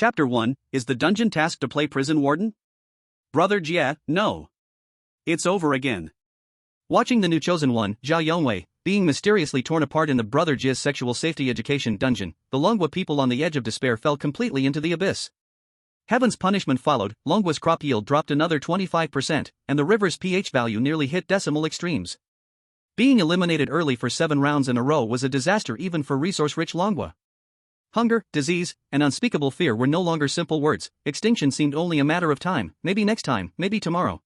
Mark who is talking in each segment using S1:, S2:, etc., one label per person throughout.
S1: Chapter 1, is the dungeon tasked to play prison warden? Brother Jia, no. It's over again.
S2: Watching the new chosen one, Zhao Yongwei, being mysteriously torn apart in the Brother Jia's sexual safety education dungeon, the Longhua people on the edge of despair fell completely into the abyss. Heaven's punishment followed, Longhua's crop yield dropped another 25%, and the river's pH value nearly hit decimal extremes. Being eliminated early for 7 rounds in a row was a disaster even for resource-rich Longhua. Hunger, disease, and unspeakable fear were no longer simple words. Extinction seemed only a matter of time, maybe next time, maybe tomorrow.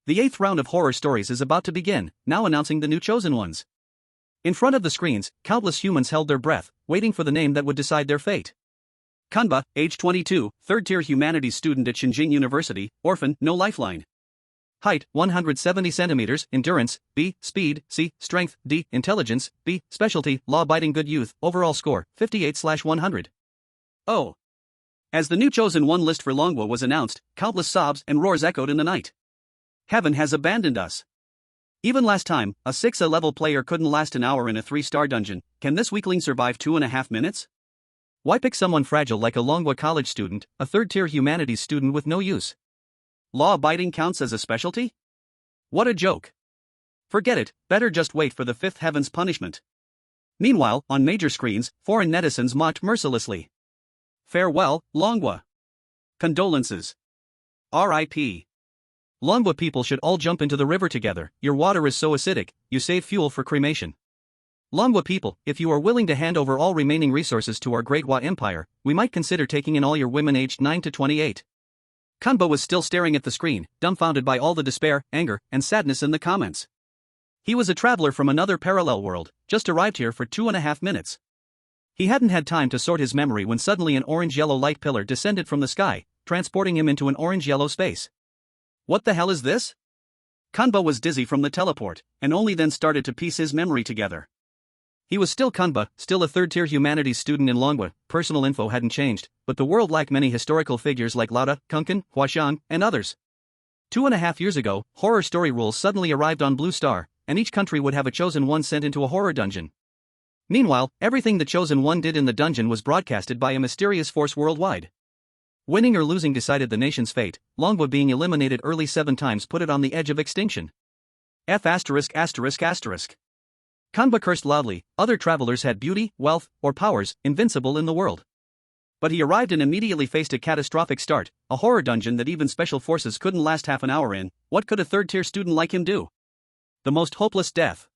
S2: The 8th round of horror stories is about to begin, now announcing the new chosen ones. In front of the screens, countless humans held their breath, waiting for the name that would decide their fate.
S1: Kanba, age 22, third-tier humanities student at Xinjiang University, orphan, no lifeline.
S2: Height, 170 centimeters, endurance, B, speed, C, strength, D, intelligence, B, specialty, law-abiding good youth, overall score, 58/100.
S1: Oh. As the new chosen one list for Longhua was announced, countless sobs and roars echoed in the night. Heaven has abandoned us. Even last time, a 6A level player couldn't last an hour in a 3-star dungeon. Can this weakling survive 2.5 minutes?
S2: Why pick someone fragile like a Longhua college student, a third-tier humanities student with no use?
S1: Law-abiding counts as a specialty? What a joke. Forget it, better just wait for the 5th heaven's punishment. Meanwhile, on major screens, foreign netizens mocked mercilessly. Farewell, Longhua. Condolences. R.I.P.
S2: Longhua people should all jump into the river together. Your water is so acidic, you save fuel for cremation. Longhua people, if you are willing to hand over all remaining resources to our Great Hua Empire, we might consider taking in all your women aged 9 to 28. Kanba was still staring at the screen, dumbfounded by all the despair, anger, and sadness in the comments. He was a traveler from another parallel world, just arrived here for 2.5 minutes. He hadn't had time to sort his memory when suddenly an orange-yellow light pillar descended from the sky, transporting him into an orange-yellow space.
S1: What the hell is this? Kanba was dizzy from the teleport, and only then started to piece his memory together.
S2: He was still Kanba, still a third-tier humanities student in Longhua. Personal info hadn't changed, but the world lacked many historical figures like Lauda, Kunken, Huashan, and others. 2.5 years ago, horror story rules suddenly arrived on Blue Star, and each country would have a chosen one sent into a horror dungeon. Meanwhile, everything the chosen one did in the dungeon was broadcasted by a mysterious force worldwide. Winning or losing decided the nation's fate. Longhua being eliminated early 7 times put it on the edge of extinction. F*******. Kanba cursed loudly. Other travelers had beauty, wealth, or powers, invincible in the world. But he arrived and immediately faced a catastrophic start, a horror dungeon that even special forces couldn't last half an hour in. What could a third-tier student like him do? The most hopeless death.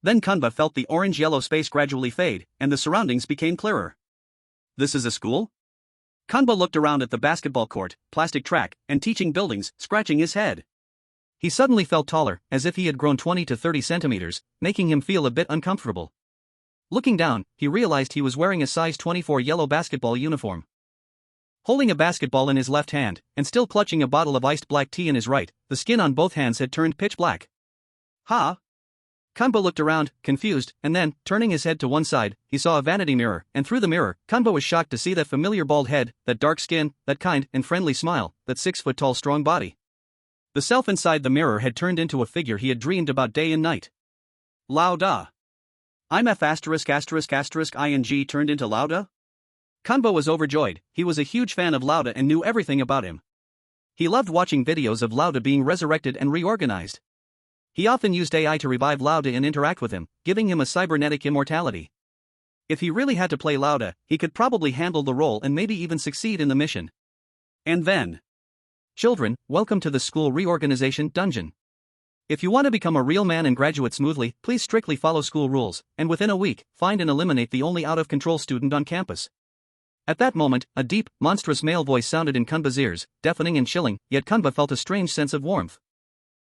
S2: Then Kanba felt the orange-yellow space gradually fade, and the surroundings became clearer. This is a school? Kanba looked around at the basketball court, plastic track, and teaching buildings, scratching his head. He suddenly felt taller, as if he had grown 20 to 30 centimeters, making him feel a bit uncomfortable. Looking down, he realized he was wearing a size 24 yellow basketball uniform. Holding a basketball in his left hand, and still clutching a bottle of iced black tea in his right, the skin on both hands had turned pitch black. Ha! Kanba looked around, confused, and then, turning his head to one side, he saw a vanity mirror, and through the mirror, Kanba was shocked to see that familiar bald head, that dark skin, that kind and friendly smile, that 6-foot-tall strong body. The self inside the mirror had turned into a figure he had dreamed about day and night. Lauda. I'm F*******ing turned into Lauda? Kanba was overjoyed. He was a huge fan of Lauda and knew everything about him. He loved watching videos of Lauda being resurrected and reorganized. He often used AI to revive Lauda and interact with him, giving him a cybernetic immortality. If he really had to play Lauda, he could probably handle the role and maybe even succeed in the mission. And then... Children, welcome to the school reorganization dungeon. If you want to become a real man and graduate smoothly, please strictly follow school rules, and within a week, find and eliminate the only out-of-control student on campus. At that moment, a deep, monstrous male voice sounded in Kanba's ears, deafening and chilling, yet Kanba felt a strange sense of warmth.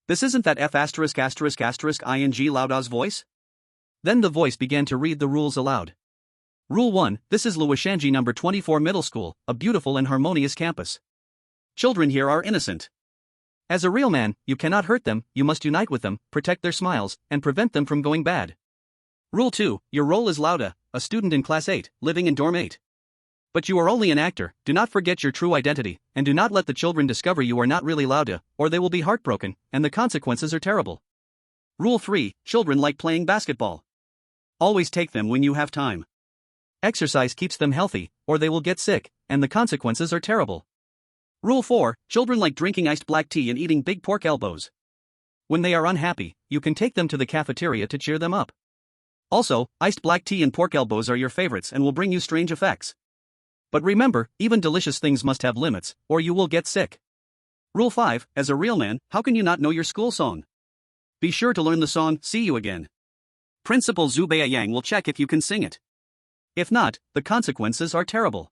S2: This isn't that F******ing Lauda's voice? Then the voice began to read the rules aloud. Rule 1, this is Luoshanji number 24 Middle School, a beautiful and harmonious campus. Children here are innocent. As a real man, you cannot hurt them, you must unite with them, protect their smiles, and prevent them from going bad. Rule 2, your role is Lauda, a student in Class 8, living in Dorm 8. But you are only an actor, do not forget your true identity, and do not let the children discover you are not really Lauda, or they will be heartbroken, and the consequences are terrible. Rule 3, children like playing basketball. Always take them when you have time. Exercise keeps them healthy, or they will get sick, and the consequences are terrible.
S1: Rule 4. Children like drinking iced black tea and eating big pork elbows.
S2: When they are unhappy, you can take them to the cafeteria to cheer them up.
S1: Also, iced black tea and pork elbows are your favorites and will bring you strange effects.
S2: But remember, even delicious things must have limits, or you will get sick.
S1: Rule 5. As a real man, how can you not know your school song? Be sure to learn the song, See You Again. Principal Zobayan will check if you can sing it. If not, the consequences are terrible.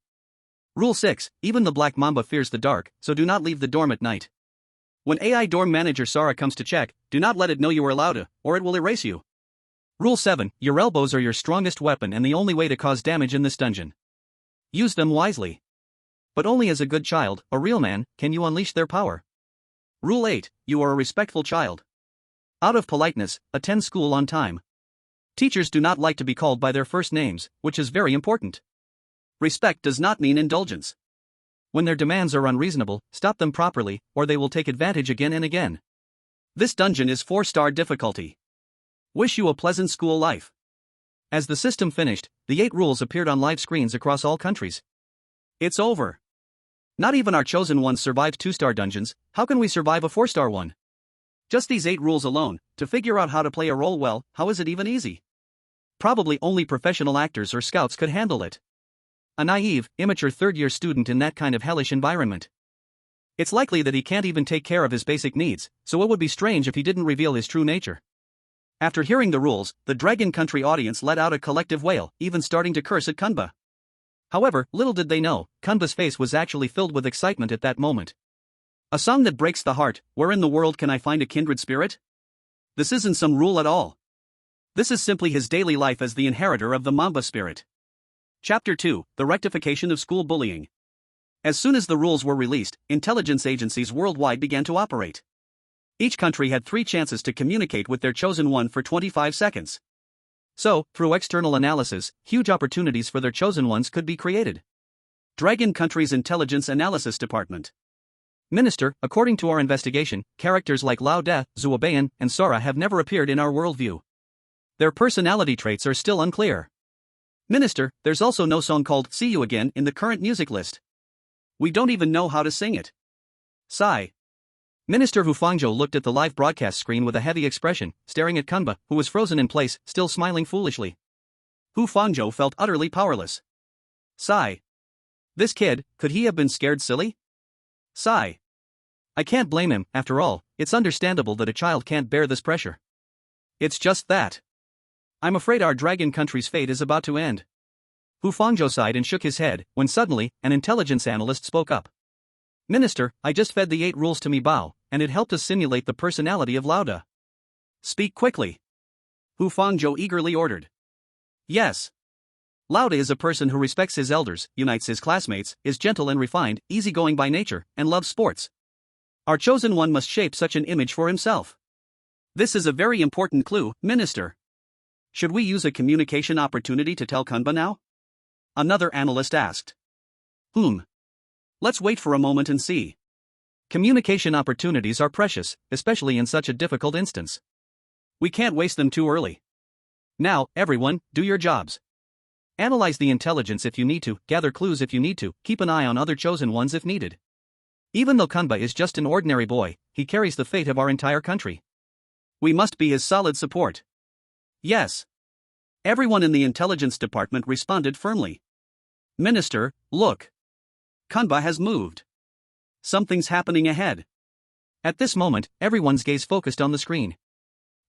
S2: Rule 6. Even the black mamba fears the dark, so do not leave the dorm at night.
S1: When AI dorm manager Sarah comes to check, do not let it know you are allowed to, or it will erase you.
S2: Rule 7. Your elbows are your strongest weapon and the only way to cause damage in this dungeon. Use them wisely. But only as a good child, a real man, can you unleash their power.
S1: Rule 8. You are a respectful child.
S2: Out of politeness, attend school on time. Teachers do not like to be called by their first names, which is very important.
S1: Respect does not mean indulgence.
S2: When their demands are unreasonable, stop them properly, or they will take advantage again and again.
S1: This dungeon is 4-star difficulty. Wish you a pleasant school life.
S2: As the system finished, the 8 rules appeared on live screens across all countries.
S1: It's over. Not even our chosen ones survived 2-star dungeons, how can we survive a 4-star one? Just these 8 rules alone, to figure out how to play a role well, how is it even easy?
S2: Probably only professional actors or scouts could handle it. A naive, immature third-year student in that kind of hellish environment. It's likely that he can't even take care of his basic needs, so it would be strange if he didn't reveal his true nature.
S1: After hearing the rules, the Dragon Country audience let out a collective wail, even starting to curse at Kunba.
S2: However, little did they know, Kunba's face was actually filled with excitement at that moment.
S1: A song that breaks the heart, where in the world can I find a kindred spirit? This isn't some rule at all. This is simply his daily life as the inheritor of the Mamba spirit. Chapter 2. The Rectification of School Bullying. As soon as the rules were released, intelligence agencies worldwide began to operate. Each country had 3 chances to communicate with their chosen one for 25 seconds.
S2: So, through external analysis, huge opportunities for their chosen ones could be created.
S1: Dragon Country's Intelligence Analysis Department.
S2: Minister, according to our investigation, characters like Lao De, Zobayan, and Sora have never appeared in our worldview. Their personality traits are still unclear.
S1: Minister, there's also no song called See You Again in the current music list. We don't even know how to sing it. Sigh.
S2: Minister Hu Fangzhou looked at the live broadcast screen with a heavy expression, staring at Kunba, who was frozen in place, still smiling foolishly.
S1: Hu Fangzhou felt utterly powerless. Sigh. This kid, could he have been scared silly? Sigh.
S2: I can't blame him, after all, it's understandable that a child can't bear this pressure.
S1: It's just that. I'm afraid our Dragon Country's fate is about to end.
S2: Hu Fangzhou sighed and shook his head, when suddenly, an intelligence analyst spoke up. Minister, I just fed the 8 rules to Bao, and it helped us simulate the personality of Lao De.
S1: Speak quickly. Hu Fangzhou eagerly ordered. Yes. Lao De is a person who respects his elders, unites his classmates, is gentle and refined, easygoing by nature, and loves sports. Our chosen one must shape such an image for himself. This is a very important clue, Minister. Should we use a communication opportunity to tell Kunba now? Another analyst asked. Let's wait for a moment and see.
S2: Communication opportunities are precious, especially in such a difficult instance.
S1: We can't waste them too early.
S2: Now, everyone, do your jobs. Analyze the intelligence if you need to, gather clues if you need to, keep an eye on other chosen ones if needed. Even though Kunba is just an ordinary boy, he carries the fate of our entire country.
S1: We must be his solid support. Yes. Everyone in the intelligence department responded firmly. Minister, look. Kunba has moved. Something's happening ahead.
S2: At this moment, everyone's gaze focused on the screen.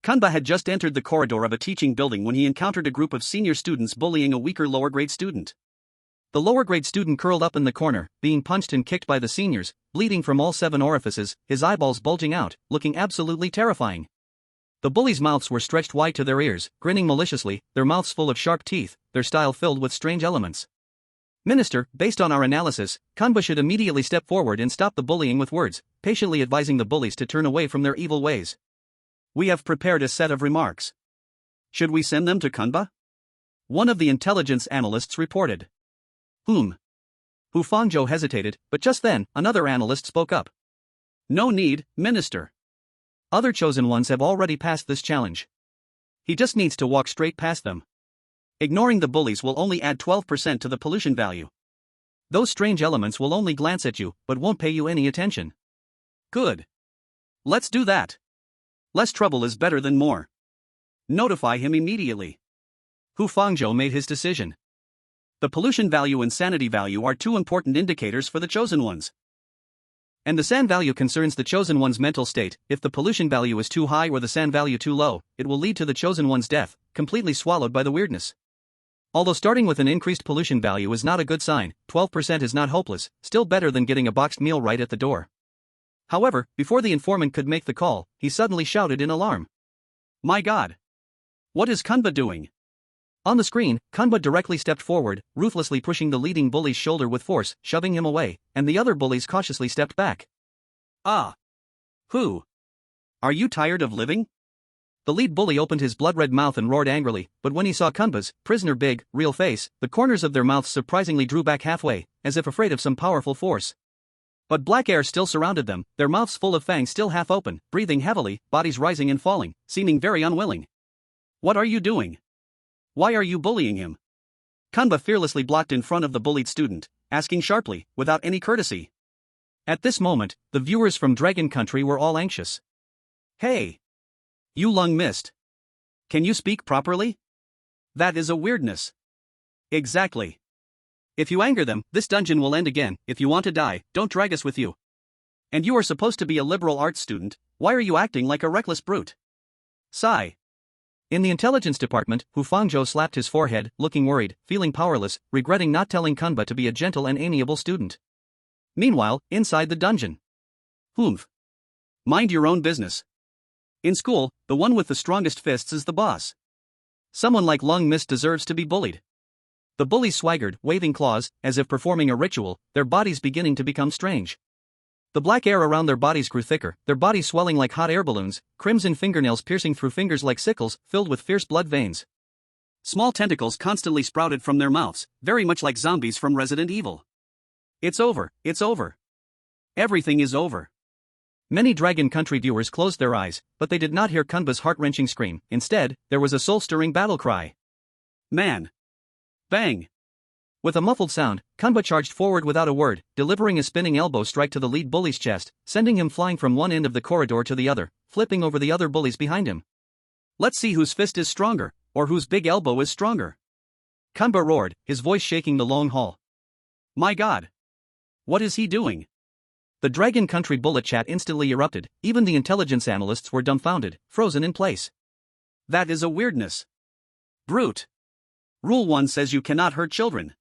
S1: Kunba had just entered the corridor of a teaching building when he encountered a group of senior students bullying a weaker lower grade student.
S2: The lower grade student curled up in the corner, being punched and kicked by the seniors, bleeding from all 7 orifices, his eyeballs bulging out, looking absolutely terrifying. The bullies' mouths were stretched wide to their ears, grinning maliciously, their mouths full of sharp teeth, their style filled with strange elements. Minister, based on our analysis, Kunba should immediately step forward and stop the bullying with words, patiently advising the bullies to turn away from their evil ways.
S1: We have prepared a set of remarks. Should we send them to Kunba? One of the intelligence analysts reported.
S2: Hu Fangzhou hesitated, but just then, another analyst spoke up.
S1: No need, Minister.
S2: Other chosen ones have already passed this challenge. He just needs to walk straight past them. Ignoring the bullies will only add 12% to the pollution value. Those strange elements will only glance at you, but won't pay you any attention.
S1: Good. Let's do that. Less trouble is better than more. Notify him immediately.
S2: Hu Fangzhou made his decision.
S1: The pollution value and sanity value are two important indicators for the chosen ones.
S2: And the san value concerns the chosen one's mental state. If the pollution value is too high or the san value too low, it will lead to the chosen one's death, completely swallowed by the weirdness. Although starting with an increased pollution value is not a good sign, 12% is not hopeless, still better than getting a boxed meal right at the door. However, before the informant could make the call, he suddenly shouted in alarm.
S1: My God! What is Kunba doing?
S2: On the screen, Kunba directly stepped forward, ruthlessly pushing the leading bully's shoulder with force, shoving him away, and the other bullies cautiously stepped back.
S1: Ah! Who? Are you tired of living?
S2: The lead bully opened his blood-red mouth and roared angrily, but when he saw Kunba's prisoner big, real face, the corners of their mouths surprisingly drew back halfway, as if afraid of some powerful force. But black air still surrounded them, their mouths full of fangs still half open, breathing heavily, bodies rising and falling, seeming very unwilling.
S1: What are you doing? Why are you bullying him?
S2: Kunba fearlessly blocked in front of the bullied student, asking sharply, without any courtesy. At this moment, the viewers from Dragon Country were all anxious.
S1: Hey! You lung mist. Can you speak properly? That is a weirdness. Exactly. If you anger them, this dungeon will end again. If you want to die, don't drag us with you. And you are supposed to be a liberal arts student, why are you acting like a reckless brute? Sigh.
S2: In the intelligence department, Hu Fangzhou slapped his forehead, looking worried, feeling powerless, regretting not telling Kunba to be a gentle and amiable student. Meanwhile, inside the dungeon.
S1: Humph. Mind your own business. In school, the one with the strongest fists is the boss.
S2: Someone like Lung Mist deserves to be bullied. The bullies swaggered, waving claws, as if performing a ritual, their bodies beginning to become strange. The black air around their bodies grew thicker, their bodies swelling like hot air balloons, crimson fingernails piercing through fingers like sickles, filled with fierce blood veins.
S1: Small tentacles constantly sprouted from their mouths, very much like zombies from Resident Evil. It's over, it's over. Everything is over.
S2: Many Dragon Country viewers closed their eyes, but they did not hear Kunba's heart-wrenching scream. Instead, there was a soul-stirring battle cry.
S1: Man! Bang!
S2: With a muffled sound, Kunba charged forward without a word, delivering a spinning elbow strike to the lead bully's chest, sending him flying from one end of the corridor to the other, flipping over the other bullies behind him.
S1: Let's see whose fist is stronger, or whose big elbow is stronger.
S2: Kunba roared, his voice shaking the long hall.
S1: My God! What is he doing?
S2: The Dragon Country bullet chat instantly erupted, even the intelligence analysts were dumbfounded, frozen in place.
S1: That is a weirdness. Brute. Rule 1 says you cannot hurt children.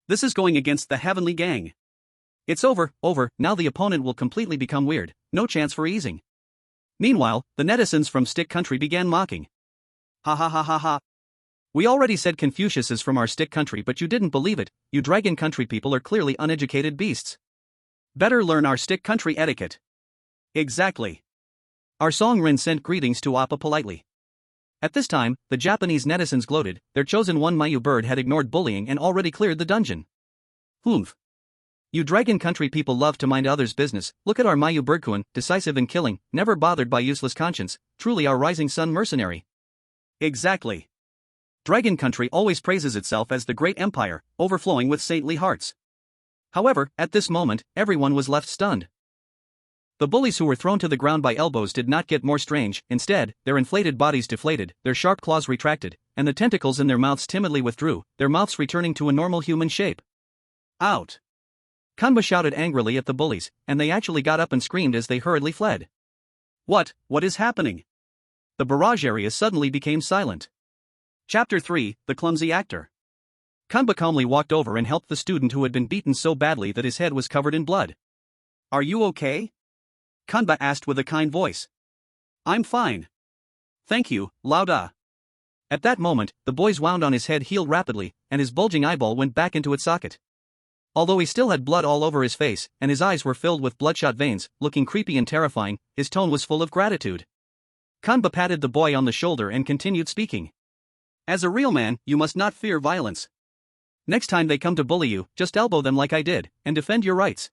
S1: This is going against the Heavenly Gang.
S2: It's over, now the opponent will completely become weird, no chance for easing. Meanwhile, the netizens from Stick Country began mocking.
S1: Ha ha ha ha ha.
S2: We already said Confucius is from our Stick Country, but you didn't believe it. You Dragon Country people are clearly uneducated beasts.
S1: Better learn our Stick Country etiquette. Exactly.
S2: Our Song Rin sent greetings to Appa politely. At this time, the Japanese netizens gloated, their chosen one Mayu bird had ignored bullying and already cleared the dungeon.
S1: Humph.
S2: You Dragon Country people love to mind others' business, look at our Mayu birdkuan, decisive in killing, never bothered by useless conscience, truly our rising sun mercenary.
S1: Exactly. Dragon Country always praises itself as the great empire, overflowing with saintly hearts.
S2: However, at this moment, everyone was left stunned. The bullies who were thrown to the ground by elbows did not get more strange, instead, their inflated bodies deflated, their sharp claws retracted, and the tentacles in their mouths timidly withdrew, their mouths returning to a normal human shape.
S1: Out!
S2: Kunba shouted angrily at the bullies, and they actually got up and screamed as they hurriedly fled.
S1: What is happening?
S2: The barrage area suddenly became silent.
S1: Chapter 3, The Clumsy Actor.
S2: Kunba calmly walked over and helped the student who had been beaten so badly that his head was covered in blood.
S1: Are you okay? Kunba asked with a kind voice. I'm fine. Thank you, Lauda.
S2: At that moment, the boy's wound on his head healed rapidly, and his bulging eyeball went back into its socket. Although he still had blood all over his face, and his eyes were filled with bloodshot veins, looking creepy and terrifying, his tone was full of gratitude. Kunba patted the boy on the shoulder and continued speaking.
S1: As a real man, you must not fear violence.
S2: Next time they come to bully you, just elbow them like I did, and defend your rights.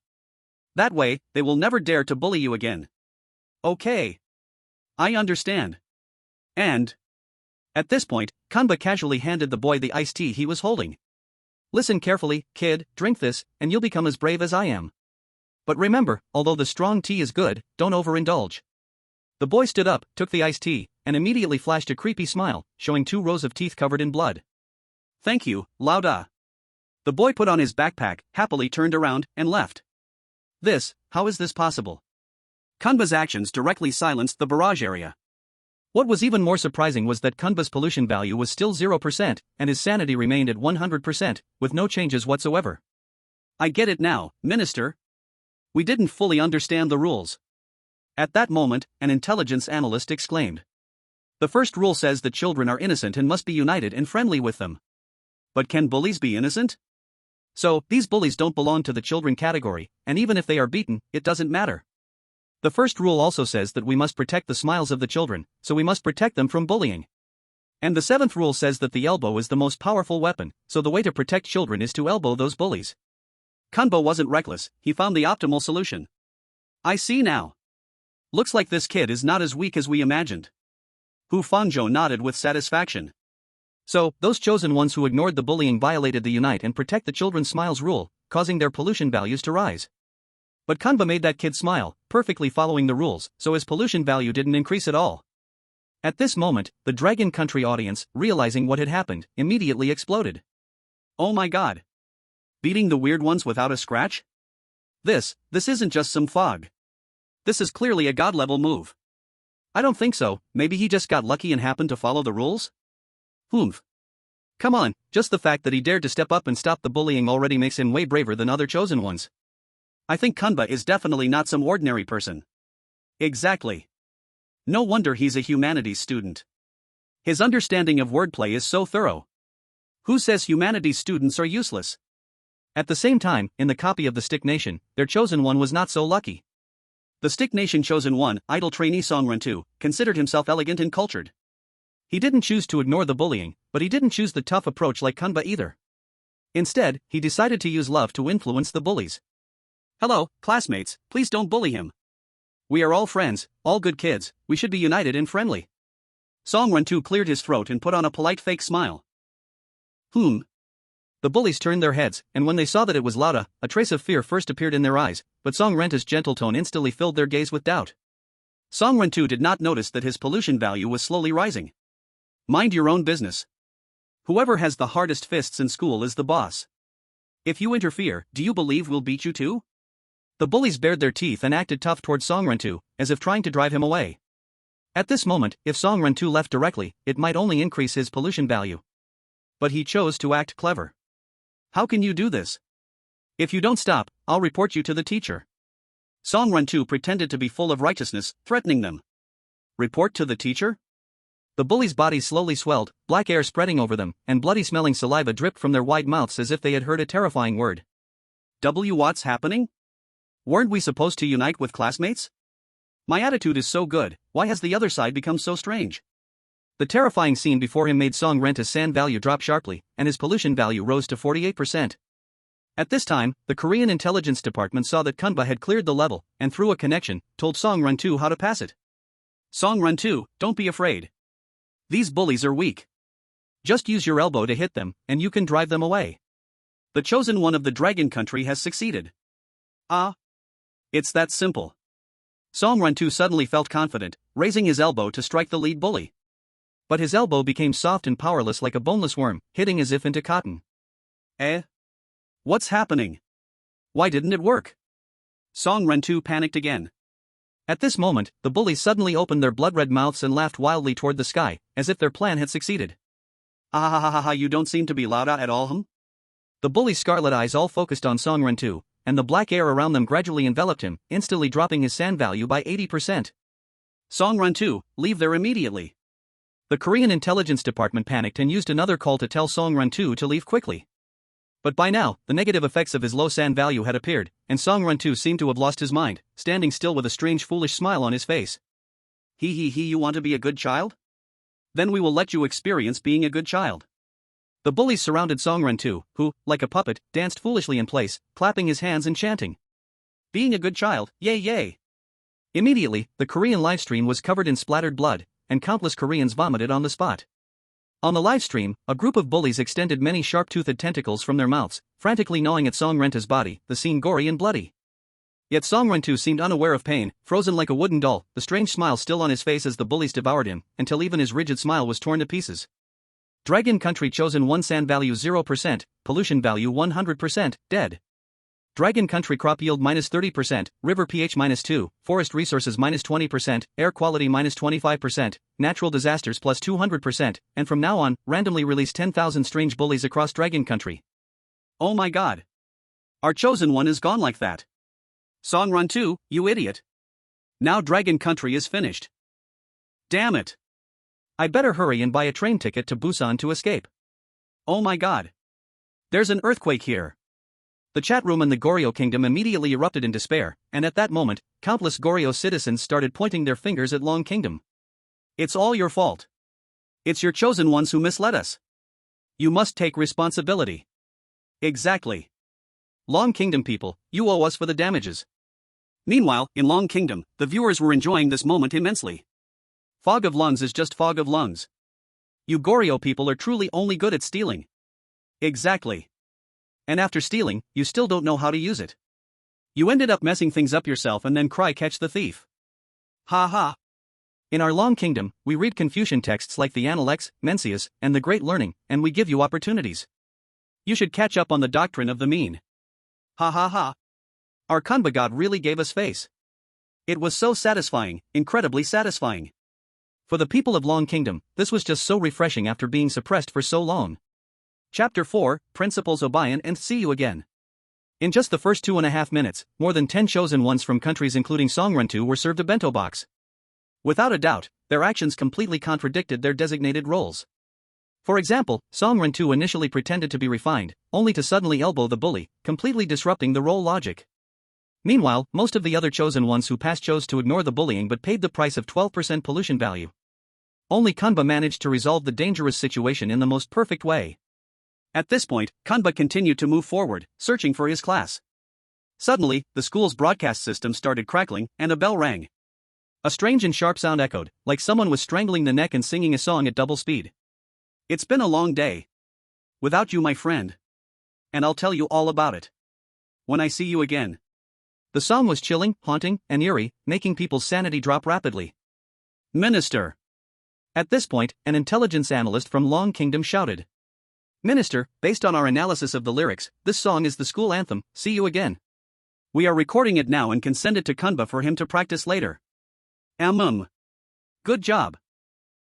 S1: That way, they will never dare to bully you again. Okay. I understand. And
S2: At this point, Kanba casually handed the boy the iced tea he was holding. Listen carefully, kid, drink this, and you'll become as brave as I am. But remember, although the strong tea is good, don't overindulge. The boy stood up, took the iced tea, and immediately flashed a creepy smile, showing 2 rows of teeth covered in blood. Thank you, Lauda. The boy put on his backpack, happily turned around, and left. How is this possible? Kanba's actions directly silenced the barrage area. What was even more surprising was that Kanba's pollution value was still 0%, and his sanity remained at 100%, with no changes whatsoever. I get it now, Minister. We didn't fully understand the rules. At that moment, an intelligence analyst exclaimed. The first rule says that children are innocent and must be united and friendly with them. But can bullies be innocent? So, these bullies don't belong to the children category, and even if they are beaten, it doesn't matter. The first rule also says that we must protect the smiles of the children, so we must protect them from bullying. And the 7th rule says that the elbow is the most powerful weapon, so the way to protect children is to elbow those bullies. Kanba wasn't reckless, he found the optimal solution. I see now. Looks like this kid is not as weak as we imagined. Hu Fangzhou nodded with satisfaction. So, those chosen ones who ignored the bullying violated the Unite and Protect the Children's Smiles rule, causing their pollution values to rise. But Kanba made that kid smile, perfectly following the rules, so his pollution value didn't increase at all. At this moment, the Dragon Country audience, realizing what had happened, immediately exploded. Oh my god. Beating the weird ones without a scratch? This isn't just some fog. This is clearly a god-level move. I don't think so, maybe he just got lucky and happened to follow the rules? Humph. Come on, just the fact that he dared to step up and stop the bullying already makes him way braver than other chosen ones. I think Kanba is definitely not some ordinary person. Exactly. No wonder he's a humanities student. His understanding of wordplay is so thorough. Who says humanities students are useless? At the same time, in the copy of the Stick Nation, their chosen one was not so lucky. The Stick Nation chosen one, idle trainee Song Rentu, considered himself elegant and cultured. He didn't choose to ignore the bullying, but he didn't choose the tough approach like Kanba either. Instead, he decided to use love to influence the bullies. Hello, classmates, please don't bully him. We are all friends, all good kids, we should be united and friendly. Song Rentu cleared his throat and put on a polite fake smile. The bullies turned their heads, and when they saw that it was Lauda, a trace of fear first appeared in their eyes, but Song Rentu's gentle tone instantly filled their gaze with doubt. Song Rentu did not notice that his pollution value was slowly rising. Mind your own business. Whoever has the hardest fists in school is the boss. If you interfere, do you believe we'll beat you too? The bullies bared their teeth and acted tough toward Song Rentu, as if trying to drive him away. At this moment, if Song Rentu left directly, it might only increase his pollution value. But he chose to act clever. How can you do this? If you don't stop, I'll report you to the teacher. Song Rentu pretended to be full of righteousness, threatening them. Report to the teacher? The bullies' bodies slowly swelled, black air spreading over them, and bloody-smelling saliva dripped from their wide mouths as if they had heard a terrifying word. What's happening? Weren't we supposed to unite with classmates? My attitude is so good, why has the other side become so strange? The terrifying scene before him made Song Rentu's san value drop sharply, and his pollution value rose to 48%. At this time, the Korean Intelligence Department saw that Kanba had cleared the level, and through a connection, told Song Rentu how to pass it. Song Rentu, don't be afraid. These bullies are weak. Just use your elbow to hit them, and you can drive them away. The chosen one of the Dragon Country has succeeded. It's that simple. Song Rentu suddenly felt confident, raising his elbow to strike the lead bully. But his elbow became soft and powerless like a boneless worm, hitting as if into cotton. What's happening? Why didn't it work? Song Rentu panicked again. At this moment, the bullies suddenly opened their blood-red mouths and laughed wildly toward the sky, as if their plan had succeeded. You don't seem to be Lauda at all, The bully's scarlet eyes all focused on Song Rentu, and the black air around them gradually enveloped him, instantly dropping his san value by 80%. Song Rentu, leave there immediately. The Korean Intelligence Department panicked and used another call to tell Song Rentu to leave quickly. But by now, the negative effects of his low san value had appeared, and Song Rentu seemed to have lost his mind, standing still with a strange foolish smile on his face. You want to be a good child? Then we will let you experience being a good child. The bullies surrounded Song Rentu, who, like a puppet, danced foolishly in place, clapping his hands and chanting. Being a good child, yay yay! Immediately, the Korean livestream was covered in splattered blood, and countless Koreans vomited on the spot. On the live stream, a group of bullies extended many sharp-toothed tentacles from their mouths, frantically gnawing at Song Renta's body, the scene gory and bloody. Yet Song Rentu seemed unaware of pain, frozen like a wooden doll, the strange smile still on his face as the bullies devoured him, until even his rigid smile was torn to pieces. Dragon Country chosen 1 sand value 0%, pollution value 100%, dead. Dragon Country crop yield -30%, river pH -2, forest resources -20%, air quality -25%, natural disasters +200%, and from now on, randomly release 10,000 strange bullies across Dragon Country.
S1: Oh my god. Our chosen one is gone like that. Song Run 2, you idiot. Now Dragon Country is finished. Damn it.
S2: I better hurry and buy a train ticket to Busan to escape.
S1: Oh my god. There's an earthquake here.
S2: The chat room in the Goryeo kingdom immediately erupted in despair, and at that moment, countless Goryeo citizens started pointing their fingers at Long Kingdom.
S1: It's all your fault. It's your chosen ones who misled us. You must take responsibility. Exactly.
S2: Long Kingdom people, you owe us for the damages.
S1: Meanwhile, in Long Kingdom, the viewers were enjoying this moment immensely. Fog of lungs is just fog of lungs. You Goryeo people are truly only good at stealing. Exactly. And after stealing, you still don't know how to use it. You ended up messing things up yourself and then cry catch the thief. Ha ha.
S2: In our Long Kingdom, we read Confucian texts like the Analects, Mencius, and the Great Learning, and we give you opportunities.
S1: You should catch up on the doctrine of the mean. Ha ha ha. Our Kanba god really gave us face. It was so satisfying, incredibly satisfying.
S2: For the people of Long Kingdom, this was just so refreshing after being suppressed for so long.
S1: Chapter 4, Principal Zobayan and See You Again.
S2: In just the first 2.5 minutes, more than 10 chosen ones from countries including Songrentu were served a bento box.
S1: Without a doubt, their actions completely contradicted their designated roles.
S2: For example, Songrentu initially pretended to be refined, only to suddenly elbow the bully, completely disrupting the role logic. Meanwhile, most of the other chosen ones who passed chose to ignore the bullying but paid the price of 12% pollution value. Only Kanba managed to resolve the dangerous situation in the most perfect way.
S1: At this point, Kanba continued to move forward, searching for his class. Suddenly, the school's broadcast system started crackling, and a bell rang.
S2: A strange and sharp sound echoed, like someone was strangling the neck and singing a song at double speed.
S1: It's been a long day. Without you, my friend. And I'll tell you all about it. When I see you again.
S2: The song was chilling, haunting, and eerie, making people's sanity drop rapidly.
S1: Minister.
S2: At this point, an intelligence analyst from Long Kingdom shouted. Minister, based on our analysis of the lyrics, this song is the school anthem, See You Again.
S1: We are recording it now and can send it to Kanba for him to practice later. Good job.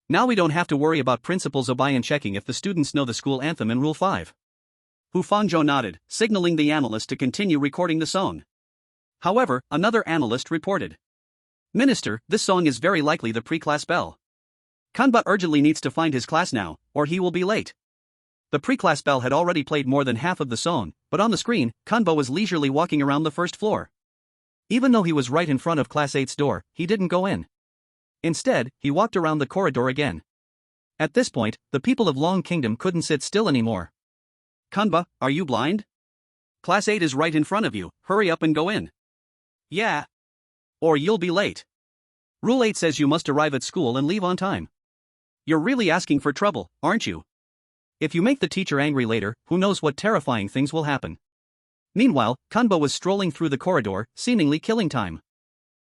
S2: Now we don't have to worry about Principal Zobayan checking if the students know the school anthem in Rule 5.
S1: Hu Fangzhou nodded, signaling the analyst to continue recording the song. However, another analyst reported.
S2: Minister, this song is very likely the pre-class bell.
S1: Kanba urgently needs to find his class now, or he will be late.
S2: The pre-class bell had already played more than half of the song, but on the screen, Kanba was leisurely walking around the first floor. Even though he was right in front of Class 8's door, he didn't go in. Instead, he walked around the corridor again. At this point, the people of Long Kingdom couldn't sit still anymore.
S1: Kanba, are you blind? Class 8 is right in front of you, hurry up and go in.
S2: Yeah.
S1: Or you'll be late.
S2: Rule 8 says you must arrive at school and leave on time.
S1: You're really asking for trouble, aren't you?
S2: If you make the teacher angry later, who knows what terrifying things will happen. Meanwhile, Kanba was strolling through the corridor, seemingly killing time.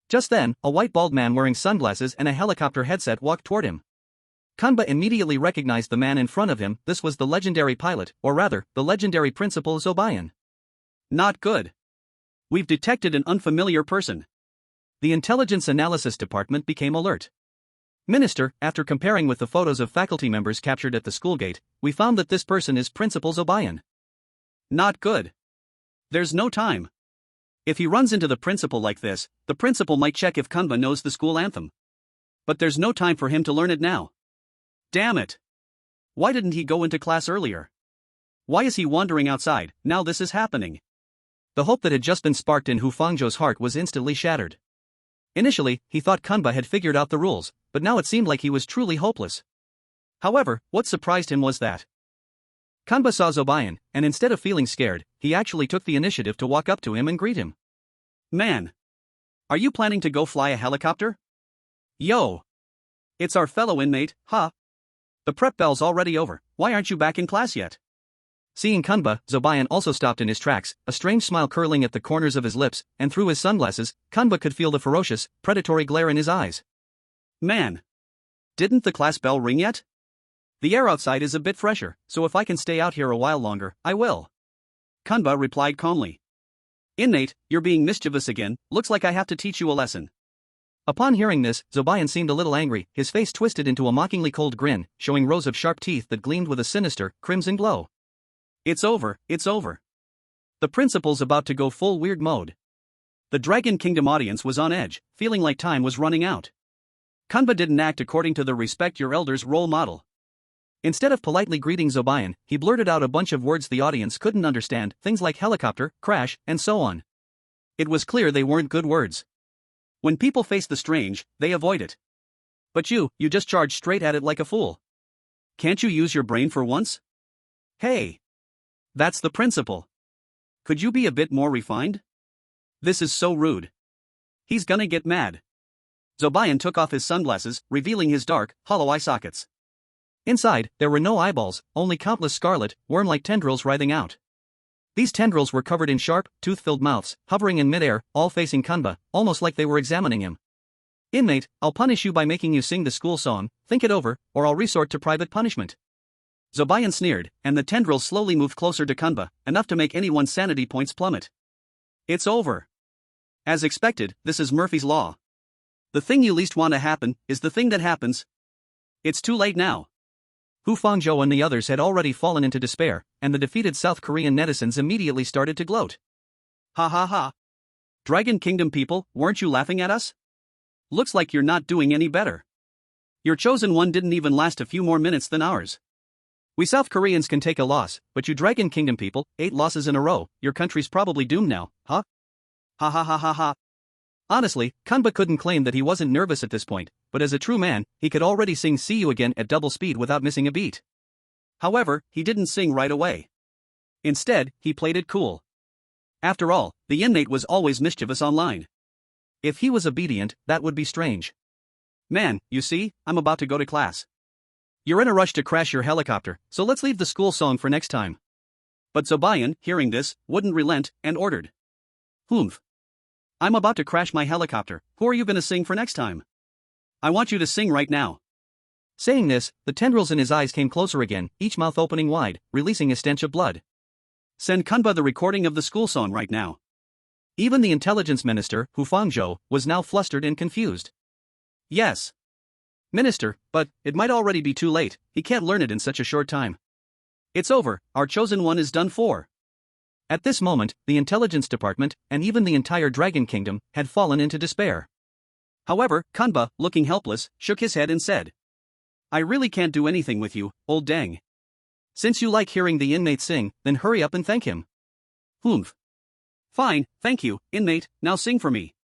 S2: Just then, a white bald man wearing sunglasses and a helicopter headset walked toward him. Kanba immediately recognized the man in front of him. This was the legendary pilot, or rather, the legendary Principal Zobayan.
S1: Not good. We've detected an unfamiliar person.
S2: The intelligence analysis department became alert. Minister, after comparing with the photos of faculty members captured at the school gate, we found that this person is Principal Zobayan.
S1: Not good. There's no time. If he runs into the principal like this, the principal might check if Kanba knows the school anthem. But there's no time for him to learn it now. Damn it. Why didn't he go into class earlier? Why is he wandering outside, now this is happening?
S2: The hope that had just been sparked in Hu Fangzhou's heart was instantly shattered. Initially, he thought Kanba had figured out the rules, but now it seemed like he was truly hopeless. However, what surprised him was that Kanba saw Zobayan, and instead of feeling scared, he actually took the initiative to walk up to him and greet him.
S1: Man! Are you planning to go fly a helicopter? Yo! It's our fellow inmate, huh? The prep bell's already over, why aren't you back in class yet? Seeing Kunba, Zobayan also stopped in his tracks, a strange smile curling at the corners of his lips, and through his sunglasses, Kunba could feel the ferocious, predatory glare in his eyes. Man! Didn't the class bell ring yet? The air outside is a bit fresher, so if I can stay out here a while longer, I will. Kunba replied calmly. Inmate, you're being mischievous again, looks like I have to teach you a lesson. Upon hearing this, Zobayan seemed a little angry, his face twisted into a mockingly cold grin, showing rows of sharp teeth that gleamed with a sinister, crimson glow. It's over, it's over. The principal's about to go full weird mode. The Dragon Kingdom audience was on edge, feeling like time was running out. Kunba didn't act according to the respect your elders role model. Instead of politely greeting Zobayan, he blurted out a bunch of words the audience couldn't understand, things like helicopter, crash, and so on. It was clear they weren't good words. When people face the strange, they avoid it. But you just charge straight at it like a fool. Can't you use your brain for once? Hey! That's the principal. Could you be a bit more refined? This is so rude. He's gonna get mad. Zobayan took off his sunglasses, revealing his dark, hollow eye sockets. Inside, there were no eyeballs, only countless scarlet, worm-like tendrils writhing out. These tendrils were covered in sharp, tooth-filled mouths, hovering in midair, all facing Kunba, almost like they were examining him. Inmate, I'll punish you by making you sing the school song, think it over, or I'll resort to private punishment. Zobayan sneered, and the tendrils slowly moved closer to Kunba, enough to make anyone's sanity points plummet. It's over. As expected, this is Murphy's Law. The thing you least want to happen, is the thing that happens. It's too late now. Hu Fangzhou and the others had already fallen into despair, and the defeated South Korean netizens immediately started to gloat. Ha ha ha. Dragon Kingdom people, weren't you laughing at us? Looks like you're not doing any better. Your chosen one didn't even last a few more minutes than ours. We South Koreans can take a loss, but you Dragon Kingdom people, 8 losses in a row, your country's probably doomed now, huh? Ha ha ha ha ha. Honestly, Kunba couldn't claim that he wasn't nervous at this point, but as a true man, he could already sing "See You Again" at double speed without missing a beat. However, he didn't sing right away. Instead, he played it cool. After all, the inmate was always mischievous online. If he was obedient, that would be strange. Man, you see, I'm about to go to class. You're in a rush to crash your helicopter, so let's leave the school song for next time. But Zobayan, hearing this, wouldn't relent, and ordered. Humph. I'm about to crash my helicopter, who are you gonna sing for next time? I want you to sing right now. Saying this, the tendrils in his eyes came closer again, each mouth opening wide, releasing a stench of blood. Send Kunba the recording of the school song right now. Even the intelligence minister, Hu Fangzhou, was now flustered and confused. Yes. Minister, but it might already be too late, he can't learn it in such a short time. It's over, our chosen one is done for. At this moment, the intelligence department, and even the entire Dragon Kingdom, had fallen into despair. However, Kunba, looking helpless, shook his head and said, I really can't do anything with you, old dang. Since you like hearing the inmate sing, then hurry up and thank him. Humph. Fine, thank you, inmate, now sing for me.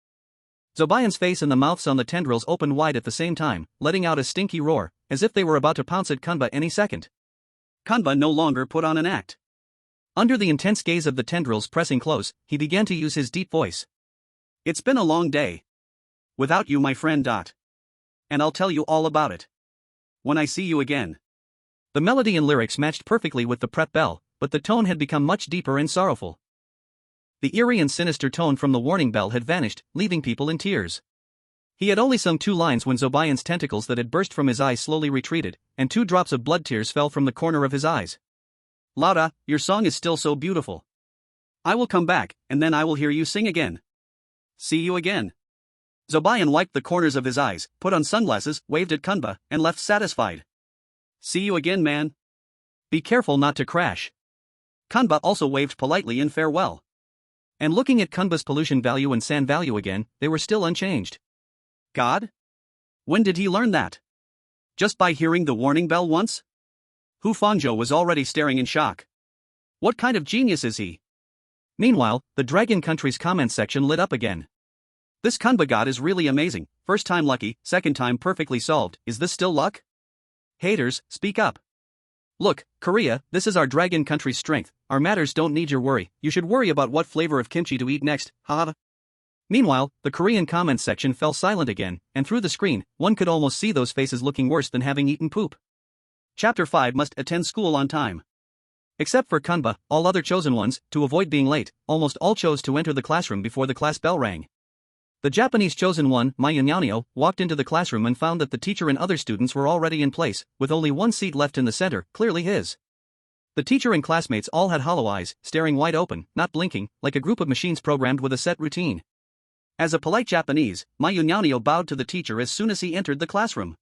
S1: Zobayan's face and the mouths on the tendrils opened wide at the same time, letting out a stinky roar, as if they were about to pounce at Kunba any second. Kunba no longer put on an act. Under the intense gaze of the tendrils pressing close, he began to use his deep voice. It's been a long day. Without you, my friend. And I'll tell you all about it. When I see you again. The melody and lyrics matched perfectly with the prep bell, but the tone had become much deeper and sorrowful. The eerie and sinister tone from the warning bell had vanished, leaving people in tears. He had only sung 2 lines when Zobayan's tentacles that had burst from his eyes slowly retreated, and 2 drops of blood tears fell from the corner of his eyes. Laura, your song is still so beautiful. I will come back, and then I will hear you sing again. See you again. Zobayan wiped the corners of his eyes, put on sunglasses, waved at Kunba, and left satisfied. See you again, man. Be careful not to crash. Kunba also waved politely in farewell. And looking at Kunba's pollution value and sand value again, they were still unchanged. God? When did he learn that? Just by hearing the warning bell once? Hu Fangzhou was already staring in shock. What kind of genius is he? Meanwhile, the Dragon Country's comments section lit up again. This Kunba god is really amazing, first time lucky, second time perfectly solved, is this still luck? Haters, speak up. Look, Korea, this is our Dragon Country's strength, our matters don't need your worry, you should worry about what flavor of kimchi to eat next, haha. Meanwhile, the Korean comments section fell silent again, and through the screen, one could almost see those faces looking worse than having eaten poop. Chapter 5 must attend school on time. Except for Kanba, all other chosen ones, to avoid being late, almost all chose to enter the classroom before the class bell rang. The Japanese chosen one, Mayunyanyo, walked into the classroom and found that the teacher and other students were already in place, with only one seat left in the center, clearly his. The teacher and classmates all had hollow eyes, staring wide open, not blinking, like a group of machines programmed with a set routine. As a polite Japanese, Mayunyanyo bowed to the teacher as soon as he entered the classroom.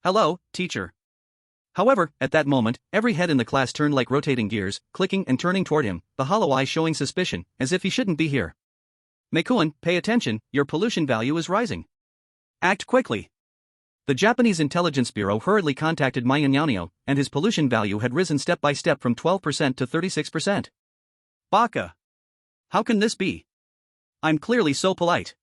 S1: "Hello, teacher." However, at that moment, every head in the class turned like rotating gears, clicking and turning toward him, the hollow eye showing suspicion, as if he shouldn't be here. "Meikuan, pay attention, your pollution value is rising. Act quickly." The Japanese Intelligence Bureau hurriedly contacted Mayunyanyo, and his pollution value had risen step by step from 12% to 36%. Baka! How can this be? I'm clearly so polite.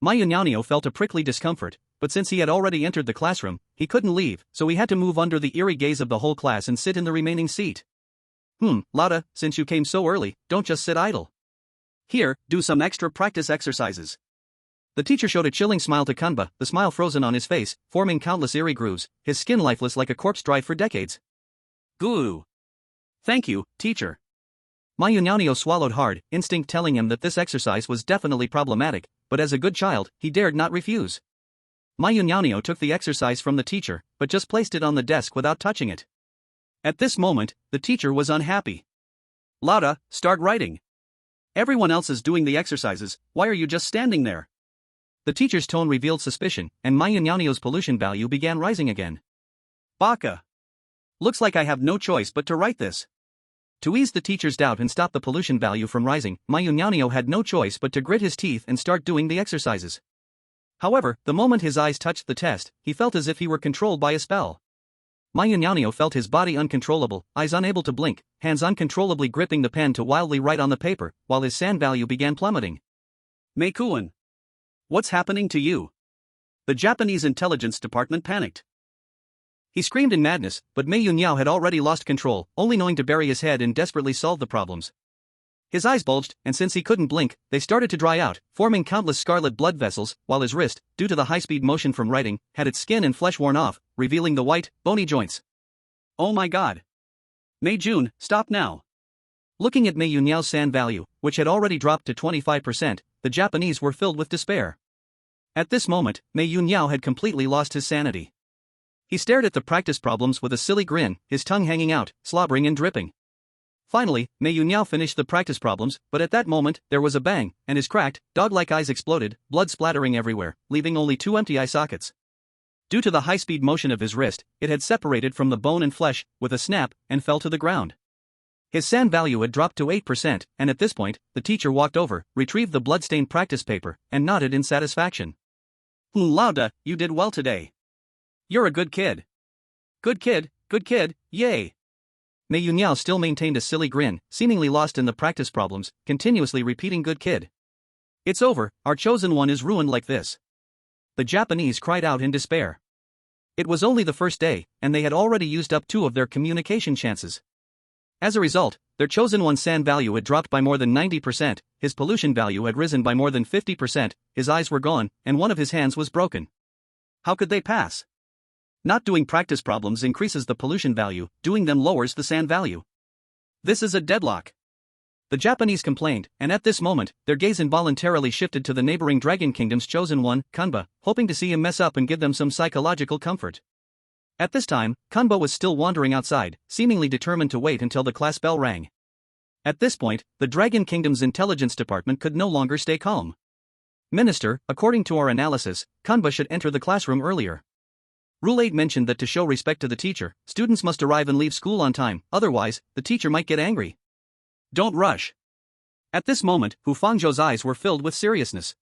S1: Mayunyanyo felt a prickly discomfort, but since he had already entered the classroom, he couldn't leave, so he had to move under the eerie gaze of the whole class and sit in the remaining seat. Lauda, since you came so early, don't just sit idle. Here, do some extra practice exercises. The teacher showed a chilling smile to Kanba, the smile frozen on his face, forming countless eerie grooves, his skin lifeless like a corpse dried for decades. Goo! Thank you, teacher. Mayunyanyo swallowed hard, instinct telling him that this exercise was definitely problematic, but as a good child, he dared not refuse. Mayunyanyo took the exercise from the teacher, but just placed it on the desk without touching it. At this moment, the teacher was unhappy. Lauda, start writing. Everyone else is doing the exercises, why are you just standing there? The teacher's tone revealed suspicion, and Mayunyanyo's pollution value began rising again. Baka! Looks like I have no choice but to write this. To ease the teacher's doubt and stop the pollution value from rising, Mayunyanyo had no choice but to grit his teeth and start doing the exercises. However, the moment his eyes touched the test, he felt as if he were controlled by a spell. Mayunyanyo felt his body uncontrollable, eyes unable to blink, hands uncontrollably gripping the pen to wildly write on the paper, while his san value began plummeting. Meikuan! What's happening to you? The Japanese intelligence department panicked. He screamed in madness, but Mayunyanyo had already lost control, only knowing to bury his head and desperately solve the problems. His eyes bulged, and since he couldn't blink, they started to dry out, forming countless scarlet blood vessels, while his wrist, due to the high-speed motion from writing, had its skin and flesh worn off, revealing the white, bony joints. Oh my god! Mei-jun, stop now! Looking at Mayunyanyo's san value, which had already dropped to 25%, the Japanese were filled with despair. At this moment, Mayunyanyo had completely lost his sanity. He stared at the practice problems with a silly grin, his tongue hanging out, slobbering and dripping. Finally, Mayunyanyo finished the practice problems, but at that moment, there was a bang, and his cracked, dog-like eyes exploded, blood splattering everywhere, leaving only 2 empty eye sockets. Due to the high-speed motion of his wrist, it had separated from the bone and flesh, with a snap, and fell to the ground. His san value had dropped to 8%, and at this point, the teacher walked over, retrieved the blood-stained practice paper, and nodded in satisfaction. Lauda, you did well today. You're a good kid. Good kid, yay! Mayunyanyo still maintained a silly grin, seemingly lost in the practice problems, continuously repeating good kid. It's over, our chosen one is ruined like this. The Japanese cried out in despair. It was only the first day, and they had already used up 2 of their communication chances. As a result, their chosen one's san value had dropped by more than 90%, his pollution value had risen by more than 50%, his eyes were gone, and one of his hands was broken. How could they pass? Not doing practice problems increases the pollution value, doing them lowers the san value. This is a deadlock. The Japanese complained, and at this moment, their gaze involuntarily shifted to the neighboring Dragon Kingdom's chosen one, Kanba, hoping to see him mess up and give them some psychological comfort. At this time, Kanba was still wandering outside, seemingly determined to wait until the class bell rang. At this point, the Dragon Kingdom's intelligence department could no longer stay calm. Minister, according to our analysis, Kanba should enter the classroom earlier. Rule 8 mentioned that to show respect to the teacher, students must arrive and leave school on time, otherwise, the teacher might get angry. Don't rush. At this moment, Hu Fangzhou's eyes were filled with seriousness.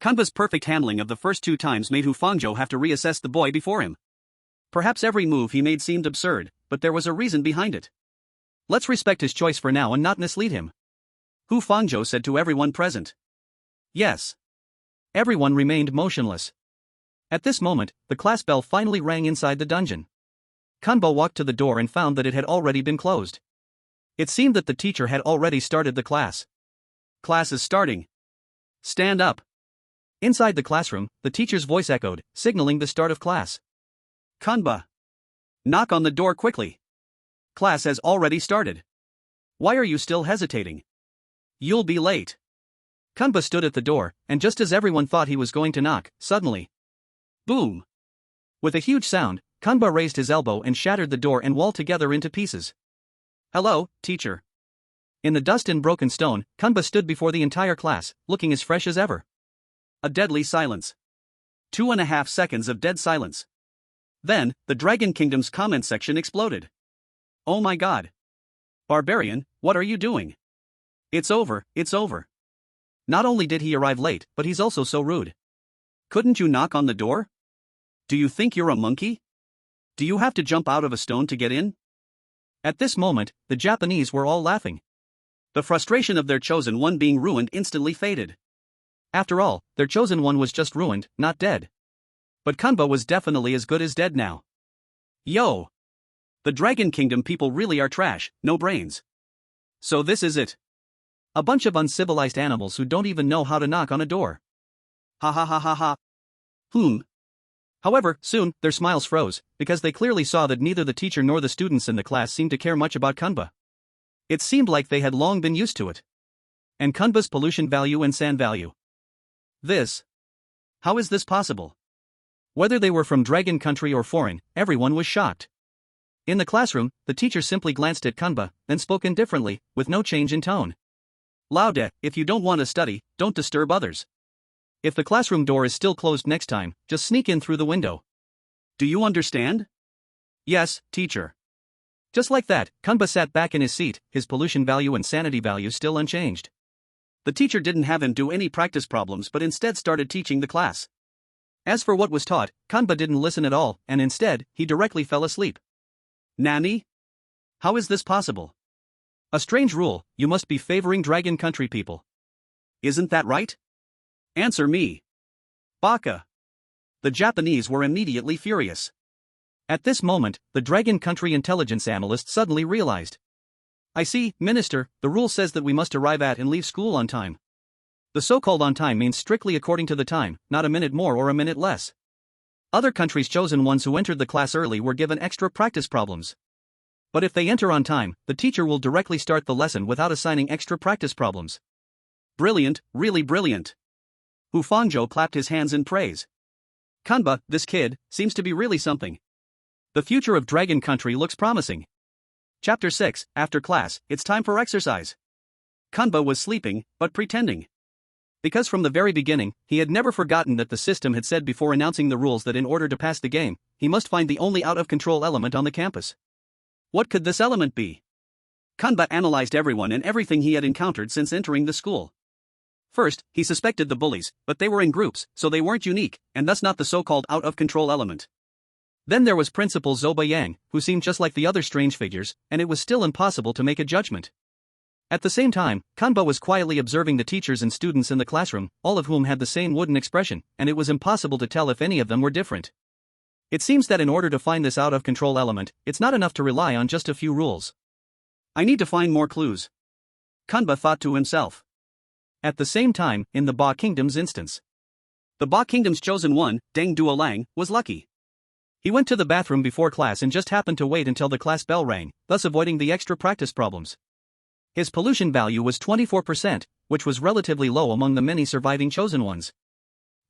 S1: Kanba's perfect handling of the first 2 times made Hu Fangzhou have to reassess the boy before him. Perhaps every move he made seemed absurd, but there was a reason behind it. Let's respect his choice for now and not mislead him. Hu Fangzhou said to everyone present. Yes. Everyone remained motionless. At this moment, the class bell finally rang inside the dungeon. Kanba walked to the door and found that it had already been closed. It seemed that the teacher had already started the class. Class is starting. Stand up. Inside the classroom, the teacher's voice echoed, signaling the start of class. Kanba. Knock on the door quickly. Class has already started. Why are you still hesitating? You'll be late. Kanba stood at the door, and just as everyone thought he was going to knock, suddenly. Boom! With a huge sound, Kanba raised his elbow and shattered the door and wall together into pieces. Hello, teacher. In the dust and broken stone, Kanba stood before the entire class, looking as fresh as ever. A deadly silence. 2.5 seconds of dead silence. Then, the Dragon Kingdom's comment section exploded. Oh my god. Barbarian, what are you doing? It's over, it's over. Not only did he arrive late, but he's also so rude. Couldn't you knock on the door? Do you think you're a monkey? Do you have to jump out of a stone to get in? At this moment, the Japanese were all laughing. The frustration of their chosen one being ruined instantly faded. After all, their chosen one was just ruined, not dead. But Kanba was definitely as good as dead now. Yo! The Dragon Kingdom people really are trash, no brains. So this is it. A bunch of uncivilized animals who don't even know how to knock on a door. Ha ha ha ha ha. However, soon, their smiles froze, because they clearly saw that neither the teacher nor the students in the class seemed to care much about Kanba. It seemed like they had long been used to it. And Kanba's pollution value and sand value. How is this possible? Whether they were from Dragon Country or foreign, everyone was shocked. In the classroom, the teacher simply glanced at Kanba, then spoke indifferently, with no change in tone. Laude, if you don't want to study, don't disturb others. If the classroom door is still closed next time, just sneak in through the window. Do you understand? Yes, teacher. Just like that, Kanba sat back in his seat, his pollution value and sanity value still unchanged. The teacher didn't have him do any practice problems but instead started teaching the class. As for what was taught, Kanba didn't listen at all, and instead, he directly fell asleep. Nani? How is this possible? A strange rule, you must be favoring Dragon Country people. Isn't that right? Answer me. Baka. The Japanese were immediately furious. At this moment, the Dragon Country intelligence analyst suddenly realized. I see, Minister, the rule says that we must arrive at and leave school on time. The so-called on time means strictly according to the time, not a minute more or a minute less. Other countries' chosen ones who entered the class early were given extra practice problems. But if they enter on time, the teacher will directly start the lesson without assigning extra practice problems. Brilliant, really brilliant. Hu Fangzhou clapped his hands in praise. Kanba, this kid, seems to be really something. The future of Dragon Country looks promising. Chapter 6, After class, it's time for exercise. Kanba was sleeping, but pretending. Because from the very beginning, he had never forgotten that the system had said before announcing the rules that in order to pass the game, he must find the only out-of-control element on the campus. What could this element be? Kanba analyzed everyone and everything he had encountered since entering the school. First, he suspected the bullies, but they were in groups, so they weren't unique, and thus not the so-called out-of-control element. Then there was Principal Zobayan, who seemed just like the other strange figures, and it was still impossible to make a judgment. At the same time, Kanba was quietly observing the teachers and students in the classroom, all of whom had the same wooden expression, and it was impossible to tell if any of them were different. It seems that in order to find this out-of-control element, it's not enough to rely on just a few rules. I need to find more clues. Kanba thought to himself. At the same time, in the Ba Kingdom's instance. The Ba Kingdom's chosen one, Deng Duolang, was lucky. He went to the bathroom before class and just happened to wait until the class bell rang, thus avoiding the extra practice problems. His pollution value was 24%, which was relatively low among the many surviving chosen ones.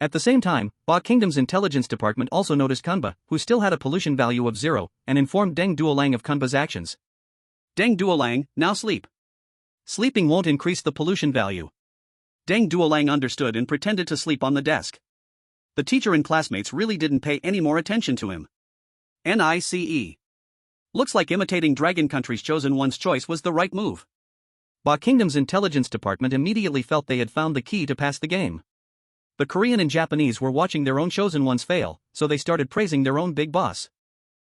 S1: At the same time, Ba Kingdom's intelligence department also noticed Kanba, who still had a pollution value of 0, and informed Deng Duolang of Kanba's actions. Deng Duolang, now sleep. Sleeping won't increase the pollution value. Deng Duolang understood and pretended to sleep on the desk. The teacher and classmates really didn't pay any more attention to him. NICE. Looks like imitating Dragon Country's chosen one's choice was the right move. Ba Kingdom's intelligence department immediately felt they had found the key to pass the game. The Korean and Japanese were watching their own chosen ones fail, so they started praising their own big boss.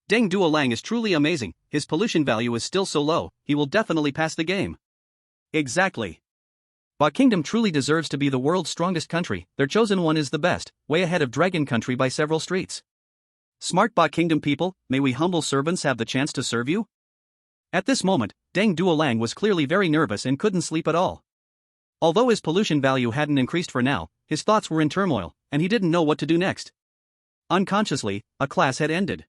S1: Deng Duolang is truly amazing, his pollution value is still so low, he will definitely pass the game. Exactly. Ba Kingdom truly deserves to be the world's strongest country, their chosen one is the best, way ahead of Dragon Country by several streets. Smart Ba Kingdom people, may we humble servants have the chance to serve you? At this moment, Deng Duolang was clearly very nervous and couldn't sleep at all. Although his pollution value hadn't increased for now, his thoughts were in turmoil, and he didn't know what to do next. Unconsciously, a class had ended.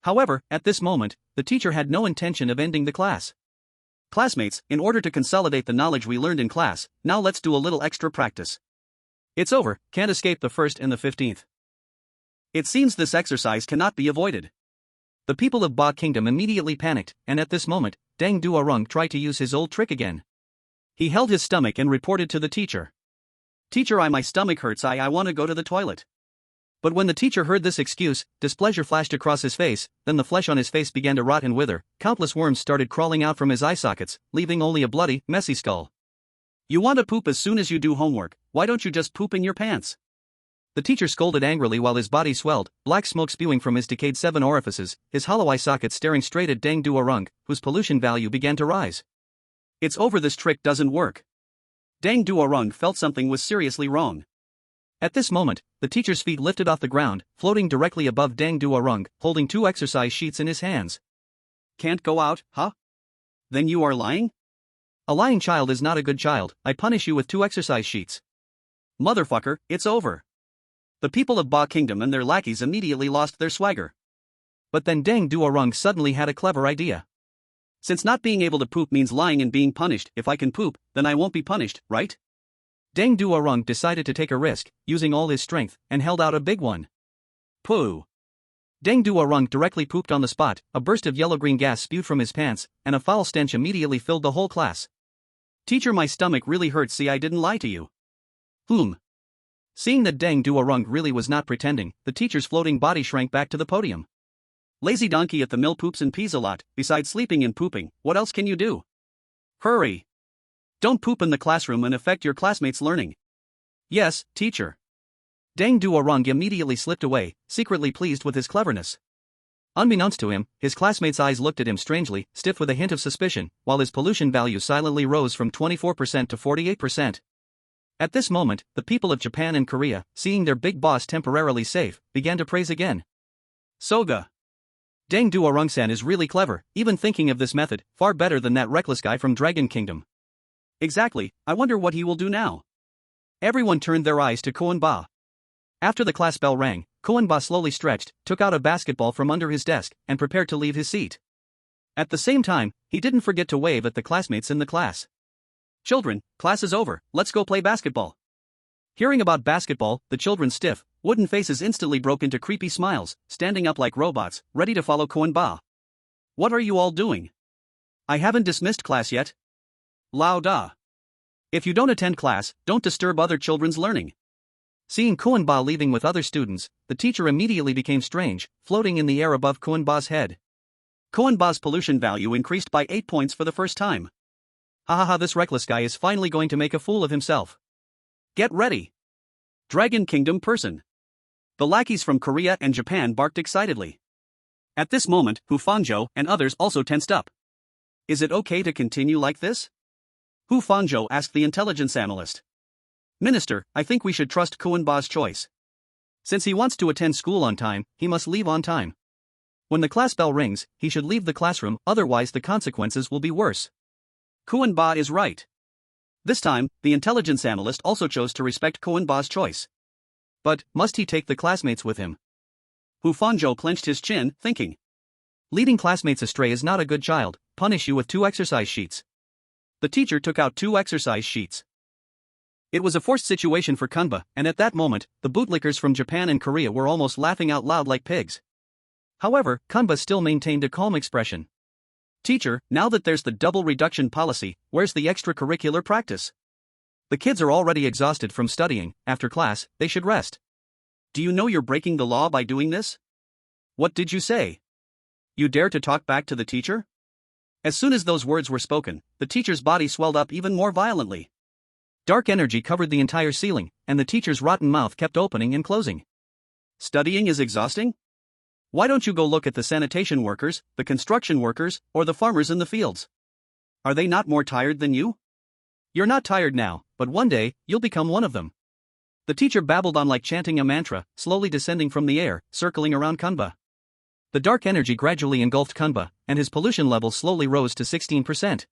S2: However, at this moment, the teacher had no intention of ending the class.
S1: Classmates, in order to consolidate the knowledge we learned in class, now let's do a little extra practice.
S2: It's over, can't escape the 1st and the 15th.
S1: It seems this exercise cannot be avoided.
S2: The people of Ba Kingdom immediately panicked, and at this moment, Deng Duarong tried to use his old trick again.
S1: He held his stomach and reported to the teacher. Teacher, my stomach hurts, I want to go to the toilet.
S2: But when the teacher heard this excuse, displeasure flashed across his face, then the flesh on his face began to rot and wither, countless worms started crawling out from his eye sockets, leaving only a bloody, messy skull.
S1: You want to poop as soon as you do homework, why don't you just poop in your pants?
S2: The teacher scolded angrily while his body swelled, black smoke spewing from his decayed 7 orifices, his hollow eye sockets staring straight at Deng Duarong, whose pollution value began to rise.
S1: It's over, this trick doesn't work. Deng Duarong felt something was seriously wrong.
S2: At this moment, the teacher's feet lifted off the ground, floating directly above Deng Duarong, holding 2 exercise sheets in his hands.
S1: Can't go out, huh? Then you are lying?
S2: A lying child is not a good child, I punish you with 2 exercise sheets.
S1: Motherfucker, it's over. The people of Ba Kingdom and their lackeys immediately lost their swagger.
S2: But then Deng Duarong suddenly had a clever idea.
S1: Since not being able to poop means lying and being punished, if I can poop, then I won't be punished, right?
S2: Deng Duarong decided to take a risk, using all his strength, and held out a big one.
S1: Pooh.
S2: Deng Duarong directly pooped on the spot, a burst of yellow-green gas spewed from his pants, and a foul stench immediately filled the whole class.
S1: Teacher, my stomach really hurts, see I didn't lie to you.
S2: Seeing that Deng Duarong really was not pretending, the teacher's floating body shrank back to the podium.
S1: Lazy donkey at the mill poops and pees a lot, besides sleeping and pooping, what else can you do? Hurry! Don't poop in the classroom and affect your classmates' learning.
S2: Yes, teacher. Deng Duarong immediately slipped away, secretly pleased with his cleverness. Unbeknownst to him, his classmates' eyes looked at him strangely, stiff with a hint of suspicion, while his pollution value silently rose from 24% to 48%. At this moment, the people of Japan and Korea, seeing their big boss temporarily safe, began to praise again.
S1: Soga!
S2: Deng Duarong-san is really clever, even thinking of this method, far better than that reckless guy from Dragon Kingdom.
S1: Exactly, I wonder what he will do now. Everyone turned their eyes to Koen Ba.
S2: After the class bell rang, Koen Ba slowly stretched, took out a basketball from under his desk, and prepared to leave his seat. At the same time, he didn't forget to wave at the classmates in the class.
S1: Children, class is over, let's go play basketball.
S2: Hearing about basketball, the children's stiff, wooden faces instantly broke into creepy smiles, standing up like robots, ready to follow Koen Ba.
S1: What are you all doing?
S2: I haven't dismissed class yet.
S1: Lao da.
S2: If you don't attend class, don't disturb other children's learning. Seeing Koen Ba leaving with other students, the teacher immediately became strange, floating in the air above Koen Ba's head.
S1: Koen Ba's pollution value increased by 8 points for the first time.
S2: This reckless guy is finally going to make a fool of himself.
S1: Get ready. Dragon Kingdom person. The lackeys from Korea and Japan barked excitedly. At this moment, Hu Fanzhou and others also tensed up. Is it okay to continue like this? Hu Fanzhou asked the intelligence analyst. Minister, I think we should trust Koen Ba's choice.
S2: Since he wants to attend school on time, he must leave on time. When the class bell rings, he should leave the classroom, otherwise the consequences will be worse.
S1: Koen Ba is right. This time, the intelligence analyst also chose to respect Koen Ba's choice.
S2: But, must he take the classmates with him?
S1: Hu Fanzhou clenched his chin, thinking.
S2: Leading classmates astray is not a good child, punish you with 2 exercise sheets.
S1: The teacher took out 2 exercise sheets. It was a forced situation for Kunba, and at that moment, the bootlickers from Japan and Korea were almost laughing out loud like pigs.
S2: However, Kunba still maintained a calm expression.
S1: Teacher, now that there's the double reduction policy, where's the extracurricular practice?
S2: The kids are already exhausted from studying, after class, they should rest.
S1: Do you know you're breaking the law by doing this? What did you say? You dare to talk back to the teacher? As soon as those words were spoken, the teacher's body swelled up even more violently.
S2: Dark energy covered the entire ceiling, and the teacher's rotten mouth kept opening and closing.
S1: Studying is exhausting? Why don't you go look at the sanitation workers, the construction workers, or the farmers in the fields? Are they not more tired than you?
S2: You're not tired now, but one day, you'll become one of them. The teacher babbled on like chanting a mantra, slowly descending from the air, circling around Kunba. The dark energy gradually engulfed Kunba, and his pollution level slowly rose to 16%.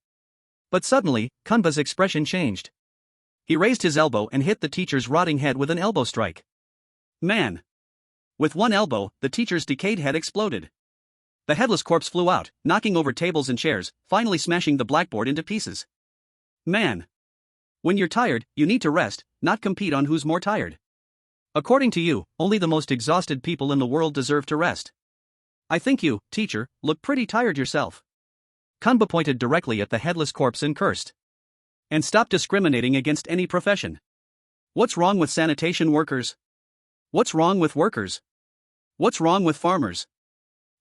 S2: But suddenly, Kunba's expression changed. He raised his elbow and hit the teacher's rotting head with an elbow strike.
S1: Man! With one elbow, the teacher's decayed head exploded. The headless corpse flew out, knocking over tables and chairs, finally smashing the blackboard into pieces. Man. When you're tired, you need to rest, not compete on who's more tired. According to you, only the most exhausted people in the world deserve to rest. I think you, teacher, look pretty tired yourself. Kanba pointed directly at the headless corpse and cursed. And stop discriminating against any profession. What's wrong with sanitation workers? What's wrong with workers? What's wrong with farmers?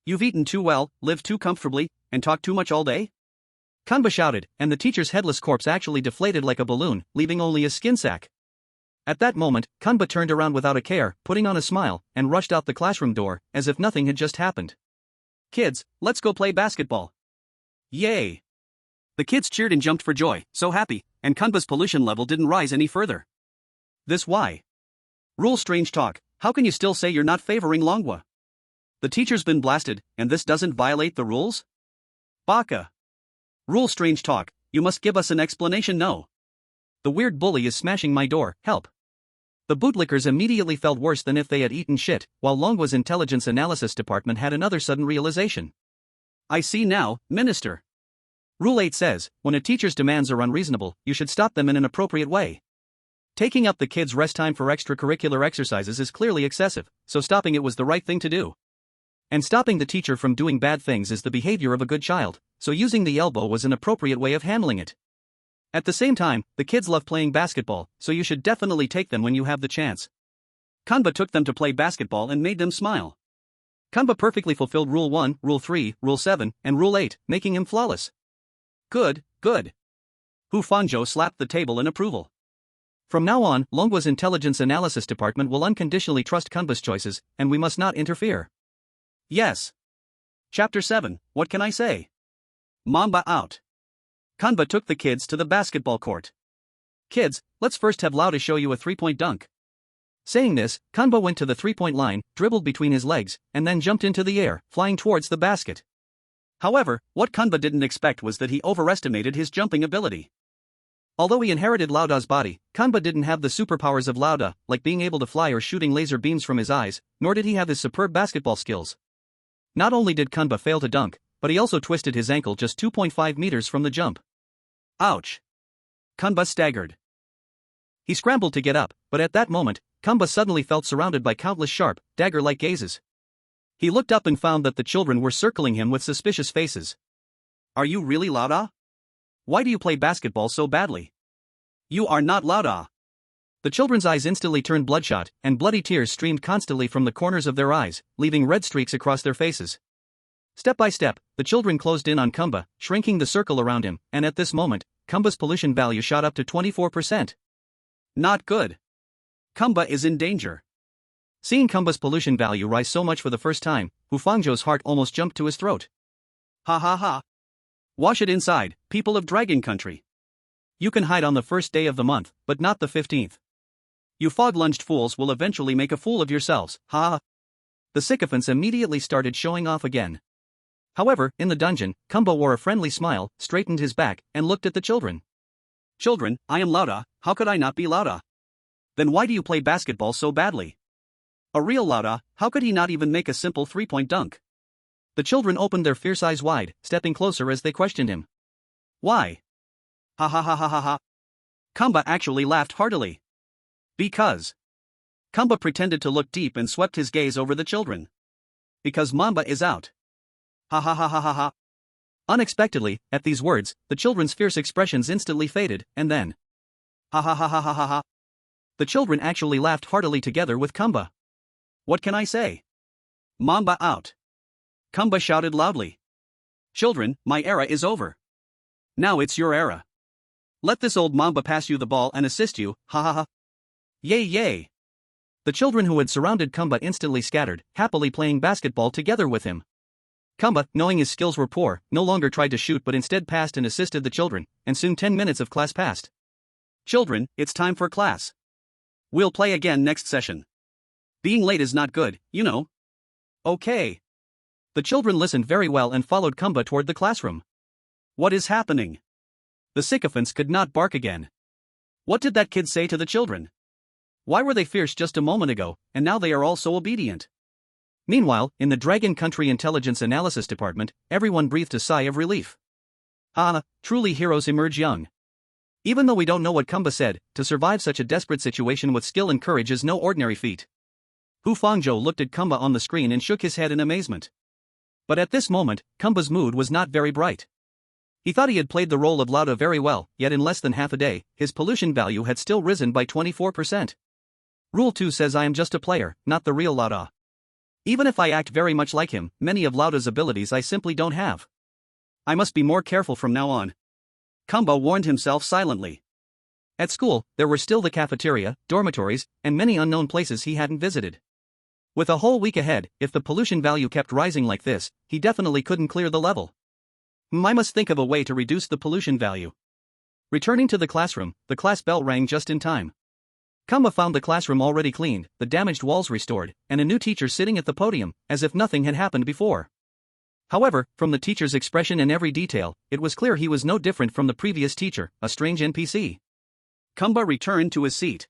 S1: You've eaten too well, lived too comfortably, and talked too much all day? Kanba shouted, and the teacher's headless corpse actually deflated like a balloon, leaving only a skin sack. At that moment, Kanba turned around without a care, putting on a smile, and rushed out the classroom door, as if nothing had just happened. Kids, let's go play basketball. Yay! The kids cheered and jumped for joy, so happy, and Kanba's pollution level didn't rise any further. This why? Rule strange talk, how can you still say you're not favoring Longwa? The teacher's been blasted, and this doesn't violate the rules? Baka. Rule strange talk, you must give us an explanation no. The weird bully is smashing my door, help. The bootlickers immediately felt worse than if they had eaten shit, while Longwa's intelligence analysis department had another sudden realization. I see now, Minister. Rule 8 says, when a teacher's demands are unreasonable, you should stop them in an appropriate way. Taking up the kids' rest time for extracurricular exercises is clearly excessive, so stopping it was the right thing to do. And stopping the teacher from doing bad things is the behavior of a good child, so using the elbow was an appropriate way of handling it. At the same time, the kids love playing basketball, so you should definitely take them when you have the chance. Kanba took them to play basketball and made them smile. Kanba perfectly fulfilled Rule 1, Rule 3, Rule 7, and Rule 8, making him flawless. Good, good. Hu Fangzhou slapped the table in approval. From now on, Longwa's intelligence analysis department will unconditionally trust Kanba's choices, and we must not interfere. Yes. Chapter 7, what can I say? Mamba Out. Kanba took the kids to the basketball court. Kids, let's first have Lauda show you a three-point dunk. Saying this, Kanba went to the three-point line, dribbled between his legs, and then jumped into the air, flying towards the basket. However, what Kanba didn't expect was that he overestimated his jumping ability. Although he inherited Lauda's body, Kanba didn't have the superpowers of Lauda, like being able to fly or shooting laser beams from his eyes, nor did he have his superb basketball skills. Not only did Kanba fail to dunk, but he also twisted his ankle just 2.5 meters from the jump. Ouch! Kanba staggered. He scrambled to get up, but at that moment, Kanba suddenly felt surrounded by countless sharp, dagger-like gazes. He looked up and found that the children were circling him with suspicious faces. Are you really Lauda? Why do you play basketball so badly? You are not Lauda. The children's eyes instantly turned bloodshot, and bloody tears streamed constantly from the corners of their eyes, leaving red streaks across their faces. Step by step, the children closed in on Kanba, shrinking the circle around him, and at this moment, Kanba's pollution value shot up to 24%. Not good. Kanba is in danger. Seeing Kanba's pollution value rise so much for the first time, Hu Fangzhou's heart almost jumped to his throat. Ha ha ha. Wash it inside, people of Dragon Country. You can hide on the first day of the month, but not the 15th. You fog-lunged fools will eventually make a fool of yourselves, ha ha. The sycophants immediately started showing off again. However, in the dungeon, Kanba wore a friendly smile, straightened his back, and looked at the children. Children, I am Lauda, how could I not be Lauda? Then why do you play basketball so badly? A real Lauda, how could he not even make a simple three-point dunk? The children opened their fierce eyes wide, stepping closer as they questioned him. Why? Ha ha ha ha ha ha. Kanba actually laughed heartily. Because. Kanba pretended to look deep and swept his gaze over the children. Because Mamba is out. Ha ha ha ha ha ha. Unexpectedly, at these words, the children's fierce expressions instantly faded, and then. Ha ha ha ha ha ha ha. The children actually laughed heartily together with Kanba. What can I say? Mamba out. Kanba shouted loudly. Children, my era is over. Now it's your era. Let this old Mamba pass you the ball and assist you, ha ha ha. Yay yay. The children who had surrounded Kanba instantly scattered, happily playing basketball together with him. Kanba, knowing his skills were poor, no longer tried to shoot but instead passed and assisted the children, and soon 10 minutes of class passed. Children, it's time for class. We'll play again next session. Being late is not good, you know. Okay. The children listened very well and followed Kanba toward the classroom. What is happening? The sycophants could not bark again. What did that kid say to the children? Why were they fierce just a moment ago, and now they are all so obedient?
S2: Meanwhile, in the Dragon Country Intelligence Analysis Department, everyone breathed a sigh of relief. Ah, truly heroes emerge young. Even though we don't know what Kumba said, to survive such a desperate situation with skill and courage is no ordinary feat. Hu Fangzhou looked at Kumba on the screen and shook his head in amazement. But at this moment, Kumba's mood was not very bright. He thought he had played the role of Lauda very well, yet in less than half a day, his pollution value had still risen by 24%. Rule 2 says I am just a player, not the real Lauda. Even if I act very much like him, many of Lauda's abilities I simply don't have. I must be more careful from now on. Kumba warned himself silently. At school, there were still the cafeteria, dormitories, and many unknown places he hadn't visited. With a whole week ahead, if the pollution value kept rising like this, he definitely couldn't clear the level. I must think of a way to reduce the pollution value. Returning to the classroom, the class bell rang just in time. Kumba found the classroom already cleaned, the damaged walls restored, and a new teacher sitting at the podium, as if nothing had happened before. However, from the teacher's expression and every detail, it was clear he was no different from the previous teacher, a strange NPC. Kumba returned to his seat.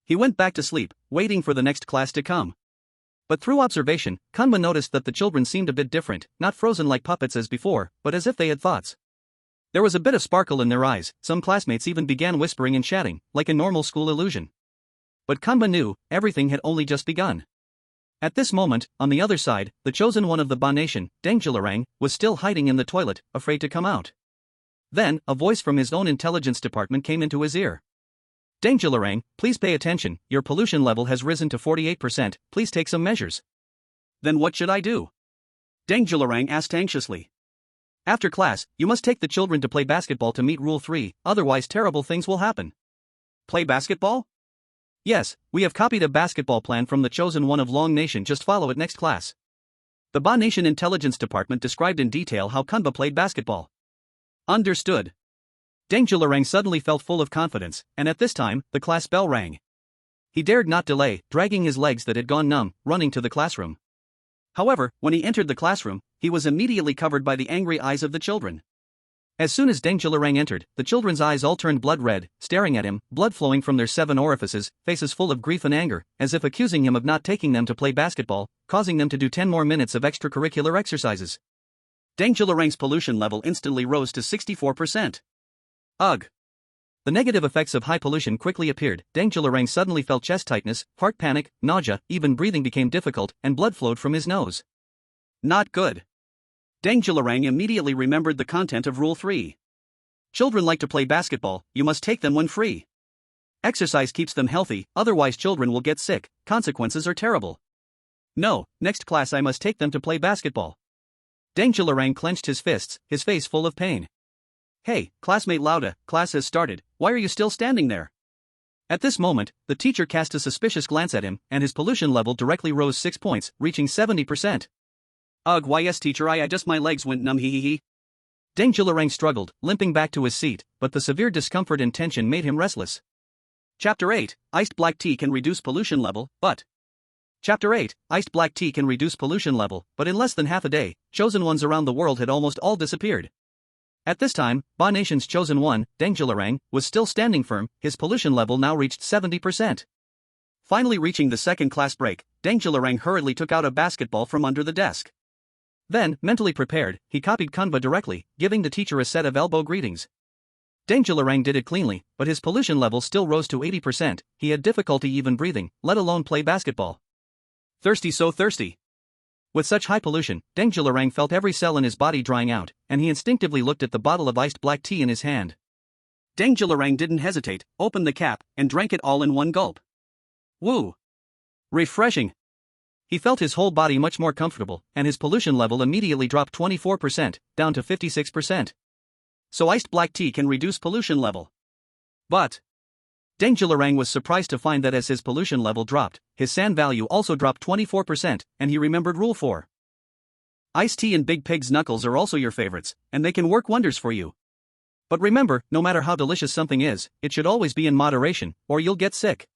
S2: He went back to sleep, waiting for the next class to come. But through observation, Kumba noticed that the children seemed a bit different, not frozen like puppets as before, but as if they had thoughts. There was a bit of sparkle in their eyes, some classmates even began whispering and chatting, like a normal school illusion. But Kumba knew, everything had only just begun. At this moment, on the other side, the chosen one of the Ba Nation, Deng Zhilarang, was still hiding in the toilet, afraid to come out. Then, a voice from his own intelligence department came into his ear. Deng Zhilarang, please pay attention, your pollution level has risen to 48%, please take some measures. Then what should I do? Deng Zhilarang asked anxiously. After class, you must take the children to play basketball to meet Rule 3, otherwise terrible things will happen. Play basketball? Yes, we have copied a basketball plan from the chosen one of Long Nation, just follow it next class. The Ba Nation Intelligence Department described in detail how Kumba played basketball. Understood. Deng Zhilarang suddenly felt full of confidence, and at this time, the class bell rang. He dared not delay, dragging his legs that had gone numb, running to the classroom. However, when he entered the classroom, he was immediately covered by the angry eyes of the children. As soon as Deng Zhilarang entered, the children's eyes all turned blood red, staring at him, blood flowing from their 7 orifices, faces full of grief and anger, as if accusing him of not taking them to play basketball, causing them to do 10 more minutes of extracurricular exercises. Deng Zhilarang's pollution level instantly rose to 64%. Ugh! The negative effects of high pollution quickly appeared. Deng Zhilarang suddenly felt chest tightness, heart panic, nausea, even breathing became difficult, and blood flowed from his nose. Not good. Deng Zhilarang immediately remembered the content of Rule 3. Children like to play basketball, you must take them when free. Exercise keeps them healthy, otherwise children will get sick, consequences are terrible. No, next class I must take them to play basketball. Deng Zhilarang clenched his fists, his face full of pain. Hey, classmate Lauda, class has started, why are you still standing there? At this moment, the teacher cast a suspicious glance at him, and his pollution level directly rose 6 points, reaching 70%. Ugh, why yes teacher, I just my legs went numb, hee. Deng Zhilarang struggled, limping back to his seat, but the severe discomfort and tension made him restless. Chapter 8, Iced Black Tea can reduce pollution level, but... Chapter 8, Iced Black Tea can reduce pollution level, but in less than half a day, chosen ones around the world had almost all disappeared. At this time, Ba Nation's chosen one, Deng Zhilarang, was still standing firm, his pollution level now reached 70%. Finally reaching the second class break, Deng Zhilarang hurriedly took out a basketball from under the desk. Then, mentally prepared, he copied Kunba directly, giving the teacher a set of elbow greetings. Deng Zhilarang did it cleanly, but his pollution level still rose to 80%, he had difficulty even breathing, let alone play basketball. Thirsty, so thirsty. With such high pollution, Deng Zhilarang felt every cell in his body drying out, and he instinctively looked at the bottle of iced black tea in his hand. Deng Zhilarang didn't hesitate, opened the cap, and drank it all in one gulp. Woo! Refreshing! He felt his whole body much more comfortable, and his pollution level immediately dropped 24%, down to 56%. So iced black tea can reduce pollution level. But... Deng Zhilarang was surprised to find that as his pollution level dropped, his SAN value also dropped 24%, and he remembered Rule 4. Iced tea and Big Pig's knuckles are also your favorites, and they can work wonders for you. But remember, no matter how delicious something is, it should always be in moderation, or you'll get sick.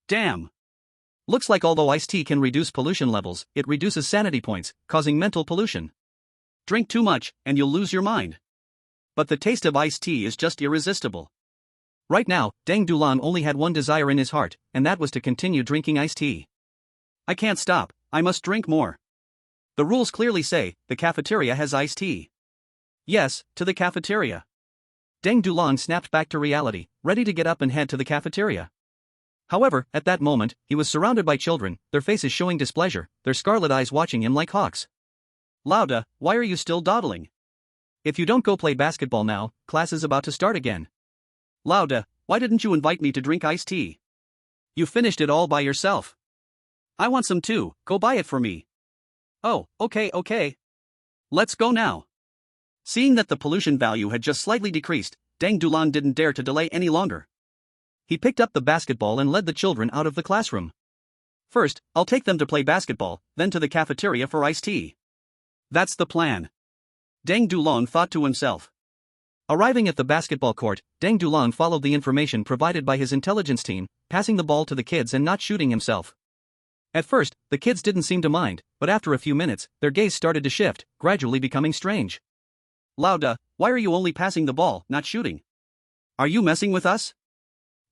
S2: Damn! Looks like although iced tea can reduce pollution levels, it reduces sanity points, causing mental pollution. Drink too much, and you'll lose your mind. But the taste of iced tea is just irresistible. Right now, Deng Dulan only had one desire in his heart, and that was to continue drinking iced tea. I can't stop,
S1: I must drink more. The rules clearly say, the cafeteria has iced tea. Yes, to the cafeteria. Deng Dulong snapped back to reality, ready to get up and head to the cafeteria. However, at that moment, he was surrounded by children, their faces showing displeasure, their scarlet eyes watching him like hawks. Lauda, why are you still dawdling? If you don't go play basketball now, class is about to start again. Lauda, why didn't you invite me to drink iced tea? You finished it all by yourself. I want some too, go buy it for me. Oh, okay. Let's go now. Seeing that the pollution value had just slightly decreased, Deng Dulong didn't dare to delay any longer. He picked up the basketball and led the children out of the classroom. First, I'll take them to play basketball, then to the cafeteria for iced tea. That's the plan. Deng Dulong thought to himself. Arriving at the basketball court, Deng Dulong followed the information provided by his intelligence team, passing the ball to the kids and not shooting himself. At first, the kids didn't seem to mind, but after a few minutes, their gaze started to shift, gradually becoming strange. Lauda, why are you only passing the ball, not shooting? Are you messing with us?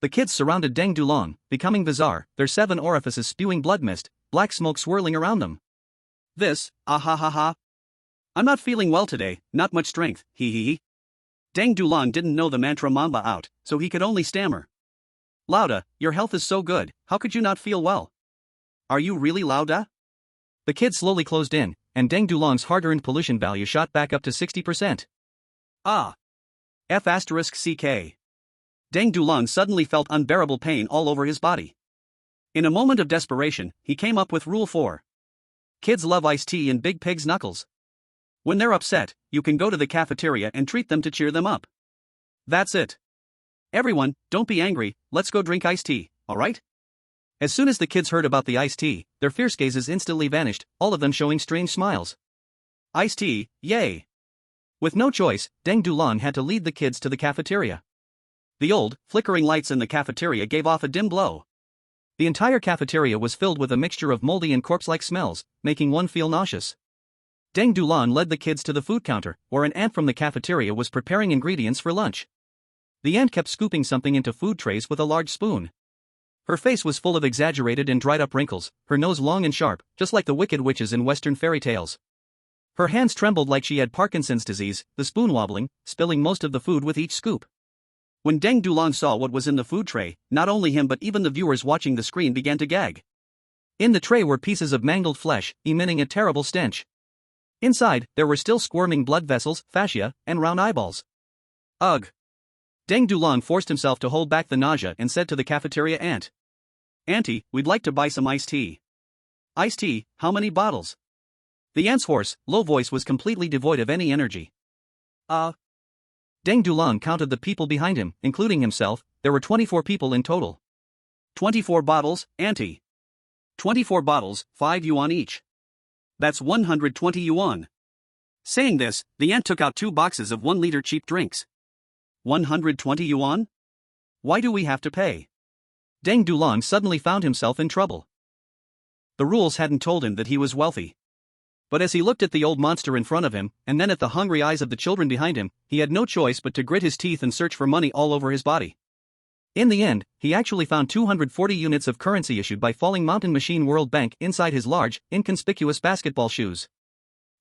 S1: The kids surrounded Deng Dulong, becoming bizarre, their 7 orifices spewing blood mist, black smoke swirling around them. This, ah. I'm not feeling well today, not much strength, hee. Deng Dulong didn't know the mantra Mamba Out, so he could only stammer. Lauda, your health is so good, how could you not feel well? Are you really Lauda? The kids slowly closed in, and Deng Dulong's hard-earned pollution value shot back up to 60%. Ah. F***CK. Deng Dulong suddenly felt unbearable pain all over his body. In a moment of desperation, he came up with Rule 4. Kids love iced tea and Big Pig's knuckles. When they're upset, you can go to the cafeteria and treat them to cheer them up. That's it. Everyone, don't be angry, let's go drink iced tea, alright? As soon as the kids heard about the iced tea, their fierce gazes instantly vanished, all of them showing strange smiles. Iced tea, yay! With no choice, Deng Dulong had to lead the kids to the cafeteria. The old, flickering lights in the cafeteria gave off a dim glow. The entire cafeteria was filled with a mixture of moldy and corpse-like smells, making one feel nauseous. Deng Dulong led the kids to the food counter, where an ant from the cafeteria was preparing ingredients for lunch. The ant kept scooping something into food trays with a large spoon. Her face was full of exaggerated and dried-up wrinkles, her nose long and sharp, just like the wicked witches in Western fairy tales. Her hands trembled like she had Parkinson's disease, the spoon wobbling, spilling most of the food with each scoop. When Deng Dulong saw what was in the food tray, not only him but even the viewers watching the screen began to gag. In the tray were pieces of mangled flesh, emitting a terrible stench. Inside, there were still squirming blood vessels, fascia, and round eyeballs. Ugh! Deng Dulong forced himself to hold back the nausea and said to the cafeteria ant. Auntie, we'd like to buy some iced tea. Iced tea, how many bottles? The ant's hoarse, low voice was completely devoid of any energy. Deng Dulong counted the people behind him, including himself, there were 24 people in total. 24 bottles, auntie. 24 bottles, 5 yuan each. That's 120 yuan. Saying this, the ant took out 2 boxes of 1-liter cheap drinks. 120 yuan? Why do we have to pay? Deng Dulong suddenly found himself in trouble. The rules hadn't told him that he was wealthy. But as he looked at the old monster in front of him, and then at the hungry eyes of the children behind him, he had no choice but to grit his teeth and search for money all over his body. In the end, he actually found 240 units of currency issued by Falling Mountain Machine World Bank inside his large, inconspicuous basketball shoes.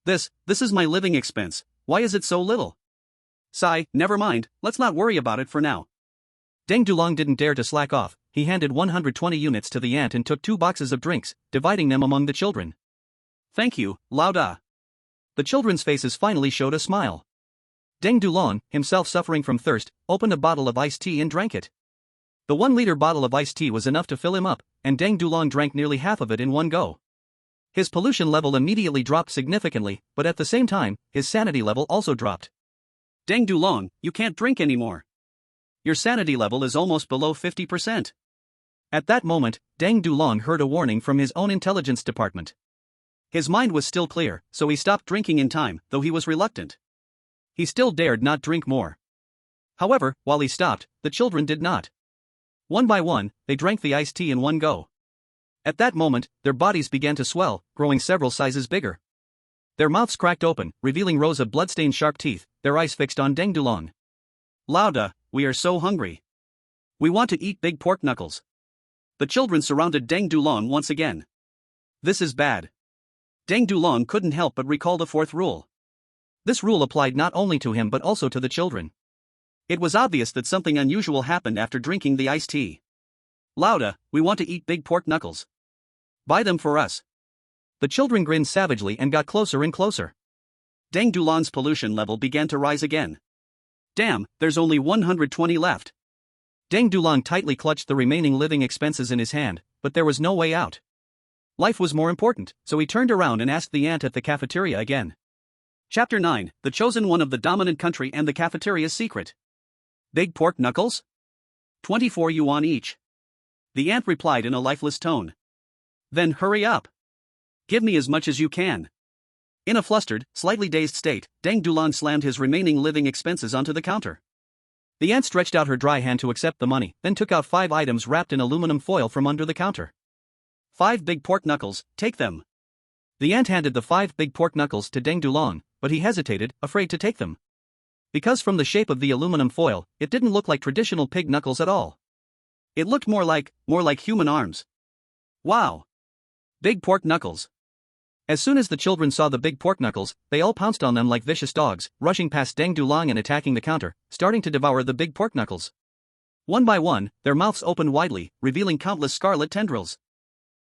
S1: This is my living expense, why is it so little? Sigh, never mind, let's not worry about it for now. Deng Dulong didn't dare to slack off, he handed 120 units to the ant and took 2 boxes of drinks, dividing them among the children. Thank you, Lauda. The children's faces finally showed a smile. Deng Dulong, himself suffering from thirst, opened a bottle of iced tea and drank it. The 1-liter bottle of iced tea was enough to fill him up, and Deng Dulong drank nearly half of it in one go. His pollution level immediately dropped significantly, but at the same time, his sanity level also dropped. Deng Dulong, you can't drink anymore. Your sanity level is almost below 50%. At that moment, Deng Dulong heard a warning from his own intelligence department. His mind was still clear, so he stopped drinking in time, though he was reluctant. He still dared not drink more. However, while he stopped, the children did not. One by one, they drank the iced tea in one go. At that moment, their bodies began to swell, growing several sizes bigger. Their mouths cracked open, revealing rows of blood-stained sharp teeth, their eyes fixed on Deng Dulong. Lauda, we are so hungry. We want to eat big pork knuckles. The children surrounded Deng Dulong once again. This is bad. Deng Dulong couldn't help but recall the fourth rule. This rule applied not only to him but also to the children. It was obvious that something unusual happened after drinking the iced tea. Lauda, we want to eat big pork knuckles. Buy them for us. The children grinned savagely and got closer and closer. Deng Dulong's pollution level began to rise again. Damn, there's only 120 left. Deng Dulong tightly clutched the remaining living expenses in his hand, but there was no way out. Life was more important, so he turned around and asked the ant at the cafeteria again. Chapter 9, The Chosen One of the Dominant Country and the Cafeteria's Secret. Big pork knuckles? 24 yuan each. The ant replied in a lifeless tone. Then hurry up. Give me as much as you can. In a flustered, slightly dazed state, Deng Dulong slammed his remaining living expenses onto the counter. The ant stretched out her dry hand to accept the money, then took out 5 items wrapped in aluminum foil from under the counter. 5 big pork knuckles, take them. The ant handed the 5 big pork knuckles to Deng Dulong, but he hesitated, afraid to take them. Because from the shape of the aluminum foil, it didn't look like traditional pig knuckles at all. It looked more like human arms. Wow! Big pork knuckles. As soon as the children saw the big pork knuckles, they all pounced on them like vicious dogs, rushing past Deng Dulong and attacking the counter, starting to devour the big pork knuckles. One by one, their mouths opened widely, revealing countless scarlet tendrils.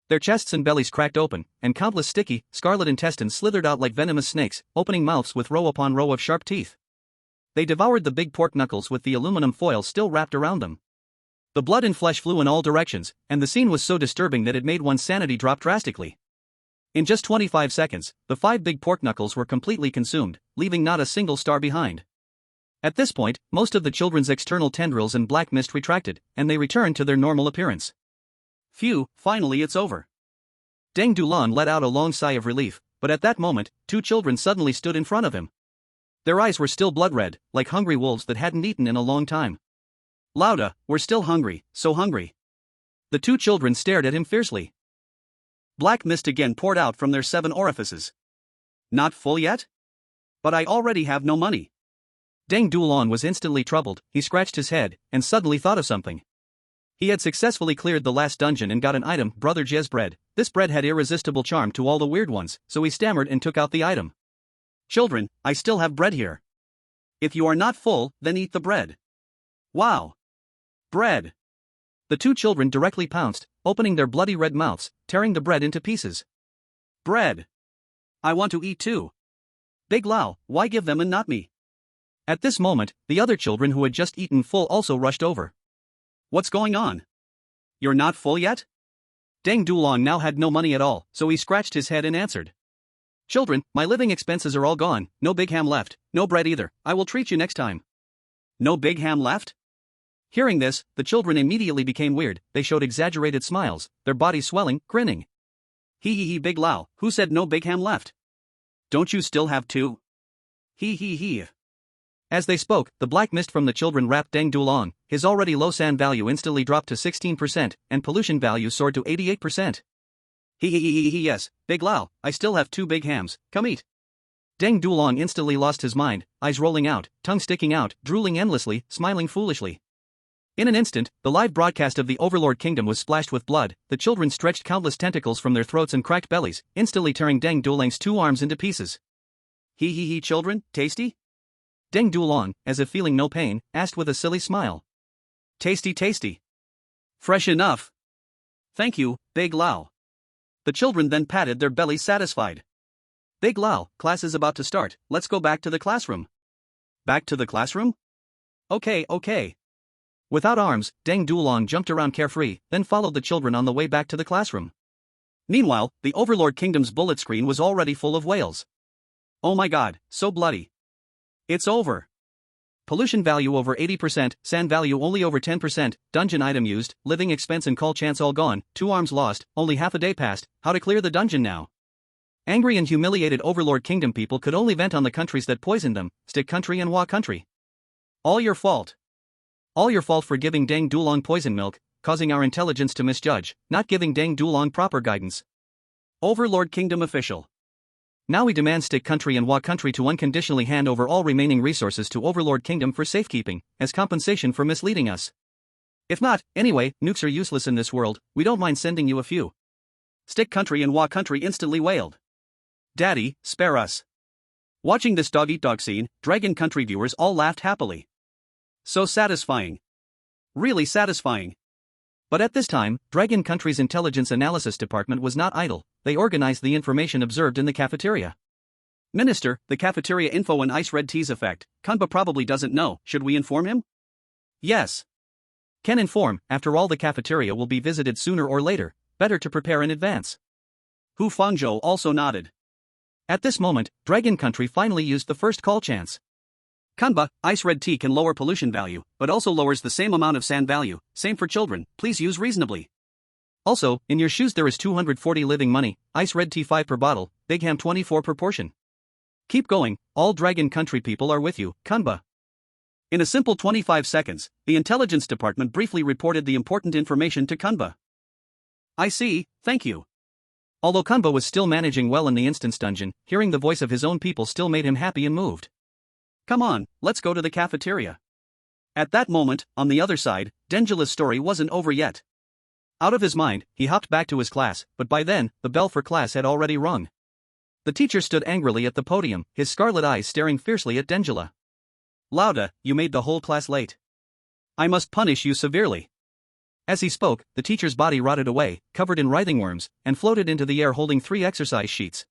S1: Their chests and bellies cracked open, and countless sticky, scarlet intestines slithered out like venomous snakes, opening mouths with row upon row of sharp teeth. They devoured the big pork knuckles with the aluminum foil still wrapped around them. The blood and flesh flew in all directions, and the scene was so disturbing that it made one's sanity drop drastically. In just 25 seconds, the 5 big pork knuckles were completely consumed, leaving not a single star behind. At this point, most of the children's external tendrils and black mist retracted, and they returned to their normal appearance. Phew, finally it's over. Deng Dulong let out a long sigh of relief, but at that moment, 2 children suddenly stood in front of him. Their eyes were still blood red, like hungry wolves that hadn't eaten in a long time. Lauda, we're still hungry, so hungry. The 2 children stared at him fiercely. Black mist again poured out from their 7 orifices. Not full yet? But I already have no money. Deng Dulong was instantly troubled. He scratched his head, and suddenly thought of something. He had successfully cleared the last dungeon and got an item, Brother Jez bread. This bread had irresistible charm to all the weird ones, so he stammered and took out the item. Children, I still have bread here. If you are not full, then eat the bread. Wow! Bread! The 2 children directly pounced, opening their bloody red mouths, tearing the bread into pieces. Bread! I want to eat too. Big Lao, why give them and not me? At this moment, the other children who had just eaten full also rushed over. What's going on? You're not full yet? Deng Dulong now had no money at all, so he scratched his head and answered. Children, my living expenses are all gone, no big ham left, no bread either, I will treat you next time. No big ham left? Hearing this, the children immediately became weird. They showed exaggerated smiles, their bodies swelling, grinning. Hee, Big Lao, who said no big ham left? Don't you still have 2? Hee. As they spoke, the black mist from the children wrapped Deng Dulong. His already low san value instantly dropped to 16%, and pollution value soared to 88%. Hee, yes, Big Lao, I still have 2 big hams, come eat. Deng Dulong instantly lost his mind, eyes rolling out, tongue sticking out, drooling endlessly, smiling foolishly. In an instant, the live broadcast of the Overlord Kingdom was splashed with blood. The children stretched countless tentacles from their throats and cracked bellies, instantly tearing Deng Dulong's 2 arms into pieces. Hee, children, tasty? Deng Dulong, as if feeling no pain, asked with a silly smile. Tasty. Fresh enough. Thank you, Big Lao. The children then patted their bellies satisfied. Big Lao, class is about to start, let's go back to the classroom. Back to the classroom? Okay. Without arms, Deng Dulong jumped around carefree, then followed the children on the way back to the classroom. Meanwhile, the Overlord Kingdom's bullet screen was already full of whales. Oh my god, so bloody. It's over. Pollution value over 80%, san value only over 10%, dungeon item used, living expense and call chance all gone, 2 arms lost, only half a day passed, how to clear the dungeon now? Angry and humiliated Overlord Kingdom people could only vent on the countries that poisoned them, Stick Country and Wa Country. All your fault. All your fault for giving Deng Dulong poison milk, causing our intelligence to misjudge, not giving Deng Dulong proper guidance. Overlord Kingdom official. Now we demand Stick Country and Wa Country to unconditionally hand over all remaining resources to Overlord Kingdom for safekeeping, as compensation for misleading us. If not, anyway, nukes are useless in this world, we don't mind sending you a few. Stick Country and Wa Country instantly wailed. Daddy, spare us. Watching this dog-eat-dog scene, Dragon Country viewers all laughed happily. So satisfying. Really satisfying. But at this time, Dragon Country's intelligence analysis department was not idle. They organized the information observed in the cafeteria. Minister, the cafeteria info and ice red tea's effect, Kanba probably doesn't know, should we inform him? Yes. Can inform, after all the cafeteria will be visited sooner or later, better to prepare in advance. Hu Fangzhou also nodded. At this moment, Dragon Country finally used the first call chance. Kanba, ice red tea can lower pollution value, but also lowers the same amount of sand value, same for children, please use reasonably. Also, in your shoes there is 240 living money, ice red tea 5 per bottle, big ham 24 per portion. Keep going, all Dragon Country people are with you, Kanba. In a simple 25 seconds, the intelligence department briefly reported the important information to Kanba. I see, thank you. Although Kanba was still managing well in the instance dungeon, hearing the voice of his own people still made him happy and moved. Come on, let's go to the cafeteria. At that moment, on the other side, Dengula's story wasn't over yet. Out of his mind, he hopped back to his class, but by then, the bell for class had already rung. The teacher stood angrily at the podium, his scarlet eyes staring fiercely at Dengula. Lauda, you made the whole class late. I must punish you severely. As he spoke, the teacher's body rotted away, covered in writhing worms, and floated into the air holding 3 exercise sheets.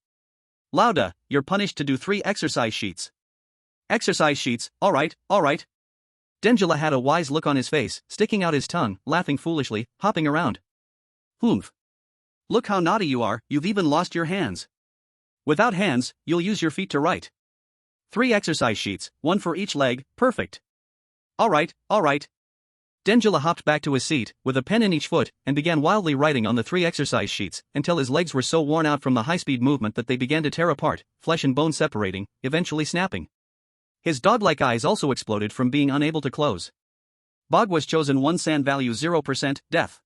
S1: Lauda, you're punished to do 3 exercise sheets. Exercise sheets, alright. Dengula had a wise look on his face, sticking out his tongue, laughing foolishly, hopping around. Humph. Look how naughty you are, you've even lost your hands. Without hands, you'll use your feet to write. 3 exercise sheets, 1 for each leg, perfect. Alright. Dengula hopped back to his seat, with a pen in each foot, and began wildly writing on the 3 exercise sheets, until his legs were so worn out from the high-speed movement that they began to tear apart, flesh and bone separating, eventually snapping. His dog-like eyes also exploded from being unable to close. Bog was chosen 1 sand value 0%, death.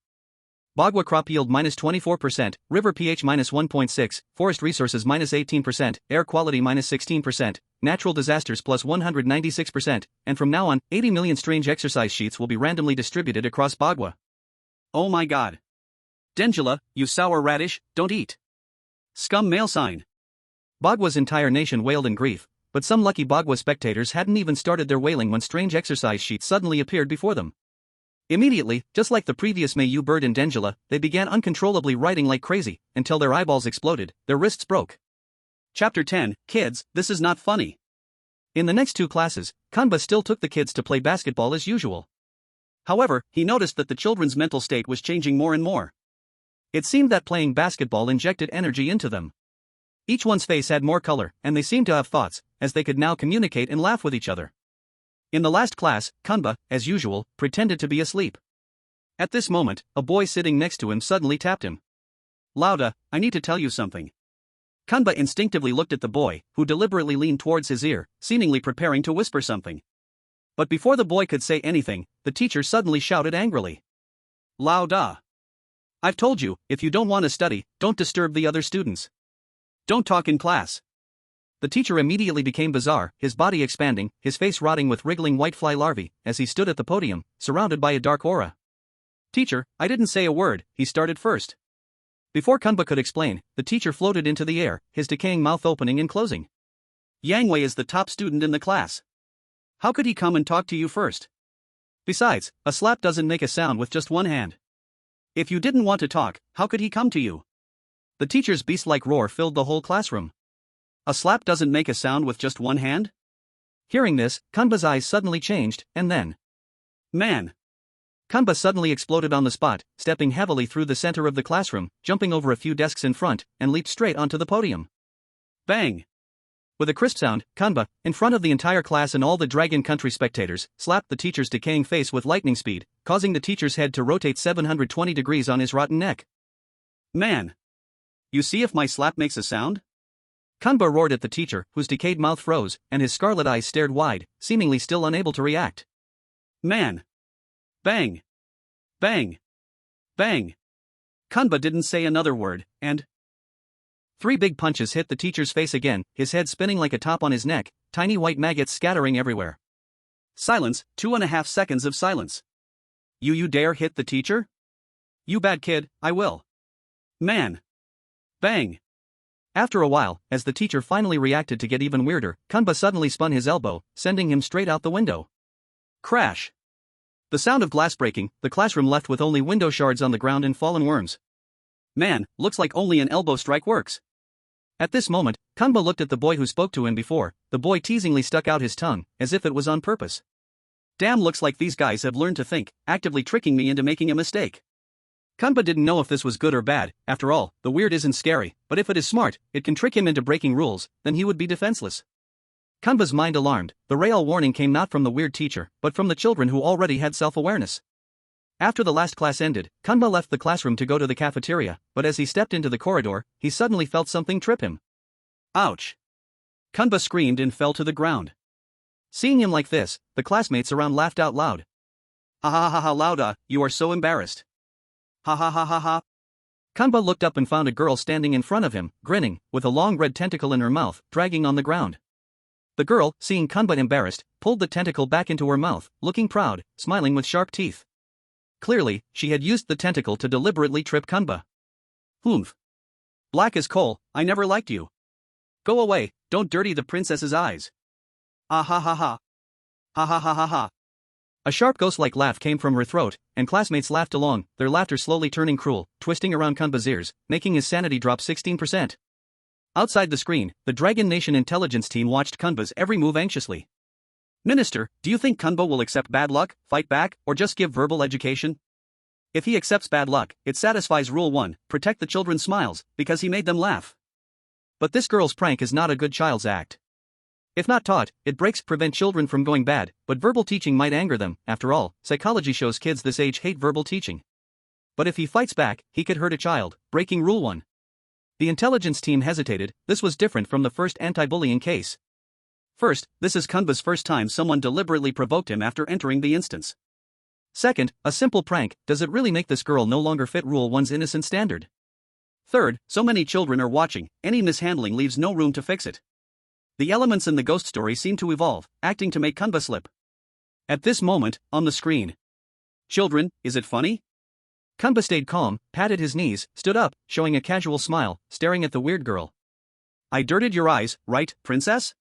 S1: Bagua crop yield -24%, river pH -1.6, forest resources -18%, air quality -16%, natural disasters +196%, and from now on, 80 million strange exercise sheets will be randomly distributed across Bagua. Oh my god. Dengula, you sour radish, don't eat. Scum male sign. Bagua's entire nation wailed in grief, but some lucky Bagua spectators hadn't even started their wailing when strange exercise sheets suddenly appeared before them. Immediately, just like the previous Mayu bird in Dengula, they began uncontrollably writing like crazy, until their eyeballs exploded, their wrists broke. Chapter 10, Kids, this is not funny. In the next 2 classes, Kanba still took the kids to play basketball as usual. However, he noticed that the children's mental state was changing more and more. It seemed that playing basketball injected energy into them. Each one's face had more color, and they seemed to have thoughts, as they could now communicate and laugh with each other. In the last class, Kanba, as usual, pretended to be asleep. At this moment, a boy sitting next to him suddenly tapped him. Lauda, I need to tell you something. Kanba instinctively looked at the boy, who deliberately leaned towards his ear, seemingly preparing to whisper something. But before the boy could say anything, the teacher suddenly shouted angrily. Lauda. I've told you, if you don't want to study, don't disturb the other students. Don't talk in class. The teacher immediately became bizarre, his body expanding, his face rotting with wriggling whitefly larvae, as he stood at the podium, surrounded by a dark aura. Teacher, I didn't say a word, he started first. Before Kanba could explain, the teacher floated into the air, his decaying mouth opening and closing. Yang Wei is the top student in the class. How could he come and talk to you first? Besides, a slap doesn't make a sound with just one hand. If you didn't want to talk, how could he come to you? The teacher's beast-like roar filled the whole classroom. A slap doesn't make a sound with just one hand? Hearing this, Kanba's eyes suddenly changed, and then... Man! Kanba suddenly exploded on the spot, stepping heavily through the center of the classroom, jumping over a few desks in front, and leaped straight onto the podium. Bang! With a crisp sound, Kanba, in front of the entire class and all the Dragon Country spectators, slapped the teacher's decaying face with lightning speed, causing the teacher's head to rotate 720 degrees on his rotten neck. Man! You see if my slap makes a sound? Kanba roared at the teacher, whose decayed mouth froze, and his scarlet eyes stared wide, seemingly still unable to react. Man! Bang! Bang! Bang! Kanba didn't say another word, and... 3 big punches hit the teacher's face again, his head spinning like a top on his neck, tiny white maggots scattering everywhere. Silence, 2.5 seconds of silence. You dare hit the teacher? You bad kid, I will. Man!
S2: Bang! After a while, as the teacher finally reacted to get even weirder, Kanba suddenly spun his elbow, sending him straight out the window. Crash! The sound of glass breaking, the classroom left with only window shards on the ground and fallen worms. Man, looks like only an elbow strike works. At this moment, Kanba looked at the boy who spoke to him before. The boy teasingly stuck out his tongue, as if it was on purpose. Damn, looks like these guys have learned to think, actively tricking me into making a mistake. Kanba didn't know if this was good or bad. After all, the weird isn't scary, but if it is smart, it can trick him into breaking rules, then he would be defenseless. Kanba's mind alarmed. The real warning came not from the weird teacher, but from the children who already had self-awareness. After the last class ended, Kanba left the classroom to go to the cafeteria, but as he stepped into the corridor, he suddenly felt something trip him. Ouch! Kanba screamed and fell to the ground. Seeing him like this, the classmates around laughed out loud. Ha ha ha ha, Lauda, you are so embarrassed. Ha ha ha ha ha. Kanba looked up and found a girl standing in front of him, grinning, with a long red tentacle in her mouth, dragging on the ground. The girl, seeing Kanba embarrassed, pulled the tentacle back into her mouth, looking proud, smiling with sharp teeth. Clearly, she had used the tentacle to deliberately trip Kanba. Humph. Black as coal, I never liked you. Go away, don't dirty the princess's eyes. Ah ha ha ha. Ha ha ha ha ha. A sharp ghost-like laugh came from her throat, and classmates laughed along, their laughter slowly turning cruel, twisting around Kanba's ears, making his sanity drop 16%. Outside the screen, the Dragon Nation intelligence team watched Kanba's every move anxiously. Minister, do you think Kanba will accept bad luck, fight back, or just give verbal education? If he accepts bad luck, it satisfies Rule 1, protect the children's smiles, because he made them laugh. But this girl's prank is not a good child's act. If not taught, it breaks prevent children from going bad, but verbal teaching might anger them. After all, psychology shows kids this age hate verbal teaching. But if he fights back, he could hurt a child, breaking Rule 1. The intelligence team hesitated. This was different from the first anti-bullying case. First, this is Kanba's first time someone deliberately provoked him after entering the instance. Second, a simple prank. Does it really make this girl no longer fit Rule 1's innocent standard? Third, so many children are watching, any mishandling leaves no room to fix it. The elements in the ghost story seem to evolve, acting to make Kanba slip. At this moment, on the screen. Children, is it funny? Kanba stayed calm, patted his knees, stood up, showing a casual smile, staring at the weird girl. I dirted your eyes, right, princess?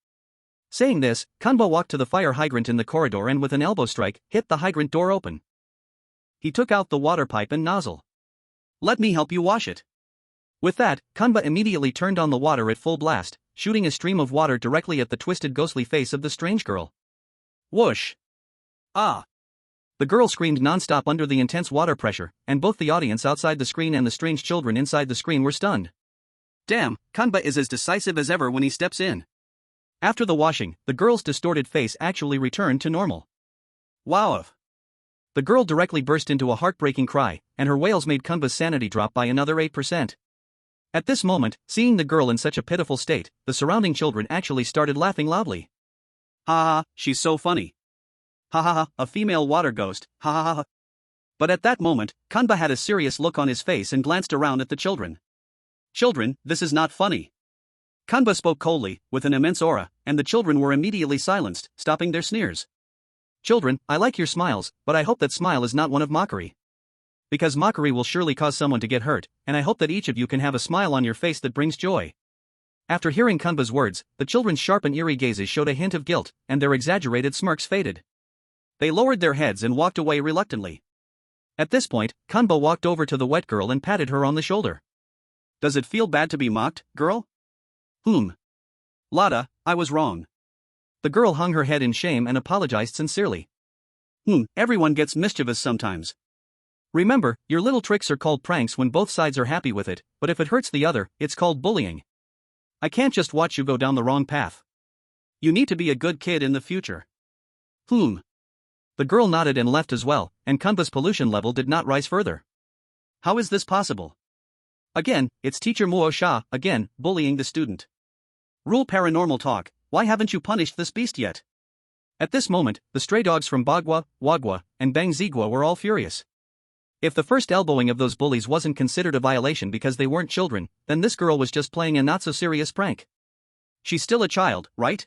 S2: Saying this, Kanba walked to the fire hydrant in the corridor and with an elbow strike, hit the hydrant door open. He took out the water pipe and nozzle. Let me help you wash it. With that, Kanba immediately turned on the water at full blast, shooting a stream of water directly at the twisted ghostly face of the strange girl. Whoosh! Ah! The girl screamed non-stop under the intense water pressure, and both the audience outside the screen and the strange children inside the screen were stunned. Damn, Kanba is as decisive as ever when he steps in. After the washing, the girl's distorted face actually returned to normal. Wow! The girl directly burst into a heartbreaking cry, and her wails made Kanba's sanity drop by another 8%. At this moment, seeing the girl in such a pitiful state, the surrounding children actually started laughing loudly. Ha ha, she's so funny. Ha ha ha, a female water ghost, ha ha ha. But at that moment, Kanba had a serious look on his face and glanced around at the children. Children, this is not funny. Kanba spoke coldly, with an immense aura, and the children were immediately silenced, stopping their sneers. Children, I like your smiles, but I hope that smile is not one of mockery. Because mockery will surely cause someone to get hurt, and I hope that each of you can have a smile on your face that brings joy. After hearing Kanba's words, the children's sharp and eerie gazes showed a hint of guilt, and their exaggerated smirks faded. They lowered their heads and walked away reluctantly. At this point, Kanba walked over to the wet girl and patted her on the shoulder. Does it feel bad to be mocked, girl? Lada, I was wrong. The girl hung her head in shame and apologized sincerely. Everyone gets mischievous sometimes. Remember, your little tricks are called pranks when both sides are happy with it, but if it hurts the other, it's called bullying. I can't just watch you go down the wrong path. You need to be a good kid in the future. The girl nodded and left as well, and Kanba's pollution level did not rise further. How is this possible? Again, it's Teacher Muo Sha, again, bullying the student. Rule paranormal talk, why haven't you punished this beast yet? At this moment, the stray dogs from Bagua, Wagua, and Bang Zigua were all furious. If the first elbowing of those bullies wasn't considered a violation because they weren't children, then this girl was just playing a not-so-serious prank. She's still a child, right?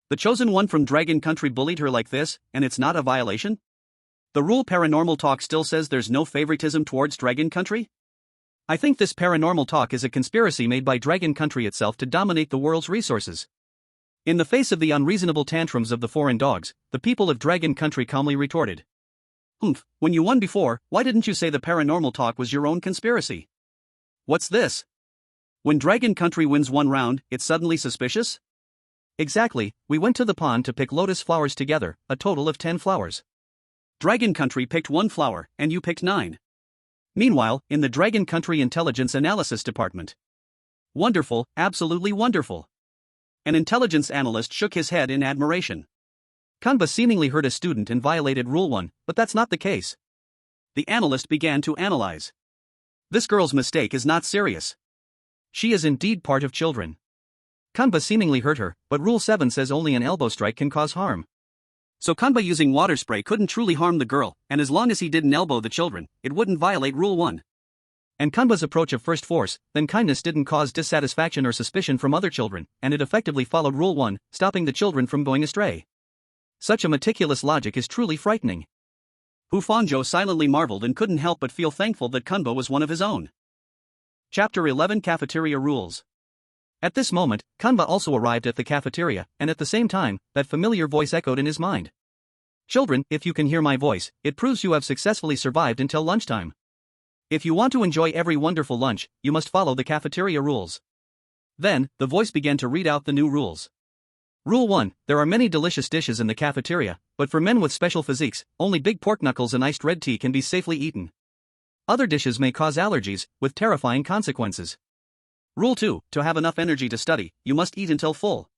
S2: The chosen one from Dragon Country bullied her like this, and it's not a violation? The rule paranormal talk still says there's no favoritism towards Dragon Country? I think this paranormal talk is a conspiracy made by Dragon Country itself to dominate the world's resources. In the face of the unreasonable tantrums of the foreign dogs, the people of Dragon Country calmly retorted. When you won before, why didn't you say the paranormal talk was your own conspiracy? What's this? When Dragon Country wins one round, it's suddenly suspicious? Exactly, we went to the pond to pick lotus flowers together, a total of 10 flowers. Dragon Country picked 1 flower, and you picked 9. Meanwhile, in the Dragon Country Intelligence Analysis Department. Wonderful, absolutely wonderful. An intelligence analyst shook his head in admiration. Kanba seemingly hurt a student and violated Rule 1, but that's not the case. The analyst began to analyze. This girl's mistake is not serious. She is indeed part of children. Kanba seemingly hurt her, but Rule 7 says only an elbow strike can cause harm. So Kanba using water spray couldn't truly harm the girl, and as long as he didn't elbow the children, it wouldn't violate Rule 1. And Kanba's approach of first force, then kindness didn't cause dissatisfaction or suspicion from other children, and it effectively followed Rule 1, stopping the children from going astray. Such a meticulous logic is truly frightening. Hufanzhou silently marveled and couldn't help but feel thankful that Kanba was one of his own. Chapter 11 Cafeteria Rules. At this moment, Kanba also arrived at the cafeteria, and at the same time, that familiar voice echoed in his mind. Children, if you can hear my voice, it proves you have successfully survived until lunchtime. If you want to enjoy every wonderful lunch, you must follow the cafeteria rules. Then, the voice began to read out the new rules. Rule 1, there are many delicious dishes in the cafeteria, but for men with special physiques, only big pork knuckles and iced red tea can be safely eaten. Other dishes may cause allergies, with terrifying consequences. Rule 2, to have enough energy to study, you must eat until full.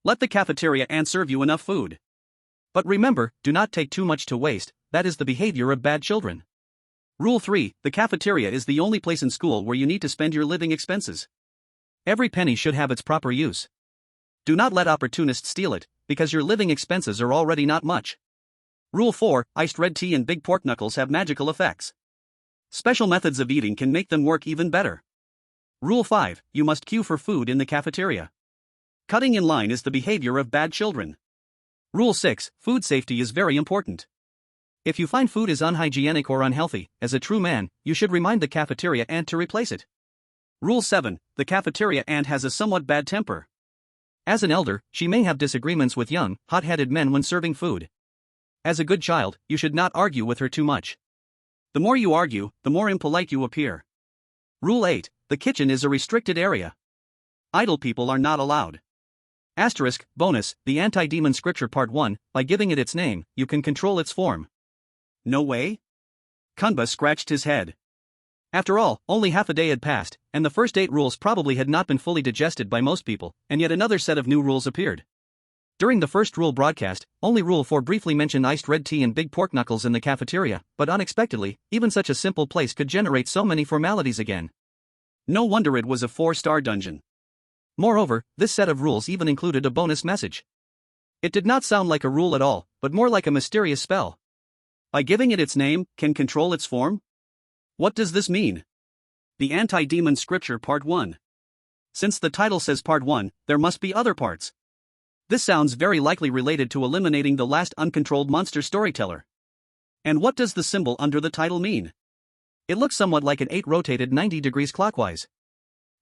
S2: Let the cafeteria ant serve you enough food. But remember, do not take too much to waste, that is the behavior of bad children. Rule 3, the cafeteria is the only place in school where you need to spend your living expenses. Every penny should have its proper use. Do not let opportunists steal it, because your living expenses are already not much. Rule 4, iced red tea and big pork knuckles have magical effects. Special methods of eating can make them work even better. Rule 5, you must queue for food in the cafeteria. Cutting in line is the behavior of bad children. Rule 6, food safety is very important. If you find food is unhygienic or unhealthy, as a true man, you should remind the cafeteria ant to replace it. Rule 7, the cafeteria ant has a somewhat bad temper. As an elder, she may have disagreements with young, hot-headed men when serving food. As a good child, you should not argue with her too much. The more you argue, the more impolite you appear. Rule 8, the kitchen is a restricted area. Idle people are not allowed. Asterisk, bonus, the anti-demon scripture part 1, by giving it its name, you can control its form. No way? Kanba scratched his head. After all, only half a day had passed, and the first 8 rules probably had not been fully digested by most people, and yet another set of new rules appeared. During the first rule broadcast, only Rule 4 briefly mentioned iced red tea and big pork knuckles in the cafeteria, but unexpectedly, even such a simple place could generate so many formalities again. No wonder it was a 4-star dungeon. Moreover, this set of rules even included a bonus message. It did not sound like a rule at all, but more like a mysterious spell. By giving it its name, can control its form? What does this mean? The Anti-Demon Scripture Part 1. Since the title says Part 1, there must be other parts. This sounds very likely related to eliminating the last uncontrolled monster storyteller. And what does the symbol under the title mean? It looks somewhat like an 8 rotated 90 degrees clockwise.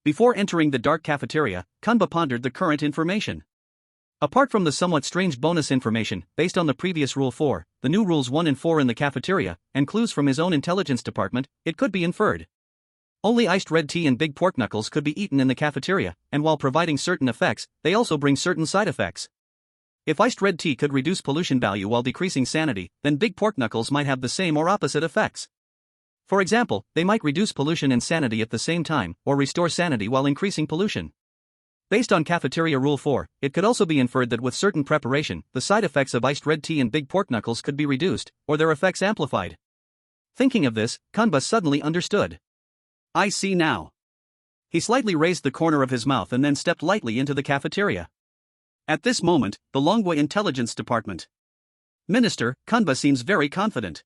S2: Before entering the dark cafeteria, Kanba pondered the current information. Apart from the somewhat strange bonus information, based on the previous Rule 4, the new Rules 1 and 4 in the cafeteria, and clues from his own intelligence department, it could be inferred. Only iced red tea and big pork knuckles could be eaten in the cafeteria, and while providing certain effects, they also bring certain side effects. If iced red tea could reduce pollution value while decreasing sanity, then big pork knuckles might have the same or opposite effects. For example, they might reduce pollution and sanity at the same time, or restore sanity while increasing pollution. Based on Cafeteria Rule 4, it could also be inferred that with certain preparation, the side effects of iced red tea and big pork knuckles could be reduced, or their effects amplified. Thinking of this, Kanba suddenly understood. I see now. He slightly raised the corner of his mouth and then stepped lightly into the cafeteria. At this moment, the Longwa Intelligence Department. Minister, Kanba seems very confident.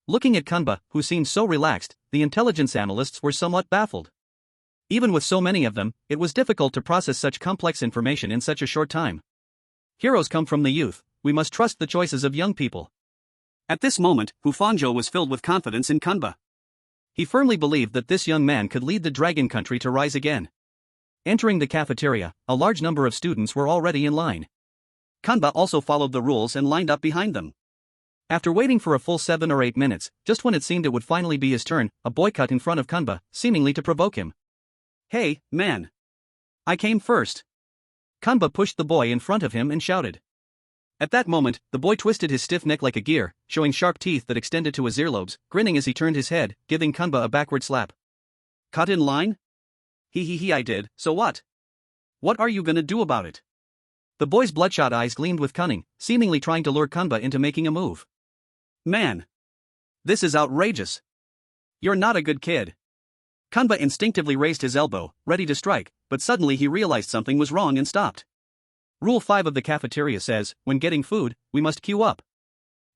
S2: Looking at Kanba, who seemed so relaxed, the intelligence analysts were somewhat baffled. Even with so many of them, it was difficult to process such complex information in such a short time. Heroes come from the youth, we must trust the choices of young people. At this moment, Hufanzhou was filled with confidence in Kanba. He firmly believed that this young man could lead the dragon country to rise again. Entering the cafeteria, a large number of students were already in line.
S1: Kanba also followed the rules and lined up behind them.
S2: After waiting for a full 7 or 8 minutes, just when it seemed it would finally be his turn, a boy cut in front of Kanba, seemingly to provoke him.
S1: "Hey, man. I came first."
S2: Kanba pushed the boy in front of him and shouted. At that moment, the boy twisted his stiff neck like a gear, showing sharp teeth that extended to his earlobes, grinning as he turned his head, giving Kanba a backward slap.
S1: "Cut in line? He, I did, so what? What are you gonna do about it?"
S2: The boy's bloodshot eyes gleamed with cunning, seemingly trying to lure Kanba into making a move.
S1: "Man. This is outrageous. You're not a good kid." Kanba instinctively raised his elbow, ready to strike, but suddenly he realized something was wrong and stopped.
S2: Rule 5 of the cafeteria says, when getting food, we must queue up.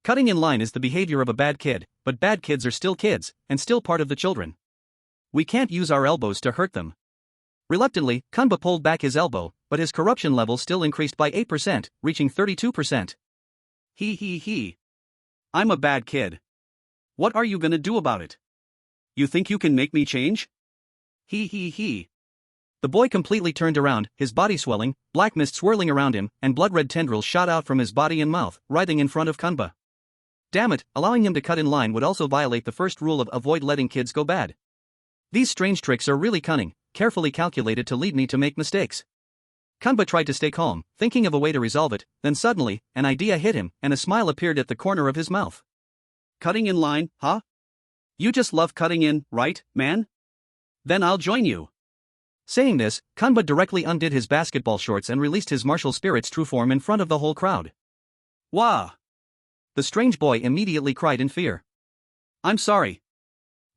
S2: Cutting in line is the behavior of a bad kid, but bad kids are still kids, and still part of the children. We can't use our elbows to hurt them. Reluctantly, Kanba pulled back his elbow, but his corruption level still increased by 8%, reaching 32%.
S1: He. I'm a bad kid. What are you gonna do about it? You think you can make me change? He.
S2: The boy completely turned around, his body swelling, black mist swirling around him, and blood-red tendrils shot out from his body and mouth, writhing in front of Kanba. Damn it, allowing him to cut in line would also violate the first rule of avoid letting kids go bad. These strange tricks are really cunning, carefully calculated to lead me to make mistakes. Kanba tried to stay calm, thinking of a way to resolve it, then suddenly, an idea hit him, and a smile appeared at the corner of his mouth.
S1: "Cutting in line, huh? You just love cutting in, right, man? Then I'll join you."
S2: Saying this, Kanba directly undid his basketball shorts and released his martial spirit's true form in front of the whole crowd.
S1: "Wah!"
S2: The strange boy immediately cried in fear.
S1: "I'm sorry.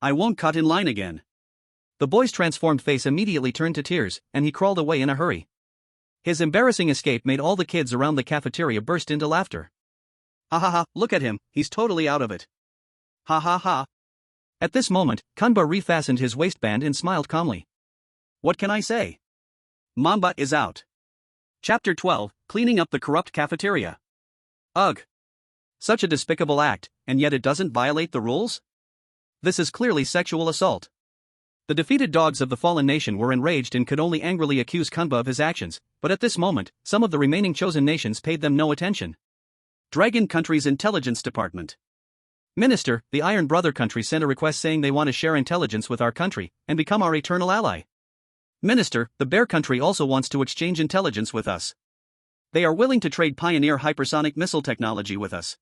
S1: I won't cut in line again."
S2: The boy's transformed face immediately turned to tears, and he crawled away in a hurry. His embarrassing escape made all the kids around the cafeteria burst into laughter.
S1: Ha, look at him, he's totally out of it. Ha.
S2: At this moment, Kanba refastened his waistband and smiled calmly.
S1: What can I say? Mamba is out. Chapter 12, Cleaning Up the Corrupt Cafeteria. Ugh. Such a despicable act, and yet it doesn't violate the rules? This is clearly sexual assault. The defeated dogs of the fallen nation were enraged and could only angrily accuse Kanba of his actions, but at this moment, some of the remaining chosen nations paid them no attention. Dragon Country's Intelligence Department.
S2: Minister, the Iron Brother country sent a request saying they want to share intelligence with our country and become our eternal ally.
S1: Minister, the Bear country also wants to exchange intelligence with us. They are willing to trade pioneer hypersonic missile technology with us.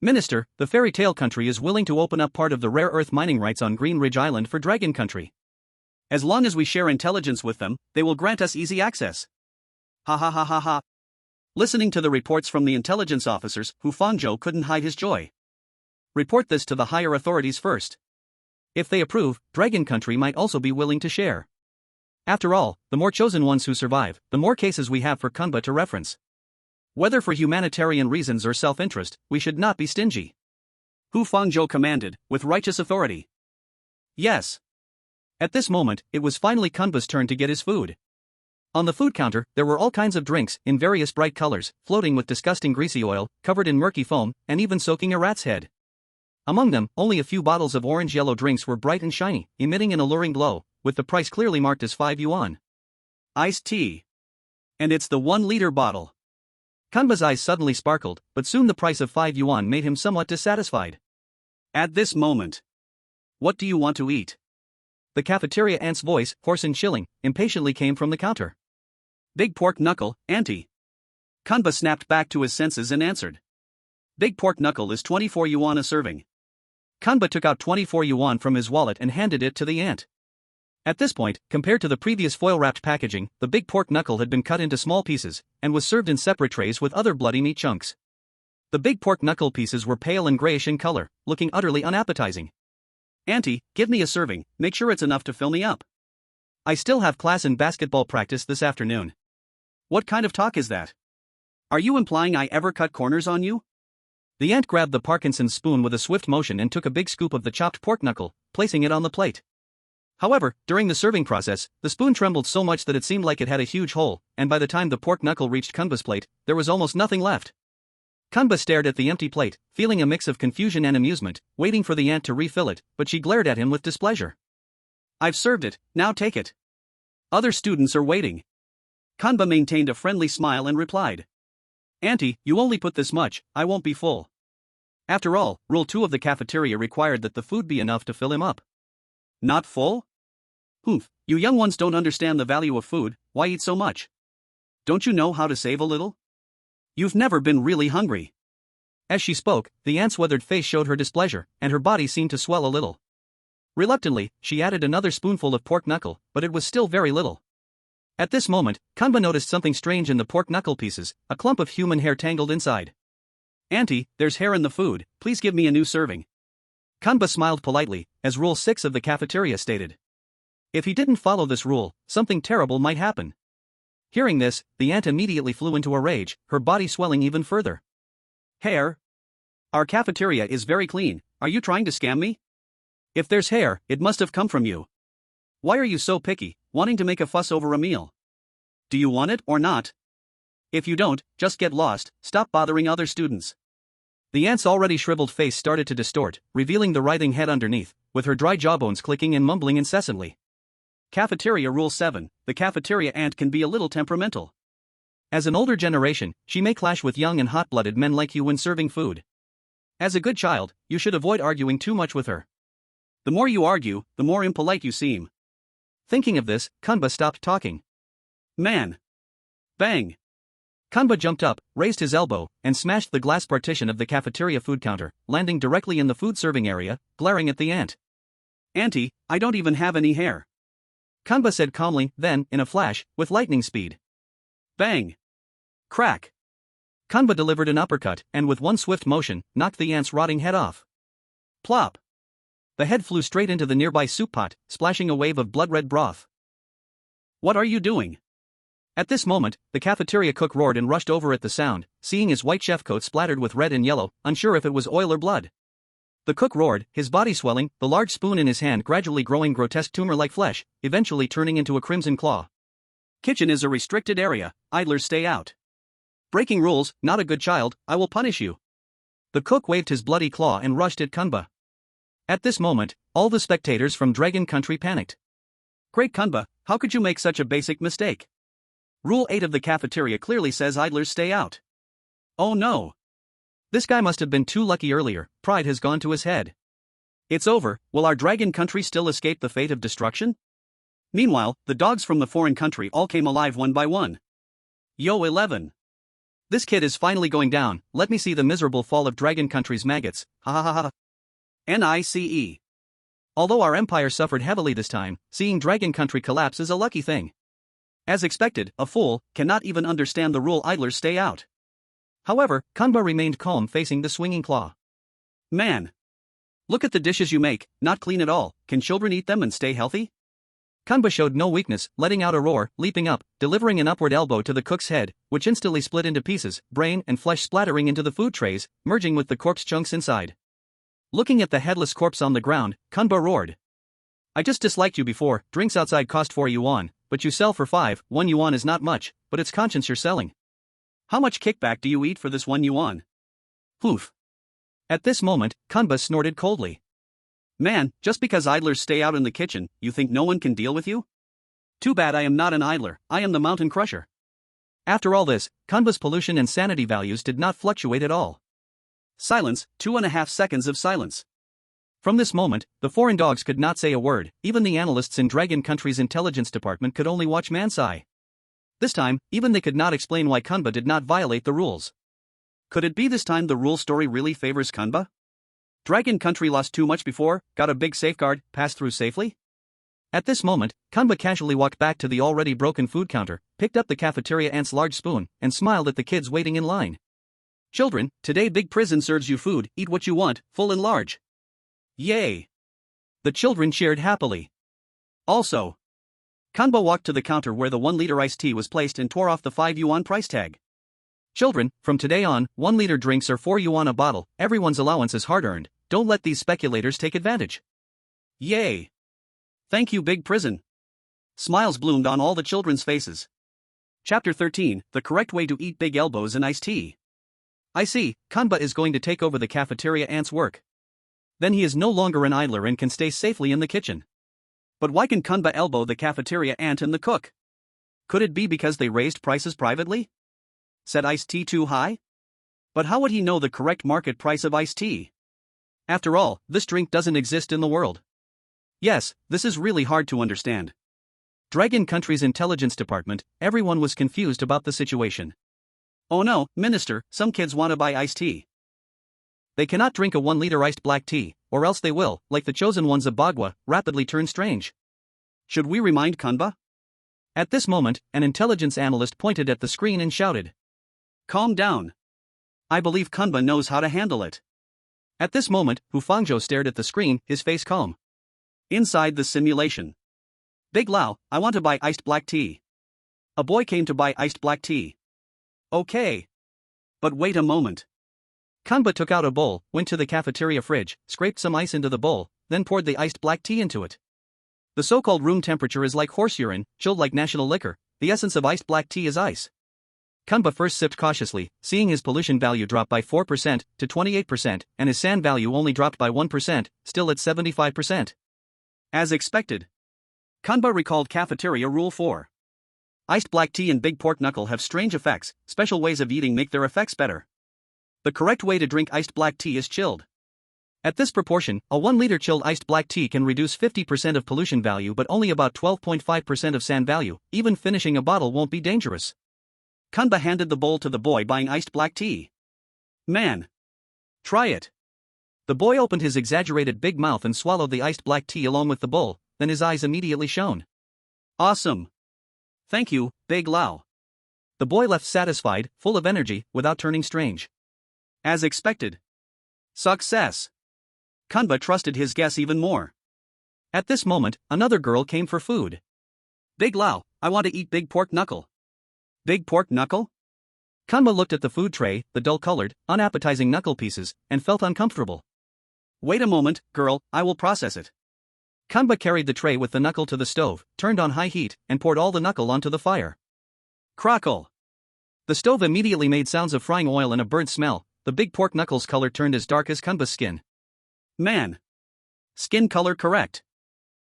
S2: Minister, the Fairy Tale country is willing to open up part of the rare earth mining rights on Green Ridge Island for Dragon country.
S1: As long as we share intelligence with them, they will grant us easy access. Ha. Listening to the reports from the intelligence officers, Hu Fangzhou couldn't hide his joy. Report this to the higher authorities first. If they approve, Dragon country might also be willing to share. After all, the more chosen ones who survive, the more cases we have for Kanba to reference. Whether for humanitarian reasons or self-interest, we should not be stingy. Hu Fangzhou commanded, with righteous authority. Yes. At this moment, it was finally Kanba's turn to get his food. On the food counter, there were all kinds of drinks, in various bright colors, floating with disgusting greasy oil, covered in murky foam, and even soaking a rat's head. Among them, only a few bottles of orange-yellow drinks were bright and shiny, emitting an alluring glow, with the price clearly marked as 5 yuan. Iced tea. And it's the 1-liter bottle.
S2: Kanba's eyes suddenly sparkled, but soon the price of 5 yuan made him somewhat dissatisfied.
S1: At this moment. What do you want to eat?
S2: The cafeteria aunt's voice, hoarse and chilling, impatiently came from the counter.
S1: Big pork knuckle, auntie. Kanba snapped back to his senses and answered. Big pork knuckle is 24 yuan a serving.
S2: Kanba took out 24 yuan from his wallet and handed it to the aunt. At this point, compared to the previous foil-wrapped packaging, the big pork knuckle had been cut into small pieces, and was served in separate trays with other bloody meat chunks. The big pork knuckle pieces were pale and grayish in color, looking utterly unappetizing.
S1: Auntie, give me a serving, make sure it's enough to fill me up.
S2: I still have class and basketball practice this afternoon.
S1: What kind of talk is that? Are you implying I ever cut corners on you?
S2: The aunt grabbed the Parkinson's spoon with a swift motion and took a big scoop of the chopped pork knuckle, placing it on the plate. However, during the serving process, the spoon trembled so much that it seemed like it had a huge hole, and by the time the pork knuckle reached Kanba's plate, there was almost nothing left. Kanba stared at the empty plate, feeling a mix of confusion and amusement, waiting for the ant to refill it, but she glared at him with displeasure.
S1: I've served it, now take it. Other students are waiting. Kanba maintained a friendly smile and replied. Auntie, you only put this much, I won't be full. After all, Rule 2 of the cafeteria required that the food be enough to fill him up. Not full? Humph, you young ones don't understand the value of food, why eat so much? Don't you know how to save a little? You've never been really hungry.
S2: As she spoke, the ant's weathered face showed her displeasure, and her body seemed to swell a little. Reluctantly, she added another spoonful of pork knuckle, but it was still very little. At this moment, Kanba noticed something strange in the pork knuckle pieces, a clump of human hair tangled inside.
S1: Auntie, there's hair in the food, please give me a new serving.
S2: Kanba smiled politely, as Rule 6 of the cafeteria stated. If he didn't follow this rule, something terrible might happen. Hearing this, the ant immediately flew into a rage, her body swelling even further.
S1: Hair? Our cafeteria is very clean, are you trying to scam me? If there's hair, it must have come from you. Why are you so picky, wanting to make a fuss over a meal? Do you want it or not? If you don't, just get lost, stop bothering other students.
S2: The ant's already shriveled face started to distort, revealing the writhing head underneath, with her dry jawbones clicking and mumbling incessantly.
S1: Cafeteria Rule 7, the cafeteria ant can be a little temperamental.
S2: As an older generation, she may clash with young and hot-blooded men like you when serving food. As a good child, you should avoid arguing too much with her.
S1: The more you argue, the more impolite you seem.
S2: Thinking of this, Kanba stopped talking.
S1: Man! Bang!
S2: Kanba jumped up, raised his elbow, and smashed the glass partition of the cafeteria food counter, landing directly in the food serving area, glaring at the ant.
S1: Auntie, I don't even have any hair.
S2: Kanba said calmly, then, in a flash, with lightning speed.
S1: Bang! Crack!
S2: Kanba delivered an uppercut, and with one swift motion, knocked the ant's rotting head off.
S1: Plop!
S2: The head flew straight into the nearby soup pot, splashing a wave of blood-red broth.
S1: What are you doing?
S2: At this moment, the cafeteria cook roared and rushed over at the sound, seeing his white chef coat splattered with red and yellow, unsure if it was oil or blood. The cook roared, his body swelling, the large spoon in his hand gradually growing grotesque tumor-like flesh, eventually turning into a crimson claw.
S1: Kitchen is a restricted area, idlers stay out. Breaking rules, not a good child, I will punish you.
S2: The cook waved his bloody claw and rushed at Kanba. At this moment, all the spectators from Dragon Country panicked.
S1: Great Kanba, how could you make such a basic mistake? Rule 8 of the cafeteria clearly says idlers stay out. Oh no!
S2: This guy must have been too lucky earlier, pride has gone to his head.
S1: It's over, will our Dragon Country still escape the fate of destruction? Meanwhile, the dogs from the foreign country all came alive one by one. Yo 11!
S2: This kid is finally going down, let me see the miserable fall of Dragon Country's maggots, ha ha ha ha.
S1: NICE.
S2: Although our empire suffered heavily this time, seeing Dragon Country collapse is a lucky thing.
S1: As expected, a fool cannot even understand the rule idlers stay out.
S2: However, Kanba remained calm facing the swinging claw.
S1: Man! Look at the dishes you make, not clean at all, can children eat them and stay healthy?
S2: Kanba showed no weakness, letting out a roar, leaping up, delivering an upward elbow to the cook's head, which instantly split into pieces, brain and flesh splattering into the food trays, merging with the corpse chunks inside. Looking at the headless corpse on the ground, Kanba roared. I just disliked you before, drinks outside cost 4 yuan, but you sell for 5, 1 yuan is not much, but it's conscience you're selling.
S1: How much kickback do you eat for this 1 yuan? Poof.
S2: At this moment, Kanba snorted coldly.
S1: Man, just because idlers stay out in the kitchen, you think no one can deal with you? Too bad I am not an idler, I am the mountain crusher.
S2: After all this, Kanba's pollution and sanity values did not fluctuate at all.
S1: Silence, 2.5 seconds of silence.
S2: From this moment, the foreign dogs could not say a word, even the analysts in Dragon Country's intelligence department could only watch man sigh. This time, even they could not explain why Kanba did not violate the rules.
S1: Could it be this time the rule story really favors Kanba? Dragon Country lost too much before, got a big safeguard, passed through safely?
S2: At this moment, Kanba casually walked back to the already broken food counter, picked up the cafeteria ant's large spoon, and smiled at the kids waiting in line.
S1: Children, today Big Prison serves you food, eat what you want, full and large. Yay!
S2: The children cheered happily.
S1: Also, Kanba walked to the counter where the 1-liter iced tea was placed and tore off the 5 yuan price tag.
S2: Children, from today on, 1-liter drinks are 4 yuan a bottle, everyone's allowance is hard-earned, don't let these speculators take advantage.
S1: Yay! Thank you Big Prison. Smiles bloomed on all the children's faces. Chapter 13, The Correct Way to Eat Big Elbows and Iced Tea.
S2: I see, Kanba is going to take over the cafeteria ant's work. Then he is no longer an idler and can stay safely in the kitchen.
S1: But why can Kanba elbow the cafeteria ant and the cook? Could it be because they raised prices privately? Set iced tea too high? But how would he know the correct market price of iced tea? After all, this drink doesn't exist in the world. Yes, this is really hard to understand. Dragon Country's intelligence department, everyone was confused about the situation. Oh no, Minister, some kids want to buy iced tea. They cannot drink a 1-liter iced black tea, or else they will, like the chosen ones of Bagua, rapidly turn strange. Should we remind Kanba? At this moment, an intelligence analyst pointed at the screen and shouted. Calm down. I believe Kanba knows how to handle it. At this moment, Hu Fangzhou stared at the screen, his face calm. Inside the simulation. Big Lao, I want to buy iced black tea. A boy came to buy iced black tea. Okay. But wait a moment. Kanba took out a bowl, went to the cafeteria fridge, scraped some ice into the bowl, then poured the iced black tea into it. The so-called room temperature is like horse urine, chilled like national liquor. The essence of iced black tea is ice. Kanba first sipped cautiously, seeing his pollution value drop by 4% to 28%, and his sand value only dropped by 1%, still at 75%. As expected. Kanba recalled Cafeteria Rule 4. Iced black tea and big pork knuckle have strange effects, special ways of eating make their effects better. The correct way to drink iced black tea is chilled. At this proportion, a 1-liter chilled iced black tea can reduce 50% of pollution value but only about 12.5% of sand value. Even finishing a bottle won't be dangerous. Kanba handed the bowl to the boy buying iced black tea. Man! Try it. The boy opened his exaggerated big mouth and swallowed the iced black tea along with the bowl, then his eyes immediately shone. Awesome! Thank you, Big Lao. The boy left satisfied, full of energy, without turning strange. As expected. Success! Kanba trusted his guess even more. At this moment, another girl came for food. Big Lao, I want to eat big pork knuckle. Big pork knuckle? Kanba looked at the food tray, the dull-colored, unappetizing knuckle pieces, and felt uncomfortable. Wait a moment, girl, I will process it. Kanba carried the tray with the knuckle to the stove, turned on high heat, and poured all the knuckle onto the fire. Crackle! The stove immediately made sounds of frying oil and a burnt smell. The big pork knuckle's color turned as dark as Kanba's skin. Man! Skin color correct.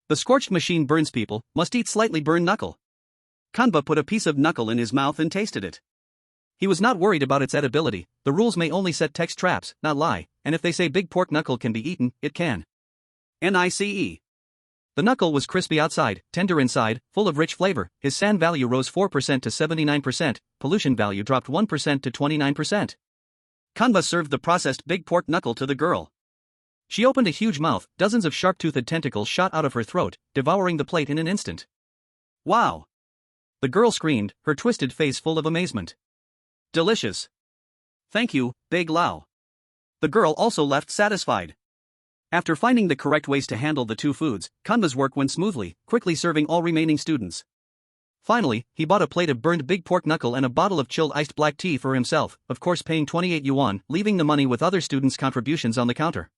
S1: The scorched machine burns people, must eat slightly burned knuckle. Kanba put a piece of knuckle in his mouth and tasted it. He was not worried about its edibility. The rules may only set text traps, not lie, and if they say big pork knuckle can be eaten, it can. NICE. The knuckle was crispy outside, tender inside, full of rich flavor. His sand value rose 4% to 79%, pollution value dropped 1% to 29%. Kanba served the processed big pork knuckle to the girl. She opened a huge mouth, dozens of sharp-toothed tentacles shot out of her throat, devouring the plate in an instant. Wow! The girl screamed, her twisted face full of amazement. Delicious. Thank you, Big Lao. The girl also left satisfied. After finding the correct ways to handle the two foods, Kanba's work went smoothly, quickly serving all remaining students. Finally, he bought a plate of burned big pork knuckle and a bottle of chilled iced black tea for himself, of course paying 28 yuan, leaving the money with other students' contributions on the counter.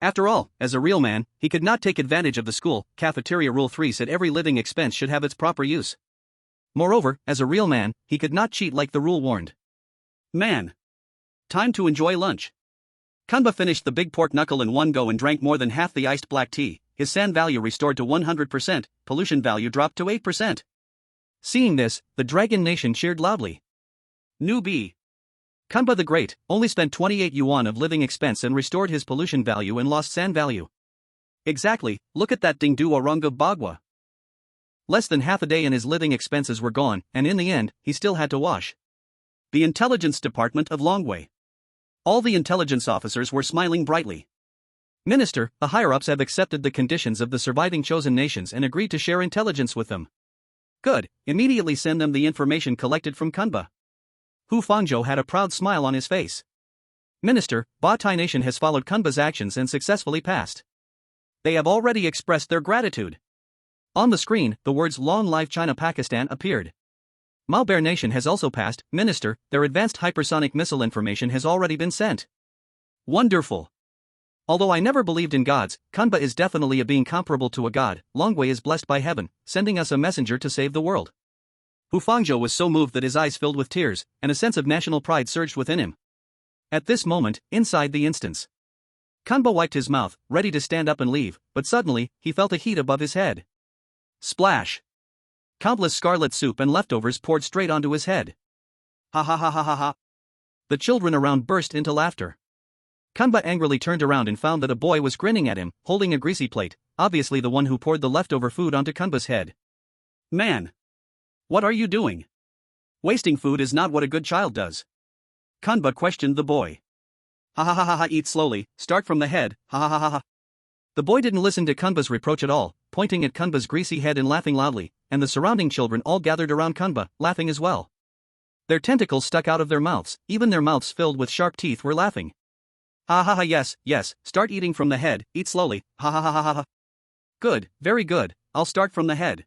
S1: After all, as a real man, he could not take advantage of the school. Cafeteria Rule 3 said every living expense should have its proper use. Moreover, as a real man, he could not cheat like the rule warned. Man! Time to enjoy lunch. Kanba finished the big pork knuckle in one go and drank more than half the iced black tea. His sand value restored to 100%, pollution value dropped to 8%. Seeing this, the Dragon Nation cheered loudly. Newbie! Kanba the Great only spent 28 yuan of living expense and restored his pollution value and lost sand value. Exactly, look at that Dingdu Orang of Bagua. Less than half a day and his living expenses were gone, and in the end, he still had to wash. The Intelligence Department of Longwei. All the intelligence officers were smiling brightly. Minister, the higher-ups have accepted the conditions of the surviving chosen nations and agreed to share intelligence with them. Good, immediately send them the information collected from Kanba. Hu Fangzhou had a proud smile on his face. Minister, Ba Tai Nation has followed Kanba's actions and successfully passed. They have already expressed their gratitude. On the screen, the words Long Live China Pakistan appeared. Mamba Out Nation has also passed. Minister, their advanced hypersonic missile information has already been sent. Wonderful. Although I never believed in gods, Kanba is definitely a being comparable to a god. Longwei is blessed by heaven, sending us a messenger to save the world. Hu Fangzhou was so moved that his eyes filled with tears, and a sense of national pride surged within him.
S2: At this moment, inside the instance, Kanba wiped his mouth, ready to stand up and leave, but suddenly, he felt a heat above his head. Splash! Countless scarlet soup and leftovers poured straight onto his head. Ha ha ha ha ha ha! The children around burst into laughter. Kanba angrily turned around and found that a boy was grinning at him, holding a greasy plate, obviously the one who poured the leftover food onto Kanba's head.
S1: Man! What are you doing? Wasting food is not what a good child does. Kanba questioned the boy. Ha ha ha ha ha, eat slowly, start from the head, ha ha ha ha ha.
S2: The boy didn't listen to Kanba's reproach at all, pointing at Kanba's greasy head and laughing loudly, and the surrounding children all gathered around Kanba, laughing as well. Their tentacles stuck out of their mouths, even their mouths filled with sharp teeth were laughing. Ha ha ha, yes, start eating from the head, eat slowly, ha ha ha ha ha ha. Good, very good, I'll start from the head.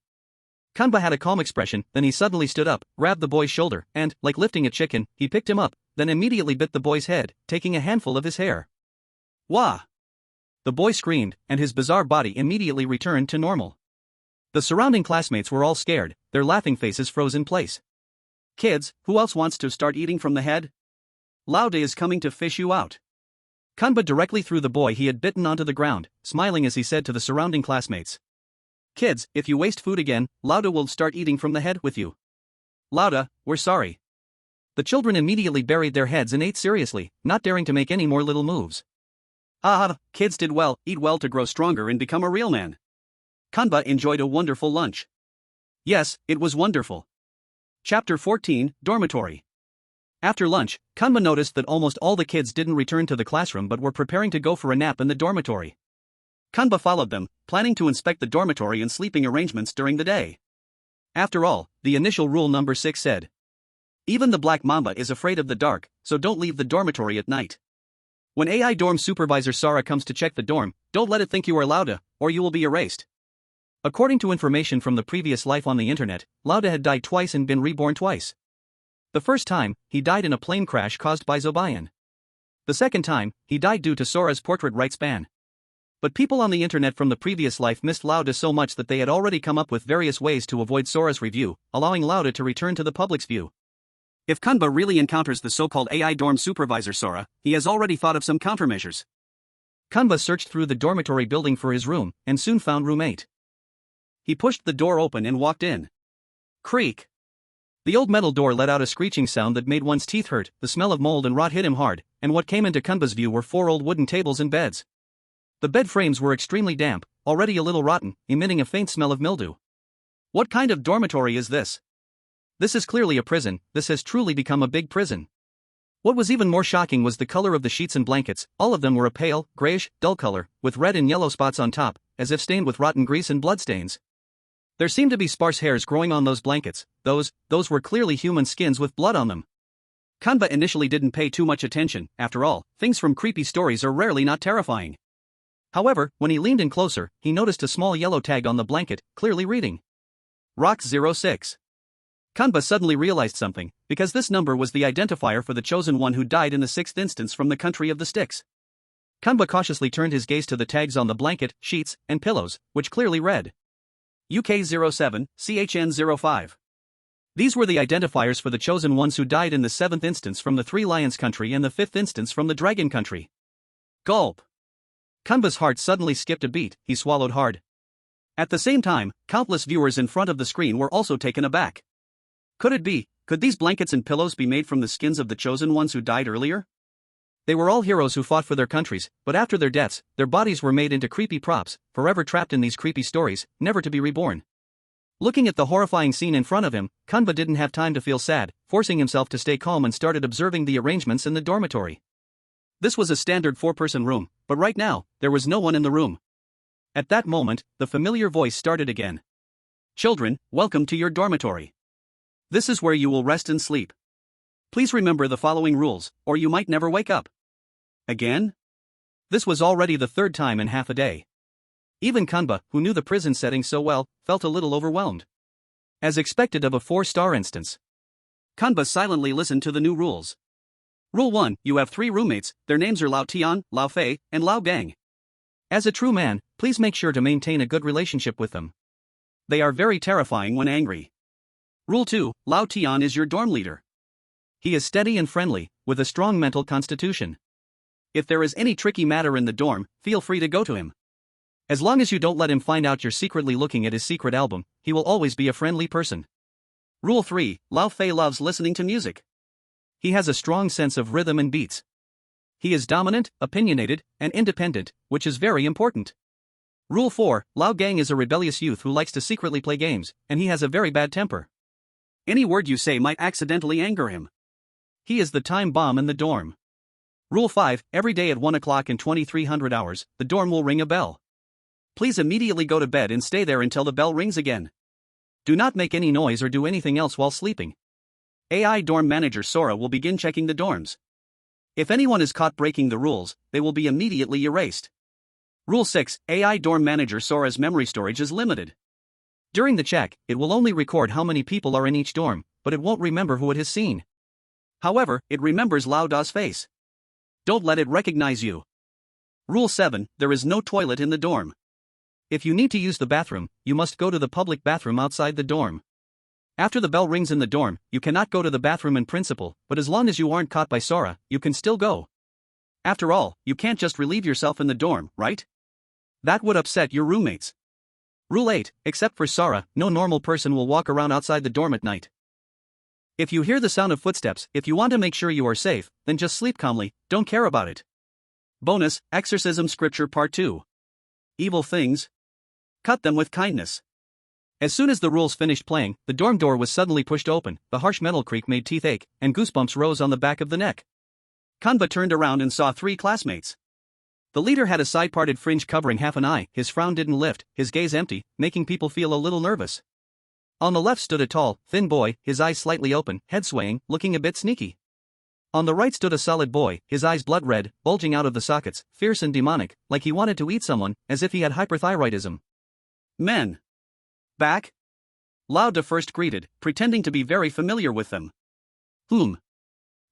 S2: Kanba had a calm expression, then he suddenly stood up, grabbed the boy's shoulder, and, like lifting a chicken, he picked him up, then immediately bit the boy's head, taking a handful of his hair. Wah! The boy screamed, and his bizarre body immediately returned to normal. The surrounding classmates were all scared, their laughing faces froze in place.
S1: Kids, who else wants to start eating from the head? Lauda is coming to fish you out.
S2: Kanba directly threw the boy he had bitten onto the ground, smiling as he said to the surrounding classmates.
S1: Kids, if you waste food again, Lauda will start eating from the head with you. Lauda, we're sorry.
S2: The children immediately buried their heads and ate seriously, not daring to make any more little moves.
S1: Ah, kids did well, eat well to grow stronger and become a real man. Kanba enjoyed a wonderful lunch. Yes, it was wonderful. Chapter 14, Dormitory. After lunch, Kanba noticed that almost all the kids didn't return to the classroom but were preparing to go for a nap in the dormitory. Kanba followed them, planning to inspect the dormitory and sleeping arrangements during the day. After all, the initial rule number 6 said, even the black mamba is afraid of the dark, so don't leave the dormitory at night. When AI dorm supervisor Sara comes to check the dorm, don't let it think you are Lauda, or you will be erased. According to information from the previous life on the internet, Lauda had died twice and been reborn twice. The first time, he died in a plane crash caused by Zobayan. The second time, he died due to Sora's portrait rights ban. But people on the internet from the previous life missed Lauda so much that they had already come up with various ways to avoid Sora's review, allowing Lauda to return to the public's view. If Kanba really encounters the so-called AI dorm supervisor Sora, he has already thought of some countermeasures.
S2: Kanba searched through the dormitory building for his room, and soon found room 8. He pushed the door open and walked in. Creak! The old metal door let out a screeching sound that made one's teeth hurt, the smell of mold and rot hit him hard, and what came into Kanba's view were 4 old wooden tables and beds. The bed frames were extremely damp, already a little rotten, emitting a faint smell of mildew. What kind of dormitory is this? This is clearly a prison, this has truly become a big prison. What was even more shocking was the color of the sheets and blankets, all of them were a pale, grayish, dull color, with red and yellow spots on top, as if stained with rotten grease and bloodstains. There seemed to be sparse hairs growing on those blankets, those were clearly human skins with blood on them. Kanba initially didn't pay too much attention, after all, things from creepy stories are rarely not terrifying. However, when he leaned in closer, he noticed a small yellow tag on the blanket, clearly reading Rock 06. Kanba suddenly realized something, because this number was the identifier for the chosen one who died in the 6th instance from the country of the sticks. Kanba cautiously turned his gaze to the tags on the blanket, sheets, and pillows, which clearly read UK07, CHN05. These were the identifiers for the chosen ones who died in the 7th instance from the 3 Lions country and the 5th instance from the Dragon country. Gulp! Kanba's heart suddenly skipped a beat, he swallowed hard. At the same time, countless viewers in front of the screen were also taken aback. Could these blankets and pillows be made from the skins of the chosen ones who died earlier? They were all heroes who fought for their countries, but after their deaths, their bodies were made into creepy props, forever trapped in these creepy stories, never to be reborn. Looking at the horrifying scene in front of him, Kanba didn't have time to feel sad, forcing himself to stay calm and started observing the arrangements in the dormitory. This was a standard 4-person room, but right now, there was no one in the room. At that moment, the familiar voice started again. Children, welcome to your dormitory. This is where you will rest and sleep. Please remember the following rules, or you might never wake up. Again? This was already the 3rd time in half a day. Even Kanba, who knew the prison setting so well, felt a little overwhelmed. As expected of a 4-star instance. Kanba silently listened to the new rules. Rule 1, you have 3 roommates, their names are Lao Tian, Lao Fei, and Lao Gang. As a true man, please make sure to maintain a good relationship with them. They are very terrifying when angry. Rule 2, Lao Tian is your dorm leader. He is steady and friendly, with a strong mental constitution. If there is any tricky matter in the dorm, feel free to go to him. As long as you don't let him find out you're secretly looking at his secret album, he will always be a friendly person. Rule 3. Lao Fei loves listening to music. He has a strong sense of rhythm and beats. He is dominant, opinionated, and independent, which is very important. Rule 4. Lao Gang is a rebellious youth who likes to secretly play games, and he has a very bad temper. Any word you say might accidentally anger him. He is the time bomb in the dorm. Rule 5. Every day at 1 o'clock and 2300 hours, the dorm will ring a bell. Please immediately go to bed and stay there until the bell rings again. Do not make any noise or do anything else while sleeping. AI dorm manager Sora will begin checking the dorms. If anyone is caught breaking the rules, they will be immediately erased. Rule 6. AI dorm manager Sora's memory storage is limited. During the check, it will only record how many people are in each dorm, but it won't remember who it has seen. However, it remembers Lao Da's face. Don't let it recognize you. Rule 7. There is no toilet in the dorm. If you need to use the bathroom, you must go to the public bathroom outside the dorm. After the bell rings in the dorm, you cannot go to the bathroom in principle, but as long as you aren't caught by Sora, you can still go. After all, you can't just relieve yourself in the dorm, right? That would upset your roommates. Rule 8. Except for Sora, no normal person will walk around outside the dorm at night. If you hear the sound of footsteps, if you want to make sure you are safe, then just sleep calmly, don't care about it. Bonus, Exorcism Scripture Part 2. Evil things. Cut them with kindness. As soon as the rules finished playing, the dorm door was suddenly pushed open, the harsh metal creak made teeth ache, and goosebumps rose on the back of the neck. Kanba turned around and saw 3 classmates. The leader had a side-parted fringe covering half an eye, his frown didn't lift, his gaze empty, making people feel a little nervous. On the left stood a tall, thin boy, his eyes slightly open, head swaying, looking a bit sneaky. On the right stood a solid boy, his eyes blood red, bulging out of the sockets, fierce and demonic, like he wanted to eat someone, as if he had hyperthyroidism. Men. Back? Lao Da first greeted, pretending to be very familiar with them. Whom?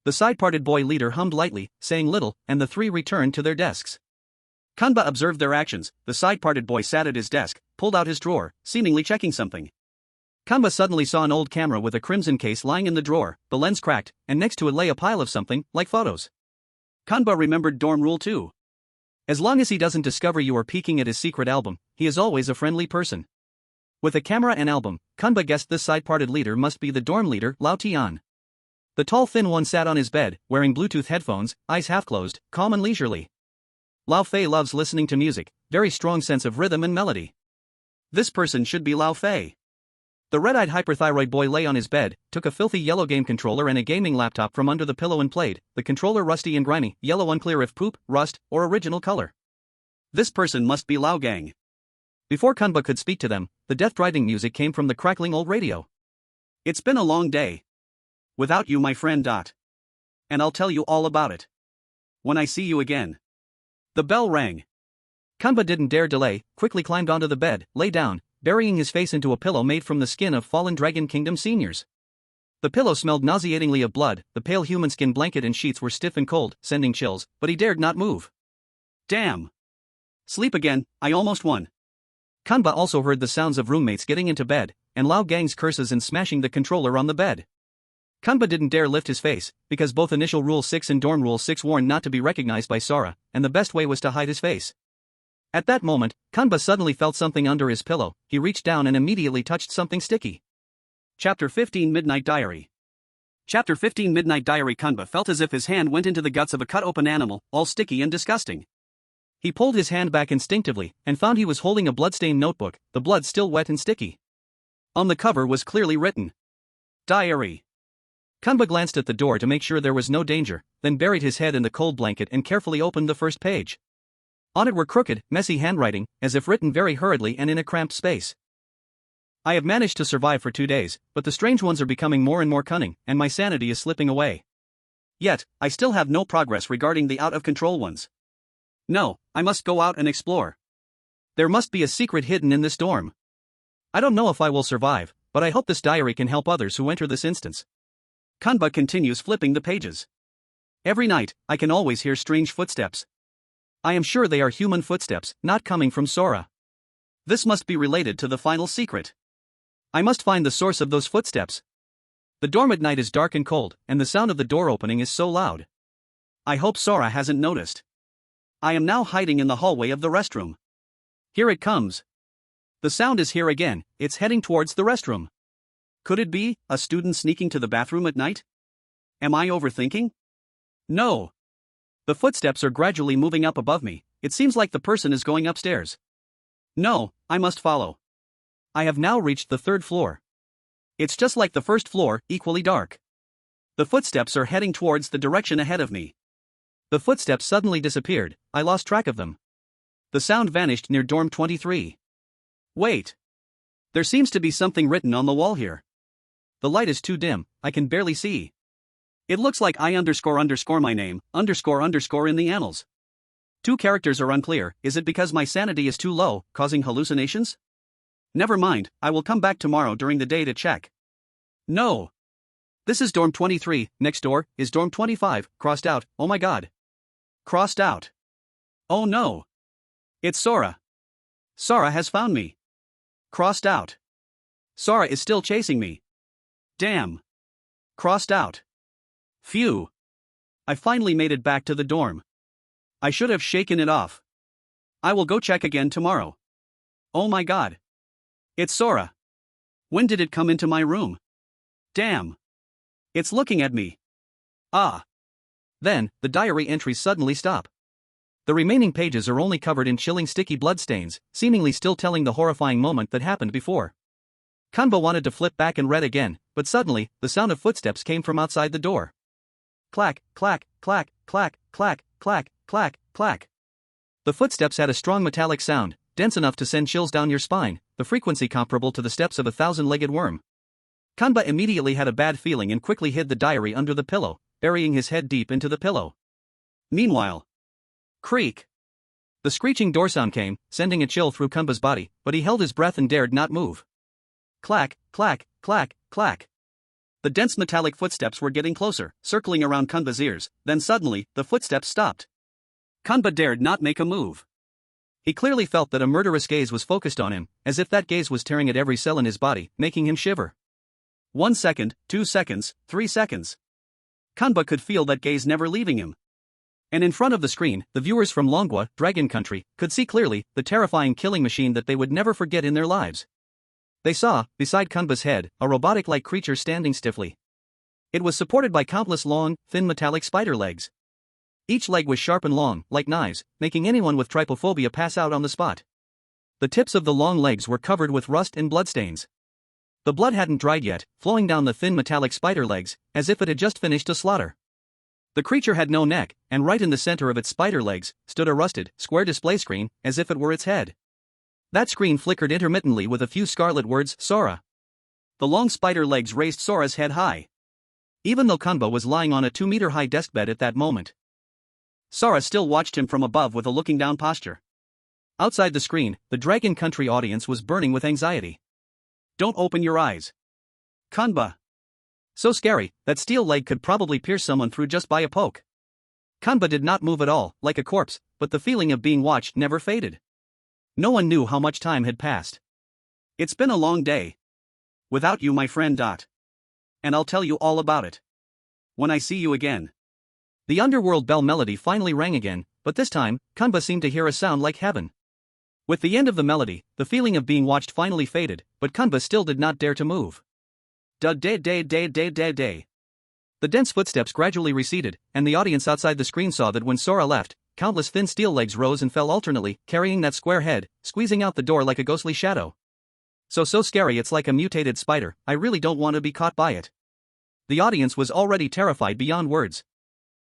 S2: The side-parted boy leader hummed lightly, saying little, and the 3 returned to their desks. Kanba observed their actions. The side-parted boy sat at his desk, pulled out his drawer, seemingly checking something. Kanba suddenly saw an old camera with a crimson case lying in the drawer, the lens cracked, and next to it lay a pile of something, like photos. Kanba remembered dorm rule 2. As long as he doesn't discover you are peeking at his secret album, he is always a friendly person. With a camera and album, Kanba guessed this side-parted leader must be the dorm leader, Lao Tian. The tall thin one sat on his bed, wearing Bluetooth headphones, eyes half-closed, calm and leisurely. Lao Fei loves listening to music, very strong sense of rhythm and melody. This person should be Lao Fei. The red-eyed hyperthyroid boy lay on his bed, took a filthy yellow game controller and a gaming laptop from under the pillow and played, the controller rusty and grimy, yellow unclear if poop, rust, or original color. This person must be Lao Gang. Before Kanba could speak to them, the death-driving music came from the crackling old radio. It's been a long day. Without you, my friend. And I'll tell you all about it when I see you again. The bell rang. Kanba didn't dare delay, quickly climbed onto the bed, lay down, burying his face into a pillow made from the skin of fallen Dragon Kingdom seniors. The pillow smelled nauseatingly of blood, the pale human skin blanket and sheets were stiff and cold, sending chills, but he dared not move. Damn. Sleep again, I almost won. Kanba also heard the sounds of roommates getting into bed, and Lao Gang's curses and smashing the controller on the bed. Kanba didn't dare lift his face, because both Initial Rule 6 and Dorm Rule 6 warned not to be recognized by Sora, and the best way was to hide his face. At that moment, Kanba suddenly felt something under his pillow, he reached down and immediately touched something sticky. Chapter 15 Midnight Diary. Chapter 15 Midnight Diary. Kanba felt as if his hand went into the guts of a cut-open animal, all sticky and disgusting. He pulled his hand back instinctively, and found he was holding a blood-stained notebook, the blood still wet and sticky. On the cover was clearly written, Diary. Kanba glanced at the door to make sure there was no danger, then buried his head in the cold blanket and carefully opened the first page. On it were crooked, messy handwriting, as if written very hurriedly and in a cramped space. I have managed to survive for 2 days, but the strange ones are becoming more and more cunning, and my sanity is slipping away. Yet, I still have no progress regarding the out-of-control ones. No, I must go out and explore. There must be a secret hidden in this dorm. I don't know if I will survive, but I hope this diary can help others who enter this instance. Kanba continues flipping the pages. Every night, I can always hear strange footsteps. I am sure they are human footsteps, not coming from Sora. This must be related to the final secret. I must find the source of those footsteps. The dorm at night is dark and cold, and the sound of the door opening is so loud. I hope Sora hasn't noticed. I am now hiding in the hallway of the restroom. Here it comes. The sound is here again, it's heading towards the restroom. Could it be a student sneaking to the bathroom at night? Am I overthinking? No. The footsteps are gradually moving up above me, it seems like the person is going upstairs. No, I must follow. I have now reached the 3rd floor. It's just like the first floor, equally dark. The footsteps are heading towards the direction ahead of me. The footsteps suddenly disappeared, I lost track of them. The sound vanished near dorm 23. Wait. There seems to be something written on the wall here. The light is too dim, I can barely see. It looks like I __ my name, _ in the annals. 2 characters are unclear, is it because my sanity is too low, causing hallucinations? Never mind, I will come back tomorrow during the day to check. No. This is dorm 23, next door is dorm 25, crossed out, oh my god. Crossed out. Oh no. It's Sora. Sora has found me. Crossed out. Sora is still chasing me. Damn. Crossed out. Phew. I finally made it back to the dorm. I should have shaken it off. I will go check again tomorrow. Oh my god. It's Sora. When did it come into my room? Damn. It's looking at me. Ah. Then, the diary entries suddenly stop. The remaining pages are only covered in chilling sticky bloodstains, seemingly still telling the horrifying moment that happened before. Kanba wanted to flip back and read again, but suddenly, the sound of footsteps came from outside the door. Clack, clack, clack, clack, clack, clack, clack, clack. The footsteps had a strong metallic sound, dense enough to send chills down your spine, the frequency comparable to the steps of a 1,000-legged worm. Kanba immediately had a bad feeling and quickly hid the diary under the pillow, burying his head deep into the pillow. Meanwhile, creak. The screeching door sound came, sending a chill through Kanba's body, but he held his breath and dared not move. Clack, clack, clack, clack. The dense metallic footsteps were getting closer, circling around Kanba's ears, then suddenly, the footsteps stopped. Kanba dared not make a move. He clearly felt that a murderous gaze was focused on him, as if that gaze was tearing at every cell in his body, making him shiver. 1 second, 2 seconds, 3 seconds. Kanba could feel that gaze never leaving him. And in front of the screen, the viewers from Longua, Dragon Country, could see clearly the terrifying killing machine that they would never forget in their lives. They saw, beside Kanba's head, a robotic-like creature standing stiffly. It was supported by countless long, thin metallic spider legs. Each leg was sharp and long, like knives, making anyone with trypophobia pass out on the spot. The tips of the long legs were covered with rust and bloodstains. The blood hadn't dried yet, flowing down the thin metallic spider legs, as if it had just finished a slaughter. The creature had no neck, and right in the center of its spider legs, stood a rusted, square display screen, as if it were its head. That screen flickered intermittently with a few scarlet words, Sora. The long spider legs raised Sora's head high. Even though Kanba was lying on a 2-meter-high desk bed at that moment, Sora still watched him from above with a looking-down posture. Outside the screen, the Dragon Country audience was burning with anxiety. Don't open your eyes. Kanba. So scary, that steel leg could probably pierce someone through just by a poke. Kanba did not move at all, like a corpse, but the feeling of being watched never faded. No one knew how much time had passed. It's been a long day. Without you, my friend. And I'll tell you all about it when I see you again. The underworld bell melody finally rang again, but this time, Kanba seemed to hear a sound like heaven. With the end of the melody, the feeling of being watched finally faded, but Kanba still did not dare to move. The dense footsteps gradually receded, and the audience outside the screen saw that when Sora left, countless thin steel legs rose and fell alternately, carrying that square head, squeezing out the door like a ghostly shadow. So scary it's like a mutated spider, I really don't want to be caught by it. The audience was already terrified beyond words.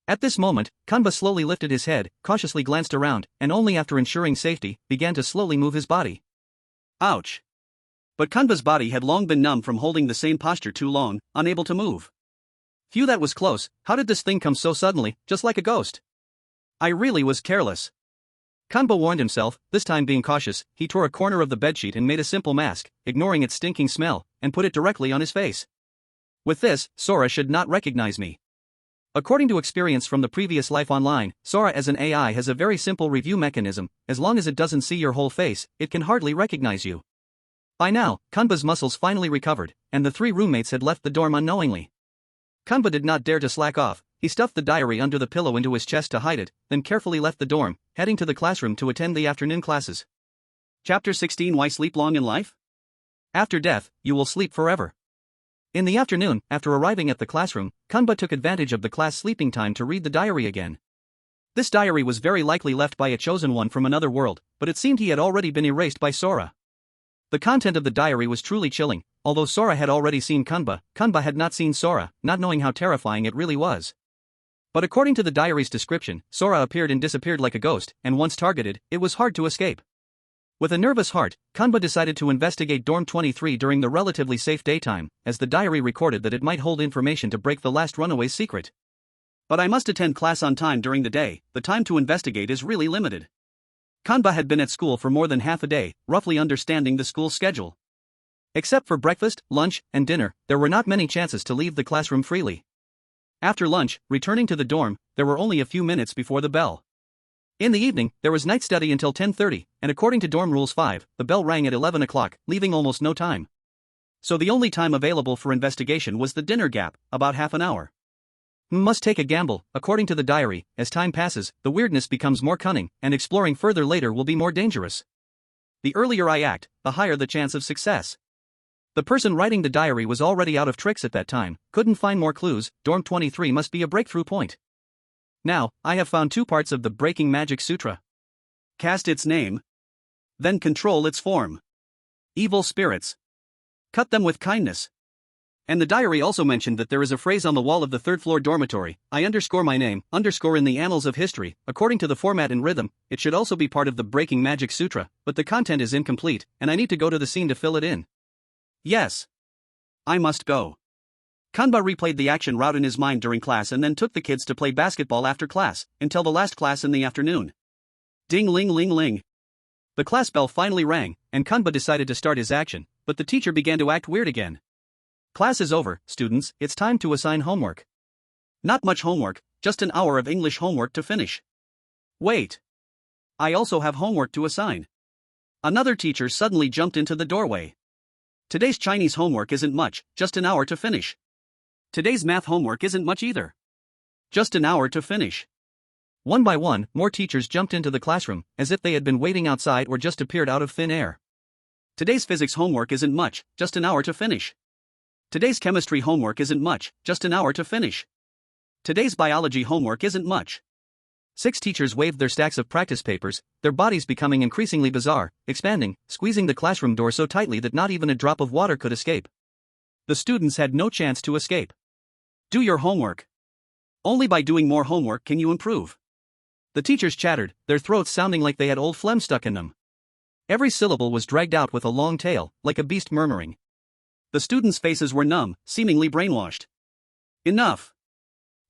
S2: At this moment, Kanba slowly lifted his head, cautiously glanced around, and only after ensuring safety, began to slowly move his body. Ouch. But Kanba's body had long been numb from holding the same posture too long, unable to move. Phew, that was close. How did this thing come so suddenly, just like a ghost? I really was careless. Kanba warned himself, this time being cautious, he tore a corner of the bedsheet and made a simple mask, ignoring its stinking smell, and put it directly on his face. With this, Sora should not recognize me. According to experience from the previous life online, Sora as an AI has a very simple review mechanism, as long as it doesn't see your whole face, it can hardly recognize you. By now, Kanba's muscles finally recovered, and the three roommates had left the dorm unknowingly. Kanba did not dare to slack off. He stuffed the diary under the pillow into his chest to hide it, then carefully left the dorm, heading to the classroom to attend the afternoon classes.
S1: Chapter 16: Why Sleep Long in Life?
S2: After death, you will sleep forever. In the afternoon, after arriving at the classroom, Kanba took advantage of the class sleeping time to read the diary again. This diary was very likely left by a chosen one from another world, but it seemed he had already been erased by Sora. The content of the diary was truly chilling. Although Sora had already seen Kanba, Kanba had not seen Sora, not knowing how terrifying it really was. But according to the diary's description, Sora appeared and disappeared like a ghost, and once targeted, it was hard to escape. With a nervous heart, Kanba decided to investigate Dorm 23 during the relatively safe daytime, as the diary recorded that it might hold information to break the last runaway's secret.
S1: But I must attend class on time during the day. The time to investigate is really limited. Kanba had been at school for more than half a day, roughly understanding the school schedule. Except for breakfast, lunch, and dinner, there were not many chances to leave the classroom freely. After lunch, returning to the dorm, there were only a few minutes before the bell. In the evening, there was night study until 10:30, and according to Dorm Rules 5, the bell rang at 11 o'clock, leaving almost no time. So the only time available for investigation was the dinner gap, about half an hour. Must take a gamble. According to the diary, as time passes, the weirdness becomes more cunning, and exploring further later will be more dangerous. The earlier I act, the higher the chance of success. The person writing the diary was already out of tricks at that time, couldn't find more clues. Dorm 23 must be a breakthrough point. Now, I have found 2 parts of the Breaking Magic Sutra. Cast its name. Then control its form. Evil spirits. Cut them with kindness. And the diary also mentioned that there is a phrase on the wall of the 3rd floor dormitory, I underscore my name, underscore in the annals of history. According to the format and rhythm, it should also be part of the Breaking Magic Sutra, but the content is incomplete, and I need to go to the scene to fill it in. Yes. I must go. Kanba replayed the action route in his mind during class and then took the kids to play basketball after class, until the last class in the afternoon. Ding-ling-ling-ling. The class bell finally rang, and Kanba decided to start his action, but the teacher began to act weird again. Class is over, students, it's time to assign homework. Not much homework, just an hour of English homework to finish. Wait. I also have homework to assign. Another teacher suddenly jumped into the doorway. Today's Chinese homework isn't much, just an hour to finish. Today's math homework isn't much either. Just an hour to finish. One by one, more teachers jumped into the classroom, as if they had been waiting outside or just appeared out of thin air. Today's physics homework isn't much, just an hour to finish. Today's chemistry homework isn't much, just an hour to finish. Today's biology homework isn't much. 6 teachers waved their stacks of practice papers, their bodies becoming increasingly bizarre, expanding, squeezing the classroom door so tightly that not even a drop of water could escape. The students had no chance to escape. Do your homework. Only by doing more homework can you improve. The teachers chattered, their throats sounding like they had old phlegm stuck in them. Every syllable was dragged out with a long tail, like a beast murmuring. The students' faces were numb, seemingly brainwashed. Enough.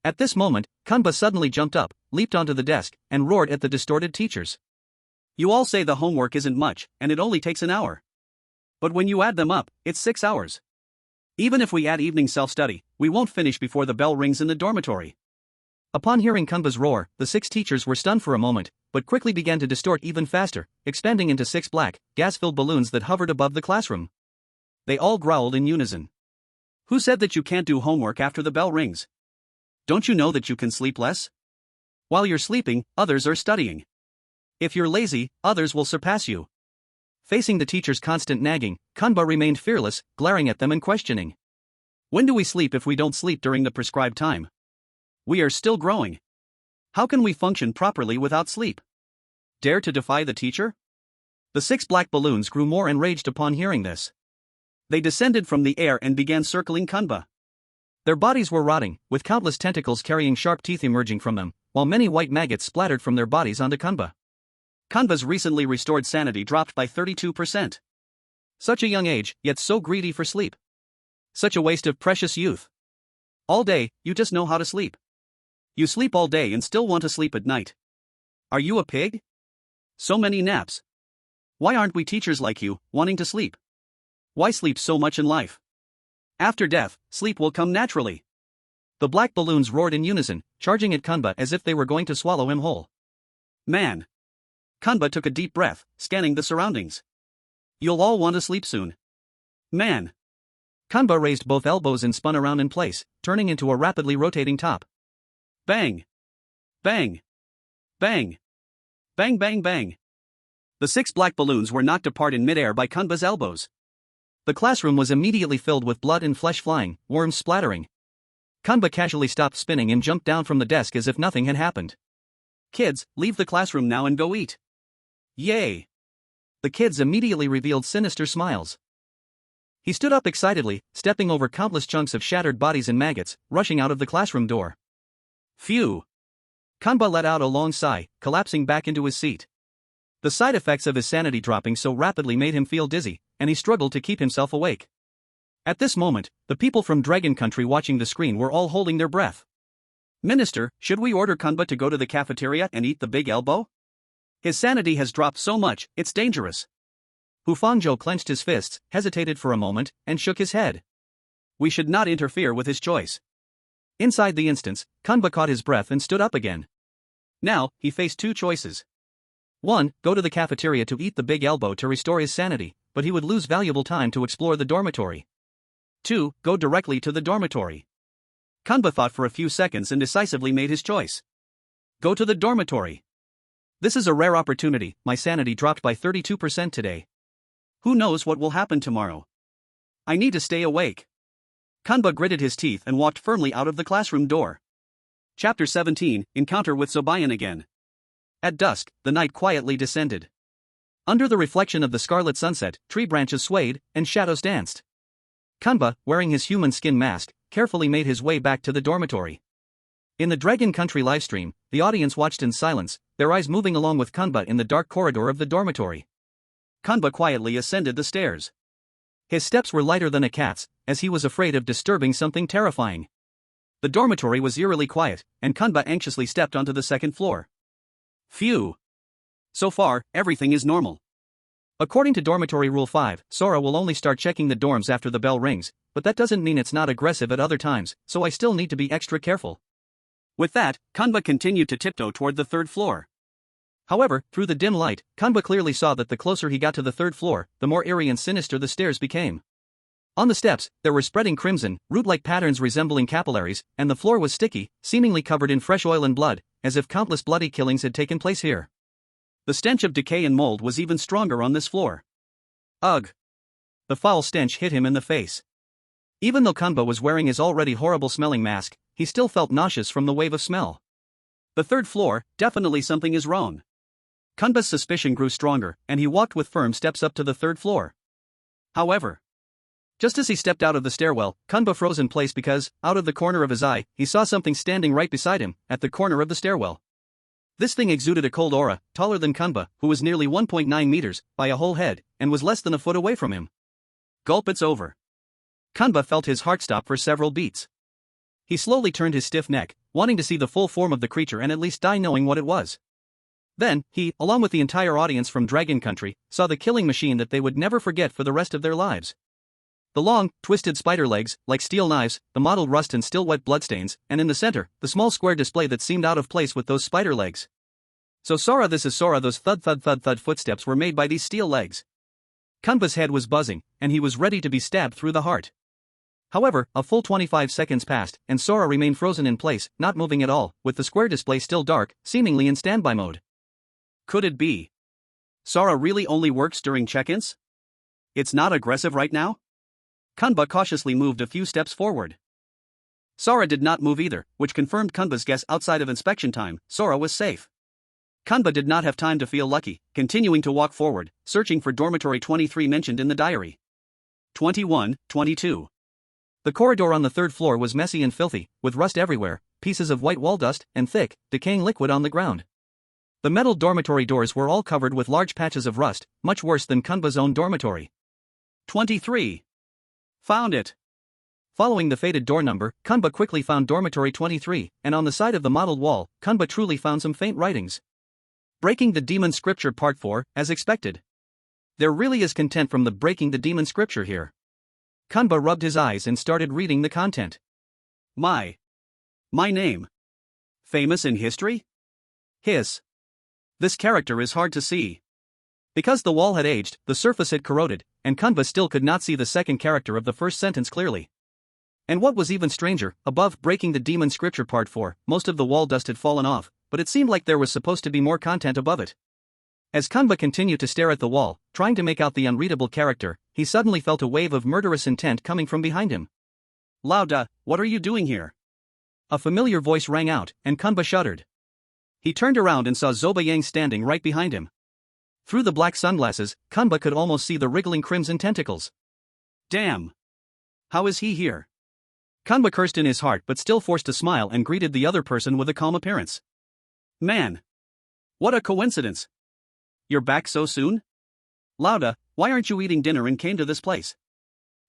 S1: At this moment, Kanba suddenly jumped up, leaped onto the desk, and roared at the distorted teachers. You all say the homework isn't much, and it only takes an hour. But when you add them up, it's 6 hours. Even if we add evening self-study, we won't finish before the bell rings in the dormitory. Upon hearing Kanba's roar, the 6 teachers were stunned for a moment, but quickly began to distort even faster, expanding into 6 black, gas-filled balloons that hovered above the classroom. They all growled in unison. Who said that you can't do homework after the bell rings? Don't you know that you can sleep less? While you're sleeping, others are studying. If you're lazy, others will surpass you. Facing the teacher's constant nagging, Kanba remained fearless, glaring at them and questioning. When do we sleep if we don't sleep during the prescribed time? We are still growing. How can we function properly without sleep? Dare to defy the teacher? The 6 black balloons grew more enraged upon hearing this. They descended from the air and began circling Kanba. Their bodies were rotting, with countless tentacles carrying sharp teeth emerging from them, while many white maggots splattered from their bodies onto Kanba. Kanba's recently restored sanity dropped by 32%. Such a young age, yet so greedy for sleep. Such a waste of precious youth. All day, you just know how to sleep. You sleep all day and still want to sleep at night. Are you a pig? So many naps. Why aren't we teachers like you, wanting to sleep? Why sleep so much in life? After death, sleep will come naturally. The black balloons roared in unison, charging at Kanba as if they were going to swallow him whole. Man. Kanba took a deep breath, scanning the surroundings. You'll all want to sleep soon. Man. Kanba raised both elbows and spun around in place, turning into a rapidly rotating top. Bang! Bang! Bang! Bang bang bang! The 6 black balloons were knocked apart in midair by Kanba's elbows. The classroom was immediately filled with blood and flesh flying, worms splattering. Kanba casually stopped spinning and jumped down from the desk as if nothing had happened. Kids, leave the classroom now and go eat. Yay! The kids immediately revealed sinister smiles. He stood up excitedly, stepping over countless chunks of shattered bodies and maggots, rushing out of the classroom door. Phew! Kanba let out a long sigh, collapsing back into his seat. The side effects of his sanity dropping so rapidly made him feel dizzy, and he struggled to keep himself awake. At this moment, the people from Dragon Country watching the screen were all holding their breath. Minister, should we order Kanba to go to the cafeteria and eat the big elbow? His sanity has dropped so much, it's dangerous. Hufangzhou clenched his fists, hesitated for a moment, and shook his head. We should not interfere with his choice. Inside the instance, Kanba caught his breath and stood up again. Now, he faced 2 choices. 1. Go to the cafeteria to eat the big elbow to restore his sanity, but he would lose valuable time to explore the dormitory. 2. Go directly to the dormitory. Kanba thought for a few seconds and decisively made his choice. Go to the dormitory. This is a rare opportunity, my sanity dropped by 32% today. Who knows what will happen tomorrow? I need to stay awake. Kanba gritted his teeth and walked firmly out of the classroom door. Chapter 17, Encounter with Zobayan again. At dusk, the night quietly descended. Under the reflection of the scarlet sunset, tree branches swayed, and shadows danced. Kanba, wearing his human skin mask, carefully made his way back to the dormitory. In the Dragon Country livestream, the audience watched in silence, their eyes moving along with Kanba in the dark corridor of the dormitory. Kanba quietly ascended the stairs. His steps were lighter than a cat's, as he was afraid of disturbing something terrifying. The dormitory was eerily quiet, and Kanba anxiously stepped onto the second floor. Phew! So far, everything is normal. According to Dormitory Rule 5, Sora will only start checking the dorms after the bell rings, but that doesn't mean it's not aggressive at other times, so I still need to be extra careful. With that, Kanba continued to tiptoe toward the 3rd floor. However, through the dim light, Kanba clearly saw that the closer he got to the 3rd floor, the more eerie and sinister the stairs became. On the steps, there were spreading crimson, root-like patterns resembling capillaries, and the floor was sticky, seemingly covered in fresh oil and blood, as if countless bloody killings had taken place here. The stench of decay and mold was even stronger on this floor. Ugh! The foul stench hit him in the face. Even though Kanba was wearing his already horrible-smelling mask, he still felt nauseous from the wave of smell. The 3rd floor, definitely something is wrong. Kanba's suspicion grew stronger, and he walked with firm steps up to the 3rd floor. However, just as he stepped out of the stairwell, Kanba froze in place because, out of the corner of his eye, he saw something standing right beside him, at the corner of the stairwell. This thing exuded a cold aura, taller than Kanba, who was nearly 1.9 meters, by a whole head, and was less than a foot away from him. Gulp, it's over. Kanba felt his heart stop for several beats. He slowly turned his stiff neck, wanting to see the full form of the creature and at least die knowing what it was. Then, he, along with the entire audience from Dragon Country, saw the killing machine that they would never forget for the rest of their lives. The long, twisted spider legs, like steel knives, the mottled rust and still wet bloodstains, and in the center, the small square display that seemed out of place with those spider legs. So Sora, this is Sora, those thud thud thud thud footsteps were made by these steel legs. Kanba's head was buzzing, and he was ready to be stabbed through the heart. However, a full 25 seconds passed, and Sora remained frozen in place, not moving at all, with the square display still dark, seemingly in standby mode. Could it be? Sora really only works during check-ins? It's not aggressive right now? Kanba cautiously moved a few steps forward. Sora did not move either, which confirmed Kanba's guess. Outside of inspection time, Sora was safe. Kanba did not have time to feel lucky, continuing to walk forward, searching for dormitory 23 mentioned in the diary. 21, 22. The corridor on the 3rd floor was messy and filthy, with rust everywhere, pieces of white wall dust, and thick, decaying liquid on the ground. The metal dormitory doors were all covered with large patches of rust, much worse than Kanba's own dormitory. 23. Found it. Following the faded door number, Kanba quickly found dormitory 23, and on the side of the mottled wall, Kanba truly found some faint writings. Breaking the Demon Scripture Part 4, as expected. There really is content from the Breaking the Demon Scripture here. Kanba rubbed his eyes and started reading the content. My name. Famous in history? Hiss. This character is hard to see.
S2: Because the wall had aged, the surface had corroded, and Kanba still could not see the second character of the first sentence clearly. And what was even stranger, above breaking the demon scripture part 4, most of the wall dust had fallen off, but it seemed like there was supposed to be more content above it. As Kanba continued to stare at the wall, trying to make out the unreadable character, he suddenly felt a wave of murderous intent coming from behind him.
S1: Lauda, what are you doing here?
S2: A familiar voice rang out, and Kanba shuddered. He turned around and saw Zobayang standing right behind him. Through the black sunglasses, Kanba could almost see the wriggling crimson tentacles.
S1: Damn! How is he here?
S2: Kanba cursed in his heart but still forced a smile and greeted the other person with a calm appearance.
S1: Man! What a coincidence! You're back so soon? Lauda, why aren't you eating dinner and came to this place?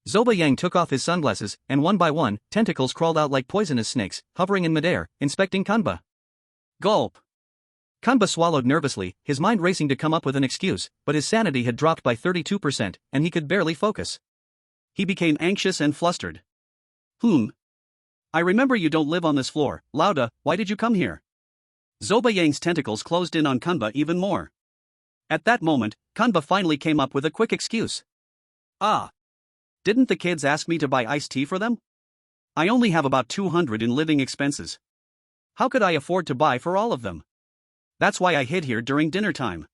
S2: Zobayang took off his sunglasses, and one by one, tentacles crawled out like poisonous snakes, hovering in midair, inspecting Kanba.
S1: Gulp!
S2: Kanba swallowed nervously, his mind racing to come up with an excuse, but his sanity had dropped by 32%, and he could barely focus.
S1: He became anxious and flustered. I remember you don't live on this floor, Lauda, why did you come here? Zobayang's tentacles closed in on Kanba even more. At that moment, Kanba finally came up with a quick excuse. Didn't the kids ask me to buy iced tea for them? I only have about 200 in living expenses. How could I afford to buy for all of them? That's why I hid here during dinner time.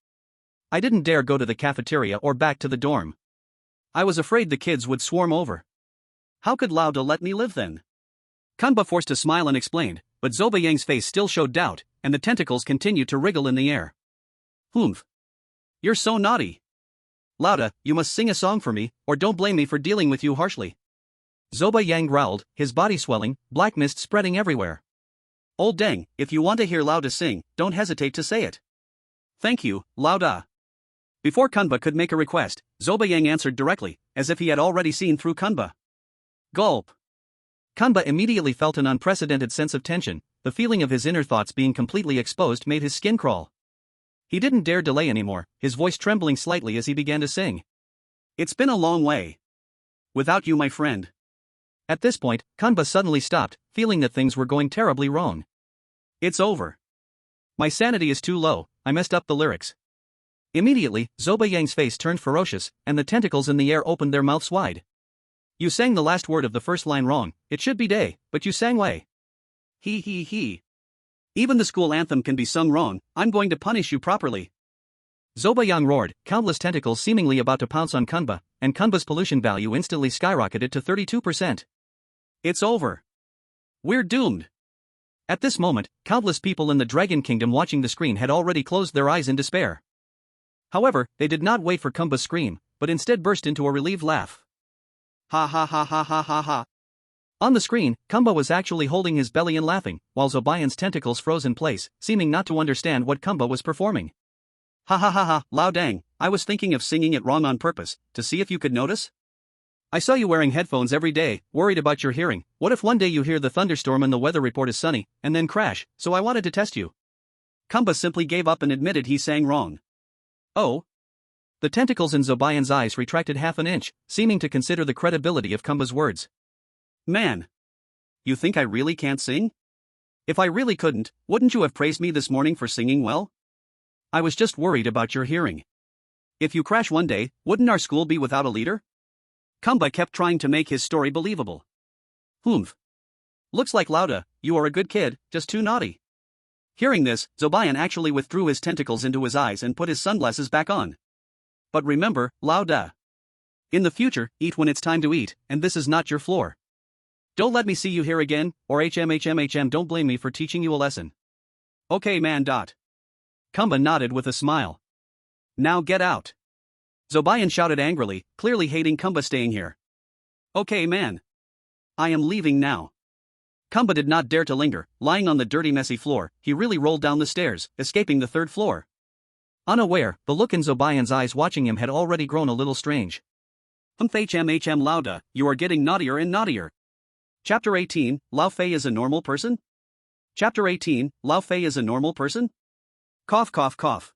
S2: I didn't dare go to the cafeteria or back to the dorm.
S1: I was afraid the kids would swarm over. How could Lauda let me live then?
S2: Kanba forced a smile and explained, but Zobayang's face still showed doubt, and the tentacles continued to wriggle in the air.
S1: You're so naughty. Lauda, you must sing a song for me, or don't blame me for dealing with you harshly.
S2: Zobayang growled, his body swelling, black mist spreading everywhere.
S1: Old dang, if you want to hear Lauda sing, don't hesitate to say it. Thank you, Lauda. Before Kanba could make a request, Zobayang answered directly, as if he had already seen through Kanba. Gulp.
S2: Kanba immediately felt an unprecedented sense of tension. The feeling of his inner thoughts being completely exposed made his skin crawl. He didn't dare delay anymore, his voice trembling slightly as he began to sing.
S1: It's been a long way. Without you, my friend.
S2: At this point, Kanba suddenly stopped, feeling that things were going terribly wrong.
S1: It's over.
S2: My sanity is too low, I messed up the lyrics. Immediately, Zobayang's face turned ferocious, and the tentacles in the air opened their mouths wide. You sang the last word of the first line wrong, it should be day, but you sang way.
S1: He. Even the school anthem can be sung wrong, I'm going to punish you properly.
S2: Zobayang roared, countless tentacles seemingly about to pounce on Kanba, and Kanba's pollution value instantly skyrocketed to 32%.
S1: It's over. We're doomed.
S2: At this moment, countless people in the Dragon Kingdom watching the screen had already closed their eyes in despair. However, they did not wait for Kanba's scream, but instead burst into a relieved laugh.
S1: Ha ha ha ha ha ha ha.
S2: On the screen, Kanba was actually holding his belly and laughing, while Zobayan's tentacles froze in place, seeming not to understand what Kanba was performing.
S1: Ha ha ha ha, Lao Dang, I was thinking of singing it wrong on purpose, to see if you could notice?
S2: I saw you wearing headphones every day, worried about your hearing. What if one day you hear the thunderstorm and the weather report is sunny, and then crash, so I wanted to test you.
S1: Kanba simply gave up and admitted he sang wrong.
S2: Oh? The tentacles in Zobayan's eyes retracted half an inch, seeming to consider the credibility of Kanba's words.
S1: Man. You think I really can't sing? If I really couldn't, wouldn't you have praised me this morning for singing well? I was just worried about your hearing. If you crash one day, wouldn't our school be without a leader? Kanba kept trying to make his story believable. Looks like Lauda, you are a good kid, just too naughty. Hearing this, Zobayan actually withdrew his tentacles into his eyes and put his sunglasses back on. But remember, Lauda. In the future, eat when it's time to eat, and this is not your floor. Don't let me see you here again, or don't blame me for teaching you a lesson. Okay, man.
S2: Kanba nodded with a smile.
S1: Now get out. Zobayan shouted angrily, clearly hating Kanba staying here. Okay, man. I am leaving now. Kanba did not dare to linger, lying on the dirty messy floor, he really rolled down the stairs, escaping the third floor.
S2: Unaware, the look in Zobayan's eyes watching him had already grown a little strange.
S1: Lauda, you are getting naughtier and naughtier. Chapter 18, Lao Fei is a normal person? Chapter 18, Lao Fei is a normal person? Cough cough cough.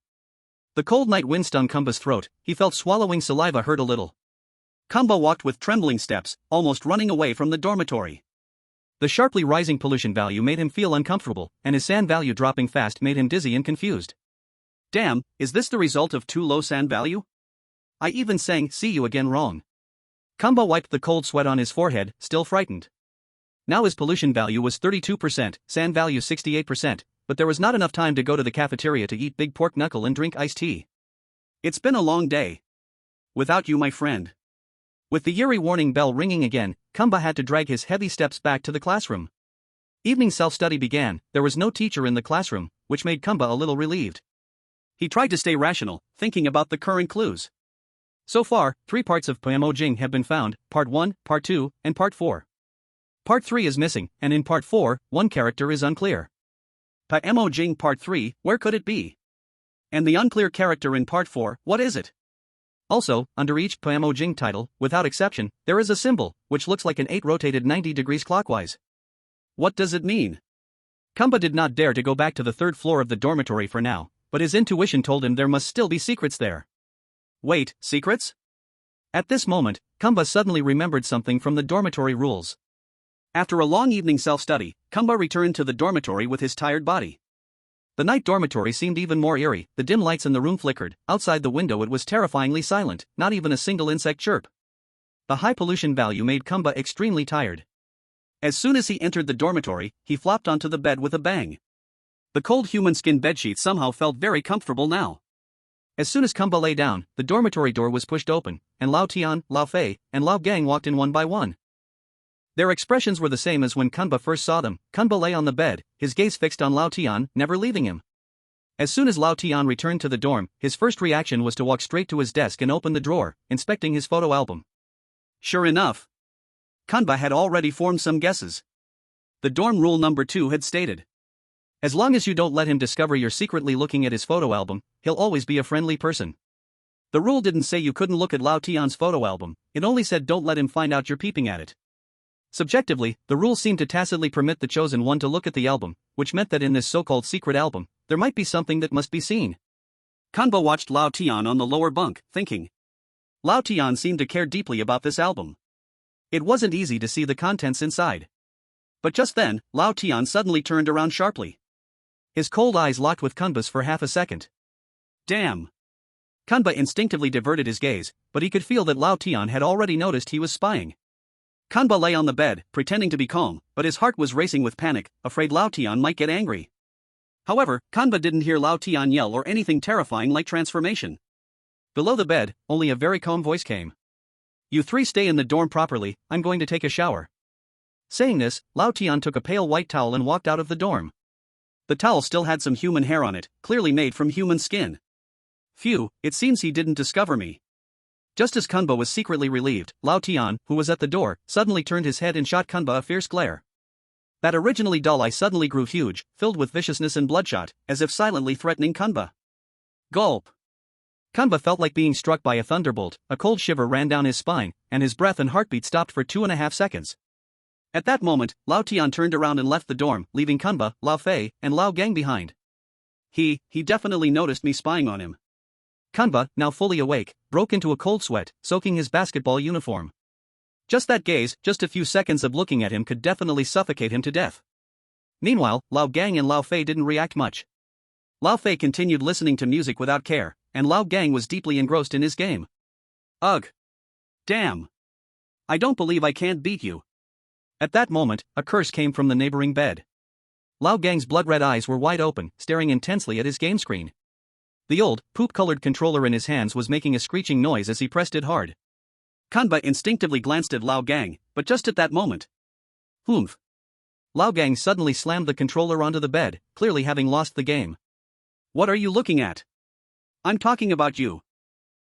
S2: The cold night wind stung Kanba's throat, he felt swallowing saliva hurt a little.
S1: Kanba walked with trembling steps, almost running away from the dormitory.
S2: The sharply rising pollution value made him feel uncomfortable, and his san value dropping fast made him dizzy and confused.
S1: Damn, is this the result of too low sand value? I even sang "see you again" wrong. Kamba wiped the cold sweat on his forehead, still frightened. Now his pollution value was 32%, sand value 68%, but there was not enough time to go to the cafeteria to eat big pork knuckle and drink iced tea. It's been a long day. Without you, my friend. With the eerie warning bell ringing again, Kamba had to drag his heavy steps back to the classroom. Evening self-study began. There was no teacher in the classroom, which made Kamba a little relieved. He tried to stay rational, thinking about the current clues. So far, 3 parts of Poemo Jing have been found, Part 1, Part 2, and Part 4. Part 3 is missing, and in Part 4, one character is unclear. Poemo Jing Part 3, where could it be? And the unclear character in Part 4, what is it? Also, under each Poemo Jing title, without exception, there is a symbol, which looks like an 8 rotated 90 degrees clockwise. What does it mean? Kamba did not dare to go back to the 3rd floor of the dormitory for now, but his intuition told him there must still be secrets there. Wait, secrets? At this moment, Kamba suddenly remembered something from the dormitory rules. After a long evening self-study, Kamba returned to the dormitory with his tired body. The night dormitory seemed even more eerie. The dim lights in the room flickered. Outside the window it was terrifyingly silent, not even a single insect chirp. The high pollution value made Kamba extremely tired. As soon as he entered the dormitory, he flopped onto the bed with a bang. The cold human skin bedsheet somehow felt very comfortable now. As soon as Kamba lay down, the dormitory door was pushed open, and Lao Tian, Lao Fei, and Lao Gang walked in one by one. Their expressions were the same as when Kamba first saw them. Kamba lay on the bed, his gaze fixed on Lao Tian, never leaving him. As soon as Lao Tian returned to the dorm, his first reaction was to walk straight to his desk and open the drawer, inspecting his photo album. Sure enough, Kamba had already formed some guesses. The dorm rule number 2 had stated, as long as you don't let him discover you're secretly looking at his photo album, he'll always be a friendly person. The rule didn't say you couldn't look at Lao Tian's photo album, it only said don't let him find out you're peeping at it. Subjectively, the rule seemed to tacitly permit the chosen one to look at the album, which meant that in this so-called secret album, there might be something that must be seen. Kamba watched Lao Tian on the lower bunk, thinking. Lao Tian seemed to care deeply about this album. It wasn't easy to see the contents inside. But just then, Lao Tian suddenly turned around sharply. His cold eyes locked with Kanba's for half a second. Damn! Kanba instinctively diverted his gaze, but he could feel that Lao Tian had already noticed he was spying. Kanba lay on the bed, pretending to be calm, but his heart was racing with panic, afraid Lao Tian might get angry. However, Kanba didn't hear Lao Tian yell or anything terrifying like transformation. Below the bed, only a very calm voice came. You 3 stay in the dorm properly, I'm going to take a shower. Saying this, Lao Tian took a pale white towel and walked out of the dorm. The towel still had some human hair on it, clearly made from human skin. Phew, it seems he didn't discover me. Just as Kanba was secretly relieved, Lao Tian, who was at the door, suddenly turned his head and shot Kanba a fierce glare. That originally dull eye suddenly grew huge, filled with viciousness and bloodshot, as if silently threatening Kanba. Gulp! Kanba felt like being struck by a thunderbolt, a cold shiver ran down his spine, and his breath and heartbeat stopped for 2.5 seconds. At that moment, Lao Tian turned around and left the dorm, leaving Kanba, Lao Fei, and Lao Gang behind. He definitely noticed me spying on him. Kanba, now fully awake, broke into a cold sweat, soaking his basketball uniform. Just that gaze, just a few seconds of looking at him could definitely suffocate him to death. Meanwhile, Lao Gang and Lao Fei didn't react much. Lao Fei continued listening to music without care, and Lao Gang was deeply engrossed in his game. Ugh! Damn! I don't believe I can't beat you. At that moment, a curse came from the neighboring bed. Lao Gang's blood-red eyes were wide open, staring intensely at his game screen. The old, poop-colored controller in his hands was making a screeching noise as he pressed it hard. Kanba instinctively glanced at Lao Gang, but just at that moment. Humph! Lao Gang suddenly slammed the controller onto the bed, clearly having lost the game. What are you looking at? I'm talking about you.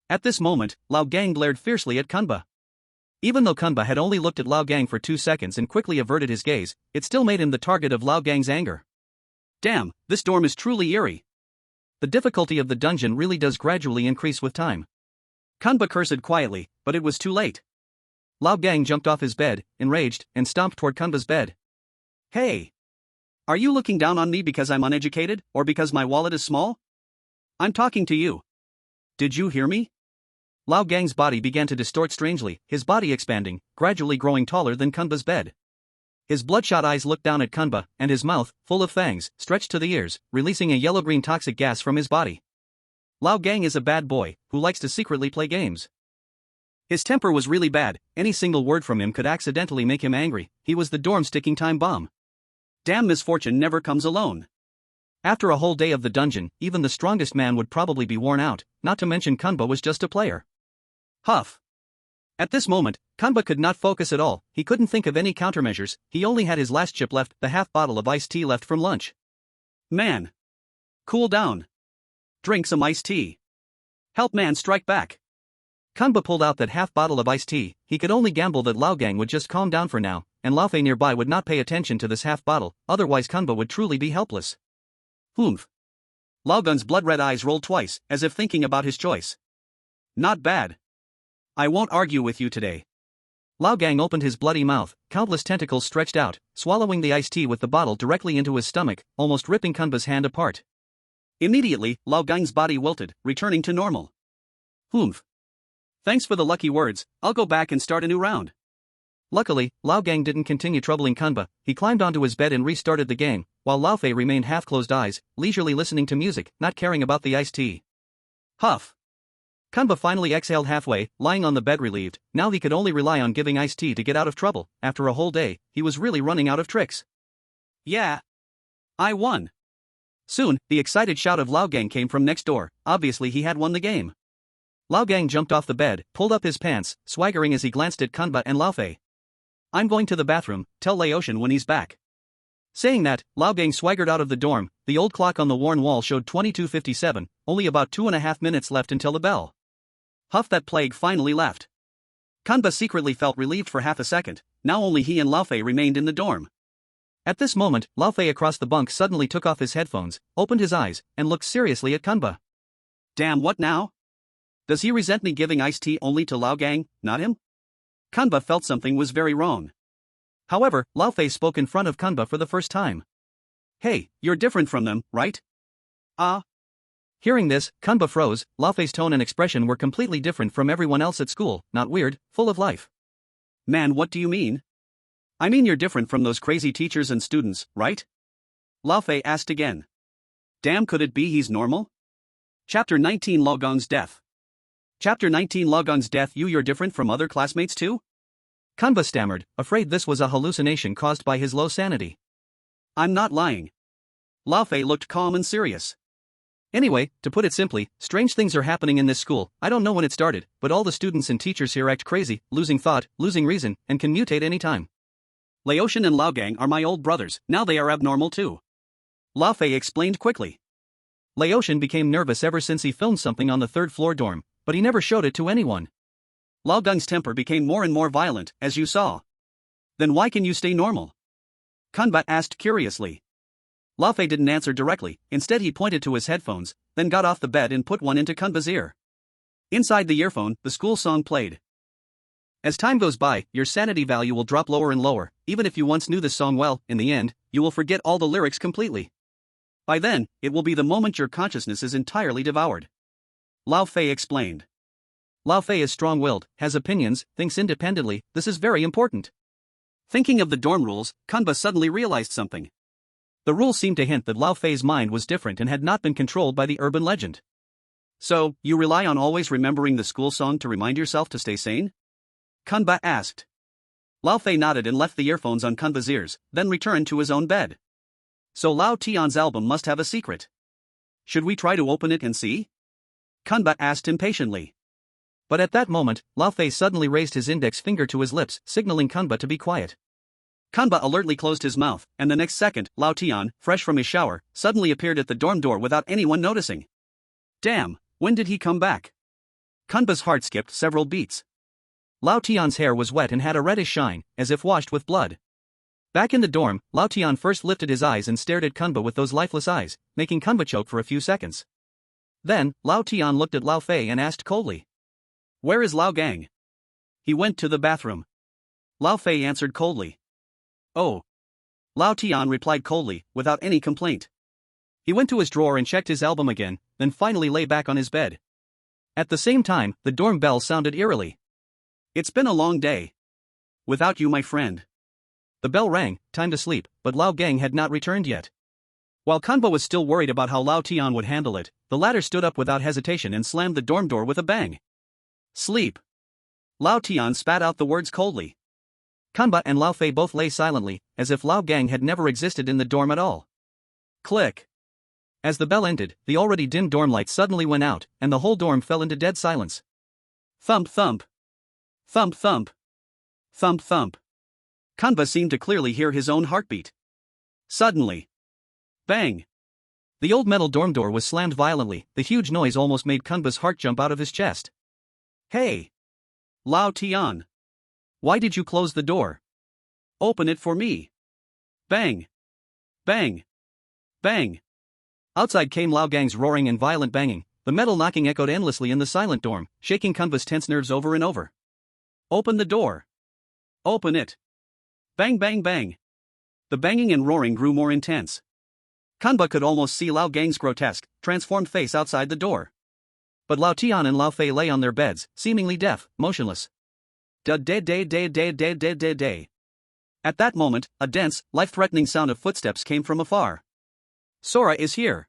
S1: At this moment, Lao Gang glared fiercely at Kanba. Even though Kanba had only looked at Lao Gang for 2 seconds and quickly averted his gaze, it still made him the target of Lao Gang's anger. Damn, this dorm is truly eerie. The difficulty of the dungeon really does gradually increase with time. Kanba cursed quietly, but it was too late. Lao Gang jumped off his bed, enraged, and stomped toward Kanba's bed. Hey! Are you looking down on me because I'm uneducated, or because my wallet is small? I'm talking to you. Did you hear me? Lao Gang's body began to distort strangely, his body expanding, gradually growing taller than Kanba's bed. His bloodshot eyes looked down at Kanba, and his mouth, full of fangs, stretched to the ears, releasing a yellow-green toxic gas from his body.
S2: Lao Gang is a bad boy who likes to secretly play games. His temper was really bad, any single word from him could accidentally make him angry. He was the dorm's ticking time bomb. Damn, misfortune never comes alone. After a whole day of the dungeon, even the strongest man would probably be worn out, not to mention Kanba was just a player. Huff. At this moment, Kanba could not focus at all. He couldn't think of any countermeasures. He only had his last chip left, the half bottle of iced tea left from lunch. Man. Cool down. Drink some iced tea. Help man strike back. Kanba pulled out that half bottle of iced tea. He could only gamble that Lao Gang would just calm down for now, and Lao Fei nearby would not pay attention to this half bottle, otherwise Kanba would truly be helpless. Humph. Lao Gang's blood-red eyes rolled twice, as if thinking about his choice. Not bad. I won't argue with you today. Lao Gang opened his bloody mouth, countless tentacles stretched out, swallowing the iced tea with the bottle directly into his stomach, almost ripping Kanba's hand apart. Immediately, Lao Gang's body wilted, returning to normal. Humph. Thanks for the lucky words, I'll go back and start a new round. Luckily, Lao Gang didn't continue troubling Kanba. He climbed onto his bed and restarted the game, while Lao Fei remained half-closed eyes, leisurely listening to music, not caring about the iced tea. Huff. Kanba finally exhaled halfway, lying on the bed relieved. Now he could only rely on giving iced tea to get out of trouble. After a whole day, he was really running out of tricks. Yeah. I won. Soon, the excited shout of Lao Gang came from next door. Obviously he had won the game. Lao Gang jumped off the bed, pulled up his pants, swaggering as he glanced at Kanba and Lao Fei. I'm going to the bathroom, tell Laotian when he's back. Saying that, Lao Gang swaggered out of the dorm. The old clock on the worn wall showed 22:57, only about 2.5 minutes left until the bell. Huff, that plague finally left. Kanba secretly felt relieved for half a second. Now only he and Lao Fei remained in the dorm. At this moment, Lao Fei across the bunk suddenly took off his headphones, opened his eyes, and looked seriously at Kanba. Damn, what now? Does he resent me giving iced tea only to Lao Gang, not him? Kanba felt something was very wrong. However, Lao Fei spoke in front of Kanba for the first time. Hey, you're different from them, right? Hearing this, Kanba froze. Lao Fei's tone and expression were completely different from everyone else at school, not weird, full of life. Man, what do you mean? I mean you're different from those crazy teachers and students, right? Lao Fei asked again. Damn, could it be he's normal? Chapter 19, Lao Gang's death. Chapter 19, Lao Gang's death. You're different from other classmates too? Kanba stammered, afraid this was a hallucination caused by his low sanity. I'm not lying. Lao Fei looked calm and serious. Anyway, to put it simply, strange things are happening in this school. I don't know when it started, but all the students and teachers here act crazy, losing thought, losing reason, and can mutate anytime. Laotian and Lao Gang are my old brothers, now they are abnormal too. Lao Fei explained quickly. Laotian became nervous ever since he filmed something on the third-floor dorm, but he never showed it to anyone. Lao Gang's temper became more and more violent, as you saw. Then why can you stay normal? Kanba asked curiously. Lao Fei didn't answer directly, instead he pointed to his headphones, then got off the bed and put one into Kanba's ear. Inside the earphone, the school song played. As time goes by, your sanity value will drop lower and lower. Even if you once knew this song well, in the end, you will forget all the lyrics completely. By then, it will be the moment your consciousness is entirely devoured. Lao Fei explained. Lao Fei is strong-willed, has opinions, thinks independently. This is very important. Thinking of the dorm rules, Kanba suddenly realized something. The rules seemed to hint that Lao Fei's mind was different and had not been controlled by the urban legend. So, you rely on always remembering the school song to remind yourself to stay sane? Kanba asked. Lao Fei nodded and left the earphones on Kanba's ears, then returned to his own bed. So Lao Tian's album must have a secret. Should we try to open it and see? Kanba asked impatiently. But at that moment, Lao Fei suddenly raised his index finger to his lips, signaling Kanba to be quiet. Kanba alertly closed his mouth, and the next second, Lao Tian, fresh from his shower, suddenly appeared at the dorm door without anyone noticing. Damn, when did he come back? Kanba's heart skipped several beats. Lao Tian's hair was wet and had a reddish shine, as if washed with blood. Back in the dorm, Lao Tian first lifted his eyes and stared at Kanba with those lifeless eyes, making Kanba choke for a few seconds. Then, Lao Tian looked at Lao Fei and asked coldly. Where is Lao Gang? He went to the bathroom. Lao Fei answered coldly. Oh. Lao Tian replied coldly, without any complaint. He went to his drawer and checked his album again, then finally lay back on his bed. At the same time, the dorm bell sounded eerily. It's been a long day. Without you, my friend. The bell rang, time to sleep, but Lao Gang had not returned yet. While Kanba was still worried about how Lao Tian would handle it, the latter stood up without hesitation and slammed the dorm door with a bang. Sleep. Lao Tian spat out the words coldly. Kanba and Lao Fei both lay silently, as if Lao Gang had never existed in the dorm at all. Click. As the bell ended, the already dim dorm lights suddenly went out, and the whole dorm fell into dead silence. Thump thump. Thump thump. Thump thump. Kanba seemed to clearly hear his own heartbeat. Suddenly. Bang. The old metal dorm door was slammed violently. The huge noise almost made Kanba's heart jump out of his chest. Hey! Lao Tian. Why did you close the door? Open it for me. Bang. Bang. Bang. Outside came Lao Gang's roaring and violent banging. The metal knocking echoed endlessly in the silent dorm, shaking Kanba's tense nerves over and over. Open the door. Open it. Bang bang bang. The banging and roaring grew more intense. Kanba could almost see Lao Gang's grotesque, transformed face outside the door. But Lao Tian and Lao Fei lay on their beds, seemingly deaf, motionless. Da-day-day-day-day-day-day. At that moment, a dense, life-threatening sound of footsteps came from afar. Sora is here.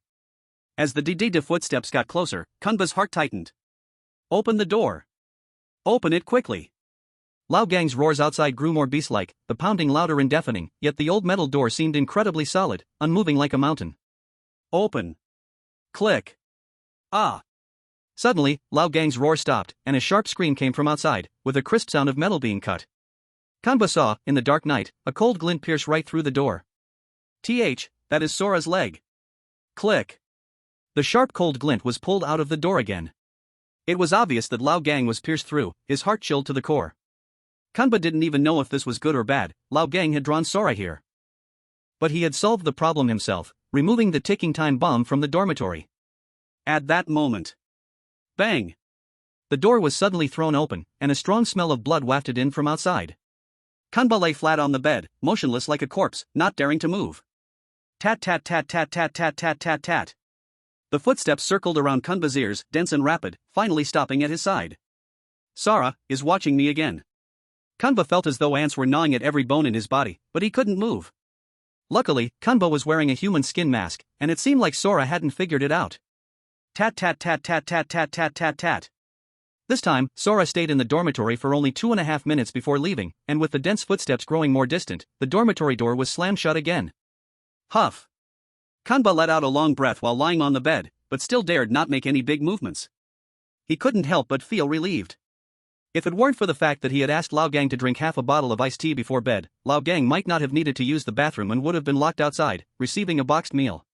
S2: As the de footsteps got closer, Kanba's heart tightened. Open the door. Open it quickly. Lao Gang's roars outside grew more beast-like, the pounding louder and deafening, yet the old metal door seemed incredibly solid, unmoving like a mountain. Open. Click. Ah. Suddenly, Lao Gang's roar stopped, and a sharp scream came from outside, with a crisp sound of metal being cut. Kanba saw, in the dark night, a cold glint pierce right through the door. That is Sora's leg. Click. The sharp cold glint was pulled out of the door again. It was obvious that Lao Gang was pierced through, his heart chilled to the core. Kanba didn't even know if this was good or bad. Lao Gang had drawn Sora here. But he had solved the problem himself, removing the ticking time bomb from the dormitory. At that moment. Bang! The door was suddenly thrown open, and a strong smell of blood wafted in from outside. Kanba lay flat on the bed, motionless like a corpse, not daring to move. Tat tat tat tat tat tat tat tat tat. The footsteps circled around Kanba's ears, dense and rapid, finally stopping at his side. Sora is watching me again. Kanba felt as though ants were gnawing at every bone in his body, but he couldn't move. Luckily, Kanba was wearing a human skin mask, and it seemed like Sora hadn't figured it out. Tat tat tat tat tat tat tat tat tat. This time, Sora stayed in the dormitory for only 2.5 minutes before leaving, and with the dense footsteps growing more distant, the dormitory door was slammed shut again. Huff. Kanba let out a long breath while lying on the bed, but still dared not make any big movements. He couldn't help but feel relieved. If it weren't for the fact that he had asked Lao Gang to drink half a bottle of iced tea before bed, Lao Gang might not have needed to use the bathroom and would have been locked outside, receiving a boxed meal.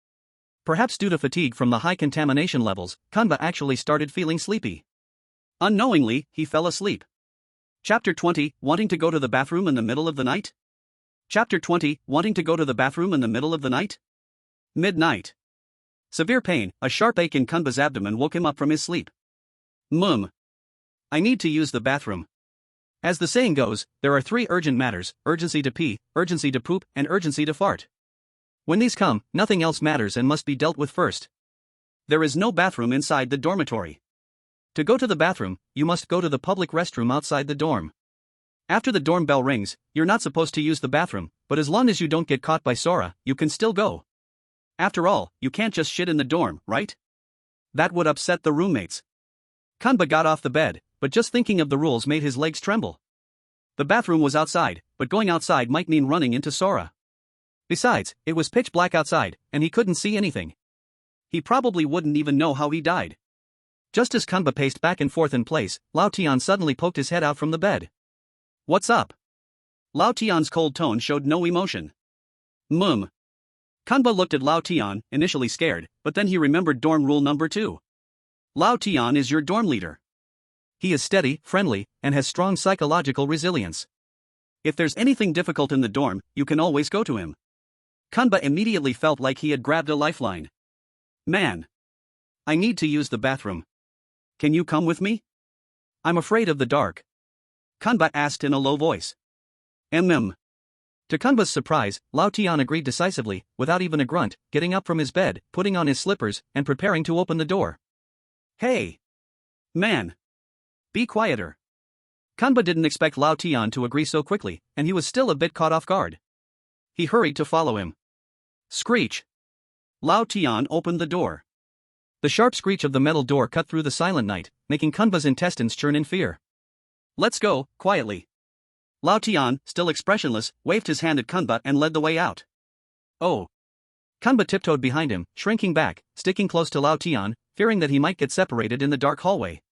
S2: Perhaps due to fatigue from the high contamination levels, Kanba actually started feeling sleepy. Unknowingly, he fell asleep. Chapter 20, Wanting to go to the bathroom in the middle of the night? Chapter 20, Wanting to go to the bathroom in the middle of the night? Midnight. Severe pain, a sharp ache in Kanba's abdomen woke him up from his sleep. I need to use the bathroom. As the saying goes, there are 3 urgent matters: urgency to pee, urgency to poop, and urgency to fart. When these come, nothing else matters and must be dealt with first. There is no bathroom inside the dormitory. To go to the bathroom, you must go to the public restroom outside the dorm. After the dorm bell rings, you're not supposed to use the bathroom, but as long as you don't get caught by Sora, you can still go. After all, you can't just shit in the dorm, right? That would upset the roommates. Kanba got off the bed, but just thinking of the rules made his legs tremble. The bathroom was outside, but going outside might mean running into Sora. Besides, it was pitch black outside, and he couldn't see anything. He probably wouldn't even know how he died. Just as Kanba paced back and forth in place, Lao Tian suddenly poked his head out from the bed. What's up? Lao Tian's cold tone showed no emotion. Kanba looked at Lao Tian, initially scared, but then he remembered dorm rule number 2. Lao Tian is your dorm leader. He is steady, friendly, and has strong psychological resilience. If there's anything difficult in the dorm, you can always go to him. Kanba immediately felt like he had grabbed a lifeline. Man. I need to use the bathroom. Can you come with me? I'm afraid of the dark. Kanba asked in a low voice. To Kanba's surprise, Lao Tian agreed decisively, without even a grunt, getting up from his bed, putting on his slippers, and preparing to open the door. Hey! Man! Be quieter. Kanba didn't expect Lao Tian to agree so quickly, and he was still a bit caught off guard. He hurried to follow him. Screech! Lao Tian opened the door. The sharp screech of the metal door cut through the silent night, making Kunba's intestines churn in fear.
S1: Let's go, quietly. Lao Tian, still expressionless, waved his hand at Kunba and led the way out.
S2: Oh. Kunba tiptoed behind him, shrinking back, sticking close to Lao Tian, fearing that he might get separated in the dark hallway.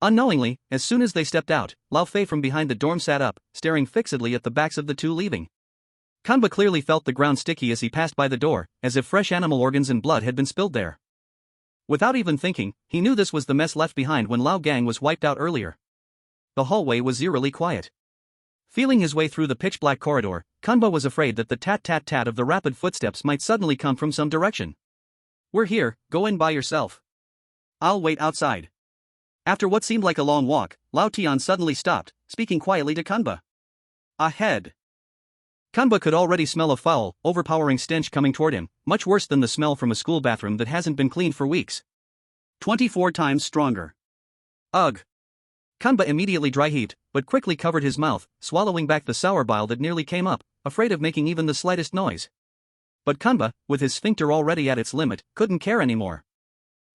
S2: Unknowingly, as soon as they stepped out, Lao Fei from behind the dorm sat up, staring fixedly at the backs of the two leaving. Kunba clearly felt the ground sticky as he passed by the door, as if fresh animal organs and blood had been spilled there. Without even thinking, he knew this was the mess left behind when Lao Gang was wiped out earlier. The hallway was eerily quiet. Feeling his way through the pitch-black corridor, Kunba was afraid that the tat-tat-tat of the rapid footsteps might suddenly come from some direction.
S1: We're here, go in by yourself. I'll wait outside. After what seemed like a long walk, Lao Tian suddenly stopped, speaking quietly to Kunba. Ahead.
S2: Kunba could already smell a foul, overpowering stench coming toward him, much worse than the smell from a school bathroom that hasn't been cleaned for weeks.
S1: 24 times stronger.
S2: Ugh. Kunba immediately dry-heaved, but quickly covered his mouth, swallowing back the sour bile that nearly came up, afraid of making even the slightest noise. But Kunba, with his sphincter already at its limit, couldn't care anymore.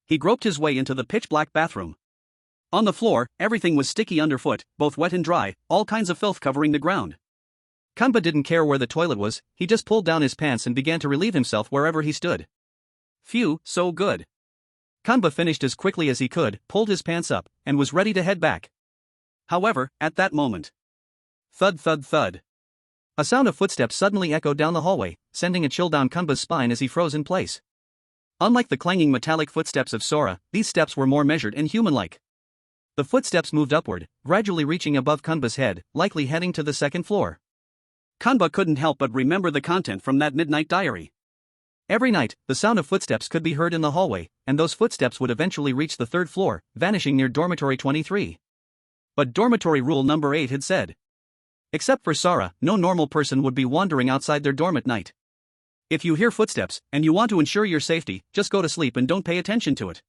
S1: He groped his way into the pitch-black bathroom. On the floor, everything was sticky underfoot, both wet and dry, all kinds of filth covering the ground.
S2: Kunba didn't care where the toilet was, he just pulled down his pants and began to relieve himself wherever he stood.
S1: Phew, so good.
S2: Kunba finished as quickly as he could, pulled his pants up, and was ready to head back.
S1: However, at that moment.
S2: Thud thud thud. A sound of footsteps suddenly echoed down the hallway, sending a chill down Kunba's spine as he froze in place. Unlike the clanging metallic footsteps of Sora, these steps were more measured and human-like. The footsteps moved upward, gradually reaching above Kunba's head, likely heading to the second floor.
S1: Kunba couldn't help but remember the content from that midnight diary.
S2: Every night, the sound of footsteps could be heard in the hallway, and those footsteps would eventually reach the third floor, vanishing near dormitory 23. But dormitory rule number 8 had said. Except for Sora, no normal person would be wandering outside their dorm at night. If you hear footsteps, and you want to ensure your safety, just go to sleep and don't pay attention to it.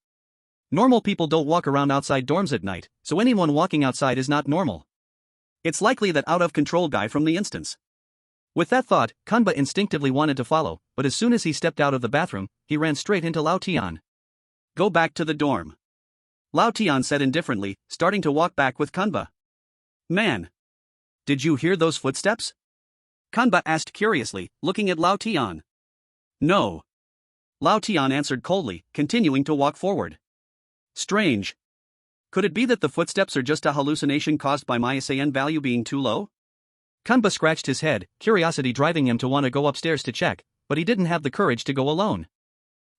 S2: Normal people don't walk around outside dorms at night, so anyone walking outside is not normal.
S1: It's likely that out-of-control guy from the instance.
S2: With that thought, Kunba instinctively wanted to follow, but as soon as he stepped out of the bathroom, he ran straight into Lao Tian.
S1: Go back to the dorm. Lao Tian said indifferently, starting to walk back with Kunba. Man. Did you hear those footsteps? Kunba asked curiously, looking at Lao Tian. No. Lao Tian answered coldly, continuing to walk forward. Strange. Could it be that the footsteps are just a hallucination caused by my SAN value being too low?
S2: Kunba scratched his head, curiosity driving him to want to go upstairs to check, but he didn't have the courage to go alone.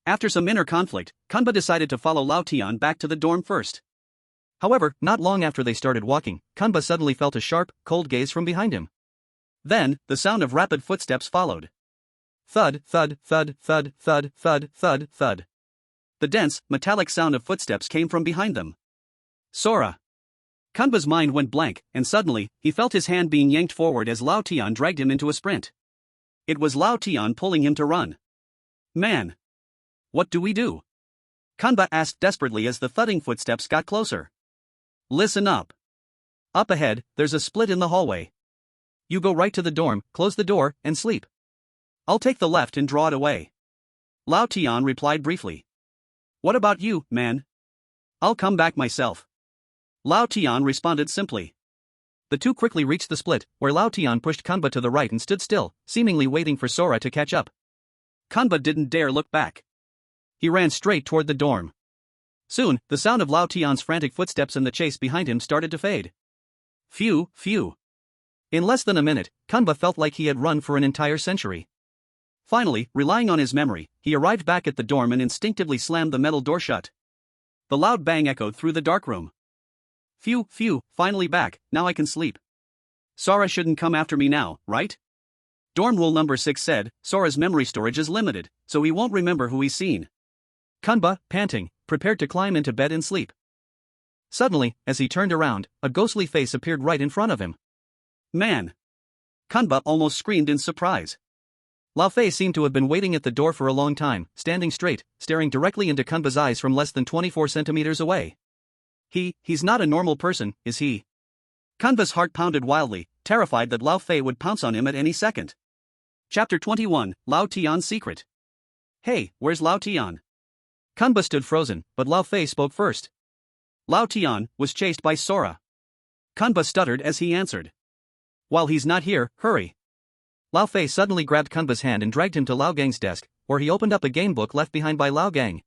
S1: After some inner conflict, Kunba decided to follow Lao Tian back to the dorm first.
S2: However, not long after they started walking, Kunba suddenly felt a sharp, cold gaze from behind him.
S1: Then, the sound of rapid footsteps followed.
S2: Thud, thud, thud, thud, thud, thud, thud, thud.
S1: The dense, metallic sound of footsteps came from behind them. Sora. Kunba's mind went blank, and suddenly, he felt his hand being yanked forward as Lao Tian dragged him into a sprint. It was Lao Tian pulling him to run. Man. What do we do? Kunba asked desperately as the thudding footsteps got closer. Listen up. Up ahead, there's a split in the hallway.
S2: You go right to the dorm, close the door, and sleep.
S1: I'll take the left and draw it away. Lao Tian replied briefly. What about you, man? I'll come back myself. Lao Tian responded simply.
S2: The two quickly reached the split, where Lao Tian pushed Kunba to the right and stood still, seemingly waiting for Sora to catch up.
S1: Kunba didn't dare look back. He ran straight toward the dorm. Soon, the sound of Lao Tian's frantic footsteps and the chase behind him started to fade. Phew, phew.
S2: In less than a minute, Kunba felt like he had run for an entire century.
S1: Finally, relying on his memory, he arrived back at the dorm and instinctively slammed the metal door shut. The loud bang echoed through the dark room. Phew, phew, finally back, now I can sleep. Sora shouldn't come after me now, right? Dorm rule number 6 said, Sora's memory storage is limited, so he won't remember who he's seen.
S2: Kunba, panting, prepared to climb into bed and sleep. Suddenly, as he turned around, a ghostly face appeared right in front of him.
S1: Man! Kunba almost screamed in surprise.
S2: Lao Fei seemed to have been waiting at the door for a long time, standing straight, staring directly into Kunba's eyes from less than 24 centimeters away.
S1: He's not a normal person, is he? Kunba's heart pounded wildly, terrified that Lao Fei would pounce on him at any second. Chapter 21, Lao Tian's Secret. Hey, where's Lao Tian? Kanba stood frozen, but Lao Fei spoke first. Lao Tian was chased by Sora. Kanba stuttered as he answered. While he's not here, hurry. Lao Fei suddenly grabbed Kanba's hand and dragged him to Lao Gang's desk, where he opened up a game book left behind by Lao Gang.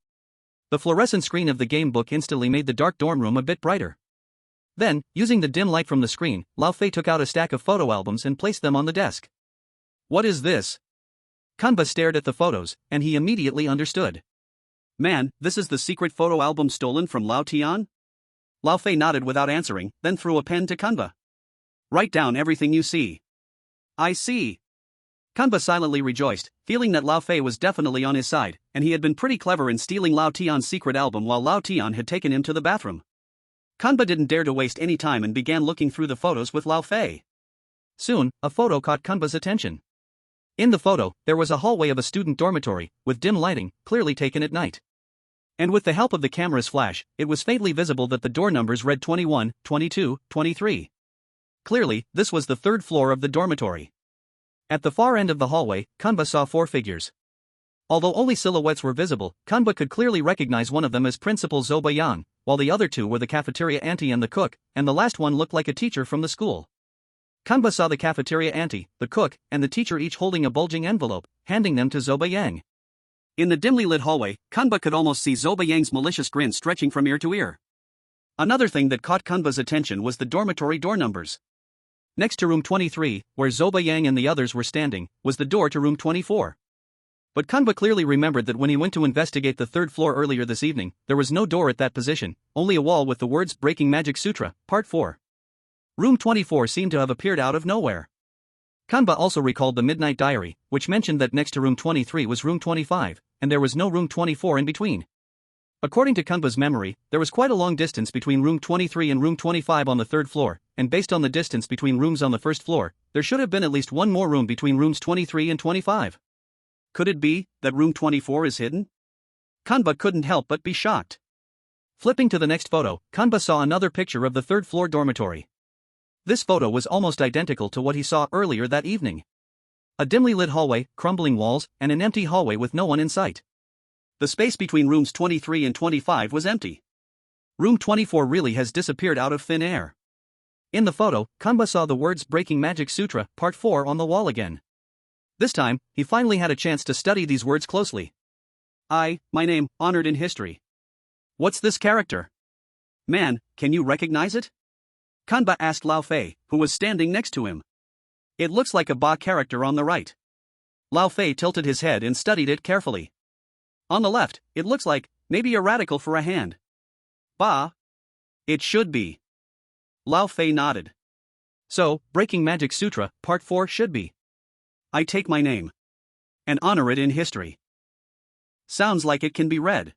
S1: The fluorescent screen of the game book instantly made the dark dorm room a bit brighter. Then, using the dim light from the screen, Lao Fei took out a stack of photo albums and placed them on the desk. What is this? Kanba stared at the photos, and he immediately understood. Man, this is the secret photo album stolen from Lao Tian? Lao Fei nodded without answering, then threw a pen to Kanba. Write down everything you see. I see. Kanba silently rejoiced, feeling that Lao Fei was definitely on his side, and he had been pretty clever in stealing Lao Tian's secret album while Lao Tian had taken him to the bathroom. Kanba didn't dare to waste any time and began looking through the photos with Lao Fei. Soon, a photo caught Kanba's attention. In the photo, there was a hallway of a student dormitory, with dim lighting, clearly taken at night. And with the help of the camera's flash, it was faintly visible that the door numbers read 21, 22, 23. Clearly, this was the third floor of the dormitory. At the far end of the hallway, Kanba saw 4 figures. Although only silhouettes were visible, Kanba could clearly recognize one of them as Principal Zobayan, while the other 2 were the cafeteria auntie and the cook, and the last one looked like a teacher from the school. Kanba saw the cafeteria auntie, the cook, and the teacher each holding a bulging envelope, handing them to Zobayang. In the dimly lit hallway, Kanba could almost see Zobayang's malicious grin stretching from ear to ear. Another thing that caught Kanba's attention was the dormitory door numbers. Next to room 23, where Zobayang and the others were standing, was the door to room 24. But Kanba clearly remembered that when he went to investigate the 3rd floor earlier this evening, there was no door at that position, only a wall with the words Breaking Magic Sutra, Part 4. Room 24 seemed to have appeared out of nowhere. Kanba also recalled the Midnight Diary, which mentioned that next to room 23 was room 25, and there was no room 24 in between. According to Kanba's memory, there was quite a long distance between room 23 and room 25 on the 3rd floor, and based on the distance between rooms on the 1st floor, there should have been at least one more room between rooms 23 and 25. Could it be that room 24 is hidden? Kanba couldn't help but be shocked. Flipping to the next photo, Kanba saw another picture of the 3rd floor dormitory. This photo was almost identical to what he saw earlier that evening. A dimly lit hallway, crumbling walls, and an empty hallway with no one in sight. The space between rooms 23 and 25 was empty. Room 24 really has disappeared out of thin air. In the photo, Kanba saw the words Breaking Magic Sutra, Part 4 on the wall again. This time, he finally had a chance to study these words closely. My name, honored in history. What's this character? Man, can you recognize it? Kanba asked Lao Fei, who was standing next to him. It looks like a Ba character on the right. Lao Fei tilted his head and studied it carefully. On the left, it looks like, maybe a radical for a hand. Ba? It should be. Lao Fei nodded. So, Breaking Magic Sutra, Part 4 should be. I take my name. And honor it in history. Sounds like it can be read.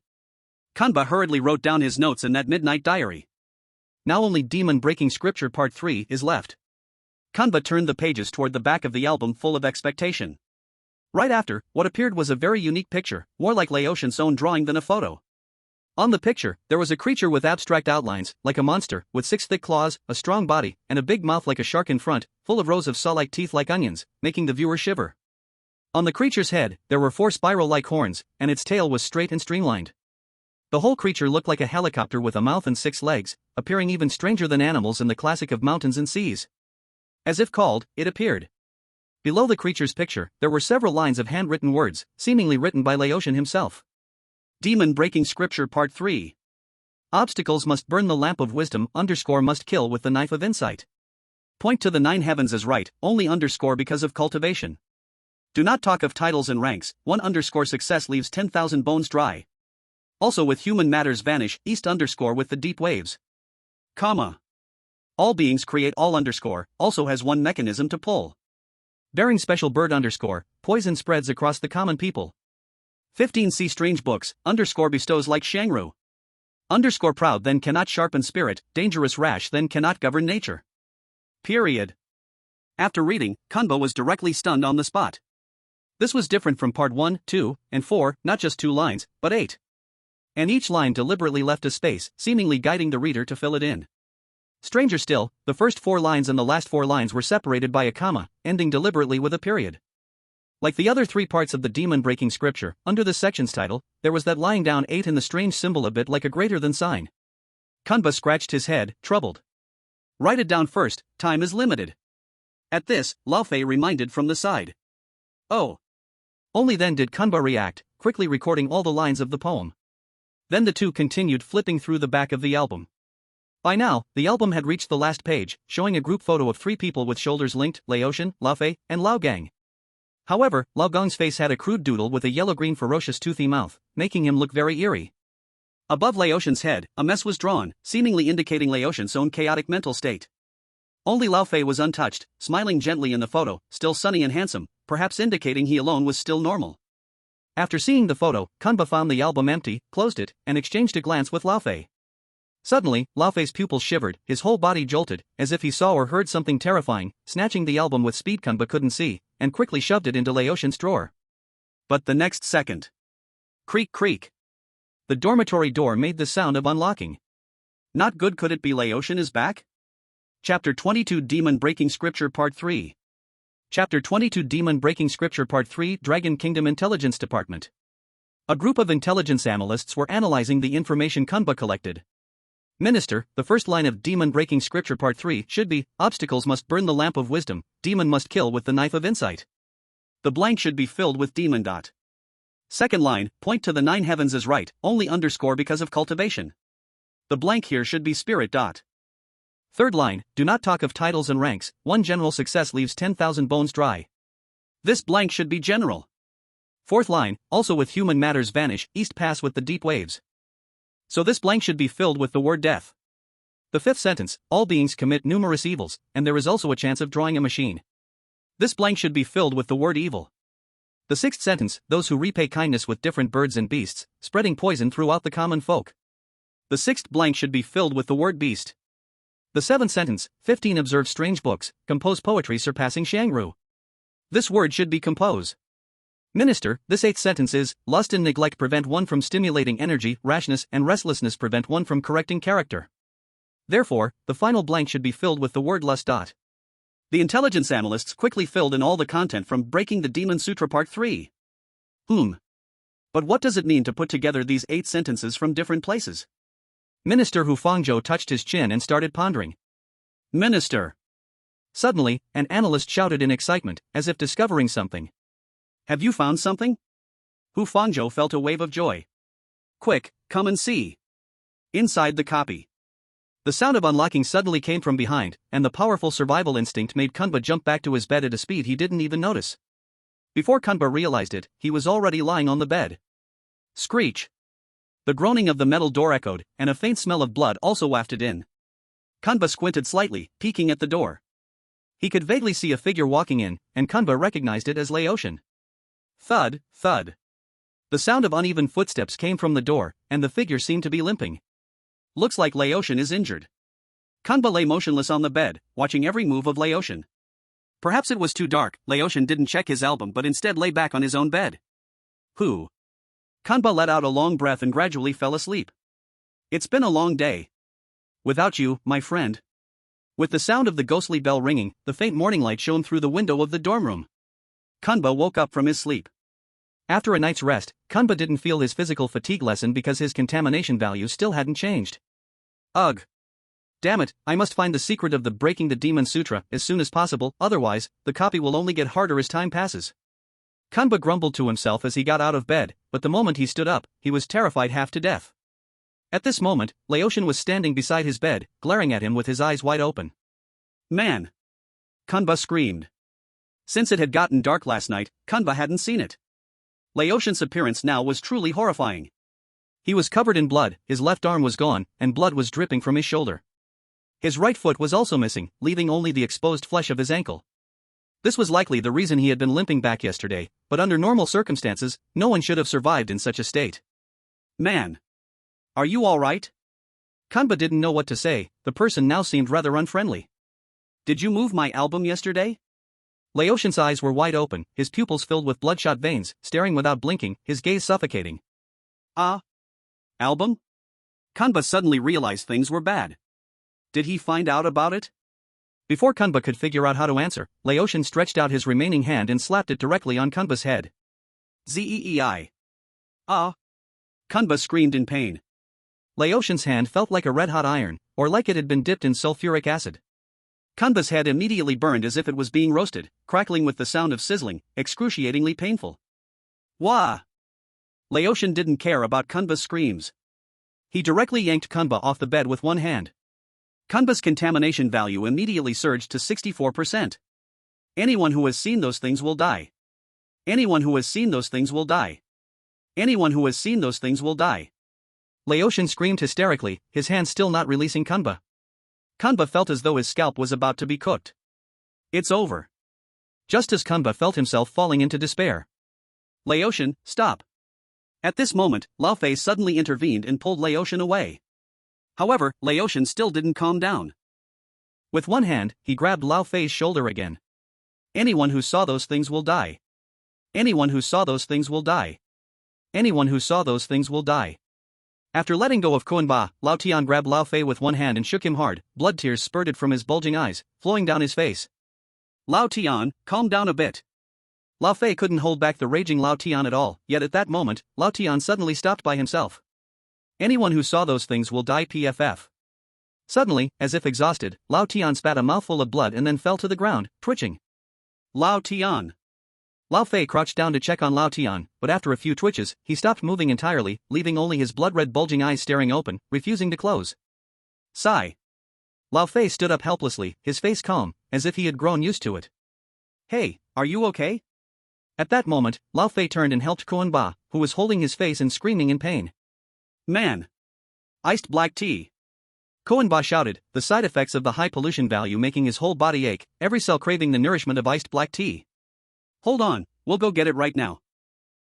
S1: Kanba hurriedly wrote down his notes in that midnight diary. Now only Demon Breaking Scripture Part 3 is left. Kanba turned the pages toward the back of the album full of expectation. Right after, what appeared was a very unique picture, more like Laotian's own drawing than a photo. On the picture, there was a creature with abstract outlines, like a monster, with 6 thick claws, a strong body, and a big mouth like a shark in front, full of rows of saw-like teeth like onions, making the viewer shiver. On the creature's head, there were 4 spiral-like horns, and its tail was straight and streamlined. The whole creature looked like a helicopter with a mouth and 6 legs, appearing even stranger than animals in the classic of mountains and seas. As if called, it appeared. Below the creature's picture, there were several lines of handwritten words, seemingly written by Laotian himself. Demon Breaking Scripture Part 3. Obstacles must burn the lamp of wisdom, must kill with the knife of insight. Point to the 9 heavens as right, only because of cultivation. Do not talk of titles and ranks, 1 success leaves 10,000 bones dry. Also with human matters vanish, east with the deep waves. Comma. All beings create all also has 1 mechanism to pull. Bearing special bird poison spreads across the common people. 15 see strange books, bestows like Shangru. Proud then cannot sharpen spirit, dangerous rash then cannot govern nature. Period. After reading, Kanba was directly stunned on the spot. This was different from part 1, 2, and 4, not just 2 lines, but 8. And each line deliberately left a space, seemingly guiding the reader to fill it in. Stranger still, the first 4 lines and the last 4 lines were separated by a comma, ending deliberately with a period.
S2: Like the other three parts of the demon-breaking scripture, under the section's title, there was that lying down 8 in the strange symbol a bit like a greater than sign. Kanba scratched his head, troubled.
S1: Write it down first, time is limited. At this, Lao Fei reminded from the side. Oh.
S2: Only then did Kanba react, quickly recording all the lines of the poem. Then the two continued flipping through the back of the album. By now, the album had reached the last page, showing a group photo of 3 people with shoulders linked, Laotian, Lao Fei, and Lao Gang. However, Lao Gang's face had a crude doodle with a yellow-green ferocious toothy mouth, making him look very eerie.
S1: Above Laotian's head, a mess was drawn, seemingly indicating Laotian's own chaotic mental state. Only Lao Fei was untouched, smiling gently in the photo, still sunny and handsome, perhaps indicating he alone was still normal.
S2: After seeing the photo, Kanba found the album empty, closed it, and exchanged a glance with Lao Fei. Suddenly, Lao Fei's pupils shivered, his whole body jolted, as if he saw or heard something terrifying, snatching the album with speed Kanba couldn't see, and quickly shoved it into Laotian's drawer.
S1: But the next second. Creak creak.
S2: The dormitory door made the sound of unlocking.
S1: Not good, could it be Laotian is back? Chapter 22 Demon Breaking Scripture Part 3.
S2: Chapter 22 Demon Breaking Scripture Part 3 Dragon Kingdom Intelligence Department. A group of intelligence analysts were analyzing the information Kanba collected. Minister, the first line of Demon Breaking Scripture Part 3 should be, obstacles must burn the lamp of wisdom, demon must kill with the knife of insight.
S1: The blank should be filled with demon. Second line, point to the 9 heavens as right, only underscore because of cultivation. The blank here should be spirit.
S2: Third line, do not talk of titles and ranks, one general success leaves 10,000 bones dry.
S1: This blank should be general.
S2: Fourth line, also with human matters vanish, east pass with the deep waves. So this blank should be filled with the word death. The fifth sentence, all beings commit numerous evils, and there is also a chance of drawing a machine. This blank should be filled with the word evil. The sixth sentence, those who repay kindness with different birds and beasts, spreading poison throughout the common folk.
S1: The sixth blank should be filled with the word beast.
S2: The seventh sentence, 15 observe strange books, compose poetry surpassing Shangru. This word should be compose. Minister, this eighth sentence is, lust and neglect prevent one from stimulating energy, rashness and restlessness prevent one from correcting character. Therefore, the final blank should be filled with the word lust.
S1: The intelligence analysts quickly filled in all the content from Breaking the Demon Sutra Part 3. But what does it mean to put together these 8 sentences from different places?
S2: Minister Hu Fangzhou touched his chin and started pondering.
S1: Minister.
S2: Suddenly, an analyst shouted in excitement, as if discovering something.
S1: Have you found something? Hu Fangzhou felt a wave of joy. Quick, come and see. Inside the copy.
S2: The sound of unlocking suddenly came from behind, and the powerful survival instinct made Kanba jump back to his bed at a speed he didn't even notice. Before Kanba realized it, he was already lying on the bed.
S1: Screech. The groaning of the metal door echoed, and a faint smell of blood also wafted in. Kanba squinted slightly, peeking at the door.
S2: He could vaguely see a figure walking in, and Kanba recognized it as Laotian.
S1: Thud, thud.
S2: The sound of uneven footsteps came from the door, and the figure seemed to be limping.
S1: Looks like Laotian is injured. Kanba lay motionless on the bed, watching every move of Laotian. Perhaps it was too dark, Laotian didn't check his album but instead lay back on his own bed. Who? Kanba let out a long breath and gradually fell asleep. It's been a long day. Without you, my friend. With the sound of the ghostly bell ringing, the faint morning light shone through the window of the dorm room. Kanba woke up from his sleep.
S2: After a night's rest, Kanba didn't feel his physical fatigue lessen because his contamination value still hadn't changed.
S1: Ugh.
S2: Damn it, I must find the secret of the Breaking the Demon Sutra as soon as possible, otherwise, the copy will only get harder as time passes. Kanba grumbled to himself as he got out of bed, but the moment he stood up, he was terrified half to death. At this moment, Laotian was standing beside his bed, glaring at him with his eyes wide open.
S1: Man! Kanba screamed. Since it had gotten dark last night, Kanba hadn't seen it. Laotian's appearance now was truly horrifying.
S2: He was covered in blood, his left arm was gone, and blood was dripping from his shoulder. His right foot was also missing, leaving only the exposed flesh of his ankle. This was likely the reason he had been limping back yesterday, but under normal circumstances, no one should have survived in such a state.
S1: Man! Are you all right?
S2: Kanba didn't know what to say, the person now seemed rather unfriendly.
S1: Did you move my album yesterday?
S2: Laotian's eyes were wide open, his pupils filled with bloodshot veins, staring without blinking, his gaze suffocating.
S1: Album? Kanba suddenly realized things were bad. Did he find out about it?
S2: Before Kunba could figure out how to answer, Laotian stretched out his remaining hand and slapped it directly on Kunba's head.
S1: Zeei. Ah! Kunba screamed in pain.
S2: Laotian's hand felt like a red-hot iron, or like it had been dipped in sulfuric acid.
S1: Kunba's head immediately burned as if it was being roasted, crackling with the sound of sizzling, excruciatingly painful. Wah! Laotian didn't care about Kunba's screams. He directly yanked Kunba off the bed with one hand. Kunba's contamination value immediately surged to 64%. Anyone who has seen those things will die. Anyone who has seen those things will die. Anyone who has seen those things will die.
S2: Laotian screamed hysterically, his hand still not releasing Kunba.
S1: Kunba felt as though his scalp was about to be cooked. It's over.
S2: Just as Kunba felt himself falling into despair.
S1: Laotian, stop. At this moment, Lao Fei suddenly intervened and pulled Laotian away. However, Laotian still didn't calm down.
S2: With one hand, he grabbed Lao Fei's shoulder again.
S1: Anyone who saw those things will die. Anyone who saw those things will die.
S2: Anyone who saw those things will die. After letting go of Kuan-Ba, Lao Tian grabbed Lao Fei with one hand and shook him hard. Blood tears spurted from his bulging eyes, flowing down his face.
S1: Lao Tian, calm down a bit.
S2: Lao Fei couldn't hold back the raging Lao Tian at all, yet at that moment, Lao Tian suddenly stopped by himself. Anyone who saw those things will die PFF. Suddenly, as if exhausted, Lao Tian spat a mouthful of blood and then fell to the ground, twitching.
S1: Lao Tian.
S2: Lao Fei crouched down to check on Lao Tian, but after a few twitches, he stopped moving entirely, leaving only his blood-red bulging eyes staring open, refusing to close.
S1: Sigh.
S2: Lao Fei stood up helplessly, his face calm, as if he had grown used to it.
S1: Hey, are you okay?
S2: At that moment, Lao Fei turned and helped Kuan-Ba, who was holding his face and screaming in pain.
S1: Man! Iced black tea!
S2: Kuan-Ba shouted, the side effects of the high pollution value making his whole body ache, every cell craving the nourishment of iced black tea.
S1: Hold on, we'll go get it right now.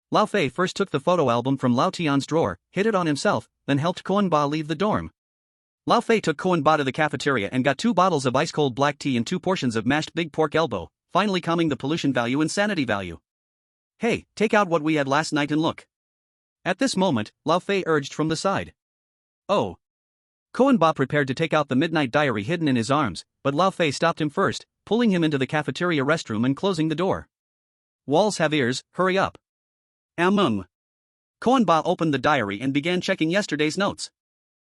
S2: Lao Fei first took the photo album from Lao Tian's drawer, hid it on himself, then helped Kuan-Ba leave the dorm.
S1: Lao Fei took Kuan-Ba to the cafeteria and got 2 bottles of ice-cold black tea and 2 portions of mashed big pork elbow, finally calming the pollution value and sanity value. Hey, take out what we had last night and look.
S2: At this moment, Lao Fei urged from the side.
S1: Oh.
S2: Kuan-Ba prepared to take out the midnight diary hidden in his arms, but Lao Fei stopped him first, pulling him into the cafeteria restroom and closing the door.
S1: Walls have ears, hurry up. Kuan-Ba opened the diary and began checking yesterday's notes.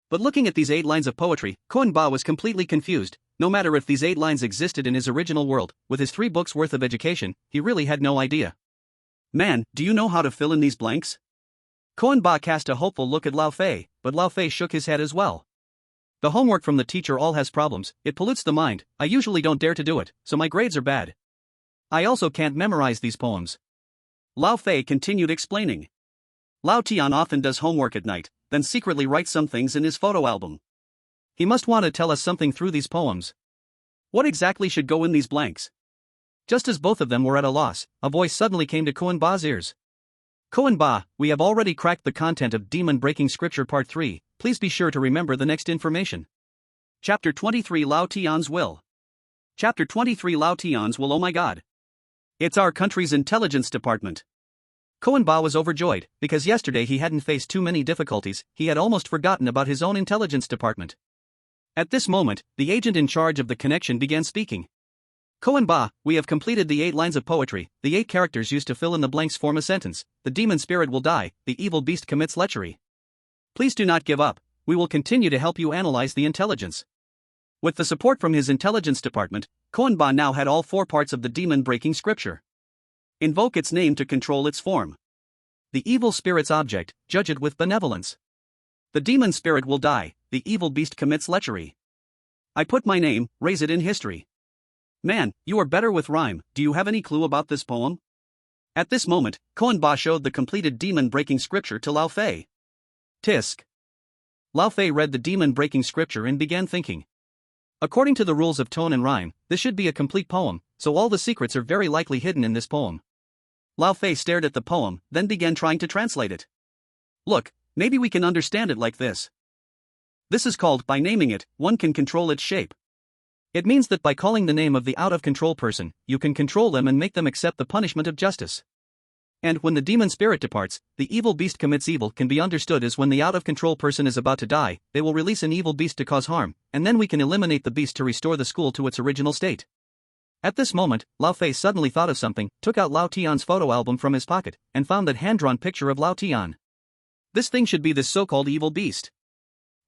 S1: But looking at these 8 lines of poetry, Kuan-Ba was completely confused. No matter if these 8 lines existed in his original world, with his 3 books worth of education, he really had no idea. Man, do you know how to fill in these blanks? Kuan-Ba cast a hopeful look at Lao Fei, but Lao Fei shook his head as well. The homework from the teacher all has problems, it pollutes the mind, I usually don't dare to do it, so my grades are bad. I also can't memorize these poems. Lao Fei continued explaining. Lao Tian often does homework at night, then secretly writes some things in his photo album.
S2: He must want to tell us something through these poems.
S1: What exactly should go in these blanks?
S2: Just as both of them were at a loss, a voice suddenly came to Kuan-Ba's ears. Kuan-Ba, we have already cracked the content of Demon Breaking Scripture Part 3, please be sure to remember the next information.
S1: Chapter 23 Lao Tian's Will. Chapter 23 Lao Tian's Will. Oh my god. It's our country's intelligence department.
S2: Kuan-Ba was overjoyed, because yesterday he hadn't faced too many difficulties, he had almost forgotten about his own intelligence department. At this moment, the agent in charge of the connection began speaking. Kuan-Ba, we have completed the 8 lines of poetry, the 8 characters used to fill in the blanks form a sentence, the demon spirit will die, the evil beast commits lechery. Please do not give up, we will continue to help you analyze the intelligence. With the support from his intelligence department, Kuan-Ba now had all 4 parts of the demon breaking scripture. Invoke its name to control its form. The evil spirit's object, judge it with benevolence. The demon spirit will die, the evil beast commits lechery. I put my name, raise it in history. Man, you are better with rhyme, do you have any clue about this poem? At this moment, Kuan-Ba showed the completed demon breaking scripture to Lao Fei. Tisk. Lao Fei read the demon breaking scripture and began thinking. According to the rules of tone and rhyme, this should be a complete poem, so all the secrets are very likely hidden in this poem. Lao Fei stared at the poem, then began trying to translate it. Look, maybe we can understand it like this. This is called, by naming it, one can control its shape. It means that by calling the name of the out-of-control person, you can control them and make them accept the punishment of justice. And when the demon spirit departs, the evil beast commits evil can be understood as when the out-of-control person is about to die, they will release an evil beast to cause harm, and then we can eliminate the beast to restore the school to its original state. At this moment, Lao Fei suddenly thought of something, took out Lao Tian's photo album from his pocket, and found that hand-drawn picture of Lao Tian. This thing should be this so-called evil beast.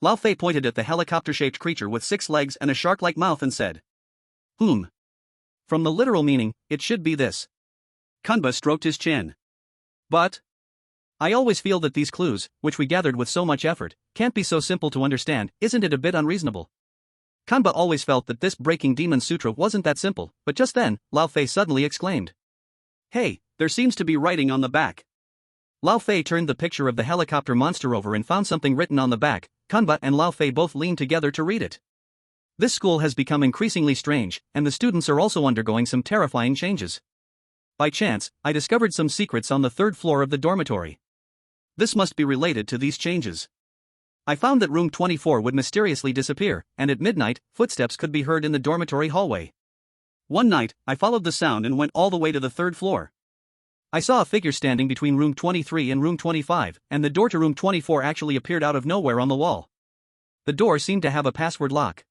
S2: Lao Fei pointed at the helicopter-shaped creature with 6 legs and a shark-like mouth and said, From the literal meaning, it should be this.
S1: Kunba stroked his chin.
S2: But I always feel that these clues, which we gathered with so much effort, can't be so simple to understand, isn't it a bit unreasonable? Kanba always felt that this breaking Demon Sutra wasn't that simple, but just then, Lao Fei suddenly exclaimed.
S1: Hey, there seems to be writing on the back.
S2: Lao Fei turned the picture of the helicopter monster over and found something written on the back. Kanba and Lao Fei both leaned together to read it. This school has become increasingly strange, and the students are also undergoing some terrifying changes. By chance, I discovered some secrets on the 3rd floor of the dormitory.
S1: This must be related to these changes.
S2: I found that room 24 would mysteriously disappear, and at midnight, footsteps could be heard in the dormitory hallway.
S1: One night, I followed the sound and went all the way to the 3rd floor.
S2: I saw a figure standing between room 23 and room 25, and the door to room 24 actually appeared out of nowhere on the wall. The door seemed to have a password lock.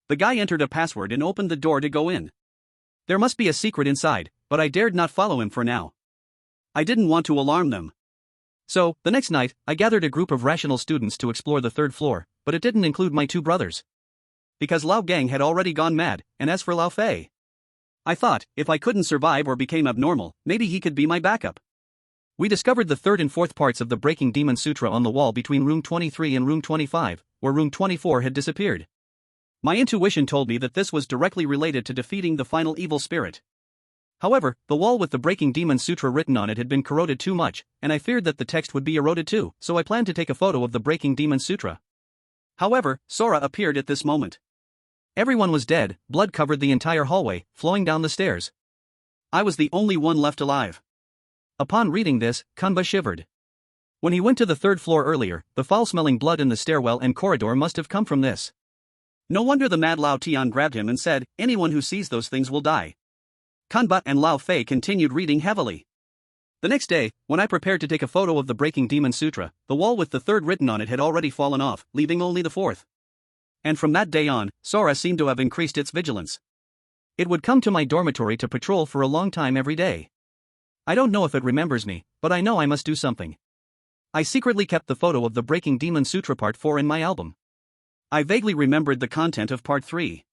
S1: The guy entered a password and opened the door to go in.
S2: There must be a secret inside, but I dared not follow him for now.
S1: I didn't want to alarm them.
S2: So, the next night, I gathered a group of rational students to explore the 3rd floor, but it didn't include my 2 brothers.
S1: Because Lao Gang had already gone mad, and as for Lao Fei, I thought, if I couldn't survive or became abnormal, maybe he could be my backup.
S2: We discovered the 3rd and 4th parts of the Breaking Demon Sutra on the wall between room 23 and room 25, where room 24 had disappeared.
S1: My intuition told me that this was directly related to defeating the final evil spirit.
S2: However, the wall with the Breaking Demon Sutra written on it had been corroded too much, and I feared that the text would be eroded too, so I planned to take a photo of the Breaking Demon Sutra.
S1: However, Sora appeared at this moment.
S2: Everyone was dead, blood covered the entire hallway, flowing down the stairs.
S1: I was the only one left alive.
S2: Upon reading this, Kanba shivered. When he went to the 3rd floor earlier, the foul-smelling blood in the stairwell and corridor must have come from this.
S1: No wonder the mad Lao Tian grabbed him and said, anyone who sees those things will die. Kanba and Lao Fei continued reading heavily. The next day, when I prepared to take a photo of the Breaking Demon Sutra, the wall with the 3rd written on it had already fallen off, leaving only the 4th. And from that day on, Sora seemed to have increased its vigilance. It would come to my dormitory to patrol for a long time every day. I don't know if it remembers me, but I know I must do something. I secretly kept the photo of the Breaking Demon Sutra Part 4 in my album. I vaguely remembered the content of Part 3.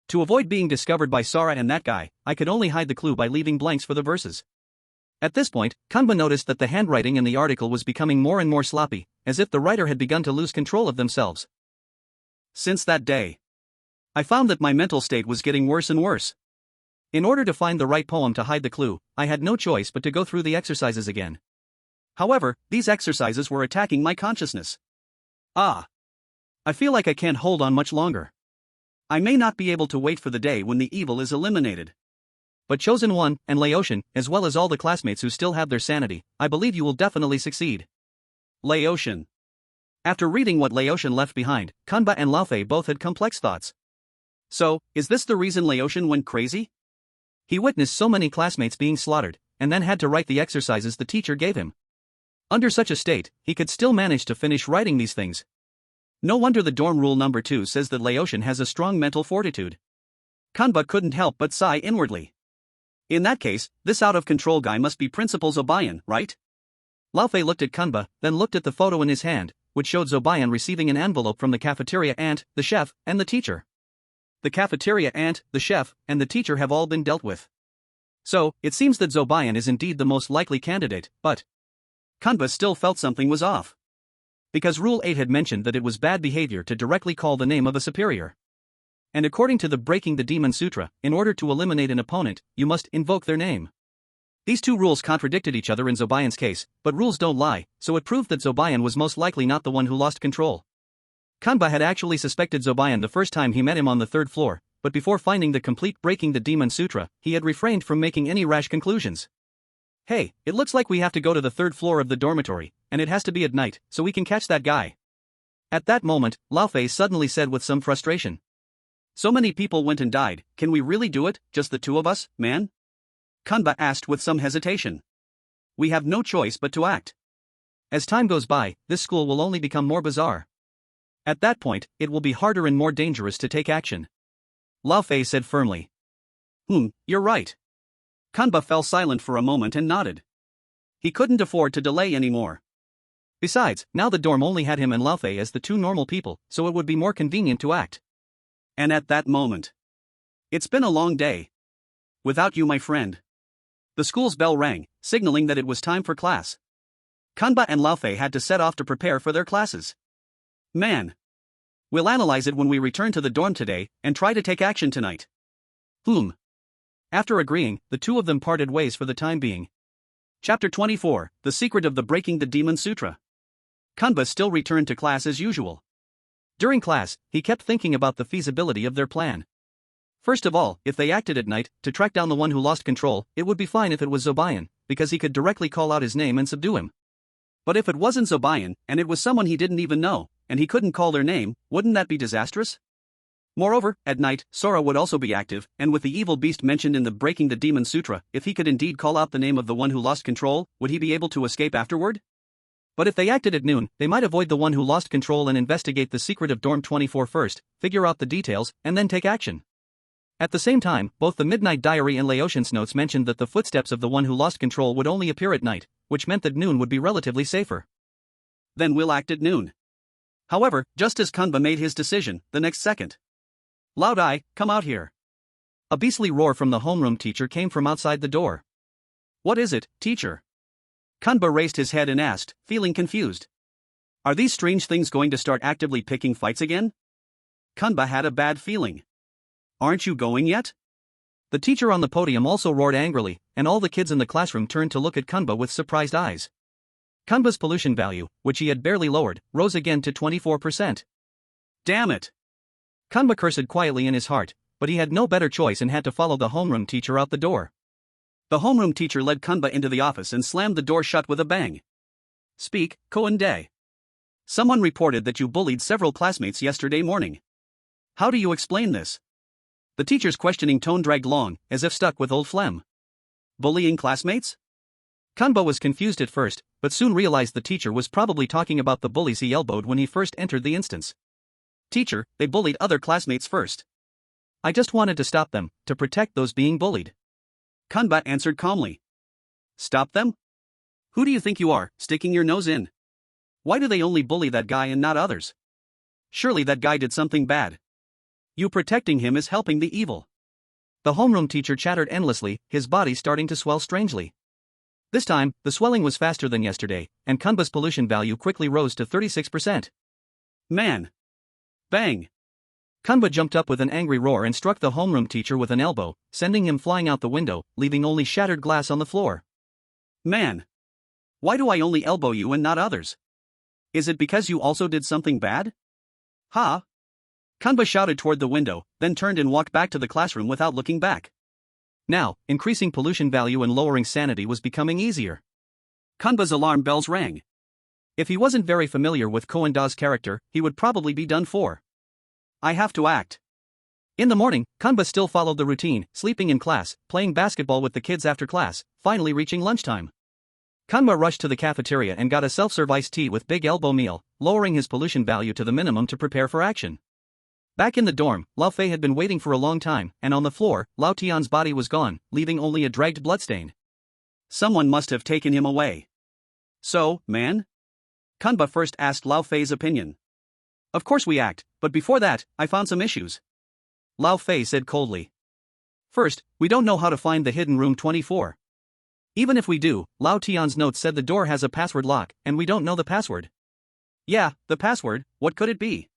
S2: To avoid being discovered by Sora and that guy, I could only hide the clue by leaving blanks for the verses. At this point, Kanba noticed that the handwriting in the article was becoming more and more sloppy, as if the writer had begun to lose control of themselves.
S1: Since that day, I found that my mental state was getting worse and worse.
S2: In order to find the right poem to hide the clue, I had no choice but to go through the exercises again.
S1: However, these exercises were attacking my consciousness. I feel like I can't hold on much longer. I may not be able to wait for the day when the evil is eliminated.
S2: But Chosen One and Laotian, as well as all the classmates who still have their sanity, I believe you will definitely succeed.
S1: Laotian.
S2: After reading what Laotian left behind, Kanba and Lao Fei both had complex thoughts.
S1: So, is this the reason Laotian went crazy?
S2: He witnessed so many classmates being slaughtered, and then had to write the exercises the teacher gave him. Under such a state, he could still manage to finish writing these things.
S1: No wonder the dorm rule number 2 says that Laotian has a strong mental fortitude. Kanba couldn't help but sigh inwardly. In that case, this out-of-control guy must be Principal Zobayan, right?
S2: Lao Fei looked at Kanba, then looked at the photo in his hand, which showed Zobayan receiving an envelope from the cafeteria aunt, the chef, and the teacher. The cafeteria aunt, the chef, and the teacher have all been dealt with. So, it seems that Zobayan is indeed the most likely candidate, but
S1: Kanba still felt something was off.
S2: Because Rule 8 had mentioned that it was bad behavior to directly call the name of a superior. And according to the Breaking the Demon Sutra, in order to eliminate an opponent, you must invoke their name. These two rules contradicted each other in Zobayan's case, but rules don't lie, so it proved that Zobayan was most likely not the one who lost control. Kanba had actually suspected Zobayan the first time he met him on the 3rd floor, but before finding the complete Breaking the Demon Sutra, he had refrained from making any rash conclusions. Hey, it looks like we have to go to the 3rd floor of the dormitory, and it has to be at night, so we can catch that guy. At that moment, Lao Fei suddenly said with some frustration.
S1: So many people went and died, can we really do it, just the 2 of us, man? Kanba asked with some hesitation. we have no choice but to act. As time goes by, this school will only become more bizarre. At that point, it will be harder and more dangerous to take action. Lao Fei said firmly. You're right. Kanba fell silent for a moment and nodded. He couldn't afford to delay anymore. Besides, now the dorm only had him and Lao Fei as the two normal people, so it would be more convenient to act. And at that moment, it's been a long day. Without you, my friend. The school's bell rang, signaling that it was time for class. Kanba and Lao Fei had to set off to prepare for their classes. Man. We'll analyze it when we return to the dorm today, and try to take action tonight. After agreeing, the two of them parted ways for the time being. Chapter 24, The Secret of the Breaking the Demon Sutra. Kanba still returned to class as usual. During class, he kept thinking about the feasibility of their plan. First of all, if they acted at night, to track down the one who lost control, it would be fine if it was Zobayan, because he could directly call out his name and subdue him. But if it wasn't Zobayan, and it was someone he didn't even know, and he couldn't call their name, wouldn't that be disastrous? Moreover, at night, Sora would also be active, and with the evil beast mentioned in the Breaking the Demon Sutra, if he could indeed call out the name of the one who lost control, would he be able to escape afterward? But if they acted at noon, they might avoid the one who lost control and investigate the secret of Dorm 24 first, figure out the details, and then take action. At the same time, both the Midnight Diary and Laotian's notes mentioned that the footsteps of the one who lost control would only appear at night, which meant that noon would be relatively safer. Then we'll act at noon. However, just as Kanba made his decision, the next second. Loud Eye, come out here. A beastly roar from the homeroom teacher came from outside the door. What is it, teacher? Kanba raised his head and asked, feeling confused. Are these strange things going to start actively picking fights again? Kanba had a bad feeling. Aren't you going yet? The teacher on the podium also roared angrily, and all the kids in the classroom turned to look at Kanba with surprised eyes. Kanba's pollution value, which he had barely lowered, rose again to 24%. Damn it! Kanba cursed quietly in his heart, but he had no better choice and had to follow the homeroom teacher out the door. The homeroom teacher led Kanba into the office and slammed the door shut with a bang. Speak, Koen-dae. Someone reported that you bullied several classmates yesterday morning. How do you explain this? The teacher's questioning tone dragged long, as if stuck with old phlegm. Bullying classmates? Kanba was confused at first, but soon realized the teacher was probably talking about the bullies he elbowed when he first entered the instance. Teacher, they bullied other classmates first. I just wanted to stop them, to protect those being bullied. Kanba answered calmly. Stop them? Who do you think you are, sticking your nose in? Why do they only bully that guy and not others? Surely that guy did something bad. You protecting him is helping the evil. The homeroom teacher chattered endlessly, his body starting to swell strangely. This time, the swelling was faster than yesterday, and Kanba's pollution value quickly rose to 36%. Man! Bang! Kanba jumped up with an angry roar and struck the homeroom teacher with an elbow, sending him flying out the window, leaving only shattered glass on the floor. Man! Why do I only elbow you and not others? Is it because you also did something bad? Ha! Kanba shouted toward the window, then turned and walked back to the classroom without looking back. Now, increasing pollution value and lowering sanity was becoming easier. Kanba's alarm bells rang. If he wasn't very familiar with Koen-da's character, he would probably be done for. I have to act. In the morning, Kanba still followed the routine, sleeping in class, playing basketball with the kids after class, finally reaching lunchtime. Kanba rushed to the cafeteria and got a self-serve iced tea with big elbow meal, lowering his pollution value to the minimum to prepare for action. Back in the dorm, Lao Fei had been waiting for a long time, and on the floor, Lao Tian's body was gone, leaving only a dragged bloodstain. Someone must have taken him away. So, man? Kanba first asked Lao Fei's opinion. Of course we act, but before that, I found some issues. Lao Fei said coldly. First, we don't know how to find the hidden room 24. Even if we do, Lao Tian's note said the door has a password lock, and we don't know the password. Yeah, the password, what could it be?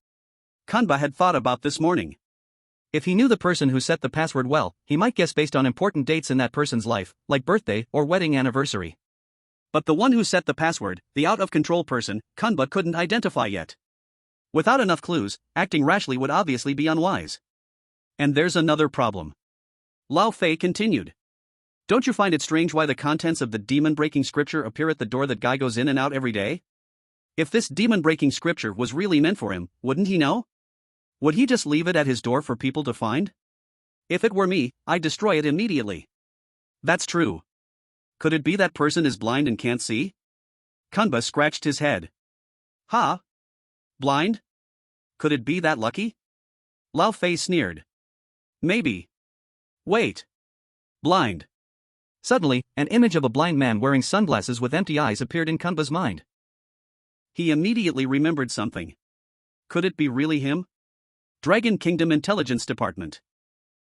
S1: Kanba had thought about this morning. If he knew the person who set the password well, he might guess based on important dates in that person's life, like birthday or wedding anniversary. But the one who set the password, the out-of-control person, Kanba couldn't identify yet. Without enough clues, acting rashly would obviously be unwise. And there's another problem. Lao Fei continued. Don't you find it strange why the contents of the demon-breaking scripture appear at the door that guy goes in and out every day? If this demon-breaking scripture was really meant for him, wouldn't he know? Would he just leave it at his door for people to find? If it were me, I'd destroy it immediately. That's true.
S2: Could it be that person is blind and can't see? Kanba scratched his head. Ha? Blind? Could it be that lucky? Lao Fei sneered. Maybe. Wait. Blind. Suddenly, an image of a blind man wearing sunglasses with empty eyes appeared in Kanba's mind. He immediately remembered something. Could it be really him? Dragon Kingdom Intelligence Department.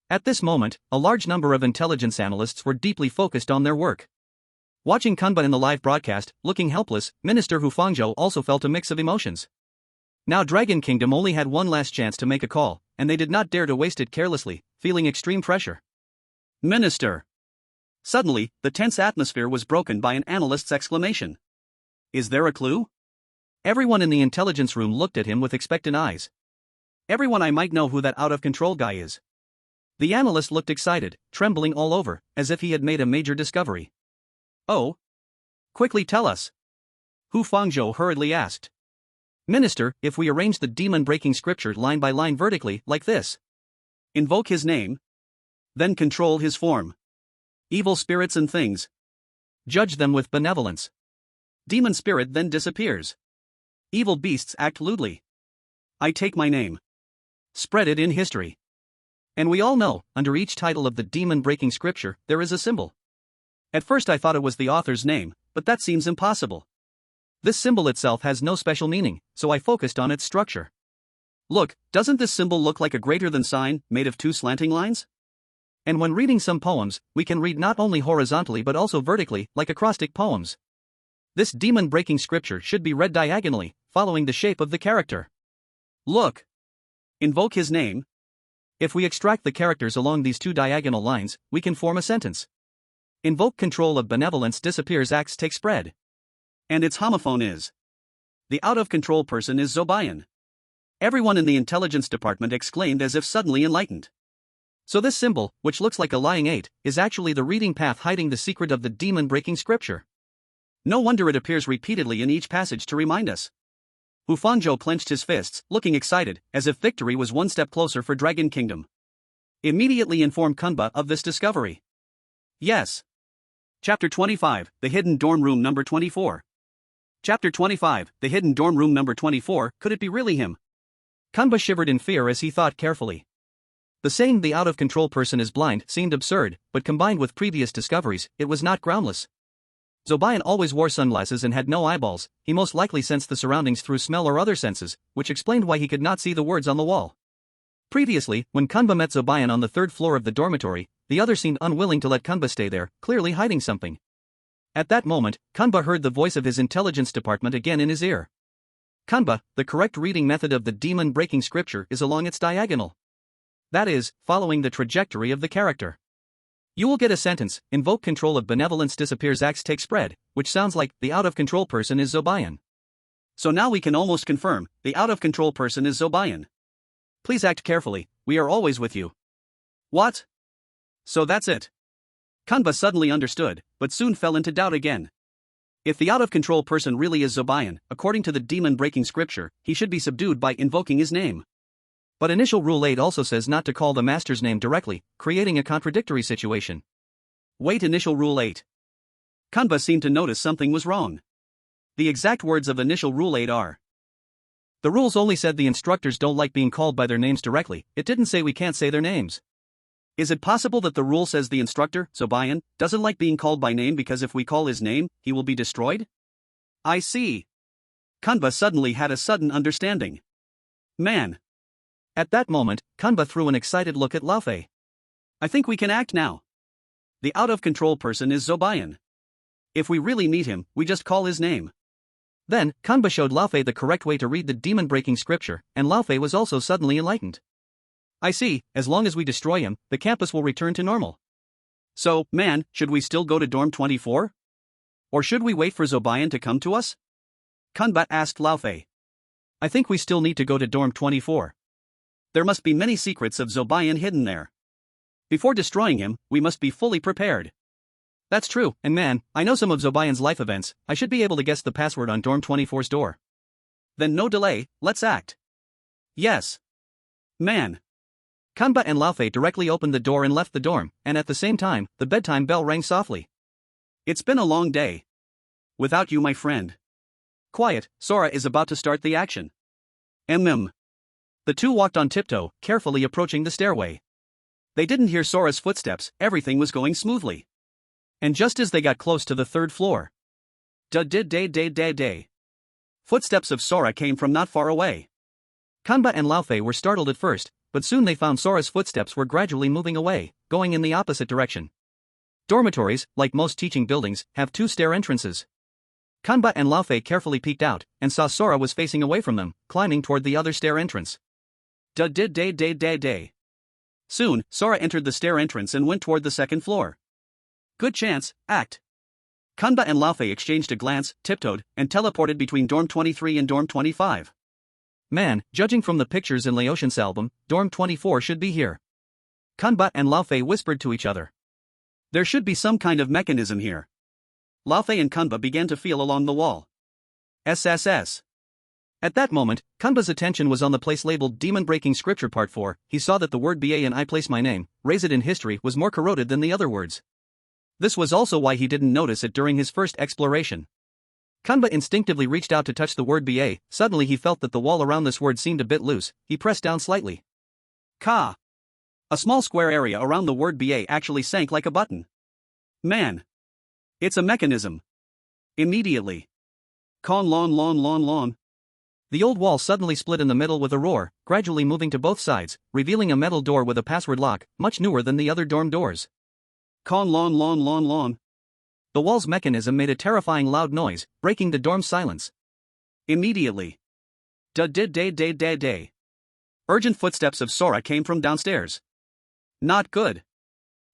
S2: At this moment, a large number of intelligence analysts were deeply focused on their work. Watching Kanba in the live broadcast, looking helpless, Minister Hu Fangzhou also felt a mix of emotions. Now Dragon Kingdom only had one last chance to make a call, and they did not dare to waste it carelessly, feeling extreme pressure. Minister! Suddenly, the tense atmosphere was broken by an analyst's exclamation. Is there a clue? Everyone in the intelligence room looked at him with expectant eyes. Everyone I might know who that out-of-control guy is. The analyst looked excited, trembling all over, as if he had made a major discovery. Oh? Quickly tell us. Hu Fangzhou hurriedly asked. Minister, if we arrange the demon-breaking scripture line by line vertically, like this. Invoke his name. Then control his form. Evil spirits and things. Judge them with benevolence. Demon spirit then disappears. Evil beasts act lewdly. I take my name. Spread it in history. And we all know, under each title of the demon-breaking scripture, there is a symbol. At first I thought it was the author's name, but that seems impossible. This symbol itself has no special meaning, so I focused on its structure. Look, doesn't this symbol look like a greater than sign, made of two slanting lines? And when reading some poems, we can read not only horizontally but also vertically, like acrostic poems. This demon-breaking scripture should be read diagonally, following the shape of the character. Look. Invoke his name. If we extract the characters along these two diagonal lines, we can form a sentence. Invoke control of benevolence disappears acts take spread. And its homophone is. The out-of-control person is Zobayan. Everyone in the intelligence department exclaimed as if suddenly enlightened. So this symbol, which looks like a lying 8, is actually the reading path hiding the secret of the demon-breaking scripture. No wonder it appears repeatedly in each passage to remind us. Hu Fangzhou clenched his fists, looking excited, as if victory was one step closer for Dragon Kingdom. Immediately informed Kanba of this discovery. Yes. Chapter 25, The Hidden Dorm Room Number 24. Chapter 25, The Hidden Dorm Room Number 24, could it be really him? Kanba shivered in fear as he thought carefully. The saying the out-of-control person is blind seemed absurd, but combined with previous discoveries, it was not groundless. Zobayan always wore sunglasses and had no eyeballs. He most likely sensed the surroundings through smell or other senses, which explained why he could not see the words on the wall. Previously, when Kanba met Zobayan on the third floor of the dormitory, the other seemed unwilling to let Kanba stay there, clearly hiding something. At that moment, Kanba heard the voice of his intelligence department again in his ear. Kanba, the correct reading method of the demon-breaking scripture is along its diagonal. That is, following the trajectory of the character. You will get a sentence, invoke control of benevolence disappears acts take spread, which sounds like, the out-of-control person is Zobayan. So now we can almost confirm, the out-of-control person is Zobayan. Please act carefully, we are always with you. What? So that's it. Kanba suddenly understood, but soon fell into doubt again. If the out-of-control person really is Zobayan, according to the demon-breaking scripture, he should be subdued by invoking his name. But initial Rule 8 also says not to call the master's name directly, creating a contradictory situation. Wait, initial Rule 8. Kanba seemed to notice something was wrong. The exact words of initial Rule 8 are. The rules only said the instructors don't like being called by their names directly, it didn't say we can't say their names. Is it possible that the rule says the instructor, Zobayan, doesn't like being called by name because if we call his name, he will be destroyed? I see. Kanba suddenly had a sudden understanding. Man. At that moment, Kanba threw an excited look at Lao Fei. I think we can act now. The out-of-control person is Zobayan. If we really meet him, we just call his name. Then, Kanba showed Lao Fei the correct way to read the demon-breaking scripture, and Lao Fei was also suddenly enlightened. I see, as long as we destroy him, the campus will return to normal. So, man, should we still go to dorm 24? Or should we wait for Zobayan to come to us? Kanba asked Lao Fei. I think we still need to go to dorm 24. There must be many secrets of Zobayan hidden there. Before destroying him, we must be fully prepared. That's true, and man, I know some of Zobayan's life events, I should be able to guess the password on dorm 24's door. Then no delay, let's act. Yes. Man. Kanba and Lao Fei directly opened the door and left the dorm, and at the same time, the bedtime bell rang softly.
S1: It's been a long day. Without you, my friend. Quiet, Sora is about to start the action. Mm. The two walked on tiptoe, carefully approaching the stairway. They didn't hear Sora's footsteps, everything was going smoothly. And just as they got close to the third floor. Day. Footsteps of Sora came from not far away. Kanba and Laufey were startled at first, but soon they found Sora's footsteps were gradually moving away, going in the opposite direction. Dormitories, like most teaching buildings, have two stair entrances. Kanba and Laufey carefully peeked out, and saw Sora was facing away from them, climbing toward the other stair entrance. Day. Soon, Sora entered the stair entrance and went toward the second floor. Good chance, act. Kanba and Laufey exchanged a glance, tiptoed, and teleported between Dorm 23 and Dorm 25. Man, judging from the pictures in Laotian's album, Dorm 24 should be here. Kanba and Laufey whispered to each other. There should be some kind of mechanism here. Laufey and Kanba began to feel along the wall. SSS. At that moment, Kanba's attention was on the place labeled Demon Breaking Scripture Part 4. He saw that the word BA in I place my name, raise it in history was more corroded than the other words. This was also why he didn't notice it during his first exploration. Kanba instinctively reached out to touch the word BA, suddenly he felt that the wall around this word seemed a bit loose, he pressed down slightly. Ka! A small square area around the word BA actually sank like a button. Man! It's a mechanism. Immediately. Lon. The old wall suddenly split in the middle with a roar, gradually moving to both sides, revealing a metal door with a password lock, much newer than the other dorm doors. Lon. The wall's mechanism made a terrifying loud noise, breaking the dorm's silence. Immediately. Day. Urgent footsteps of Sora came from downstairs. Not good.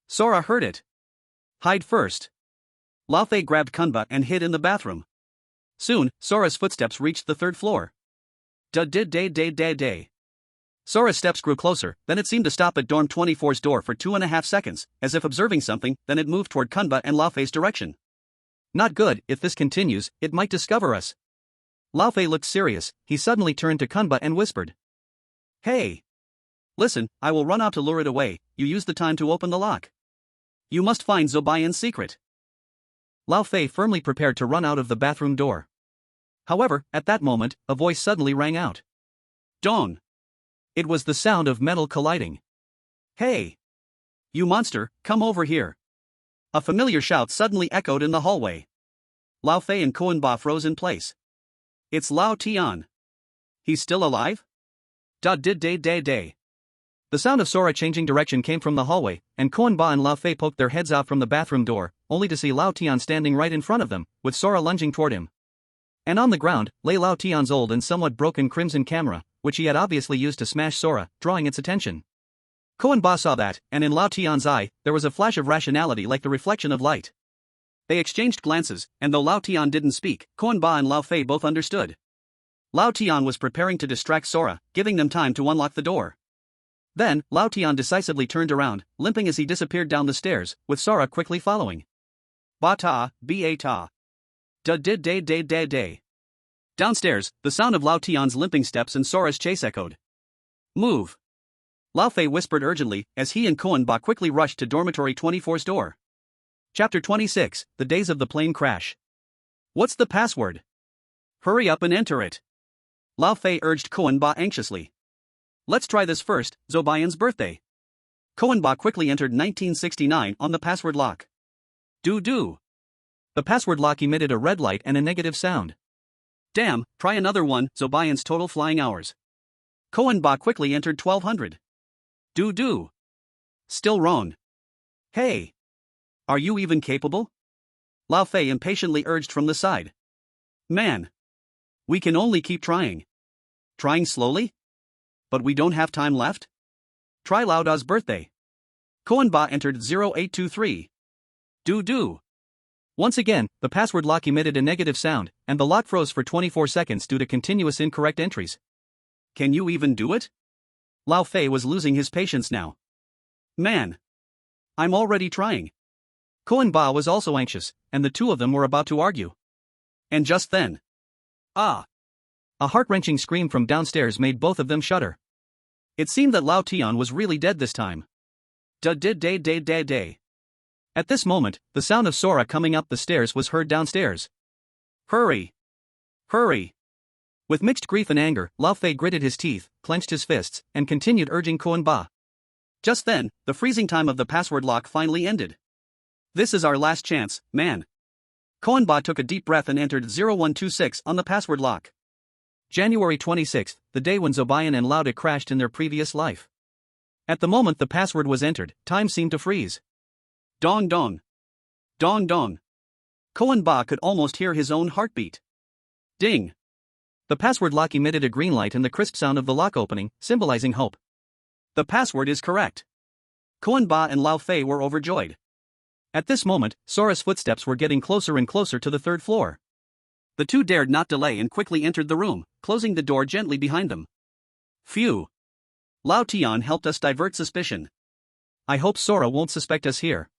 S1: Sora heard it. Hide first. Laufey grabbed Kanba and hid in the bathroom. Soon, Sora's footsteps reached the third floor. Day. Sora's steps grew closer, then it seemed to stop at Dorm 24's door for 2.5 seconds, as if observing something, then it moved toward Kanba and Laufey's direction. Not good, if this continues, it might discover us. Laufey looked serious, he suddenly turned to Kanba and whispered. Hey! Listen, I will run out to lure it away, you use the time to open the lock. You must find Zobayan's secret. Laufey firmly prepared to run out of the bathroom door. However, at that moment, a voice suddenly rang out. Dong! It was the sound of metal colliding. Hey! You monster, come over here. A familiar shout suddenly echoed in the hallway. Laufey and Koenba froze in place. It's Lao Tian. He's still alive? Day. The sound of Sora changing direction came from the hallway, and Koenba and Laufey poked their heads out from the bathroom door, only to see Lao Tian standing right in front of them, with Sora lunging toward him. And on the ground, lay Lao Tian's old and somewhat broken crimson camera, which he had obviously used to smash Sora, drawing its attention. Koenba saw that, and in Lao Tian's eye, there was a flash of rationality like the reflection of light. They exchanged glances, and though Lao Tian didn't speak, Koenba and Laufey both understood. Lao Tian was preparing to distract Sora, giving them time to unlock the door. Then, Lao Tian decisively turned around, limping as he disappeared down the stairs, with Sora quickly following. Ba-ta. Day. Downstairs, the sound of Lao Tian's limping steps and Sora's chase echoed. Move. Laufey whispered urgently, as he and Koenba quickly rushed to dormitory 24's door. Chapter 26, The Days of the Plane Crash. What's the password? Hurry up and enter it. Laufey urged Koenba anxiously. Let's try this first, Zobayan's birthday. Koenba quickly entered 1969 on the password lock. Do. The password lock emitted a red light and a negative sound. Damn, try another one, Zobayan's total flying hours. Koenba quickly entered 1200. Do. Still wrong. Hey! Are you even capable? Laufey impatiently urged from the side. Man! We can only keep trying. Trying slowly? But we don't have time left? Try Lauda's birthday. Koenba entered 0823. Do. Once again, the password lock emitted a negative sound, and the lock froze for 24 seconds due to continuous incorrect entries. Can you even do it? Laufey was losing his patience now. Man! I'm already trying. Koenba was also anxious, and the two of them were about to argue. And just then. Ah! A heart-wrenching scream from downstairs made both of them shudder. It seemed that Lao Tian was really dead this time. Day.
S2: At this moment, the sound of Sora coming up the stairs was heard downstairs. Hurry! Hurry! With mixed grief and anger, Lao Fei gritted his teeth, clenched his fists, and continued urging Koan Ba. Just then, the freezing time of the password lock finally ended. This is our last chance, man. Koan Ba took a deep breath and entered 0126 on the password lock. January 26, the day when Zobayan and Laude crashed in their previous life. At the moment the password was entered, time seemed to freeze. Dong dong. Dong dong. Koan Ba could almost hear his own heartbeat. Ding. The password lock emitted a green light and the crisp sound of the lock opening, symbolizing hope. The password is correct. Koan Ba and Lao Fei were overjoyed. At this moment, Sora's footsteps were getting closer and closer to the third floor. The two dared not delay and quickly entered the room, closing the door gently behind them. Phew. Lao Tian helped us divert suspicion. I hope Sora won't suspect us here.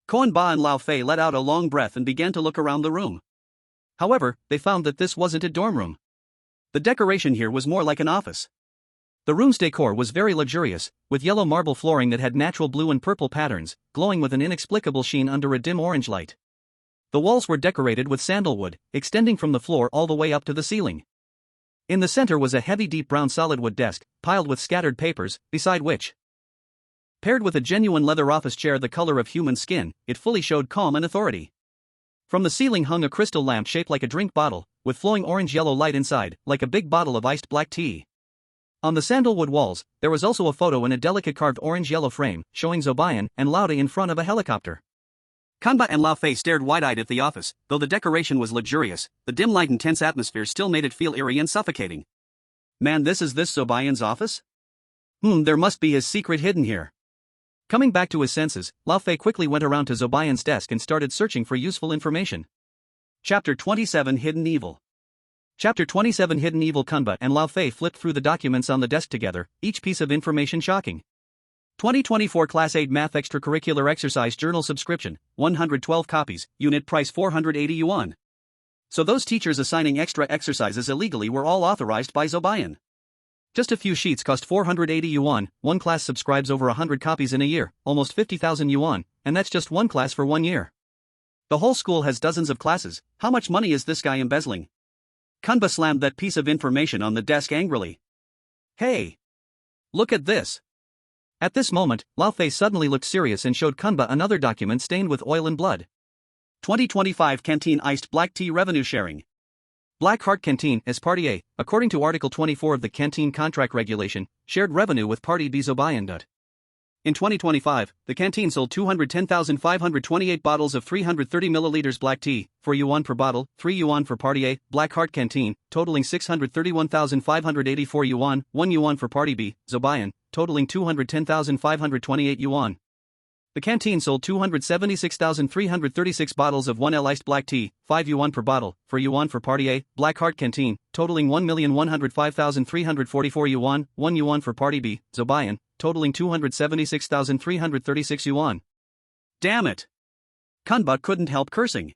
S2: Koan Ba and Lao Fei let out a long breath and began to look around the room. However, they found that this wasn't a dorm room. The decoration here was more like an office. The room's decor was very luxurious, with yellow marble flooring that had natural blue and purple patterns, glowing with an inexplicable sheen under a dim orange light. The walls were decorated with sandalwood, extending from the floor all the way up to the ceiling. In the center was a heavy deep brown solid wood desk, piled with scattered papers, beside which, paired with a genuine leather office chair the color of human skin, it fully showed calm and authority. From the ceiling hung a crystal lamp shaped like a drink bottle, with flowing orange-yellow light inside, like a big bottle of iced black tea. On the sandalwood walls, there was also a photo in a delicate carved orange-yellow frame, showing Zobayan and Laude in front of a helicopter. Kanba and Lao Fei stared wide-eyed at the office. Though the decoration was luxurious, the dim light and tense atmosphere still made it feel eerie and suffocating. Man, this Zobayan's office? There must be his secret hidden here. Coming back to his senses, Lao Fei quickly went around to Zobayan's desk and started searching for useful information. Chapter 27 Hidden Evil. Chapter 27 Hidden Evil. Kanba and Lao Fei flipped through the documents on the desk together, each piece of information shocking. 2024 Class 8 Math Extracurricular Exercise Journal Subscription, 112 copies, unit price 480 yuan. So those teachers assigning extra exercises illegally were all authorized by Zobayan. Just a few sheets cost 480 yuan, one class subscribes over 100 copies in a year, almost 50,000 yuan, and that's just one class for 1 year. The whole school has dozens of classes. How much money is this guy embezzling? Kanba slammed that piece of information on the desk angrily. Hey! Look at this! At this moment, Lao Fei suddenly looked serious and showed Kanba another document stained with oil and blood. 2025 Canteen Iced Black Tea Revenue Sharing. Black Heart Canteen, as Party A, according to Article 24 of the Canteen Contract Regulation, shared revenue with Party B Zobayan. In 2025, the canteen sold 210,528 bottles of 330 milliliters black tea, 4 yuan per bottle, 3 yuan for Party A, Black Heart Canteen, totaling 631,584 yuan, 1 yuan for Party B, Zobayan, totaling 210,528 yuan. The canteen sold 276,336 bottles of 1L iced black tea, 5 yuan per bottle, 4 yuan for Party A, Black Heart Canteen, totaling 1,105,344 yuan, 1 yuan for Party B, Zobayan, totaling 276,336 yuan. Damn it! Kanba couldn't help cursing.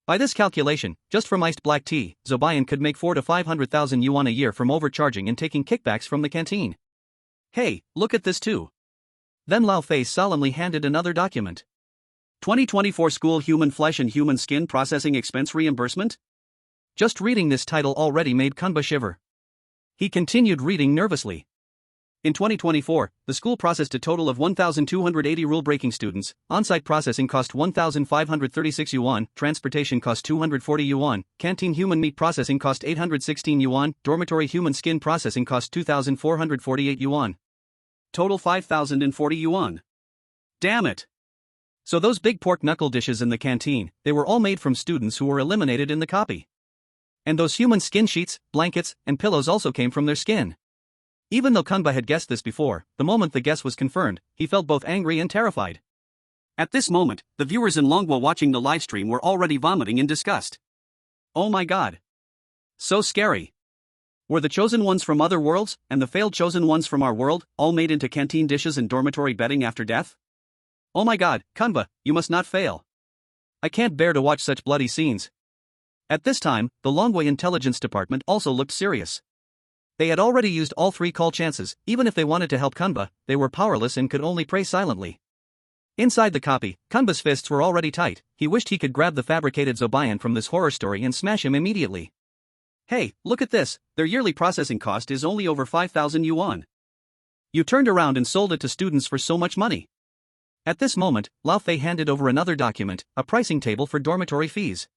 S2: By this calculation, just from iced black tea, Zobayan could make 400 to 500,000 yuan a year from overcharging and taking kickbacks from the canteen. Hey, look at this too. Then Lao Fei solemnly handed another document. 2024 School Human Flesh and Human Skin Processing Expense Reimbursement? Just reading this title already made Kanba shiver. He continued reading nervously. In 2024, the school processed a total of 1,280 rule-breaking students. On-site processing cost 1,536 yuan, transportation cost 240 yuan, canteen human meat processing cost 816 yuan, dormitory human skin processing cost 2,448 yuan. Total 5,040 yuan. Damn it! So those big pork knuckle dishes in the canteen, they were all made from students who were eliminated in the copy. And those human skin sheets, blankets, and pillows also came from their skin. Even though Kanba had guessed this before, the moment the guess was confirmed, he felt both angry and terrified. At this moment, the viewers in Longwo watching the livestream were already vomiting in disgust. Oh my god! So scary! Were the chosen ones from other worlds, and the failed chosen ones from our world, all made into canteen dishes and dormitory bedding after death? Oh my god, Kanba, you must not fail. I can't bear to watch such bloody scenes. At this time, the Longwei Intelligence Department also looked serious. They had already used all 3 call chances. Even if they wanted to help Kanba, they were powerless and could only pray silently. Inside the copy, Kanba's fists were already tight. He wished he could grab the fabricated Zobayan from this horror story and smash him immediately.
S1: Hey, look at this, their yearly processing cost is only over 5,000 yuan. You turned around and sold it to students for so much money.
S2: At this moment, Lao Fei handed over another document, a pricing table for dormitory fees.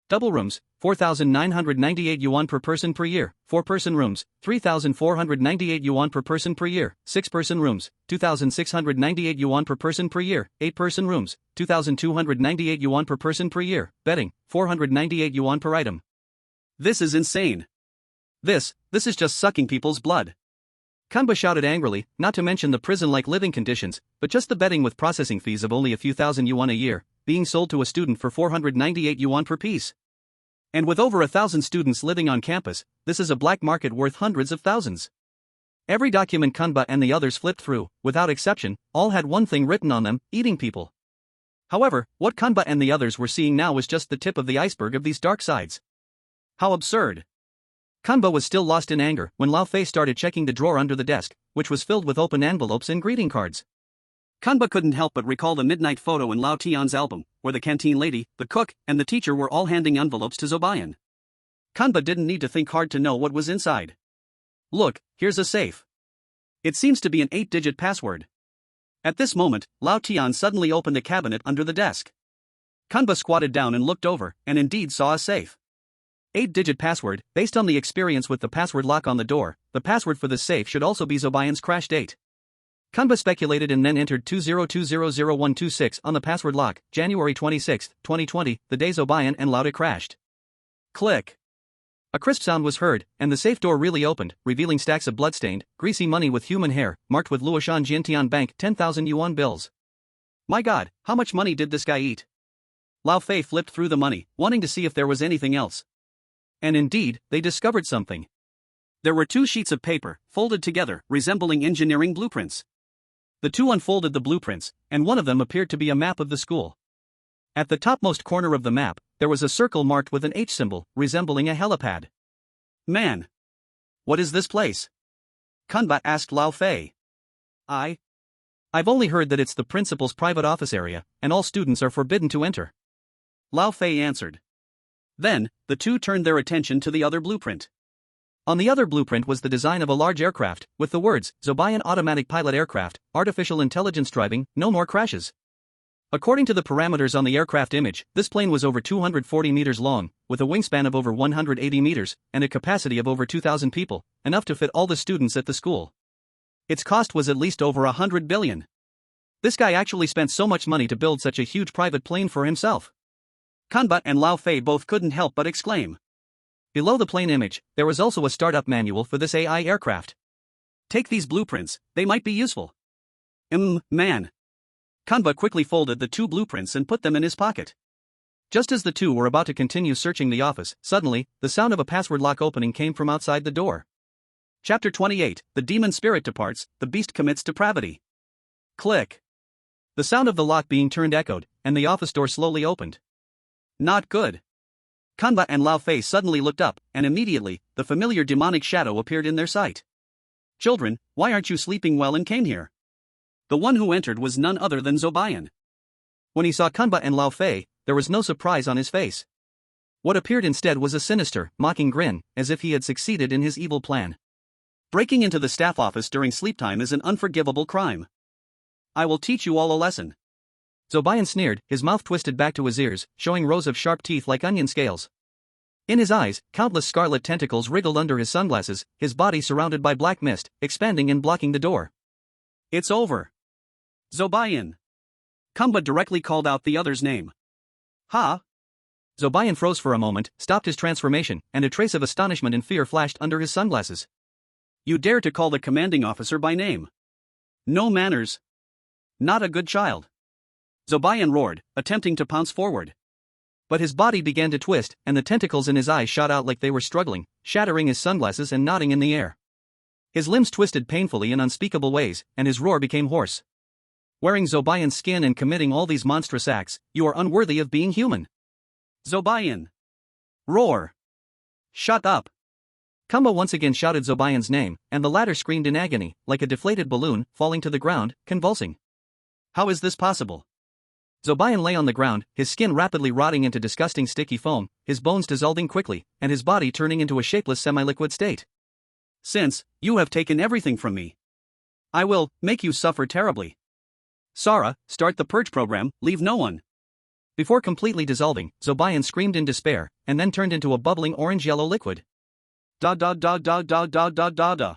S2: Double rooms, 4,998 yuan per person per year. 4-person rooms, 3,498 yuan per person per year. 6-person rooms, 2,698 yuan per person per year. 8-person rooms, 2,298 yuan per person per year. Bedding, 498 yuan per item.
S1: This is insane. This is just sucking people's blood.
S2: Kanba shouted angrily, not to mention the prison-like living conditions, but just the bedding with processing fees of only a few thousand yuan a year, being sold to a student for 498 yuan per piece. And with over 1,000 students living on campus, this is a black market worth hundreds of thousands. Every document Kanba and the others flipped through, without exception, all had one thing written on them: eating people. However, what Kanba and the others were seeing now was just the tip of the iceberg of these dark sides.
S1: How absurd.
S2: Kanba was still lost in anger when Lao Fei started checking the drawer under the desk, which was filled with open envelopes and greeting cards.
S1: Kanba couldn't help but recall the midnight photo in Lao Tian's album, where the canteen lady, the cook, and the teacher were all handing envelopes to Zobayan. Kanba didn't need to think hard to know what was inside. Look, here's a safe. It seems to be an 8-digit password. At this moment, Lao Tian suddenly opened a cabinet under the desk. Kanba squatted down and looked over, and indeed saw a safe. 8-digit password. Based on the experience with the password lock on the door, the password for the safe should also be Zobayan's crash date. Kanba speculated and then entered 20200126 on the password lock, January 26, 2020, the day Zobayan and Lauda crashed. Click.
S2: A crisp sound was heard, and the safe door really opened, revealing stacks of bloodstained, greasy money with human hair, marked with Luoshan Jintian Bank 10,000 yuan bills.
S1: My god, how much money did this guy eat? Lao Fei flipped through the money, wanting to see if there was anything else.
S2: And indeed, they discovered something.
S1: There were 2 sheets of paper, folded together, resembling engineering blueprints.
S2: The 2 unfolded the blueprints, and one of them appeared to be a map of the school. At the topmost corner of the map, there was a circle marked with an H symbol, resembling a helipad.
S1: Man! What is this place? Kanba asked Lao Fei.
S2: I've only heard that it's the principal's private office area, and all students are forbidden to enter.
S1: Lao Fei answered. Then, the 2 turned their attention to the other blueprint.
S2: On the other blueprint was the design of a large aircraft, with the words, Zobayan Automatic Pilot Aircraft, Artificial Intelligence Driving, No More Crashes. According to the parameters on the aircraft image, this plane was over 240 meters long, with a wingspan of over 180 meters, and a capacity of over 2,000 people, enough to fit all the students at the school. Its cost was at least over 100 billion. This guy actually spent so much money to build such a huge private plane for himself.
S1: Kanba and Lao Fei both couldn't help but exclaim.
S2: Below the plane image, there was also a startup manual for this AI aircraft.
S1: Take these blueprints, they might be useful. Man. Kanba quickly folded the 2 blueprints and put them in his pocket.
S2: Just as the 2 were about to continue searching the office, suddenly, the sound of a password lock opening came from outside the door.
S1: Chapter 28, The Demon Spirit Departs, the Beast Commits Depravity. Click.
S2: The sound of the lock being turned echoed, and the office door slowly opened.
S1: Not good. Kanba and Lao Fei suddenly looked up, and immediately, the familiar demonic shadow appeared in their sight. Children, why aren't you sleeping well and came here? The one who entered was none other than Zobayan.
S2: When he saw Kanba and Lao Fei, there was no surprise on his face. What appeared instead was a sinister, mocking grin, as if he had succeeded in his evil plan.
S1: Breaking into the staff office during sleep time is an unforgivable crime. I will teach you all a lesson.
S2: Zobayan sneered, his mouth twisted back to his ears, showing rows of sharp teeth like onion scales. In his eyes, countless scarlet tentacles wriggled under his sunglasses, his body surrounded by black mist, expanding and blocking the door.
S1: It's over. Zobayan. Kanba directly called out the other's name. Ha!
S2: Zobayan froze for a moment, stopped his transformation, and a trace of astonishment and fear flashed under his sunglasses.
S1: You dare to call the commanding officer by name? No manners. Not a good child. Zobayan roared, attempting to pounce forward.
S2: But his body began to twist, and the tentacles in his eyes shot out like they were struggling, shattering his sunglasses and nodding in the air. His limbs twisted painfully in unspeakable ways, and his roar became hoarse. Wearing Zobayan's skin and committing all these monstrous acts, you are unworthy of being human.
S1: Zobayan. Roar. Shut up.
S2: Kanba once again shouted Zobayan's name, and the latter screamed in agony, like a deflated balloon, falling to the ground, convulsing.
S1: How is this possible? Zobayan lay on the ground, his skin rapidly rotting into disgusting sticky foam, his bones dissolving quickly, and his body turning into a shapeless semi-liquid state. Since you have taken everything from me, I will make you suffer terribly. Sora, start the purge program, leave no one. Before completely dissolving, Zobayan screamed in despair, and then turned into a bubbling orange-yellow liquid. Da da da da da da da da da.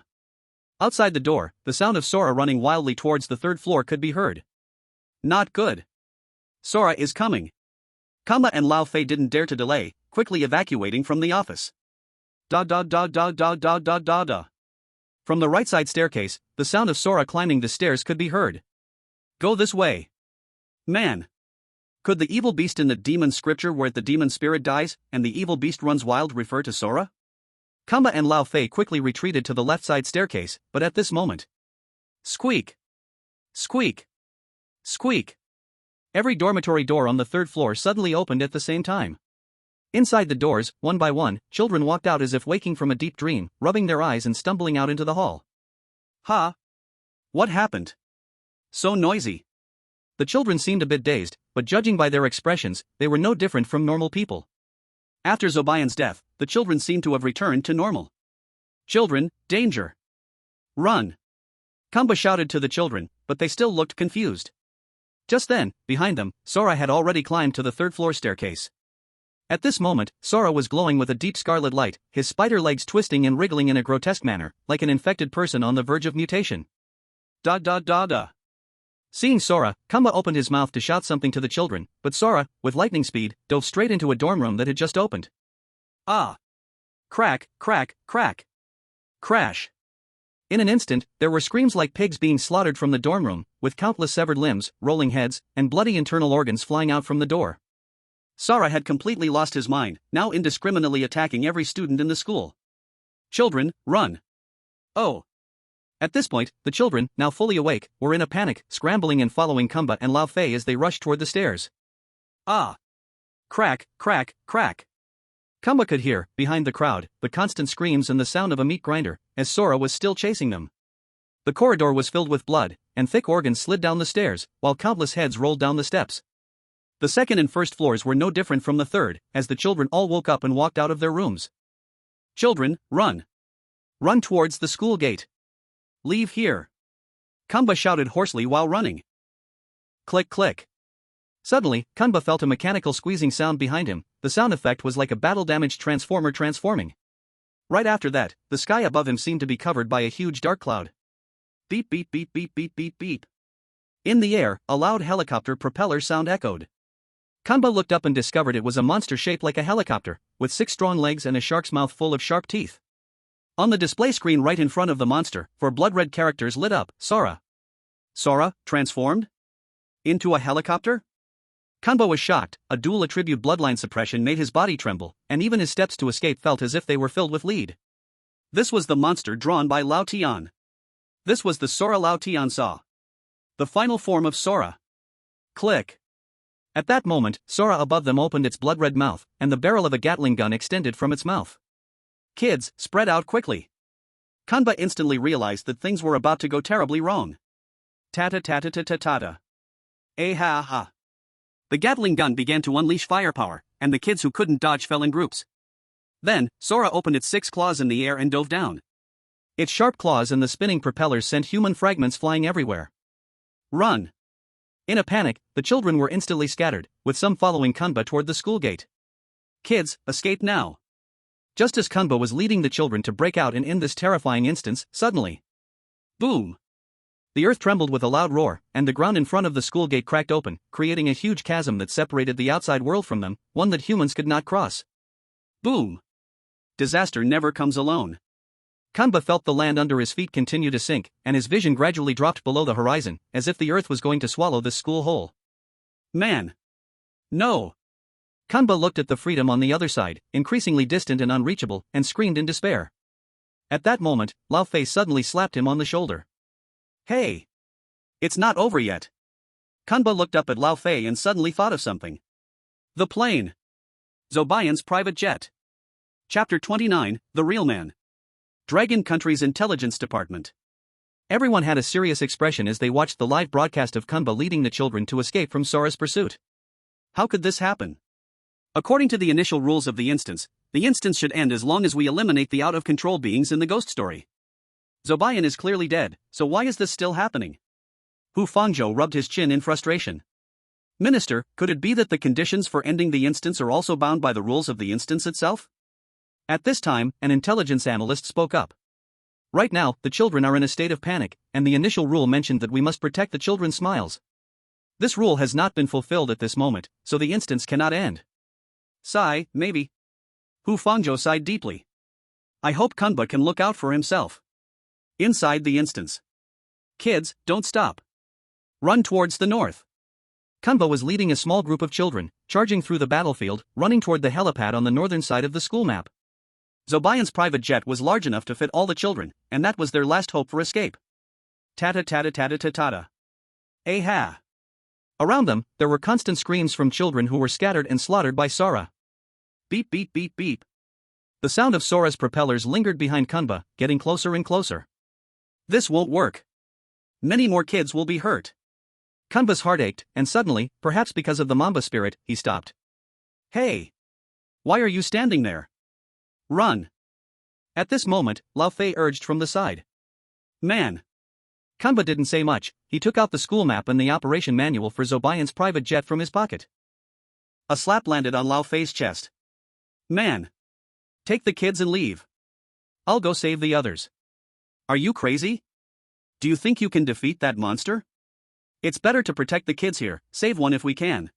S1: Outside the door, the sound of Sora running wildly towards the third floor could be heard. Not good. Sora is coming. Kamba and Lao Fei didn't dare to delay, quickly evacuating from the office. Da da da da da da da da da. From the right side staircase, the sound of Sora climbing the stairs could be heard. Go this way. Man. Could the evil beast in the demon scripture where the demon spirit dies, and the evil beast runs wild refer to Sora? Kamba and Lao Fei quickly retreated to the left side staircase, but at this moment. Squeak. Squeak. Squeak. Every dormitory door on the third floor suddenly opened at the same time. Inside the doors, one by one, children walked out as if waking from a deep dream, rubbing their eyes and stumbling out into the hall. Ha! What happened? So noisy. The children seemed a bit dazed, but judging by their expressions, they were no different from normal people. After Zobayan's death, the children seemed to have returned to normal. Children, danger! Run! Kamba shouted to the children, but they still looked confused. Just then, behind them, Sora had already climbed to the third floor staircase. At this moment, Sora was glowing with a deep scarlet light, his spider legs twisting and wriggling in a grotesque manner, like an infected person on the verge of mutation. Da da da da. Seeing Sora, Kamba opened his mouth to shout something to the children, but Sora, with lightning speed, dove straight into a dorm room that had just opened. Ah! Crack, crack, crack. Crash. In an instant, there were screams like pigs being slaughtered from the dorm room, with countless severed limbs, rolling heads, and bloody internal organs flying out from the door. Sora had completely lost his mind, now indiscriminately attacking every student in the school. Children, run! Oh! At this point, the children, now fully awake, were in a panic, scrambling and following Kamba and Lao Fei as they rushed toward the stairs. Ah! Crack, crack, crack. Kamba could hear, behind the crowd, the constant screams and the sound of a meat grinder, as Sora was still chasing them. The corridor was filled with blood, and thick organs slid down the stairs, while countless heads rolled down the steps. The second and first floors were no different from the third, as the children all woke up and walked out of their rooms. Children, run! Run towards the school gate! Leave here! Kamba shouted hoarsely while running. Click click. Suddenly, Kamba felt a mechanical squeezing sound behind him. The sound effect was like a battle-damaged transformer transforming. Right after that, the sky above him seemed to be covered by a huge dark cloud. Beep beep beep beep beep beep beep. In the air, a loud helicopter propeller sound echoed. Kamba looked up and discovered it was a monster shaped like a helicopter, with 6 strong legs and a shark's mouth full of sharp teeth. On the display screen right in front of the monster, 4 blood-red characters lit up, Sora. Sora, transformed? Into a helicopter? Kamba was shocked. A dual attribute bloodline suppression made his body tremble, and even his steps to escape felt as if they were filled with lead. This was the monster drawn by Lao Tian. This was the Sora Lao Tian saw. The final form of Sora. Click. At that moment, Sora above them opened its blood-red mouth, and the barrel of a Gatling gun extended from its mouth. Kids, spread out quickly. Kamba instantly realized that things were about to go terribly wrong. Tata tata tata tata. Eh ha ha. The Gatling gun began to unleash firepower, and the kids who couldn't dodge fell in groups. Then, Sora opened its 6 claws in the air and dove down. Its sharp claws and the spinning propellers sent human fragments flying everywhere. Run! In a panic, the children were instantly scattered, with some following Kamba toward the school gate. Kids, escape now! Just as Kamba was leading the children to break out and end this terrifying instance, suddenly. Boom! The earth trembled with a loud roar, and the ground in front of the school gate cracked open, creating a huge chasm that separated the outside world from them, one that humans could not cross. Boom! Disaster never comes alone. Kamba felt the land under his feet continue to sink, and his vision gradually dropped below the horizon, as if the earth was going to swallow this school whole. Man! No! Kamba looked at the freedom on the other side, increasingly distant and unreachable, and screamed in despair. At that moment, Lao Fei suddenly slapped him on the shoulder. Hey! It's not over yet. Kamba looked up at Lao Fei and suddenly thought of something. The plane. Zobayan's private jet. Chapter 29, The Real Man. Dragon Country's Intelligence Department.
S2: Everyone had a serious expression as they watched the live broadcast of Kunba leading the children to escape from Sora's pursuit.
S1: How could this happen? According to the initial rules of the instance should end as long as we eliminate the out-of-control beings in the ghost story. Zobayan is clearly dead, so why is this still happening? Hu Fangzhou rubbed his chin in frustration. Minister, could it be that the conditions for ending the instance are also bound by the rules of the instance itself? At this time, an intelligence analyst spoke up. Right now, the children are in a state of panic, and the initial rule mentioned that we must protect the children's smiles. This rule has not been fulfilled at this moment, so the instance cannot end.
S2: Sigh, maybe. Hu Fangzhou sighed deeply. I hope Kunba can look out for himself. Inside the instance. Kids, don't stop. Run towards the north. Kunba was leading a small group of children, charging through the battlefield, running toward the helipad on the northern side of the school map. Zobayan's private jet was large enough to fit all the children, and that was their last hope for escape. Tata. Ha! Around them, there were constant screams from children who were scattered and slaughtered by Sora. Beep beep beep beep. The sound of Sora's propellers lingered behind Kunba, getting closer and closer. This won't work. Many more kids will be hurt. Kunba's heart ached, and suddenly, perhaps because of the Mamba spirit, he stopped. Hey! Why are you standing there? Run! At this moment, Lao Fei urged from the side. Man! Kunba didn't say much. He took out the school map and the operation manual for Zobayan's private jet from his pocket. A slap landed on Lao Fei's chest. Man! Take the kids and leave. I'll go save the others. Are you crazy? Do you think you can defeat that monster? It's better to protect the kids here, save one if we can.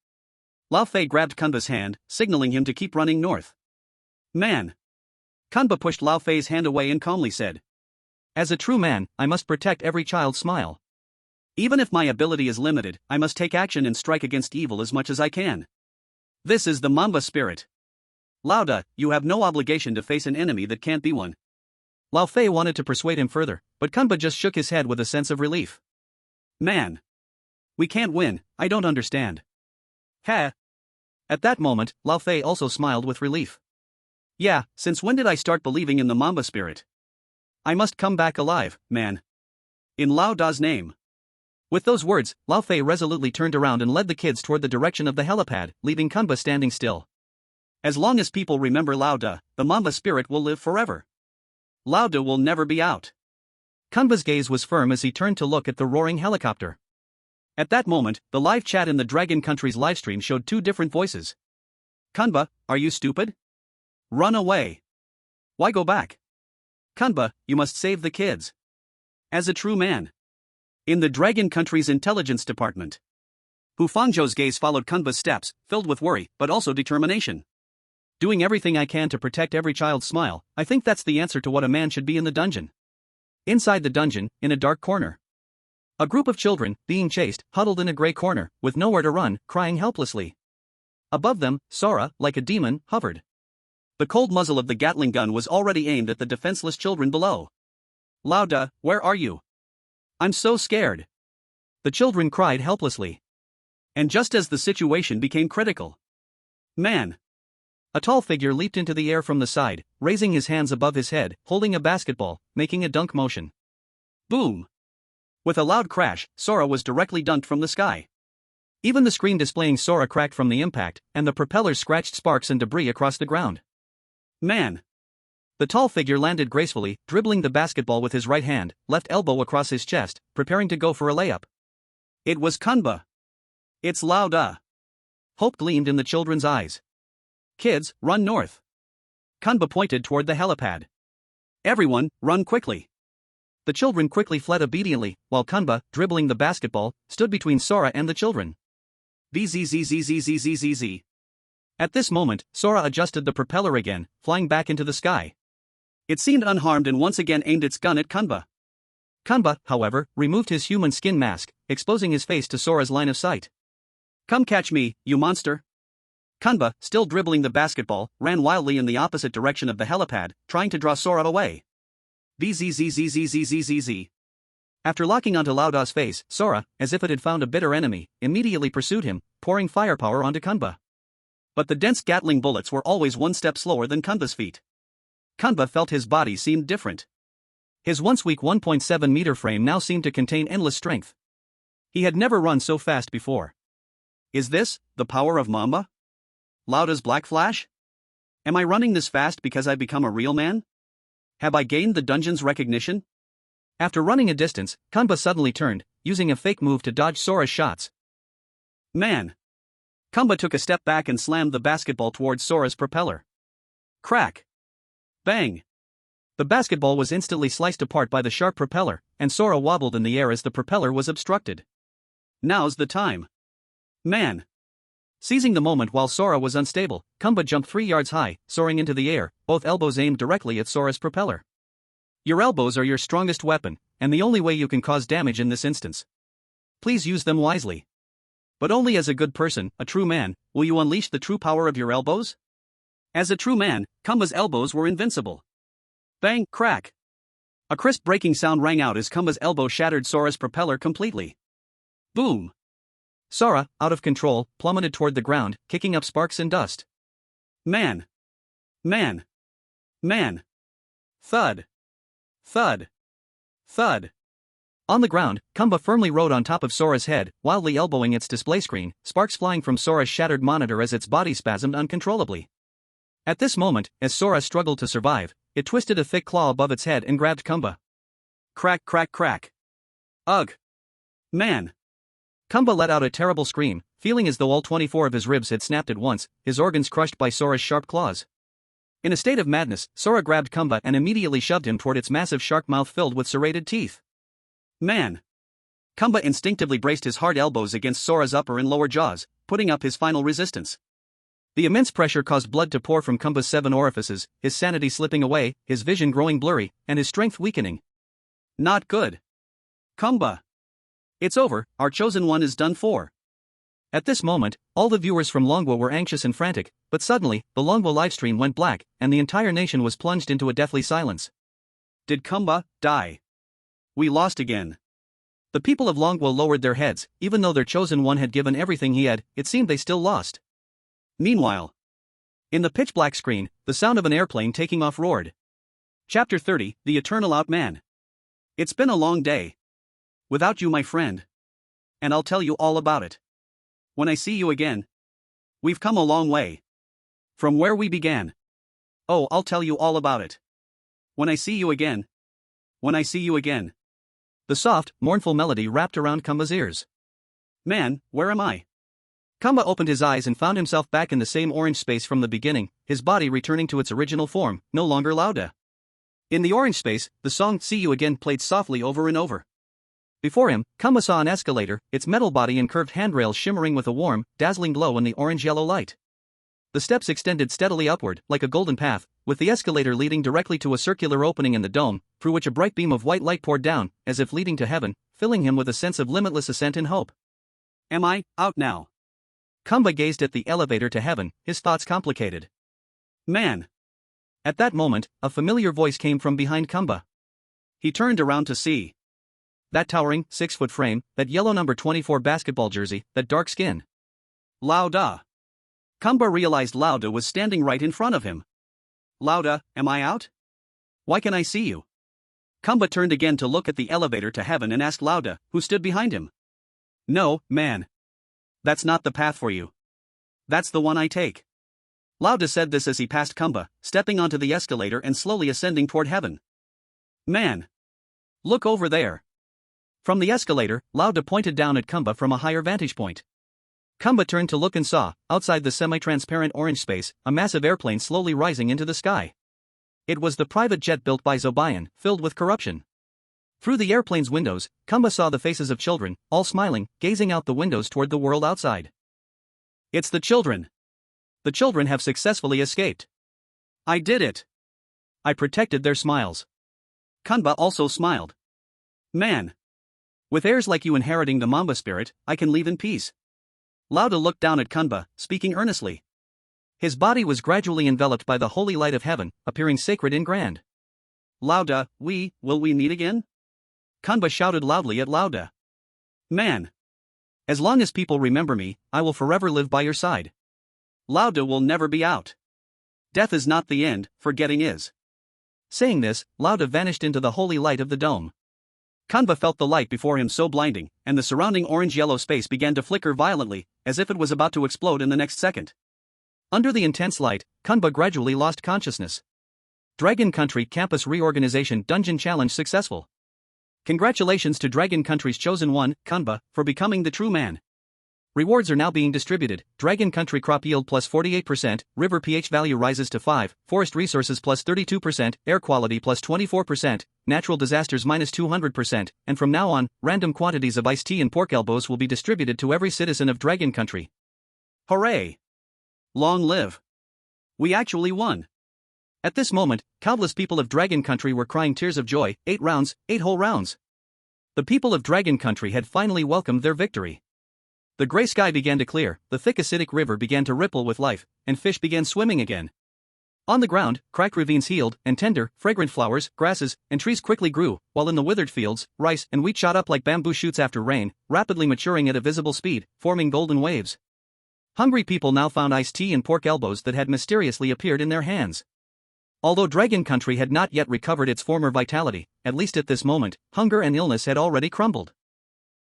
S2: Lao Fei grabbed Kunba's hand, signaling him to keep running north. Man! Kunba pushed Lao Fei's hand away and calmly said. As a true man, I must protect every child's smile. Even if my ability is limited, I must take action and strike against evil as much as I can. This is the Mamba spirit. Lauda, you have no obligation to face an enemy that can't be one. Lao Fei wanted to persuade him further, but Kunba just shook his head with a sense of relief. Man! We can't win, I don't understand. Ha! At that moment, Lao Fei also smiled with relief. Yeah, since when did I start believing in the Mamba spirit? I must come back alive, man. In Lao Da's name. With those words, Lao Fei resolutely turned around and led the kids toward the direction of the helipad, leaving Kunba standing still. As long as people remember Lao Da, the Mamba spirit will live forever. Lao Da will never be out. Kunba's gaze was firm as he turned to look at the roaring helicopter. At that moment, the live chat in the Dragon Country's livestream showed two different voices. Kunba, are you stupid? Run away. Why go back? Kunba, you must save the kids. As a true man. In the Dragon Country's intelligence department. Hu Fangzhou's gaze followed Kunba's steps, filled with worry, but also determination. Doing everything I can to protect every child's smile, I think that's the answer to what a man should be in the dungeon. Inside the dungeon, in a dark corner. A group of children, being chased, huddled in a gray corner, with nowhere to run, crying helplessly. Above them, Sora, like a demon, hovered. The cold muzzle of the Gatling gun was already aimed at the defenseless children below. Lao Da, where are you? I'm so scared. The children cried helplessly. And just as the situation became critical. Man! A tall figure leaped into the air from the side, raising his hands above his head, holding a basketball, making a dunk motion. Boom! With a loud crash, Sora was directly dunked from the sky. Even the screen displaying Sora cracked from the impact, and the propellers scratched sparks and debris across the ground. Man! The tall figure landed gracefully, dribbling the basketball with his right hand, left elbow across his chest, preparing to go for a layup. It was Kunba. It's Lao Da. Hope gleamed in the children's eyes. Kids, run north. Kunba pointed toward the helipad. Everyone, run quickly. The children quickly fled obediently, while Kunba, dribbling the basketball, stood between Sora and the children. Bzzzzzzzzzzz. At this moment, Sora adjusted the propeller again, flying back into the sky. It seemed unharmed and once again aimed its gun at Kunba. Kunba, however, removed his human skin mask, exposing his face to Sora's line of sight. Come catch me, you monster. Kunba, still dribbling the basketball, ran wildly in the opposite direction of the helipad, trying to draw Sora away. Bzzzzzzzzzzz. After locking onto Lao Da's face, Sora, as if it had found a bitter enemy, immediately pursued him, pouring firepower onto Kunba. But the dense Gatling bullets were always one step slower than Kunba's feet. Kunba felt his body seemed different. His once weak 1.7-meter frame now seemed to contain endless strength. He had never run so fast before.
S1: Is this the power of Mamba? Lauda's Black Flash? Am I running this fast because I've become a real man? Have I gained the dungeon's recognition?
S2: After running a distance, Kanba suddenly turned, using a fake move to dodge Sora's shots.
S1: Man! Kumba took a step back and slammed the basketball towards Sora's propeller. Crack! Bang!
S2: The basketball was instantly sliced apart by the sharp propeller, and Sora wobbled in the air as the propeller was obstructed.
S1: Now's the time. Man!
S2: Seizing the moment while Sora was unstable, Kumba jumped 3 yards high, soaring into the air, both elbows aimed directly at Sora's propeller. Your elbows are your strongest weapon, and the only way you can cause damage in this instance. Please use them wisely. But only as a good person, a true man, will you unleash the true power of your elbows?
S1: As a true man, Kumba's elbows were invincible. Bang, crack! A crisp breaking sound rang out as Kumba's elbow shattered Sora's propeller completely. Boom!
S2: Sora, out of control, plummeted toward the ground, kicking up sparks and dust.
S1: Man! Man! Man! Thud! Thud! Thud!
S2: On the ground, Kumba firmly rode on top of Sora's head, wildly elbowing its display screen, sparks flying from Sora's shattered monitor as its body spasmed uncontrollably. At this moment, as Sora struggled to survive, it twisted a thick claw above its head and grabbed Kumba.
S1: Crack, crack, crack! Ugh! Man!
S2: Kumba let out a terrible scream, feeling as though all 24 of his ribs had snapped at once, his organs crushed by Sora's sharp claws. In a state of madness, Sora grabbed Kumba and immediately shoved him toward its massive shark mouth filled with serrated teeth.
S1: Man! Kumba instinctively braced his hard elbows against Sora's upper and lower jaws, putting up his final resistance.
S2: The immense pressure caused blood to pour from Kumba's 7 orifices, his sanity slipping away, his vision growing blurry, and his strength weakening.
S1: Not good. Kumba! It's over, our chosen one is done for.
S2: At this moment, all the viewers from Longwa were anxious and frantic, but suddenly, the Longwa livestream went black, and the entire nation was plunged into a deathly silence.
S1: Did Kumba die? We lost again.
S2: The people of Longwa lowered their heads, even though their chosen one had given everything he had, it seemed they still lost.
S1: Meanwhile,
S2: in the pitch-black screen, the sound of an airplane taking off roared.
S1: Chapter 30, The Eternal Outman. It's been a long day. Without you, my friend. And I'll tell you all about it. When I see you again. We've come a long way. From where we began. Oh, I'll tell you all about it. When I see you again. When I see you again.
S2: The soft, mournful melody wrapped around Kumba's ears.
S1: Man, where am I?
S2: Kumba opened his eyes and found himself back in the same orange space from the beginning, his body returning to its original form, no longer Lauda. In the orange space, the song See You Again played softly over and over. Before him, Kumba saw an escalator, its metal body and curved handrails shimmering with a warm, dazzling glow in the orange-yellow light. The steps extended steadily upward, like a golden path, with the escalator leading directly to a circular opening in the dome, through which a bright beam of white light poured down, as if leading to heaven, filling him with a sense of limitless ascent and hope.
S1: Am I out now?
S2: Kumba gazed at the elevator to heaven, his thoughts complicated.
S1: Man!
S2: At that moment, a familiar voice came from behind Kumba.
S1: He turned around to see.
S2: That towering, 6-foot frame, that yellow number 24 basketball jersey, that dark skin.
S1: Lauda. Kumba realized Lauda was standing right in front of him. Lauda, am I out? Why can I see you? Kumba turned again to look at the elevator to heaven and asked Lauda, who stood behind him. No, man. That's not the path for you. That's the one I take. Lauda said this as he passed Kumba, stepping onto the escalator and slowly ascending toward heaven. Man. Look over there. From the escalator, Lauda pointed down at Kumba from a higher vantage point. Kumba turned to look and saw, outside the semi-transparent orange space, a massive airplane slowly rising into the sky. It was the private jet built by Zobayan, filled with corruption. Through the airplane's windows, Kumba saw the faces of children, all smiling, gazing out the windows toward the world outside. It's the children. The children have successfully escaped. I did it. I protected their smiles. Kumba also smiled. Man. With heirs like you inheriting the Mamba spirit, I can leave in peace. Lauda looked down at Kumba, speaking earnestly.
S2: His body was gradually enveloped by the holy light of heaven, appearing sacred and grand.
S1: Lauda, will we meet again?
S2: Kumba shouted loudly at Lauda.
S1: Man.
S2: As long as people remember me, I will forever live by your side.
S1: Lauda will never be out. Death is not the end, forgetting is.
S2: Saying this, Lauda vanished into the holy light of the dome. Kanba felt the light before him so blinding, and the surrounding orange-yellow space began to flicker violently, as if it was about to explode in the next second. Under the intense light, Kanba gradually lost consciousness. Dragon Country Campus Reorganization Dungeon Challenge successful. Congratulations to Dragon Country's chosen one, Kanba, for becoming the true man. Rewards are now being distributed. Dragon Country crop yield plus 48%, river pH value rises to 5, forest resources plus 32%, air quality plus 24%, natural disasters minus 200%, and from now on, random quantities of iced tea and pork elbows will be distributed to every citizen of Dragon Country.
S1: Hooray! Long live! We actually won!
S2: At this moment, countless people of Dragon Country were crying tears of joy. 8 rounds, 8 whole rounds. The people of Dragon Country had finally welcomed their victory. The gray sky began to clear, the thick acidic river began to ripple with life, and fish began swimming again. On the ground, cracked ravines healed, and tender, fragrant flowers, grasses, and trees quickly grew, while in the withered fields, rice and wheat shot up like bamboo shoots after rain, rapidly maturing at a visible speed, forming golden waves. Hungry people now found iced tea and pork elbows that had mysteriously appeared in their hands. Although Dragon Country had not yet recovered its former vitality, at least at this moment, hunger and illness had already crumbled.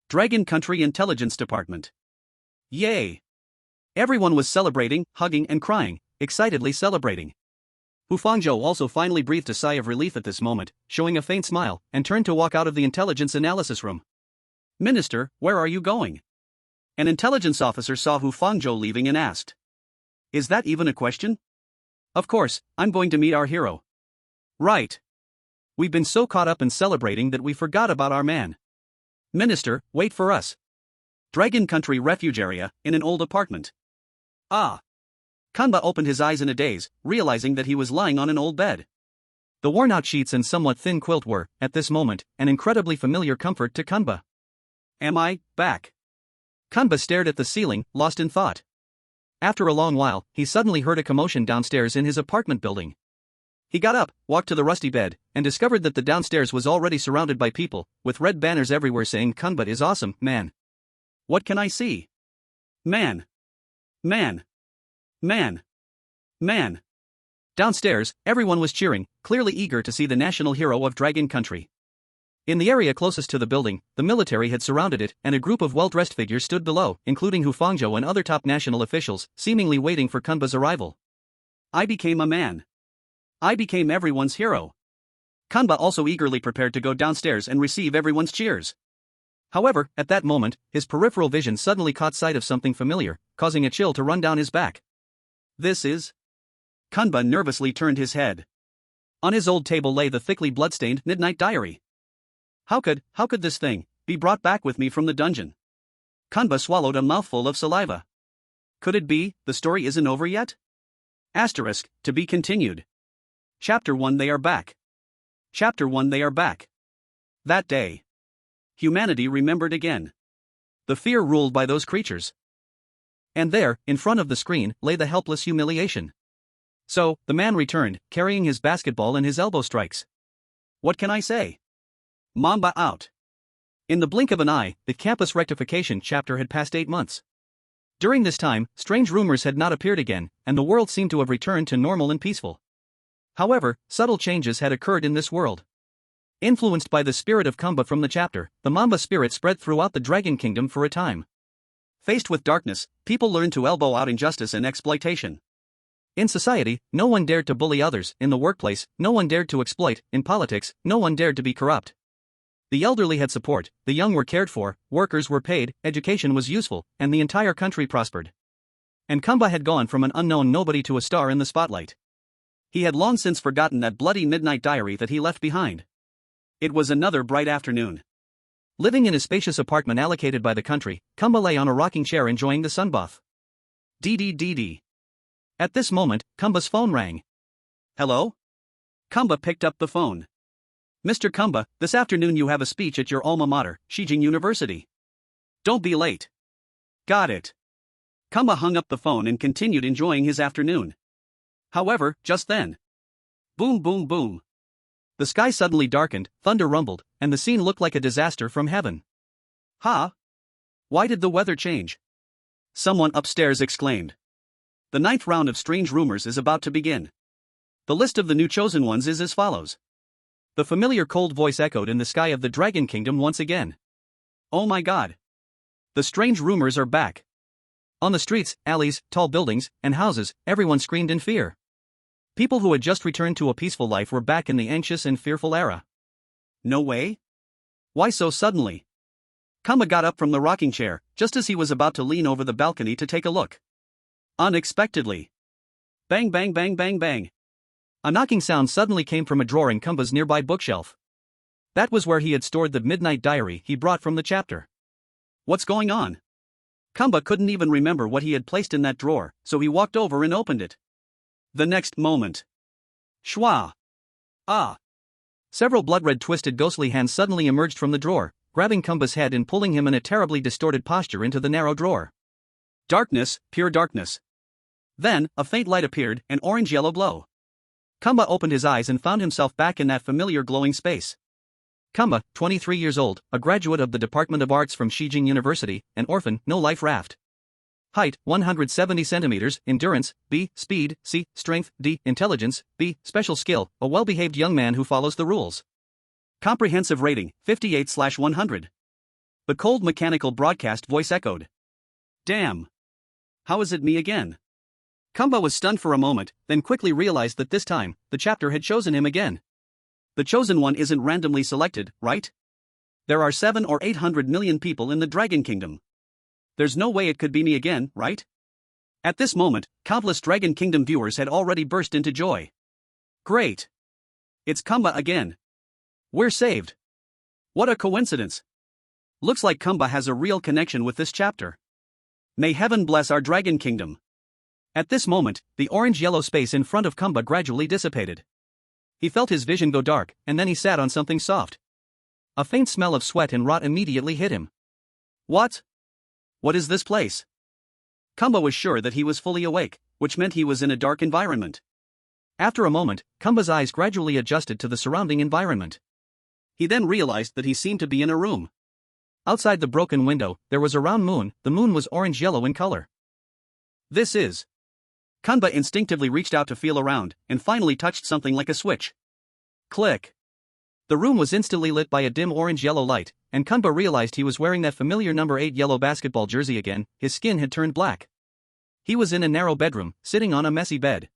S1: Dragon Country Intelligence Department. Yay! Everyone was celebrating, hugging and crying, excitedly celebrating. Hu Fangzhou also finally breathed a sigh of relief at this moment, showing a faint smile, and turned to walk out of the intelligence analysis room. Minister, where are you going? An intelligence officer saw Hu Fangzhou leaving and asked. Is that even a question? Of course, I'm going to meet our hero. Right. We've been so caught up in celebrating that we forgot about our man. Minister, wait for us. Dragon Country refuge area, in an old apartment. Ah. Kanba opened his eyes in a daze, realizing that he was lying on an old bed.
S2: The worn-out sheets and somewhat thin quilt were, at this moment, an incredibly familiar comfort to Kanba.
S1: Am I back?
S2: Kanba stared at the ceiling, lost in thought. After a long while, he suddenly heard a commotion downstairs in his apartment building. He got up, walked to the rusty bed, and discovered that the downstairs was already surrounded by people, with red banners everywhere saying Kanba is awesome, man.
S1: What can I see? Man. Man. Man. Man.
S2: Downstairs, everyone was cheering, clearly eager to see the national hero of Dragon Country. In the area closest to the building, the military had surrounded it, and a group of well-dressed figures stood below, including Hu Fangzhou and other top national officials, seemingly waiting for Kanba's arrival.
S1: I became a man. I became everyone's hero. Kanba also eagerly prepared to go downstairs and receive everyone's cheers.
S2: However, at that moment, his peripheral vision suddenly caught sight of something familiar, causing a chill to run down his back.
S1: This is... Kanba nervously turned his head.
S2: On his old table lay the thickly blood-stained Midnight Diary.
S1: How could this thing be brought back with me from the dungeon? Kanba swallowed a mouthful of saliva. Could it be the story isn't over yet? Asterisk, to be continued. Chapter 1 They are back. Chapter 1 They are back. That day. Humanity remembered again.
S2: The fear ruled by those creatures. And there, in front of the screen, lay the helpless humiliation. So, the man returned, carrying his basketball and his elbow strikes.
S1: What can I say? Mamba Out.
S2: In the blink of an eye, the campus rectification chapter had passed 8 months. During this time, strange rumors had not appeared again, and the world seemed to have returned to normal and peaceful. However, subtle changes had occurred in this world. Influenced by the spirit of Kanba from the chapter, the Mamba spirit spread throughout the Dragon Kingdom for a time.
S1: Faced with darkness, people learned to elbow out injustice and exploitation.
S2: In society, no one dared to bully others. In the workplace, no one dared to exploit. In politics, no one dared to be corrupt. The elderly had support, the young were cared for, workers were paid, education was useful, and the entire country prospered. And Kanba had gone from an unknown nobody to a star in the spotlight. He had long since forgotten that bloody midnight diary that he left behind. It was another bright afternoon. Living in a spacious apartment allocated by the country, Kanba lay on a rocking chair enjoying the sunbath. Dee. At this moment, Kanba's phone rang.
S1: Hello? Kanba picked up the phone. Mr. Kanba, this afternoon you have a speech at your alma mater, Shijing University. Don't be late. Got it. Kanba hung up the phone and continued enjoying his afternoon. However, just then. Boom boom boom.
S2: The sky suddenly darkened, thunder rumbled, and the scene looked like a disaster from heaven.
S1: Ha! Why did the weather change? Someone upstairs exclaimed. The 9th round of strange rumors is about to begin.
S2: The list of the new chosen ones is as follows. The familiar cold voice echoed in the sky of the Dragon Kingdom once again. Oh my god. The strange rumors are back. On the streets, alleys, tall buildings, and houses, everyone screamed in fear. People who had just returned to a peaceful life were back in the anxious and fearful era. No way? Why so suddenly? Kamba got up from the rocking chair, just as he was about to lean over the balcony to take a look. Unexpectedly. Bang bang bang bang bang. A knocking sound suddenly came from a drawer in Kamba's nearby bookshelf. That was where he had stored the midnight diary he brought from the chapter. What's going on? Kamba couldn't even remember what he had placed in that drawer, so he walked over and opened it. The next moment. Shwa! Ah! Several blood-red twisted ghostly hands suddenly emerged from the drawer, grabbing Kamba's head and pulling him in a terribly distorted posture into the narrow drawer. Darkness, pure darkness. Then, a faint light appeared, an orange-yellow glow. Kamba opened his eyes and found himself back in that familiar glowing space. Kamba, 23 years old, a graduate of the Department of Arts from Shijing University, an orphan, no life raft. Height, 170 centimeters, endurance, B, speed, C, strength, D, intelligence, B, special skill, a well-behaved young man who follows the rules. Comprehensive rating, 58/100. The cold mechanical broadcast voice echoed. Damn. How is it me again? Kamba was stunned for a moment, then quickly realized that this time, the chapter had chosen him again. The chosen one isn't randomly selected, right? There are 700 or 800 million people in the Dragon Kingdom. There's no way it could be me again, right? At this moment, countless Dragon Kingdom viewers had already burst into joy. Great! It's Kamba again. We're saved. What a coincidence. Looks like Kamba has a real connection with this chapter. May heaven bless our Dragon Kingdom. At this moment, the orange-yellow space in front of Kamba gradually dissipated. He felt his vision go dark, and then he sat on something soft. A faint smell of sweat and rot immediately hit him. What? What is this place? Kamba was sure that he was fully awake, which meant he was in a dark environment. After a moment, Kamba's eyes gradually adjusted to the surrounding environment. He then realized that he seemed to be in a room. Outside the broken window, there was a round moon. The moon was orange-yellow in color. This is... Kamba instinctively reached out to feel around, and finally touched something like a switch. Click. The room was instantly lit by a dim orange-yellow light, and Kamba realized he was wearing that familiar number 8 yellow basketball jersey again. His skin had turned black. He was in a narrow bedroom, sitting on a messy bed.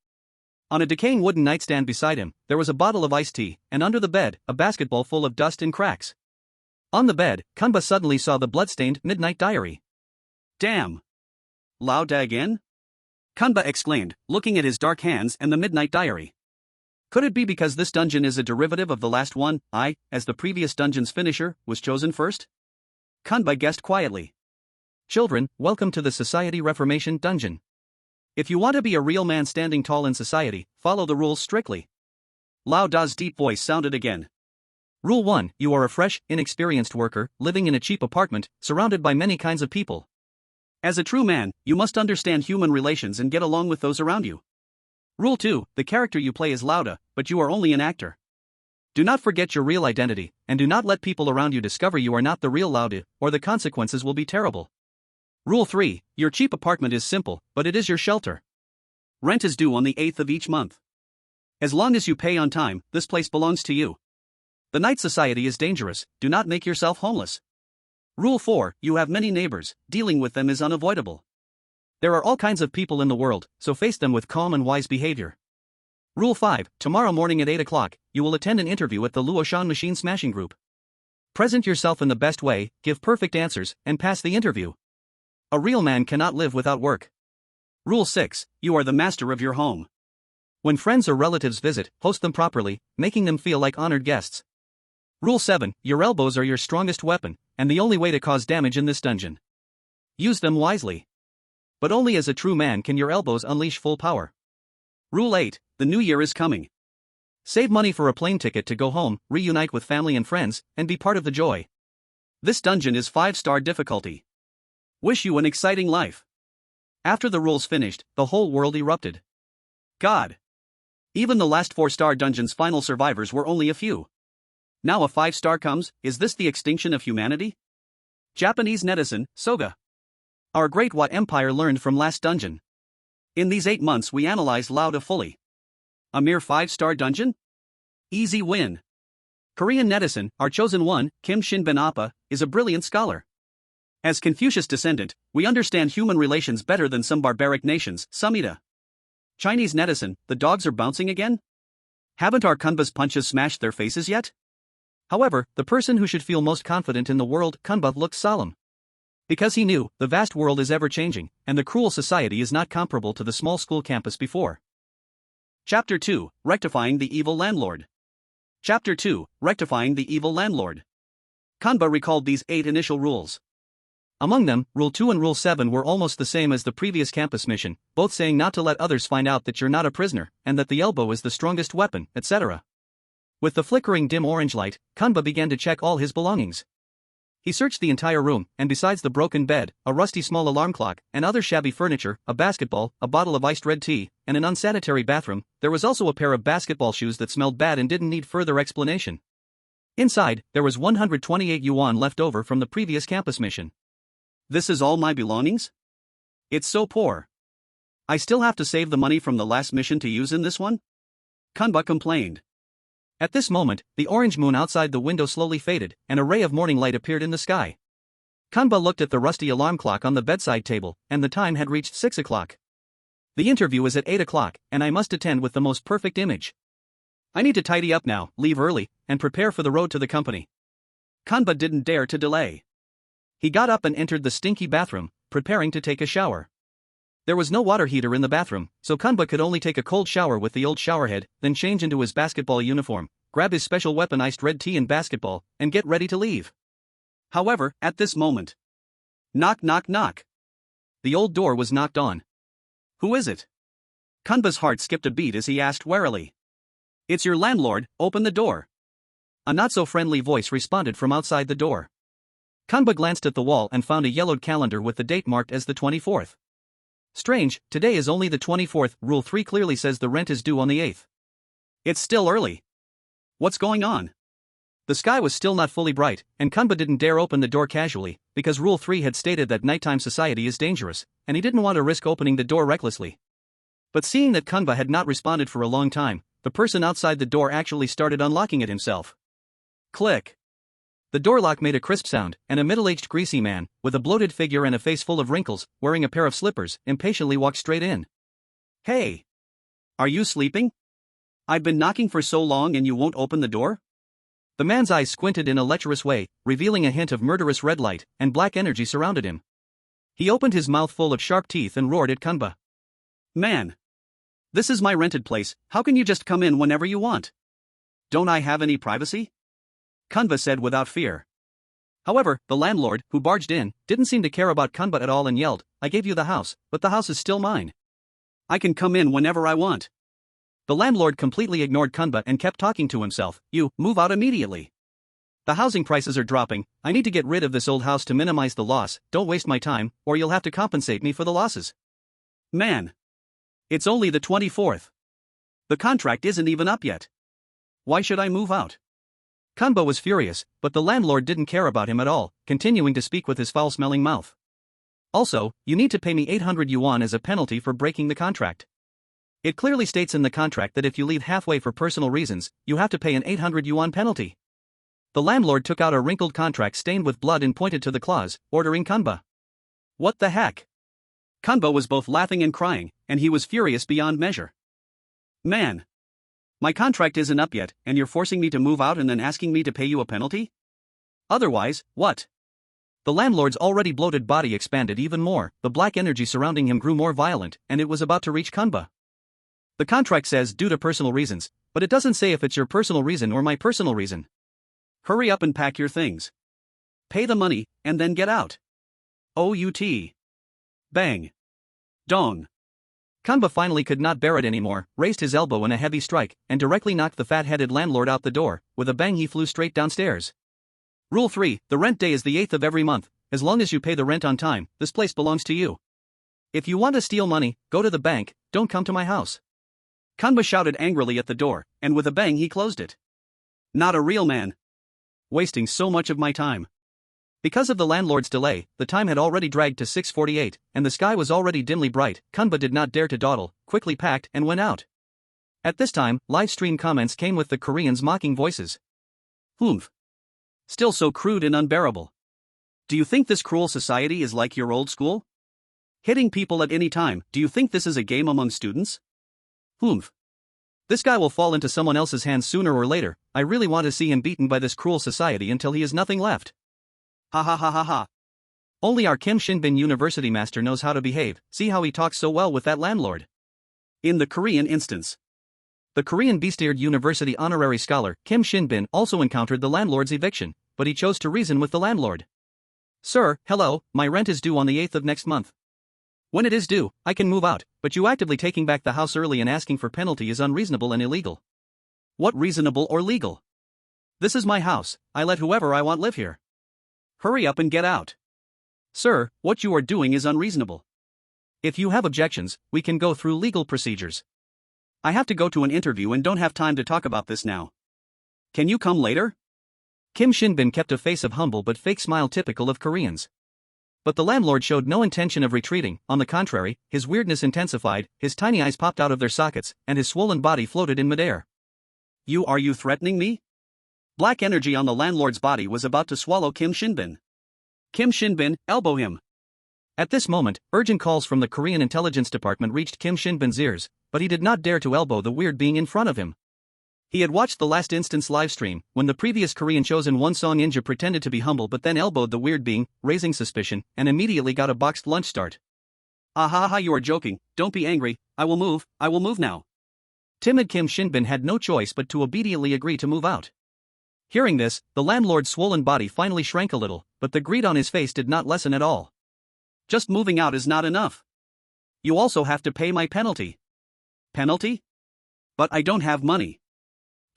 S2: On a decaying wooden nightstand beside him, there was a bottle of iced tea, and under the bed, a basketball full of dust and cracks. On the bed, Kamba suddenly saw the blood-stained midnight diary. Damn! Lao Da again? Kamba exclaimed, looking at his dark hands and the midnight diary. Could it be because this dungeon is a derivative of the last one, as the previous dungeon's finisher, was chosen first? Kamba guessed quietly. Children, welcome to the Society Reformation Dungeon. If you want to be a real man standing tall in society, follow the rules strictly. Lao Da's deep voice sounded again. Rule 1, you are a fresh, inexperienced worker, living in a cheap apartment, surrounded by many kinds of people. As a true man, you must understand human relations and get along with those around you. Rule 2, the character you play is Lao Da, but you are only an actor. Do not forget your real identity, and do not let people around you discover you are not the real Lao Da, or the consequences will be terrible. Rule 3, your cheap apartment is simple, but it is your shelter. Rent is due on the 8th of each month. As long as you pay on time, this place belongs to you. The night society is dangerous, do not make yourself homeless. Rule 4, you have many neighbors, dealing with them is unavoidable. There are all kinds of people in the world, so face them with calm and wise behavior. Rule 5, tomorrow morning at 8 o'clock, you will attend an interview at the Luoshan Machine Smashing Group. Present yourself in the best way, give perfect answers, and pass the interview. A real man cannot live without work. Rule 6, you are the master of your home. When friends or relatives visit, host them properly, making them feel like honored guests. Rule 7, your elbows are your strongest weapon, and the only way to cause damage in this dungeon. Use them wisely. But only as a true man can your elbows unleash full power. Rule 8, the new year is coming. Save money for a plane ticket to go home, reunite with family and friends, and be part of the joy. This dungeon is 5-star difficulty. Wish you an exciting life. After the rules finished, the whole world erupted. God! Even the last 4-star dungeon's final survivors were only a few. Now a 5-star comes, is this the extinction of humanity? Japanese netizen, Soga. Our great Wat Empire learned from last dungeon. In these 8 months we analyzed Lao Da fully.
S1: A mere 5-star dungeon? Easy win. Korean netizen, our chosen one, Kim Shin-ben Appa, is a brilliant scholar. As Confucius descendant, we understand human relations better than some barbaric nations, Samhita. Chinese netizen, the dogs are bouncing again? Haven't our Kunba's punches smashed their faces yet? However, the person who should feel most confident in the world, Kunba, looked solemn. Because he knew, the vast world is ever-changing, and the cruel society is not comparable to the small school campus before. Chapter 2, Rectifying the Evil Landlord. Chapter 2, Rectifying the Evil Landlord. Kunba recalled these 8 initial rules. Among them, Rule 2 and Rule 7 were almost the same as the previous campus mission, both saying not to let others find out that you're not a prisoner, and that the elbow is the strongest weapon, etc. With the flickering dim orange light, Kunba began to check all his belongings. He searched the entire room, and besides the broken bed, a rusty small alarm clock, and other shabby furniture, a basketball, a bottle of iced red tea, and an unsanitary bathroom, there was also a pair of basketball shoes that smelled bad and didn't need further explanation. Inside, there was 128 yuan left over from the previous campus mission. This is all my belongings? It's so poor. I still have to save the money from the last mission to use in this one? Kunba complained. At this moment, the orange moon outside the window slowly faded, and a ray of morning light appeared in the sky. Kunba looked at the rusty alarm clock on the bedside table, and the time had reached 6 o'clock. The interview is at 8 o'clock, and I must attend with the most perfect image. I need to tidy up now, leave early, and prepare for the road to the company. Kunba didn't dare to delay. He got up and entered the stinky bathroom, preparing to take a shower. There was no water heater in the bathroom, so Kunba could only take a cold shower with the old showerhead, then change into his basketball uniform, grab his special weapon iced red tea and basketball, and get ready to leave. However, at this moment... Knock knock knock. The old door was knocked on. Who is it? Kunba's heart skipped a beat as he asked warily. It's your landlord, open the door. A not-so-friendly voice responded from outside the door. Kunba glanced at the wall and found a yellowed calendar with the date marked as the 24th. Strange, today is only the 24th, Rule 3 clearly says the rent is due on the 8th. It's still early. What's going on? The sky was still not fully bright, and Kunba didn't dare open the door casually, because Rule 3 had stated that nighttime society is dangerous, and he didn't want to risk opening the door recklessly. But seeing that Kunba had not responded for a long time, the person outside the door actually started unlocking it himself. Click. The door lock made a crisp sound, and a middle-aged greasy man, with a bloated figure and a face full of wrinkles, wearing a pair of slippers, impatiently walked straight in. Hey! Are you sleeping? I've been knocking for so long and you won't open the door? The man's eyes squinted in a lecherous way, revealing a hint of murderous red light, and black energy surrounded him. He opened his mouth full of sharp teeth and roared at Kunba. Man! This is my rented place, how can you just come in whenever you want? Don't I have any privacy? Kunba said without fear. However, the landlord, who barged in, didn't seem to care about Kunba at all and yelled, I gave you the house, but the house is still mine. I can come in whenever I want. The landlord completely ignored Kunba and kept talking to himself, you, move out immediately. The housing prices are dropping, I need to get rid of this old house to minimize the loss, don't waste my time, or you'll have to compensate me for the losses. Man. It's only the 24th. The contract isn't even up yet. Why should I move out? Kunba was furious, but the landlord didn't care about him at all, continuing to speak with his foul-smelling mouth. Also, you need to pay me 800 yuan as a penalty for breaking the contract. It clearly states in the contract that if you leave halfway for personal reasons, you have to pay an 800 yuan penalty. The landlord took out a wrinkled contract stained with blood and pointed to the clause, ordering Kunba. What the heck? Kunba was both laughing and crying, and he was furious beyond measure. Man! My contract isn't up yet, and you're forcing me to move out and then asking me to pay you a penalty? Otherwise, what? The landlord's already bloated body expanded even more, the black energy surrounding him grew more violent, and it was about to reach Kunba. The contract says due to personal reasons, but it doesn't say if it's your personal reason or my personal reason. Hurry up and pack your things. Pay the money, and then get out. O-U-T. Bang. Dong. Kunba finally could not bear it anymore, raised his elbow in a heavy strike, and directly knocked the fat-headed landlord out the door. With a bang he flew straight downstairs. Rule 3, the rent day is the 8th of every month. As long as you pay the rent on time, this place belongs to you. If you want to steal money, go to the bank, don't come to my house. Kunba shouted angrily at the door, and with a bang he closed it. Not a real man. Wasting so much of my time. Because of the landlord's delay, the time had already dragged to 6:48, and the sky was already dimly bright. Kunba did not dare to dawdle, quickly packed and went out.
S2: At this time, live stream comments came with the Koreans' mocking voices.
S1: Humph. Still so crude and unbearable. Do you think this cruel society is like your old school? Hitting people at any time, do you think this is a game among students? Humph.
S2: This guy will fall into someone else's hands sooner or later. I really want to see him beaten by this cruel society until he has nothing left.
S1: Ha ha ha ha ha.
S2: Only our Kim Shinbin University master knows how to behave. See how he talks so well with that landlord.
S1: In the Korean instance,
S2: the Korean Beastard University honorary scholar Kim Shinbin also encountered the landlord's eviction, but he chose to reason with the landlord. Sir, hello, my rent is due on the 8th of next month. When it is due, I can move out, but you actively taking back the house early and asking for penalty is unreasonable and illegal.
S1: What reasonable or legal?
S2: This is my house, I let whoever I want live here.
S1: Hurry up and get out.
S2: Sir, what you are doing is unreasonable. If you have objections, we can go through legal procedures.
S1: I have to go to an interview and don't have time to talk about this now. Can you come later?
S2: Kim Shinbin kept a face of humble but fake smile typical of Koreans. But the landlord showed no intention of retreating. On the contrary, his weirdness intensified, his tiny eyes popped out of their sockets, and his swollen body floated in midair.
S1: Are you threatening me? Black energy on the landlord's body was about to swallow Kim Shinbin. Kim Shinbin, elbow him.
S2: At this moment, urgent calls from the Korean intelligence department reached Kim Shinbin's ears, but he did not dare to elbow the weird being in front of him. He had watched the last instance livestream, when the previous Korean chosen one Song Ninja pretended to be humble but then elbowed the weird being, raising suspicion, and immediately got a boxed lunch start.
S1: Ah ha ha, you are joking, don't be angry, I will move now.
S2: Timid Kim Shinbin had no choice but to obediently agree to move out. Hearing this, the landlord's swollen body finally shrank a little, but the greed on his face did not lessen at all.
S1: Just moving out is not enough. You also have to pay my penalty. Penalty? But I don't have money.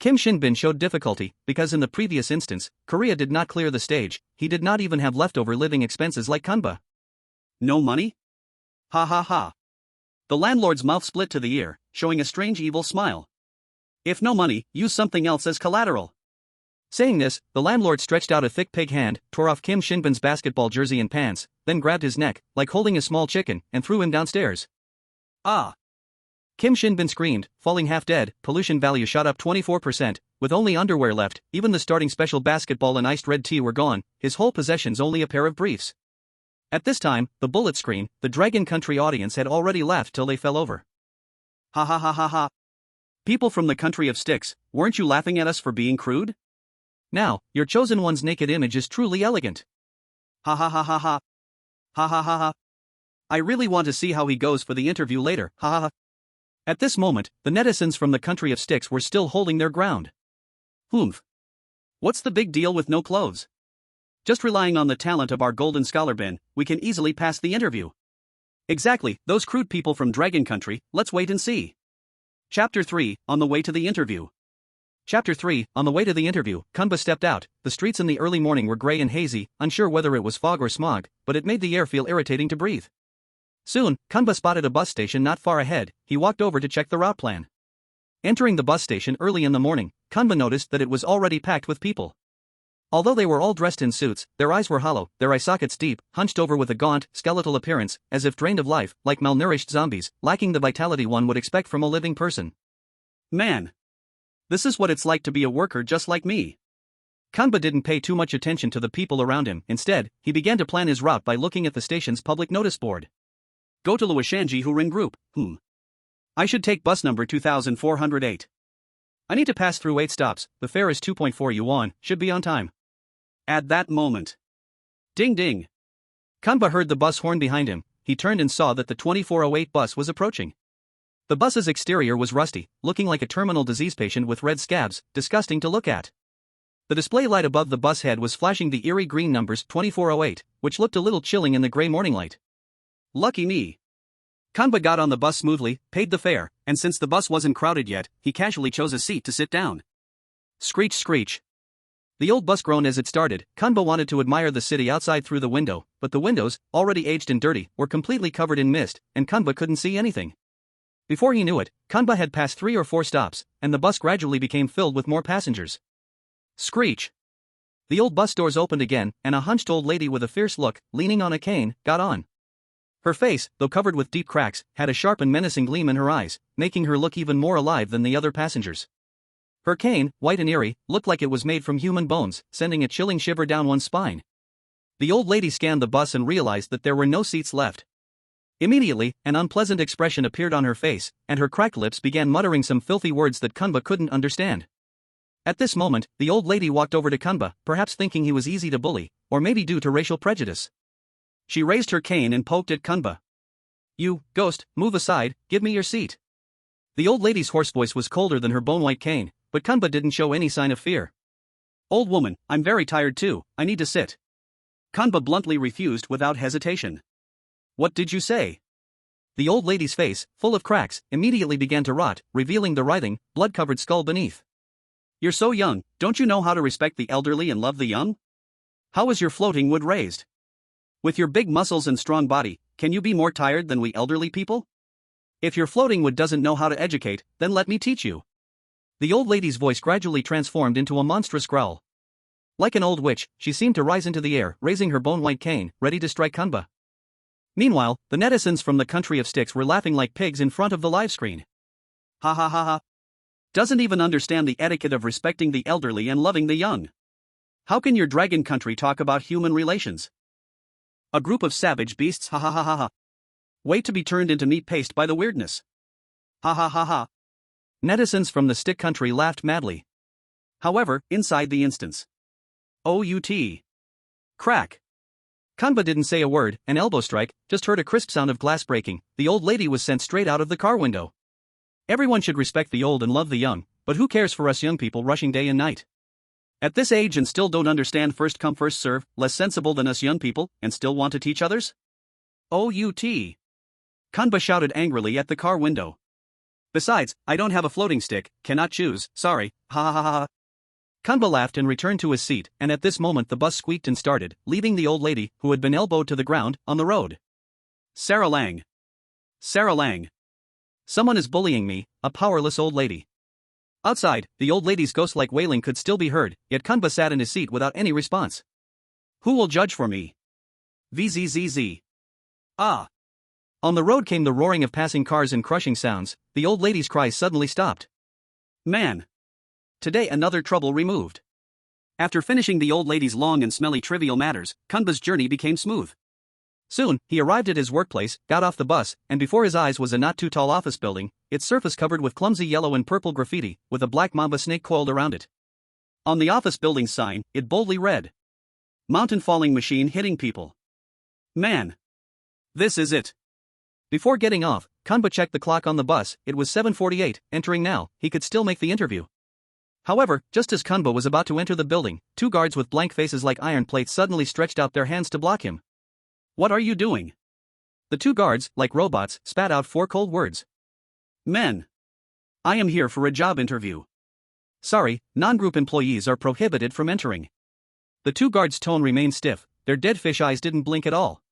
S2: Kim Shinbin showed difficulty, because in the previous instance, Korea did not clear the stage, he did not even have leftover living expenses like Kunba.
S1: No money? Ha ha ha. The landlord's mouth split to the ear, showing a strange evil smile. If no money, use something else as collateral.
S2: Saying this, the landlord stretched out a thick pig hand, tore off Kim Shinbin's basketball jersey and pants, then grabbed his neck, like holding a small chicken, and threw him downstairs.
S1: Ah!
S2: Kim Shinbin screamed, falling half dead. Pollution value shot up 24%, with only underwear left, even the starting special basketball and iced red tea were gone, his whole possessions only a pair of briefs. At this time, the bullet screen, the Dragon Country audience had already laughed till they fell over.
S1: Ha ha ha ha ha. People from the country of sticks, weren't you laughing at us for being crude?
S2: Now, your chosen one's naked image is truly elegant.
S1: Ha ha ha ha ha. Ha ha ha ha. I really want to see how he goes for the interview later, ha ha ha.
S2: At this moment, the netizens from the country of sticks were still holding their ground.
S1: Humph. What's the big deal with no clothes? Just relying on the talent of our golden scholar Ben, we can easily pass the interview. Exactly, those crude people from Dragon Country, let's wait and see. Chapter 3, On the Way to the Interview.
S2: Chapter 3, On the Way to the Interview, Kunba stepped out. The streets in the early morning were gray and hazy, unsure whether it was fog or smog, but it made the air feel irritating to breathe. Soon, Kunba spotted a bus station not far ahead. He walked over to check the route plan. Entering the bus station early in the morning, Kunba noticed that it was already packed with people. Although they were all dressed in suits, their eyes were hollow, their eye sockets deep, hunched over with a gaunt, skeletal appearance, as if drained of life, like malnourished zombies, lacking the vitality one would expect from a living person.
S1: Man! This is what it's like to be a worker just like me.
S2: Kunba didn't pay too much attention to the people around him. Instead, he began to plan his route by looking at the station's public notice board.
S1: Go to Luoshanji Hurin Group, I should take bus number 2408.
S2: I need to pass through 8 stops, the fare is 2.4 yuan, should be on time.
S1: At that moment. Ding ding.
S2: Kunba heard the bus horn behind him. He turned and saw that the 2408 bus was approaching. The bus's exterior was rusty, looking like a terminal disease patient with red scabs, disgusting to look at. The display light above the bus head was flashing the eerie green numbers 2408, which looked a little chilling in the gray morning light.
S1: Lucky me. Kunba got on the bus smoothly, paid the fare, and since the bus wasn't crowded yet, he casually chose a seat to sit down.
S2: Screech screech. The old bus groaned as it started. Kunba wanted to admire the city outside through the window, but the windows, already aged and dirty, were completely covered in mist, and Kunba couldn't see anything. Before he knew it, Kunba had passed 3 or 4 stops, and the bus gradually became filled with more passengers. Screech. The old bus doors opened again, and a hunched old lady with a fierce look, leaning on a cane, got on. Her face, though covered with deep cracks, had a sharp and menacing gleam in her eyes, making her look even more alive than the other passengers. Her cane, white and eerie, looked like it was made from human bones, sending a chilling shiver down one's spine. The old lady scanned the bus and realized that there were no seats left. Immediately, an unpleasant expression appeared on her face, and her cracked lips began muttering some filthy words that Kunba couldn't understand. At this moment, the old lady walked over to Kunba, perhaps thinking he was easy to bully, or maybe due to racial prejudice. She raised her cane and poked at Kunba. "You, ghost, move aside, give me your seat." The old lady's hoarse voice was colder than her bone-white cane, but Kunba didn't show any sign of fear.
S1: "Old woman, I'm very tired too, I need to sit." Kunba bluntly refused without hesitation. "What did you say?"
S2: The old lady's face, full of cracks, immediately began to rot, revealing the writhing, blood-covered skull beneath.
S1: "You're so young, don't you know how to respect the elderly and love the young? How is your floating wood raised? With your big muscles and strong body, can you be more tired than we elderly people? If your floating wood doesn't know how to educate, then let me teach you." The old lady's voice gradually transformed into a monstrous growl. Like an old witch, she seemed to rise into the air, raising her bone-white cane, ready to strike Kunba. Meanwhile, the netizens from the country of sticks were laughing like pigs in front of the live screen. "Ha ha ha ha. Doesn't even understand the etiquette of respecting the elderly and loving the young. How can your dragon country talk about human relations? A group of savage beasts, ha ha ha ha ha. Wait to be turned into meat paste by the weirdness. Ha ha ha ha."
S2: Netizens from the stick country laughed madly.
S1: However, inside the instance. OUT. Crack.
S2: Kunba didn't say a word, an elbow strike, just heard a crisp sound of glass breaking. The old lady was sent straight out of the car window. Everyone should respect the old and love the young, but who cares for us young people rushing day and night?
S1: At this age and still don't understand first come first serve, less sensible than us young people, and still want to teach others? OUT. Kunba shouted angrily at the car window. "Besides, I don't have a floating stick, cannot choose, sorry, ha ha ha ha."
S2: Kunba laughed and returned to his seat, and at this moment the bus squeaked and started, leaving the old lady, who had been elbowed to the ground, on the road.
S1: "Sarah Lang. Sarah Lang. Someone is bullying me, a powerless old lady." Outside, the old lady's ghost-like wailing could still be heard, yet Kunba sat in his seat without any response. "Who will judge for me? VZZZ. Ah."
S2: On the road came the roaring of passing cars and crushing sounds. The old lady's cries suddenly stopped.
S1: "Man. Today another trouble removed." After finishing the old lady's long and smelly trivial matters, Kunba's journey became smooth.
S2: Soon, he arrived at his workplace, got off the bus, and before his eyes was a not-too-tall office building, its surface covered with clumsy yellow and purple graffiti, with a black mamba snake coiled around it. On the office building's sign, it boldly read, "Mountain falling machine hitting people." Man. This is it. Before getting off, Kunba checked the clock on the bus. It was 7:48, entering now, he could still make the interview. However, just as Kunba was about to enter the building, two guards with blank faces like iron plates suddenly stretched out their hands to block him. "What are you doing?" The two guards, like robots, spat out 4 cold words. "Men. I am here for a job interview." "Sorry, non-group employees are prohibited from entering." The two guards' tone remained stiff, their dead fish eyes didn't blink at all.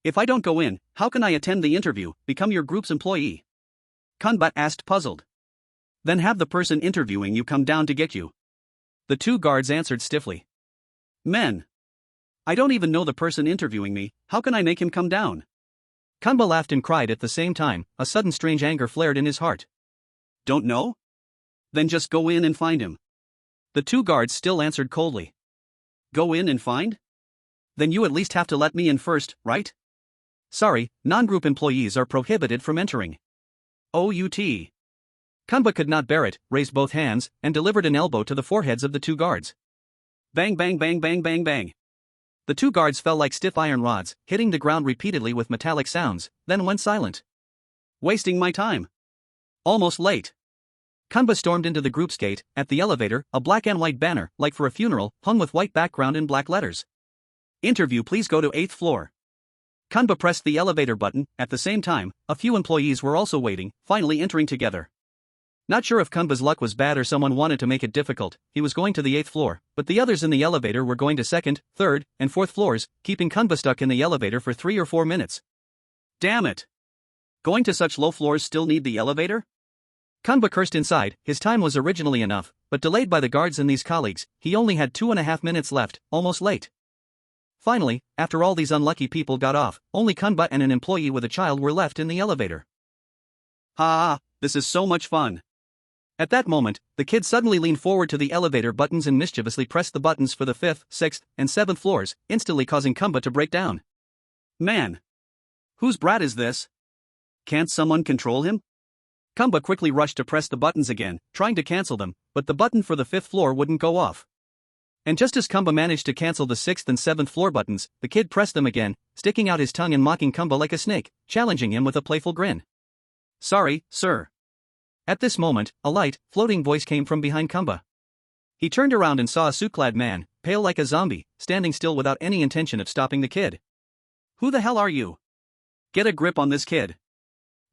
S2: "If I don't go in, how can I attend the interview, become your group's employee?" Kunba asked, puzzled. "Then have the person interviewing you come down to get you." The two guards answered stiffly. "Men. I don't even know the person interviewing me, how can I make him come down?" Kunba laughed and cried at the same time, a sudden strange anger flared in his heart. "Don't know? Then just go in and find him." The two guards still answered coldly. "Go in and find? Then you at least have to let me in first, right?" "Sorry, non-group employees are prohibited from entering." OUT. Kunba could not bear it, raised both hands, and delivered an elbow to the foreheads of the two guards. Bang bang bang bang bang bang. The two guards fell like stiff iron rods, hitting the ground repeatedly with metallic sounds, then went silent. "Wasting my time. Almost late." Kunba stormed into the group's gate. At the elevator, a black and white banner, like for a funeral, hung with white background in black letters. "Interview, please go to 8th floor." Kunba pressed the elevator button. At the same time, a few employees were also waiting, finally entering together. Not sure if Kunba's luck was bad or someone wanted to make it difficult. He was going to the 8th floor, but the others in the elevator were going to 2nd, 3rd, and 4th floors, keeping Kunba stuck in the elevator for 3 or 4 minutes. Damn it! Going to such low floors still need the elevator? Kunba cursed inside. His time was originally enough, but delayed by the guards and these colleagues, he only had 2.5 minutes left, almost late. Finally, after all these unlucky people got off, only Kunba and an employee with a child were left in the elevator.
S1: Ha ha, this is so much fun.
S2: At that moment, the kid suddenly leaned forward to the elevator buttons and mischievously pressed the buttons for the 5th, 6th, and 7th floors, instantly causing Kunba to break down.
S1: Man! Whose brat is this? Can't someone control him?
S2: Kunba quickly rushed to press the buttons again, trying to cancel them, but the button for the 5th floor wouldn't go off. And just as Kunba managed to cancel the 6th and 7th floor buttons, the kid pressed them again, sticking out his tongue and mocking Kunba like a snake, challenging him with a playful grin.
S1: Sorry, sir.
S2: At this moment, a light, floating voice came from behind Kunba. He turned around and saw a suit-clad man, pale like a zombie, standing still without any intention of stopping the kid.
S1: Who the hell are you? Get a grip on this kid.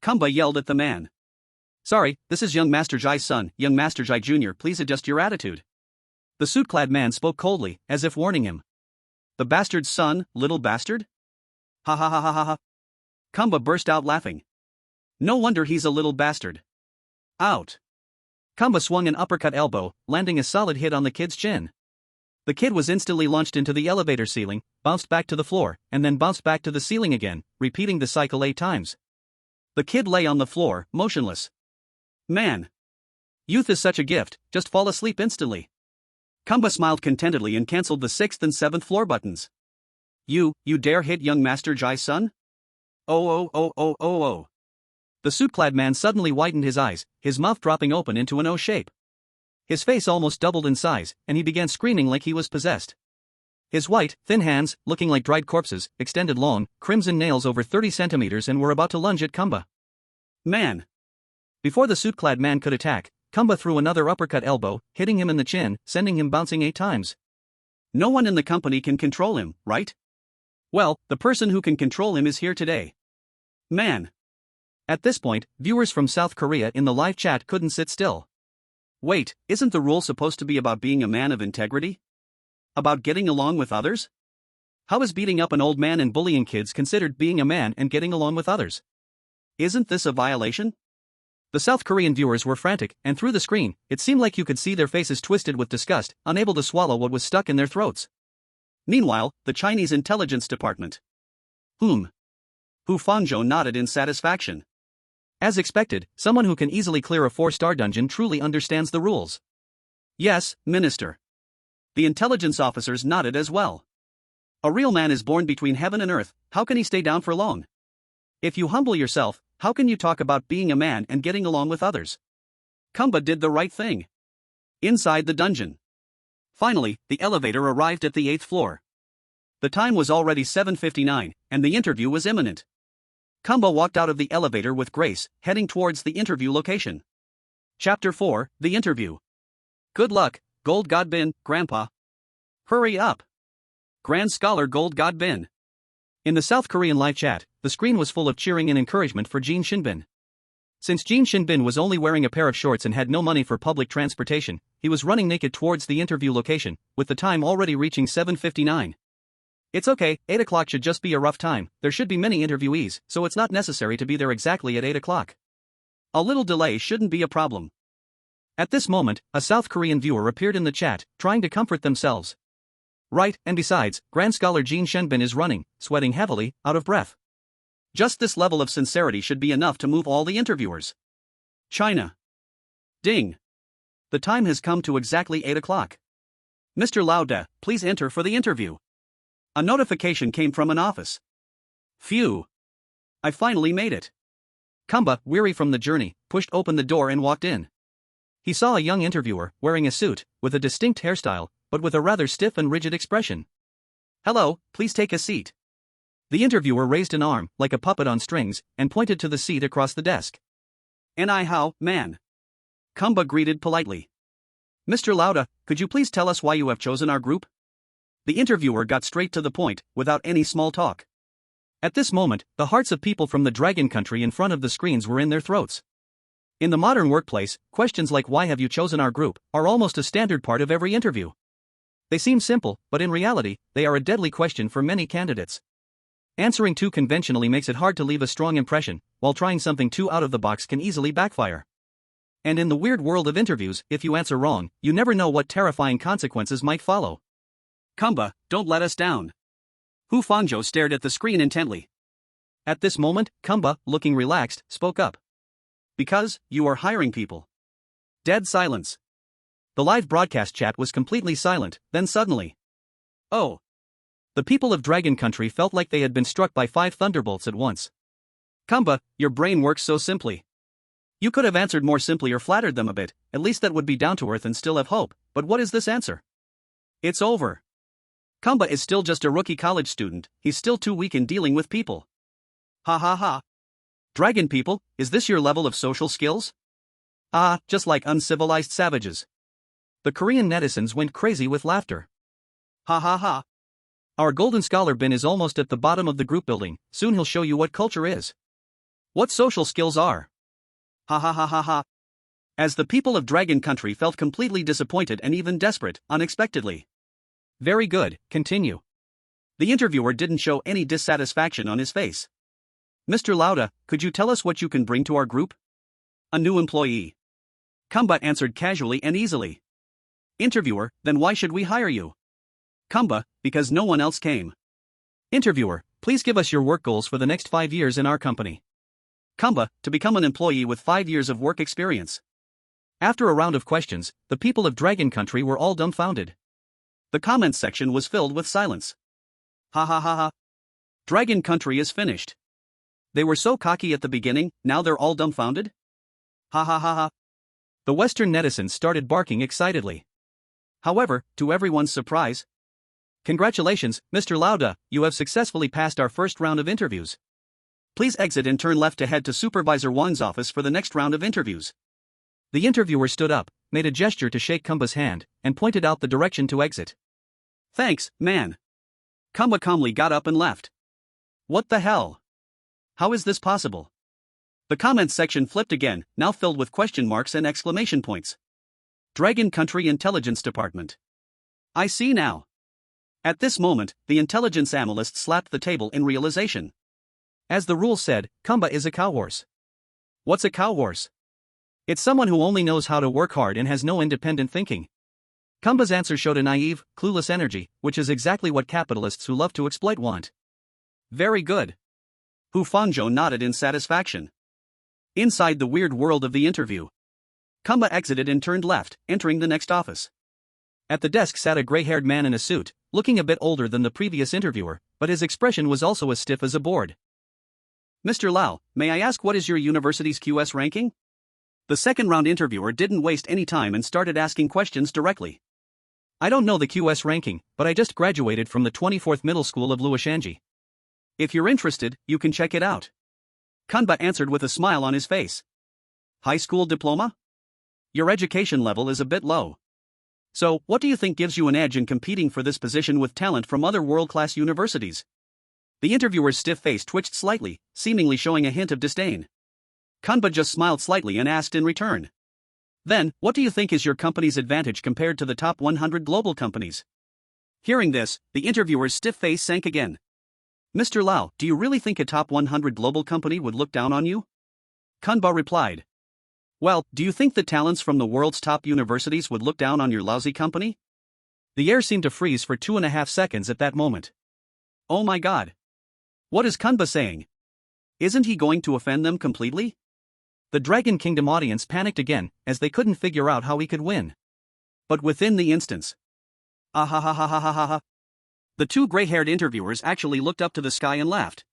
S1: Kunba yelled at the man.
S2: Sorry, this is young Master Jai's son, young Master Jai Jr., please adjust your attitude. The suit-clad man spoke coldly, as if warning him.
S1: The bastard's son, little bastard? Ha ha ha ha ha ha. Kunba burst out laughing. No wonder he's a little bastard. Out.
S2: Kunba swung an uppercut elbow, landing a solid hit on the kid's chin. The kid was instantly launched into the elevator ceiling, bounced back to the floor, and then bounced back to the ceiling again, repeating the cycle 8 times.
S1: The kid lay on the floor, motionless. Man!
S2: Youth is such a gift, just fall asleep instantly.
S1: Kunba smiled contentedly and cancelled the 6th and 7th floor buttons. You dare hit young Master Jai's son? Oh.
S2: The suit-clad man suddenly widened his eyes, his mouth dropping open into an O shape. His face almost doubled in size, and he began screaming like he was possessed. His white, thin hands, looking like dried corpses, extended long, crimson nails over 30 centimeters and were about to lunge at Kunba.
S1: Man!
S2: Before the suit-clad man could attack, Kunba threw another uppercut elbow, hitting him in the chin, sending him bouncing 8 times.
S1: No one in the company can control him, right? Well, the person who can control him is here today. Man!
S2: At this point, viewers from South Korea in the live chat couldn't sit still.
S1: Wait, isn't the rule supposed to be about being a man of integrity? About getting along with others? How is beating up an old man and bullying kids considered being a man and getting along with others? Isn't this a violation?
S2: The South Korean viewers were frantic, and through the screen, it seemed like you could see their faces twisted with disgust, unable to swallow what was stuck in their throats.
S1: Meanwhile, the Chinese intelligence department. Hu Fangzhou nodded in satisfaction.
S2: As expected, someone who can easily clear a 4-star dungeon truly understands the rules.
S1: Yes, Minister. The intelligence officers nodded as well. A real man is born between heaven and earth, how can he stay down for long? If you humble yourself, how can you talk about being a man and getting along with others? Kunba did the right thing. Inside the dungeon. Finally, the elevator arrived at the 8th floor. The time was already 7:59, and the interview was imminent. Kunba walked out of the elevator with grace, heading towards the interview location. Chapter 4, The Interview. Good luck, Gold God Bin, Grandpa. Hurry up. Grand Scholar Gold God Bin.
S2: In the South Korean live chat, the screen was full of cheering and encouragement for Jin Shinbin. Since Jin Shinbin was only wearing a pair of shorts and had no money for public transportation, he was running naked towards the interview location, with the time already reaching 7:59. It's okay, 8 o'clock should just be a rough time, there should be many interviewees, so it's not necessary to be there exactly at 8 o'clock. A little delay shouldn't be a problem. At this moment, a South Korean viewer appeared in the chat, trying to comfort themselves. Right, and besides, Grand Scholar Jin Shinbin is running, sweating heavily, out of breath. Just this level of sincerity should be enough to move all the interviewers. China. Ding. The time has come to exactly 8 o'clock. Mr. Lauda, please enter for the interview. A notification came from an office. Phew. I finally made it. Kunba, weary from the journey, pushed open the door and walked in. He saw a young interviewer, wearing a suit, with a distinct hairstyle, but with a rather stiff and rigid expression.
S1: Hello, please take a seat.
S2: The interviewer raised an arm, like a puppet on strings, and pointed to the seat across the desk.
S1: And how, man? Kunba greeted politely. Mr. Lauda, could you please tell us why you have chosen our group? The interviewer got straight to the point, without any small talk.
S2: At this moment, the hearts of people from the Dragon Country in front of the screens were in their throats. In the modern workplace, questions like "Why have you chosen our group?" are almost a standard part of every interview. They seem simple, but in reality, they are a deadly question for many candidates. Answering too conventionally makes it hard to leave a strong impression, while trying something too out of the box can easily backfire. And in the weird world of interviews, if you answer wrong, you never know what terrifying consequences might follow.
S1: Kunba, don't let us down. Hu Fangzhou stared at the screen intently. At this moment, Kamba, looking relaxed, spoke up. Because, you are hiring people. Dead silence. The live broadcast chat was completely silent, then suddenly. Oh. The people of Dragon Country felt like they had been struck by 5 thunderbolts at once. Kamba, your brain works so simply. You could have answered more simply or flattered them a bit, at least that would be down to earth and still have hope, but what is this answer? It's over. Kamba is still just a rookie college student, he's still too weak in dealing with people. Ha ha ha. Dragon people, is this your level of social skills? Ah, just like uncivilized savages. The Korean netizens went crazy with laughter. Ha ha ha. Our golden scholar bin is almost at the bottom of the group building, soon he'll show you what culture is. What social skills are. Ha ha ha ha ha. As the people of Dragon Country felt completely disappointed and even desperate, unexpectedly. Very good, continue. The interviewer didn't show any dissatisfaction on his face. Mr. Lauda, could you tell us what you can bring to our group? A new employee. Kamba answered casually and easily. Interviewer, then why should we hire you? Kamba, because no one else came. Interviewer, please give us your work goals for the next 5 years in our company. Kamba, to become an employee with 5 years of work experience. After a round of questions, the people of Dragon Country were all dumbfounded. The comments section was filled with silence. Ha ha ha ha. Dragon Country is finished. They were so cocky at the beginning, now they're all dumbfounded? Ha ha ha ha. The Western netizens started barking excitedly. However, to everyone's surprise, congratulations, Mr. Lauda, you have successfully passed our first round of interviews. Please exit and turn left to head to Supervisor Wang's office for the next round of interviews. The interviewer stood up, made a gesture to shake Kamba's hand, and pointed out the direction to exit. Thanks, man. Kamba calmly got up and left. What the hell? How is this possible? The comments section flipped again, now filled with question marks and exclamation points. Dragon Country Intelligence Department. I see now. At this moment, the intelligence analyst slapped the table in realization. As the rule said, Kamba is a cowhorse. What's a cowhorse? It's someone who only knows how to work hard and has no independent thinking. Kamba's answer showed a naive, clueless energy, which is exactly what capitalists who love to exploit want. Very good. Hu Fangzhou nodded in satisfaction. Inside the weird world of the interview, Kamba exited and turned left, entering the next office. At the desk sat a gray-haired man in a suit, looking a bit older than the previous interviewer, but his expression was also as stiff as a board. Mr. Lau, may I ask what is your university's QS ranking? The second-round interviewer didn't waste any time and started asking questions directly. I don't know the QS ranking, but I just graduated from the 24th Middle School of Luoshanji. If you're interested, you can check it out. Kamba answered with a smile on his face. High school diploma? Your education level is a bit low. So, what do you think gives you an edge in competing for this position with talent from other world-class universities? The interviewer's stiff face twitched slightly, seemingly showing a hint of disdain. Kamba just smiled slightly and asked in return. Then, what do you think is your company's advantage compared to the top 100 global companies? Hearing this, the interviewer's stiff face sank again. Mr. Lau, do you really think a top 100 global company would look down on you? Kamba replied. Well, do you think the talents from the world's top universities would look down on your lousy company? The air seemed to freeze for 2.5 seconds at that moment. Oh my god. What is Kamba saying? Isn't he going to offend them completely? The Dragon Kingdom audience panicked again, as they couldn't figure out how he could win. But within the instance. Ah ha ha ha ha ha ha ha. The two gray-haired interviewers actually looked up to the sky and laughed.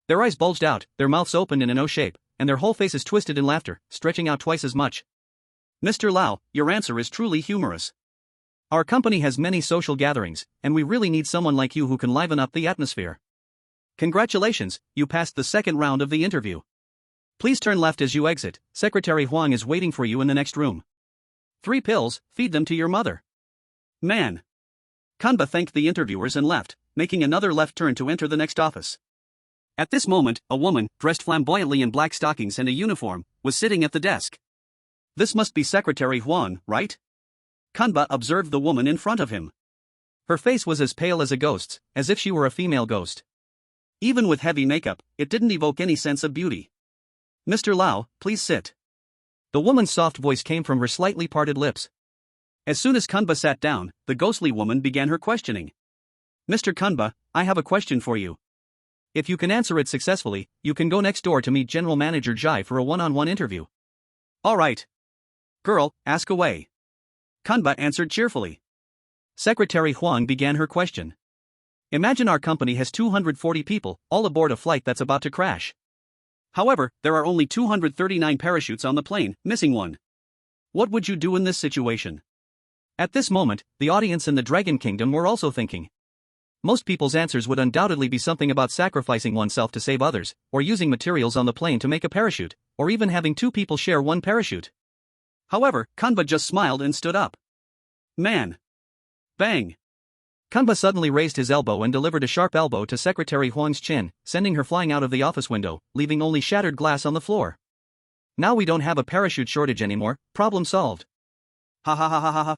S1: Their eyes bulged out, their mouths opened in an O shape, and their whole faces twisted in laughter, stretching out twice as much. Mr. Lau, your answer is truly humorous. Our company has many social gatherings, and we really need someone like you who can liven up the atmosphere. Congratulations, you passed the second round of the interview. Please turn left as you exit, Secretary Huang is waiting for you in the next room. 3 pills, feed them to your mother. Man. Kamba thanked the interviewers and left, making another left turn to enter the next office. At this moment, a woman, dressed flamboyantly in black stockings and a uniform, was sitting at the desk. This must be Secretary Huang, right? Kamba observed the woman in front of him. Her face was as pale as a ghost's, as if she were a female ghost. Even with heavy makeup, it didn't evoke any sense of beauty. Mr. Lau, please sit. The woman's soft voice came from her slightly parted lips. As soon as Kamba sat down, the ghostly woman began her questioning. Mr. Kanba, I have a question for you. If you can answer it successfully, you can go next door to meet General Manager Jai for a one-on-one interview. Alright. Girl, ask away. Kanba answered cheerfully. Secretary Huang began her question. Imagine our company has 240 people, all aboard a flight that's about to crash. However, there are only 239 parachutes on the plane, missing one. What would you do in this situation? At this moment, the audience in the Dragon Kingdom were also thinking. Most people's answers would undoubtedly be something about sacrificing oneself to save others, or using materials on the plane to make a parachute, or even having two people share one parachute. However, Kanba just smiled and stood up. Man. Bang. Kanba suddenly raised his elbow and delivered a sharp elbow to Secretary Huang's chin, sending her flying out of the office window, leaving only shattered glass on the floor. Now we don't have a parachute shortage anymore, problem solved. Ha ha ha ha ha ha.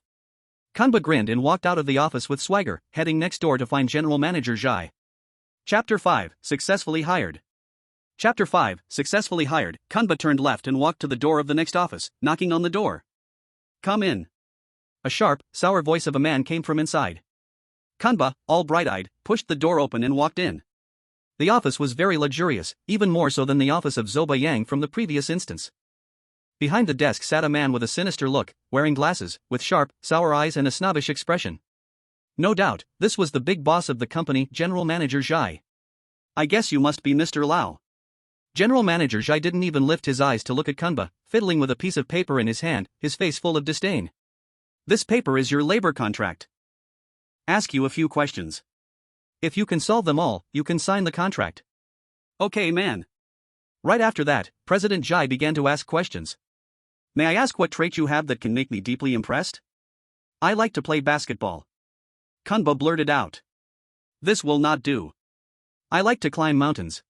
S1: Kanba grinned and walked out of the office with swagger, heading next door to find General Manager Jai. Chapter 5, Successfully Hired. Chapter 5, Successfully Hired. Kanba turned left and walked to the door of the next office, knocking on the door. Come in. A sharp, sour voice of a man came from inside. Kanba, all bright-eyed, pushed the door open and walked in. The office was very luxurious, even more so than the office of Zobayan from the previous instance. Behind the desk sat a man with a sinister look, wearing glasses, with sharp, sour eyes and a snobbish expression. No doubt, this was the big boss of the company, General Manager Jai. I guess you must be Mr. Lau. General Manager Jai didn't even lift his eyes to look at Kanba, fiddling with a piece of paper in his hand, his face full of disdain. This paper is your labor contract. Ask you a few questions. If you can solve them all, you can sign the contract. Okay, man. Right after that, President Jai began to ask questions. May I ask what trait you have that can make me deeply impressed? I like to play basketball. Kanba blurted out. This will not do. I like to climb mountains.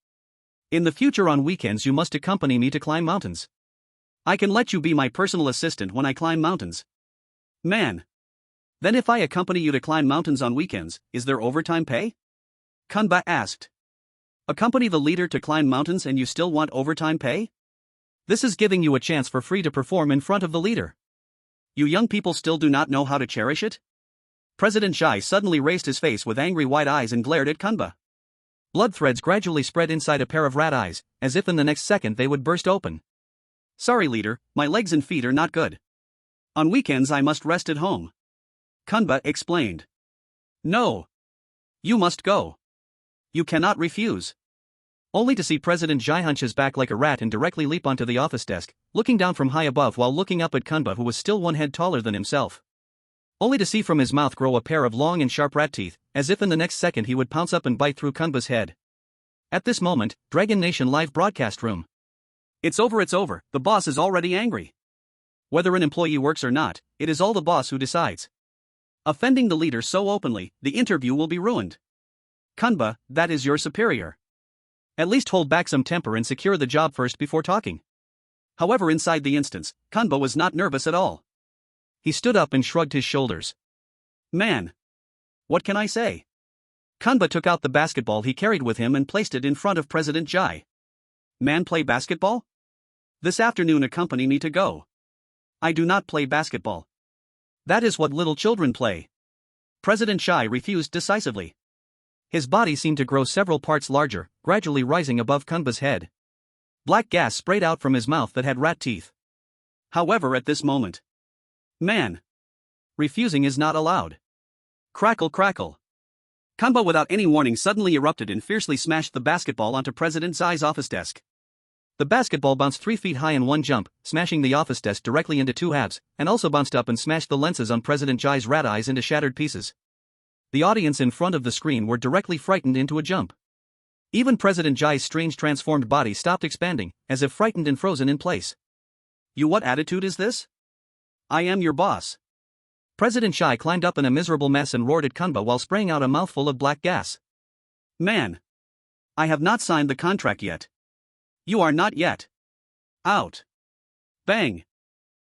S1: In the future on weekends you must accompany me to climb mountains. I can let you be my personal assistant when I climb mountains. Man. Then if I accompany you to climb mountains on weekends, is there overtime pay? Kanba asked. Accompany the leader to climb mountains and you still want overtime pay? This is giving you a chance for free to perform in front of the leader. You young people still do not know how to cherish it? President Jai suddenly raised his face with angry white eyes and glared at Kanba. Blood threads gradually spread inside a pair of rat eyes, as if in the next second they would burst open. Sorry leader, my legs and feet are not good. On weekends I must rest at home. Kanba explained. No. You must go. You cannot refuse. Only to see President Jai hunch his back like a rat and directly leap onto the office desk, looking down from high above while looking up at Kanba who was still one head taller than himself. Only to see from his mouth grow a pair of long and sharp rat teeth, as if in the next second he would pounce up and bite through Kanba's head. At this moment, Dragon Nation live broadcast room. It's over, the boss is already angry. Whether an employee works or not, it is all the boss who decides. Offending the leader so openly, the interview will be ruined. Kanba, that is your superior. At least hold back some temper and secure the job first before talking. However, inside the instance, Kanba was not nervous at all. He stood up and shrugged his shoulders. Man. What can I say? Kanba took out the basketball he carried with him and placed it in front of President Jai. Man, play basketball? This afternoon accompany me to go. I do not play basketball. That is what little children play. President Jai refused decisively. His body seemed to grow several parts larger, gradually rising above Kanba's head. Black gas sprayed out from his mouth that had rat teeth. However, at this moment, man. Refusing is not allowed. Crackle crackle. Kanba without any warning suddenly erupted and fiercely smashed the basketball onto President Jai's office desk. The basketball bounced 3 feet high in one jump, smashing the office desk directly into two halves, and also bounced up and smashed the lenses on President Jai's rat eyes into shattered pieces. The audience in front of the screen were directly frightened into a jump. Even President Jai's strange transformed body stopped expanding, as if frightened and frozen in place. You, what attitude is this? I am your boss. President Jai climbed up in a miserable mess and roared at Kanba while spraying out a mouthful of black gas. Man. I have not signed the contract yet. You are not yet. Out. Bang.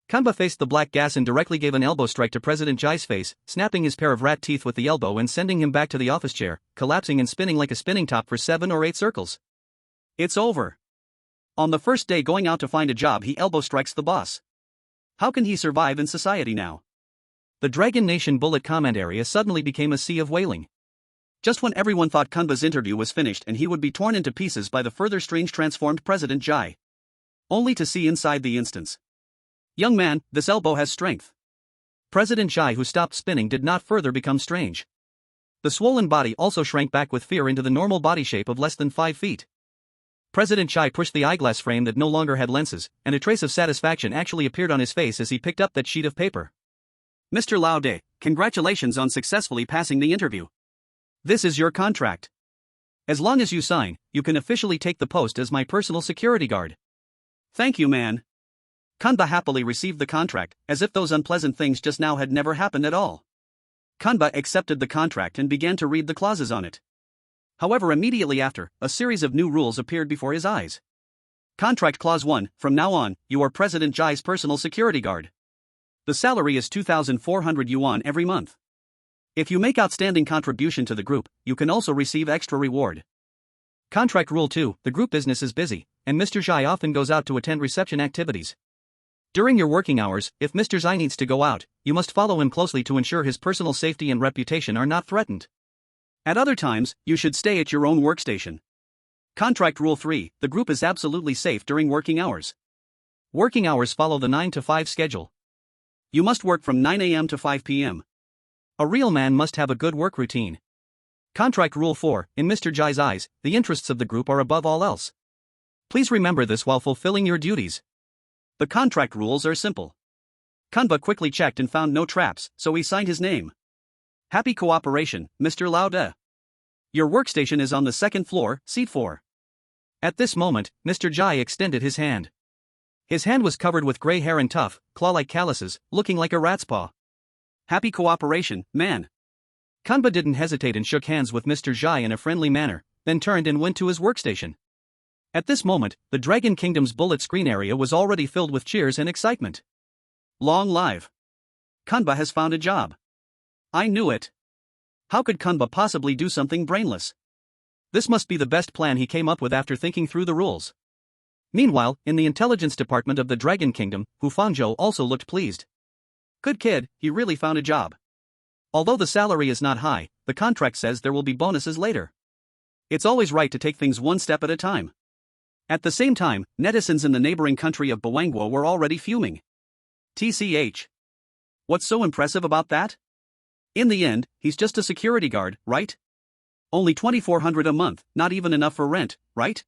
S1: Kanba faced the black gas and directly gave an elbow strike to President Jai's face, snapping his pair of rat teeth with the elbow and sending him back to the office chair, collapsing and spinning like a spinning top for 7 or 8 circles. It's over. On the first day going out to find a job, he elbow strikes the boss. How can he survive in society now? The Dragon Nation bullet comment area suddenly became a sea of wailing. Just when everyone thought Kunba's interview was finished and he would be torn into pieces by the further strange transformed President Jai. Only to see inside the instance. Young man, this elbow has strength. President Jai, who stopped spinning, did not further become strange. The swollen body also shrank back with fear into the normal body shape of less than 5 feet. President Chai pushed the eyeglass frame that no longer had lenses, and a trace of satisfaction actually appeared on his face as he picked up that sheet of paper. Mr. Laude, congratulations on successfully passing the interview. This is your contract. As long as you sign, you can officially take the post as my personal security guard. Thank you, man. Kanba happily received the contract, as if those unpleasant things just now had never happened at all. Kanba accepted the contract and began to read the clauses on it. However, immediately after, a series of new rules appeared before his eyes. Contract Clause 1, from now on, you are President Jai's personal security guard. The salary is 2,400 yuan every month. If you make outstanding contribution to the group, you can also receive extra reward. Contract Rule 2, the group business is busy, and Mr. Jai often goes out to attend reception activities. During your working hours, if Mr. Zai needs to go out, you must follow him closely to ensure his personal safety and reputation are not threatened. At other times, you should stay at your own workstation. Contract Rule 3, the group is absolutely safe during working hours. Working hours follow the 9 to 5 schedule. You must work from 9 a.m. to 5 p.m. A real man must have a good work routine. Contract Rule 4, in Mr. Jai's eyes, the interests of the group are above all else. Please remember this while fulfilling your duties. The contract rules are simple. Kanba quickly checked and found no traps, so he signed his name. Happy cooperation, Mr. Laude. Your workstation is on the second floor, seat 4. At this moment, Mr. Jai extended his hand. His hand was covered with gray hair and tough, claw-like calluses, looking like a rat's paw. Happy cooperation, man. Kanba didn't hesitate and shook hands with Mr. Jai in a friendly manner, then turned and went to his workstation. At this moment, the Dragon Kingdom's bullet screen area was already filled with cheers and excitement. Long live. Kanba has found a job. I knew it. How could Kanba possibly do something brainless? This must be the best plan he came up with after thinking through the rules. Meanwhile, in the intelligence department of the Dragon Kingdom, Hu Fangzhou also looked pleased. Good kid, he really found a job. Although the salary is not high, the contract says there will be bonuses later. It's always right to take things one step at a time. At the same time, netizens in the neighboring country of Bawangguo were already fuming. TCH. What's so impressive about that? In the end, he's just a security guard, right? Only 2,400 a month, not even enough for rent, right?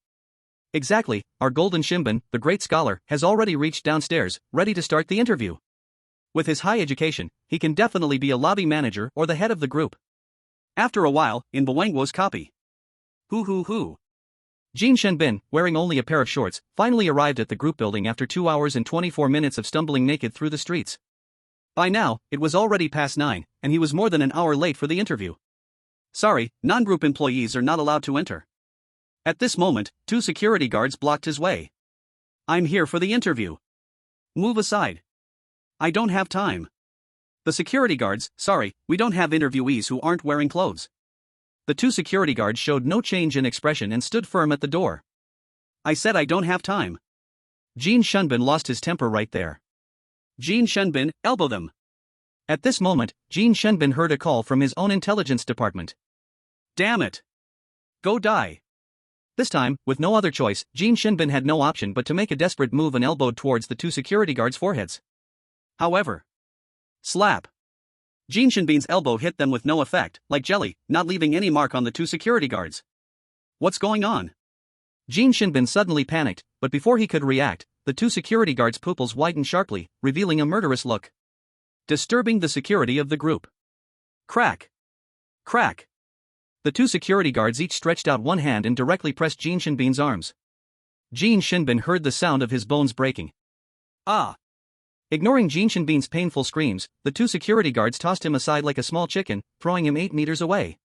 S1: Exactly, our Golden Shimbun, the great scholar, has already reached downstairs, ready to start the interview. With his high education, he can definitely be a lobby manager or the head of the group. After a while, in Bawangguo's copy. Hoo. Jin Shenbin, wearing only a pair of shorts, finally arrived at the group building after 2 hours and 24 minutes of stumbling naked through the streets. By now, it was already past 9, and he was more than an hour late for the interview. Sorry, non-group employees are not allowed to enter. At this moment, 2 security guards blocked his way. I'm here for the interview. Move aside. I don't have time. The security guards, sorry, we don't have interviewees who aren't wearing clothes. The 2 security guards showed no change in expression and stood firm at the door. I said I don't have time. Jin Shenbin lost his temper right there. Jin Shenbin, elbow them. At this moment, Jin Shenbin heard a call from his own intelligence department. Damn it. Go die. This time, with no other choice, Jin Shenbin had no option but to make a desperate move and elbowed towards the 2 security guards' foreheads. However, slap. Jin Shenbin's elbow hit them with no effect, like jelly, not leaving any mark on the 2 security guards. What's going on? Jin Shenbin suddenly panicked, but before he could react, the 2 security guards' pupils widened sharply, revealing a murderous look. Disturbing the security of the group. Crack. Crack. The 2 security guards each stretched out one hand and directly pressed Jin Shenbin's arms. Jin Shenbin heard the sound of his bones breaking. Ah! Ignoring Jin Shenbin's painful screams, the 2 security guards tossed him aside like a small chicken, throwing him 8 meters away.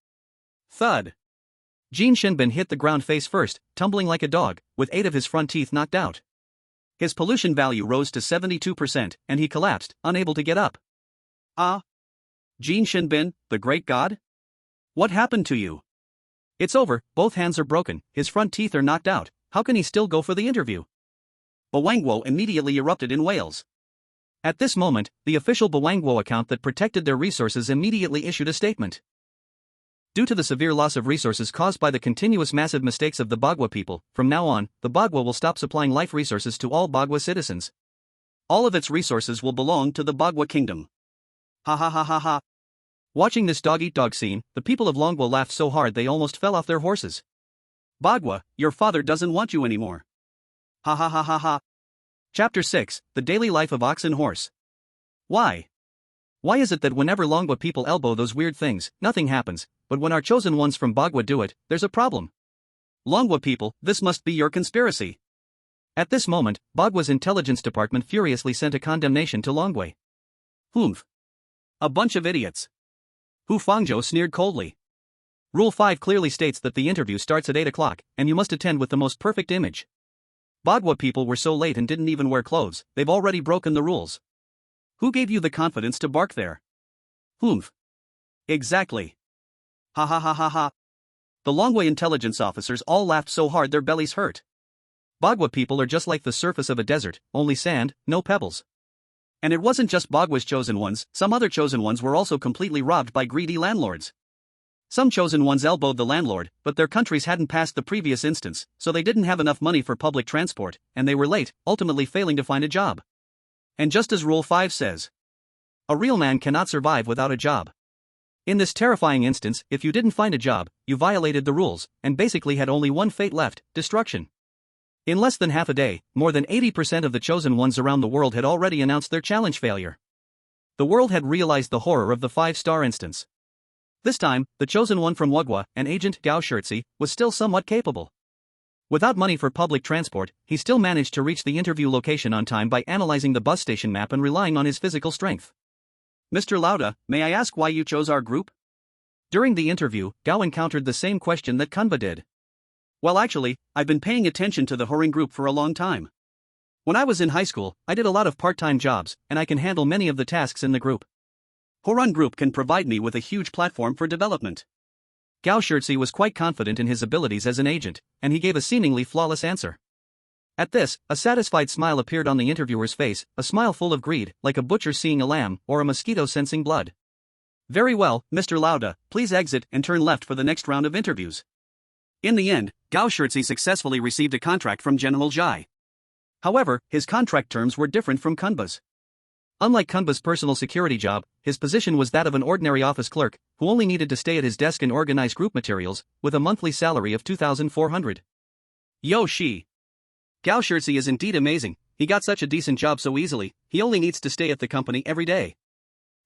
S1: Thud. Jin Shenbin hit the ground face first, tumbling like a dog, with 8 of his front teeth knocked out. His pollution value rose to 72%, and he collapsed, unable to get up. Ah! Jin Shenbin, the great god? What happened to you? It's over, both hands are broken, his front teeth are knocked out, how can he still go for the interview? Bawangguo immediately erupted in wails. At this moment, the official Bawangguo account that protected their resources immediately issued a statement.
S2: Due to the severe loss of resources caused by the continuous massive mistakes of the Bagua people, from now on, the Bagua will stop supplying life resources to all Bagua citizens.
S1: All of its resources will belong to the Bagua kingdom. Ha ha ha ha ha.
S2: Watching this dog-eat-dog scene, the people of Longwa laughed so hard they almost fell off their horses.
S1: Bagua, your father doesn't want you anymore. Ha ha ha ha ha.
S2: Chapter 6, The Daily Life of Ox and Horse.
S1: Why?
S2: Why is it that whenever Longwa people elbow those weird things, nothing happens, but when our chosen ones from Bagua do it, there's a problem?
S1: Longwa people, this must be your conspiracy.
S2: At this moment, Bagua's intelligence department furiously sent a condemnation to Longwei.
S1: Humph. A bunch of idiots.
S2: Hu Fangzhou sneered coldly. Rule 5 clearly states that the interview starts at 8 o'clock, and you must attend with the most perfect image. Bagua people were so late and didn't even wear clothes, they've already broken the rules.
S1: Who gave you the confidence to bark there? Humph. Exactly. Ha ha ha ha ha. The Longwei intelligence officers all laughed so hard their bellies hurt.
S2: Bagua people are just like the surface of a desert, only sand, no pebbles.
S1: And it wasn't just Bagua's chosen ones, some other chosen ones were also completely robbed by greedy landlords. Some chosen ones elbowed the landlord, but their countries hadn't passed the previous instance, so they didn't have enough money for public transport, and they were late, ultimately failing to find a job. And just as Rule 5 says, a real man cannot survive without a job. In this terrifying instance, if you didn't find a job, you violated the rules, and basically had only one fate left, destruction. In less than half a day, more than 80% of the chosen ones around the world had already announced their challenge failure. The world had realized the horror of the 5-star instance. This time, the chosen one from Wugwa, an agent Gao Shirtzi, was still somewhat capable. Without money for public transport, he still managed to reach the interview location on time by analyzing the bus station map and relying on his physical strength. Mr. Lauda, may I ask why you chose our group?
S2: During the interview, Gao encountered the same question that Kunba did.
S1: Well, actually, I've been paying attention to the Horing group for a long time. When I was in high school, I did a lot of part-time jobs, and I can handle many of the tasks in the group. Horan Group can provide me with a huge platform for development.
S2: Gao Shirtzi was quite confident in his abilities as an agent, and he gave a seemingly flawless answer. At this, a satisfied smile appeared on the interviewer's face, a smile full of greed, like a butcher seeing a lamb, or a mosquito sensing blood.
S1: Very well, Mr. Lauda, please exit and turn left for the next round of interviews. In the end, Gao Shirtzi successfully received a contract from General Jai. However, his contract terms were different from Kunba's. Unlike Kunba's personal security job, his position was that of an ordinary office clerk, who only needed to stay at his desk and organize group materials, with a monthly salary of 2,400.
S2: Yo she!
S1: Gao Shirtzi is indeed amazing, he got such a decent job so easily, he only needs to stay at the company every day.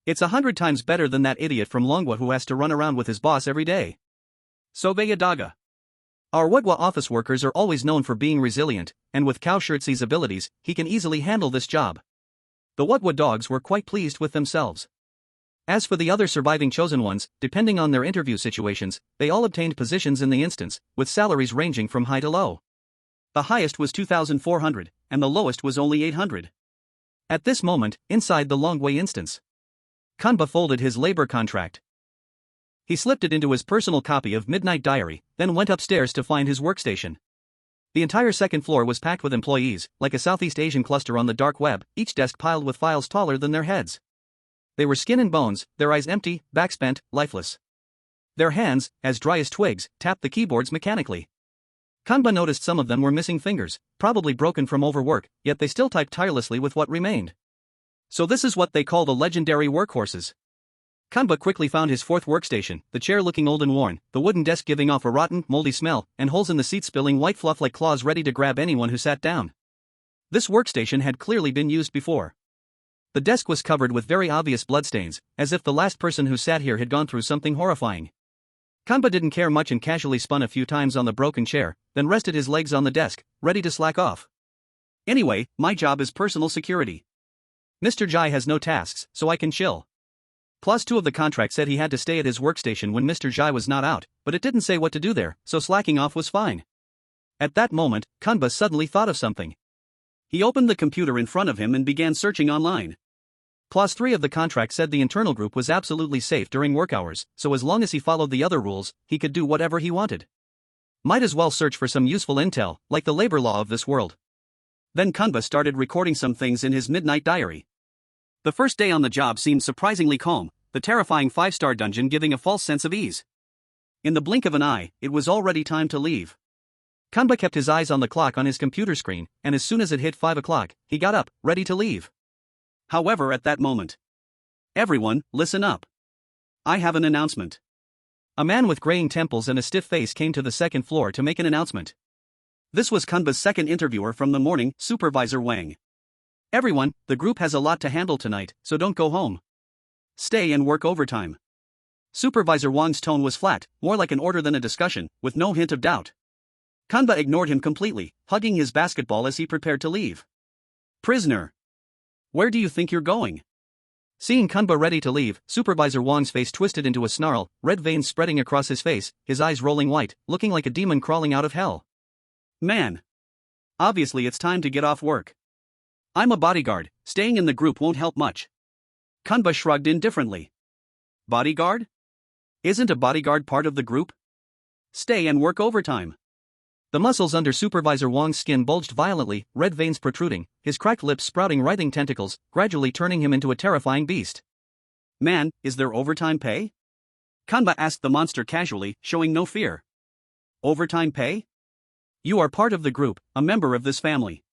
S1: It's 100 times better than that idiot from Longwa who has to run around with his boss every day. Sobeya Daga. Our Wugwa office workers are always known for being resilient, and with Gao Shirtzi's abilities, he can easily handle this job. The Wugwa dogs were quite pleased with themselves. As for the other surviving chosen ones, depending on their interview situations, they all obtained positions in the instance, with salaries ranging from high to low. The highest was 2,400, and the lowest was only 800. At this moment, inside the Longwei instance, Kanba folded his labor contract. He slipped it into his personal copy of Midnight Diary, then went upstairs to find his workstation. The entire second floor was packed with employees, like a Southeast Asian cluster on the dark web, each desk piled with files taller than their heads. They were skin and bones, their eyes empty, backs bent, lifeless. Their hands, as dry as twigs, tapped the keyboards mechanically. Kanba noticed some of them were missing fingers, probably broken from overwork, yet they still typed tirelessly with what remained. So this is what they call the legendary workhorses. Kanba quickly found his fourth workstation, the chair looking old and worn, the wooden desk giving off a rotten, moldy smell, and holes in the seat spilling white fluff like claws ready to grab anyone who sat down. This workstation had clearly been used before. The desk was covered with very obvious bloodstains, as if the last person who sat here had gone through something horrifying. Kanba didn't care much and casually spun a few times on the broken chair, then rested his legs on the desk, ready to slack off. Anyway, my job is personal security. Mr. Jai has no tasks, so I can chill. Clause 2 of the contract said he had to stay at his workstation when Mr. Jai was not out, but it didn't say what to do there, so slacking off was fine. At that moment, Kanba suddenly thought of something. He opened the computer in front of him and began searching online. Clause 3 of the contract said the internal group was absolutely safe during work hours, so as long as he followed the other rules, he could do whatever he wanted. Might as well search for some useful intel, like the labor law of this world. Then Kanba started recording some things in his midnight diary. The first day on the job seemed surprisingly calm, the terrifying 5-star dungeon giving a false sense of ease.
S2: In the blink of an eye, it was already time to leave. Kanba kept his eyes on the clock on his computer screen, and as soon as it hit 5 o'clock, he got up, ready to leave. However, at that moment, everyone, listen up. I have an announcement. A man with graying temples and a stiff face came to the second floor to make an announcement. This was Kanba's second interviewer from the morning, Supervisor Wang. Everyone, the group has a lot to handle tonight, so don't go home. Stay and work overtime. Supervisor Wang's tone was flat, more like an order than a discussion, with no hint of doubt. Kanba ignored him completely, hugging his basketball as he prepared to leave. Prisoner. Where do you think you're going? Seeing Kanba ready to leave, Supervisor Wang's face twisted into a snarl, red veins spreading across his face, his eyes rolling white, looking like a demon crawling out of hell. Man. Obviously it's time to get off work. I'm a bodyguard, staying in the group won't help much. Kanba shrugged indifferently. Bodyguard? Isn't a bodyguard part of the group? Stay and work overtime. The muscles under Supervisor Wang's skin bulged violently, red veins protruding, his cracked lips sprouting writhing tentacles, gradually turning him into a terrifying beast. Man, is there overtime pay? Kanba asked the monster casually, showing no fear. Overtime pay? You are part of the group, a member of this family.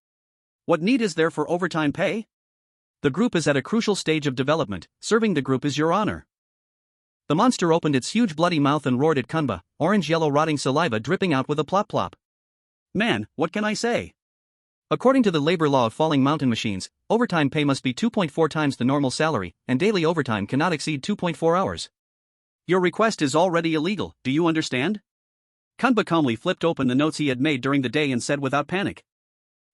S2: What need is there for overtime pay? The group is at a crucial stage of development, serving the group is your honor. The monster opened its huge bloody mouth and roared at Kanba, orange-yellow rotting saliva dripping out with a plop-plop. Man, what can I say? According to the labor law of falling mountain machines, overtime pay must be 2.4 times the normal salary, and daily overtime cannot exceed 2.4 hours. Your request is already illegal, do you understand? Kanba calmly flipped open the notes he had made during the day and said without panic.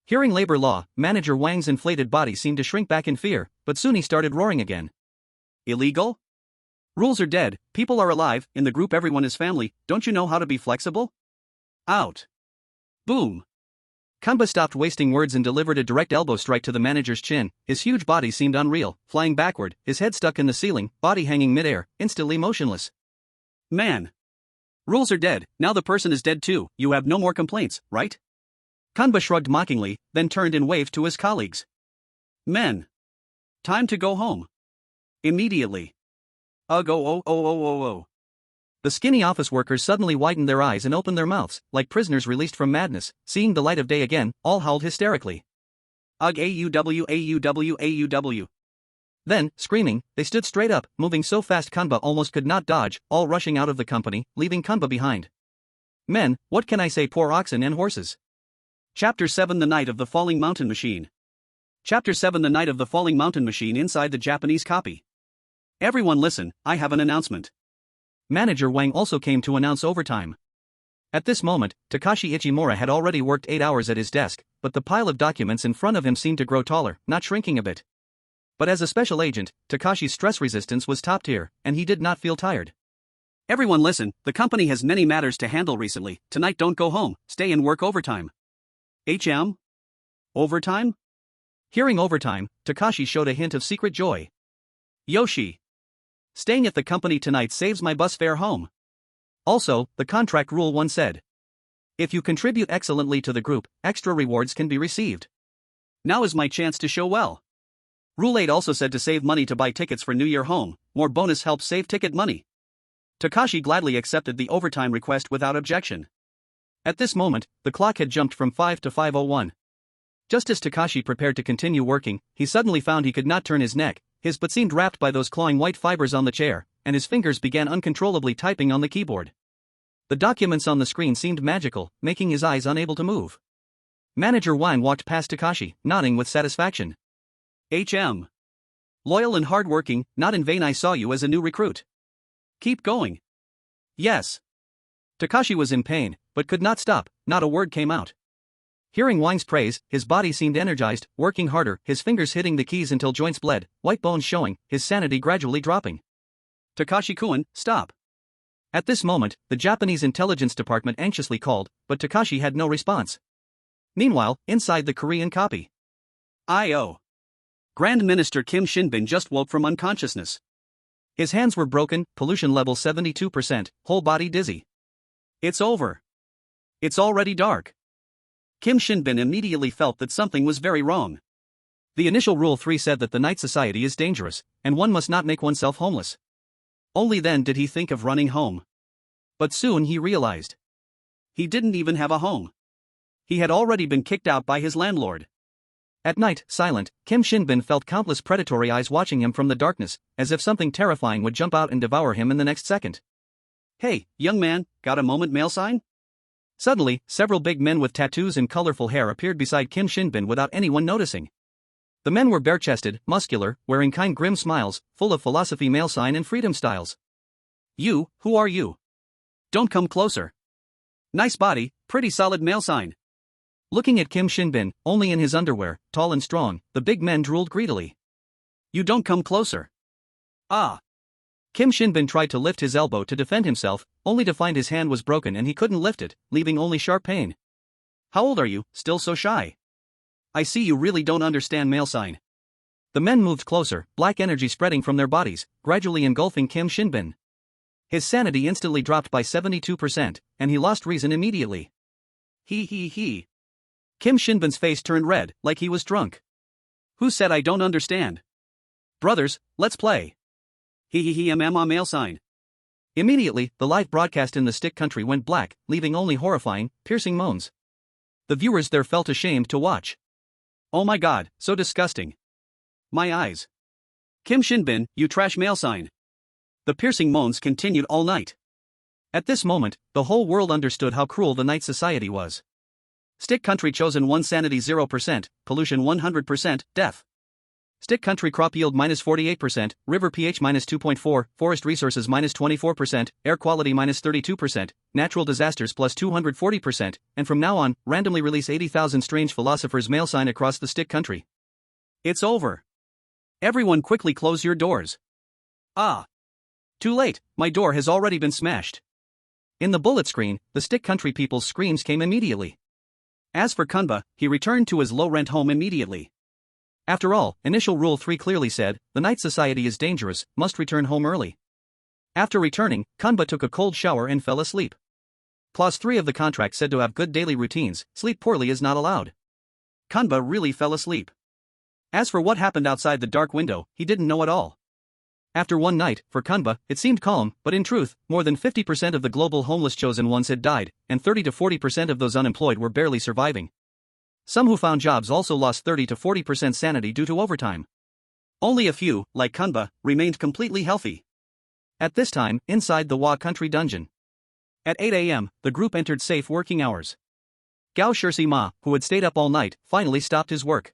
S2: Hearing labor law, Manager Wang's inflated body seemed to shrink back in fear, but soon he started roaring again. Illegal? Rules are dead, people are alive, in the group everyone is family, don't you know how to be flexible? Out. Boom. Kanba stopped wasting words and delivered a direct elbow strike to the manager's chin. His huge body seemed unreal, flying backward, his head stuck in the ceiling, body hanging midair, instantly motionless. Man. Rules are dead, now the person is dead too, you have no more complaints, right? Kanba shrugged mockingly, then turned and waved to his colleagues. Men. Time to go home. Immediately. Oh. The skinny office workers suddenly widened their eyes and opened their mouths, like prisoners released from madness. Seeing the light of day again, all howled hysterically. Auw. Then, screaming, they stood straight up, moving so fast Kanba almost could not dodge, all rushing out of the company, leaving Kanba behind. Men, what can I say, poor oxen and horses? Chapter 7 The Night of the Falling Mountain Machine. Chapter 7 The Night of the Falling Mountain Machine inside the Japanese copy. Everyone listen, I have an announcement. Manager Wang also came to announce overtime. At this moment, Takashi Ichimura had already worked 8 hours at his desk, but the pile of documents in front of him seemed to grow taller, not shrinking a bit. But as a special agent, Takashi's stress resistance was top tier, and he did not feel tired. Everyone listen, the company has many matters to handle recently, tonight don't go home, stay and work overtime. Overtime? Hearing overtime, Takashi showed a hint of secret joy. Yoshi. Staying at the company tonight saves my bus fare home. Also, the contract rule 1 said. If you contribute excellently to the group, extra rewards can be received. Now is my chance to show well. Rule 8 also said to save money to buy tickets for New Year home, more bonus helps save ticket money. Takashi gladly accepted the overtime request without objection. At this moment, the clock had jumped from 5 to 5:01. Just as Takashi prepared to continue working, he suddenly found he could not turn his neck, his butt seemed wrapped by those clawing white fibers on the chair, and his fingers began uncontrollably typing on the keyboard. The documents on the screen seemed magical, making his eyes unable to move. Manager Wang walked past Takashi, nodding with satisfaction. Loyal and hard-working, not in vain I saw you as a new recruit. Keep going. Yes. Takashi was in pain, but could not stop, not a word came out. Hearing Wang's praise, his body seemed energized, working harder, his fingers hitting the keys until joints bled, white bones showing, his sanity gradually dropping. Takashi-kun, stop. At this moment, the Japanese intelligence department anxiously called, but Takashi had no response. Meanwhile, inside the Korean copy. I.O. Grand Minister Kim Shinbin just woke from unconsciousness. His hands were broken, pollution level 72%, whole body dizzy. It's over. It's already dark. Kim Shinbin immediately felt that something was very wrong. The initial Rule 3 said that the night society is dangerous, and one must not make oneself homeless. Only then did he think of running home. But soon he realized. He didn't even have a home. He had already been kicked out by his landlord. At night, silent, Kim Shinbin felt countless predatory eyes watching him from the darkness, as if something terrifying would jump out and devour him in the next second. "Hey, young man, got a moment mail sign?" Suddenly, several big men with tattoos and colorful hair appeared beside Kim Shinbin without anyone noticing. The men were bare-chested, muscular, wearing kind grim smiles, full of philosophy mail sign and freedom styles. "You, who are you? Don't come closer. Nice body, pretty solid mail sign." Looking at Kim Shinbin, only in his underwear, tall and strong, the big men drooled greedily. "You don't come closer." "Ah." Kim Shinbin tried to lift his elbow to defend himself, only to find his hand was broken and he couldn't lift it, leaving only sharp pain. "How old are you, still so shy? I see you really don't understand mail sign." The men moved closer, black energy spreading from their bodies, gradually engulfing Kim Shinbin. His sanity instantly dropped by 72%, and he lost reason immediately. He. Kim Shinbin's face turned red, like he was drunk. "Who said I don't understand? Brothers, let's play." He mail sign. Immediately, the live broadcast in the stick country went black, leaving only horrifying, piercing moans. The viewers there felt ashamed to watch. "Oh my god, so disgusting. My eyes. Kim Shinbin, you trash mail sign." The piercing moans continued all night. At this moment, the whole world understood how cruel the night society was. Stick country chosen 1 sanity 0%, pollution 100%, death. Stick country crop yield -48%, river pH -2.4, forest resources -24%, air quality -32%, natural disasters +240%, and from now on, randomly release 80,000 strange philosophers mail sign across the stick country. It's over. Everyone quickly close your doors. Ah. Too late, my door has already been smashed. In the bullet screen, the stick country people's screams came immediately. As for Kunba, he returned to his low-rent home immediately. After all, initial Rule 3 clearly said, the night society is dangerous, must return home early. After returning, Kunba took a cold shower and fell asleep. Clause 3 of the contract said to have good daily routines, sleep poorly is not allowed. Kunba really fell asleep. As for what happened outside the dark window, he didn't know at all. After one night, for Kunba, it seemed calm, but in truth, more than 50% of the global homeless chosen ones had died, and 30 to 40% of those unemployed were barely surviving. Some who found jobs also lost 30 to 40% sanity due to overtime. Only a few, like Kunba, remained completely healthy. At this time, inside the Wa Country dungeon. At 8 a.m., the group entered safe working hours. Gao Shirsi Ma, who had stayed up all night, finally stopped his work.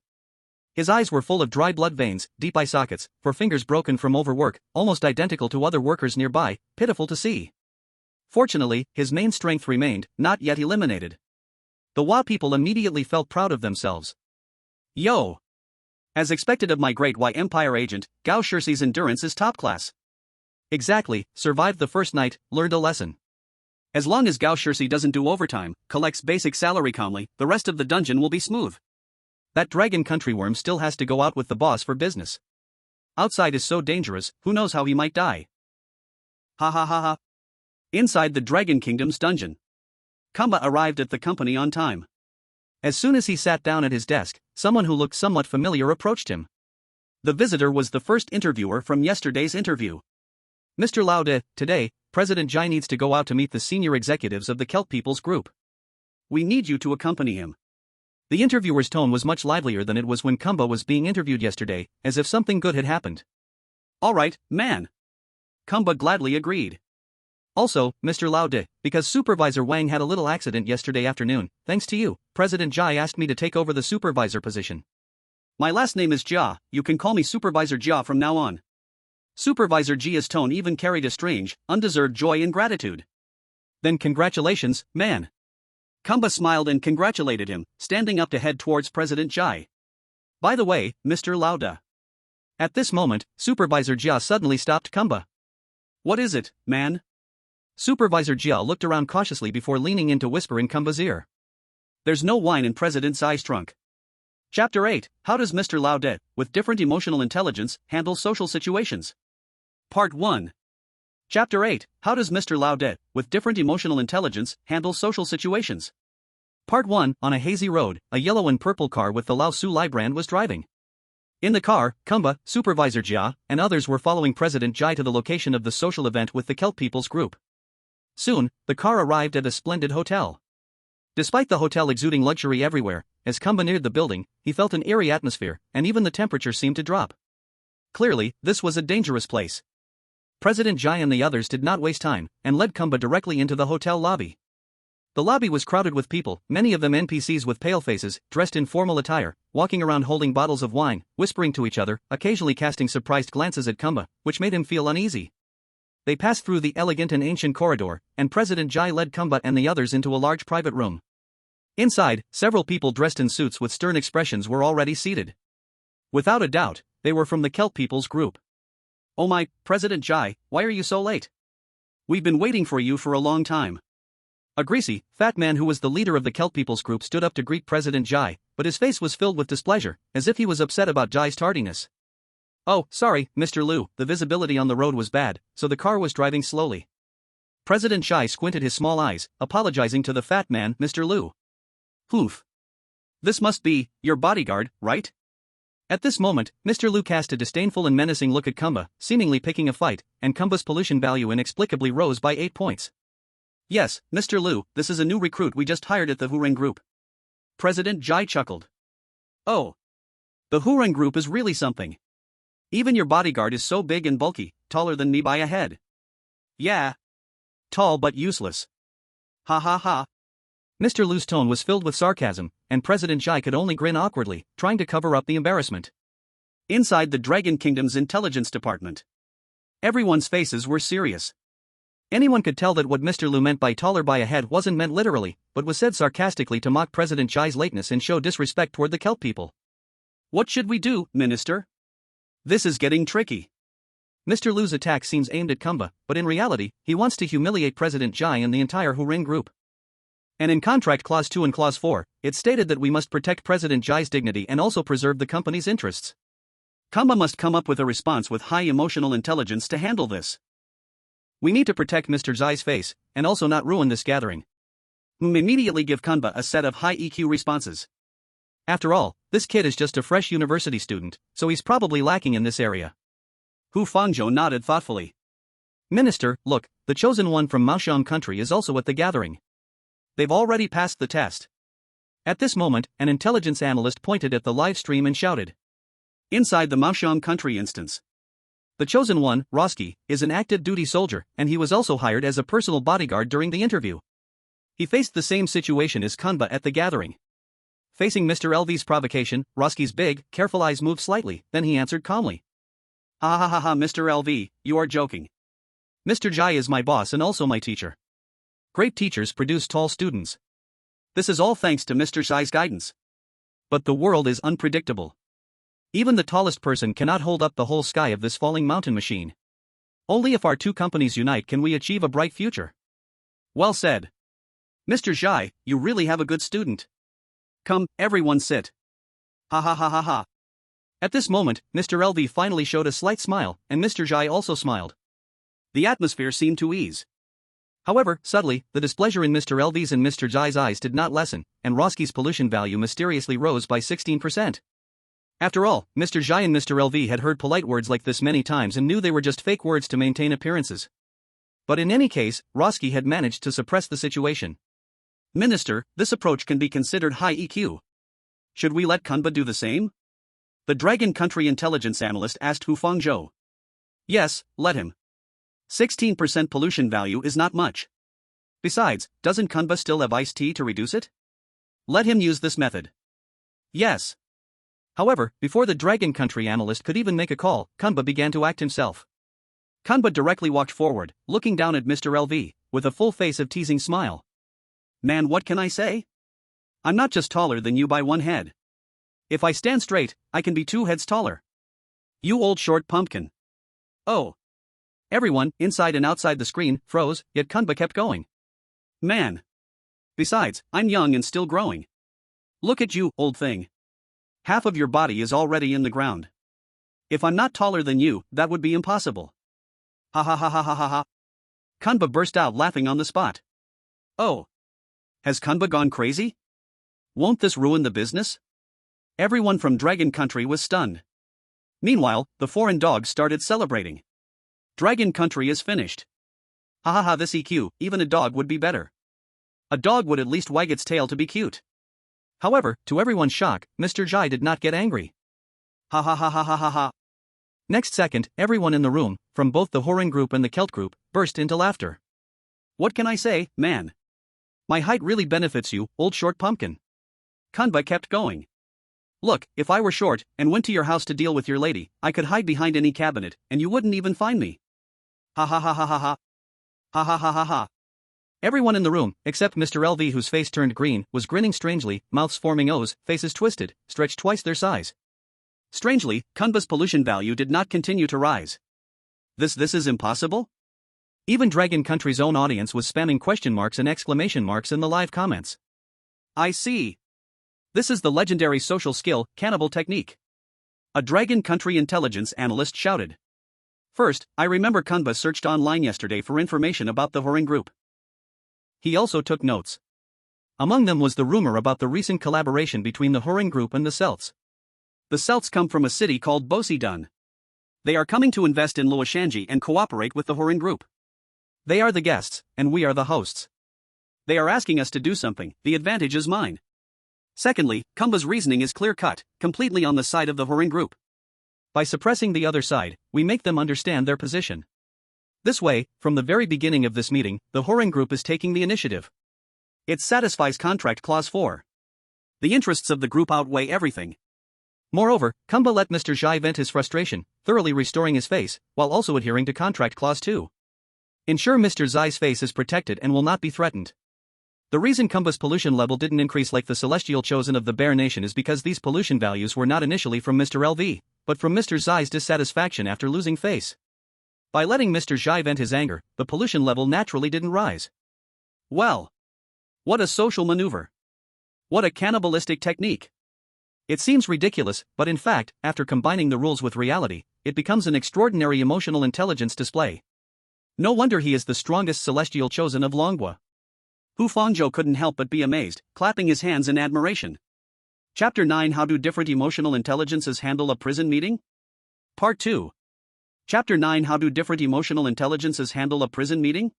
S2: His eyes were full of dry blood veins, deep eye sockets, for fingers broken from overwork, almost identical to other workers nearby, pitiful to see. Fortunately, his main strength remained, not yet eliminated. The Wa people immediately felt proud of themselves. Yo! As expected of my great Y Empire agent, Gao Shirsi's endurance is top class. Exactly, survived the first night, learned a lesson. As long as Gao Shirsi doesn't do overtime, collects basic salary calmly, the rest of the dungeon will be smooth. That dragon country worm still has to go out with the boss for business. Outside is so dangerous, who knows how he might die. Ha ha ha ha. Inside the Dragon Kingdom's dungeon. Kunba arrived at the company on time. As soon as he sat down at his desk, someone who looked somewhat familiar approached him. The visitor was the first interviewer from yesterday's interview. "Mr. Laude, today, President Jai needs to go out to meet the senior executives of the Kelp People's Group. We need you to accompany him." The interviewer's tone was much livelier than it was when Kunba was being interviewed yesterday, as if something good had happened. "All right, man." Kunba gladly agreed. "Also, Mr. Laude, because Supervisor Wang had a little accident yesterday afternoon, thanks to you, President Jai asked me to take over the supervisor position." "My last name is Jia, you can call me Supervisor Jia from now on." Supervisor Jia's tone even carried a strange, undeserved joy and gratitude. "Then congratulations, man." Kunba smiled and congratulated him, standing up to head towards President Jai. "By the way, Mr. Lauda." At this moment, Supervisor Jia suddenly stopped Kunba. "What is it, man?" Supervisor Jia looked around cautiously before leaning in to whisper in Kunba's ear. "There's no wine in President Tsai's trunk." Chapter 8, How does Mr. Laude, with different emotional intelligence, handle social situations? Part 1. Chapter 8, How does Mr. Laude, with different emotional intelligence, handle social situations? Part 1. On a hazy road, a yellow and purple car with the Lao Su Lai brand was driving. In the car, Kunba, Supervisor Jia, and others were following President Jai to the location of the social event with the Kelp People's Group. Soon, the car arrived at a splendid hotel. Despite the hotel exuding luxury everywhere, as Kamba neared the building, he felt an eerie atmosphere, and even the temperature seemed to drop. Clearly, this was a dangerous place. President Jai and the others did not waste time, and led Kamba directly into the hotel lobby. The lobby was crowded with people, many of them NPCs with pale faces, dressed in formal attire, walking around holding bottles of wine, whispering to each other, occasionally casting surprised glances at Kamba, which made him feel uneasy. They passed through the elegant and ancient corridor, and President Jai led Kamba and the others into a large private room. Inside, several people dressed in suits with stern expressions were already seated. Without a doubt, they were from the Kelp People's group.
S1: "Oh my, President Jai, why are you so late? We've been waiting for you for a long time."
S2: A greasy, fat man who was the leader of the Kelp People's group stood up to greet President Jai, but his face was filled with displeasure, as if he was upset about Jai's tardiness. "Oh, sorry, Mr. Liu, the visibility on the road was bad, so the car was driving slowly." President Jai squinted his small eyes, apologizing to the fat man, Mr. Liu.
S1: "Hoof. This must be your bodyguard, right?"
S2: At this moment, Mr. Liu cast a disdainful and menacing look at Kamba, seemingly picking a fight, and Kamba's pollution value inexplicably rose by 8 points.
S1: "Yes, Mr. Liu, this is a new recruit we just hired at the Hureng Group." President Jai chuckled. "Oh. The Hureng Group is really something. Even your bodyguard is so big and bulky, taller than me by a head." "Yeah. Tall but useless. Ha ha ha."
S2: Mr. Liu's tone was filled with sarcasm, and President Jai could only grin awkwardly, trying to cover up the embarrassment.
S1: Inside the Dragon Kingdom's intelligence department, everyone's faces were serious.
S2: Anyone could tell that what Mr. Liu meant by taller by a head wasn't meant literally, but was said sarcastically to mock President Jai's lateness and show disrespect toward the Kelp people.
S1: "What should we do, Minister? This is getting tricky."
S2: Mr. Liu's attack seems aimed at Kamba, but in reality, he wants to humiliate President Jai and the entire Hureng Group. And in Contract Clause 2 and Clause 4, it stated that we must protect President Jai's dignity and also preserve the company's interests.
S1: Kamba must come up with a response with high emotional intelligence to handle this.
S2: We need to protect Mr. Jai's face, and also not ruin this gathering.
S1: Immediately give Kamba a set of high EQ responses.
S2: After all, this kid is just a fresh university student, so he's probably lacking in this area.
S1: Hu Fangzhou nodded thoughtfully.
S2: "Minister, look, the chosen one from Maoxiong country is also at the gathering. They've already passed the test." At this moment, an intelligence analyst pointed at the live stream and shouted.
S1: "Inside the Maoxiong country instance,
S2: the chosen one, Roski, is an active duty soldier, and he was also hired as a personal bodyguard during the interview. He faced the same situation as Kanba at the gathering. Facing Mr. LV's provocation, Roski's big, careful eyes moved slightly, then he answered calmly.
S1: "Ha ha ha ha, Mr. LV, you are joking.
S2: Mr. Jai is my boss and also my teacher. Great teachers produce tall students.
S1: This is all thanks to Mr. Jai's guidance.
S2: But the world is unpredictable. Even the tallest person cannot hold up the whole sky of this falling mountain machine. Only if our two companies unite can we achieve a bright future."
S1: "Well said. Mr. Jai, you really have a good student. Come, everyone sit. Ha ha ha ha ha."
S2: At this moment, Mr. LV finally showed a slight smile, and Mr. Jai also smiled.
S1: The atmosphere seemed to ease.
S2: However, subtly, the displeasure in Mr. LV's and Mr. Jai's eyes did not lessen, and Roski's pollution value mysteriously rose by 16%. After all, Mr. Jai and Mr. LV had heard polite words like this many times and knew they were just fake words to maintain appearances. But in any case, Roski had managed to suppress the situation.
S1: "Minister, this approach can be considered high EQ. Should we let Kanba do the same?" The Dragon Country intelligence analyst asked Hu Fangzhou. "Yes, let him. 16% pollution value is not much. Besides, doesn't Kanba still have iced tea to reduce it? Let him use this method." "Yes."
S2: However, before the Dragon Country analyst could even make a call, Kanba began to act himself.
S1: Kanba directly walked forward, looking down at Mr. LV, with a full face of teasing smile. "Man, what can I say? I'm not just taller than you by one head. If I stand straight, I can be 2 heads taller. You old short pumpkin." "Oh."
S2: Everyone, inside and outside the screen, froze, yet Kanba kept going.
S1: "Man. Besides, I'm young and still growing. Look at you, old thing. Half of your body is already in the ground. If I'm not taller than you, that would be impossible." Ha ha ha ha ha ha ha. Kanba burst out laughing on the spot. "Oh. Has Kanba gone crazy? Won't this ruin the business?" Everyone from Dragon Country was stunned. Meanwhile, the foreign dogs started celebrating. Dragon Country is finished. Ha ha ha, this EQ, even a dog would be better. A dog would at least wag its tail to be cute. However, to everyone's shock, Mr. Jai did not get angry. Ha ha ha ha ha ha ha. Next second, everyone in the room, from both the whoring group and the Celt group, burst into laughter. What can I say, man? My height really benefits you, old short pumpkin. Kanba kept going. Look, if I were short, and went to your house to deal with your lady, I could hide behind any cabinet, and you wouldn't even find me. Ha ha ha ha ha ha. Ha ha ha ha ha. Everyone in the room, except Mr. LV, whose face turned green, was grinning strangely, mouths forming O's, faces twisted, stretched twice their size. Strangely, Kanba's pollution value did not continue to rise. This is impossible? Even Dragon Country's own audience was spamming question marks and exclamation marks in the live comments. I see. This is the legendary social skill, cannibal technique. A Dragon Country intelligence analyst shouted. First, I remember Kanba searched online yesterday for information about the whoring group. He also took notes. Among them was the rumor about the recent collaboration between the whoring group and the Celts. The Celts come from a city called Bosidun. They are coming to invest in Luoshanji and cooperate with the whoring group. They are the guests, and we are the hosts. They are asking us to do something, the advantage is mine. Secondly, Kumba's reasoning is clear-cut, completely on the side of the whoring group. By suppressing the other side, we make them understand their position. This way, from the very beginning of this meeting, the whoring group is taking the initiative. It satisfies Contract Clause 4. The interests of the group outweigh everything. Moreover, Kumba let Mr. Jai vent his frustration, thoroughly restoring his face, while also adhering to Contract Clause 2. Ensure Mr. Zai's face is protected and will not be threatened. The reason Kumba's pollution level didn't increase like the celestial chosen of the Bear Nation is because these pollution values were not initially from Mr. LV, but from Mr. Zai's dissatisfaction after losing face. By letting Mr. Zai vent his anger, the pollution level naturally didn't rise. Well. What a social maneuver. What a cannibalistic technique. It seems ridiculous, but in fact, after combining the rules with reality, it becomes an extraordinary emotional intelligence display. No wonder he is the strongest celestial chosen of Longwa. Hu Fangzhou couldn't help but be amazed, clapping his hands in admiration. Chapter 9: How do different emotional intelligences handle a prison meeting? Part 2. Chapter 9: How do different emotional intelligences handle a prison meeting?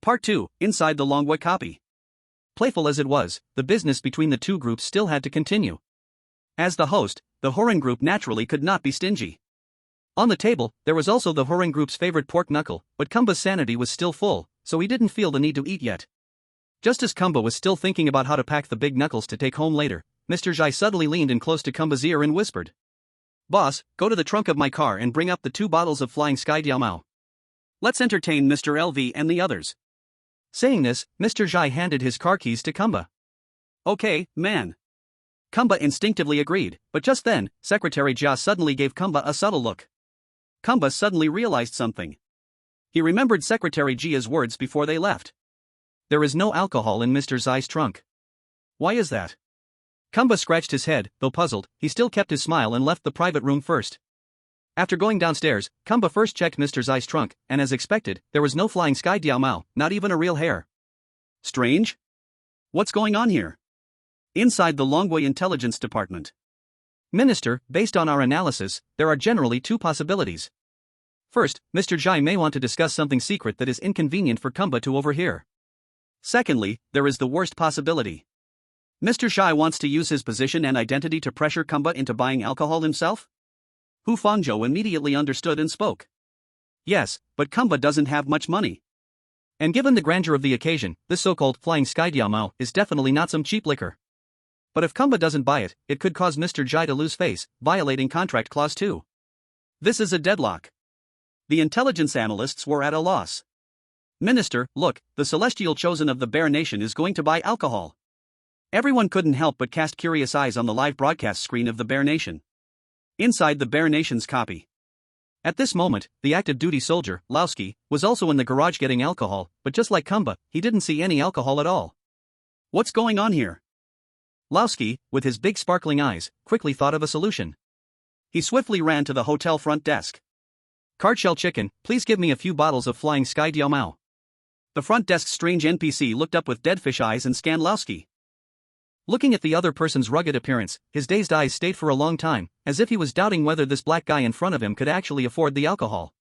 S1: Part 2. Inside the Longwa copy. Playful as it was, the business between the two groups still had to continue. As the host, the whoring group naturally could not be stingy. On the table, there was also the whoring group's favorite pork knuckle, but Kumba's sanity was still full, so he didn't feel the need to eat yet. Just as Kumba was still thinking about how to pack the big knuckles to take home later, Mr. Jai suddenly leaned in close to Kumba's ear and whispered. Boss, go to the trunk of my car and bring up the 2 bottles of Flying Sky Diaomao. Let's entertain Mr. LV and the others. Saying this, Mr. Jai handed his car keys to Kumba. Okay, man. Kumba instinctively agreed, but just then, Secretary Jia suddenly gave Kumba a subtle look. Kumba suddenly realized something. He remembered Secretary Jia's words before they left. There is no alcohol in Mr. Zai's trunk. Why is that? Kumba scratched his head, though puzzled, he still kept his smile and left the private room first. After going downstairs, Kumba first checked Mr. Zai's trunk, and as expected, there was no Flying Sky Diaomao, not even a real hair. Strange? What's going on here? Inside the Longwei Intelligence Department. Minister, based on our analysis, there are generally 2 possibilities. First, Mr. Jai may want to discuss something secret that is inconvenient for Kumba to overhear. Secondly, there is the worst possibility. Mr. Jai wants to use his position and identity to pressure Kumba into buying alcohol himself? Hu Fangzhou immediately understood and spoke. Yes, but Kumba doesn't have much money. And given the grandeur of the occasion, this so-called Flying Sky Diaomao is definitely not some cheap liquor. But if Kumba doesn't buy it, it could cause Mr. Jai to lose face, violating Contract Clause 2. This is a deadlock. The intelligence analysts were at a loss. Minister, look, the celestial chosen of the Bear Nation is going to buy alcohol. Everyone couldn't help but cast curious eyes on the live broadcast screen of the Bear Nation. Inside the Bear Nation's copy. At this moment, the active duty soldier, Laoski, was also in the garage getting alcohol, but just like Kumba, he didn't see any alcohol at all. What's going on here? Laoski, with his big sparkling eyes, quickly thought of a solution. He swiftly ran to the hotel front desk. Cardshell chicken, please give me a few bottles of Flying Sky Diaomao. The front desk's strange NPC looked up with dead fish eyes and scanned Laoski. Looking at the other person's rugged appearance, his dazed eyes stayed for a long time, as if he was doubting whether this black guy in front of him could actually afford the alcohol.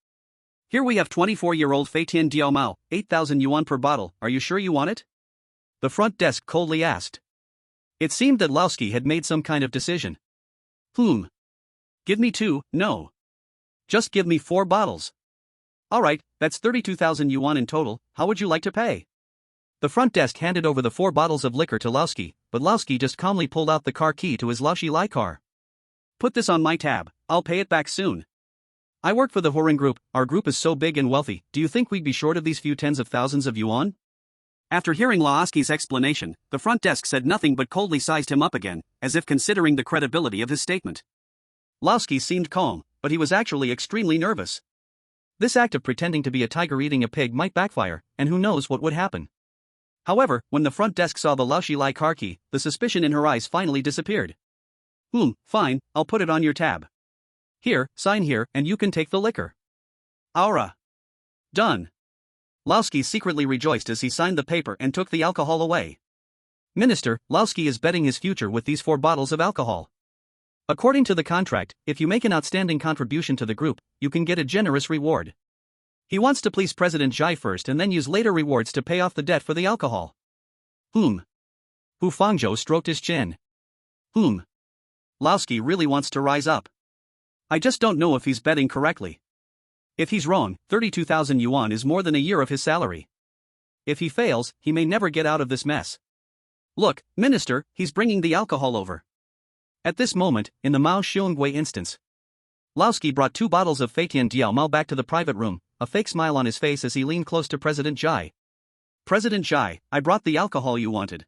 S2: Here we have 24-year-old Feitian Diaomao, 8,000 yuan per bottle, are you sure you want it? The front desk coldly asked. It seemed that Laoski had made some kind of decision. Give me 2, no. Just give me 4 bottles. Alright, that's 32,000 yuan in total, how would you like to pay? The front desk handed over the 4 bottles of liquor to Laoski, but Laoski just calmly pulled out the car key to his Laoshi Lai car. Put this on my tab, I'll pay it back soon. I work for the Horin Group, our group is so big and wealthy, do you think we'd be short of these few tens of thousands of yuan? After hearing Laoski's explanation, the front desk said nothing but coldly sized him up again, as if considering the credibility of his statement. Laoski seemed calm, but he was actually extremely nervous. This act of pretending to be a tiger eating a pig might backfire, and who knows what would happen. However, when the front desk saw the Laoshi Lai car key, the suspicion in her eyes finally disappeared. Fine, I'll put it on your tab. Here, sign here, and you can take the liquor. Aura. Done. Laoski secretly rejoiced as he signed the paper and took the alcohol away. Minister, Laoski is betting his future with these 4 bottles of alcohol. According to the contract, if you make an outstanding contribution to the group, you can get a generous reward. He wants to please President Zhai first and then use later rewards to pay off the debt for the alcohol. Hu Fangzhou stroked his chin. Laoski really wants to rise up. I just don't know if he's betting correctly. If he's wrong, 32,000 yuan is more than a year of his salary. If he fails, he may never get out of this mess. Look, Minister, he's bringing the alcohol over. At this moment, in the Mao Xiongwei instance, Laoski brought 2 bottles of Feitian Diaomao back to the private room, a fake smile on his face as he leaned close to President Zhai. President Zhai, I brought the alcohol you wanted.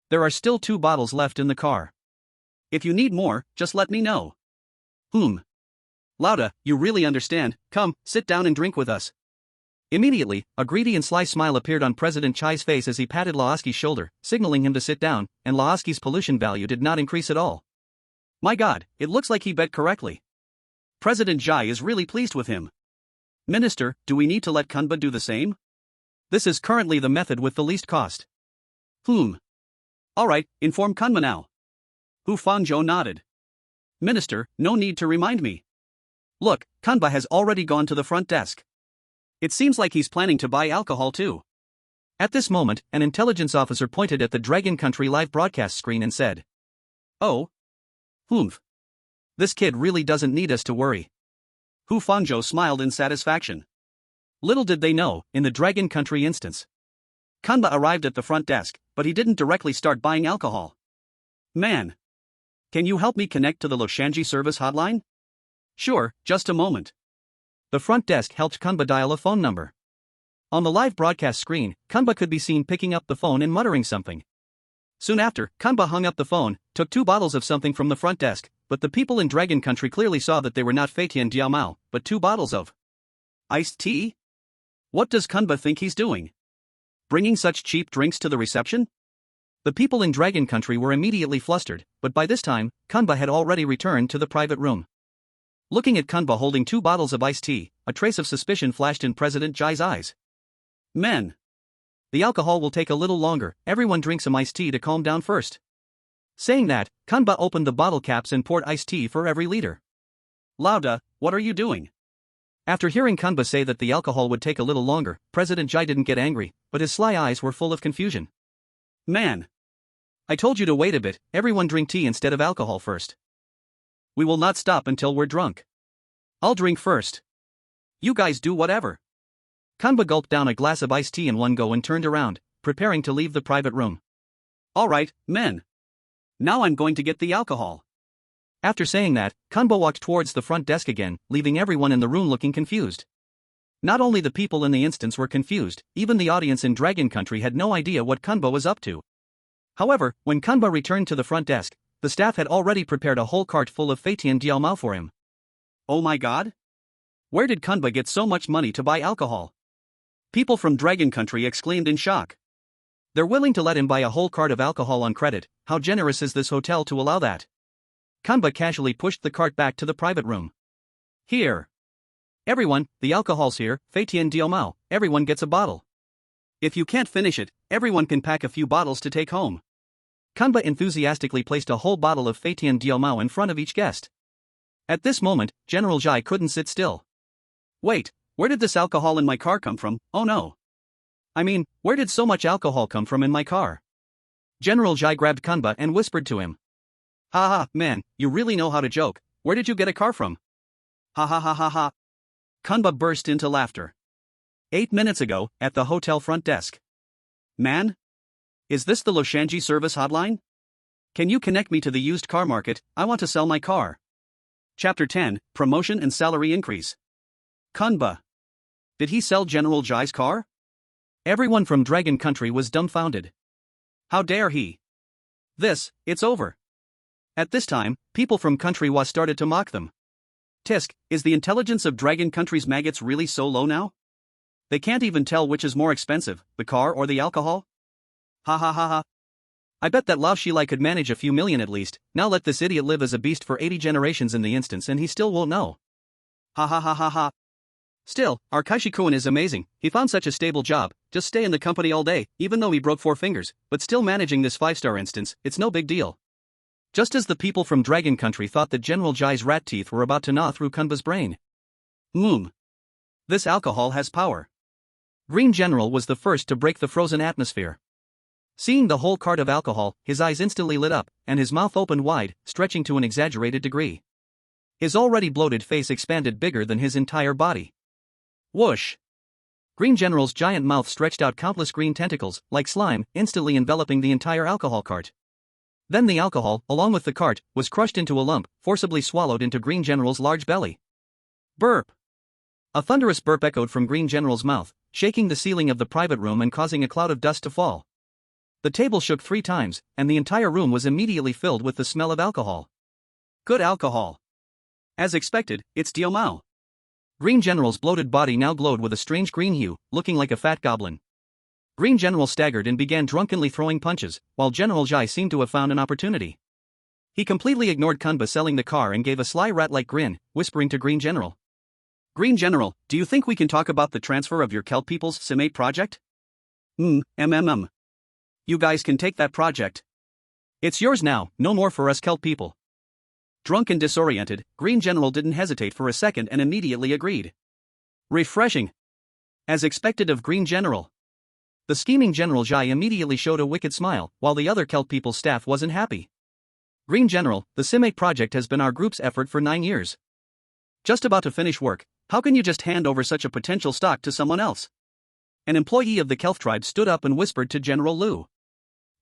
S2: There are still 2 bottles left in the car. If you need more, just let me know. Lauda, you really understand, come, sit down and drink with us. Immediately, a greedy and sly smile appeared on President Chai's face as he patted Laoski's shoulder, signaling him to sit down, and Laoski's pollution value did not increase at all. My god, it looks like he bet correctly. President Zhai is really pleased with him. Minister, do we need to let Kunba do the same? This is currently the method with the least cost. Alright, inform Kunba now. Hu Fangzhou nodded. Minister, no need to remind me. Look, Kunba has already gone to the front desk. It seems like he's planning to buy alcohol too. At this moment, an intelligence officer pointed at the Dragon Country live broadcast screen and said, Oh. This kid really doesn't need us to worry. Hu Fangzhou smiled in satisfaction. Little did they know, in the Dragon Country instance, Kunba arrived at the front desk, but he didn't directly start buying alcohol. Man. Can you help me connect to the Loshanji service hotline? Sure, just a moment. The front desk helped Kunba dial a phone number. On the live broadcast screen, Kunba could be seen picking up the phone and muttering something. Soon after, Kunba hung up the phone, took 2 bottles of something from the front desk, but the people in Dragon Country clearly saw that they were not Feitian Diaomao, but 2 bottles of iced tea? What does Kunba think he's doing? Bringing such cheap drinks to the reception? The people in Dragon Country were immediately flustered, but by this time, Kunba had already returned to the private room. Looking at Kunba holding 2 bottles of iced tea, a trace of suspicion flashed in President Zhai's eyes. Men. The alcohol will take a little longer, everyone drink some iced tea to calm down first. Saying that, Kunba opened the bottle caps and poured iced tea for every liter. Lauda, what are you doing? After hearing Kunba say that the alcohol would take a little longer, President Zhai didn't get angry, but his sly eyes were full of confusion. Man. I told you to wait a bit, everyone drink tea instead of alcohol first. We will not stop until we're drunk. I'll drink first. You guys do whatever. Kunba gulped down a glass of iced tea in one go and turned around, preparing to leave the private room. Alright, men. Now I'm going to get the alcohol. After saying that, Kunba walked towards the front desk again, leaving everyone in the room looking confused. Not only the people in the instance were confused, even the audience in Dragon Country had no idea what Kunba was up to. However, when Kunba returned to the front desk, the staff had already prepared a whole cart full of Feitian Diaomao for him. Oh my god? Where did Kunba get so much money to buy alcohol? People from Dragon Country exclaimed in shock. They're willing to let him buy a whole cart of alcohol on credit, how generous is this hotel to allow that? Kunba casually pushed the cart back to the private room. Here. Everyone, the alcohol's here, Feitian Diaomao, everyone gets a bottle. If you can't finish it, everyone can pack a few bottles to take home. Kunba enthusiastically placed a whole bottle of Feitian Diaomao in front of each guest. At this moment, General Zhai couldn't sit still. Wait,
S1: Where did this alcohol in my car come from? Oh no. I mean, where did so much alcohol come from in my car? General Jai grabbed Kanba and whispered to him. Ha ha, man, you really know how to joke. Where did you get a car from? Ha ha ha ha ha. Kanba burst into laughter. 8 minutes ago, at the hotel front desk. Man? Is this the Loshanji service hotline? Can you connect me to the used car market? I want to sell my car. Chapter 10, Promotion and Salary Increase. Kanba. Did he sell General Jai's car? Everyone from Dragon Country was dumbfounded. How dare he? It's over. At this time, people from Country Was started to mock them. Tisk, is the intelligence of Dragon Country's maggots really so low now? They can't even tell which is more expensive, the car or the alcohol? Ha ha ha ha. I bet that Lao Shilai could manage a few million at least. Now let this idiot live as a beast for 80 generations in the instance and he still won't know. Ha ha ha ha ha. Still, our Kaishikuin is amazing. He found such a stable job, just stay in the company all day, even though he broke 4 fingers, but still managing this 5-star instance, it's no big deal. Just as the people from Dragon Country thought that General Jai's rat teeth were about to gnaw through Kunba's brain. This alcohol has power. Green General was the first to break the frozen atmosphere. Seeing the whole cart of alcohol, his eyes instantly lit up, and his mouth opened wide, stretching to an exaggerated degree. His already bloated face expanded bigger than his entire body. Whoosh! Green General's giant mouth stretched out countless green tentacles, like slime, instantly enveloping the entire alcohol cart. Then the alcohol, along with the cart, was crushed into a lump, forcibly swallowed into Green General's large belly. Burp! A thunderous burp echoed from Green General's mouth, shaking the ceiling of the private room and causing a cloud of dust to fall. The table shook 3 times, and the entire room was immediately filled with the smell of alcohol. Good alcohol. As expected, it's Diomao. Green General's bloated body now glowed with a strange green hue, looking like a fat goblin. Green General staggered and began drunkenly throwing punches, while General Jai seemed to have found an opportunity. He completely ignored Kunba selling the car and gave a sly rat-like grin, whispering to Green General. Green General, do you think we can talk about the transfer of your Kelp People's Simate project? You guys can take that project. It's yours now, no more for us Kelp people. Drunk and disoriented, Green General didn't hesitate for a second and immediately agreed. Refreshing. As expected of Green General. The scheming General Jai immediately showed a wicked smile, while the other Kelp People's staff wasn't happy. Green General, the Simate project has been our group's effort for 9 years. Just about to finish work, how can you just hand over such a potential stock to someone else? An employee of the Kelp tribe stood up and whispered to General Liu.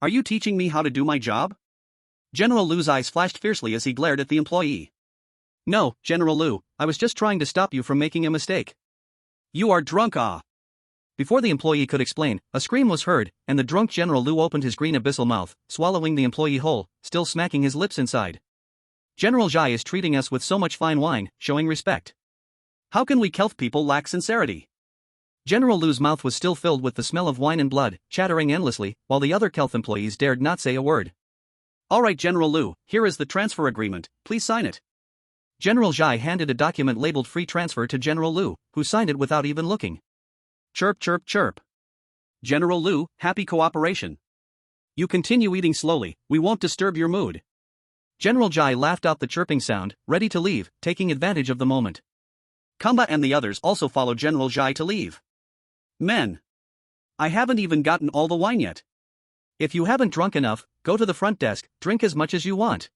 S1: Are you teaching me how to do my job? General Liu's eyes flashed fiercely as he glared at the employee. No, General Liu, I was just trying to stop you from making a mistake. You are drunk, ah! Before the employee could explain, a scream was heard, and the drunk General Liu opened his green abyssal mouth, swallowing the employee whole, still smacking his lips inside. General Jai is treating us with so much fine wine, showing respect. How can we Kelp people lack sincerity? General Liu's mouth was still filled with the smell of wine and blood, chattering endlessly, while the other Kelp employees dared not say a word. Alright General Liu, here is the transfer agreement, please sign it. General Jai handed a document labeled free transfer to General Liu, who signed it without even looking. Chirp chirp chirp. General Liu, happy cooperation. You continue eating slowly, we won't disturb your mood. General Jai laughed out the chirping sound, ready to leave, taking advantage of the moment. Kamba and the others also followed General Jai to leave. Men. I haven't even gotten all the wine yet. If you haven't drunk enough, go to the front desk, drink as much as you want.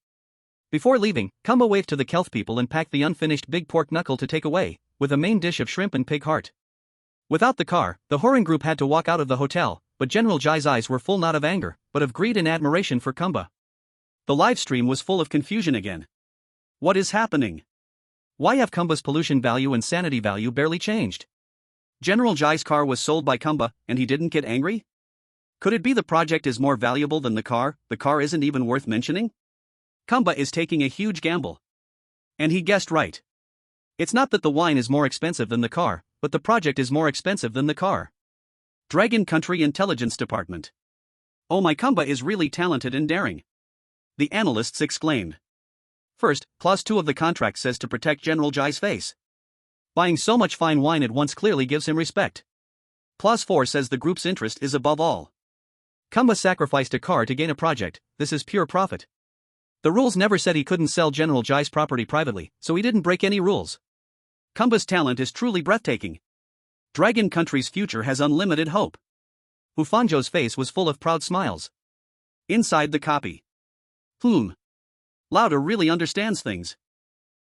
S1: Before leaving, Kamba waved to the Kelp people and packed the unfinished big pork knuckle to take away, with a main dish of shrimp and pig heart. Without the car, the Horan group had to walk out of the hotel, but General Jai's eyes were full not of anger, but of greed and admiration for Kamba. The live stream was full of confusion again. What is happening? Why have Kumba's pollution value and sanity value barely changed? General Jai's car was sold by Kamba, and he didn't get angry? Could it be the project is more valuable than the car isn't even worth mentioning? Kamba is taking a huge gamble. And he guessed right. It's not that the wine is more expensive than the car, but the project is more expensive than the car. Dragon Country Intelligence Department. Oh my, Kamba is really talented and daring. The analysts exclaimed. First, Clause 2 of the contract says to protect General Jai's face. Buying so much fine wine at once clearly gives him respect. Clause 4 says the group's interest is above all. Kamba sacrificed a car to gain a project, this is pure profit. The rules never said he couldn't sell General Jai's property privately, so he didn't break any rules. Kumba's talent is truly breathtaking. Dragon Country's future has unlimited hope. Ufanjo's face was full of proud smiles. Inside the copy. Lauda really understands things.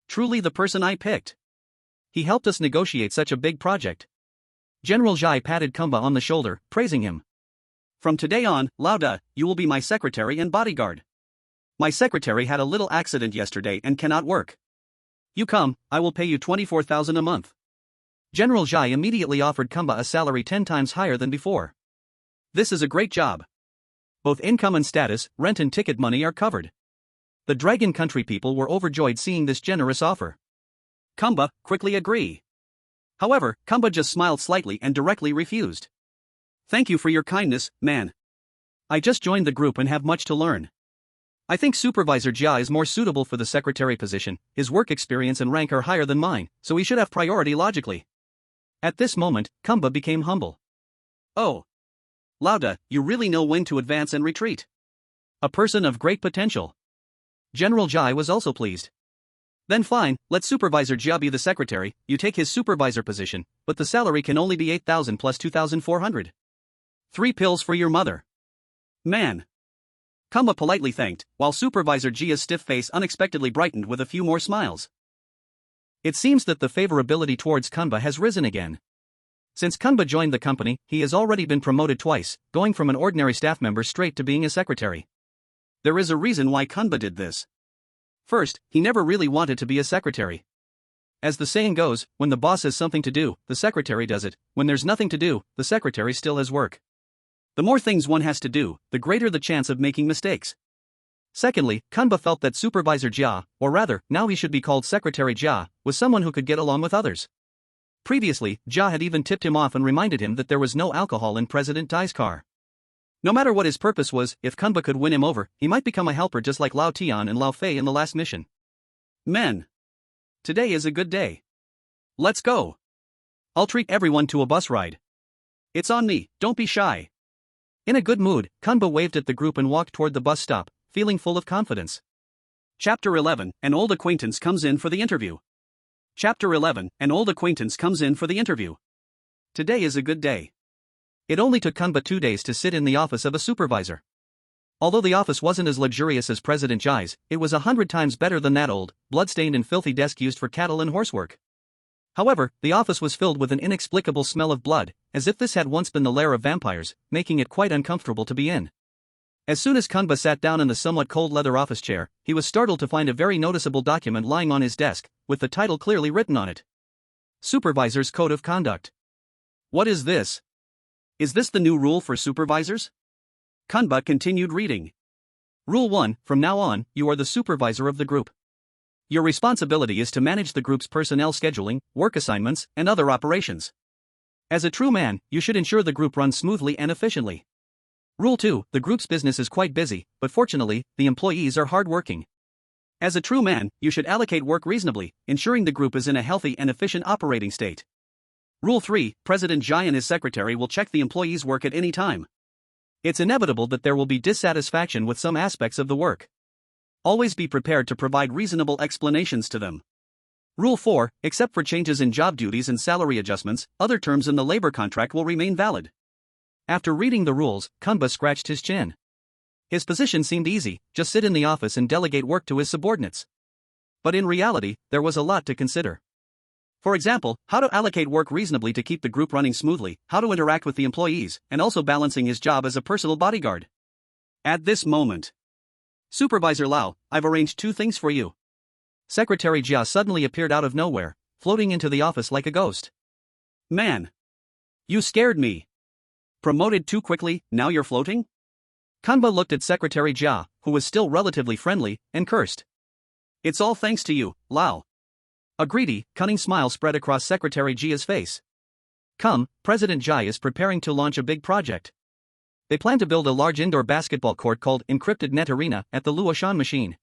S1: Truly the person I picked. He helped us negotiate such a big project. General Jai patted Kumba on the shoulder, praising him. From today on, Lauda, you will be my secretary and bodyguard. My secretary had a little accident yesterday and cannot work. You come, I will pay you 24,000 a month. General Jai immediately offered Kumba a salary 10 times higher than before. This is a great job. Both income and status, rent and ticket money are covered. The Dragon Country people were overjoyed seeing this generous offer. Kumba quickly agreed. However, Kumba just smiled slightly and directly refused. Thank you for your kindness, man. I just joined the group and have much to learn. I think Supervisor Jia is more suitable for the secretary position, his work experience and rank are higher than mine, so he should have priority logically. At this moment, Kumba became humble. Oh. Lauda, you really know when to advance and retreat. A person of great potential. General Jai was also pleased. Then fine, let Supervisor Jia be the secretary, you take his supervisor position, but the salary can only be 8,000 plus 2,400. 3 pills for your mother. Man. Kumba politely thanked, while Supervisor Jia's stiff face unexpectedly brightened with a few more smiles. It seems that the favorability towards Kumba has risen again. Since Kumba joined the company, he has already been promoted twice, going from an ordinary staff member straight to being a secretary. There is a reason why Kumba did this. First, he never really wanted to be a secretary. As the saying goes, when the boss has something to do, the secretary does it, when there's nothing to do, the secretary still has work. The more things one has to do, the greater the chance of making mistakes. Secondly, Kumba felt that Supervisor Jia, or rather, now he should be called Secretary Jia, was someone who could get along with others. Previously, Jia had even tipped him off and reminded him that there was no alcohol in President Dai's car. No matter what his purpose was, if Kumba could win him over, he might become a helper just like Lao Tian and Lao Fei in the last mission. Men. Today is a good day. Let's go. I'll treat everyone to a bus ride. It's on me, don't be shy. In a good mood, Kumba waved at the group and walked toward the bus stop, feeling full of confidence. Chapter 11, an old acquaintance comes in for the interview. Chapter 11, an old acquaintance comes in for the interview. Today is a good day. It only took Kumba 2 days to sit in the office of a supervisor. Although the office wasn't as luxurious as President Jai's, it was 100 times better than that old, blood-stained and filthy desk used for cattle and horsework. However, the office was filled with an inexplicable smell of blood, as if this had once been the lair of vampires, making it quite uncomfortable to be in. As soon as Kumba sat down in the somewhat cold leather office chair, he was startled to find a very noticeable document lying on his desk, with the title clearly written on it. Supervisor's Code of Conduct. What is this? Is this the new rule for supervisors? Kumba continued reading. Rule 1, from now on, you are the supervisor of the group. Your responsibility is to manage the group's personnel scheduling, work assignments, and other operations. As a true man, you should ensure the group runs smoothly and efficiently. Rule 2, the group's business is quite busy, but fortunately, the employees are hardworking. As a true man, you should allocate work reasonably, ensuring the group is in a healthy and efficient operating state. Rule 3, President Jai and his secretary will check the employees' work at any time. It's inevitable that there will be dissatisfaction with some aspects of the work. Always be prepared to provide reasonable explanations to them. Rule 4, except for changes in job duties and salary adjustments, other terms in the labor contract will remain valid. After reading the rules, Kumba scratched his chin. His position seemed easy, just sit in the office and delegate work to his subordinates. But in reality, there was a lot to consider. For example, how to allocate work reasonably to keep the group running smoothly, how to interact with the employees, and also balancing his job as a personal bodyguard. At this moment, Supervisor Lau, I've arranged 2 things for you. Secretary Jia suddenly appeared out of nowhere, floating into the office like a ghost. Man. You scared me. Promoted too quickly, now you're floating? Kumba looked at Secretary Jia, who was still relatively friendly, and cursed. It's all thanks to you, Lau. A greedy, cunning smile spread across Secretary Jia's face. Come, President Jai is preparing to launch a big project. They plan to build a large indoor basketball court called Encrypted Net Arena at the Luoshan machine.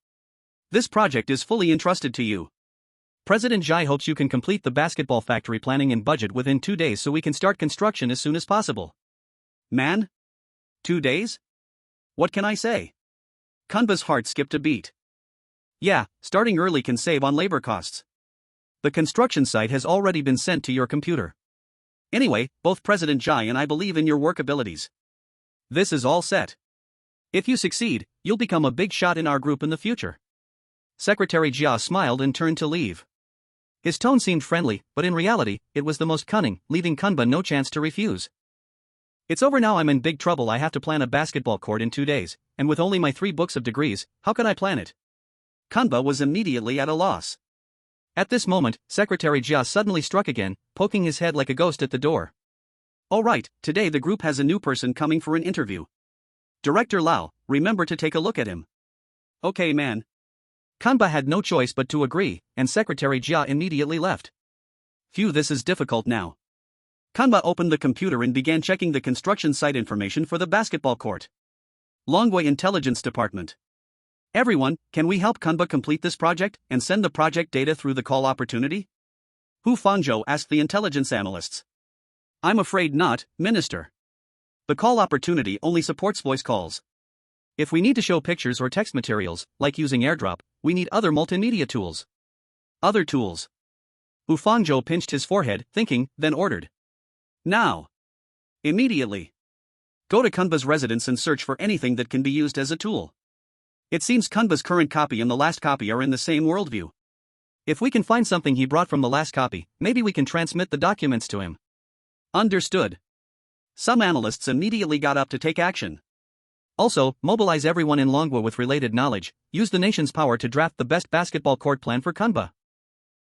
S1: This project is fully entrusted to you. President Jai hopes you can complete the basketball factory planning and budget within 2 days so we can start construction as soon as possible. Man? 2 days? What can I say? Kumba's heart skipped a beat. Yeah, starting early can save on labor costs. The construction site has already been sent to your computer. Anyway, both President Jai and I believe in your work abilities. This is all set. If you succeed, you'll become a big shot in our group in the future. Secretary Jia smiled and turned to leave. His tone seemed friendly, but in reality, it was the most cunning, leaving Kunba no chance to refuse. It's over now. I'm in big trouble. I have to plan a basketball court in 2 days, and with only my 3 books of degrees, how can I plan it? Kunba was immediately at a loss. At this moment, Secretary Jia suddenly struck again, poking his head like a ghost at the door. All right, today the group has a new person coming for an interview. Director Lau, remember to take a look at him. Okay, man. Kunba had no choice but to agree, and Secretary Jia immediately left. Phew, this is difficult now. Kunba opened the computer and began checking the construction site information for the basketball court. Longwei Intelligence Department. Everyone, can we help Kunba complete this project and send the project data through the call opportunity? Hu Fangzhou asked the intelligence analysts. I'm afraid not, Minister. The call opportunity only supports voice calls. If we need to show pictures or text materials, like using AirDrop, we need other multimedia tools. Other tools. Hu Fangzhou pinched his forehead, thinking, then ordered. Now. Immediately. Go to Kunba's residence and search for anything that can be used as a tool. It seems Kunba's current copy and the last copy are in the same worldview. If we can find something he brought from the last copy, maybe we can transmit the documents to him. Understood. Some analysts immediately got up to take action. Also, mobilize everyone in Longwa with related knowledge, use the nation's power to draft the best basketball court plan for Kunba.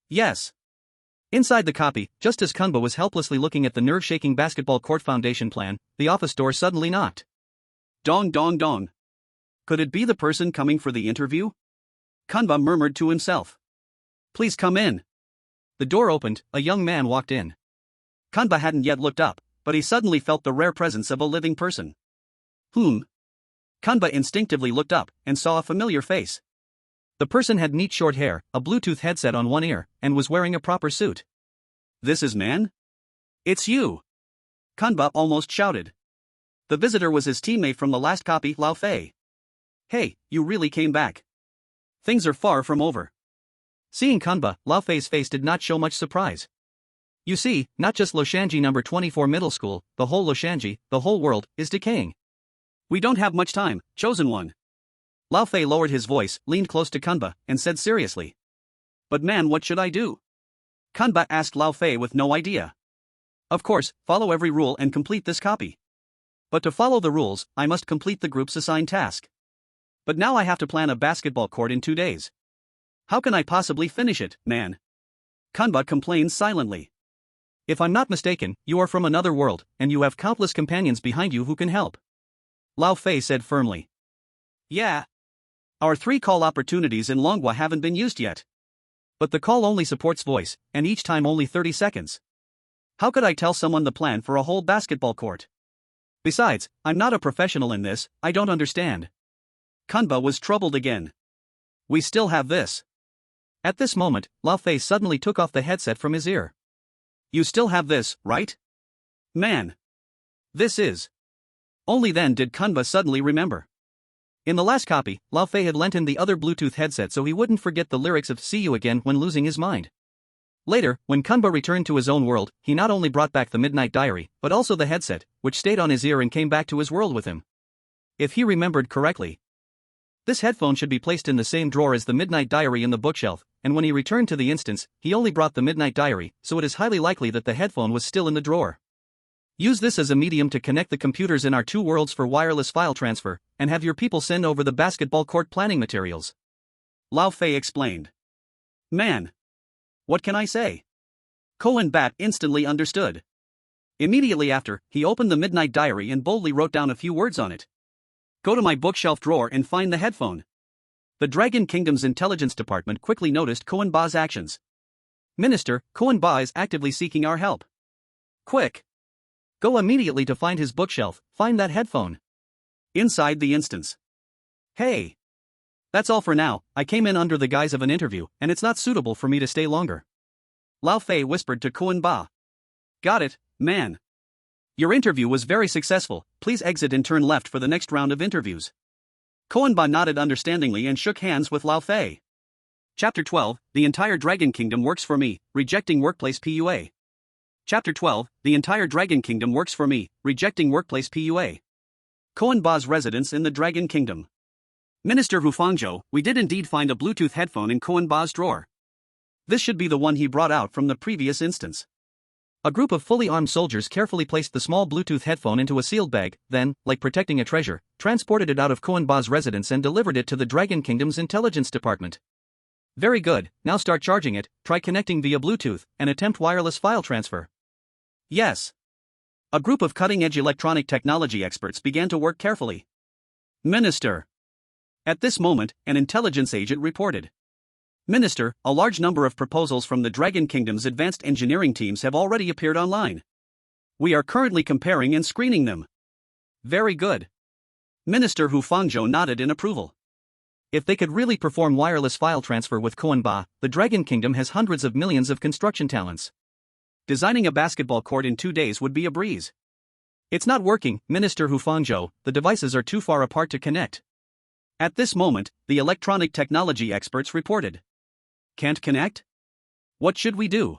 S1: Yes. Inside the copy, just as Kunba was helplessly looking at the nerve-shaking basketball court foundation plan, the office door suddenly knocked. Dong dong dong. Could it be the person coming for the interview? Kunba murmured to himself. Please come in. The door opened, a young man walked in. Kunba hadn't yet looked up, but he suddenly felt the rare presence of a living person. Kunba instinctively looked up and saw a familiar face. The person had neat short hair, a Bluetooth headset on one ear, and was wearing a proper suit. This is man? It's you! Kunba almost shouted. The visitor was his teammate from the last copy, Lao Fei. Hey, you really came back. Things are far from over. Seeing Kunba, Lao Fei's face did not show much surprise. You see, not just Loshanji number 24 middle school, the whole Loshanji, the whole world, is decaying. We don't have much time, chosen one. Lao Fei lowered his voice, leaned close to Kunba, and said seriously. But man, what should I do? Kunba asked Lao Fei with no idea. Of course, follow every rule and complete this copy. But to follow the rules, I must complete the group's assigned task. But now I have to plan a basketball court in 2 days. How can I possibly finish it, man? Kunba complained silently. If I'm not mistaken, you are from another world, and you have countless companions behind you who can help. Lao Fei said firmly. Yeah. Our 3 call opportunities in Longwa haven't been used yet. But the call only supports voice, and each time only 30 seconds. How could I tell someone the plan for a whole basketball court? Besides, I'm not a professional in this, I don't understand. Kunba was troubled again. We still have this. At this moment, Lao Fei suddenly took off the headset from his ear. You still have this, right? Man. This is. Only then did Kunba suddenly remember. In the last copy, Lao Fei had lent him the other Bluetooth headset so he wouldn't forget the lyrics of See You Again when losing his mind. Later, when Kunba returned to his own world, he not only brought back the Midnight Diary, but also the headset, which stayed on his ear and came back to his world with him. If he remembered correctly, this headphone should be placed in the same drawer as the Midnight Diary in the bookshelf, and when he returned to the instance, he only brought the Midnight Diary, so it is highly likely that the headphone was still in the drawer. Use this as a medium to connect the computers in our 2 worlds for wireless file transfer, and have your people send over the basketball court planning materials. Lao Fei explained. Man. What can I say? Cohen Bat instantly understood. Immediately after, he opened the Midnight Diary and boldly wrote down a few words on it. Go to my bookshelf drawer and find the headphone. The Dragon Kingdom's intelligence department quickly noticed Cohen Ba's actions. Minister, Cohen Ba is actively seeking our help. Quick! Go immediately to find his bookshelf, find that headphone. Inside the instance. Hey! That's all for now, I came in under the guise of an interview, and it's not suitable for me to stay longer. Lao Fei whispered to Cohen Ba. Got it, man. Your interview was very successful, please exit and turn left for the next round of interviews. Cohen Ba nodded understandingly and shook hands with Lao Fei. Chapter 12, The entire Dragon Kingdom works for me, rejecting workplace PUA. Chapter 12, The Entire Dragon Kingdom Works for Me, Rejecting Workplace PUA. Koanba's residence in the Dragon Kingdom. Minister Hufangzhou, we did indeed find a Bluetooth headphone in Koanba's drawer. This should be the one he brought out from the previous instance. A group of fully armed soldiers carefully placed the small Bluetooth headphone into a sealed bag, then, like protecting a treasure, transported it out of Koanba's residence and delivered it to the Dragon Kingdom's intelligence department. Very good, now start charging it, try connecting via Bluetooth, and attempt wireless file transfer. Yes. A group of cutting-edge electronic technology experts began to work carefully. Minister. At this moment, an intelligence agent reported. Minister, a large number of proposals from the Dragon Kingdom's advanced engineering teams have already appeared online. We are currently comparing and screening them. Very good. Minister Hufangzhou nodded in approval. If they could really perform wireless file transfer with Koanba, the Dragon Kingdom has hundreds of millions of construction talents. Designing a basketball court in 2 days would be a breeze. It's not working, Minister Hufangzhou, the devices are too far apart to connect. At this moment, the electronic technology experts reported. Can't connect? What should we do?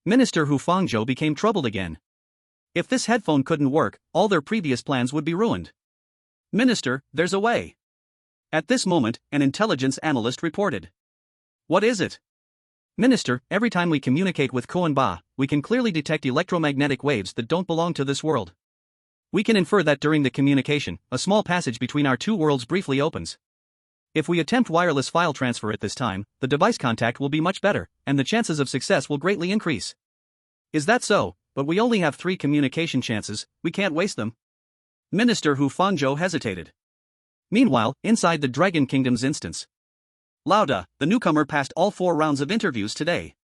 S1: Minister Hufangzhou became troubled again. If this headphone couldn't work, all their previous plans would be ruined. Minister, there's a way. At this moment, an intelligence analyst reported. What is it? Minister, every time we communicate with Koanba, we can clearly detect electromagnetic waves that don't belong to this world. We can infer that during the communication, a small passage between our two worlds briefly opens. If we attempt wireless file transfer at this time, the device contact will be much better, and the chances of success will greatly increase. Is that so? But we only have 3 communication chances, we can't waste them. Minister Hufangzhou hesitated. Meanwhile, inside the Dragon Kingdom's instance. Lauda, the newcomer passed all 4 rounds of interviews today.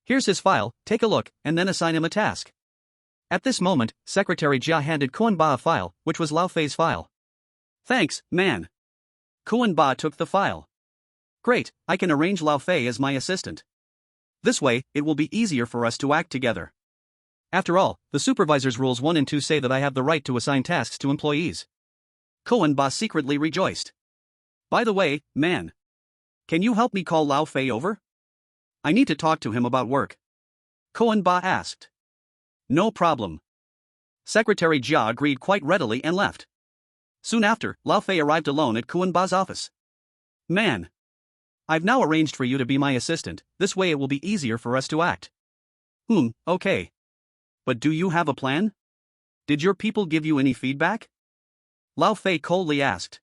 S1: Here's his file, take a look, and then assign him a task. At this moment, Secretary Jia handed Koanba a file, which was Lao Fei's file. Thanks, man. Koanba took the file. Great, I can arrange Lao Fei as my assistant. This way, it will be easier for us to act together. After all, the supervisor's rules 1 and 2 say that I have the right to assign tasks to employees. Koanba secretly rejoiced. By the way, man. Can you help me call Lao Fei over? I need to talk to him about work. Koanba asked. No problem. Secretary Jia agreed quite readily and left. Soon after, Lao Fei arrived alone at Koanba's office. Man. I've now arranged for you to be my assistant, this way it will be easier for us to act. Okay. But do you have a plan? Did your people give you any feedback? Lao Fei coldly asked.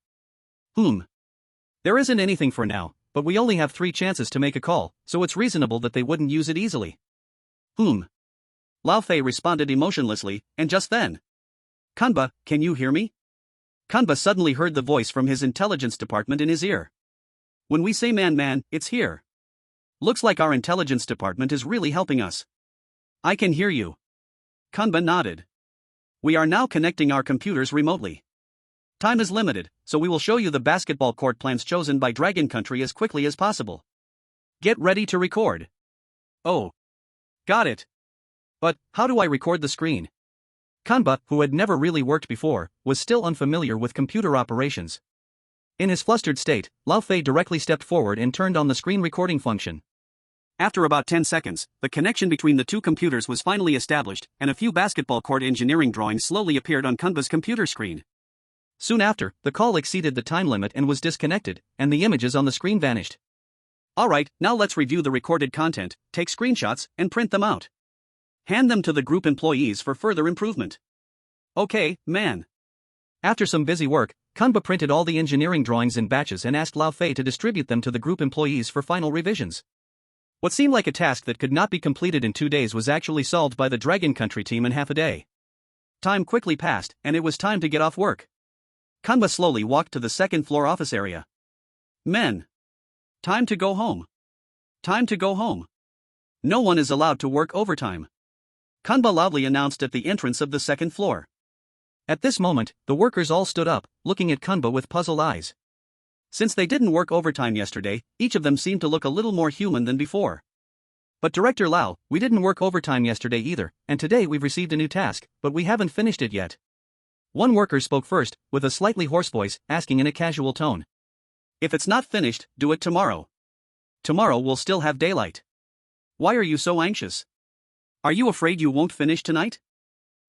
S1: There isn't anything for now, but we only have 3 chances to make a call, so it's reasonable that they wouldn't use it easily. Lao Fei responded emotionlessly, and just then. Kanba, can you hear me? Kanba suddenly heard the voice from his intelligence department in his ear. When we say man, it's here. Looks like our intelligence department is really helping us. I can hear you. Kanba nodded. We are now connecting our computers remotely. Time is limited, so we will show you the basketball court plans chosen by Dragon Country as quickly as possible. Get ready to record. Oh. Got it. But, how do I record the screen? Kanba, who had never really worked before, was still unfamiliar with computer operations. In his flustered state, Lao Fei directly stepped forward and turned on the screen recording function. After about 10 seconds, the connection between the 2 computers was finally established, and a few basketball court engineering drawings slowly appeared on Kanba's computer screen. Soon after, the call exceeded the time limit and was disconnected, and the images on the screen vanished. Alright, now let's review the recorded content, take screenshots, and print them out. Hand them to the group employees for further improvement. Okay, man. After some busy work, Kanba printed all the engineering drawings in batches and asked Lao Fei to distribute them to the group employees for final revisions. What seemed like a task that could not be completed in 2 days was actually solved by the Dragon Country team in half a day. Time quickly passed, and it was time to get off work. Kanba slowly walked to the second-floor office area. Men. Time to go home. Time to go home. No one is allowed to work overtime. Kanba loudly announced at the entrance of the second floor. At this moment, the workers all stood up, looking at Kanba with puzzled eyes. Since they didn't work overtime yesterday, each of them seemed to look a little more human than before. But Director Lao, we didn't work overtime yesterday either, and today we've received a new task, but we haven't finished it yet. One worker spoke first, with a slightly hoarse voice, asking in a casual tone. If it's not finished, do it tomorrow. Tomorrow we'll still have daylight. Why are you so anxious? Are you afraid you won't finish tonight?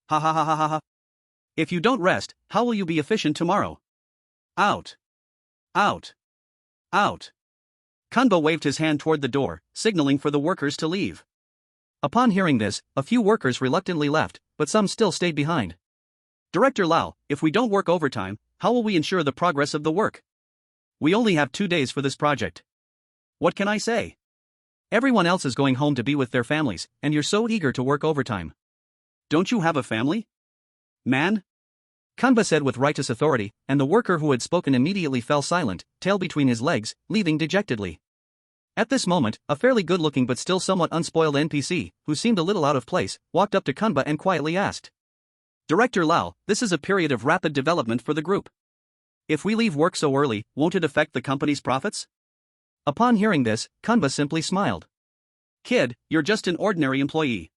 S1: Ha ha ha ha ha ha. If you don't rest, how will you be efficient tomorrow? Out. Out. Out. Kanba waved his hand toward the door, signaling for the workers to leave. Upon hearing this, a few workers reluctantly left, but some still stayed behind. Director Lau, if we don't work overtime, how will we ensure the progress of the work? We only have 2 days for this project. What can I say? Everyone else is going home to be with their families, and you're so eager to work overtime. Don't you have a family? Man? Kanba said with righteous authority, and the worker who had spoken immediately fell silent, tail between his legs, leaving dejectedly. At this moment, a fairly good-looking but still somewhat unspoiled NPC, who seemed a little out of place, walked up to Kanba and quietly asked. Director Lau, this is a period of rapid development for the group. If we leave work so early, won't it affect the company's profits? Upon hearing this, Kanba simply smiled. Kid, you're just an ordinary employee.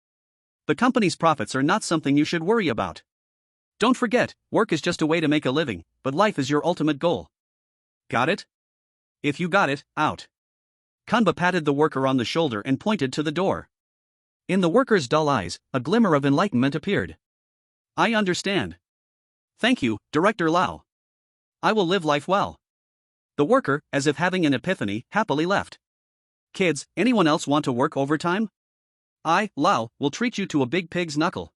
S1: The company's profits are not something you should worry about. Don't forget, work is just a way to make a living, but life is your ultimate goal. Got it? If you got it, out. Kanba patted the worker on the shoulder and pointed to the door. In the worker's dull eyes, a glimmer of enlightenment appeared. I understand. Thank you, Director Lau. I will live life well. The worker, as if having an epiphany, happily left. Kids, anyone else want to work overtime? I, Lau, will treat you to a big pig's knuckle.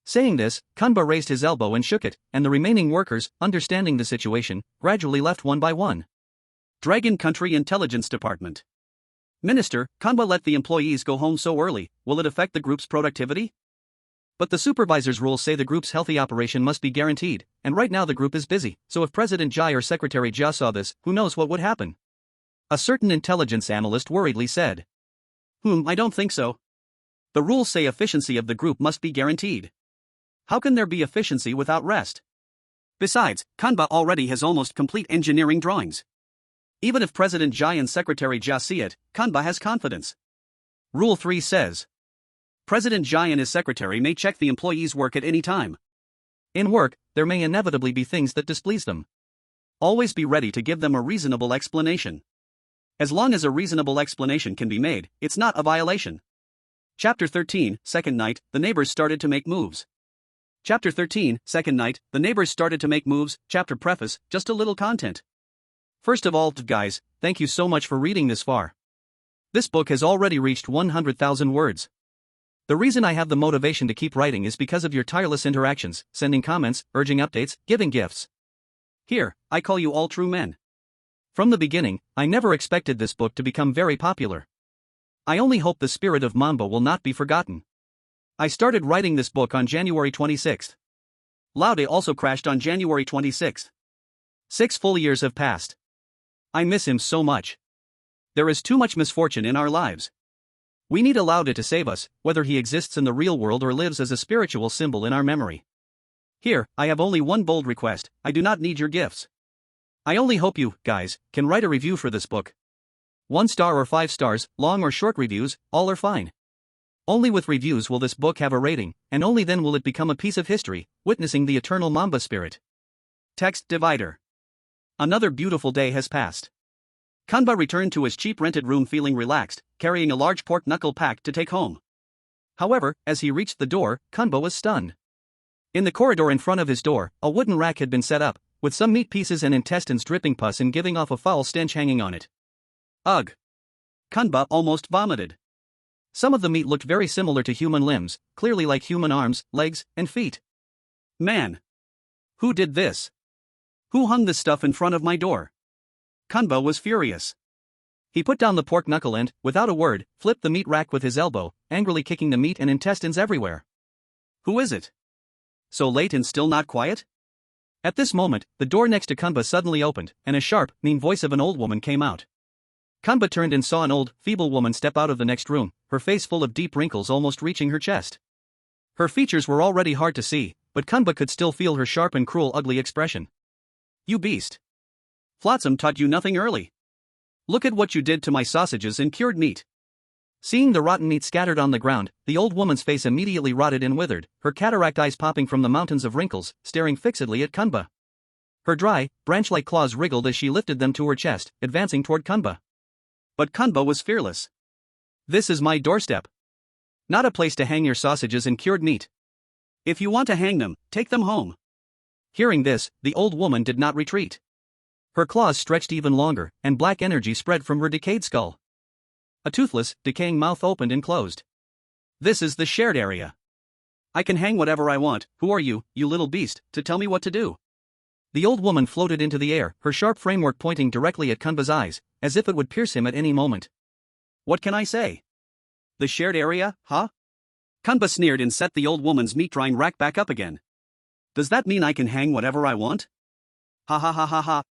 S1: Saying this, Kanba raised his elbow and shook it, and the remaining workers, understanding the situation, gradually left one by one. Dragon Country Intelligence Department. Minister, Kanba let the employees go home so early, will it affect the group's productivity? But the supervisor's rules say the group's healthy operation must be guaranteed, and right now the group is busy, so if President Jai or Secretary Jia saw this, who knows what would happen? A certain intelligence analyst worriedly said. I don't think so. The rules say efficiency of the group must be guaranteed. How can there be efficiency without rest? Besides, Kanba already has almost complete engineering drawings. Even if President Jai and Secretary Jia see it, Kanba has confidence. Rule 3 says. President Jai and his secretary may check the employees' work at any time. In work, there may inevitably be things that displease them. Always be ready to give them a reasonable explanation. As long as a reasonable explanation can be made, it's not a violation. Chapter 13, Second Night, the neighbors started to make moves. Chapter 13, Second Night, the neighbors started to make moves. Chapter preface, just a little content. First of all, guys, thank you so much for reading this far. This book has already reached 100,000 words. The reason I have the motivation to keep writing is because of your tireless interactions, sending comments, urging updates, giving gifts. Here, I call you all true men. From the beginning, I never expected this book to become very popular. I only hope the spirit of Mamba will not be forgotten. I started writing this book on January 26th. Laude also crashed on January 26th. 6 full years have passed. I miss him so much. There is too much misfortune in our lives. We need Laude to save us, whether he exists in the real world or lives as a spiritual symbol in our memory. Here, I have only one bold request, I do not need your gifts. I only hope you, guys, can write a review for this book. 1 star or 5 stars, long or short reviews, all are fine. Only with reviews will this book have a rating, and only then will it become a piece of history, witnessing the eternal Mamba spirit. Text divider. Another beautiful day has passed. Kanba returned to his cheap rented room feeling relaxed, carrying a large pork knuckle pack to take home. However, as he reached the door, Kanba was stunned. In the corridor in front of his door, a wooden rack had been set up, with some meat pieces and intestines dripping pus and giving off a foul stench hanging on it. Ugh! Kanba almost vomited. Some of the meat looked very similar to human limbs, clearly like human arms, legs, and feet. Man! Who did this? Who hung this stuff in front of my door? Kanba was furious. He put down the pork knuckle and, without a word, flipped the meat rack with his elbow, angrily kicking the meat and intestines everywhere. Who is it? So late and still not quiet? At this moment, the door next to Kanba suddenly opened, and a sharp, mean voice of an old woman came out. Kanba turned and saw an old, feeble woman step out of the next room, her face full of deep wrinkles almost reaching her chest. Her features were already hard to see, but Kanba could still feel her sharp and cruel ugly expression. You beast! Flotsam taught you nothing early. Look at what you did to my sausages and cured meat. Seeing the rotten meat scattered on the ground, the old woman's face immediately rotted and withered, her cataract eyes popping from the mountains of wrinkles, staring fixedly at Kanba. Her dry, branch-like claws wriggled as she lifted them to her chest, advancing toward Kanba. But Kanba was fearless. This is my doorstep. Not a place to hang your sausages and cured meat. If you want to hang them, take them home. Hearing this, the old woman did not retreat. Her claws stretched even longer, and black energy spread from her decayed skull. A toothless, decaying mouth opened and closed. This is the shared area. I can hang whatever I want. Who are you, you little beast, to tell me what to do? The old woman floated into the air, her sharp framework pointing directly at Kunba's eyes, as if it would pierce him at any moment. What can I say? The shared area, huh? Kunba sneered and set the old woman's meat-drying rack back up again. Does that mean I can hang whatever I want? Ha ha ha ha ha.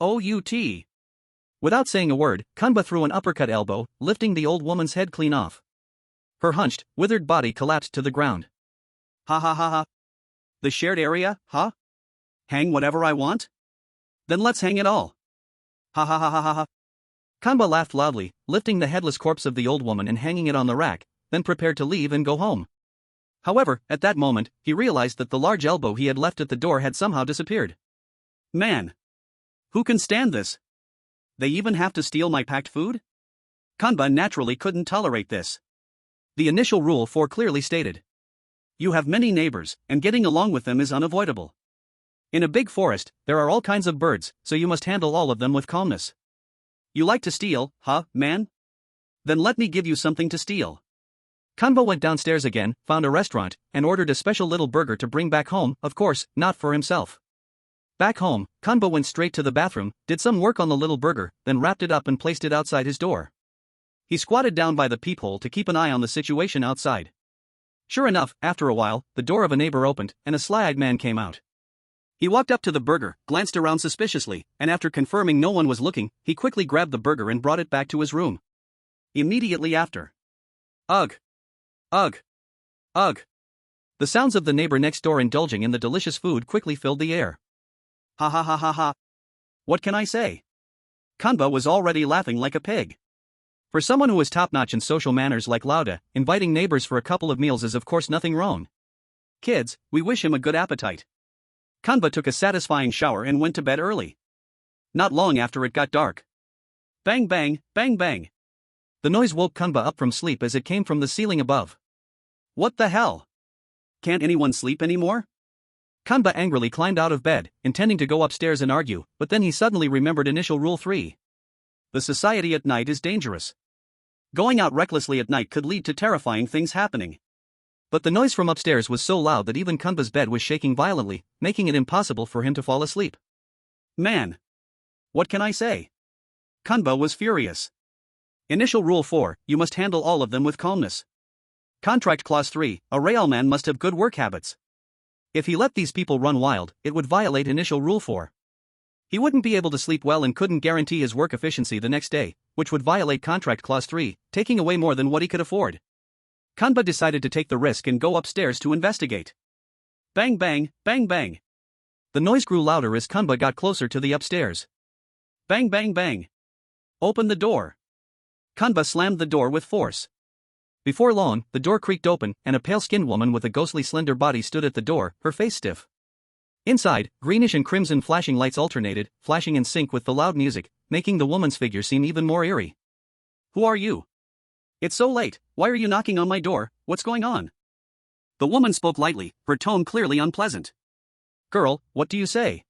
S1: O-U-T. Without saying a word, Kunba threw an uppercut elbow, lifting the old woman's head clean off. Her hunched, withered body collapsed to the ground. Ha ha ha ha. The shared area, huh? Hang whatever I want? Then let's hang it all. Ha ha ha ha ha ha. Kunba laughed loudly, lifting the headless corpse of the old woman and hanging it on the rack, then prepared to leave and go home. However, at that moment, he realized that the large elbow he had left at the door had somehow disappeared. Man! Who can stand this? They even have to steal my packed food? Kunba naturally couldn't tolerate this. The initial rule 4 clearly stated. You have many neighbors, and getting along with them is unavoidable. In a big forest, there are all kinds of birds, so you must handle all of them with calmness. You like to steal, huh, man? Then let me give you something to steal. Kunba went downstairs again, found a restaurant, and ordered a special little burger to bring back home, of course, not for himself. Back home, Kunba went straight to the bathroom, did some work on the little burger, then wrapped it up and placed it outside his door. He squatted down by the peephole to keep an eye on the situation outside. Sure enough, after a while, the door of a neighbor opened, and a sly-eyed man came out. He walked up to the burger, glanced around suspiciously, and after confirming no one was looking, he quickly grabbed the burger and brought it back to his room. Immediately after. Ugh! Ugh! Ugh! The sounds of the neighbor next door indulging in the delicious food quickly filled the air. Ha ha ha ha ha. What can I say? Kunba was already laughing like a pig. For someone who is top-notch in social manners like Lauda, inviting neighbors for a couple of meals is of course nothing wrong. Kids, we wish him a good appetite. Kunba took a satisfying shower and went to bed early. Not long after it got dark. Bang bang, bang bang. The noise woke Kunba up from sleep as it came from the ceiling above. What the hell? Can't anyone sleep anymore? Kunba angrily climbed out of bed, intending to go upstairs and argue, but then he suddenly remembered initial rule 3. The society at night is dangerous. Going out recklessly at night could lead to terrifying things happening. But the noise from upstairs was so loud that even Kunba's bed was shaking violently, making it impossible for him to fall asleep. Man! What can I say? Kunba was furious. Initial rule 4, you must handle all of them with calmness. Contract clause 3, a railman must have good work habits. If he let these people run wild, it would violate initial rule 4. He wouldn't be able to sleep well and couldn't guarantee his work efficiency the next day, which would violate contract clause 3, taking away more than what he could afford. Kunba decided to take the risk and go upstairs to investigate. Bang bang, bang bang. The noise grew louder as Kunba got closer to the upstairs. Bang bang bang. Open the door. Kunba slammed the door with force. Before long, the door creaked open, and a pale-skinned woman with a ghostly slender body stood at the door, her face stiff. Inside, greenish and crimson flashing lights alternated, flashing in sync with the loud music, making the woman's figure seem even more eerie. Who are you? It's so late, why are you knocking on my door, what's going on? The woman spoke lightly, her tone clearly unpleasant. Girl, what do you say?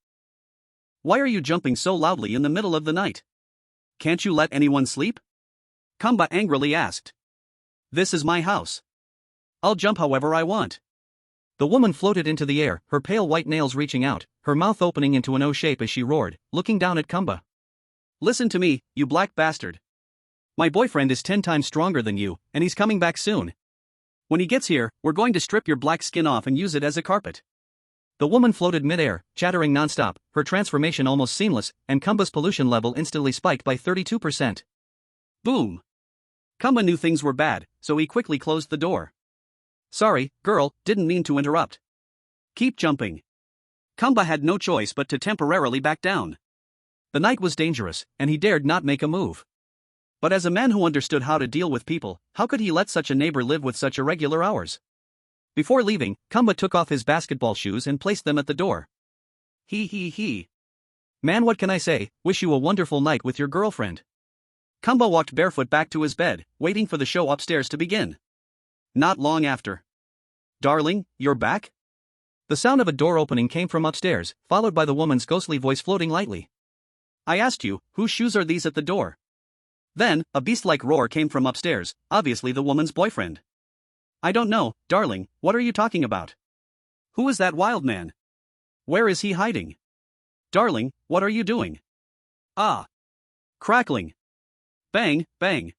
S1: Why are you jumping so loudly in the middle of the night? Can't you let anyone sleep? Kunba angrily asked. This is my house. I'll jump however I want. The woman floated into the air, her pale white nails reaching out, her mouth opening into an O shape as she roared, looking down at Kunba. Listen to me, you black bastard. My boyfriend is 10 times stronger than you, and he's coming back soon. When he gets here, we're going to strip your black skin off and use it as a carpet. The woman floated mid-air, chattering non-stop, her transformation almost seamless, and Kunba's pollution level instantly spiked by 32%. Boom! Kunba knew things were bad, so he quickly closed the door. Sorry, girl, didn't mean to interrupt. Keep jumping. Kunba had no choice but to temporarily back down. The night was dangerous, and he dared not make a move. But as a man who understood how to deal with people, how could he let such a neighbor live with such irregular hours? Before leaving, Kunba took off his basketball shoes and placed them at the door. He. Man, what can I say, wish you a wonderful night with your girlfriend. Kunba walked barefoot back to his bed, waiting for the show upstairs to begin. Not long after. Darling, you're back?
S2: The sound of a door opening came from upstairs, followed by the woman's ghostly voice floating lightly.
S1: I asked you, whose shoes are these at the door? Then, a beast-like roar came from upstairs, obviously the woman's boyfriend. I don't know, darling, what are you talking about? Who is that wild man? Where is he hiding? Darling, what are you doing? Ah! Crackling! Bang, bang!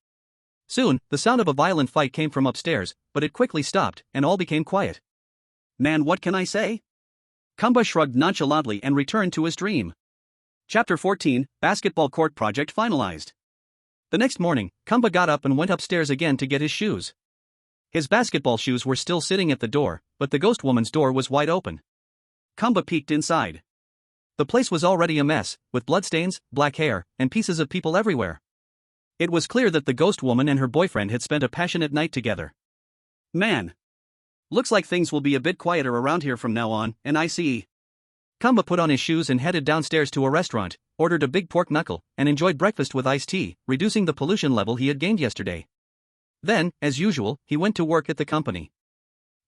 S2: Soon, the sound of a violent fight came from upstairs, but it quickly stopped, and all became quiet.
S1: Man, what can I say? Kumba shrugged nonchalantly and returned to his dream. Chapter 14, Basketball Court Project Finalized.
S2: The next morning, Kumba got up and went upstairs again to get his shoes. His basketball shoes were still sitting at the door, but the ghost woman's door was wide open.
S1: Kumba peeked inside.
S2: The place was already a mess, with bloodstains, black hair, and pieces of people everywhere. It was clear that the ghost woman and her boyfriend had spent a passionate night together.
S1: Man! Looks like things will be a bit quieter around here from now on, and I see.
S2: Kumba put on his shoes and headed downstairs to a restaurant, ordered a big pork knuckle, and enjoyed breakfast with iced tea, reducing the pollution level he had gained yesterday. Then, as usual, he went to work at the company.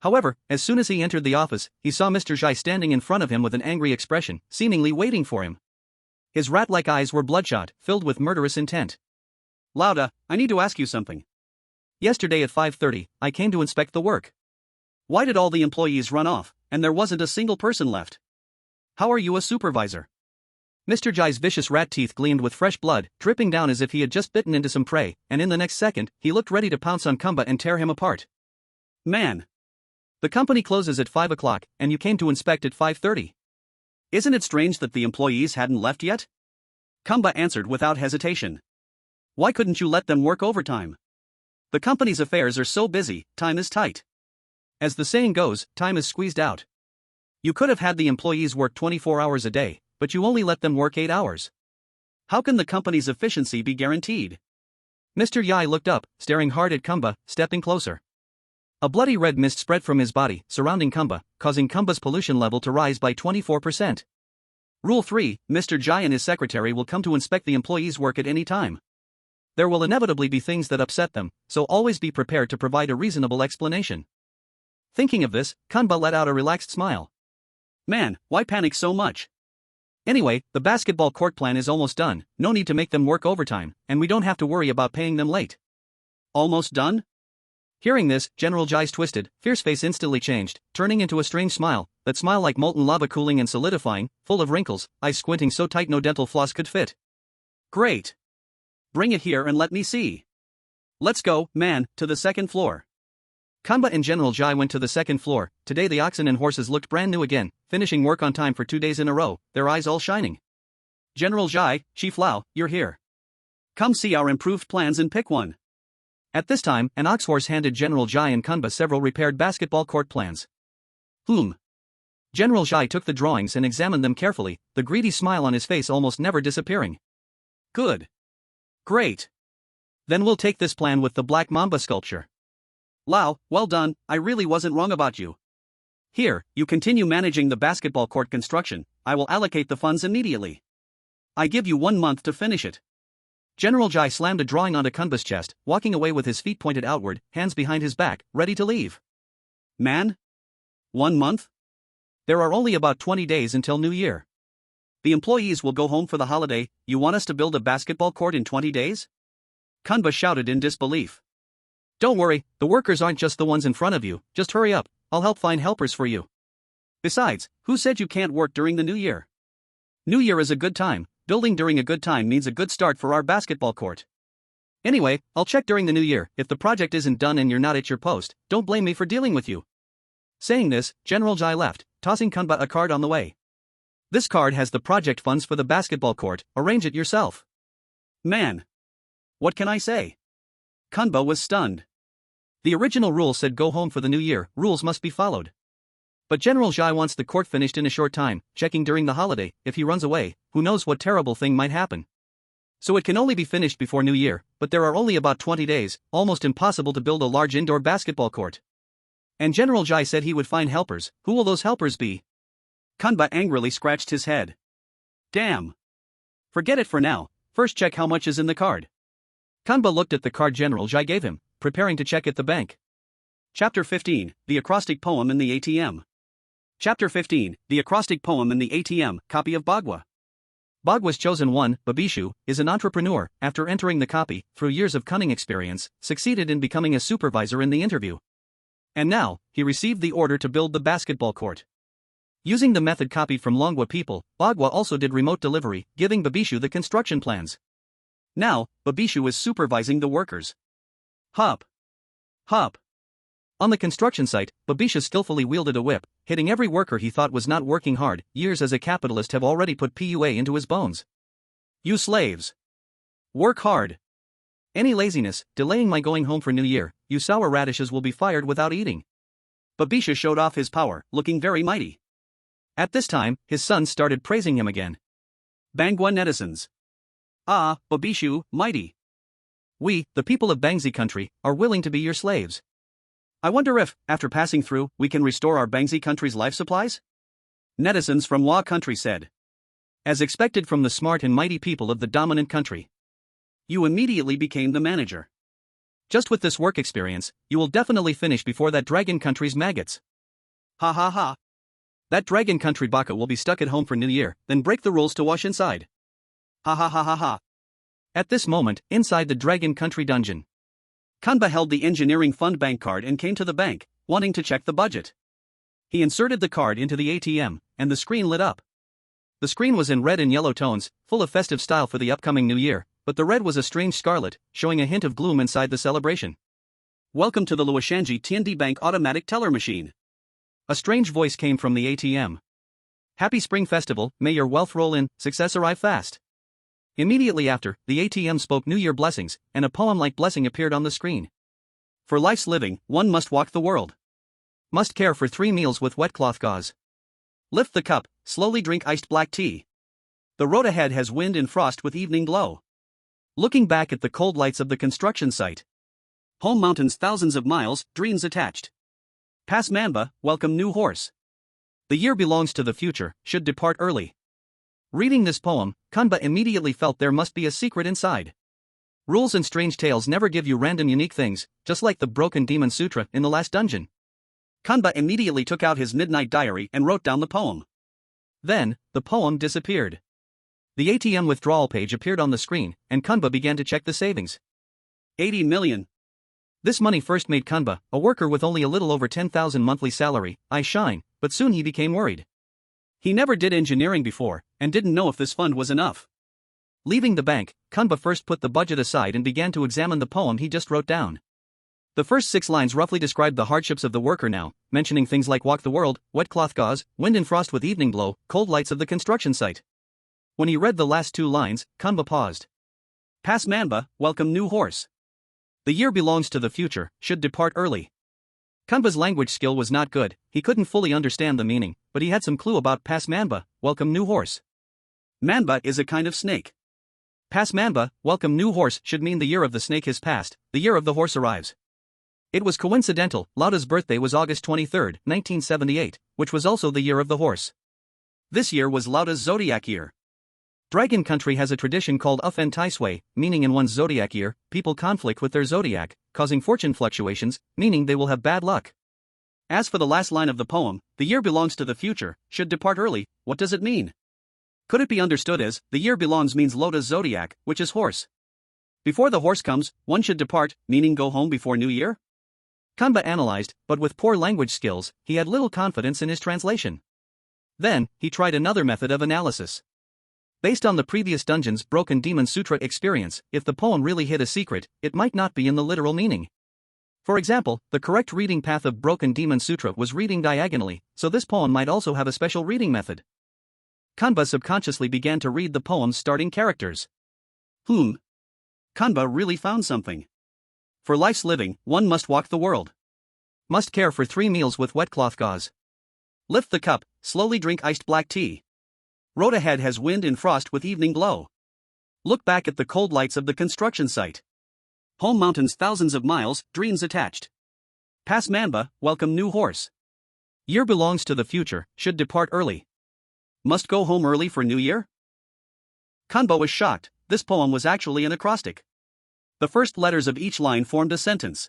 S2: However, as soon as he entered the office, he saw Mr. Zhai standing in front of him with an angry expression, seemingly waiting for him. His rat-like eyes were bloodshot, filled with murderous intent.
S1: Lauda, I need to ask you something.
S2: Yesterday at 5:30, I came to inspect the work.
S1: Why did all the employees run off, and there wasn't a single person left? How are you a supervisor?
S2: Mr. Zhai's vicious rat teeth gleamed with fresh blood, dripping down as if he had just bitten into some prey, and in the next second, he looked ready to pounce on Kumba and tear him apart.
S1: Man!
S2: The company closes at 5 o'clock, and you came to inspect at 5:30.
S1: Isn't it strange that the employees hadn't left yet? Kumba answered without hesitation. Why couldn't you let them work overtime? The company's affairs are so busy, time is tight.
S2: As the saying goes, time is squeezed out. You could have had the employees work 24 hours a day, but you only let them work 8 hours.
S1: How can the company's efficiency be guaranteed?
S2: Mr. Yai looked up, staring hard at Kumba, stepping closer. A bloody red mist spread from his body, surrounding Kumba, causing Kumba's pollution level to rise by 24%.
S1: Rule 3, Mr. Jai and his secretary will come to inspect the employees' work at any time.
S2: There will inevitably be things that upset them, so always be prepared to provide a reasonable explanation. Thinking of this, Kumba let out a relaxed smile.
S1: Man, why panic so much?
S2: Anyway, the basketball court plan is almost done, no need to make them work overtime, and we don't have to worry about paying them late.
S1: Almost done?
S2: Hearing this, General Jai's twisted, fierce face instantly changed, turning into a strange smile, that smile like molten lava cooling and solidifying, full of wrinkles, eyes squinting so tight no dental floss could fit.
S1: Great! Bring it here and let me see. Let's go, man, to the second floor.
S2: Kumba and General Jai went to the second floor. Today the oxen and horses looked brand new again, finishing work on time for 2 days in a row, their eyes all shining.
S1: General Jai, Chief Lao, you're here. Come see our improved plans and pick one.
S2: At this time, an ox horse handed General Jai and Kumba several repaired basketball court plans. General Jai took the drawings and examined them carefully, the greedy smile on his face almost never disappearing.
S1: Good. Great.
S2: Then we'll take this plan with the Black Mamba sculpture.
S1: Lao, well done, I really wasn't wrong about you. Here, you continue managing the basketball court construction, I will allocate the funds immediately. I give you 1 month to finish it.
S2: General Jai slammed a drawing onto Kumba's chest, walking away with his feet pointed outward, hands behind his back, ready to leave.
S1: Man? 1 month?
S2: There are only about 20 days until New Year.
S1: The employees will go home for the holiday, you want us to build a basketball court in 20 days? Kumba shouted in disbelief.
S2: Don't worry, the workers aren't just the ones in front of you, just hurry up, I'll help find helpers for you.
S1: Besides, who said you can't work during the New Year? New Year is a good time, building during a good time means a good start for our basketball court.
S2: Anyway, I'll check during the New Year, if the project isn't done and you're not at your post, don't blame me for dealing with you. Saying this, General Jai left, tossing Kumba a card on the way. This card has the project funds for the basketball court, arrange it yourself.
S1: Man. What can I say? Kumba was stunned.
S2: The original rule said go home for the New Year, rules must be followed. But General Jai wants the court finished in a short time, checking during the holiday, if he runs away, who knows what terrible thing might happen. So it can only be finished before New Year, but there are only about 20 days, almost impossible to build a large indoor basketball court. And General Jai said he would find helpers, who will those helpers be?
S1: Kumba angrily scratched his head. Damn. Forget it for now, first check how much is in the card.
S2: Kumba looked at the card General Jai gave him, preparing to check at the bank.
S1: Chapter 15, The Acrostic Poem in the ATM. Chapter 15, The Acrostic Poem in the ATM, copy of Bagua. Bagua's chosen one, Babishu, is an entrepreneur. After entering the copy, through years of cunning experience, succeeded in becoming a supervisor in the interview. And now, he received the order to build the basketball court. Using the method copied from Longwa people, Bagua also did remote delivery, giving Babishu the construction plans. Now, Babishu is supervising the workers. Hop. Hop. On the construction site, Babisha skillfully wielded a whip, hitting every worker he thought was not working hard. Years as a capitalist have already put PUA into his bones. You slaves. Work hard. Any laziness, delaying my going home for New Year, you sour radishes will be fired without eating. Babisha showed off his power, looking very mighty. At this time, his sons started praising him again. Bangwa netizens. Ah, Babishu, mighty. We, the people of Bangzi country, are willing to be your slaves. I wonder if, after passing through, we can restore our Bangzi country's life supplies? Netizens from Wa country said. As expected from the smart and mighty people of the dominant country. You immediately became the manager. Just with this work experience, you will definitely finish before that dragon country's maggots. Ha ha ha. That dragon country baka will be stuck at home for New Year, then break the rules to wash inside. Ha ha ha ha ha. At this moment, inside the dragon country dungeon, Kanba held the engineering fund bank card and came to the bank, wanting to check the budget. He inserted the card into the ATM, and the screen lit up. The screen was in red and yellow tones, full of festive style for the upcoming New Year, but the red was a strange scarlet, showing a hint of gloom inside the celebration. Welcome to the Luoshanji TND Bank automatic teller machine. A strange voice came from the ATM. Happy Spring Festival, may your wealth roll in, success arrive fast. Immediately after, the ATM spoke New Year blessings, and a poem-like blessing appeared on the screen. For life's living, one must walk the world. Must care for 3 meals with wet cloth gauze. Lift the cup, slowly drink iced black tea. The road ahead has wind and frost with evening glow. Looking back at the cold lights of the construction site. Home mountains thousands of miles, dreams attached. Pass Mamba, welcome new horse. The year belongs to the future, should depart early. Reading this poem, Kanba immediately felt there must be a secret inside. Rules and strange tales never give you random unique things, just like the broken Demon Sutra in the last dungeon. Kanba immediately took out his midnight diary and wrote down the poem. Then, the poem disappeared. The ATM withdrawal page appeared on the screen, and Kanba began to check the savings. 80 million. This money first made Kanba, a worker with only a little over 10,000 monthly salary, eyes shine, but soon he became worried. He never did engineering before, and didn't know if this fund was enough. Leaving the bank, Kanba first put the budget aside and began to examine the poem he just wrote down. The first 6 lines roughly described the hardships of the worker now, mentioning things like walk the world, wet cloth gauze, wind and frost with evening glow, cold lights of the construction site. When he read the last 2 lines, Kanba paused. Pass Mamba, welcome new horse. The year belongs to the future, should depart early. Kanba's language skill was not good, he couldn't fully understand the meaning, but he had some clue about Pass Mamba, welcome new horse. Mamba is a kind of snake. Pass Mamba, welcome new horse should mean the year of the snake has passed, the year of the horse arrives. It was coincidental, Lauda's birthday was August 23, 1978, which was also the year of the horse. This year was Lauda's zodiac year. Dragon country has a tradition called Ufen Taisui, meaning in one's zodiac year, people conflict with their zodiac, causing fortune fluctuations, meaning they will have bad luck. As for the last line of the poem, the year belongs to the future, should depart early, what does it mean? Could it be understood as, the year belongs means Lauda's zodiac, which is horse. Before the horse comes, one should depart, meaning go home before New Year? Kanba analyzed, but with poor language skills, he had little confidence in his translation. Then, he tried another method of analysis. Based on the previous dungeon's broken Demon Sutra experience, if the poem really hid a secret, it might not be in the literal meaning. For example, the correct reading path of broken Demon Sutra was reading diagonally, so this poem might also have a special reading method. Kanba subconsciously began to read the poem's starting characters. Kanba really found something. For life's living, one must walk the world. Must care for 3 meals with wet cloth gauze. Lift the cup, slowly drink iced black tea. Road ahead has wind and frost with evening glow. Look back at the cold lights of the construction site. Home mountains thousands of miles, dreams attached. Pass Mamba, welcome new horse. Year belongs to the future, should depart early. Must go home early for New Year? Kanba was shocked, this poem was actually an acrostic. The first letters of each line formed a sentence.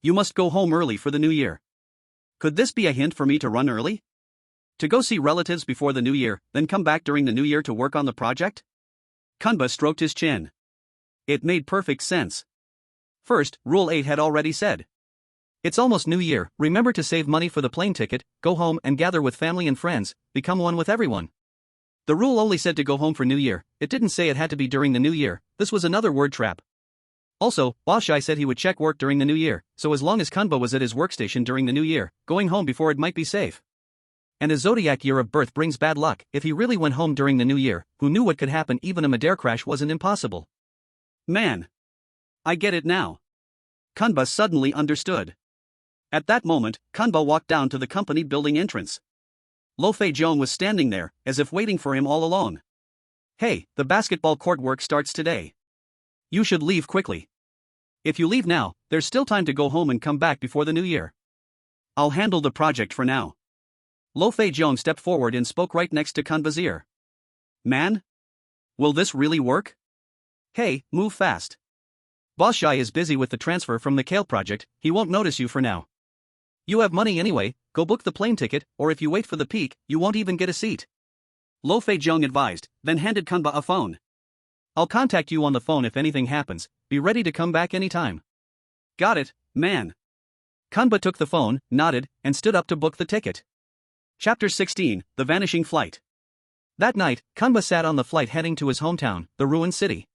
S1: You must go home early for the new year. Could this be a hint for me to run early? To go see relatives before the new year, then come back during the new year to work on the project? Kanba stroked his chin. It made perfect sense. First, Rule 8 had already said. It's almost New Year, remember to save money for the plane ticket, go home and gather with family and friends, become one with everyone. The rule only said to go home for New Year, it didn't say it had to be during the new year. This was another word trap. Also, Boshai said he would check work during the new year, so as long as Kanba was at his workstation during the new year, going home before it might be safe. And his zodiac year of birth brings bad luck. If he really went home during the new year, who knew what could happen? Even a midair crash wasn't impossible. Man. I get it now. Kanba suddenly understood. At that moment, Kanba walked down to the company building entrance. Lo Fei Joan was standing there, as if waiting for him all along. Hey, the basketball court work starts today. You should leave quickly. If you leave now, there's still time to go home and come back before the new year. I'll handle the project for now. Lo Fei Joan stepped forward and spoke right next to Kanba's ear. Man? Will this really work? Hey, move fast. Boss Shai is busy with the transfer from the Kale project, he won't notice you for now. You have money anyway, go book the plane ticket, or if you wait for the peak, you won't even get a seat. Lo Fei Zhong advised, then handed Kanba a phone. I'll contact you on the phone if anything happens, be ready to come back anytime. Got it, man. Kanba took the phone, nodded, and stood up to book the ticket. Chapter 16, The Vanishing Flight. That night, Kanba sat on the flight heading to his hometown, the ruined city.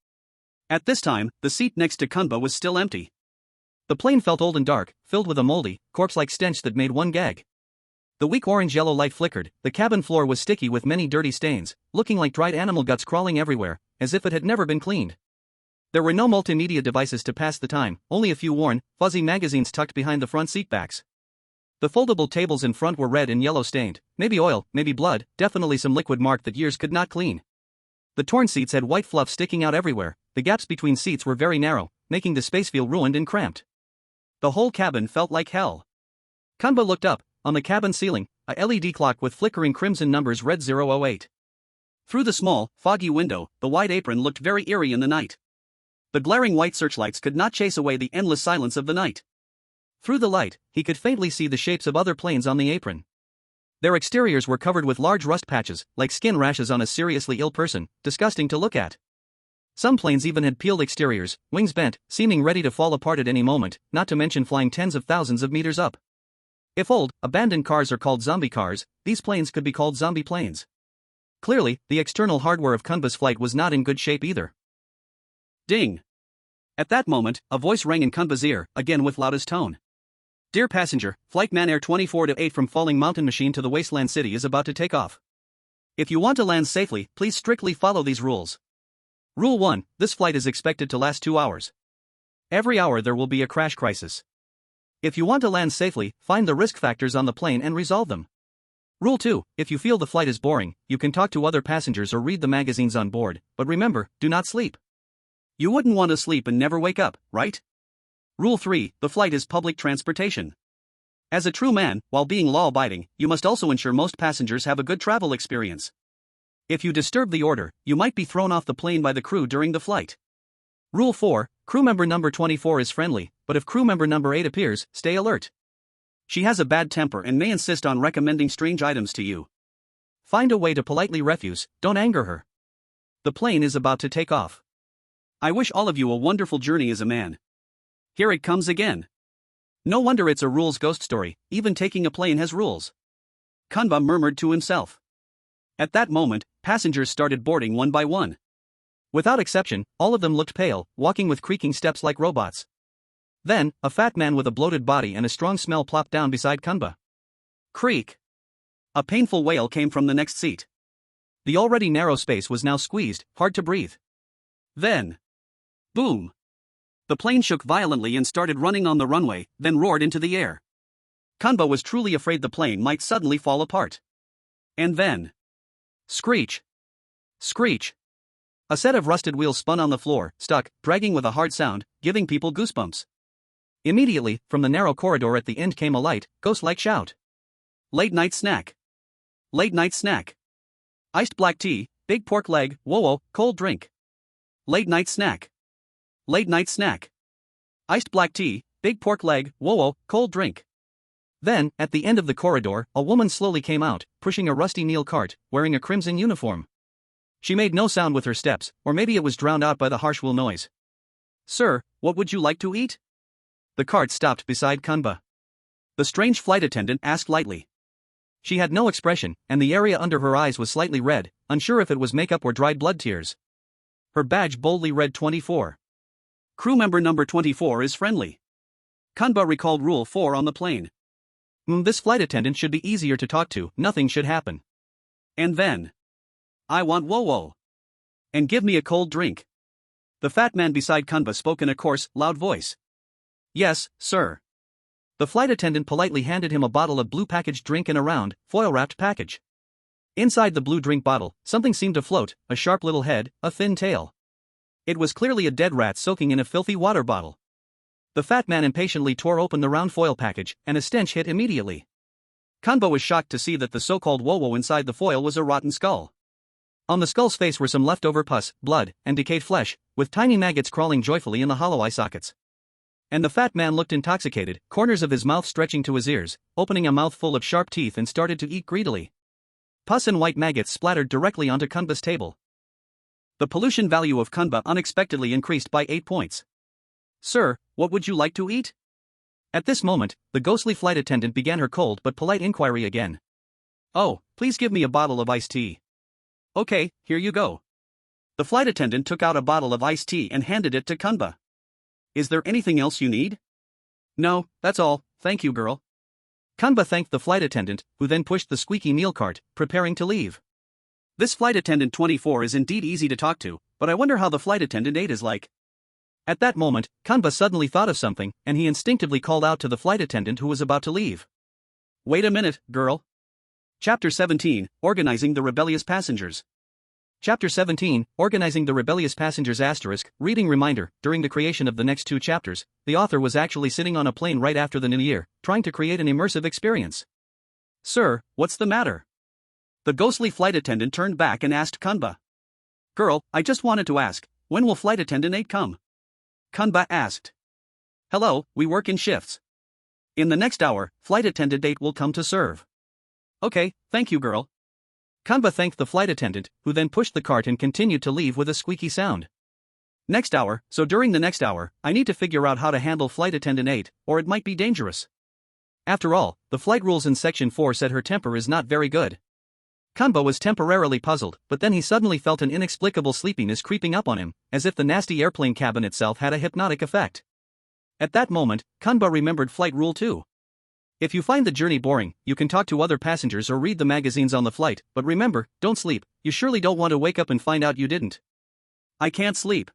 S1: At this time, the seat next to Kanba was still empty. The plane felt old and dark, filled with a moldy, corpse-like stench that made one gag. The weak orange-yellow light flickered, the cabin floor was sticky with many dirty stains, looking like dried animal guts crawling everywhere, as if it had never been cleaned. There were no multimedia devices to pass the time, only a few worn, fuzzy magazines tucked behind the front seat backs. The foldable tables in front were red and yellow stained, maybe oil, maybe blood, definitely some liquid mark that years could not clean. The torn seats had white fluff sticking out everywhere, the gaps between seats were very narrow, making the space feel ruined and cramped. The whole cabin felt like hell. Kanba looked up. On the cabin ceiling, a LED clock with flickering crimson numbers read 008. Through the small, foggy window, the white apron looked very eerie in the night. The glaring white searchlights could not chase away the endless silence of the night. Through the light, he could faintly see the shapes of other planes on the apron. Their exteriors were covered with large rust patches, like skin rashes on a seriously ill person, disgusting to look at. Some planes even had peeled exteriors, wings bent, seeming ready to fall apart at any moment, not to mention flying tens of thousands of meters up. If old, abandoned cars are called zombie cars, these planes could be called zombie planes. Clearly, the external hardware of Kanba's flight was not in good shape either. Ding! At that moment, a voice rang in Kanba's ear, again with loudest tone. Dear passenger, flight man Air 24-8 from Falling Mountain Machine to the Wasteland City is about to take off. If you want to land safely, please strictly follow these rules. Rule 1, this flight is expected to last 2 hours. Every hour there will be a crash crisis. If you want to land safely, find the risk factors on the plane and resolve them. Rule 2, if you feel the flight is boring, you can talk to other passengers or read the magazines on board, but remember, do not sleep. You wouldn't want to sleep and never wake up, right? Rule 3, the flight is public transportation. As a true man, while being law-abiding, you must also ensure most passengers have a good travel experience. If you disturb the order, you might be thrown off the plane by the crew during the flight. Rule 4, crew member number 24 is friendly, but if crew member number 8 appears, stay alert. She has a bad temper and may insist on recommending strange items to you. Find a way to politely refuse, don't anger her. The plane is about to take off. I wish all of you a wonderful journey as a man. Here it comes again. No wonder it's a rules ghost story, even taking a plane has rules. Kanba murmured to himself. At that moment, passengers started boarding one by one. Without exception, all of them looked pale, walking with creaking steps like robots. Then, a fat man with a bloated body and a strong smell plopped down beside Kanba. Creak! A painful wail came from the next seat. The already narrow space was now squeezed, hard to breathe. Then, boom! The plane shook violently and started running on the runway, then roared into the air. Kanba was truly afraid the plane might suddenly fall apart. And then, screech! Screech! A set of rusted wheels spun on the floor, stuck, dragging with a hard sound, giving people goosebumps. Immediately, from the narrow corridor at the end came a light, ghost-like shout. Late night snack. Late night snack. Iced black tea, big pork leg, whoa, cold drink. Late night snack. Late night snack. Iced black tea, big pork leg, whoa, cold drink. Then, at the end of the corridor, a woman slowly came out, pushing a rusty meal cart, wearing a crimson uniform. She made no sound with her steps, or maybe it was drowned out by the harsh wool noise. Sir, what would you like to eat? The cart stopped beside Kanba. The strange flight attendant asked lightly. She had no expression, and the area under her eyes was slightly red, unsure if it was makeup or dried blood tears. Her badge boldly read 24. Crew member number 24 is friendly. Kanba recalled Rule 4 on the plane. This flight attendant should be easier to talk to, nothing should happen. And then. I want whoa. And give me a cold drink. The fat man beside Kanba spoke in a coarse, loud voice. Yes, sir. The flight attendant politely handed him a bottle of blue packaged drink in a round, foil-wrapped package. Inside the blue drink bottle, something seemed to float, a sharp little head, a thin tail. It was clearly a dead rat soaking in a filthy water bottle. The fat man impatiently tore open the round foil package, and a stench hit immediately. Kanba was shocked to see that the so-called whoa inside the foil was a rotten skull. On the skull's face were some leftover pus, blood, and decayed flesh, with tiny maggots crawling joyfully in the hollow eye sockets. And the fat man looked intoxicated, corners of his mouth stretching to his ears, opening a mouthful of sharp teeth and started to eat greedily. Pus and white maggots splattered directly onto Kanba's table. The pollution value of Kanba unexpectedly increased by 8 points. Sir, what would you like to eat? At this moment, the ghostly flight attendant began her cold but polite inquiry again. Oh, please give me a bottle of iced tea. Okay, here you go. The flight attendant took out a bottle of iced tea and handed it to Kanba. Is there anything else you need? No, that's all, thank you, girl. Kanba thanked the flight attendant, who then pushed the squeaky meal cart, preparing to leave. This flight attendant 24 is indeed easy to talk to, but I wonder how the flight attendant 8 is like. At that moment, Kanba suddenly thought of something, and he instinctively called out to the flight attendant who was about to leave. Wait a minute, girl. Chapter 17, Organizing the Rebellious Passengers. Chapter 17, Organizing the Rebellious Passengers *, reading reminder, during the creation of the next 2 chapters, the author was actually sitting on a plane right after the new year, trying to create an immersive experience. Sir, what's the matter? The ghostly flight attendant turned back and asked Kanba. Girl, I just wanted to ask, when will flight attendant 8 come? Kanba asked. Hello, we work in shifts. In the next hour, flight attendant 8 will come to serve. Okay, thank you, girl. Kanba thanked the flight attendant, who then pushed the cart and continued to leave with a squeaky sound. Next hour, so during the next hour, I need to figure out how to handle flight attendant 8, or it might be dangerous. After all, the flight rules in section 4 said her temper is not very good. Kanba was temporarily puzzled, but then he suddenly felt an inexplicable sleepiness creeping up on him, as if the nasty airplane cabin itself had a hypnotic effect. At that moment, Kanba remembered flight rule 2. If you find the journey boring, you can talk to other passengers or read the magazines on the flight, but remember, don't sleep, you surely don't want to wake up and find out you didn't. I can't sleep.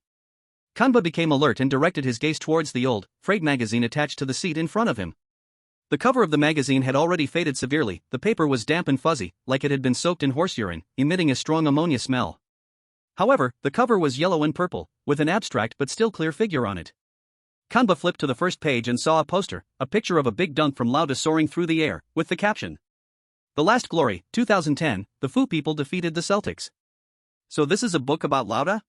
S1: Kanba became alert and directed his gaze towards the old, frayed magazine attached to the seat in front of him. The cover of the magazine had already faded severely, the paper was damp and fuzzy, like it had been soaked in horse urine, emitting a strong ammonia smell. However, the cover was yellow and purple, with an abstract but still clear figure on it. Kanba flipped to the first page and saw a poster, a picture of a big dunk from Lauda soaring through the air, with the caption. The Last Glory, 2010, the Foo people defeated the Celtics. So this is a book about Lauda?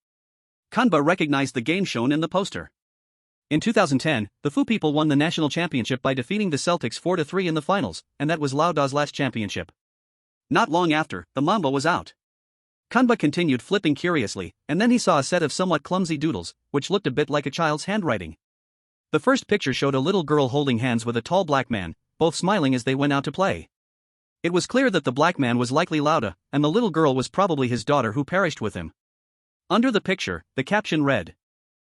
S1: Kanba recognized the game shown in the poster. In 2010, the Foo people won the national championship by defeating the Celtics 4-3 in the finals, and that was Lauda's last championship. Not long after, the Mamba was out. Kanba continued flipping curiously, and then he saw a set of somewhat clumsy doodles, which looked a bit like a child's handwriting. The first picture showed a little girl holding hands with a tall black man, both smiling as they went out to play. It was clear that the black man was likely Lauda, and the little girl was probably his daughter who perished with him. Under the picture, the caption read,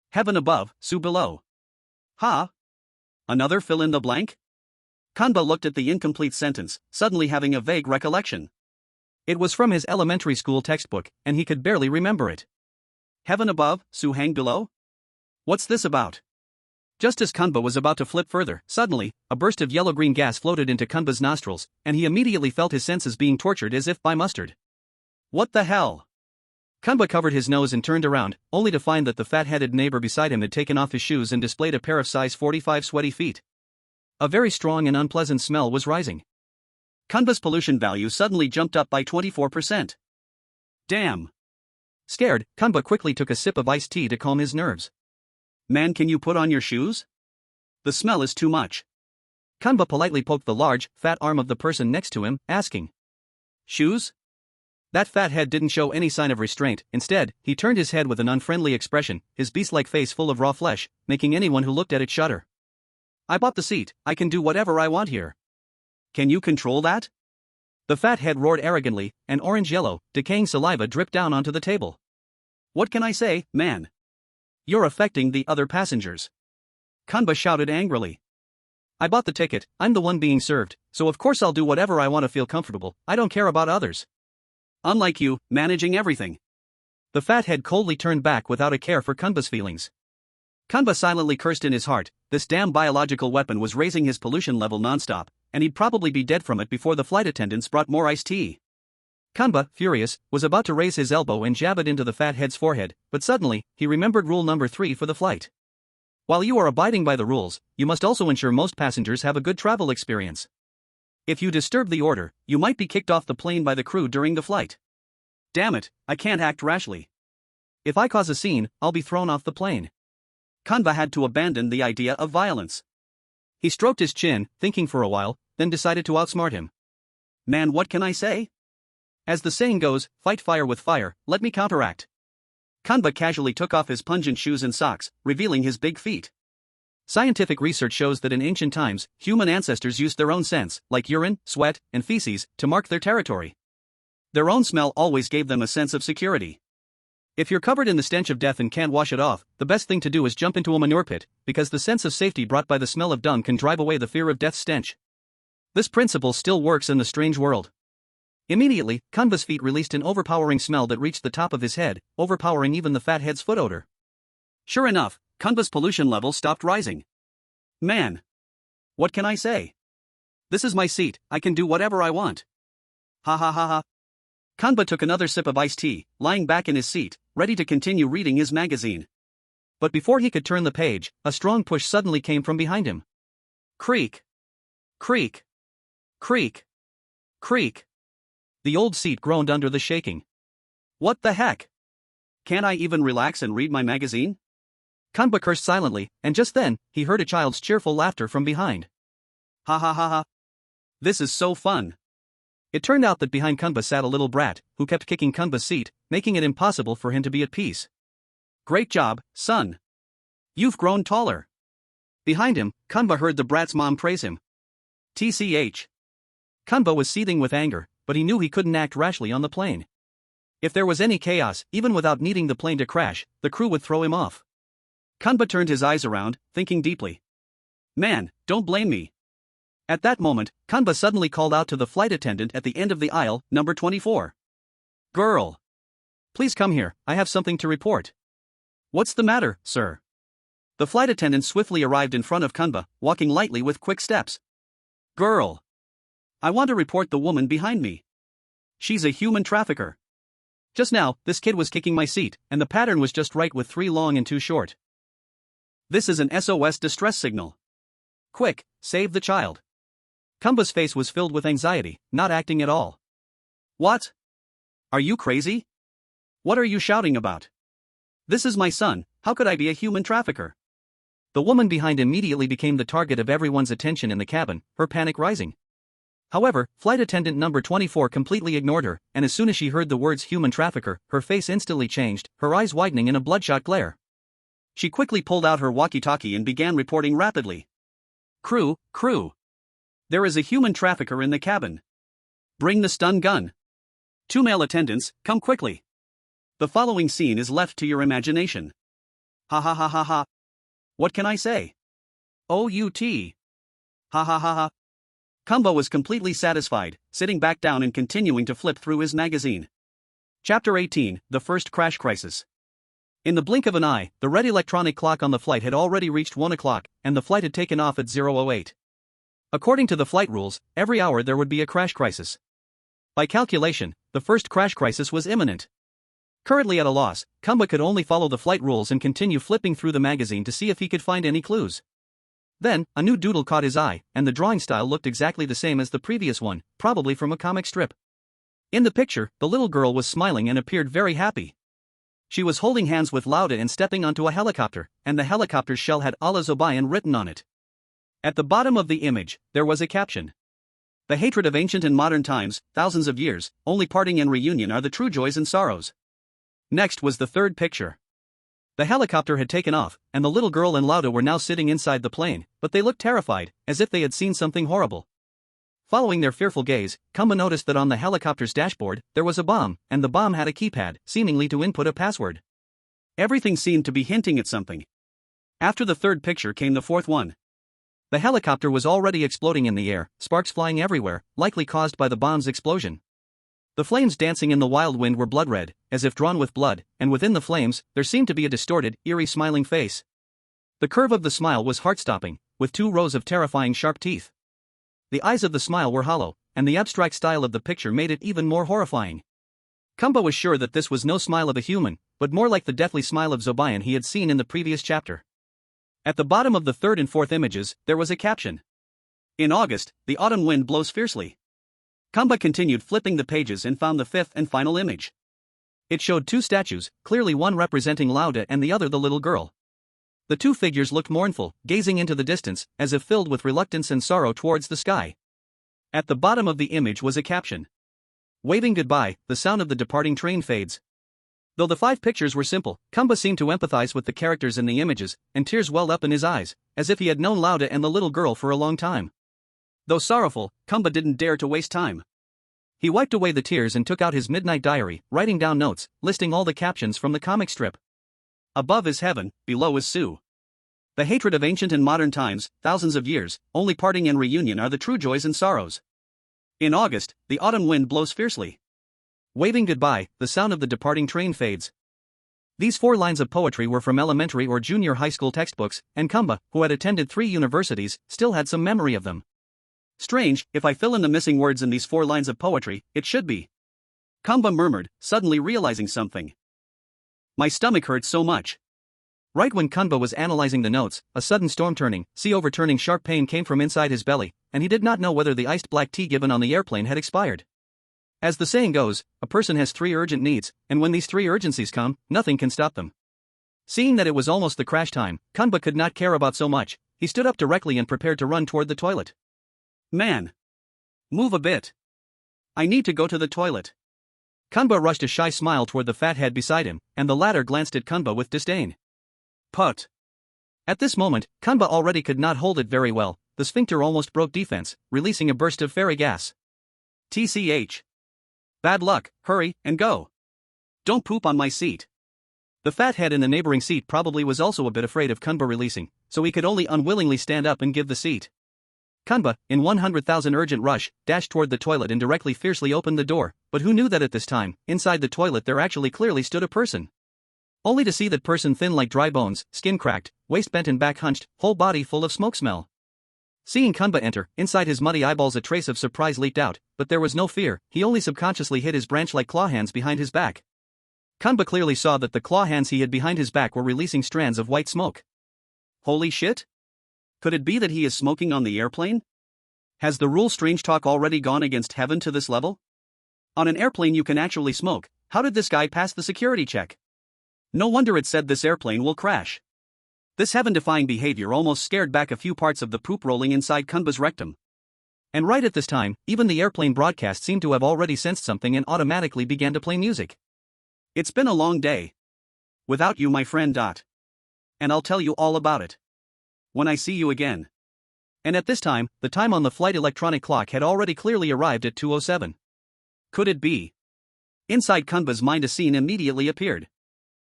S1: Heaven above, Sue below. Ha? Another fill in the blank? Kanba looked at the incomplete sentence, suddenly having a vague recollection. It was from his elementary school textbook, and he could barely remember it. Heaven above, Sue hang below? What's this about? Just as Kanba was about to flip further, suddenly, a burst of yellow-green gas floated into Kanba's nostrils, and he immediately felt his senses being tortured as if by mustard. What the hell? Kanba covered his nose and turned around, only to find that the fat-headed neighbor beside him had taken off his shoes and displayed a pair of size 45 sweaty feet. A very strong and unpleasant smell was rising. Kanba's pollution value suddenly jumped up by 24%. Damn. Scared, Kanba quickly took a sip of iced tea to calm his nerves. Man, can you put on your shoes? The smell is too much.
S2: Kanba politely poked the large, fat arm of the person next to him, asking.
S1: Shoes?
S2: That fat head didn't show any sign of restraint. Instead, he turned his head with an unfriendly expression, his beast-like face full of raw flesh, making anyone who looked at it shudder.
S1: I bought the seat, I can do whatever I want here. Can you control that?
S2: The fat head roared arrogantly, and orange-yellow, decaying saliva dripped down onto the table.
S1: What can I say, man? You're affecting the other passengers. Kanba shouted angrily.
S2: I bought the ticket, I'm the one being served, so of course I'll do whatever I want to feel comfortable, I don't care about others.
S1: Unlike you, managing everything.
S2: The fat head coldly turned back without a care for Kanba's feelings.
S1: Kanba silently cursed in his heart, this damn biological weapon was raising his pollution level nonstop, and he'd probably be dead from it before the flight attendants brought more iced tea.
S2: Kanba, furious, was about to raise his elbow and jab it into the fat head's forehead, but suddenly, he remembered rule number 3 for the flight. While you are abiding by the rules, you must also ensure most passengers have a good travel experience. If you disturb the order, you might be kicked off the plane by the crew during the flight.
S1: Damn it, I can't act rashly.
S2: If I cause a scene, I'll be thrown off the plane.
S1: Kanba had to abandon the idea of violence.
S2: He stroked his chin, thinking for a while, then decided to outsmart him.
S1: Man, what can I say?
S2: As the saying goes, fight fire with fire, let me counteract.
S1: Kanba casually took off his pungent shoes and socks, revealing his big feet.
S2: Scientific research shows that in ancient times, human ancestors used their own scents, like urine, sweat, and feces, to mark their territory.
S1: Their own smell always gave them a sense of security.
S2: If you're covered in the stench of death and can't wash it off, the best thing to do is jump into a manure pit, because the sense of safety brought by the smell of dung can drive away the fear of death's stench. This principle still works in the strange world. Immediately, Kanba's feet released an overpowering smell that reached the top of his head, overpowering even the fat head's foot odor.
S1: Sure enough, Kanba's pollution level stopped rising. Man! What can I say? This is my seat, I can do whatever I want. Ha ha ha ha. Kanba took another sip of iced tea, lying back in his seat, ready to continue reading his magazine.
S2: But before he could turn the page, a strong push suddenly came from behind him.
S1: Creak! Creak! Creak! Creak!
S2: The old seat groaned under the shaking.
S1: What the heck? Can't I even relax and read my magazine?
S2: Kanba cursed silently, and just then, he heard a child's cheerful laughter from behind.
S1: Ha ha ha ha. This is so fun.
S2: It turned out that behind Kanba sat a little brat, who kept kicking Kanba's seat, making it impossible for him to be at peace.
S1: Great job, son. You've grown taller. Behind him, Kanba heard the brat's mom praise him. TCH.
S2: Kanba was seething with anger, but he knew he couldn't act rashly on the plane. If there was any chaos, even without needing the plane to crash, the crew would throw him off.
S1: Kanba turned his eyes around, thinking deeply. Man, don't blame me. At that moment, Kanba suddenly called out to the flight attendant at the end of the aisle, number 24. Girl!
S2: Please come here, I have something to report.
S1: What's the matter, sir? The flight attendant swiftly arrived in front of Kanba, walking lightly with quick steps. Girl! I want to report the woman behind me. She's a human trafficker. Just now, this kid was kicking my seat, and the pattern was just right with 3 long and 2 short. This is an SOS distress signal. Quick, save the child.
S2: Kanba's face was filled with anxiety, not acting at all.
S1: What? Are you crazy? What are you shouting about? This is my son, how could I be a human trafficker?
S2: The woman behind immediately became the target of everyone's attention in the cabin, her panic rising. However, flight attendant number 24 completely ignored her, and as soon as she heard the words human trafficker, her face instantly changed, her eyes widening in a bloodshot glare.
S1: She quickly pulled out her walkie-talkie and began reporting rapidly. Crew! There is a human trafficker in the cabin. Bring the stun gun. 2 male attendants, come quickly. The following scene is left to your imagination. Ha ha ha ha ha. What can I say? OUT. Ha ha ha ha. Kanba was completely satisfied, sitting back down and continuing to flip through his magazine. Chapter 18, The First Crash Crisis. In the blink of an eye, the red electronic clock on the flight had already reached 1 o'clock, and the flight had taken off at 0:08. According to the flight rules, every hour there would be a crash crisis. By calculation, the first crash crisis was imminent. Currently at a loss, Kanba could only follow the flight rules and continue flipping through the magazine to see if he could find any clues. Then, a new doodle caught his eye, and the drawing style looked exactly the same as the previous one, probably from a comic strip. In the picture, the little girl was smiling and appeared very happy. She was holding hands with Lauda and stepping onto a helicopter, and the helicopter's shell had Allah Zobayan written on it.
S2: At the bottom of the image, there was a caption. The hatred of ancient and modern times, thousands of years, only parting and reunion are the true joys and sorrows. Next was the third picture. The helicopter had taken off, and the little girl and Lauda were now sitting inside the plane, but they looked terrified, as if they had seen something horrible. Following their fearful gaze, Kumba noticed that on the helicopter's dashboard, there was a bomb, and the bomb had a keypad, seemingly to input a password. Everything seemed to be hinting at something. After the third picture came the fourth one. The helicopter was already exploding in the air, sparks flying everywhere, likely caused by the bomb's explosion. The flames dancing in the wild wind were blood red, as if drawn with blood, and within the flames, there seemed to be a distorted, eerie smiling face. The curve of the smile was heart-stopping, with 2 rows of terrifying sharp teeth. The eyes of the smile were hollow, and the abstract style of the picture made it even more horrifying. Kumba was sure that this was no smile of a human, but more like the deathly smile of Zobayan he had seen in the previous chapter. At the bottom of the third and fourth images, there was a caption. In August, the autumn wind blows fiercely. Kumba continued flipping the pages and found the fifth and final image. It showed 2 statues, clearly one representing Lauda and the other the little girl. The 2 figures looked mournful, gazing into the distance, as if filled with reluctance and sorrow towards the sky. At the bottom of the image was a caption. Waving goodbye, the sound of the departing train fades. Though the 5 pictures were simple, Kumba seemed to empathize with the characters in the images, and tears welled up in his eyes, as if he had known Lauda and the little girl for a long time. Though sorrowful, Kumba didn't dare to waste time. He wiped away the tears and took out his midnight diary, writing down notes, listing all the captions from the comic strip. Above is heaven, below is Sue. The hatred of ancient and modern times, thousands of years, only parting and reunion are the true joys and sorrows. In August, the autumn wind blows fiercely. Waving goodbye, the sound of the departing train fades. These 4 lines of poetry were from elementary or junior high school textbooks, and Kumba, who had attended 3 universities, still had some memory of them. Strange, if I fill in the missing words in these 4 lines of poetry, it should be. Kumba murmured, suddenly realizing something. My stomach hurts so much. Right when Kumba was analyzing the notes, a sudden storm-turning, sea-overturning sharp pain came from inside his belly, and he did not know whether the iced black tea given on the airplane had expired. As the saying goes, a person has 3 urgent needs, and when these 3 urgencies come, nothing can stop them. Seeing that it was almost the crash time, Kumba could not care about so much. He stood up directly and prepared to run toward the toilet. Man! Move a bit. I need to go to the toilet. Kumba rushed a shy smile toward the fat head beside him, and the latter glanced at Kumba with disdain. Put. At this moment, Kumba already could not hold it very well. The sphincter almost broke defense, releasing a burst of fairy gas. TCH. Bad luck, hurry, and go. Don't poop on my seat. The fat head in the neighboring seat probably was also a bit afraid of Kumba releasing, so he could only unwillingly stand up and give the seat. Kumba, in 100,000 urgent rush, dashed toward the toilet and directly fiercely opened the door, but who knew that at this time, inside the toilet there actually clearly stood a person. Only to see that person thin like dry bones, skin cracked, waist bent and back hunched, whole body full of smoke smell. Seeing Kumba enter, inside his muddy eyeballs a trace of surprise leaked out, but there was no fear. He only subconsciously hid his branch-like claw hands behind his back. Kumba clearly saw that the claw hands he had behind his back were releasing strands of white smoke. Holy shit? Could it be that he is smoking on the airplane? Has the rule strange talk already gone against heaven to this level? On an airplane you can actually smoke. How did this guy pass the security check? No wonder it said this airplane will crash. This heaven-defying behavior almost scared back a few parts of the poop rolling inside Kumba's rectum. And right at this time, even the airplane broadcast seemed to have already sensed something and automatically began to play music. It's been a long day. Without you, my friend. And I'll tell you all about it when I see you again. And at this time, the time on the flight electronic clock had already clearly arrived at 2:07. Could it be? Inside Kumba's mind a scene immediately appeared.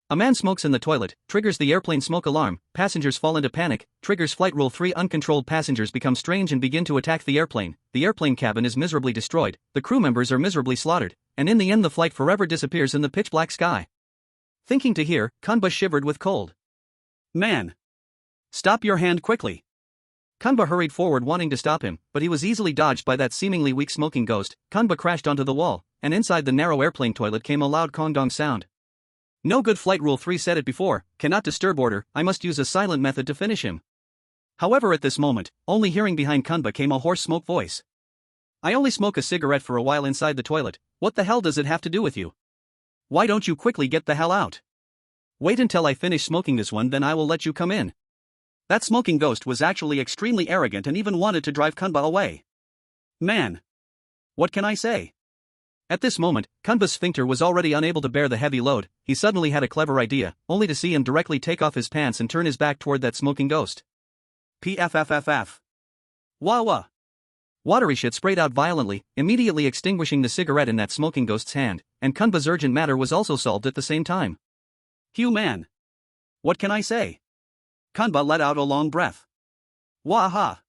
S2: A man smokes in the toilet, triggers the airplane smoke alarm, passengers fall into panic, triggers Flight Rule 3, uncontrolled passengers become strange and begin to attack the airplane cabin is miserably destroyed, the crew members are miserably slaughtered, and in the end the flight forever disappears in the pitch-black sky. Thinking to hear, Kumba shivered with cold. Man! Stop your hand quickly! Kumba hurried forward wanting to stop him, but he was easily dodged by that seemingly weak smoking ghost. Kumba crashed onto the wall, and inside the narrow airplane toilet came a loud kong-dong sound. No good, Flight Rule 3 said it before, cannot disturb order, I must use a silent method to finish him. However, at this moment, only hearing behind Kumba came a hoarse smoke voice. I only smoke a cigarette for a while inside the toilet. What the hell does it have to do with you? Why don't you quickly get the hell out? Wait until I finish smoking this one, then I will let you come in.
S1: That smoking ghost was actually extremely arrogant and even wanted to drive Kanba away. Man. What can I say?
S2: At this moment, Kanba's sphincter was already unable to bear the heavy load. He suddenly had a clever idea, only to see him directly take off his pants and turn his back toward that smoking ghost.
S1: Pfffff. Wah wah.
S2: Watery shit sprayed out violently, immediately extinguishing the cigarette in that smoking ghost's hand, and Kanba's urgent matter was also solved at the same time.
S1: Hugh man. What can I say? Kanba let out a long breath. Wah ha.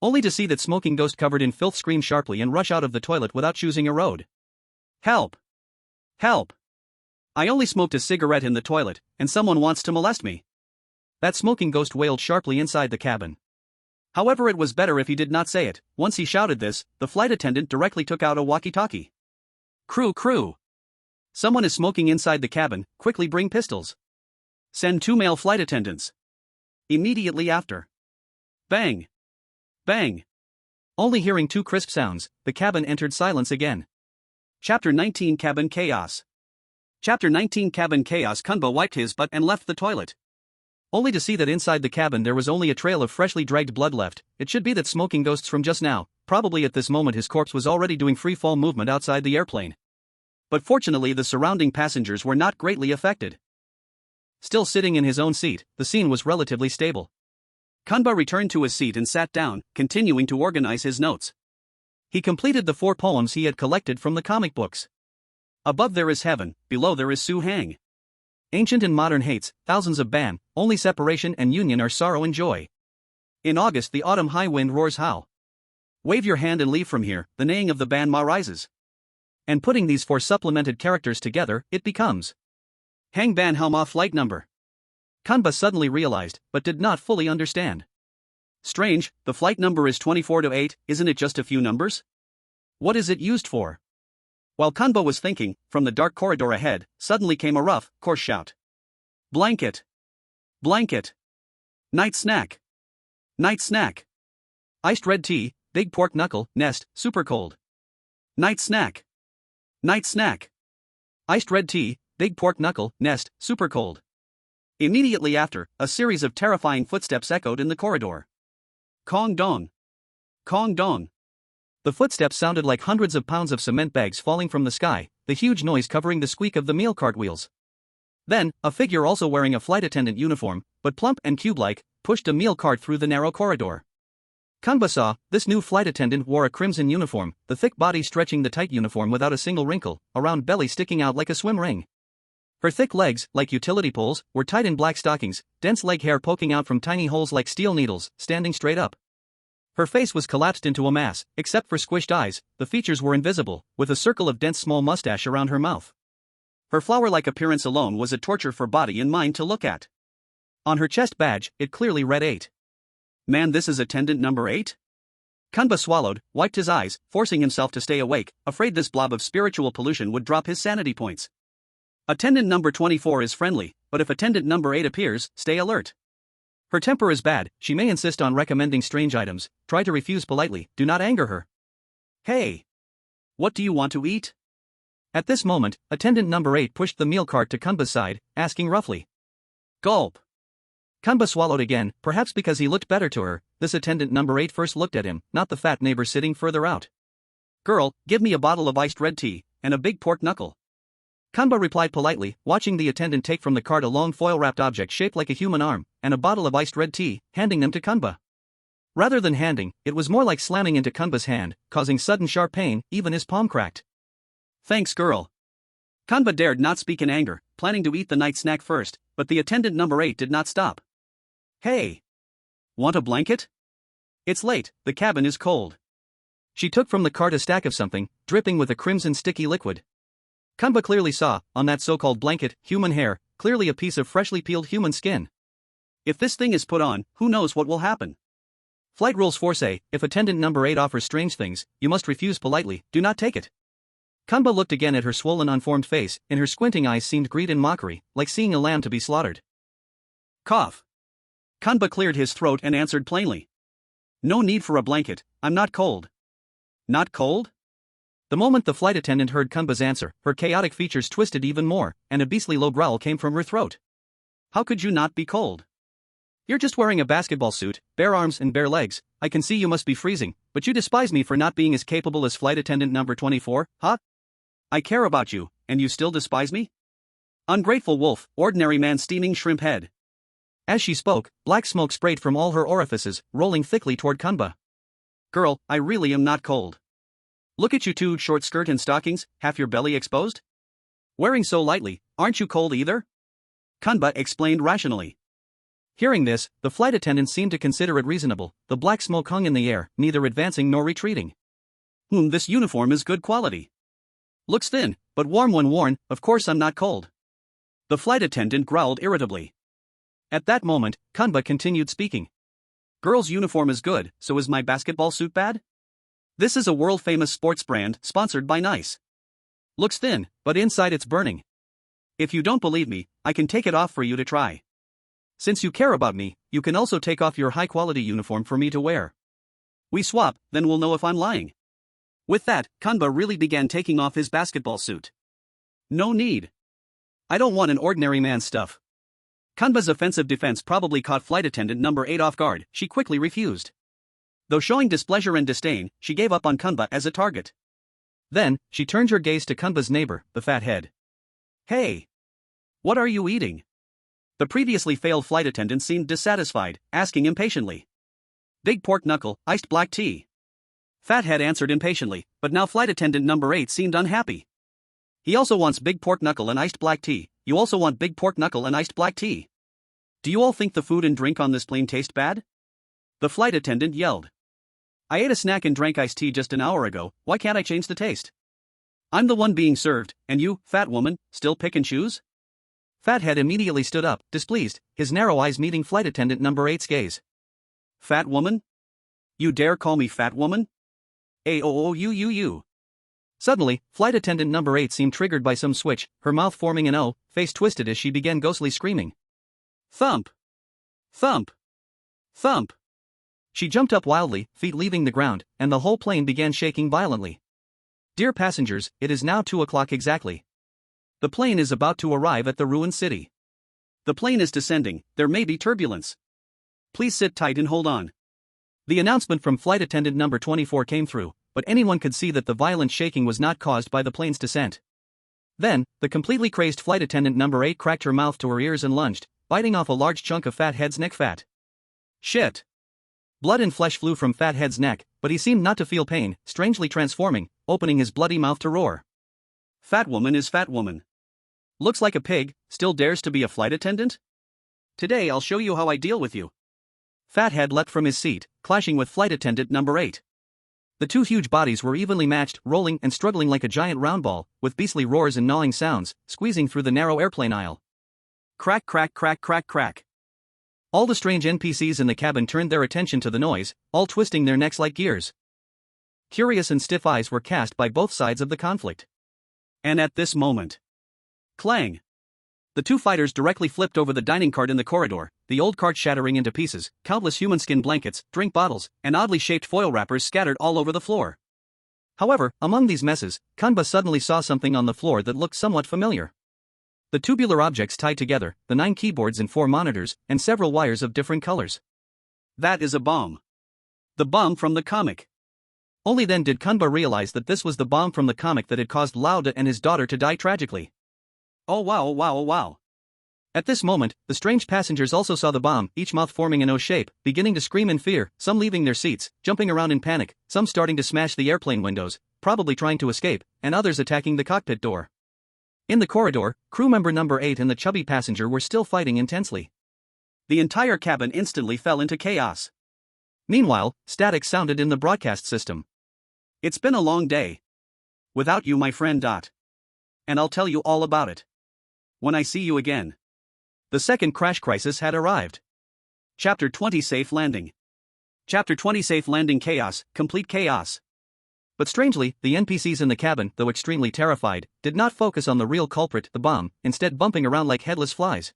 S2: Only to see that smoking ghost covered in filth scream sharply and rush out of the toilet without choosing a road.
S1: Help! Help! I only smoked a cigarette in the toilet, and someone wants to molest me.
S2: That smoking ghost wailed sharply inside the cabin.
S1: However, it was better if he did not say it. Once he shouted this, the flight attendant directly took out a walkie-talkie. Crew! Someone is smoking inside the cabin, quickly bring pistols. Send 2 male flight attendants. Immediately after. Bang! Bang!
S2: Only hearing 2 crisp sounds, the cabin entered silence again.
S1: Chapter 19 Cabin Chaos. Chapter 19 Cabin Chaos. Kanba wiped his butt and left the toilet.
S2: Only to see that inside the cabin there was only a trail of freshly dragged blood left. It should be that smoking ghosts from just now. Probably at this moment his corpse was already doing free fall movement outside the airplane.
S1: But fortunately the surrounding passengers were not greatly affected.
S2: Still sitting in his own seat, the scene was relatively stable.
S1: Kanba returned to his seat and sat down, continuing to organize his notes.
S2: He completed the 4 poems he had collected from the comic books.
S1: Above there is heaven, below there is Su Hang.
S2: Ancient and modern hates, thousands of ban, only separation and union are sorrow and joy.
S1: In August the autumn high wind roars how. Wave your hand and leave from here, the neighing of the ban ma rises.
S2: And putting these 4 supplemented characters together, it becomes
S1: Hang ban how ma flight number.
S2: Kanba suddenly realized, but did not fully understand.
S1: Strange, the flight number is 24 to 8, isn't it just a few numbers? What is it used for? While Kanba was thinking, from the dark corridor ahead, suddenly came a rough, coarse shout. Blanket! Blanket! Night snack! Night snack!
S2: Iced red tea, big pork knuckle, nest, super cold.
S1: Night snack! Night snack!
S2: Iced red tea, big pork knuckle, nest, super cold.
S1: Immediately after, a series of terrifying footsteps echoed in the corridor. Kong dong! Kong dong!
S2: The footsteps sounded like hundreds of pounds of cement bags falling from the sky, the huge noise covering the squeak of the meal cart wheels. Then, a figure also wearing a flight attendant uniform, but plump and cube-like, pushed a meal cart through the narrow corridor. Kanba saw, this new flight attendant wore a crimson uniform, the thick body stretching the tight uniform without a single wrinkle, a round belly sticking out like a swim ring. Her thick legs, like utility poles, were tied in black stockings, dense leg hair poking out from tiny holes like steel needles, standing straight up. Her face was collapsed into a mass, except for squished eyes, the features were invisible, with a circle of dense small mustache around her mouth. Her flower-like appearance alone was a torture for body and mind to look at. On her chest badge, it clearly read 8.
S1: Man, this is attendant number 8?
S2: Kanba swallowed, wiped his eyes, forcing himself to stay awake, afraid this blob of spiritual pollution would drop his sanity points.
S1: Attendant number 24 is friendly, but if attendant number 8 appears, stay alert.
S2: Her temper is bad, she may insist on recommending strange items, try to refuse politely, do not anger her.
S1: Hey! What do you want to eat?
S2: At this moment, attendant number 8 pushed the meal cart to Kanba's side, asking roughly.
S1: Gulp!
S2: Kanba swallowed again, perhaps because he looked better to her. This attendant number 8 first looked at him, not the fat neighbor sitting further out.
S1: Girl, give me a bottle of iced red tea, and a big pork knuckle.
S2: Kanba replied politely, watching the attendant take from the cart a long foil-wrapped object shaped like a human arm, and a bottle of iced red tea, handing them to Kanba. Rather than handing, it was more like slamming into Kanba's hand, causing sudden sharp pain, even his palm cracked.
S1: Thanks, girl. Kanba dared not speak in anger, planning to eat the night snack first, but the attendant number 8 did not stop. Hey! Want a blanket? It's late, the cabin is cold.
S2: She took from the cart a stack of something, dripping with a crimson sticky liquid. Kanba clearly saw, on that so-called blanket, human hair, clearly a piece of freshly peeled human skin.
S1: If this thing is put on, who knows what will happen?
S2: Flight rules 4 say, if attendant number 8 offers strange things, you must refuse politely, do not take it. Kanba looked again at her swollen unformed face, in her squinting eyes seemed greed and mockery, like seeing a lamb to be slaughtered.
S1: Cough. Kanba cleared his throat and answered plainly. No need for a blanket, I'm not cold. Not cold?
S2: The moment the flight attendant heard Kanba's answer, her chaotic features twisted even more, and a beastly low growl came from her throat.
S1: How could you not be cold?
S2: You're just wearing a basketball suit, bare arms and bare legs. I can see you must be freezing, but you despise me for not being as capable as flight attendant number 24, huh? I care about you, and you still despise me? Ungrateful wolf, ordinary man steaming shrimp head. As she spoke, black smoke sprayed from all her orifices, rolling thickly toward Kanba. Girl, I really am not cold. Look at you two, short skirt and stockings, half your belly exposed? Wearing so lightly, aren't you cold either? Kanba explained rationally. Hearing this, the flight attendant seemed to consider it reasonable. The black smoke hung in the air, neither advancing nor retreating. This uniform is good quality. Looks thin, but warm when worn. Of course I'm not cold. The flight attendant growled irritably. At that moment, Kanba continued speaking. Girl's uniform is good, so is my basketball suit bad? This is a world-famous sports brand, sponsored by Nice. Looks thin, but inside it's burning. If you don't believe me, I can take it off for you to try. Since you care about me, you can also take off your high-quality uniform for me to wear. We swap, then we'll know if I'm lying. With that, Kanba really began taking off his basketball suit. No need. I don't want an ordinary man's stuff. Kanba's offensive defense probably caught flight attendant number 8 off guard. She quickly refused. Though showing displeasure and disdain, she gave up on Kanba as a target. Then, she turned her gaze to Kanba's neighbor, the fat head. Hey! What are you eating? The previously failed flight attendant seemed dissatisfied, asking impatiently. Big pork knuckle, iced black tea. Fathead answered impatiently, but now flight attendant number 8 seemed unhappy. He also wants big pork knuckle and iced black tea. You also want big pork knuckle and iced black tea. Do you all think the food and drink on this plane taste bad? The flight attendant yelled. I ate a snack and drank iced tea just an hour ago. Why can't I change the taste? I'm the one being served, and you, fat woman, still pick and choose? Fathead immediately stood up, displeased, his narrow eyes meeting flight attendant number 8's gaze. Fat woman? You dare call me fat woman? You. Suddenly, flight attendant number 8 seemed triggered by some switch, her mouth forming an O, face twisted as she began ghostly screaming. Thump! Thump! Thump! She jumped up wildly, feet leaving the ground, and the whole plane began shaking violently. Dear passengers, it is now 2 o'clock exactly. The plane is about to arrive at the ruined city. The plane is descending, there may be turbulence. Please sit tight and hold on. The announcement from flight attendant number 24 came through, but anyone could see that the violent shaking was not caused by the plane's descent. Then, the completely crazed flight attendant number 8 cracked her mouth to her ears and lunged, biting off a large chunk of Fathead's neck fat. Shit! Blood and flesh flew from Fathead's neck, but he seemed not to feel pain, strangely transforming, opening his bloody mouth to roar. Fat woman is fat woman. Looks like a pig, still dares to be a flight attendant? Today I'll show you how I deal with you. Fathead leapt from his seat, clashing with flight attendant number 8. The two huge bodies were evenly matched, rolling and struggling like a giant round ball, with beastly roars and gnawing sounds, squeezing through the narrow airplane aisle. Crack, crack, crack, crack, crack. All the strange NPCs in the cabin turned their attention to the noise, all twisting their necks like gears. Curious and stiff eyes were cast by both sides of the conflict. And at this moment, clang! The two fighters directly flipped over the dining cart in the corridor, the old cart shattering into pieces, countless human skin blankets, drink bottles, and oddly shaped foil wrappers scattered all over the floor. However, among these messes, Kanba suddenly saw something on the floor that looked somewhat familiar. The tubular objects tied together, the 9 keyboards and 4 monitors, and several wires of different colors. That is a bomb. The bomb from the comic. Only then did Kanba realize that this was the bomb from the comic that had caused Lauda and his daughter to die tragically. Oh wow, oh wow, oh wow. At this moment, the strange passengers also saw the bomb, each mouth forming an O shape, beginning to scream in fear, some leaving their seats, jumping around in panic, some starting to smash the airplane windows, probably trying to escape, and others attacking the cockpit door. In the corridor, crew member number 8 and the chubby passenger were still fighting intensely. The entire cabin instantly fell into chaos. Meanwhile, static sounded in the broadcast system. It's been a long day. Without you, my friend. And I'll tell you all about it when I see you again. The second crash crisis had arrived. Chapter 20 Safe Landing. Chapter 20 Safe Landing. Chaos, complete chaos. But strangely, the NPCs in the cabin, though extremely terrified, did not focus on the real culprit, the bomb, instead bumping around like headless flies.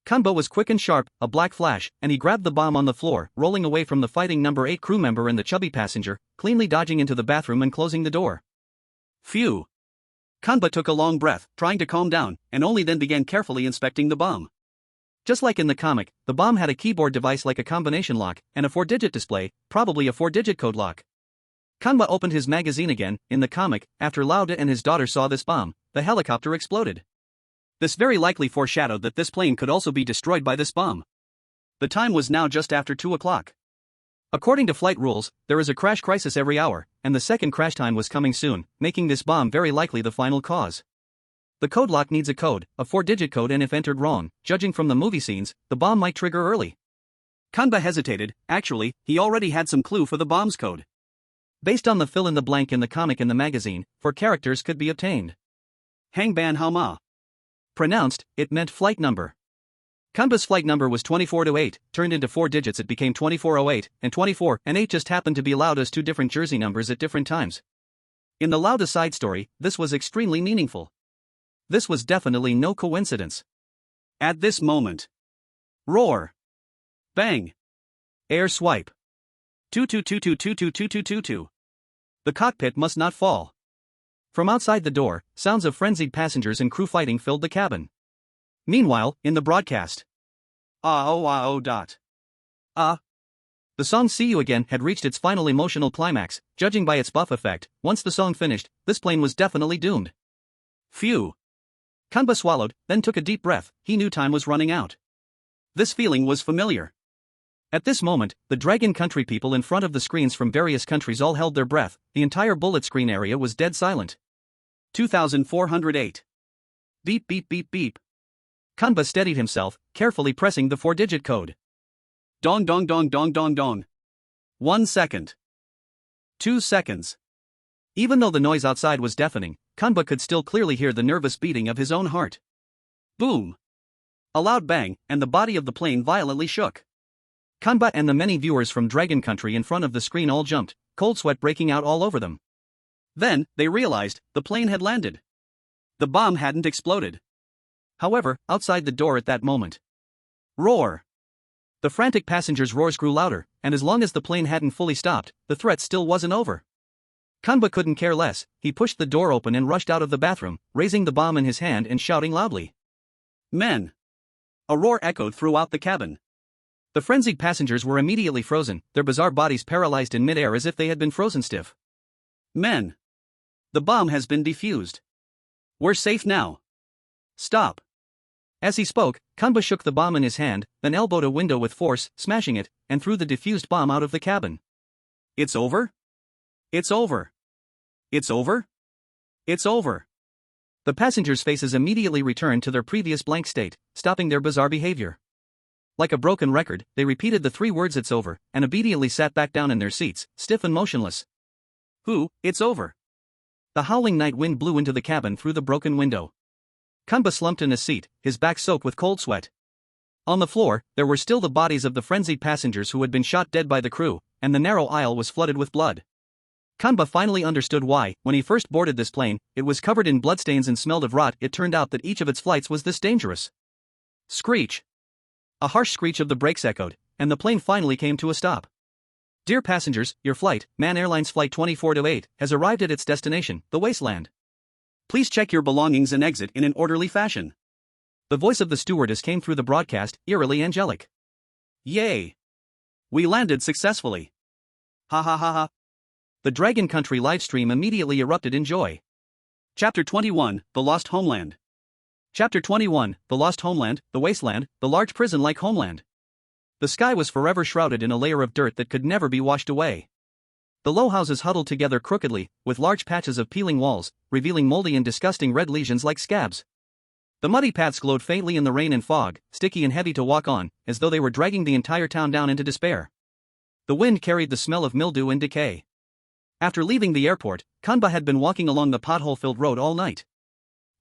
S2: Kanba was quick and sharp, a black flash, and he grabbed the bomb on the floor, rolling away from the fighting number 8 crew member and the chubby passenger, cleanly dodging into the bathroom and closing the door. Phew. Kanba took a long breath, trying to calm down, and only then began carefully inspecting the bomb. Just like in the comic, the bomb had a keyboard device like a combination lock, and a 4-digit display, probably a 4-digit code lock. Kanba opened his magazine again. In the comic, after Lauda and his daughter saw this bomb, the helicopter exploded. This very likely foreshadowed that this plane could also be destroyed by this bomb. The time was now just after 2 o'clock. According to flight rules, there is a crash crisis every hour, and the second crash time was coming soon, making this bomb very likely the final cause. The code lock needs a code, a 4-digit code, and if entered wrong, judging from the movie scenes, the bomb might trigger early. Kanba hesitated. Actually, he already had some clue for the bomb's code. Based on the fill-in-the-blank in the comic and the magazine, 4 characters could be obtained. Hangban Haoma. Pronounced, it meant flight number. Kanba's flight number was 24-8, turned into 4 digits it became 2408, and 24 and 8 just happened to be Lauda's 2 different jersey numbers at different times. In the Lauda side story, this was extremely meaningful. This was definitely no coincidence. At this moment. Roar. Bang. Air swipe. 2222222222. The cockpit must not fall. From outside the door, sounds of frenzied passengers and crew fighting filled the cabin. Meanwhile, in the broadcast. The song See You Again had reached its final emotional climax. Judging by its buff effect, once the song finished, this plane was definitely doomed. Phew. Kanba swallowed, then took a deep breath. He knew time was running out. This feeling was familiar. At this moment, the Dragon Country people in front of the screens from various countries all held their breath. The entire bullet screen area was dead silent. 2408. Beep beep beep beep. Kanba steadied himself, carefully pressing the 4-digit code. Dong dong dong dong dong dong. 1 second. 2 seconds. Even though the noise outside was deafening, Kanba could still clearly hear the nervous beating of his own heart. Boom. A loud bang, and the body of the plane violently shook. Kanba and the many viewers from Dragon Country in front of the screen all jumped, cold sweat breaking out all over them. Then, they realized, the plane had landed. The bomb hadn't exploded. However, outside the door at that moment. Roar. The frantic passengers' roars grew louder, and as long as the plane hadn't fully stopped, the threat still wasn't over. Kanba couldn't care less. He pushed the door open and rushed out of the bathroom, raising the bomb in his hand and shouting loudly. Men. A roar echoed throughout the cabin. The frenzied passengers were immediately frozen, their bizarre bodies paralyzed in midair as if they had been frozen stiff. Men. The bomb has been defused. We're safe now. Stop. As he spoke, Kanba shook the bomb in his hand, then elbowed a window with force, smashing it, and threw the defused bomb out of the cabin. It's over? It's over. It's over? It's over. The passengers' faces immediately returned to their previous blank state, stopping their bizarre behavior. Like a broken record, they repeated the 3 words "it's over," and obediently sat back down in their seats, stiff and motionless. It's over. The howling night wind blew into the cabin through the broken window. Kanba slumped in his seat, his back soaked with cold sweat. On the floor, there were still the bodies of the frenzied passengers who had been shot dead by the crew, and the narrow aisle was flooded with blood. Kanba finally understood why, when he first boarded this plane, it was covered in bloodstains and smelled of rot. It turned out that each of its flights was this dangerous. Screech. A harsh screech of the brakes echoed, and the plane finally came to a stop. Dear passengers, your flight, Man Airlines Flight 2408, has arrived at its destination, the wasteland. Please check your belongings and exit in an orderly fashion. The voice of the stewardess came through the broadcast, eerily angelic. Yay! We landed successfully. Ha ha ha ha. The Dragon Country livestream immediately erupted in joy. Chapter 21, The Lost Homeland. Chapter 21, The Lost Homeland, The Wasteland, the large prison-like homeland. The sky was forever shrouded in a layer of dirt that could never be washed away. The low houses huddled together crookedly, with large patches of peeling walls, revealing moldy and disgusting red lesions like scabs. The muddy paths glowed faintly in the rain and fog, sticky and heavy to walk on, as though they were dragging the entire town down into despair. The wind carried the smell of mildew and decay. After leaving the airport, Kanba had been walking along the pothole-filled road all night.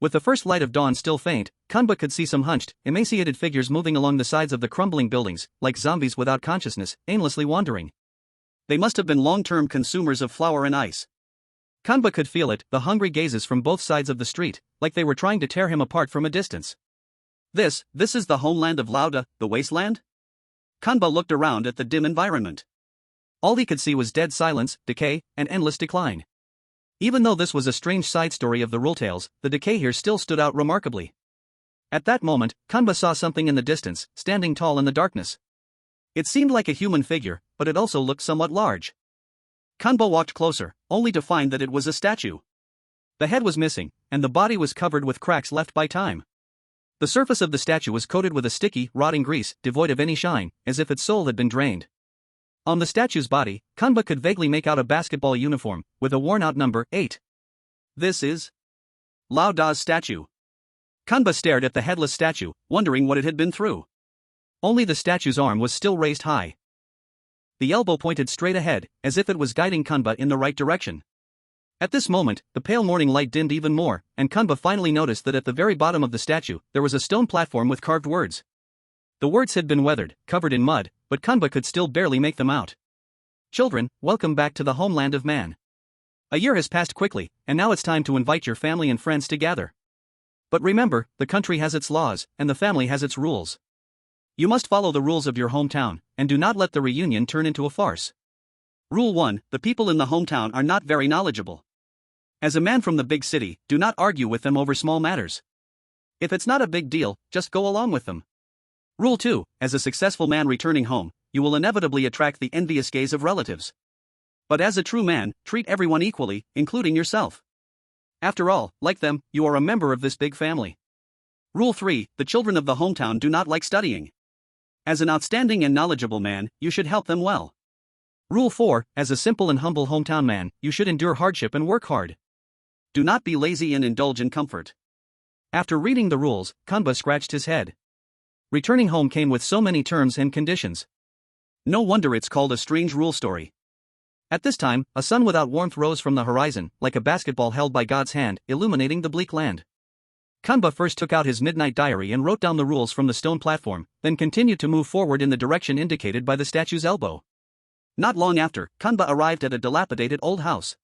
S2: With the first light of dawn still faint, Kanba could see some hunched, emaciated figures moving along the sides of the crumbling buildings, like zombies without consciousness, aimlessly wandering. They must have been long-term consumers of flour and ice. Kanba could feel it, the hungry gazes from both sides of the street, like they were trying to tear him apart from a distance. This is the homeland of Lauda, the wasteland? Kanba looked around at the dim environment. All he could see was dead silence, decay, and endless decline. Even though this was a strange side story of the rule tales, the decay here still stood out remarkably. At that moment, Kanba saw something in the distance, standing tall in the darkness. It seemed like a human figure, but it also looked somewhat large. Kanba walked closer, only to find that it was a statue. The head was missing, and the body was covered with cracks left by time. The surface of the statue was coated with a sticky, rotting grease, devoid of any shine, as if its soul had been drained. On the statue's body, Kanba could vaguely make out a basketball uniform, with a worn-out number 8. This is Lao Da's statue. Kanba stared at the headless statue, wondering what it had been through. Only the statue's arm was still raised high. The elbow pointed straight ahead, as if it was guiding Kanba in the right direction. At this moment, the pale morning light dimmed even more, and Kanba finally noticed that at the very bottom of the statue, there was a stone platform with carved words. The words had been weathered, covered in mud, but Kanba could still barely make them out. Children, welcome back to the homeland of man. A year has passed quickly, and now it's time to invite your family and friends to gather. But remember, the country has its laws, and the family has its rules. You must follow the rules of your hometown, and do not let the reunion turn into a farce. Rule 1: the people in the hometown are not very knowledgeable. As a man from the big city, do not argue with them over small matters. If it's not a big deal, just go along with them. Rule 2: as a successful man returning home, you will inevitably attract the envious gaze of relatives. But as a true man, treat everyone equally, including yourself. After all, like them, you are a member of this big family. Rule 3: the children of the hometown do not like studying. As an outstanding and knowledgeable man, you should help them well. Rule 4: as a simple and humble hometown man, you should endure hardship and work hard. Do not be lazy and indulge in comfort. After reading the rules, Kanba scratched his head. Returning home came with so many terms and conditions. No wonder it's called a strange rule story. At this time, a sun without warmth rose from the horizon, like a basketball held by God's hand, illuminating the bleak land. Kanba first took out his midnight diary and wrote down the rules from the stone platform, then continued to move forward in the direction indicated by the statue's elbow. Not long after, Kanba arrived at a dilapidated old house.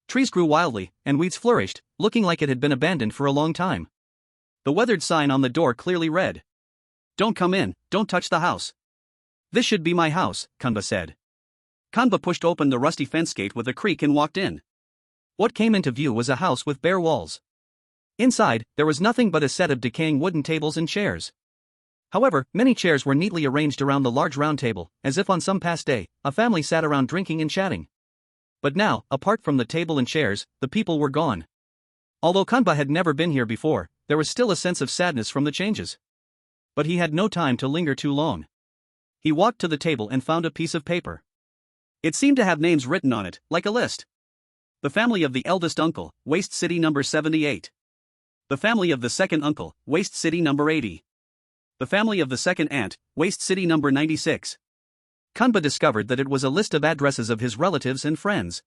S2: Trees grew wildly, and weeds flourished, looking like it had been abandoned for a long time. The weathered sign on the door clearly read, "Don't come in, don't touch the house." "This should be my house," Kanba said. Kanba pushed open the rusty fence gate with a creak and walked in. What came into view was a house with bare walls. Inside, there was nothing but a set of decaying wooden tables and chairs. However, many chairs were neatly arranged around the large round table, as if on some past day, a family sat around drinking and chatting. But now, apart from the table and chairs, the people were gone. Although Kanba had never been here before, there was still a sense of sadness from the changes. But he had no time to linger too long. He walked to the table and found a piece of paper. It seemed to have names written on it, like a list. The family of the eldest uncle, Waste City number 78. The family of the second uncle, Waste City number 80. The family of the second aunt, Waste City number 96. Kanba discovered that it was a list of addresses of his relatives and friends.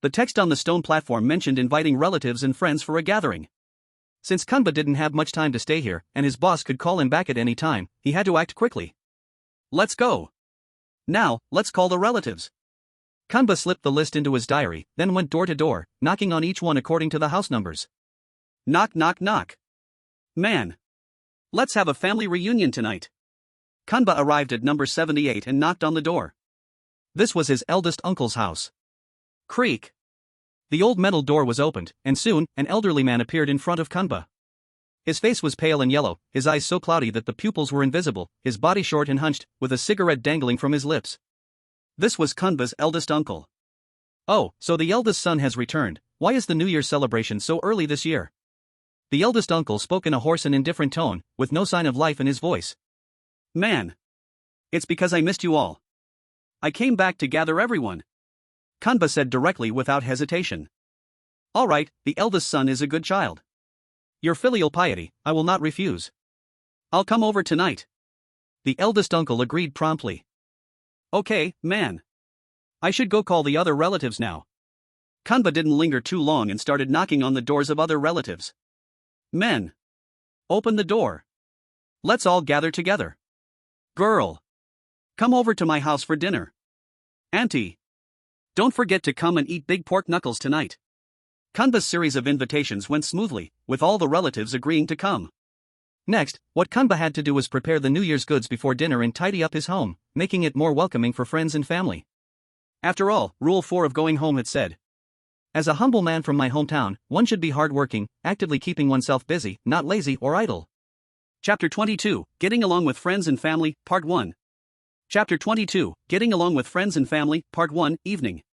S2: The text on the stone platform mentioned inviting relatives and friends for a gathering. Since Kanba didn't have much time to stay here, and his boss could call him back at any time, he had to act quickly. Let's go. Now, let's call the relatives. Kanba slipped the list into his diary, then went door to door, knocking on each one according to the house numbers. Knock, knock, knock. Man. Let's have a family reunion tonight. Kanba arrived at number 78 and knocked on the door. This was his eldest uncle's house. Creak. The old metal door was opened, and soon, an elderly man appeared in front of Kanba. His face was pale and yellow, his eyes so cloudy that the pupils were invisible, his body short and hunched, with a cigarette dangling from his lips. This was Kanba's eldest uncle. "Oh, so the eldest son has returned. Why is the New Year's celebration so early this year?" The eldest uncle spoke in a hoarse and indifferent tone, with no sign of life in his voice. "Man. It's because I missed you all. I came back to gather everyone," Kanba said directly without hesitation. "All right, the eldest son is a good child. Your filial piety, I will not refuse. I'll come over tonight." The eldest uncle agreed promptly. "Okay, man. I should go call the other relatives now." Kanba didn't linger too long and started knocking on the doors of other relatives. "Men. Open the door. Let's all gather together. Girl. Come over to my house for dinner. Auntie. Don't forget to come and eat big pork knuckles tonight." Kanba's series of invitations went smoothly, with all the relatives agreeing to come. Next, what Kanba had to do was prepare the New Year's goods before dinner and tidy up his home, making it more welcoming for friends and family. After all, Rule 4 of going home had said, "As a humble man from my hometown, one should be hardworking, actively keeping oneself busy, not lazy or idle."
S1: Chapter 22, Getting Along with Friends and Family, Part 1. Chapter 22, Getting Along with Friends and Family, Part 1, Evening.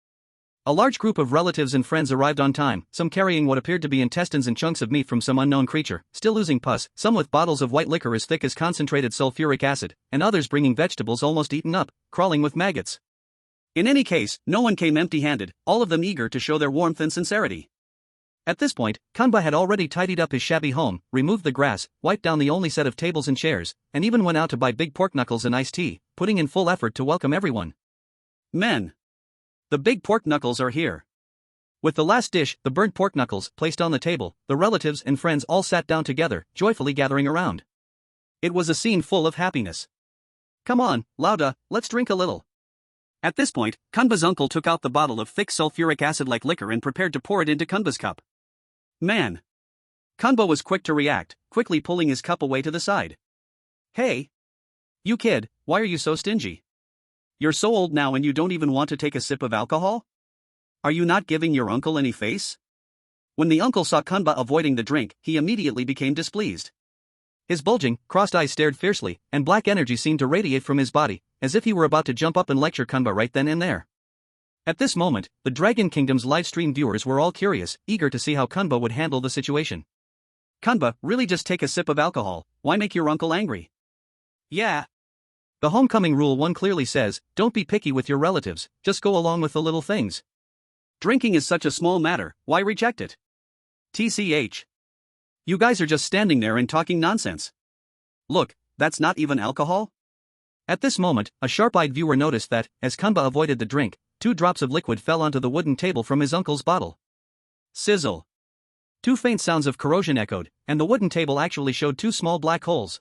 S1: A large group of relatives and friends arrived on time, some carrying what appeared to be intestines and chunks of meat from some unknown creature, still oozing pus, some with bottles of white liquor as thick as concentrated sulfuric acid, and others bringing vegetables almost eaten up, crawling with maggots. In any case, no one came empty-handed, all of them eager to show their warmth and sincerity. At this point, Kanba had already tidied up his shabby home, removed the grass, wiped down the only set of tables and chairs, and even went out to buy big pork knuckles and iced tea, putting in full effort to welcome everyone. Men. The big pork knuckles are here. With the last dish, the burnt pork knuckles, placed on the table, the relatives and friends all sat down together, joyfully gathering around. It was a scene full of happiness. Come on, Lauda, let's drink a little. At this point, Kanba's uncle took out the bottle of thick sulfuric acid-like liquor and prepared to pour it into Kanba's cup. Man. Kanba was quick to react, quickly pulling his cup away to the side. Hey. You kid, why are you so stingy? You're so old now and you don't even want to take a sip of alcohol? Are you not giving your uncle any face? When the uncle saw Kanba avoiding the drink, he immediately became displeased. His bulging, crossed eyes stared fiercely, and black energy seemed to radiate from his body, as if he were about to jump up and lecture Kanba right then and there. At this moment, the Dragon Kingdom's livestream viewers were all curious, eager to see how Kanba would handle the situation. Kanba, really just take a sip of alcohol, why make your uncle angry? Yeah. The homecoming rule 1 clearly says, don't be picky with your relatives, just go along with the little things. Drinking is such a small matter, why reject it? TCH. You guys are just standing there and talking nonsense. Look, that's not even alcohol? At this moment, a sharp-eyed viewer noticed that, as Kanba avoided the drink, 2 drops of liquid fell onto the wooden table from his uncle's bottle. Sizzle. 2 faint sounds of corrosion echoed, and the wooden table actually showed 2 small black holes.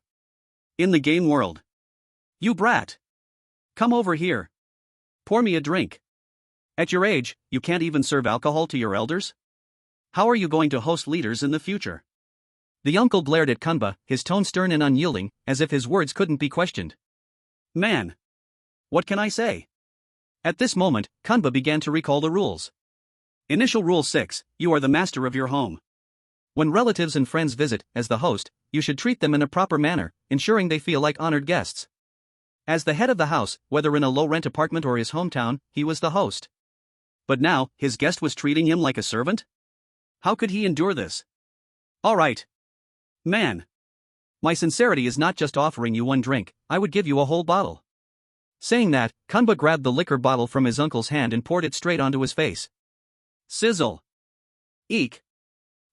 S1: In the game world. You brat. Come over here. Pour me a drink. At your age, you can't even serve alcohol to your elders? How are you going to host leaders in the future? The uncle glared at Kanba, his tone stern and unyielding, as if his words couldn't be questioned. Man. What can I say? At this moment, Kanba began to recall the rules. Initial Rule 6, you are the master of your home. When relatives and friends visit, as the host, you should treat them in a proper manner, ensuring they feel like honored guests. As the head of the house, whether in a low-rent apartment or his hometown, he was the host. But now, his guest was treating him like a servant? How could he endure this? All right. Man. My sincerity is not just offering you 1 drink, I would give you a whole bottle. Saying that, Kanba grabbed the liquor bottle from his uncle's hand and poured it straight onto his face. Sizzle. Eek.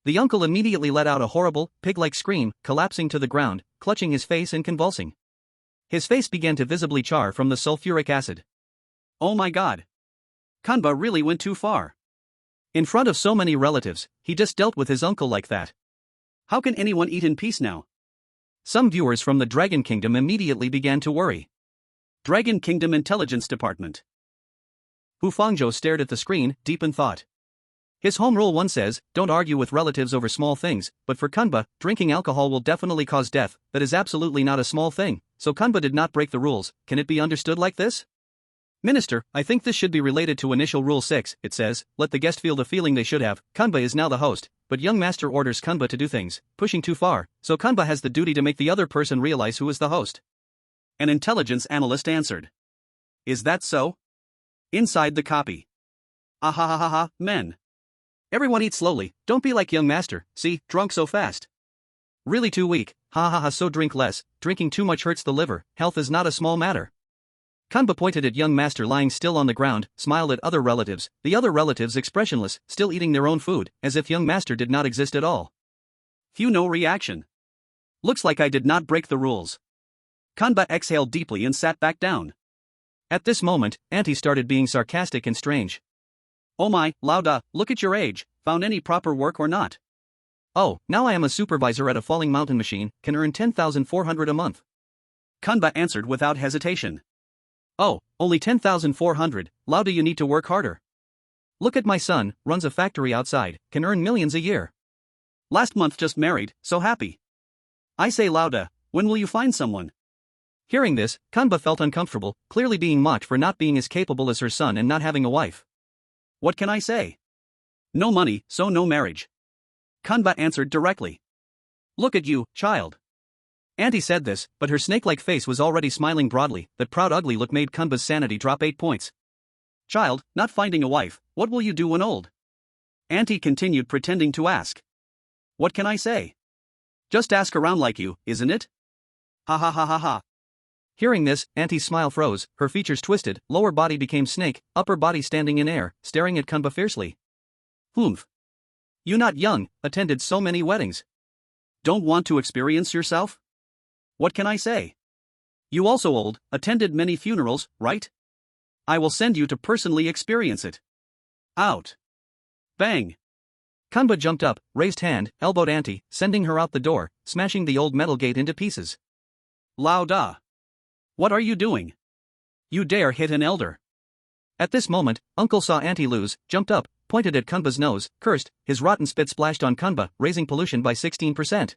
S1: The uncle immediately let out a horrible, pig-like scream, collapsing to the ground, clutching his face and convulsing. His face began to visibly char from the sulfuric acid. Oh my god. Kanba really went too far. In front of so many relatives, he just dealt with his uncle like that. How can anyone eat in peace now? Some viewers from the Dragon Kingdom immediately began to worry. Dragon Kingdom Intelligence Department. Hu Fangzhou stared at the screen, deep in thought. His home rule 1 says, don't argue with relatives over small things, but for Kanba, drinking alcohol will definitely cause death, that is absolutely not a small thing, so Kanba did not break the rules. Can it be understood like this? Minister, I think this should be related to Initial Rule 6, it says, let the guest feel the feeling they should have. Kanba is now the host, but young master orders Kanba to do things, pushing too far, so Kanba has the duty to make the other person realize who is the host. An intelligence analyst answered. Is that so? Inside the copy. Ahahaha, men. Everyone eat slowly, don't be like young master, see, drunk so fast. Really too weak, ha ha ha, so drink less, drinking too much hurts the liver, health is not a small matter. Kanba pointed at young master lying still on the ground, smiled at other relatives, the other relatives expressionless, still eating their own food, as if young master did not exist at all. Few no reaction. Looks like I did not break the rules. Kanba exhaled deeply and sat back down. At this moment, Auntie started being sarcastic and strange. Oh my, Lauda, look at your age, found any proper work or not? Oh, now I am a supervisor at a falling mountain machine, can earn 10,400 a month. Kanba answered without hesitation. Oh, only 10,400, Lauda, you need to work harder. Look at my son, runs a factory outside, can earn millions a year. Last month just married, so happy. I say Lauda, when will you find someone? Hearing this, Kanba felt uncomfortable, clearly being mocked for not being as capable as her son and not having a wife. What can I say? No money, so no marriage. Kanba answered directly. Look at you, child.
S2: Auntie said this, but her snake-like face was already smiling broadly. That proud ugly look made Kunba's sanity drop 8 points.
S1: Child, not finding a wife, what will you do when old? Auntie continued pretending to ask. What can I say? Just ask around like you, isn't it? Ha ha ha ha ha.
S2: Hearing this, Auntie's smile froze, her features twisted, lower body became snake, upper body standing in air, staring at Kunba fiercely.
S1: Humph. You not young, attended so many weddings. Don't want to experience yourself? What can I say? You also old, attended many funerals, right? I will send you to personally experience it. Out. Bang.
S2: Kunba jumped up, raised hand, elbowed Auntie, sending her out the door, smashing the old metal gate into pieces.
S1: Lauda. What are you doing? You dare hit an elder?
S2: At this moment, Uncle saw Auntie lose, jumped up, pointed at Kunba's nose, cursed, his rotten spit splashed on Kunba, raising pollution by 16%.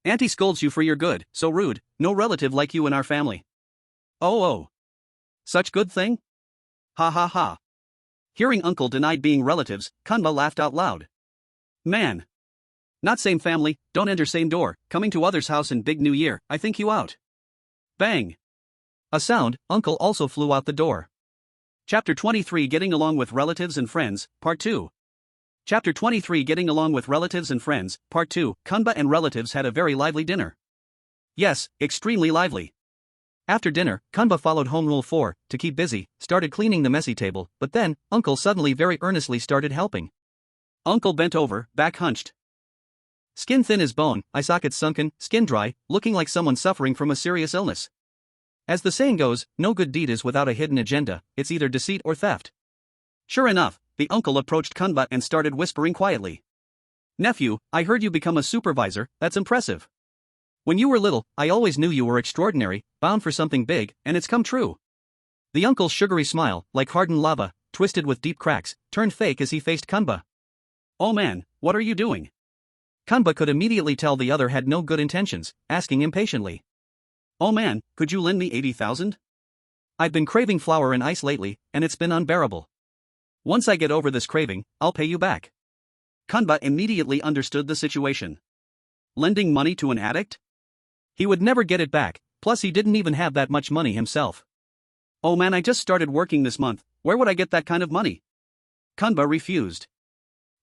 S1: Auntie scolds you for your good, so rude, no relative like you in our family. Oh. Such good thing? Ha ha ha. Hearing Uncle denied being relatives, Kunba laughed out loud. Man. Not same family, don't enter same door, coming to other's house in big new year, I think you out. Bang.
S2: A sound, Uncle also flew out the door.
S1: Chapter 23 Getting Along with Relatives and Friends, Part 2. Chapter 23 Getting Along with Relatives and Friends, Part 2. Kunba and relatives had a very lively dinner. Yes, extremely lively.
S2: After dinner, Kunba followed Home Rule 4, to keep busy, started cleaning the messy table, but then, Uncle suddenly very earnestly started helping.
S1: Uncle bent over, back hunched.
S2: Skin thin as bone, eye sockets sunken, skin dry, looking like someone suffering from a serious illness. As the saying goes, no good deed is without a hidden agenda, it's either deceit or theft.
S1: Sure enough, the uncle approached Kunba and started whispering quietly. Nephew, I heard you become a supervisor, that's impressive. When you were little, I always knew you were extraordinary, bound for something big, and it's come true. The uncle's sugary smile, like hardened lava, twisted with deep cracks, turned fake as he faced Kunba. Oh man, what are you doing?
S2: Kunba could immediately tell the other had no good intentions, asking impatiently.
S1: Oh man, could you lend me 80,000?
S2: I've been craving flour and ice lately, and it's been unbearable.
S1: Once I get over this craving, I'll pay you back. Kunba immediately understood the situation. Lending money to an addict?
S2: He would never get it back, plus he didn't even have that much money himself.
S1: Oh man, I just started working this month, where would I get that kind of money? Kunba refused.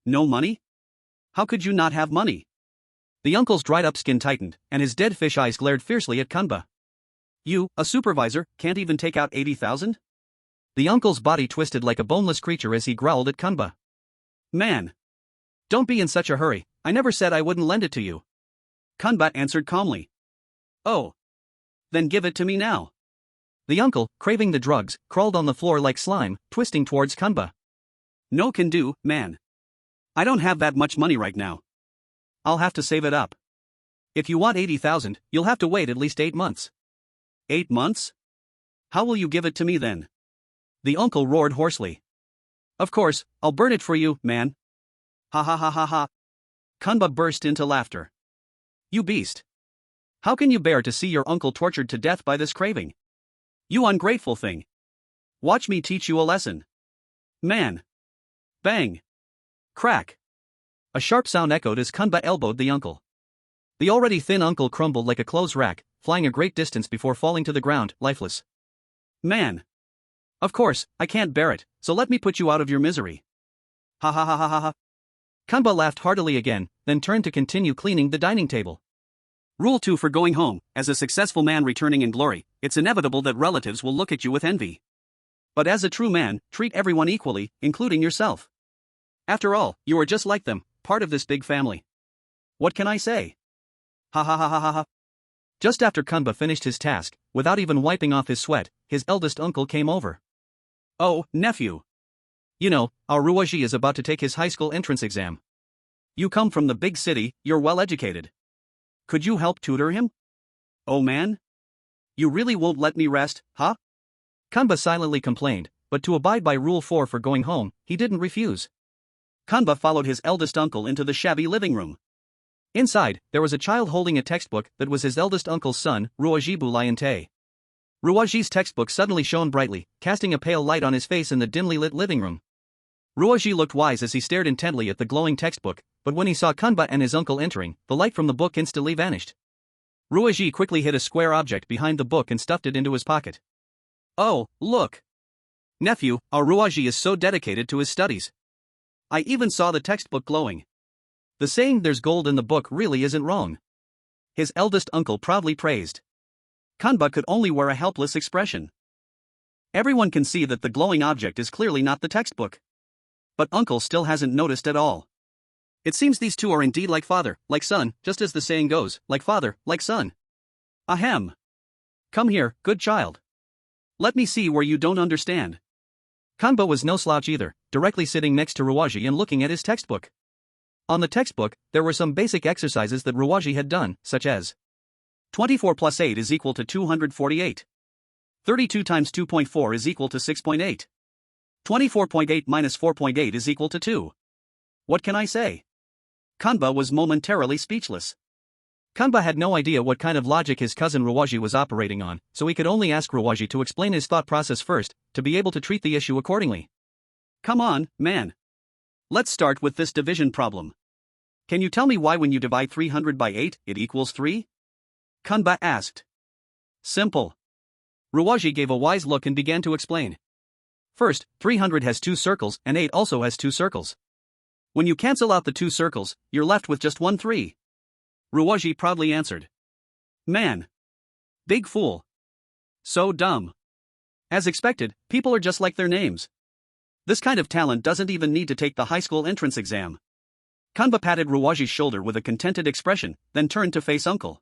S1: No money? How could you not have money?
S2: The uncle's dried-up skin tightened, and his dead fish eyes glared fiercely at Kunba.
S1: You, a supervisor, can't even take out 80,000?
S2: The uncle's body twisted like a boneless creature as he growled at Kunba.
S1: Man.
S2: Don't be in such a hurry, I never said I wouldn't lend it to you.
S1: Kunba answered calmly. Oh. Then give it to me now.
S2: The uncle, craving the drugs, crawled on the floor like slime, twisting towards Kunba.
S1: No can do, man. I don't have that much money right now. I'll have to save it up. If you want 80,000, you'll have to wait at least 8 months. 8 months? How will you give it to me then? The uncle roared hoarsely. Of course, I'll burn it for you, man. Ha ha ha ha ha. Kunba burst into laughter. You beast. How can you bear to see your uncle tortured to death by this craving? You ungrateful thing. Watch me teach you a lesson. Man. Bang. Crack. A sharp sound echoed as Kunba elbowed the uncle. The already thin uncle crumbled like a clothes rack, flying a great distance before falling to the ground, lifeless. Man. Of course, I can't bear it, so let me put you out of your misery. Ha ha ha ha ha ha.
S2: Kunba laughed heartily again, then turned to continue cleaning the dining table.
S1: Rule 2 for going home. As a successful man returning in glory, it's inevitable that relatives will look at you with envy. But as a true man, treat everyone equally, including yourself. After all, you are just like them, part of this big family. What can I say? Ha ha ha ha ha ha.
S2: Just after Kunba finished his task, without even wiping off his sweat, his eldest uncle came over.
S1: Oh, nephew.
S2: You know, our Ruaji is about to take his high school entrance exam.
S1: You come from the big city, you're well educated. Could you help tutor him? Oh man? You really won't let me rest, huh?
S2: Kunba silently complained, but to abide by Rule 4 for going home, he didn't refuse.
S1: Kunba followed his eldest uncle into the shabby living room.
S2: Inside, there was a child holding a textbook that was his eldest uncle's son, Ruaji Bulayante. Ruaji's textbook suddenly shone brightly, casting a pale light on his face in the dimly lit living room. Ruaji looked wise as he stared intently at the glowing textbook, but when he saw Kunba and his uncle entering, the light from the book instantly vanished. Ruaji quickly hid a square object behind the book and stuffed it into his pocket. Oh, look! Nephew, our Ruaji is so dedicated to his studies. I even saw the textbook glowing. The saying "there's gold in the book" really isn't wrong. His eldest uncle proudly praised. Kanba could only wear a helpless expression. Everyone can see that the glowing object is clearly not the textbook. But uncle still hasn't noticed at all. It seems these two are indeed like father, like son, just as the saying goes, like father, like son. Ahem. Come here, good child. Let me see where you don't understand. Kanba was no slouch either, directly sitting next to Ruaji and looking at his textbook. On the textbook, there were some basic exercises that Ruaji had done, such as 24 plus 8 is equal to 248. 32 times 2.4 is equal to 6.8. 24.8 minus 4.8 is equal to 2. What can I say? Kanba was momentarily speechless. Kanba had no idea what kind of logic his cousin Ruaji was operating on, so he could only ask Ruaji to explain his thought process first, to be able to treat the issue accordingly. Come on, man. Let's start with this division problem. Can you tell me why when you divide 300 by 8, it equals 3? Kanba asked. Simple. Ruaji gave a wise look and began to explain. First, 300 has 2 circles and 8 also has 2 circles. When you cancel out the 2 circles, you're left with just 1 3. Ruaji proudly answered. Man. Big fool. So dumb. As expected, people are just like their names. This kind of talent doesn't even need to take the high school entrance exam. Kanba patted Ruaji's shoulder with a contented expression, then turned to face uncle.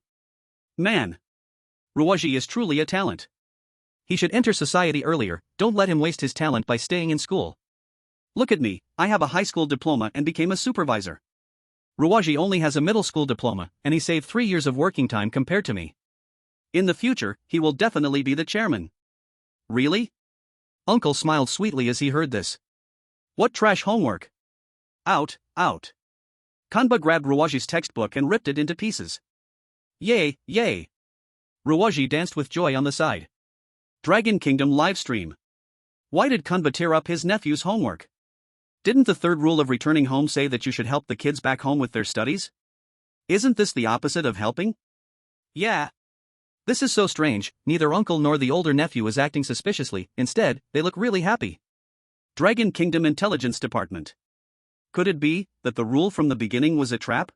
S2: Man. Ruaji is truly a talent. He should enter society earlier, don't let him waste his talent by staying in school. Look at me, I have a high school diploma and became a supervisor. Ruaji only has a middle school diploma, and he saved 3 years of working time compared to me. In the future, he will definitely be the chairman. Really? Uncle smiled sweetly as he heard this. What trash homework? Out, out. Kanba grabbed Ruaji's textbook and ripped it into pieces. Yay, yay. Ruaji danced with joy on the side. Dragon Kingdom livestream. Why did Kanba tear up his nephew's homework? Didn't the third rule of returning home say that you should help the kids back home with their studies? Isn't this the opposite of helping? Yeah. This is so strange, neither uncle nor the older nephew is acting suspiciously, instead, they look really happy. Dragon Kingdom Intelligence Department. Could it be that the rule from the beginning was a trap?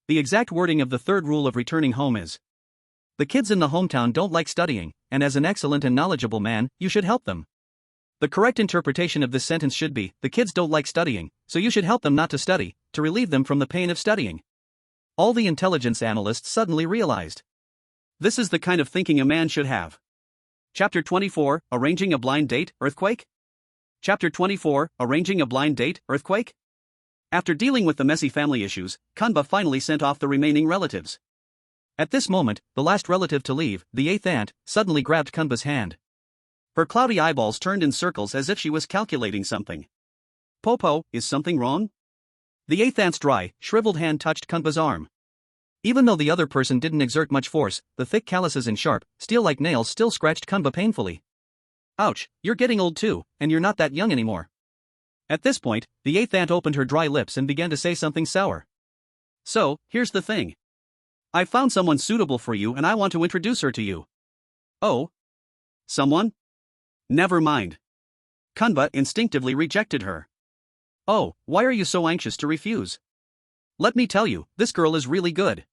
S2: The exact wording of the third rule of returning home is: the kids in the hometown don't like studying, and as an excellent and knowledgeable man, you should help them. The correct interpretation of this sentence should be: the kids don't like studying, so you should help them not to study, to relieve them from the pain of studying. All the intelligence analysts suddenly realized. This is the kind of thinking a man should have. Chapter 24, Arranging a Blind Date, Earthquake? Chapter 24, Arranging a Blind Date, Earthquake? After dealing with the messy family issues, Kanba finally sent off the remaining relatives. At this moment, the last relative to leave, the 8th aunt, suddenly grabbed Kanba's hand. Her cloudy eyeballs turned in circles as if she was calculating something. Popo, is something wrong? The 8th aunt's dry, shriveled hand touched Kanba's arm. Even though the other person didn't exert much force, the thick calluses and sharp, steel-like nails still scratched Kanba painfully. Ouch, you're getting old too, and you're not that young anymore. At this point, the 8th aunt opened her dry lips and began to say something sour. So, here's the thing. I've found someone suitable for you and I want to introduce her to you. Oh? Someone? Never mind. Kanba instinctively rejected her. Oh, why are you so anxious to refuse? Let me tell you, this girl is really good.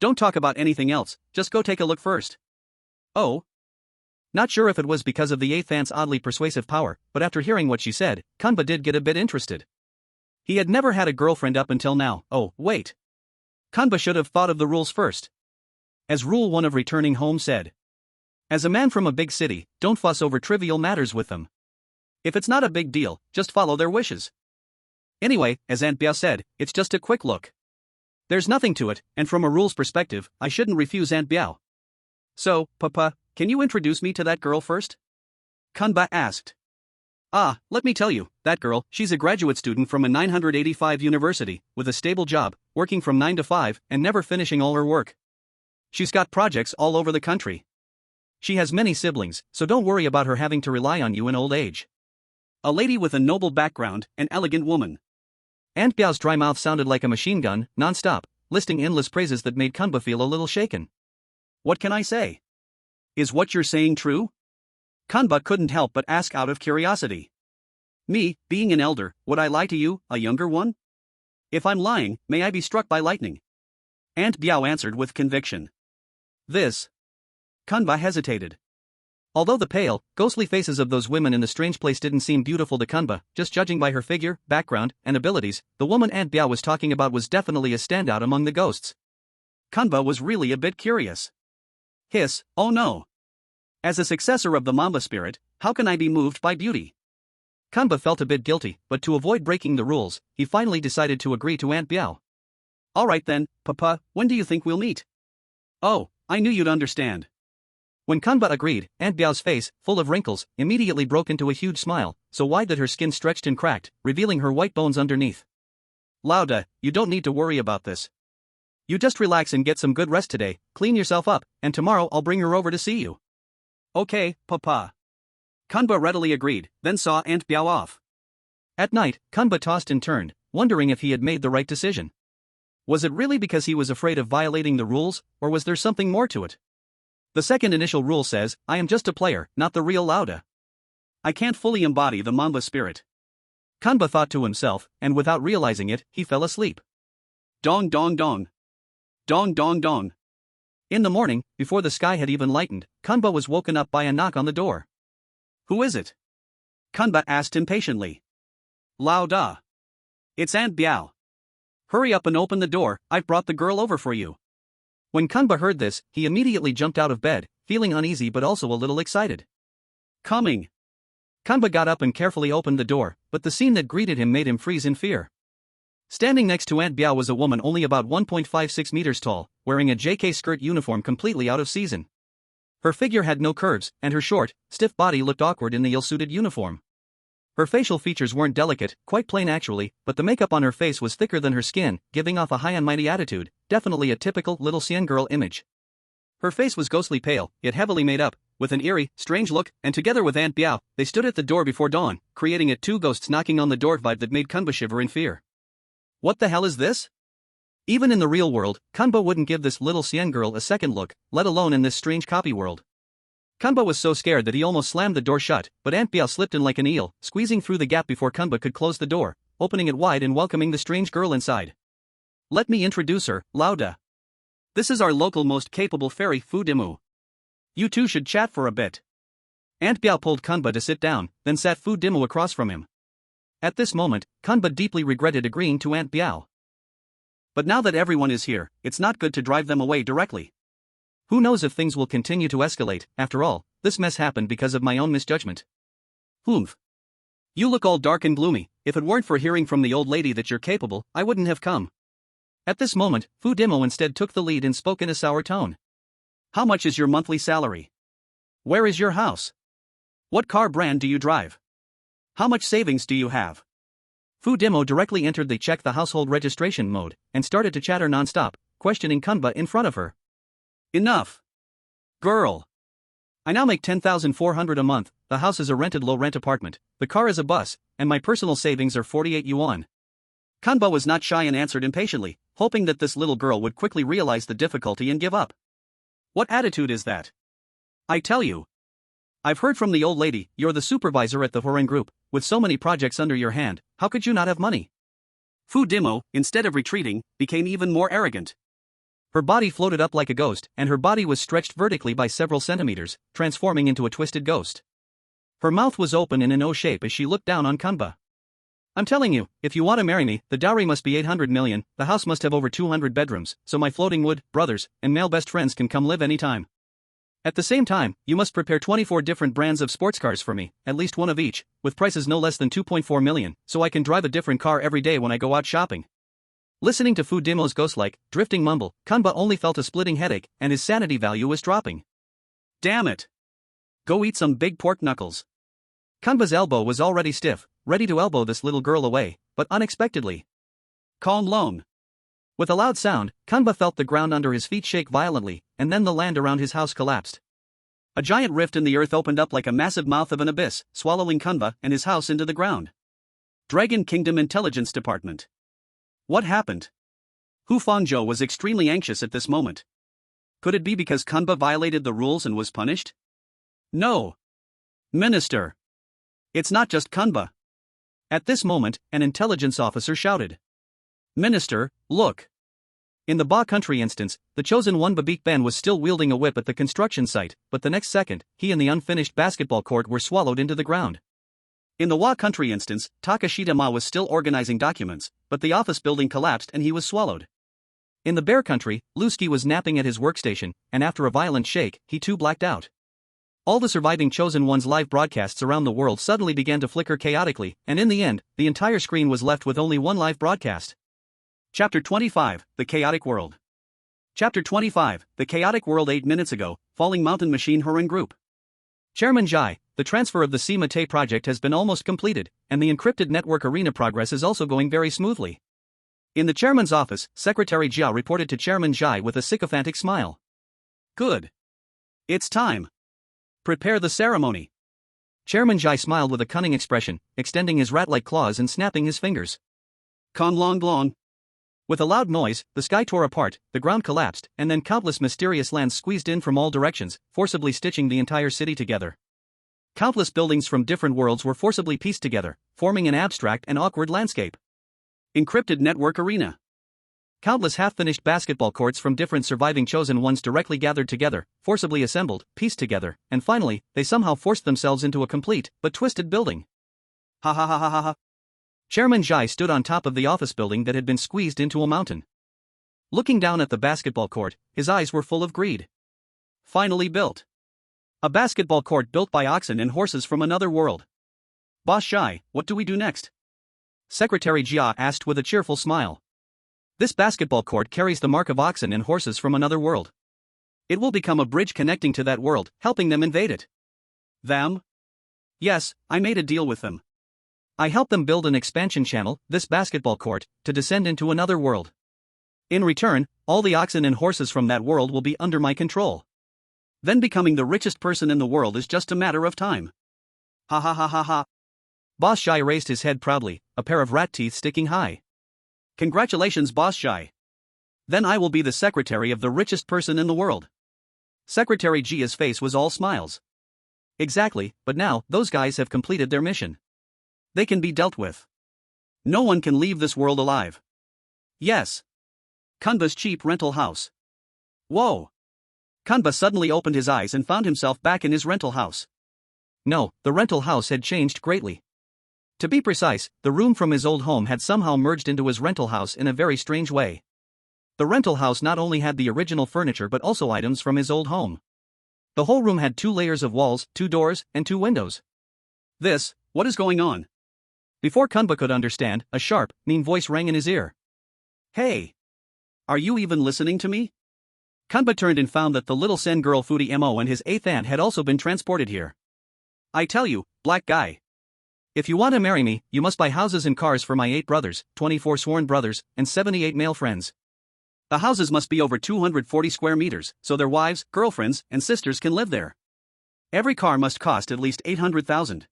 S2: Don't talk about anything else, just go take a look first. Oh? Not sure if it was because of the 8th aunt's oddly persuasive power, but after hearing what she said, Kanba did get a bit interested. He had never had a girlfriend up until now. Oh, wait. Kanba should have thought of the rules first. As Rule 1 of returning home said. As a man from a big city, don't fuss over trivial matters with them. If it's not a big deal, just follow their wishes. Anyway, as Aunt Biao said, it's just a quick look. There's nothing to it, and from a rules perspective, I shouldn't refuse Aunt Biao. So, Papa, can you introduce me to that girl first? Kanba asked. Ah, let me tell you, that girl, she's a graduate student from a 985 university, with a stable job, working from 9 to 5, and never finishing all her work. She's got projects all over the country. She has many siblings, so don't worry about her having to rely on you in old age. A lady with a noble background, an elegant woman. Aunt Biao's dry mouth sounded like a machine gun, non-stop, listing endless praises that made Kanba feel a little shaken.
S1: What can I say? Is what you're saying true? Kanba couldn't help but ask out of curiosity. Me, being an elder, would I lie to you, a younger one? If I'm lying, may I be struck by lightning? Aunt Biao answered with conviction. This. Kanba hesitated. Although the pale, ghostly faces of those women in the strange place didn't seem beautiful to Kanba, just judging by her figure, background, and abilities, the woman Aunt Biao was talking about was definitely a standout among the ghosts. Kanba was really a bit curious. Hiss, oh no. As a successor of the Mamba spirit, how can I be moved by beauty? Kanba felt a bit guilty, but to avoid breaking the rules, he finally decided to agree to Aunt Biao. Alright then, Papa, when do you think we'll meet? Oh, I knew you'd understand. When Kanba agreed, Aunt Biao's face, full of wrinkles, immediately broke into a huge smile, so wide that her skin stretched and cracked, revealing her white bones underneath. Lauda, you don't need to worry about this. You just relax and get some good rest today, clean yourself up, and tomorrow I'll bring her over to see you. Okay, Papa. Kanba readily agreed, then saw Aunt Biao off. At night, Kanba tossed and turned, wondering if he had made the right decision. Was it really because he was afraid of violating the rules, or was there something more to it? The second initial rule says, I am just a player, not the real Lauda. I can't fully embody the Mamba spirit. Kanba thought to himself, and without realizing it, he fell asleep. Dong dong dong. Dong dong dong. In the morning, before the sky had even lightened, Kanba was woken up by a knock on the door. Who is it? Kanba asked impatiently. Lauda. It's Aunt Biao. Hurry up and open the door, I've brought the girl over for you. When Kanba heard this, he immediately jumped out of bed, feeling uneasy but also a little excited. Coming. Kanba got up and carefully opened the door, but the scene that greeted him made him freeze in fear. Standing next to Aunt Biao was a woman only about 1.56 meters tall, wearing a JK skirt uniform completely out of season. Her figure had no curves, and her short, stiff body looked awkward in the ill-suited uniform. Her facial features weren't delicate, quite plain actually, but the makeup on her face was thicker than her skin, giving off a high and mighty attitude, definitely a typical little Xian girl image. Her face was ghostly pale, yet heavily made up, with an eerie, strange look, and together with Aunt Biao, they stood at the door before dawn, creating a two ghosts knocking on the door vibe that made Kanba shiver in fear. What the hell is this? Even in the real world, Kanba wouldn't give this little Xian girl a second look, let alone in this strange copy world. Kanba was so scared that he almost slammed the door shut, but Aunt Biao slipped in like an eel, squeezing through the gap before Kanba could close the door, opening it wide and welcoming the strange girl inside. Let me introduce her, Lauda. This is our local most capable fairy, Fu Dimu. You two should chat for a bit. Aunt Biao pulled Kanba to sit down, then sat Fu Dimu across from him. At this moment, Kanba deeply regretted agreeing to Aunt Biao. But now that everyone is here, it's not good to drive them away directly. Who knows if things will continue to escalate, after all, this mess happened because of my own misjudgment. Humph. You look all dark and gloomy, if it weren't for hearing from the old lady that you're capable, I wouldn't have come. At this moment, Fu Dimo instead took the lead and spoke in a sour tone. How much is your monthly salary? Where is your house? What car brand do you drive? How much savings do you have? Fu Dimo directly entered the check the household registration mode, and started to chatter non-stop, questioning Kanba in front of her. Enough. Girl. I now make 10,400 a month, the house is a rented low-rent apartment, the car is a bus, and my personal savings are 48 yuan. Kanba was not shy and answered impatiently, hoping that this little girl would quickly realize the difficulty and give up. What attitude is that? I tell you. I've heard from the old lady, you're the supervisor at the Horen Group, with so many projects under your hand, how could you not have money? Fu Dimo, instead of retreating, became even more arrogant. Her body floated up like a ghost, and her body was stretched vertically by several centimeters, transforming into a twisted ghost. Her mouth was open in an O shape as she looked down on Kanba. I'm telling you, if you want to marry me, the dowry must be 800 million, the house must have over 200 bedrooms, so my floating wood, brothers, and male best friends can come live anytime. At the same time, you must prepare 24 different brands of sports cars for me, at least one of each, with prices no less than 2.4 million, so I can drive a different car every day when I go out shopping. Listening to Fu Dimo's ghost-like, drifting mumble, Kanba only felt a splitting headache, and his sanity value was dropping. Damn it! Go eat some big pork knuckles. Kanba's elbow was already stiff, ready to elbow this little girl away, but unexpectedly. Kong Long. With a loud sound, Kanba felt the ground under his feet shake violently, and then the land around his house collapsed. A giant rift in the earth opened up like a massive mouth of an abyss, swallowing Kanba and his house into the ground. Dragon Kingdom Intelligence Department. What happened? Hu Fangzhou was extremely anxious at this moment. Could it be because Kanba violated the rules and was punished? No. Minister. It's not just Kanba. At this moment, an intelligence officer shouted. Minister, look. In the Ba country instance, the chosen one Babik Ben was still wielding a whip at the construction site, but the next second, he and the unfinished basketball court were swallowed into the ground. In the Wa country instance, Takashita Ma was still organizing documents, but the office building collapsed and he was swallowed. In the Bear country, Lusky was napping at his workstation, and after a violent shake, he too blacked out. All the surviving Chosen One's live broadcasts around the world suddenly began to flicker chaotically, and in the end, the entire screen was left with only one live broadcast. Chapter 25, The Chaotic World. Chapter 25, The Chaotic World. 8 minutes ago, Falling Mountain Machine Hurin Group. Chairman Jai, the transfer of the CMate project has been almost completed, and the encrypted network arena progress is also going very smoothly. In the chairman's office, Secretary Jia reported to Chairman Jai with a sycophantic smile. Good. It's time. Prepare the ceremony. Chairman Jai smiled with a cunning expression, extending his rat-like claws and snapping his fingers. Con long long. With a loud noise, the sky tore apart, the ground collapsed, and then countless mysterious lands squeezed in from all directions, forcibly stitching the entire city together. Countless buildings from different worlds were forcibly pieced together, forming an abstract and awkward landscape. Encrypted network arena. Countless half-finished basketball courts from different surviving chosen ones directly gathered together, forcibly assembled, pieced together, and finally, they somehow forced themselves into a complete, but twisted building. Ha ha ha ha ha ha. Chairman Jai stood on top of the office building that had been squeezed into a mountain. Looking down at the basketball court, his eyes were full of greed. Finally built. A basketball court built by oxen and horses from another world. Boss Jai, what do we do next? Secretary Jia asked with a cheerful smile. This basketball court carries the mark of oxen and horses from another world. It will become a bridge connecting to that world, helping them invade it. Them? Yes, I made a deal with them. I helped them build an expansion channel, this basketball court, to descend into another world. In return, all the oxen and horses from that world will be under my control. Then becoming the richest person in the world is just a matter of time. Ha ha ha ha ha. Boss Jai raised his head proudly, a pair of rat teeth sticking high. Congratulations, Boss Jai. Then I will be the secretary of the richest person in the world. Secretary Jia's face was all smiles. Exactly, but now, those guys have completed their mission. They can be dealt with. No one can leave this world alive. Yes. Kanba's cheap rental house. Whoa. Kanba suddenly opened his eyes and found himself back in his rental house. No, the rental house had changed greatly. To be precise, the room from his old home had somehow merged into his rental house in a very strange way. The rental house not only had the original furniture but also items from his old home. The whole room had 2 layers of walls, 2 doors, and 2 windows. What is going on? Before Kanba could understand, a sharp, mean voice rang in his ear. Hey! Are you even listening to me? Kanba turned and found that the little Sen girl Foodie Mo and his 8th aunt had also been transported here. I tell you, black guy. If you want to marry me, you must buy houses and cars for my 8 brothers, 24 sworn brothers, and 78 male friends. The houses must be over 240 square meters, so their wives, girlfriends, and sisters can live there. Every car must cost at least 800,000.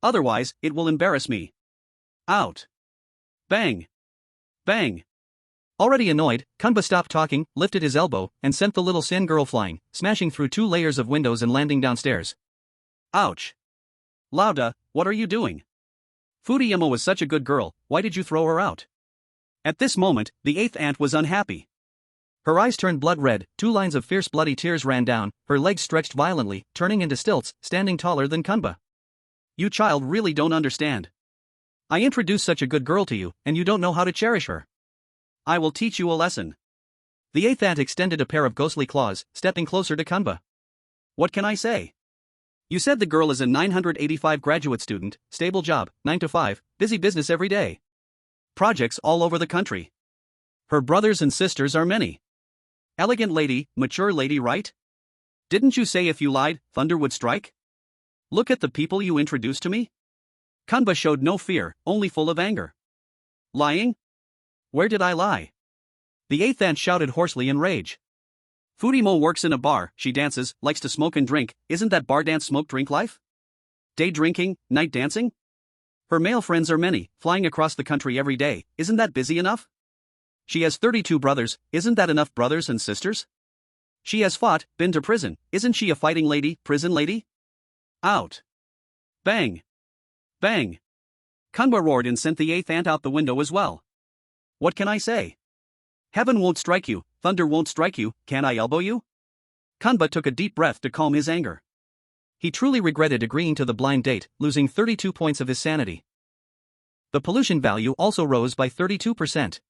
S1: Otherwise, it will embarrass me. Out. Bang. Bang. Already annoyed, Kanba stopped talking, lifted his elbow, and sent the little Sen girl flying, smashing through 2 layers of windows and landing downstairs. Ouch. Lauda, what are you doing? Fudiyama was such a good girl, why did you throw her out? At this moment, the 8th aunt was unhappy. Her eyes turned blood red, 2 lines of fierce bloody tears ran down, her legs stretched violently, turning into stilts, standing taller than Kanba. You child really don't understand. I introduced such a good girl to you, and you don't know how to cherish her. I will teach you a lesson. The 8th aunt extended a pair of ghostly claws, stepping closer to Kanba. What can I say? You said the girl is a 985 graduate student, stable job, 9 to 5, busy business every day. Projects all over the country. Her brothers and sisters are many. Elegant lady, mature lady, right? Didn't you say if you lied, thunder would strike? Look at the people you introduced to me. Kanba showed no fear, only full of anger. Lying? Where did I lie? The 8th aunt shouted hoarsely in rage. Fudimo works in a bar, she dances, likes to smoke and drink, isn't that bar dance smoke drink life? Day drinking, night dancing? Her male friends are many, flying across the country every day, isn't that busy enough? She has 32 brothers, isn't that enough brothers and sisters? She has fought, been to prison, isn't she a fighting lady, prison lady? Out. Bang. Bang. Kanba roared and sent the eighth ant out the window as well. What can I say? Heaven won't strike you, thunder won't strike you, can I elbow you? Kanba took a deep breath to calm his anger. He truly regretted agreeing to the blind date, losing 32 points of his sanity. The pollution value also rose by 32%.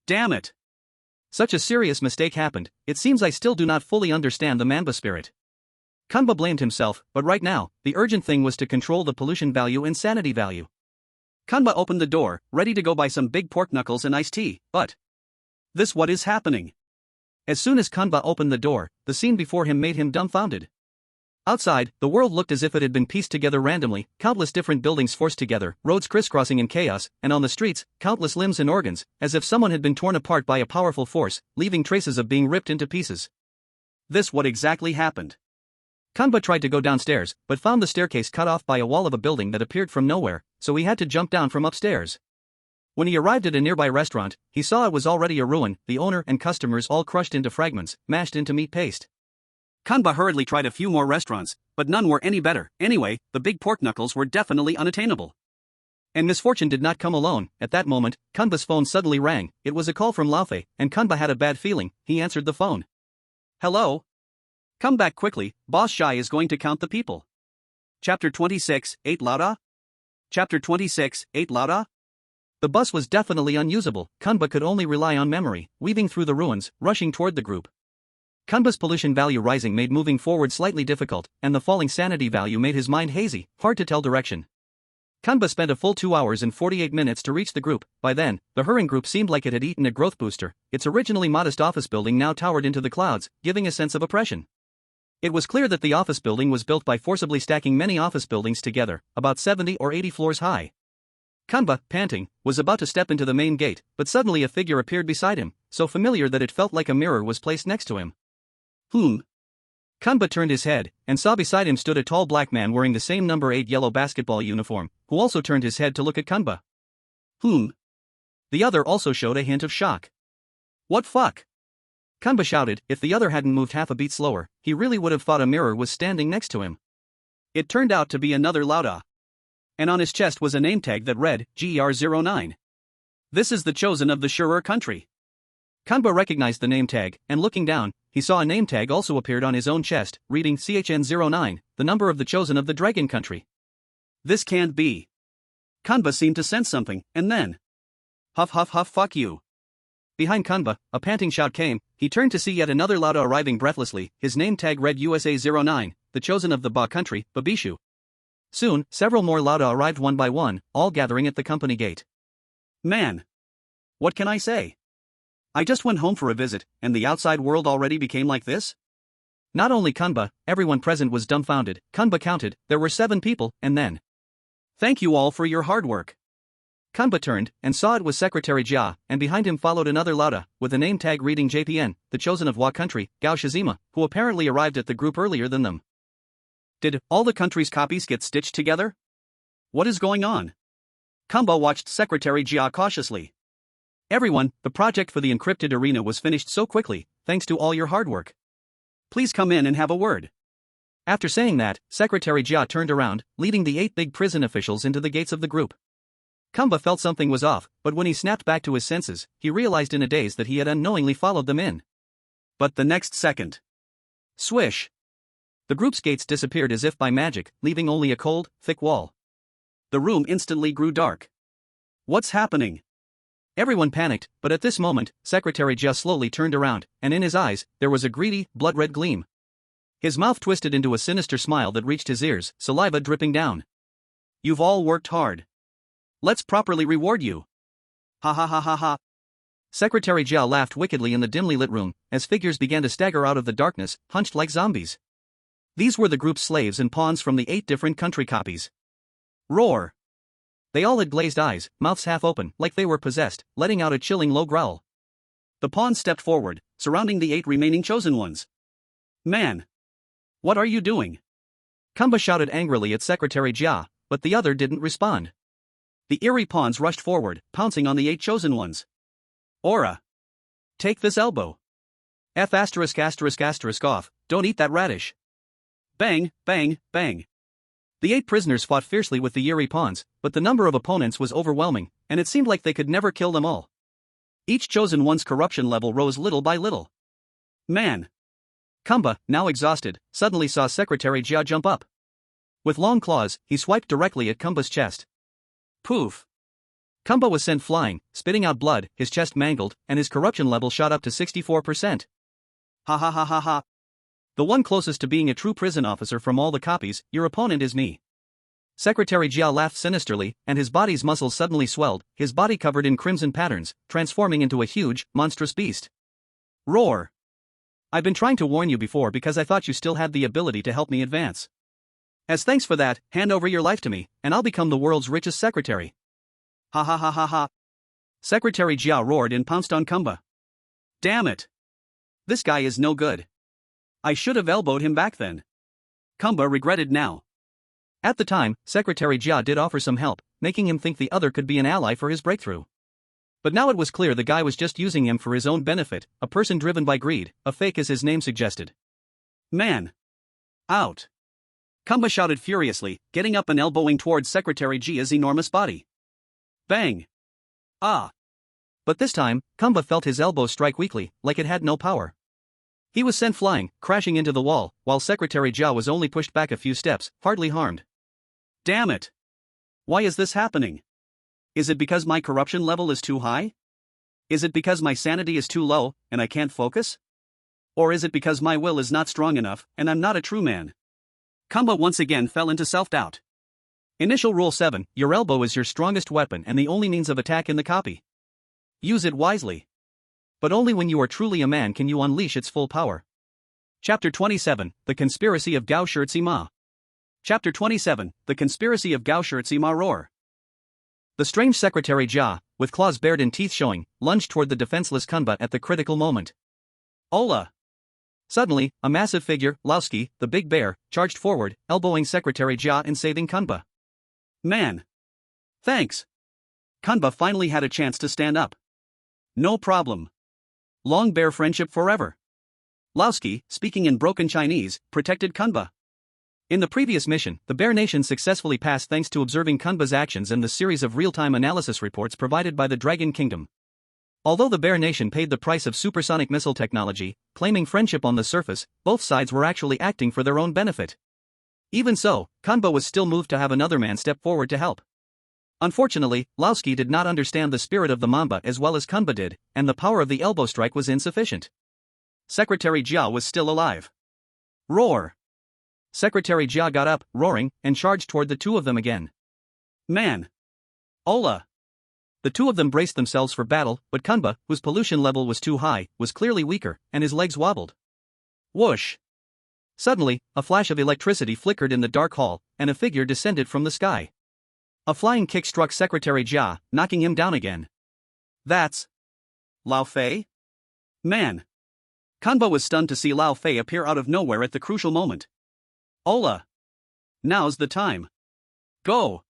S1: Damn it! Such a serious mistake happened, it seems I still do not fully understand the Mamba spirit. Kanba blamed himself, but right now, the urgent thing was to control the pollution value and sanity value. Kanba opened the door, ready to go buy some big pork knuckles and iced tea, but... This what is happening? As soon as Kanba opened the door, the scene before him made him dumbfounded. Outside, the world looked as if it had been pieced together randomly, countless different buildings forced together, roads crisscrossing in chaos, and on the streets, countless limbs and organs, as if someone had been torn apart by a powerful force, leaving traces of being ripped into pieces. This what exactly happened? Kanba tried to go downstairs, but found the staircase cut off by a wall of a building that appeared from nowhere, so he had to jump down from upstairs. When he arrived at a nearby restaurant, he saw it was already a ruin, the owner and customers all crushed into fragments, mashed into meat paste. Kanba hurriedly tried a few more restaurants, but none were any better. Anyway, the big pork knuckles were definitely unattainable. And misfortune did not come alone. At that moment, Kanba's phone suddenly rang. It was a call from Laufey, and Kanba had a bad feeling. He answered the phone. Hello? Come back quickly, Boss Shai is going to count the people. Chapter 26, 8 Lauda? Chapter 26, 8 Lauda? The bus was definitely unusable. Kanba could only rely on memory, weaving through the ruins, rushing toward the group. Kanba's pollution value rising made moving forward slightly difficult, and the falling sanity value made his mind hazy, hard to tell direction. Kanba spent a full 2 hours and 48 minutes to reach the group. By then, the hurrying group seemed like it had eaten a growth booster. Its originally modest office building now towered into the clouds, giving a sense of oppression. It was clear that the office building was built by forcibly stacking many office buildings together, about 70 or 80 floors high. Kanba, panting, was about to step into the main gate, but suddenly a figure appeared beside him, so familiar that it felt like a mirror was placed next to him. Kanba turned his head, and saw beside him stood a tall black man wearing the same number 8 yellow basketball uniform, who also turned his head to look at Kanba. The other also showed a hint of shock. What fuck? Kanba shouted. If the other hadn't moved half a beat slower, he really would have thought a mirror was standing next to him. It turned out to be another Lauda. And on his chest was a name tag that read, GER09. This is the chosen of the Shurer country. Kanba recognized the name tag, and looking down, he saw a name tag also appeared on his own chest, reading CHN09, the number of the chosen of the Dragon country. This can't be. Kanba seemed to sense something, and then... Huff huff huff fuck you. Behind Kanba, a panting shout came. He turned to see yet another Lauda arriving breathlessly. His name tag read USA09, the chosen of the Ba country, Babishu. Soon, several more Lauda arrived one by one, all gathering at the company gate. Man. What can I say? I just went home for a visit, and the outside world already became like this? Not only Kanba, everyone present was dumbfounded. Kanba counted, there were 7 people, and then... Thank you all for your hard work. Kanba turned, and saw it was Secretary Jia, and behind him followed another Lauda, with a name tag reading JPN, the chosen of Wa country, Gao Shizima, who apparently arrived at the group earlier than them. Did all the country's copies get stitched together? What is going on? Kanba watched Secretary Jia cautiously. Everyone, the project for the encrypted arena was finished so quickly, thanks to all your hard work. Please come in and have a word. After saying that, Secretary Jia turned around, leading the 8 big prison officials into the gates of the group. Kanba felt something was off, but when he snapped back to his senses, he realized in a daze that he had unknowingly followed them in. But the next second... Swish! The group's gates disappeared as if by magic, leaving only a cold, thick wall. The room instantly grew dark. What's happening? Everyone panicked, but at this moment, Secretary Jia slowly turned around, and in his eyes, there was a greedy, blood-red gleam. His mouth twisted into a sinister smile that reached his ears, saliva dripping down. You've all worked hard. Let's properly reward you. Ha ha ha ha ha. Secretary Jia laughed wickedly in the dimly lit room, as figures began to stagger out of the darkness, hunched like zombies. These were the group's slaves and pawns from the 8 different country copies. Roar! They all had glazed eyes, mouths half open, like they were possessed, letting out a chilling low growl. The pawns stepped forward, surrounding the 8 remaining chosen ones. Man! What are you doing? Kanba shouted angrily at Secretary Jia, but the other didn't respond. The eerie pawns rushed forward, pouncing on the 8 chosen ones. Aura! Take this elbow.
S2: F asterisk asterisk asterisk off, don't eat that radish. Bang, bang, bang. The 8 prisoners fought fiercely with the Yuri pawns, but the number of opponents was overwhelming, and it seemed like they could never kill them all. Each chosen one's corruption level rose little by little. Man. Kamba, now exhausted, suddenly saw Secretary Jia jump up. With long claws, he swiped directly at Kamba's chest. Poof. Kamba was sent flying, spitting out blood, his chest mangled, and his corruption level shot up to 64%. Ha ha ha ha ha. The one closest to being a true prison officer from all the copies, your opponent is me. Secretary Jia laughed sinisterly, and his body's muscles suddenly swelled, his body covered in crimson patterns, transforming into a huge, monstrous beast. Roar. I've been trying to warn you before because I thought you still had the ability to help me advance. As thanks for that, hand over your life to me, and I'll become the world's richest secretary. Ha ha ha ha ha. Secretary Jia roared and pounced on Kamba. Damn it. This guy is no good. I should have elbowed him back then. Kamba regretted now. At the time, Secretary Jia did offer some help, making him think the other could be an ally for his breakthrough. But now it was clear the guy was just using him for his own benefit, a person driven by greed, a fake as his name suggested. Man. Out. Kamba shouted furiously, getting up and elbowing towards Secretary Jia's enormous body. Bang. Ah. But this time, Kamba felt his elbow strike weakly, like it had no power. He was sent flying, crashing into the wall, while Secretary Jia was only pushed back a few steps, hardly harmed. Damn it! Why is this happening? Is it because my corruption level is too high? Is it because my sanity is too low, and I can't focus? Or is it because my will is not strong enough, and I'm not a true man? Kamba once again fell into self-doubt. Initial Rule 7, your elbow is your strongest weapon and the only means of attack in the copy. Use it wisely. But only when you are truly a man can you unleash its full power. Chapter 27, The Conspiracy of Gao Shirtsi-ma. Chapter 27, The Conspiracy of Gao Shirtsi-ma Roar. The strange Secretary Jia, with claws bared and teeth showing, lunged toward the defenseless Kamba at the critical moment. Ola! Suddenly, a massive figure, Laoski, the big bear, charged forward, elbowing Secretary Jia and saving Kamba. Man! Thanks! Kamba finally had a chance to stand up. No problem. Long bear friendship forever. Laoski, speaking in broken Chinese, protected Kamba. In the previous mission, the Bear Nation successfully passed thanks to observing Kanba's actions and the series of real-time analysis reports provided by the Dragon Kingdom. Although the Bear Nation paid the price of supersonic missile technology, claiming friendship on the surface, both sides were actually acting for their own benefit. Even so, Kanba was still moved to have another man step forward to help. Unfortunately, Laoski did not understand the spirit of the Mamba as well as Kanba did, and the power of the elbow strike was insufficient. Secretary Jia was still alive. Roar! Secretary Jia got up, roaring, and charged toward the two of them again. Man! Ola! The two of them braced themselves for battle, but Kanba, whose pollution level was too high, was clearly weaker, and his legs wobbled. Whoosh! Suddenly, a flash of electricity flickered in the dark hall, and a figure descended from the sky. A flying kick struck Secretary Jia, knocking him down again. That's Lao Fei? Man! Kanba was stunned to see Lao Fei appear out of nowhere at the crucial moment. Ola! Now's the time. Go!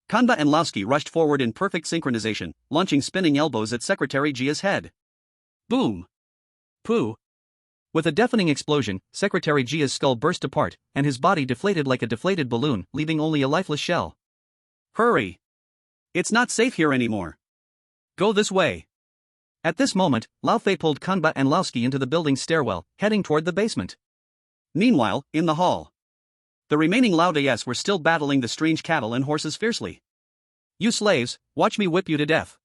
S2: Kanba and Laoski rushed forward in perfect synchronization, launching spinning elbows at Secretary Jia's head. Boom! Pooh! With a deafening explosion, Secretary Jia's skull burst apart, and his body deflated like a deflated balloon, leaving only a lifeless shell. Hurry! It's not safe here anymore. Go this way. At this moment, Lao Fei pulled Kanba and Laoski into the building's stairwell, heading toward the basement. Meanwhile, in the hall, the remaining Laudes were still battling the strange cattle and horses fiercely. You slaves, watch me whip you to death.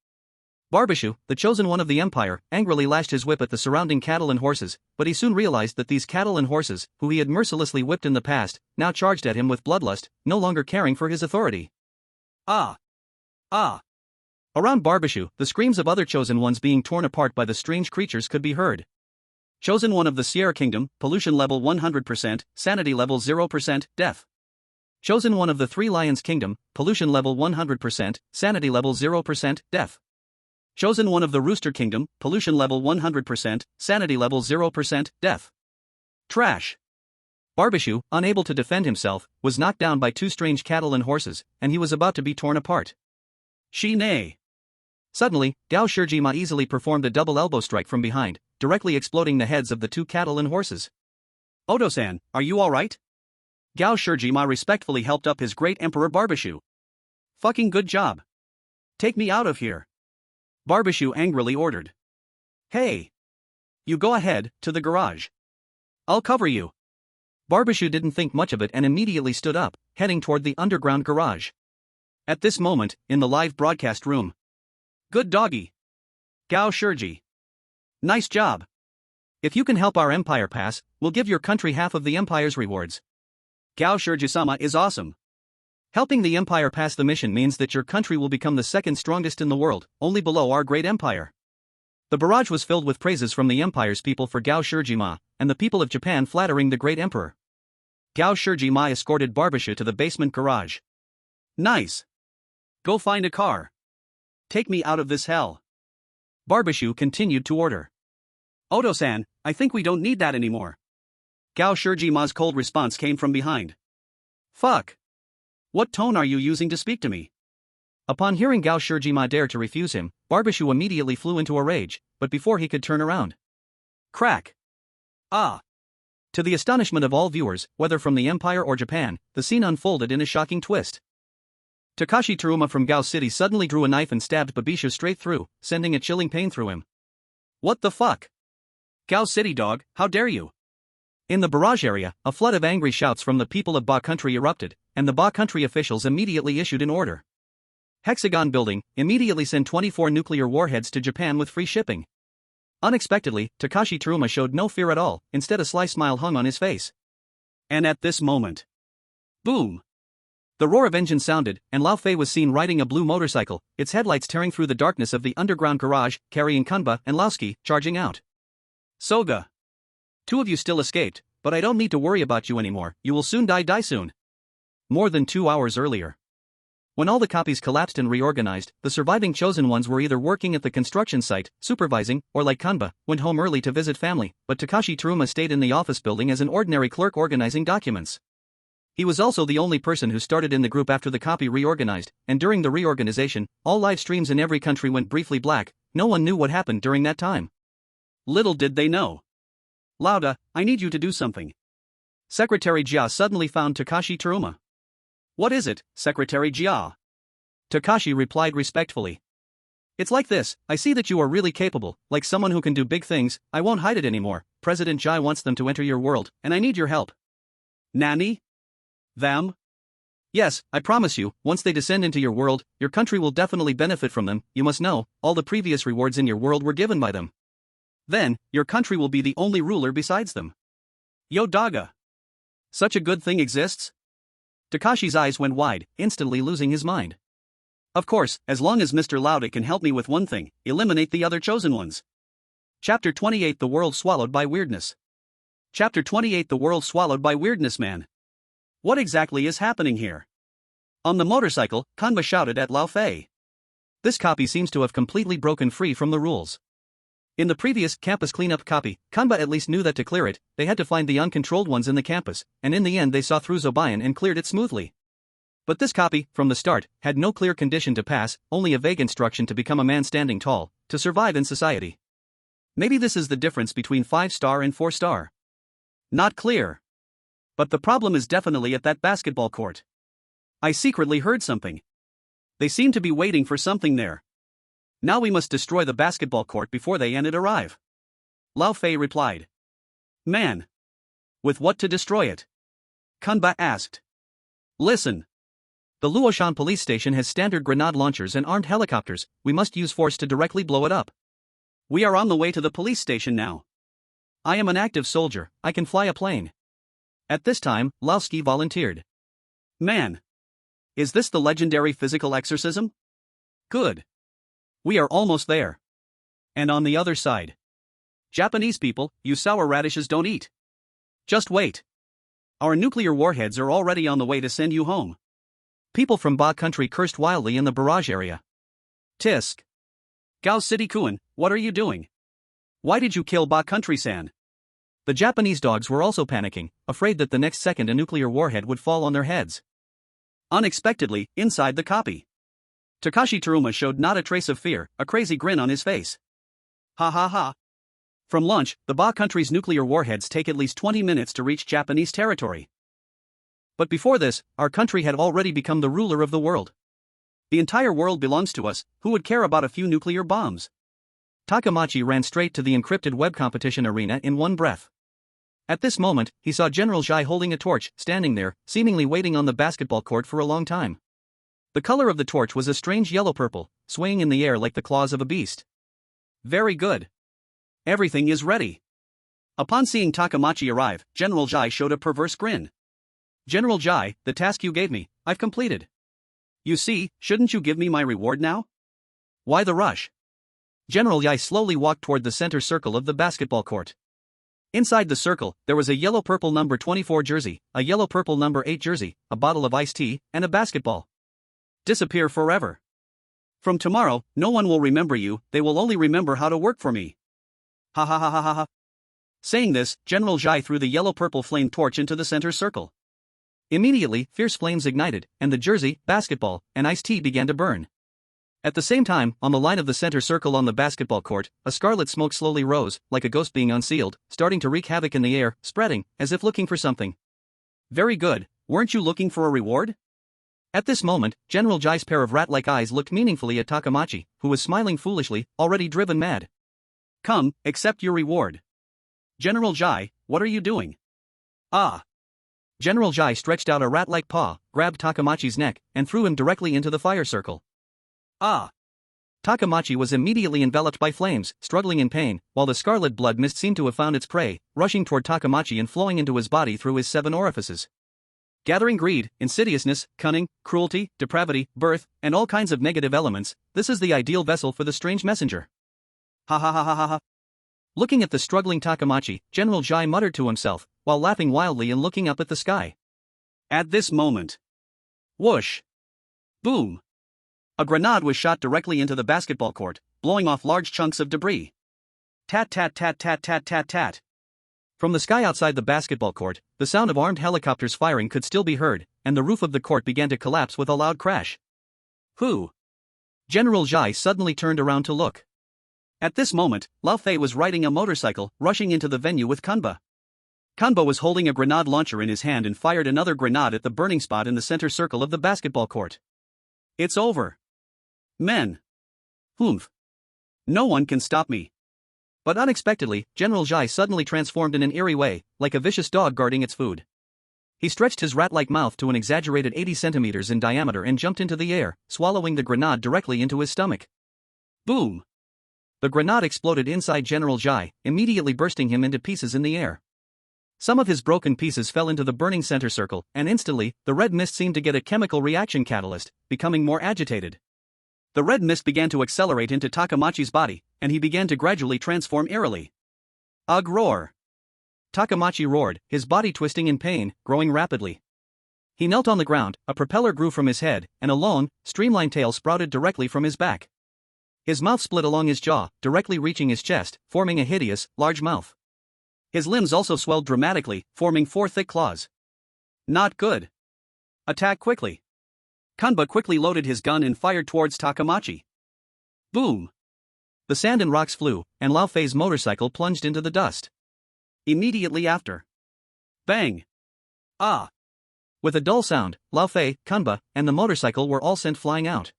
S2: Barbashu, the chosen one of the empire, angrily lashed his whip at the surrounding cattle and horses, but he soon realized that these cattle and horses, who he had mercilessly whipped in the past, now charged at him with bloodlust, no longer caring for his authority. Ah! Ah! Around Barbashu, the screams of other chosen ones being torn apart by the strange creatures could be heard. Chosen one of the Sierra Kingdom, pollution level 100%, sanity level 0%, death. Chosen one of the Three Lions Kingdom, pollution level 100%, sanity level 0%, death. Chosen one of the Rooster Kingdom, pollution level 100%, sanity level 0%, death. Trash. Barbashu, unable to defend himself, was knocked down by two strange cattle and horses, and he was about to be torn apart. She nay. Suddenly, Gao Shirji-ma easily performed a double elbow strike from behind, directly exploding the heads of the two cattle and horses.
S1: Odo-san, are you alright? Gao Shijima respectfully helped up his great Emperor Barbashu. Fucking good job. Take me out of here. Barbashu angrily ordered. Hey! You go ahead, to the garage. I'll cover you.
S2: Barbashu didn't think much of it and immediately stood up, heading toward the underground garage.
S1: At this moment, in the live broadcast room. Good doggy. Gao Shiji. Nice job.
S2: If you can help our empire pass, we'll give your country half of the empire's rewards.
S1: Gao Shiji-sama is awesome.
S2: Helping the empire pass the mission means that your country will become the second strongest in the world, only below our great empire. The barrage was filled with praises from the empire's people for Gao Shijima, and the people of Japan flattering the great emperor.
S1: Gao Shijima escorted Barbashu to the basement garage. Nice. Go find a car. Take me out of this hell.
S2: Barbashu continued to order.
S1: Odo-san, I think we don't need that anymore. Gao Shijima's cold response came from behind. Fuck. What tone are you using to speak to me?
S2: Upon hearing Gao Shijima dare to refuse him, Barbashu immediately flew into a rage, but before he could turn around.
S1: Crack. Ah.
S2: To the astonishment of all viewers, whether from the Empire or Japan, the scene unfolded in a shocking twist. Takashi Teruma from Gao City suddenly drew a knife and stabbed Babisha straight through, sending a chilling pain through him.
S1: What the fuck? Gao City dog, how dare you?
S2: In the barrage area, a flood of angry shouts from the people of Ba country erupted, and the Ba country officials immediately issued an order. Hexagon Building, immediately send 24 nuclear warheads to Japan with free shipping. Unexpectedly, Takashi Teruma showed no fear at all, instead a sly smile hung on his face.
S1: And at this moment, boom!
S2: The roar of engines sounded, and Lao Fei was seen riding a blue motorcycle, its headlights tearing through the darkness of the underground garage, carrying Kanba and Laoski, charging out.
S1: Soga! 2 of you still escaped, but I don't need to worry about you anymore, you will soon die soon.
S2: More than 2 hours earlier. When all the copies collapsed and reorganized, the surviving chosen ones were either working at the construction site, supervising, or like Kanba, went home early to visit family, but Takashi Teruma stayed in the office building as an ordinary clerk organizing documents. He was also the only person who started in the group after the copy reorganized, and during the reorganization, all live streams in every country went briefly black. No one knew what happened during that time.
S1: Little did they know. Lauda, I need you to do something. Secretary Jia suddenly found Takashi Teruma. What is it, Secretary Jia?
S2: Takashi replied respectfully.
S1: It's like this, I see that you are really capable, like someone who can do big things, I won't hide it anymore. President Jai wants them to enter your world, and I need your help. Nani? Them?
S2: Yes, I promise you, once they descend into your world, your country will definitely benefit from them. You must know, all the previous rewards in your world were given by them.
S1: Then, your country will be the only ruler besides them. Yo Daga. Such a good thing exists?
S2: Takashi's eyes went wide, instantly losing his mind.
S1: Of course, as long as Mr. Lauda can help me with one thing, eliminate the other chosen ones. Chapter 28 The World Swallowed by Weirdness. Chapter 28 The World Swallowed by Weirdness. Man. What exactly is happening here? On the motorcycle, Kanba shouted at Lao Fei.
S2: This copy seems to have completely broken free from the rules. In the previous campus cleanup copy, Kanba at least knew that to clear it, they had to find the uncontrolled ones in the campus, and in the end they saw through Zobayan and cleared it smoothly. But this copy, from the start, had no clear condition to pass, only a vague instruction to become a man standing tall, to survive in society. Maybe this is the difference between 5-star and 4-star.
S1: Not clear. But the problem is definitely at that basketball court. I secretly heard something. They seem to be waiting for something there. Now we must destroy the basketball court before they and it arrive. Lao Fei replied. Man. With what to destroy it? Kanba asked. Listen.
S2: The Luoshan police station has standard grenade launchers and armed helicopters, we must use force to directly blow it up.
S1: We are on the way to the police station now.
S2: I am an active soldier, I can fly a plane. At this time, Laoski volunteered.
S1: Man. Is this the legendary physical exorcism? Good. We are almost there. And on the other side. Japanese people, you sour radishes don't eat. Just wait. Our nuclear warheads are already on the way to send you home.
S2: People from Ba country cursed wildly in the barrage area.
S1: Tisk. Gao City-kun, what are you doing? Why did you kill Ba country-san?
S2: The Japanese dogs were also panicking, afraid that the next second a nuclear warhead would fall on their heads.
S1: Unexpectedly, inside the copy. Takashi Teruma showed not a trace of fear, a crazy grin on his face. Ha ha ha. From launch, the Ba country's nuclear warheads take at least 20 minutes to reach Japanese territory. But before this, our country had already become the ruler of the world. The entire world belongs to us, who would care about a few nuclear bombs? Takamachi ran straight to the encrypted web competition arena in one breath. At this moment, he saw General Zhai holding a torch, standing there, seemingly waiting on the basketball court for a long time. The color of the torch was a strange yellow-purple, swaying in the air like the claws of a beast. Very good. Everything is ready. Upon seeing Takamachi arrive, General Zhai showed a perverse grin. General Zhai, the task you gave me, I've completed. You see, shouldn't you give me my reward now? Why the rush? General Zhai slowly walked toward the center circle of the basketball court. Inside the circle, there was a yellow-purple number 24 jersey, a yellow-purple number 8 jersey, a bottle of iced tea, and a basketball. Disappear forever. From tomorrow, no one will remember you, they will only remember how to work for me. Ha ha ha ha ha ha. Saying this, General Zhai threw the yellow-purple flame torch into the center circle. Immediately, fierce flames ignited, and the jersey, basketball, and iced tea began to burn. At the same time, on the line of the center circle on the basketball court, a scarlet smoke slowly rose, like a ghost being unsealed, starting to wreak havoc in the air, spreading, as if looking for something. Very good, weren't you looking for a reward? At this moment, General Zhai's pair of rat-like eyes looked meaningfully at Takamachi, who was smiling foolishly, already driven mad. Come, accept your reward. General Zhai, what are you doing? Ah. General Zhai stretched out a rat-like paw, grabbed Takamachi's neck, and threw him directly into the fire circle. Ah! Takamachi was immediately enveloped by flames, struggling in pain, while the scarlet blood mist seemed to have found its prey, rushing toward Takamachi and flowing into his body through his 7 orifices. Gathering greed, insidiousness, cunning, cruelty, depravity, birth, and all kinds of negative elements, this is the ideal vessel for the strange messenger. Ha ha ha ha ha ha. Looking at the struggling Takamachi, General Zhai muttered to himself, while laughing wildly and looking up at the sky. At this moment. Whoosh! Boom! A grenade was shot directly into the basketball court, blowing off large chunks of debris. Tat tat tat tat tat tat tat. From the sky outside the basketball court, the sound of armed helicopters firing could still be heard, and the roof of the court began to collapse with a loud crash. Who? General Zhai suddenly turned around to look. At this moment, Lao Fei was riding a motorcycle, rushing into the venue with Kanba. Kanba was holding a grenade launcher in his hand and fired another grenade at the burning spot in the center circle of the basketball court. It's over. Men. Humph. No one can stop me. But unexpectedly, General Zhai suddenly transformed in an eerie way, like a vicious dog guarding its food. He stretched his rat-like mouth to an exaggerated 80 centimeters in diameter and jumped into the air, swallowing the grenade directly into his stomach. Boom! The grenade exploded inside General Zhai, immediately bursting him into pieces in the air. Some of his broken pieces fell into the burning center circle, and instantly, the red mist seemed to get a chemical reaction catalyst, becoming more agitated. The red mist began to accelerate into Takamachi's body, and he began to gradually transform eerily. Uproar! Takamachi roared, his body twisting in pain, growing rapidly. He knelt on the ground, a propeller grew from his head, and a long, streamlined tail sprouted directly from his back. His mouth split along his jaw, directly reaching his chest, forming a hideous, large mouth. His limbs also swelled dramatically, forming 4 thick claws. Not good. Attack quickly. Kanba quickly loaded his gun and fired towards Takamachi. Boom! The sand and rocks flew, and Lao Fei's motorcycle plunged into the dust. Immediately after. Bang! Ah! With a dull sound, Lao Fei, Kanba, and the motorcycle were all sent flying out.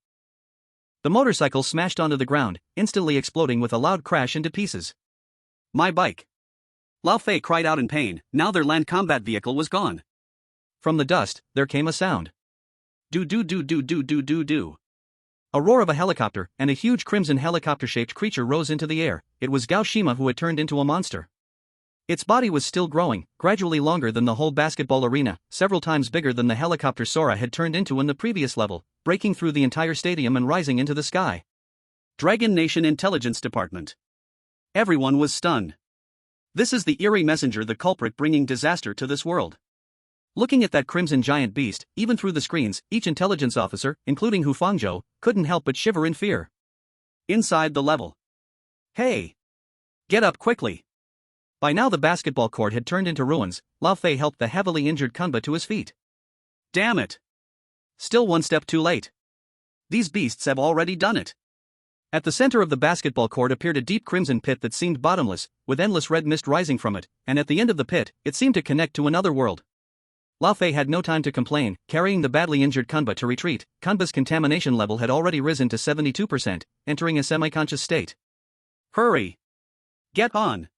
S1: The motorcycle smashed onto the ground, instantly exploding with a loud crash into pieces. My bike! Lao Fei cried out in pain, now their land combat vehicle was gone. From the dust, there came a sound. Do. A roar of a helicopter, and a huge crimson helicopter-shaped creature rose into the air. It was Gao Shima who had turned into a monster. Its body was still growing, gradually longer than the whole basketball arena, several times bigger than the helicopter Sora had turned into in the previous level, breaking through the entire stadium and rising into the sky. Dragon Nation Intelligence Department. Everyone was stunned. This is the eerie messenger, the culprit bringing disaster to this world. Looking at that crimson giant beast, even through the screens, each intelligence officer, including Hu Fangzhou, couldn't help but shiver in fear. Inside the level. Hey! Get up quickly! By now the basketball court had turned into ruins. Lao Fei helped the heavily injured Kanba to his feet. Damn it! Still one step too late. These beasts have already done it.
S2: At the center of the basketball court appeared a deep crimson pit that seemed bottomless, with endless red mist rising from it, and at the end of the pit, it seemed to connect to another world. Lao Fei had no time to complain, carrying the badly injured Kunba to retreat. Kunba's contamination level had already risen to 72%, entering a semi-conscious state.
S1: Hurry! Get on!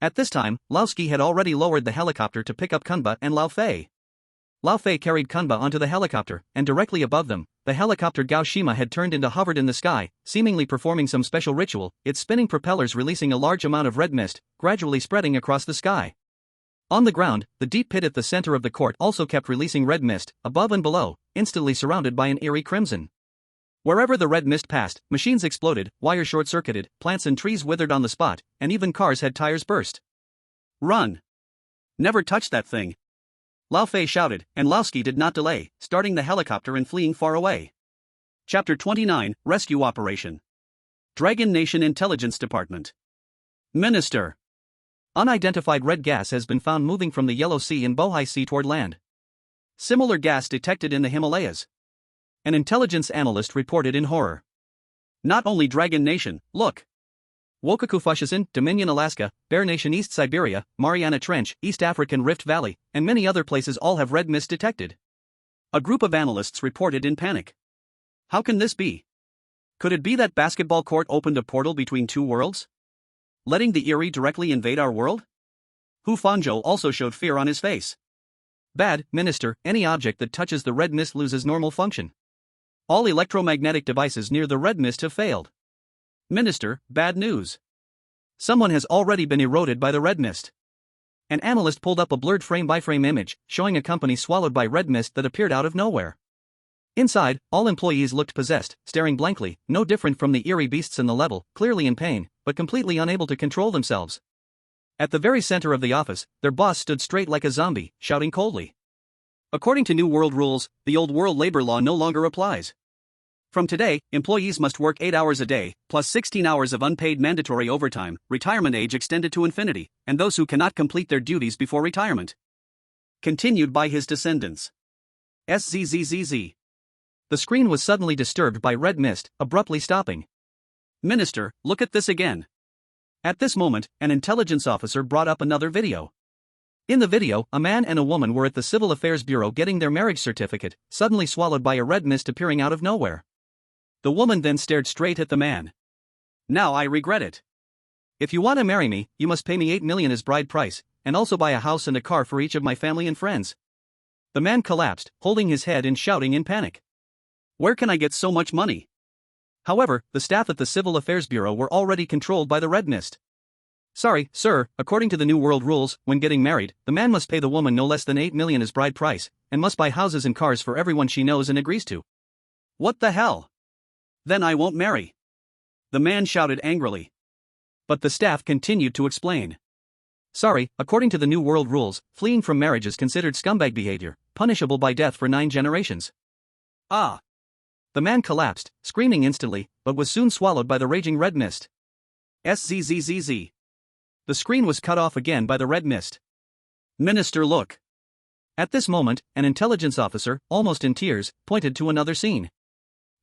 S2: At this time, Laoski had already lowered the helicopter to pick up Kunba and Lao Fei. Lao Fei carried Kunba onto the helicopter, and directly above them, the helicopter Gao Shima had turned into hovered in the sky, seemingly performing some special ritual, its spinning propellers releasing a large amount of red mist, gradually spreading across the sky. On the ground, the deep pit at the center of the court also kept releasing red mist, above and below, instantly surrounded by an eerie crimson. Wherever the red mist passed, machines exploded, wires short-circuited, plants and trees withered on the spot, and even cars had tires burst.
S1: Run! Never touch that thing! Lao Fei shouted, and Laoski did not delay, starting the helicopter and fleeing far away. Chapter 29, Rescue Operation. Dragon Nation Intelligence Department. Minister.
S2: Unidentified red gas has been found moving from the Yellow Sea and Bohai Sea toward land.
S1: Similar gas detected in the Himalayas.
S2: An intelligence analyst reported in horror.
S1: Not only Dragon Nation, look.
S2: Wokaku-Fushizan, Dominion Alaska, Bear Nation East Siberia, Mariana Trench, East African Rift Valley, and many other places all have red mist detected.
S1: A group of analysts reported in panic. How can this be? Could it be that basketball court opened a portal between two worlds? Letting the Eerie directly invade our world? Hu Fanzhou also showed fear on his face.
S2: Bad, Minister, any object that touches the red mist loses normal function.
S1: All electromagnetic devices near the red mist have failed. Minister, bad news.
S2: Someone has already been eroded by the red mist. An analyst pulled up a blurred frame-by-frame image, showing a company swallowed by red mist that appeared out of nowhere. Inside, all employees looked possessed, staring blankly, no different from the eerie beasts in the level, clearly in pain, but completely unable to control themselves. At the very center of the office, their boss stood straight like a zombie, shouting coldly.
S1: According to New World rules, the Old World labor law no longer applies. From today, employees must work 8 hours a day, plus 16 hours of unpaid mandatory overtime, retirement age extended to infinity, and those who cannot complete their duties before retirement. Continued by his descendants. SZZZZ.
S2: The screen was suddenly disturbed by red mist, abruptly stopping.
S1: Minister, look at this again.
S2: At this moment, an intelligence officer brought up another video. In the video, a man and a woman were at the Civil Affairs Bureau getting their marriage certificate, suddenly swallowed by a red mist appearing out of nowhere. The woman then stared straight at the man.
S1: Now I regret it.
S2: If you want to marry me, you must pay me 8 million as bride price, and also buy a house and a car for each of my family and friends. The man collapsed, holding his head and shouting in panic.
S1: Where can I get so much money?
S2: However, the staff at the Civil Affairs Bureau were already controlled by the red mist. Sorry, sir, according to the New World rules, when getting married, the man must pay the woman no less than 8 million as bride price, and must buy houses and cars for everyone she knows and agrees to.
S1: What the hell? Then I won't marry. The man shouted angrily.
S2: But the staff continued to explain. Sorry, according to the New World rules, fleeing from marriage is considered scumbag behavior, punishable by death for 9 generations.
S1: Ah!
S2: The man collapsed, screaming instantly, but was soon swallowed by the raging red mist.
S1: SZZZZ.
S2: The screen was cut off again by the red mist.
S1: Minister, look.
S2: At this moment, an intelligence officer, almost in tears, pointed to another scene.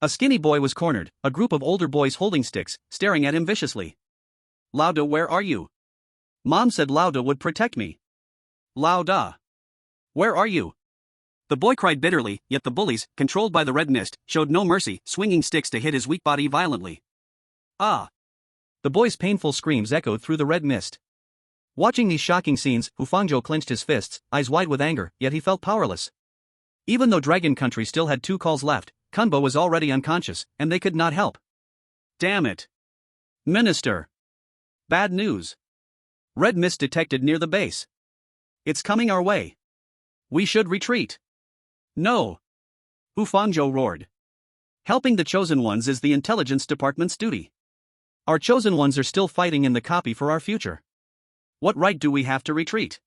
S1: A skinny boy was cornered, a group of older boys holding sticks, staring at him viciously. Lauda, where are you? Mom said Lauda would protect me. Lauda. Where are you? The boy cried bitterly, yet the bullies, controlled by the red mist, showed no mercy, swinging sticks to hit his weak body violently. Ah!
S2: The boy's painful screams echoed through the red mist. Watching these shocking scenes, Hu Fangzhou clenched his fists, eyes wide with anger, yet he felt powerless. Even though Dragon Country still had 2 calls left, Kunba was already unconscious, and they could not help.
S1: Damn it! Minister! Bad news! Red mist detected near the base. It's coming our way. We should retreat. No! Hu Fangzhou roared. Helping the Chosen Ones is the Intelligence Department's duty. Our Chosen Ones are still fighting in the copy for our future. What right do we have to retreat?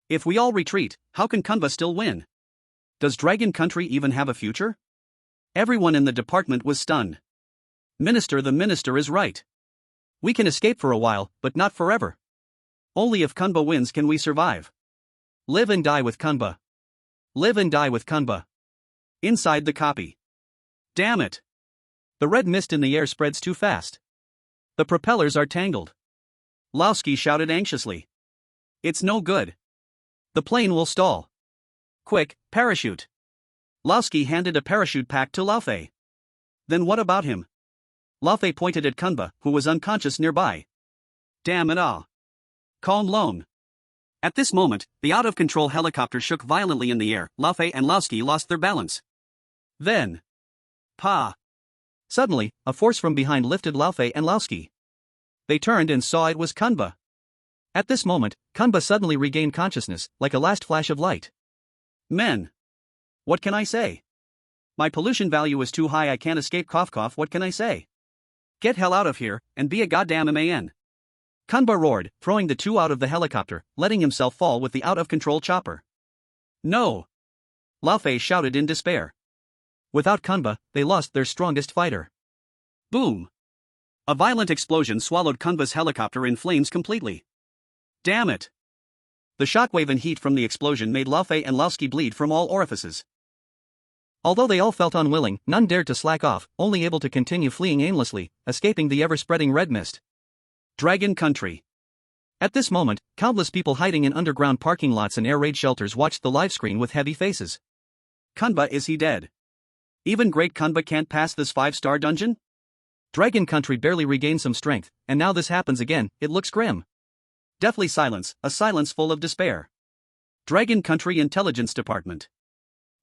S1: If we all retreat, how can Kunba still win? Does Dragon Country even have a future? Everyone in the department was stunned. Minister, the minister is right. We can escape for a while, but not forever. Only if Kunba wins can we survive. Live and die with Kunba. Live and die with Kunba. Inside the copy. Damn it! The red mist in the air spreads too fast. The propellers are tangled. Lowski shouted anxiously. It's no good. The plane will stall. Quick, parachute. Lowski handed a parachute pack to Laufey. Then what about him? Laufey pointed at Kunba, who was unconscious nearby. Damn it all. Calm lone. At this moment, the out-of-control helicopter shook violently in the air. Laufey and Lowski lost their balance. Then. Pa! Suddenly, a force from behind lifted Laufey and Lowski. They turned and saw it was Kunba. At this moment, Kunba suddenly regained consciousness, like a last flash of light. Men! What can I say? My pollution value is too high, I can't escape, cough cough, what can I say? Get hell out of here, and be a goddamn man. Kunba roared, throwing the two out of the helicopter, letting himself fall with the out-of-control chopper. No! Laufey shouted in despair. Without Kunba, they lost their strongest fighter. Boom! A violent explosion swallowed Kunba's helicopter in flames completely. Damn it! The shockwave and heat from the explosion made Laufey and Lowski bleed from all orifices. Although they all felt unwilling, none dared to slack off, only able to continue fleeing aimlessly, escaping the ever-spreading red mist. Dragon Country. At this moment, countless people hiding in underground parking lots and air raid shelters watched the livescreen with heavy faces. Kunba, is he dead? Even great Kunba can't pass this 5-star dungeon? Dragon Country barely regained some strength, and now this happens again, it looks grim. Deathly silence, a silence full of despair. Dragon Country Intelligence Department.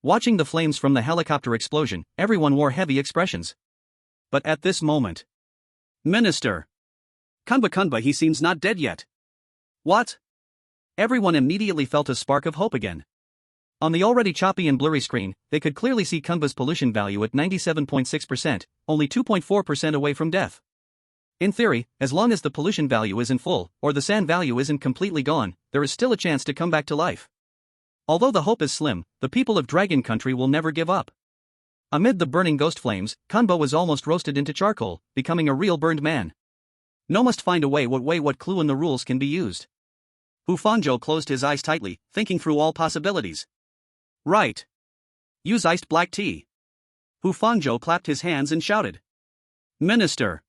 S1: Watching the flames from the helicopter explosion, everyone wore heavy expressions. But at this moment. Minister! Kunba, he seems not dead yet. What? Everyone immediately felt a spark of hope again. On the already choppy and blurry screen, they could clearly see Kunba's pollution value at 97.6%, only 2.4% away from death. In theory, as long as the pollution value isn't full, or the sand value isn't completely gone, there is still a chance to come back to life. Although the hope is slim, the people of Dragon Country will never give up. Amid the burning ghost flames, Kunba was almost roasted into charcoal, becoming a real burned man. No must find a way what clue in the rules can be used. Hu Fangzhou closed his eyes tightly, thinking through all possibilities. Right. Use iced black tea. Hu Fangzhou clapped his hands and shouted. Minister.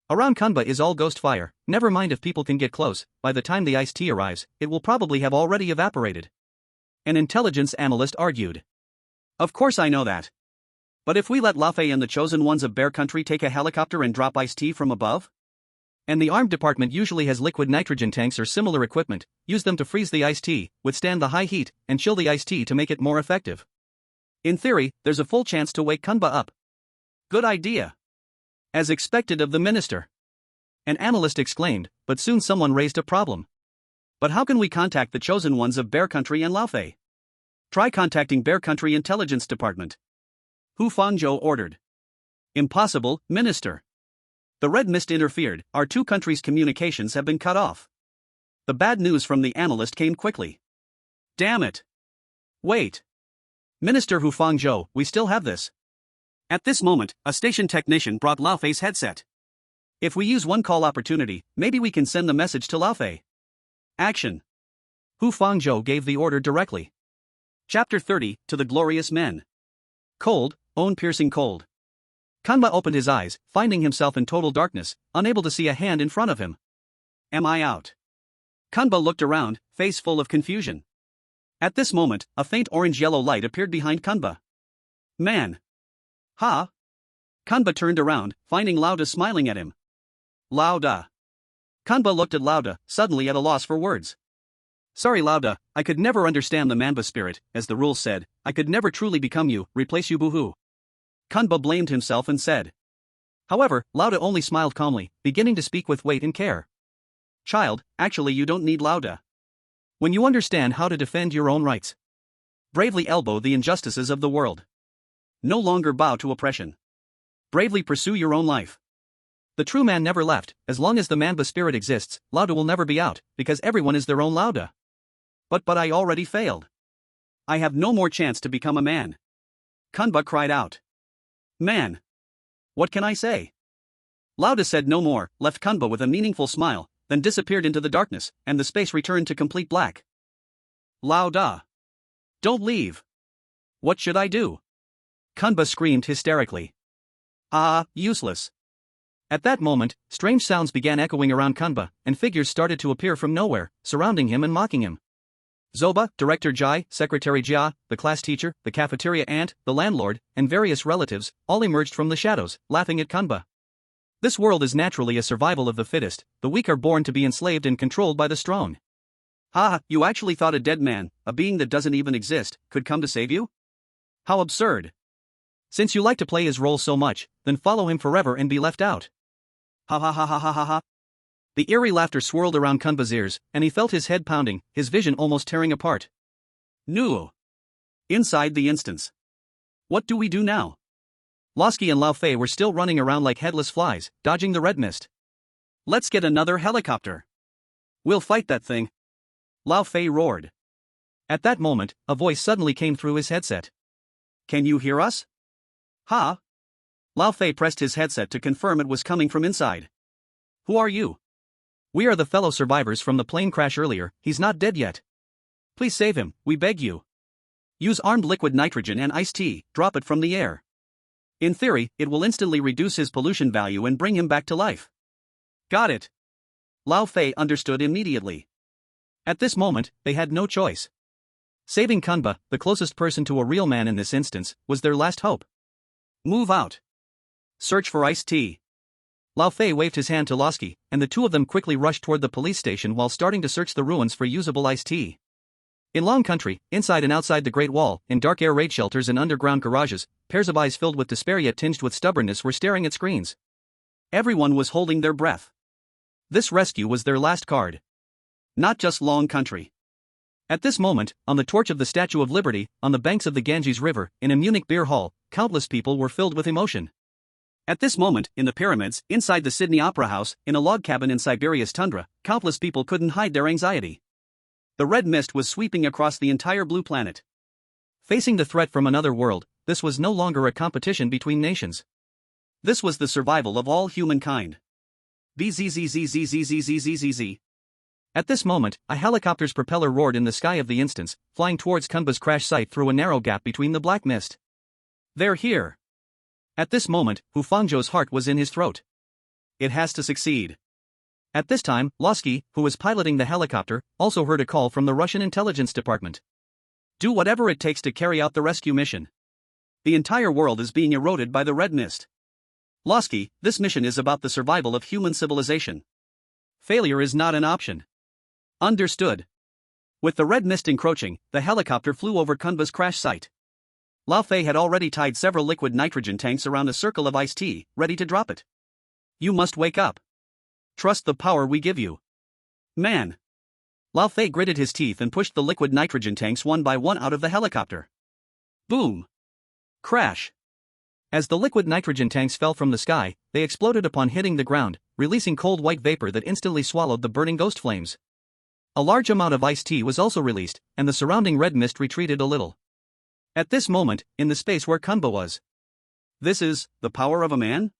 S1: Around Kunba is all ghost fire, never mind if people can get close, by the time the iced tea arrives, it will probably have already evaporated. An intelligence analyst argued. Of course I know that. But if we let Laufey and the chosen ones of Bear Country take a helicopter and drop iced tea from above? And the armed department usually has liquid nitrogen tanks or similar equipment, use them to freeze the iced tea, withstand the high heat, and chill the iced tea to make it more effective. In theory, there's a full chance to wake Kunba up. Good idea. As expected of the minister. An analyst exclaimed, but soon someone raised a problem. But how can we contact the chosen ones of Bear Country and Laufey? Try contacting Bear Country Intelligence Department. Hu Fangzhou ordered. Impossible, minister. The red mist interfered, our two countries' communications have been cut off. The bad news from the analyst came quickly. Damn it. Wait. Minister Hu Fangzhou, we still have this. At this moment, a station technician brought Laufey's headset. If we use one call opportunity, maybe we can send the message to Laufey. Action. Hu Fangzhou gave the order directly. Chapter 30, To the Glorious Men. Cold, piercing cold. Kunba opened his eyes, finding himself in total darkness, unable to see a hand in front of him. Am I out? Kunba looked around, face full of confusion. At this moment, a faint orange-yellow light appeared behind Kunba. Man. Ha? Kunba turned around, finding Lauda smiling at him. Lauda. Kunba looked at Lauda, suddenly at a loss for words. Sorry Lauda, I could never understand the Mamba spirit, as the rules said, I could never truly become you, replace you boohoo. Kunba blamed himself and said. However, Lauda only smiled calmly, beginning to speak with weight and care. Child, actually you don't need Lauda. When you understand how to defend your own rights. Bravely elbow the injustices of the world. No longer bow to oppression. Bravely pursue your own life. The true man never left, as long as the Mamba spirit exists, Lauda will never be out, because everyone is their own Lauda. But I already failed. I have no more chance to become a man. Kunba cried out. Man. What can I say? Lauda said no more, left Kunba with a meaningful smile, then disappeared into the darkness, and the space returned to complete black. Lauda. Don't leave. What should I do? Kunba screamed hysterically.
S2: Ah, useless. At that moment, strange sounds began echoing around Kanba, and figures started to appear from nowhere, surrounding him and mocking him. Zoba, Director Jai, Secretary Jia, the class teacher, the cafeteria aunt, the landlord, and various relatives, all emerged from the shadows, laughing at Kanba. This world is naturally a survival of the fittest, the weak are born to be enslaved and controlled by the strong.
S1: Ha, you actually thought a dead man, a being that doesn't even exist, could come to save you? How absurd.
S2: Since you like to play his role so much, then follow him forever and be left out.
S1: Ha ha ha ha ha ha ha.
S2: The eerie laughter swirled around Kanba's ears, and he felt his head pounding, his vision almost tearing apart.
S1: No. Inside the instance. What do we do now?
S2: Losky and Lao Fei were still running around like headless flies, dodging the red mist.
S1: Let's get another helicopter. We'll fight that thing. Lao Fei roared.
S2: At that moment, a voice suddenly came through his headset.
S1: Can you hear us? Ha? Lao Fei pressed his headset to confirm it was coming from inside. Who are you?
S2: We are the fellow survivors from the plane crash earlier, he's not dead yet.
S1: Please save him, we beg you. Use armed liquid nitrogen and iced tea, drop it from the air. In theory, it will instantly reduce his pollution value and bring him back to life. Got it. Lao Fei understood immediately.
S2: At this moment, they had no choice. Saving Kanba, the closest person to a real man in this instance, was their last hope.
S1: Move out. Search for iced tea.
S2: Lao Fei waved his hand to Losky, and the two of them quickly rushed toward the police station while starting to search the ruins for usable iced tea. In Long Country, inside and outside the Great Wall, in dark air raid shelters and underground garages, pairs of eyes filled with despair yet tinged with stubbornness were staring at screens.
S1: Everyone was holding their breath.
S2: This rescue was their last card.
S1: Not just Long Country.
S2: At this moment, on the torch of the Statue of Liberty, on the banks of the Ganges River, in a Munich beer hall, countless people were filled with emotion.
S1: At this moment, in the pyramids, inside the Sydney Opera House, in a log cabin in Siberia's tundra, countless people couldn't hide their anxiety. The red mist was sweeping across the entire blue planet.
S2: Facing the threat from another world, this was no longer a competition between nations.
S1: This was the survival of all humankind. Bzzzzzzzzzzzzzzz.
S2: At this moment, a helicopter's propeller roared in the sky of the instance, flying towards Kanba's crash site through a narrow gap between the black mist.
S1: They're here.
S2: At this moment, Hu Fangzhou's heart was in his throat.
S1: It has to succeed.
S2: At this time, Losky, who was piloting the helicopter, also heard a call from the Russian intelligence department.
S1: Do whatever it takes to carry out the rescue mission. The entire world is being eroded by the red mist. Losky, this mission is about the survival of human civilization. Failure is not an option. Understood. With the red mist encroaching, the helicopter flew over Kanba's crash site. Lao Fei had already tied several liquid nitrogen tanks around a circle of iced tea, ready to drop it. You must wake up. Trust the power we give you. Man. Lao Fei gritted his teeth and pushed the liquid nitrogen tanks one by one out of the helicopter. Boom. Crash.
S2: As the liquid nitrogen tanks fell from the sky, they exploded upon hitting the ground, releasing cold white vapor that instantly swallowed the burning ghost flames. A large amount of iced tea was also released, and the surrounding red mist retreated a little. At this moment, in the space where Kanba was.
S1: This is the power of a man?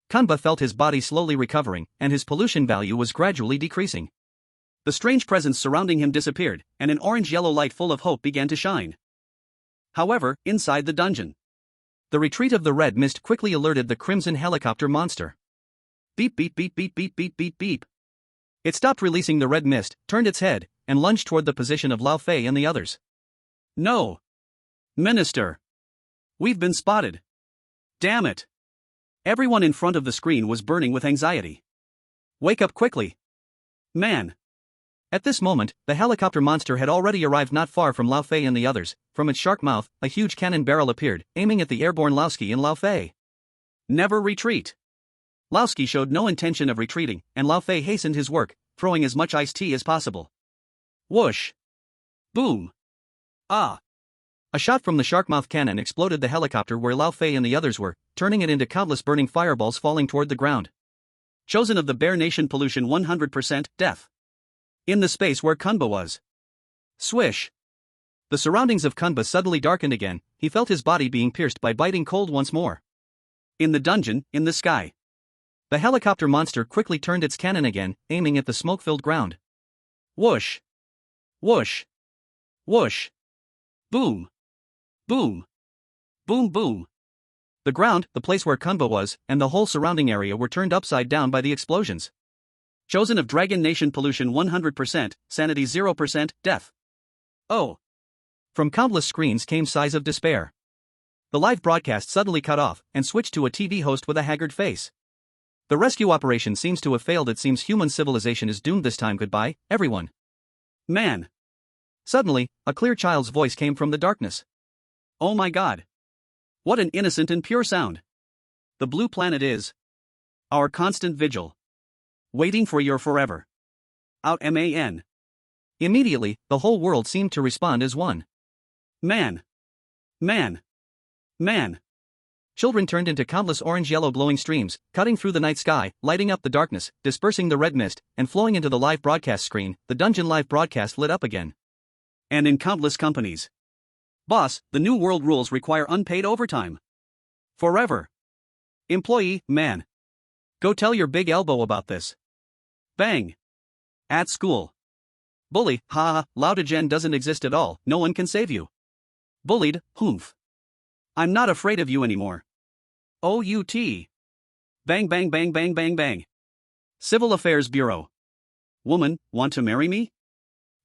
S2: Kanba felt his body slowly recovering, and his pollution value was gradually decreasing.
S1: The strange presence surrounding him disappeared, and an orange-yellow light full of hope began to shine. However, inside the dungeon,
S2: the retreat of the red mist quickly alerted the crimson helicopter monster.
S1: Beep beep beep beep beep beep beep beep.
S2: It stopped releasing the red mist, turned its head, and lunged toward the position of Lao Fei and the others.
S1: No. Minister. We've been spotted. Damn it. Everyone in front of the screen was burning with anxiety. Wake up quickly. Man.
S2: At this moment, the helicopter monster had already arrived not far from Lao Fei and the others. From its shark mouth, a huge cannon barrel appeared, aiming at the airborne Lowski and Lao Fei.
S1: Never retreat. Lowski showed no intention of retreating, and Lao Fei hastened his work, throwing as much iced tea as possible. Whoosh. Boom. Ah.
S2: A shot from the shark-mouth cannon exploded the helicopter where Lao Fei and the others were, turning it into countless burning fireballs falling toward the ground.
S1: Chosen of the Bear Nation pollution 100%, death. In the space where Kanba was. Swish.
S2: The surroundings of Kanba suddenly darkened again, he felt his body being pierced by biting cold once more.
S1: In the dungeon, in the sky.
S2: The helicopter monster quickly turned its cannon again, aiming at the smoke-filled ground.
S1: Whoosh. Whoosh. Whoosh. Boom. Boom. Boom boom.
S2: The ground, the place where Kunba was, and the whole surrounding area were turned upside down by the explosions.
S1: Chosen of Dragon Nation pollution 100%, sanity 0%, death. Oh.
S2: From countless screens came sighs of despair. The live broadcast suddenly cut off and switched to a TV host with a haggard face. The rescue operation seems to have failed. It seems human civilization is doomed this time. Goodbye, everyone.
S1: Man.
S2: Suddenly, a clear child's voice came from the darkness.
S1: Oh my god. What an innocent and pure sound. The blue planet is our constant vigil. Waiting for your forever. Out man.
S2: Immediately, the whole world seemed to respond as one.
S1: Man. Man. Man.
S2: Children turned into countless orange-yellow glowing streams, cutting through the night sky, lighting up the darkness, dispersing the red mist, and flowing into the live broadcast screen. The dungeon live broadcast lit up again.
S1: And in countless companies. Boss, the new world rules require unpaid overtime. Forever. Employee, man. Go tell your big elbow about this. Bang. At school. Bully, haha, Laudagen doesn't exist at all, no one can save you. Bullied, humph. I'm not afraid of you anymore. OUT. Bang bang bang bang bang bang. Civil Affairs Bureau. Woman, want to marry me?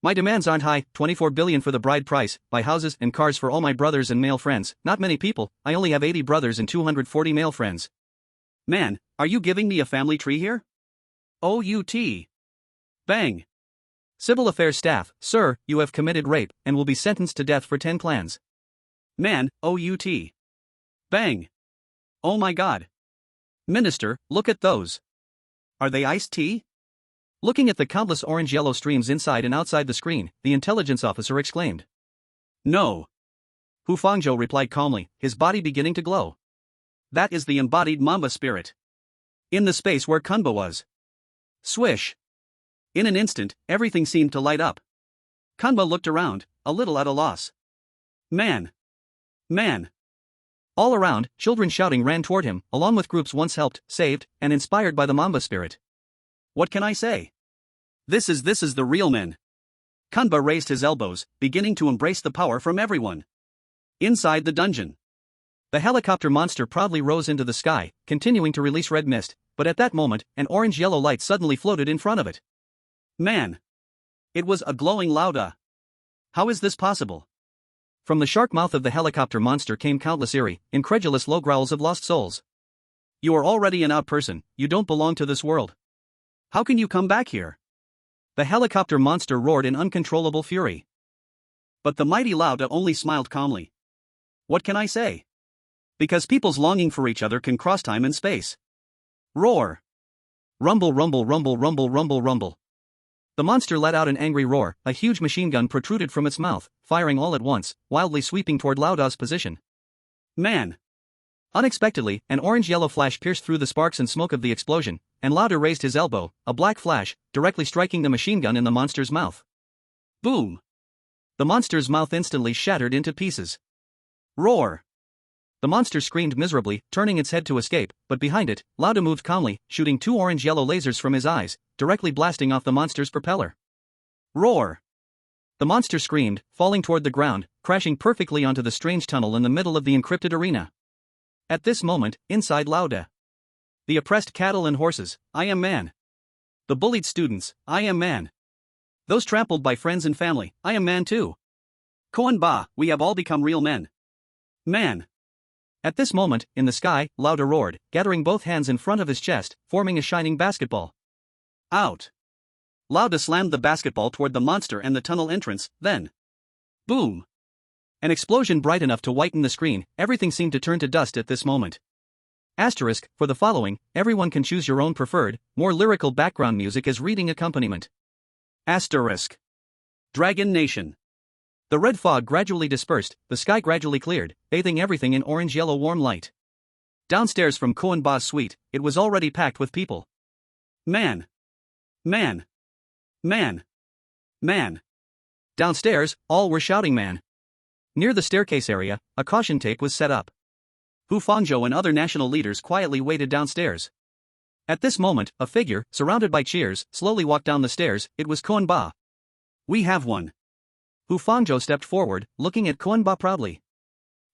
S2: My demands aren't high, 24 billion for the bride price, buy houses and cars for all my brothers and male friends, not many people, I only have 80 brothers and 240 male friends.
S1: Man, are you giving me a family tree here? OUT. Bang.
S2: Civil Affairs staff, sir, you have committed rape, and will be sentenced to death for 10 clans.
S1: Man, OUT. Bang. Oh my god. Minister, look at those. Are they iced tea?
S2: Looking at the countless orange-yellow streams inside and outside the screen, the intelligence officer exclaimed.
S1: No.
S2: Hu Fangzhou replied calmly, his body beginning to glow.
S1: That is the embodied Mamba spirit. In the space where Kunba was. Swish. In an instant, everything seemed to light up. Kunba looked around, a little at a loss. Man. Man.
S2: All around, children shouting ran toward him, along with groups once helped, saved, and inspired by the Mamba spirit.
S1: What can I say? This is the real men. Kunba raised his elbows, beginning to embrace the power from everyone. Inside the dungeon.
S2: The helicopter monster proudly rose into the sky, continuing to release red mist, but at that moment, an orange-yellow light suddenly floated in front of it.
S1: Man. It was a glowing Lauda. How is this possible?
S2: From the shark mouth of the helicopter monster came countless eerie, incredulous low growls of lost souls.
S1: You are already an out person, you don't belong to this world. How can you come back here?
S2: The helicopter monster roared in uncontrollable fury.
S1: But the mighty Lauda only smiled calmly. What can I say? Because people's longing for each other can cross time and space. Roar.
S2: Rumble rumble rumble rumble rumble rumble. The monster let out an angry roar, a huge machine gun protruded from its mouth, firing all at once, wildly sweeping toward Lauda's position.
S1: Man.
S2: Unexpectedly, an orange-yellow flash pierced through the sparks and smoke of the explosion, and Lauda raised his elbow, a black flash, directly striking the machine gun in the monster's mouth.
S1: Boom.
S2: The monster's mouth instantly shattered into pieces.
S1: Roar.
S2: The monster screamed miserably, turning its head to escape, but behind it, Lauda moved calmly, shooting 2 orange-yellow lasers from his eyes, directly blasting off the monster's propeller.
S1: Roar.
S2: The monster screamed, falling toward the ground, crashing perfectly onto the strange tunnel in the middle of the encrypted arena. At this moment, inside Lauda. The oppressed cattle and horses, I am man. The bullied students, I am man.
S1: Those trampled by friends and family, I am man too. Koan Ba, we have all become real men. Man.
S2: At this moment, in the sky, Lauda roared, gathering both hands in front of his chest, forming a shining basketball.
S1: Out. Lauda slammed the basketball toward the monster and the tunnel entrance, then. Boom.
S2: An explosion bright enough to whiten the screen, everything seemed to turn to dust at this moment. Asterisk, for the following, everyone can choose your own preferred, more lyrical background music as reading accompaniment.
S1: Asterisk. Dragon Nation.
S2: The red fog gradually dispersed, the sky gradually cleared, bathing everything in orange-yellow warm light. Downstairs from Koan Ba's suite, it was already packed with people.
S1: Man. Man. Man. Man.
S2: Downstairs, all were shouting man. Near the staircase area, a caution tape was set up.
S1: Hu Fangzhou and other national leaders quietly waited downstairs.
S2: At this moment, a figure, surrounded by cheers, slowly walked down the stairs. It was Koan Ba.
S1: We have one.
S2: Hu Fangzhou stepped forward, looking at Koan Ba proudly.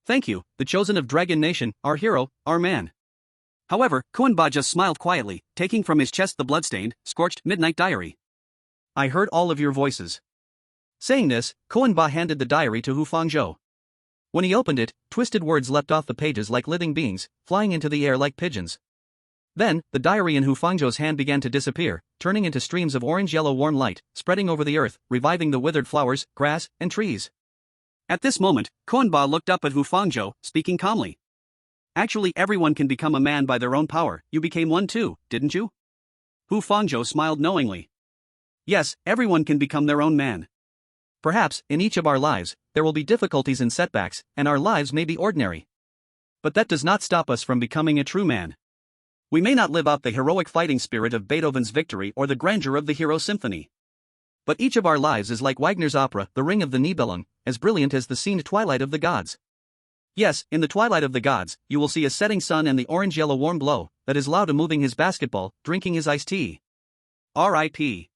S1: Thank you, the chosen of Dragon Nation, our hero, our man. However, Kuenba just smiled quietly, taking from his chest the bloodstained, scorched midnight diary. I heard all of your voices. Saying this, Kuenba handed the diary to Hu Fangzhou. When he opened it, twisted words leapt off the pages like living beings, flying into the air like pigeons. Then, the diary in Hu Fangzhou's hand began to disappear, turning into streams of orange-yellow warm light, spreading over the earth, reviving the withered flowers, grass, and trees. At this moment, Kuenba looked up at Hu Fangzhou, speaking calmly. Actually, everyone can become a man by their own power. You became one too, didn't you? Hu Fangzhou smiled knowingly. Yes, everyone can become their own man. Perhaps, in each of our lives, there will be difficulties and setbacks, and our lives may be ordinary. But that does not stop us from becoming a true man. We may not live out the heroic fighting spirit of Beethoven's Victory or the grandeur of the Hero Symphony. But each of our lives is like Wagner's opera, The Ring of the Nibelung, as brilliant as the scened Twilight of the Gods. Yes, in the Twilight of the Gods, you will see a setting sun and the orange-yellow warm glow that is Lao moving his basketball, drinking his iced tea. R.I.P.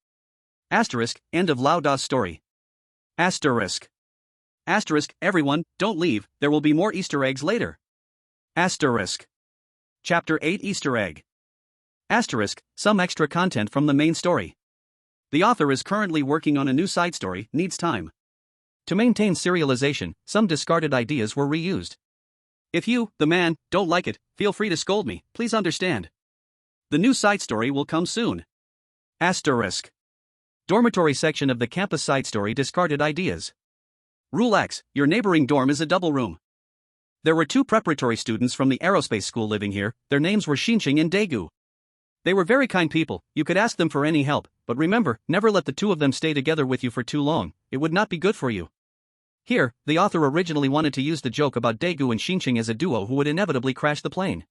S1: Asterisk, end of Lao Da's story. Asterisk. Asterisk, everyone, don't leave, there will be more Easter eggs later. Asterisk. Chapter 8 Easter Egg. Asterisk, some extra content from the main story. The author is currently working on a new side story, needs time. To maintain serialization, some discarded ideas were reused. If you, the man, don't like it, feel free to scold me, please understand. The new side story will come soon. Asterisk. Dormitory section of the campus side story discarded ideas. Rule X, your neighboring dorm is a double room. There were 2 preparatory students from the aerospace school living here, their names were Xinqing and Daegu. They were very kind people, you could ask them for any help, but remember, never let the 2 of them stay together with you for too long, it would not be good for you. Here, the author originally wanted to use the joke about Daegu and Xinqing as a duo who would inevitably crash the plane.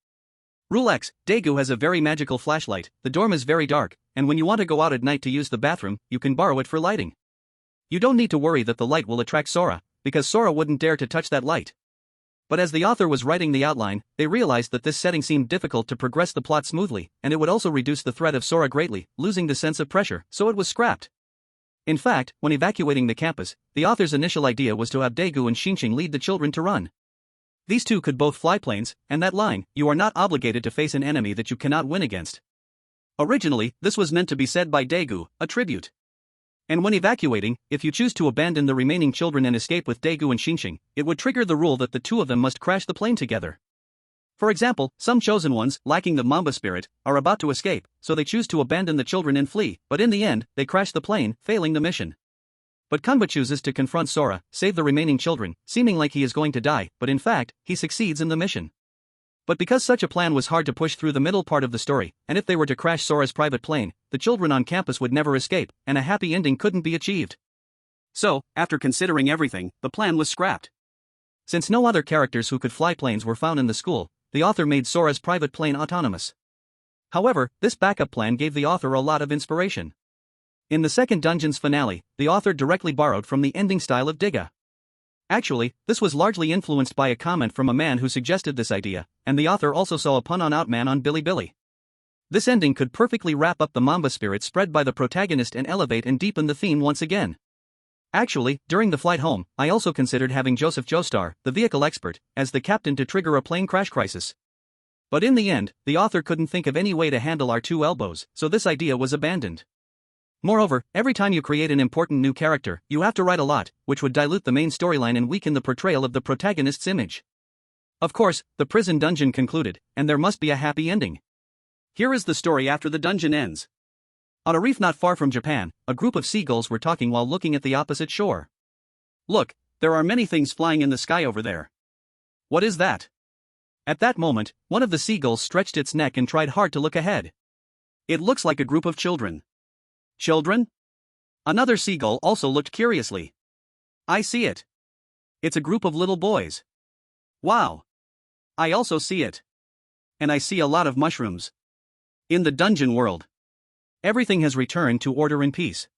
S1: Rule X, Daegu has a very magical flashlight, the dorm is very dark, and when you want to go out at night to use the bathroom, you can borrow it for lighting. You don't need to worry that the light will attract Sora, because Sora wouldn't dare to touch that light. But as the author was writing the outline, they realized that this setting seemed difficult to progress the plot smoothly, and it would also reduce the threat of Sora greatly, losing the sense of pressure, so it was scrapped. In fact, when evacuating the campus, the author's initial idea was to have Daegu and Xinqing lead the children to run. These 2 could both fly planes, and that line, you are not obligated to face an enemy that you cannot win against. Originally, this was meant to be said by Daegu, a tribute. And when evacuating, if you choose to abandon the remaining children and escape with Daegu and Xinqing, it would trigger the rule that the 2 of them must crash the plane together. For example, some chosen ones, lacking the Mamba spirit, are about to escape, so they choose to abandon the children and flee, but in the end, they crash the plane, failing the mission. But Kanba chooses to confront Sora, save the remaining children, seeming like he is going to die, but in fact, he succeeds in the mission. But because such a plan was hard to push through the middle part of the story, and if they were to crash Sora's private plane, the children on campus would never escape, and a happy ending couldn't be achieved. So, after considering everything, the plan was scrapped. Since no other characters who could fly planes were found in the school, the author made Sora's private plane autonomous. However, this backup plan gave the author a lot of inspiration. In the second dungeon's finale, the author directly borrowed from the ending style of Digga. Actually, this was largely influenced by a comment from a man who suggested this idea, and the author also saw a pun on Outman on Bilibili. This ending could perfectly wrap up the Mamba spirit spread by the protagonist and elevate and deepen the theme once again. Actually, during the flight home, I also considered having Joseph Joestar, the vehicle expert, as the captain to trigger a plane crash crisis. But in the end, the author couldn't think of any way to handle our 2 elbows, so this idea was abandoned. Moreover, every time you create an important new character, you have to write a lot, which would dilute the main storyline and weaken the portrayal of the protagonist's image. Of course, the prison dungeon concluded, and there must be a happy ending. Here is the story after the dungeon ends. On a reef not far from Japan, a group of seagulls were talking while looking at the opposite shore. Look, there are many things flying in the sky over there. What is that? At that moment, one of the seagulls stretched its neck and tried hard to look ahead. It looks like a group of children. Children? Another seagull also looked curiously. I see it. It's a group of little boys. Wow. I also see it. And I see a lot of mushrooms. In the dungeon world, everything has returned to order and peace.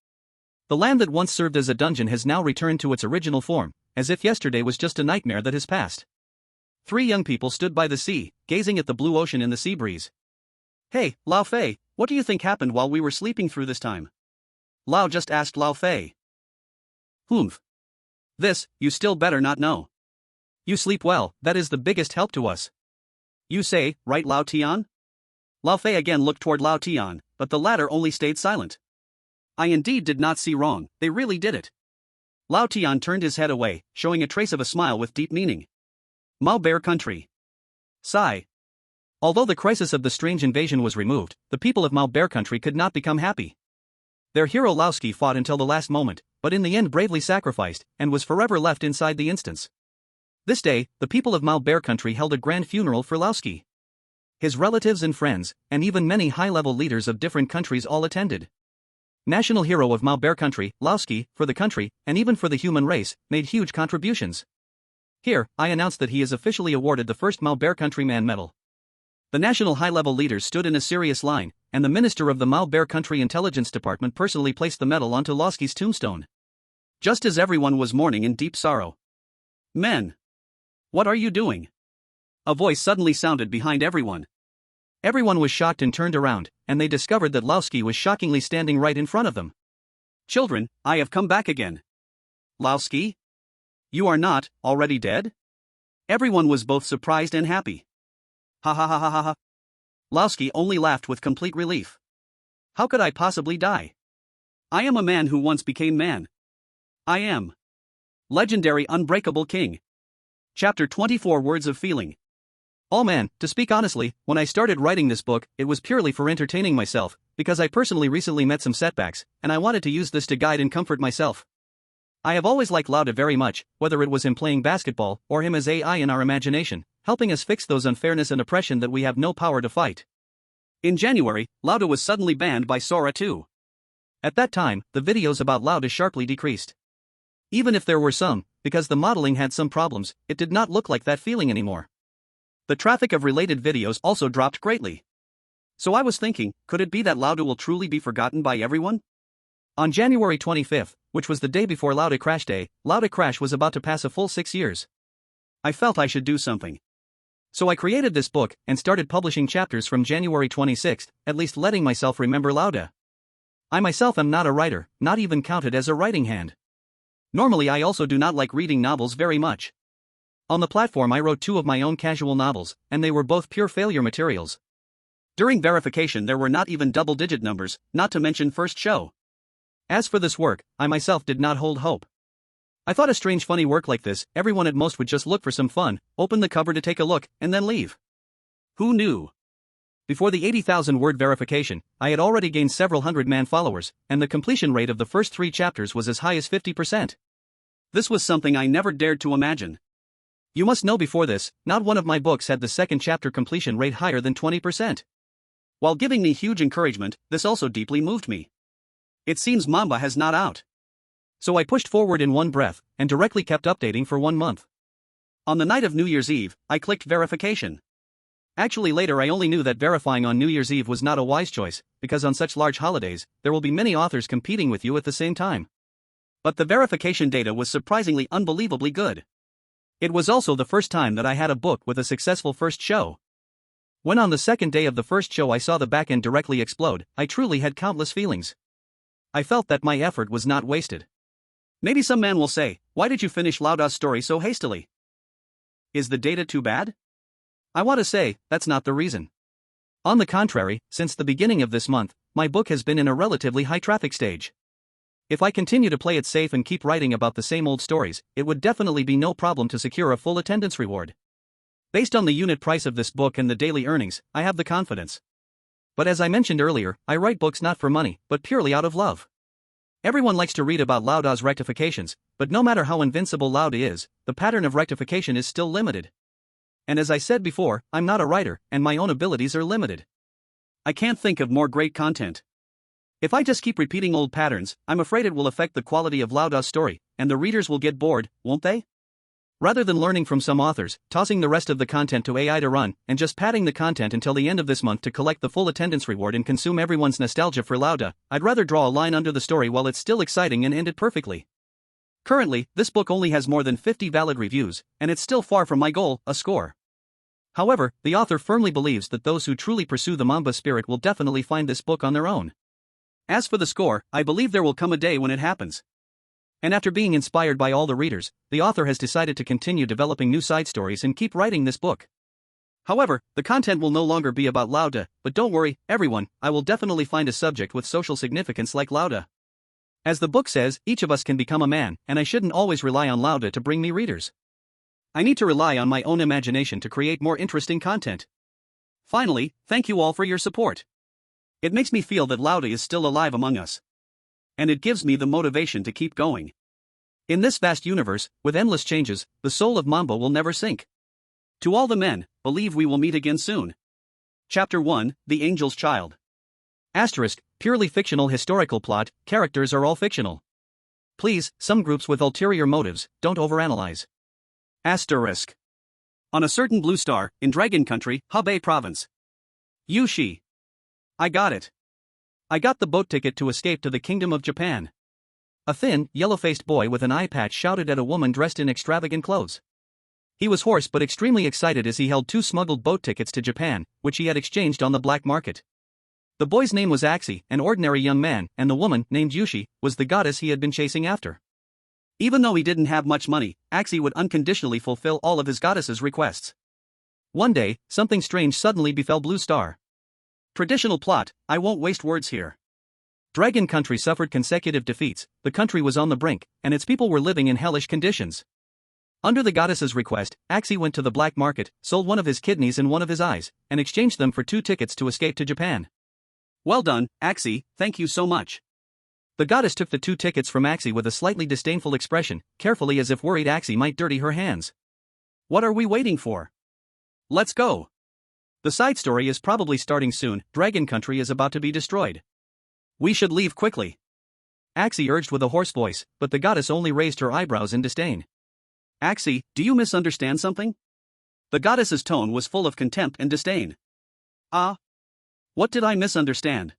S1: The land that once served as a dungeon has now returned to its original form, as if yesterday was just a nightmare that has passed. 3 young people stood by the sea, gazing at the blue ocean in the sea breeze. Hey, Lao Fei, what do you think happened while we were sleeping through this time? Lao just asked Lao Fei. Humph. This, you still better not know. You sleep well, that is the biggest help to us. You say, right Lao Tian? Lao Fei again looked toward Lao Tian, but the latter only stayed silent. I indeed did not see wrong, they really did it. Lao Tian turned his head away, showing a trace of a smile with deep meaning. Mao Bear Country. Sigh. Although the crisis of the strange invasion was removed, the people of Mao Bear Country could not become happy. Their hero Laoski fought until the last moment, but in the end bravely sacrificed, and was forever left inside the instance. This day, the people of Mao Bear Country held a grand funeral for Laoski. His relatives and friends, and even many high-level leaders of different countries all attended. National hero of Mao Bear Country, Laoski, for the country, and even for the human race, made huge contributions. Here, I announce that he is officially awarded the first Mao Bear Countryman medal. The national high-level leaders stood in a serious line, and the minister of the Mao Bear Country Intelligence Department personally placed the medal onto Laoski's tombstone. Just as everyone was mourning in deep sorrow. Men! What are you doing? A voice suddenly sounded behind everyone. Everyone was shocked and turned around, and they discovered that Laoski was shockingly standing right in front of them. Children, I have come back again. Laoski? You are not already dead? Everyone was both surprised and happy. Ha ha ha ha ha ha. Laoski only laughed with complete relief. How could I possibly die? I am a man who once became man. I am legendary unbreakable king. Chapter 24 Words of Feeling. All man, to speak honestly, when I started writing this book, it was purely for entertaining myself, because I personally recently met some setbacks, and I wanted to use this to guide and comfort myself. I have always liked Lauda very much, whether it was him playing basketball or him as AI in our imagination, helping us fix those unfairness and oppression that we have no power to fight. In January, Lauda was suddenly banned by Sora too. At that time, the videos about Lauda sharply decreased. Even if there were some, because the modeling had some problems, it did not look like that feeling anymore. The traffic of related videos also dropped greatly. So I was thinking, could it be that Lauda will truly be forgotten by everyone? On January 25th, which was the day before Lauda Crash Day, Lauda Crash was about to pass a full 6 years. I felt I should do something. So I created this book and started publishing chapters from January 26th, at least letting myself remember Lauda. I myself am not a writer, not even counted as a writing hand. Normally I also do not like reading novels very much. On the platform I wrote 2 of my own casual novels, and they were both pure failure materials. During verification there were not even double-digit numbers, not to mention first show. As for this work, I myself did not hold hope. I thought a strange funny work like this, everyone at most would just look for some fun, open the cover to take a look, and then leave. Who knew? Before the 80,000 word verification, I had already gained several hundred man followers, and the completion rate of the first 3 chapters was as high as 50%. This was something I never dared to imagine. You must know before this, not one of my books had the second chapter completion rate higher than 20%. While giving me huge encouragement, this also deeply moved me. It seems Mamba has not out. So I pushed forward in one breath, and directly kept updating for 1 month. On the night of New Year's Eve, I clicked verification. Actually later I only knew that verifying on New Year's Eve was not a wise choice, because on such large holidays, there will be many authors competing with you at the same time. But the verification data was surprisingly unbelievably good. It was also the first time that I had a book with a successful first show. When on the second day of the first show I saw the backend directly explode, I truly had countless feelings. I felt that my effort was not wasted. Maybe some man will say, why did you finish Lauda's story so hastily? Is the data too bad? I want to say, that's not the reason. On the contrary, since the beginning of this month, my book has been in a relatively high traffic stage. If I continue to play it safe and keep writing about the same old stories, it would definitely be no problem to secure a full attendance reward. Based on the unit price of this book and the daily earnings, I have the confidence. But as I mentioned earlier, I write books not for money, but purely out of love. Everyone likes to read about Lauda's rectifications, but no matter how invincible Lauda is, the pattern of rectification is still limited. And as I said before, I'm not a writer, and my own abilities are limited. I can't think of more great content. If I just keep repeating old patterns, I'm afraid it will affect the quality of Lauda's story, and the readers will get bored, won't they? Rather than learning from some authors, tossing the rest of the content to AI to run, and just padding the content until the end of this month to collect the full attendance reward and consume everyone's nostalgia for Lauda, I'd rather draw a line under the story while it's still exciting and end it perfectly. Currently, this book only has more than 50 valid reviews, and it's still far from my goal, a score. However, the author firmly believes that those who truly pursue the Mamba spirit will definitely find this book on their own. As for the score, I believe there will come a day when it happens.
S2: And after being inspired by all the readers, the author has decided to continue developing new side stories and keep writing this book. However, the content will no longer be about Lauda, but don't worry, everyone, I will definitely find a subject with social significance like Lauda. As the book says, each of us can become a man, and I shouldn't always rely on Lauda to bring me readers. I need to rely on my own imagination to create more interesting content. Finally, thank you all for your support. It makes me feel that Lauda is still alive among us. And it gives me the motivation to keep going. In this vast universe, with endless changes, the soul of Mamba will never sink. To all the men, believe we will meet again soon. Chapter 1, The Angel's Child. Asterisk, purely fictional historical plot, characters are all fictional. Please, some groups with ulterior motives, don't overanalyze. Asterisk. On a certain blue star, in Dragon Country, Hebei Province. Yushi. I got it. I got the boat ticket to escape to the Kingdom of Japan. A thin, yellow-faced boy with an eye patch shouted at a woman dressed in extravagant clothes. He was hoarse but extremely excited as he held 2 smuggled boat tickets to Japan, which he had exchanged on the black market. The boy's name was Axie, an ordinary young man, and the woman, named Yushi, was the goddess he had been chasing after. Even though he didn't have much money, Axie would unconditionally fulfill all of his goddess's requests. One day, something strange suddenly befell Blue Star. Traditional plot, I won't waste words here. Dragon Country suffered consecutive defeats, the country was on the brink, and its people were living in hellish conditions. Under the goddess's request, Axie went to the black market, sold one of his kidneys and one of his eyes, and exchanged them for 2 tickets to escape to Japan. Well done, Axie, thank you so much. The goddess took the 2 tickets from Axie with a slightly disdainful expression, carefully as if worried Axie might dirty her hands. What are we waiting for? Let's go. The side story is probably starting soon, Dragon Country is about to be destroyed. We should leave quickly. Axie urged with a hoarse voice, but the goddess only raised her eyebrows in disdain. Axie, do you misunderstand something? The goddess's tone was full of contempt and disdain. What did I misunderstand?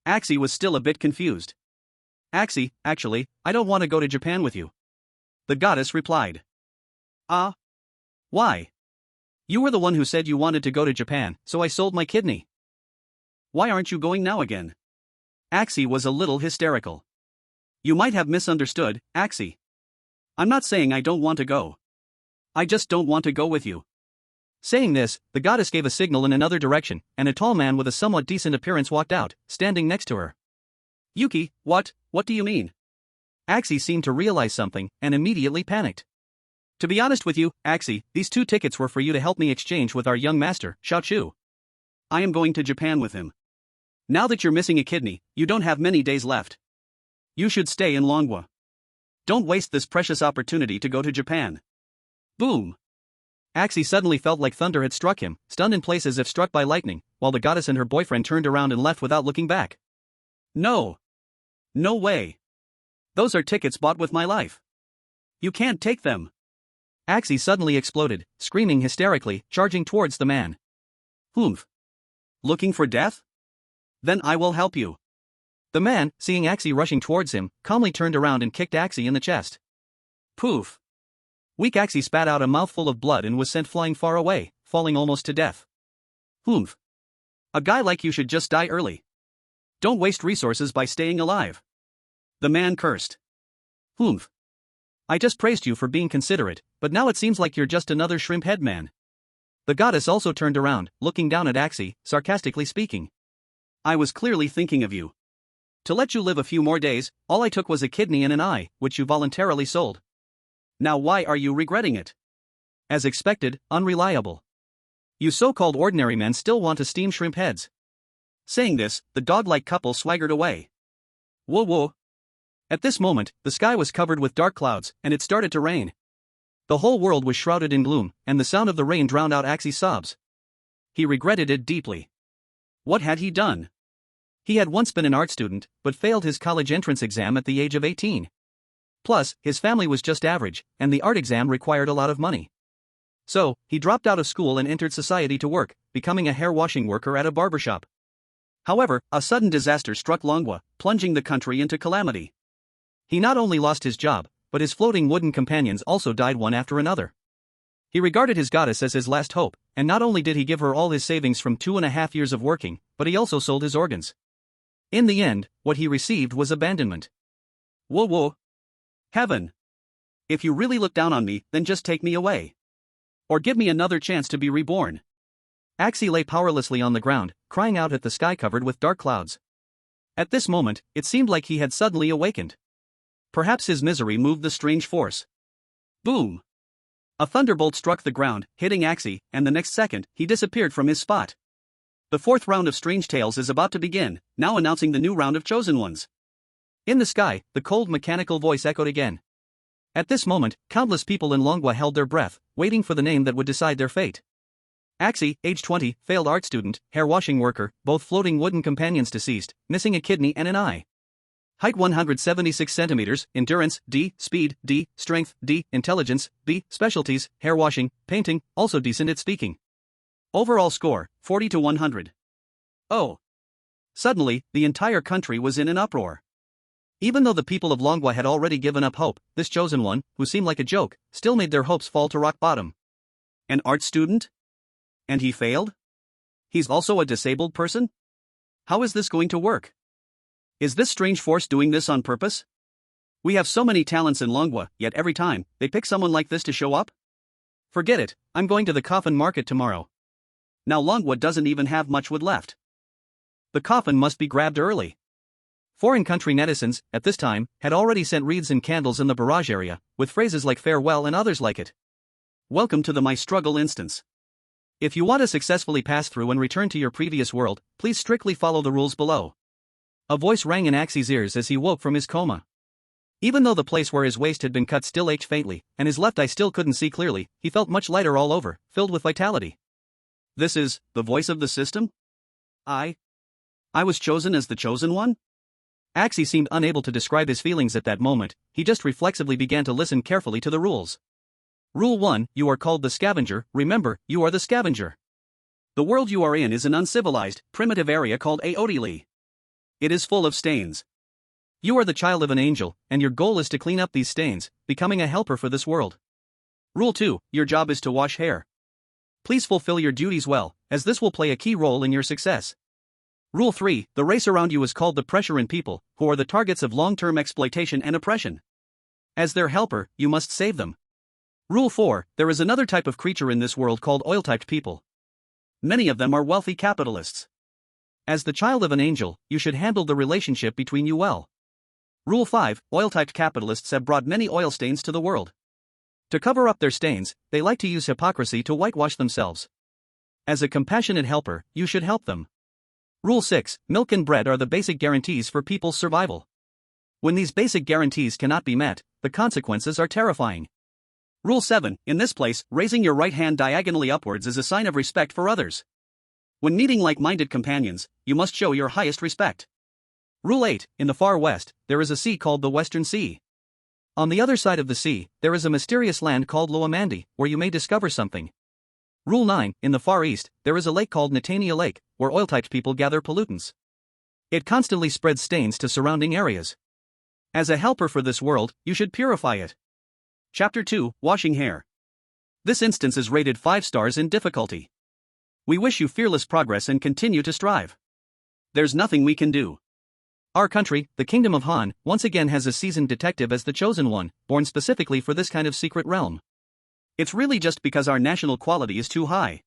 S2: Axie was still a bit confused. Axie, actually, I don't want to go to Japan with you. The goddess replied. Why? You were the one who said you wanted to go to Japan, so I sold my kidney. Why aren't you going now again? Axie was a little hysterical. You might have misunderstood, Axie. I'm not saying I don't want to go. I just don't want to go with you. Saying this, the goddess gave a signal in another direction, and a tall man with a somewhat decent appearance walked out, standing next to her. Yuki, what do you mean? Axie seemed to realize something, and immediately panicked. To be honest with you, Axie, these 2 tickets were for you to help me exchange with our young master, Xiaochu. I am going to Japan with him. Now that you're missing a kidney, you don't have many days left. You should stay in Longwa. Don't waste this precious opportunity to go to Japan. Boom! Axie suddenly felt like thunder had struck him, stunned in place as if struck by lightning, while the goddess and her boyfriend turned around and left without looking back. No. No way. Those are tickets bought with my life. You can't take them. Axie suddenly exploded, screaming hysterically, charging towards the man. Humph. Looking for death? Then I will help you. The man, seeing Axie rushing towards him, calmly turned around and kicked Axie in the chest. Poof. Weak Axie spat out a mouthful of blood and was sent flying far away, falling almost to death. Humph. A guy like you should just die early. Don't waste resources by staying alive. The man cursed. Humph. I just praised you for being considerate, but now it seems like you're just another shrimp head man. The goddess also turned around, looking down at Axie, sarcastically speaking. I was clearly thinking of you. To let you live a few more days, all I took was a kidney and an eye, which you voluntarily sold. Now why are you regretting it? As expected, unreliable. You so-called ordinary men still want to steam shrimp heads. Saying this, the dog-like couple swaggered away. Whoa whoa. At this moment, the sky was covered with dark clouds, and it started to rain. The whole world was shrouded in gloom, and the sound of the rain drowned out Axie's sobs. He regretted it deeply. What had he done? He had once been an art student, but failed his college entrance exam at the age of 18. Plus, his family was just average, and the art exam required a lot of money. So, he dropped out of school and entered society to work, becoming a hair-washing worker at a barbershop. However, a sudden disaster struck Longwa, plunging the country into calamity. He not only lost his job, but his floating wooden companions also died one after another. He regarded his goddess as his last hope, and not only did he give her all his savings from 2.5 years of working, but he also sold his organs. In the end, what he received was abandonment. Whoa whoa.
S1: Heaven! If you really look down on me, then just take me away. Or give me another chance to be reborn.
S2: Axie lay powerlessly on the ground, crying out at the sky covered with dark clouds. At this moment, it seemed like he had suddenly awakened. Perhaps his misery moved the strange force. Boom! A thunderbolt struck the ground, hitting Axie, and the next second, he disappeared from his spot. The fourth round of Strange Tales is about to begin, now announcing the new round of Chosen Ones. In the sky, the cold mechanical voice echoed again. At this moment, countless people in Longwa held their breath, waiting for the name that would decide their fate. Axie, age 20, failed art student, hair washing worker, both floating wooden companions deceased, missing a kidney and an eye. Height 176 centimeters, endurance, D, speed, D, strength, D, intelligence, B, specialties, hair washing, painting, also decent at speaking. Overall score, 40 to 100. Oh. Suddenly, the entire country was in an uproar. Even though the people of Longwa had already given up hope, this chosen one, who seemed like a joke, still made their hopes fall to rock bottom. An art student? And he failed? He's also a disabled person? How is this going to work? Is this strange force doing this on purpose? We have so many talents in Longwa, yet every time, they pick someone like this to show up? Forget it, I'm going to the coffin market tomorrow. Now Longwa doesn't even have much wood left. The coffin must be grabbed early. Foreign country netizens, at this time, had already sent wreaths and candles in the barrage area, with phrases like farewell and others like it. Welcome to the My Struggle instance. If you want to successfully pass through and return to your previous world, please strictly follow the rules below. A voice rang in Axie's ears as he woke from his coma. Even though the place where his waist had been cut still ached faintly, and his left eye still couldn't see clearly, he felt much lighter all over, filled with vitality. This is the voice of the system? I was chosen as the chosen one? Axie seemed unable to describe his feelings at that moment, he just reflexively began to listen carefully to the rules. Rule 1, you are called the scavenger, remember, you are the scavenger. The world you are in is an uncivilized, primitive area called Aodili. It is full of stains. You are the child of an angel, and your goal is to clean up these stains, becoming a helper for this world. Rule 2, your job is to wash hair. Please fulfill your duties well, as this will play a key role in your success. Rule 3, the race around you is called the Pressurean people, who are the targets of long-term exploitation and oppression. As their helper, you must save them. Rule 4, there is another type of creature in this world called oil-typed people. Many of them are wealthy capitalists. As the child of an angel, you should handle the relationship between you well. Rule 5, oil-typed capitalists have brought many oil stains to the world. To cover up their stains, they like to use hypocrisy to whitewash themselves. As a compassionate helper, you should help them. Rule 6, milk and bread are the basic guarantees for people's survival. When these basic guarantees cannot be met, the consequences are terrifying. Rule 7, in this place, raising your right hand diagonally upwards is a sign of respect for others. When meeting like-minded companions, you must show your highest respect. Rule 8, in the far west, there is a sea called the Western Sea. On the other side of the sea, there is a mysterious land called Loamandi, where you may discover something. Rule 9, in the Far East, there is a lake called Natania Lake, where oil-typed people gather pollutants. It constantly spreads stains to surrounding areas. As a helper for this world, you should purify it. Chapter 2, Washing Hair. This instance is rated 5 stars in difficulty. We wish you fearless progress and continue to strive. There's nothing we can do. Our country, the Kingdom of Han, once again has a seasoned detective as the chosen one, born specifically for this kind of secret realm. It's really just because our national quality is too high.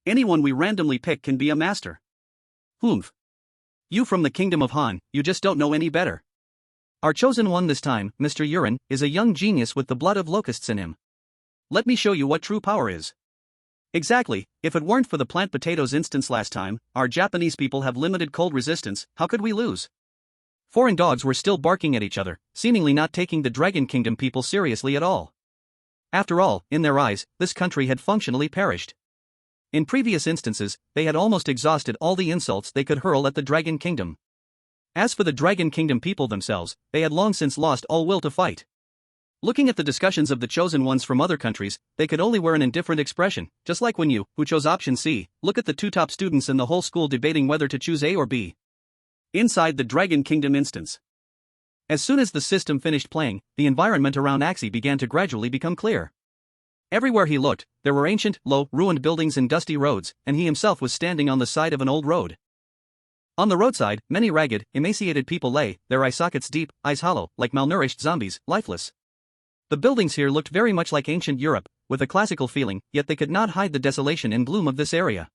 S2: Anyone we randomly pick can be a master. Humph. You from the Kingdom of Han, you just don't know any better. Our chosen one this time, Mr. Urin, is a young genius with the blood of locusts in him. Let me show you what true power is. Exactly, if it weren't for the plant potatoes instance last time, our Japanese people have limited cold resistance, how could we lose? Foreign dogs were still barking at each other, seemingly not taking the Dragon Kingdom people seriously at all. After all, in their eyes, this country had functionally perished. In previous instances, they had almost exhausted all the insults they could hurl at the Dragon Kingdom. As for the Dragon Kingdom people themselves, they had long since lost all will to fight. Looking at the discussions of the chosen ones from other countries, they could only wear an indifferent expression, just like when you, who chose option C, look at the 2 top students in the whole school debating whether to choose A or B. Inside the Dragon Kingdom instance. As soon as the system finished playing, the environment around Axie began to gradually become clear. Everywhere he looked, there were ancient, low, ruined buildings and dusty roads, and he himself was standing on the side of an old road. On the roadside, many ragged, emaciated people lay, their eye sockets deep, eyes hollow, like malnourished zombies, lifeless. The buildings here looked very much like ancient Europe, with a classical feeling, yet they could not hide the desolation and gloom of this area.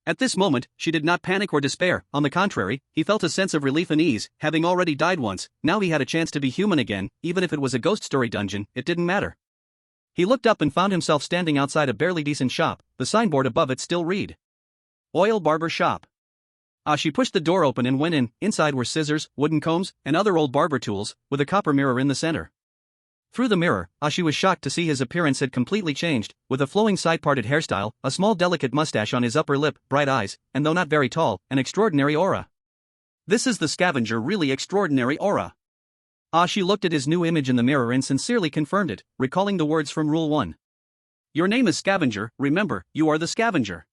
S2: At this moment, she did not panic or despair. On the contrary, he felt a sense of relief and ease. Having already died once, now he had a chance to be human again. Even if it was a ghost story dungeon, it didn't matter. He looked up and found himself standing outside a barely decent shop. The signboard above it still read, "Oil Barber Shop." She pushed the door open and went in. Inside were scissors, wooden combs, and other old barber tools, with a copper mirror in the center. Through the mirror, she was shocked to see his appearance had completely changed, with a flowing side-parted hairstyle, a small delicate mustache on his upper lip, bright eyes, and though not very tall, an extraordinary aura. "This is the scavenger, really extraordinary aura." She looked at his new image in the mirror and sincerely confirmed it, recalling the words from Rule 1. "Your name is Scavenger, remember, you are the scavenger."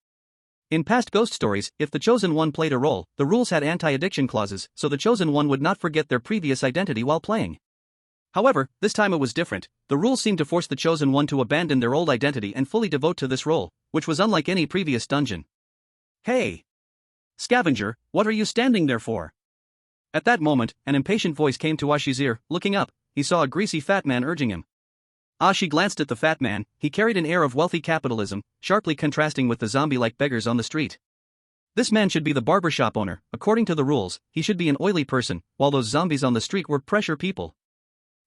S2: In past ghost stories, if the Chosen One played a role, the rules had anti-addiction clauses, so the Chosen One would not forget their previous identity while playing. However, this time it was different. The rules seemed to force the Chosen One to abandon their old identity and fully devote to this role, which was unlike any previous dungeon. "Hey! Scavenger, what are you standing there for?" At that moment, an impatient voice came to Ashi's ear. Looking up, he saw a greasy fat man urging him. Ashi glanced at the fat man. He carried an air of wealthy capitalism, sharply contrasting with the zombie-like beggars on the street. This man should be the barbershop owner. According to the rules, he should be an oily person, while those zombies on the street were pressure people.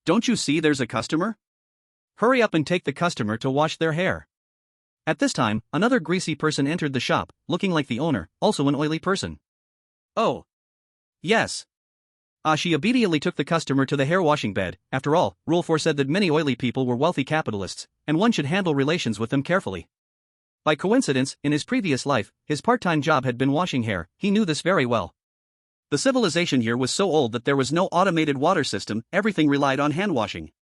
S2: "Don't you see there's a customer? Hurry up and take the customer to wash their hair." At this time, another greasy person entered the shop, looking like the owner, also an oily person. "Oh. Yes." She immediately took the customer to the hair washing bed. After all, Rule 4 said that many oily people were wealthy capitalists, and one should handle relations with them carefully. By coincidence, in his previous life, his part-time job had been washing hair. He knew this very well. The civilization here was so old that there was no automated water system, everything relied on hand washing.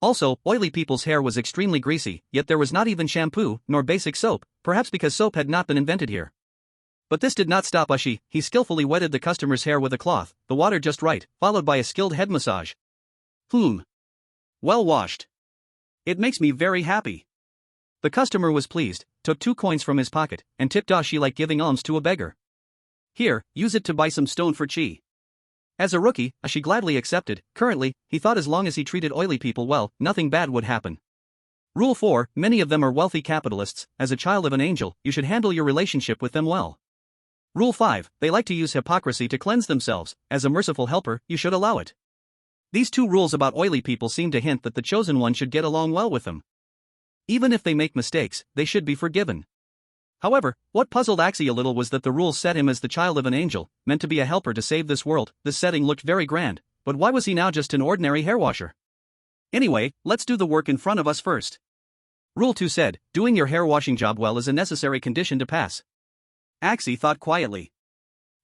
S2: Also, oily people's hair was extremely greasy, yet there was not even shampoo, nor basic soap, perhaps because soap had not been invented here. But this did not stop Ashi. He skillfully wetted the customer's hair with a cloth, the water just right, followed by a skilled head massage. Well washed. It makes me very happy." The customer was pleased, took 2 coins from his pocket, and tipped Ashi like giving alms to a beggar. "Here, use it to buy some stone for chi." As a rookie, Ashi gladly accepted. Currently, he thought as long as he treated oily people well, nothing bad would happen. Rule 4, many of them are wealthy capitalists. As a child of an angel, you should handle your relationship with them well. Rule 5, they like to use hypocrisy to cleanse themselves. As a merciful helper, you should allow it. These 2 rules about oily people seem to hint that the Chosen One should get along well with them. Even if they make mistakes, they should be forgiven. However, what puzzled Axie a little was that the rules set him as the child of an angel, meant to be a helper to save this world. This setting looked very grand, but why was he now just an ordinary hairwasher? Anyway, let's do the work in front of us first. Rule 2 said, doing your hair washing job well is a necessary condition to pass. Axie thought quietly.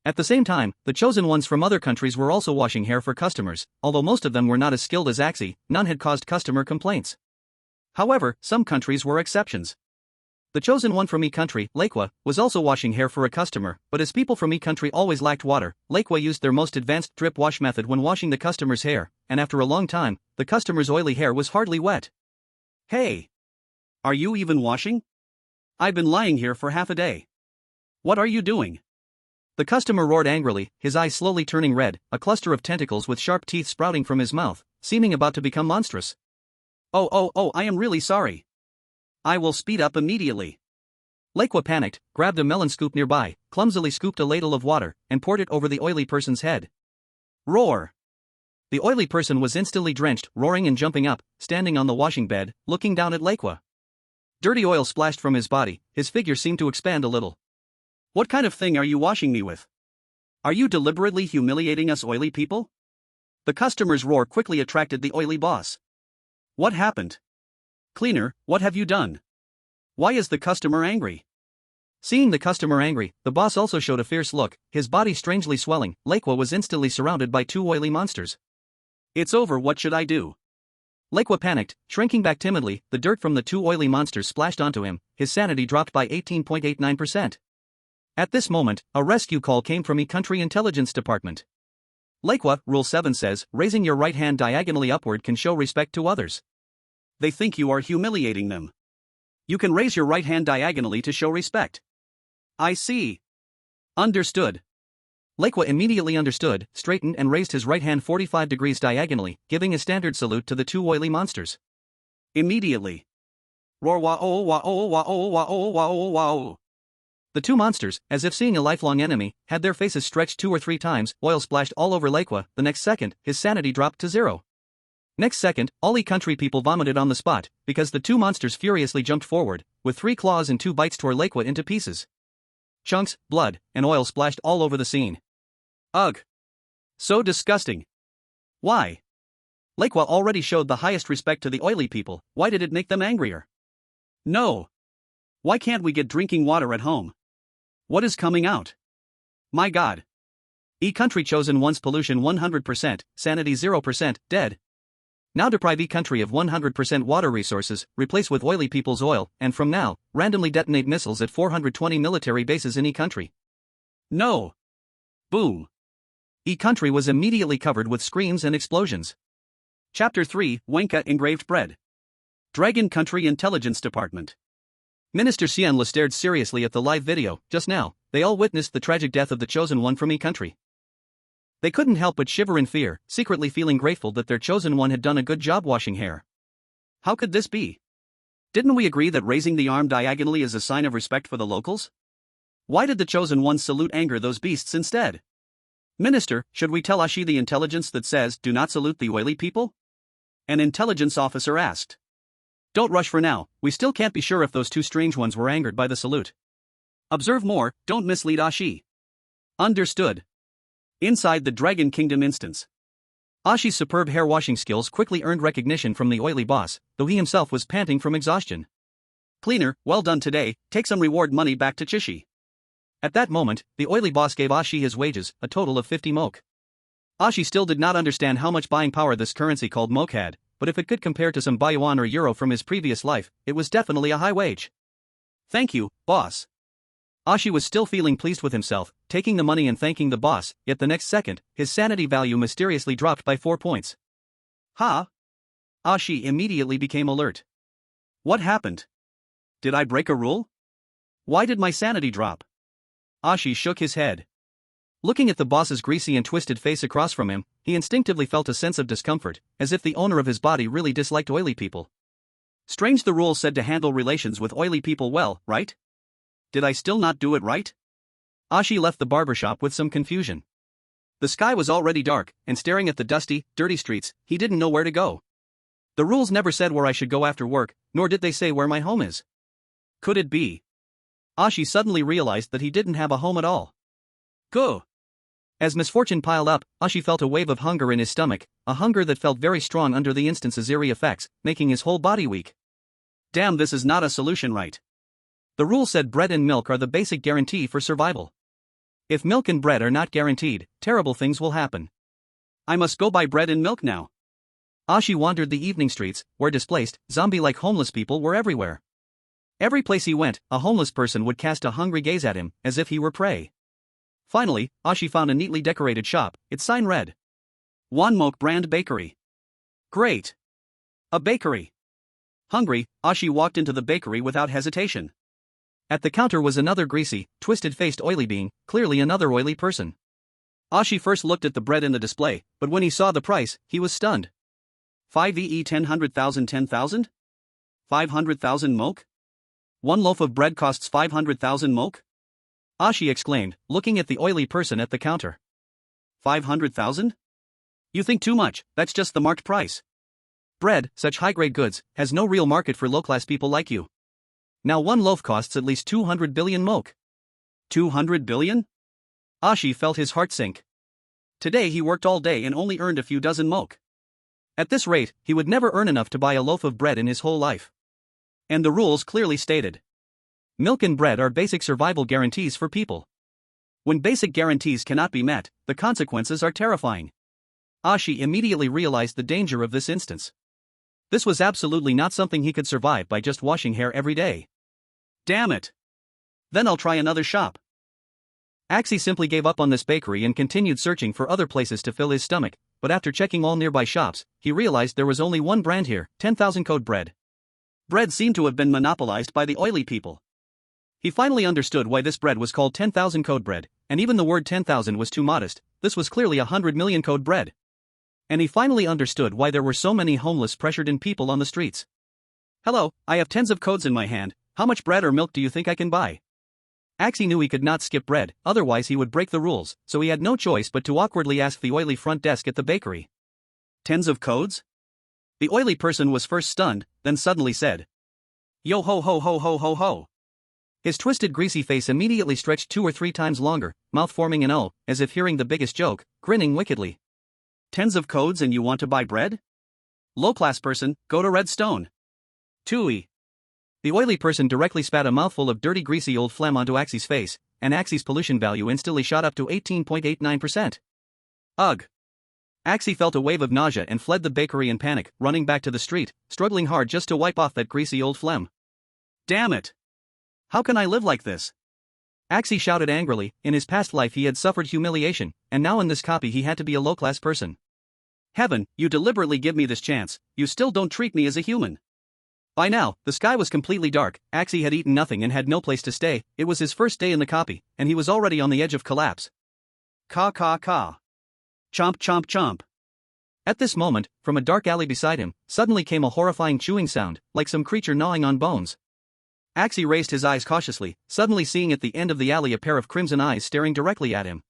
S2: At the same time, the Chosen Ones from other countries were also washing hair for customers. Although most of them were not as skilled as Axie, none had caused customer complaints. However, some countries were exceptions. The Chosen One from E-Country, Lakewa, was also washing hair for a customer, but as people from E-Country always lacked water, Lakewa used their most advanced drip wash method when washing the customer's hair, and after a long time, the customer's oily hair was hardly wet. "Hey! Are you even washing? I've been lying here for half a day. What are you doing?" The customer roared angrily, his eyes slowly turning red, a cluster of tentacles with sharp teeth sprouting from his mouth, seeming about to become monstrous. Oh, I am really sorry. I will speed up immediately." Lakewa panicked, grabbed a melon scoop nearby, clumsily scooped a ladle of water, and poured it over the oily person's head. Roar! The oily person was instantly drenched, roaring and jumping up, standing on the washing bed, looking down at Lakewa. Dirty oil splashed from his body, his figure seemed to expand a little. "What kind of thing are you washing me with? Are you deliberately humiliating us oily people?" The customer's roar quickly attracted the oily boss. "What happened? Cleaner, what have you done? Why is the customer angry?" Seeing the customer angry, the boss also showed a fierce look, his body strangely swelling. Lakewa was instantly surrounded by 2 oily monsters. "It's over, what should I do?" Lakewa panicked, shrinking back timidly. The dirt from the 2 oily monsters splashed onto him, his sanity dropped by 18.89%. At this moment, a rescue call came from E-Country Intelligence Department. Lakewa, Rule 7 says, raising your right hand diagonally upward can show respect to others. They think you are humiliating them. You can raise your right hand diagonally to show respect. I see. Understood. Lekwa immediately understood, straightened and raised his right hand 45 degrees diagonally, giving a standard salute to the two oily monsters.
S1: Immediately. Roar wa-oh wa-oh wa-oh wa-oh wa-oh wa-oh.
S2: The two monsters, as if seeing a lifelong enemy, had their faces stretched 2 or 3 times, oil splashed all over Lekwa. The next second, his sanity dropped to 0. Next second, all the country people vomited on the spot, because the two monsters furiously jumped forward, with 3 claws and 2 bites tore Lekwa into pieces. Chunks, blood, and oil splashed all over the scene.
S1: Ugh. So disgusting. Why?
S2: Lekwa already showed the highest respect to the oily people, why did it make them angrier?
S1: No. Why can't we get drinking water at home? What is coming out? My god.
S2: E-country chosen once pollution 100%, sanity 0%, dead. Now deprive E-country of 100% water resources, replace with oily people's oil, and from now, randomly detonate missiles at 420 military bases in E-country.
S1: No. Boom.
S2: E-country was immediately covered with screams and explosions.
S1: Chapter 3, Wenka Engraved Bread. Dragon Country Intelligence Department.
S2: Minister Xianla stared seriously at the live video. Just now, they all witnessed the tragic death of the chosen one from E-country. They couldn't help but shiver in fear, secretly feeling grateful that their chosen one had done a good job washing hair.
S1: How could this be? Didn't we agree that raising the arm diagonally is a sign of respect for the locals? Why did the chosen one salute anger those beasts instead? Minister, should we tell Ashi the intelligence that says, do not salute the oily people? An intelligence officer asked. Don't rush for now, we still can't be sure if those two strange ones were angered by the salute. Observe more, don't mislead Ashi. Understood. Inside the Dragon Kingdom instance.
S2: Ashi's superb hair washing skills quickly earned recognition from the oily boss, though he himself was panting from exhaustion.
S1: Cleaner, well done today, take some reward money back to Chishi.
S2: At that moment, the oily boss gave Ashi his wages, a total of 50 moke. Ashi still did not understand how much buying power this currency called moke had, but if it could compare to some Bayuan or euro from his previous life, it was definitely a high wage.
S1: Thank you, boss.
S2: Ashi was still feeling pleased with himself, taking the money and thanking the boss, yet the next second, his sanity value mysteriously dropped by 4 points.
S1: Ha!
S2: Ashi immediately became alert.
S1: What happened? Did I break a rule? Why did my sanity drop?
S2: Ashi shook his head. Looking at the boss's greasy and twisted face across from him, he instinctively felt a sense of discomfort, as if the owner of his body really disliked oily people.
S1: Strange, the rules said to handle relations with oily people well, right? Did I still not do it right?
S2: Ashi left the barbershop with some confusion. The sky was already dark, and staring at the dusty, dirty streets, he didn't know where to go. The rules never said where I should go after work, nor did they say where my home is.
S1: Could it be?
S2: Ashi suddenly realized that he didn't have a home at all.
S1: Go!
S2: As misfortune piled up, Ashi felt a wave of hunger in his stomach, a hunger that felt very strong under the instance's eerie effects, making his whole body weak.
S1: Damn, this is not a solution, right?
S2: The rule said bread and milk are the basic guarantee for survival. If milk and bread are not guaranteed, terrible things will happen.
S1: I must go buy bread and milk now.
S2: Ashi wandered the evening streets, where displaced, zombie-like homeless people were everywhere. Every place he went, a homeless person would cast a hungry gaze at him, as if he were prey. Finally, Ashi found a neatly decorated shop. Its sign read,
S1: One Moke Brand Bakery. Great! A bakery. Hungry, Ashi walked into the bakery without hesitation.
S2: At the counter was another greasy, twisted-faced oily being, clearly another oily person.
S1: Ashi first looked at the bread in the display, but when he saw the price, he was stunned. 5 EE 10,000 10,000? 500,000 moke? One loaf of bread costs 500,000 moke?
S2: Ashi exclaimed, looking at the oily person at the counter.
S1: 500,000? You think too much, that's just the marked price.
S2: Bread, such high-grade goods, has no real market for low-class people like you. Now one loaf costs at least 200 billion moke.
S1: 200 billion?
S2: Ashi felt his heart sink.
S1: Today he worked all day and only earned a few dozen moke.
S2: At this rate, he would never earn enough to buy a loaf of bread in his whole life.
S1: And the rules clearly stated.
S2: Milk and bread are basic survival guarantees for people.
S1: When basic guarantees cannot be met, the consequences are terrifying.
S2: Ashi immediately realized the danger of this instance. This was absolutely not something he could survive by just washing hair every day.
S1: Damn it! Then I'll try another shop.
S2: Axie simply gave up on this bakery and continued searching for other places to fill his stomach, but after checking all nearby shops, he realized there was only one brand here, 10,000 code bread.
S1: Bread seemed to have been monopolized by the oily people. He finally understood why this bread was called 10,000 code bread.
S2: and even the word 10,000 was too modest. This was clearly 100 million code bread. And he finally understood why there were so many homeless pressured-in people on the streets. Hello, I have tens of codes in my hand. How much bread or milk do you think I can buy? Axie knew he could not skip bread, otherwise he would break the rules, so he had no choice but to awkwardly ask the oily front desk at the bakery. Tens of codes? The oily person was first stunned, then suddenly said, Yo ho ho ho ho ho ho. His twisted greasy face immediately stretched 2 or 3 times longer, mouth forming an O, as if hearing the biggest joke, grinning wickedly. Tens of codes and you want to buy bread? Low-class person, go to Redstone. Tooey. The oily person directly spat a mouthful of dirty greasy old phlegm onto Axie's face, and Axie's pollution value instantly shot up to 18.89%. Ugh. Axie felt a wave of nausea and fled the bakery in panic, running back to the street, struggling hard just to wipe off that greasy old phlegm. Damn it! How can I live like this? Axie shouted angrily. In his past life he had suffered humiliation, and now in this copy he had to be a low-class person. Heaven, you deliberately give me this chance, you still don't treat me as a human. By now, the sky was completely dark, Axie had eaten nothing and had no place to stay. It was his first day in the copy, and he was already on the edge of collapse. Caw caw caw. Chomp chomp chomp. At this moment, from a dark alley beside him, suddenly came a horrifying chewing sound, like some creature gnawing on bones. Axie raised his eyes cautiously, suddenly seeing at the end of the alley a pair of crimson eyes staring directly at him.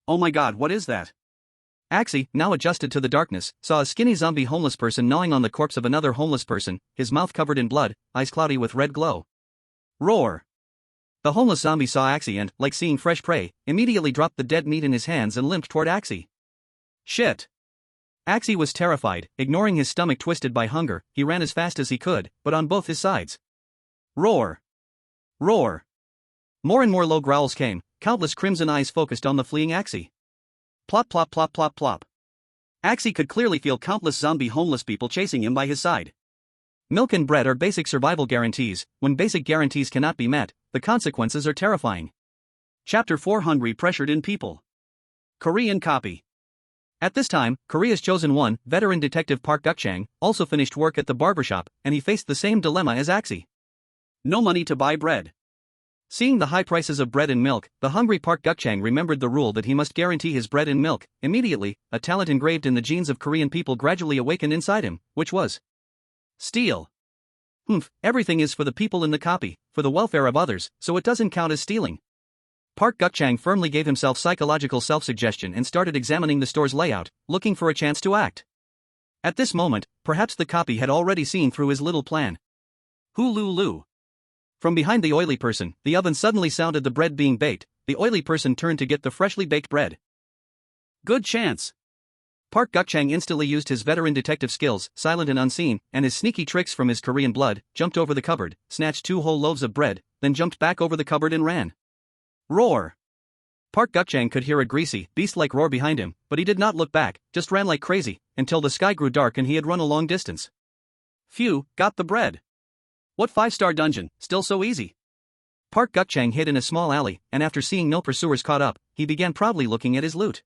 S2: Oh my god, what is that? Axie, now adjusted to the darkness, saw a skinny zombie homeless person gnawing on the corpse of another homeless person, his mouth covered in blood, eyes cloudy with red glow. Roar! The homeless zombie saw Axie and, like seeing fresh prey, immediately dropped the dead meat in his hands and limped toward Axie. Shit! Axie was terrified, ignoring his stomach twisted by hunger. He ran as fast as he could, but on both his sides. Roar! Roar! More and more low growls came, countless crimson eyes focused on the fleeing Axie. Plop plop plop plop plop. Axie could clearly feel countless zombie homeless people chasing him by his side. Milk and bread are basic survival guarantees. When basic guarantees cannot be met, the consequences are terrifying. Chapter 4: Hungry Pressured-in People. Korean copy. At this time, Korea's chosen one, veteran detective Park Guk-chang, also finished work at the barbershop, and he faced the same dilemma as Axie. No money to buy bread. Seeing the high prices of bread and milk, the hungry Park Guk-chang remembered the rule that he must guarantee his bread and milk. Immediately, a talent engraved in the genes of Korean people gradually awakened inside him, which was steal. Everything is for the people in the copy, for the welfare of others, so it doesn't count as stealing. Park Guk-chang firmly gave himself psychological self-suggestion and started examining the store's layout, looking for a chance to act. At this moment, perhaps the copy had already seen through his little plan. Hoo-loo-loo. From behind the oily person, the oven suddenly sounded the bread being baked. The oily person turned to get the freshly baked bread. Good chance. Park Guk-chang instantly used his veteran detective skills, silent and unseen, and his sneaky tricks from his Korean blood, jumped over the cupboard, snatched 2 whole loaves of bread, then jumped back over the cupboard and ran. Roar! Park Guk-chang could hear a greasy, beast-like roar behind him, but he did not look back, just ran like crazy, until the sky grew dark and he had run a long distance. Phew, got the bread. What 5-star dungeon, still so easy? Park Guk-chang hid in a small alley, and after seeing no pursuers caught up, he began proudly looking at his loot.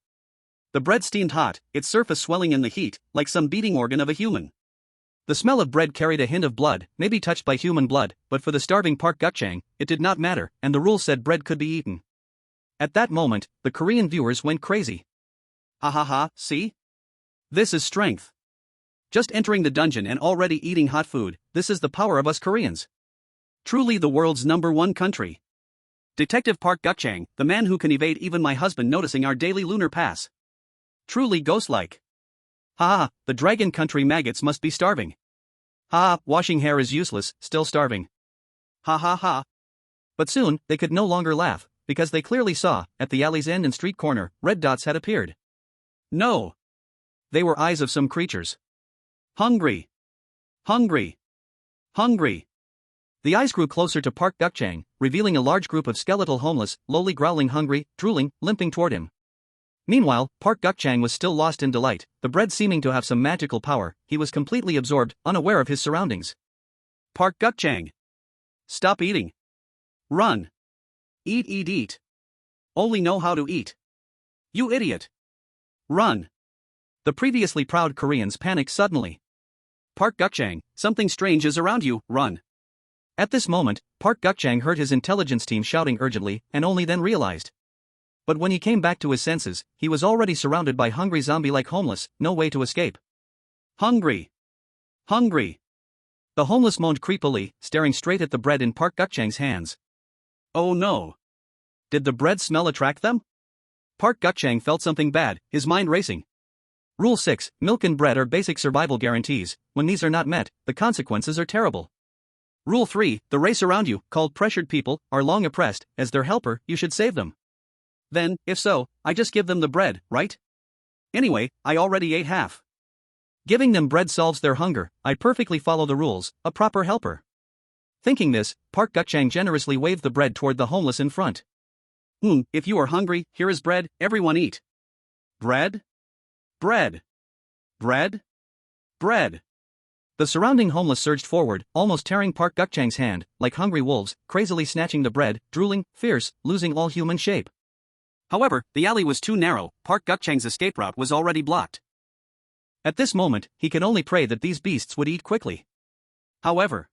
S2: The bread steamed hot, its surface swelling in the heat, like some beating organ of a human. The smell of bread carried a hint of blood, maybe touched by human blood, but for the starving Park Guk-chang, it did not matter, and the rule said bread could be eaten. At that moment, the Korean viewers went crazy. Ha ha ha, see? This is strength. Just entering the dungeon and already eating hot food, this is the power of us Koreans. Truly the world's #1 country. Detective Park Guk-chang, the man who can evade even my husband noticing our daily lunar pass. Truly ghost-like. Ha ha, the dragon country maggots must be starving. Ha ha, washing hair is useless, still starving. Ha ha ha. But soon, they could no longer laugh, because they clearly saw, at the alley's end and street corner, red dots had appeared. No. They were eyes of some creatures. Hungry. Hungry. Hungry. The eyes grew closer to Park Guk-chang, revealing a large group of skeletal homeless, lowly growling hungry, drooling, limping toward him. Meanwhile, Park Guk-chang was still lost in delight, the bread seeming to have some magical power. He was completely absorbed, unaware of his surroundings. Park Guk-chang. Stop eating. Run. Eat eat eat. Only know how to eat. You idiot. Run. The previously proud Koreans panicked suddenly. Park Guk-chang, something strange is around you, run. At this moment, Park Guk-chang heard his intelligence team shouting urgently, and only then realized. But when he came back to his senses, he was already surrounded by hungry zombie-like homeless, no way to escape.
S1: Hungry! Hungry!
S2: The homeless moaned creepily, staring straight at the bread in Park Gukchang's hands.
S1: Oh no!
S2: Did the bread smell attract them? Park Gukchang felt something bad, his mind racing. Rule 6, milk and bread are basic survival guarantees. When these are not met, the consequences are terrible.
S1: Rule 3, the race around you, called pressured people, are long oppressed. As their helper, you should save them. Then, if so, I just give them the bread, right? Anyway, I already ate half.
S2: Giving them bread solves their hunger. I perfectly follow the rules, a proper helper. Thinking this, Park Gukchang generously waved the bread toward the homeless in front.
S1: If you are hungry, here is bread, everyone eat. Bread? Bread. Bread? Bread.
S2: The surrounding homeless surged forward, almost tearing Park Gukchang's hand, like hungry wolves, crazily snatching the bread, drooling, fierce, losing all human shape.
S1: However, the alley was too narrow. Park Gukchang's escape route was already blocked.
S2: At this moment, he could only pray that these beasts would eat quickly.
S1: However,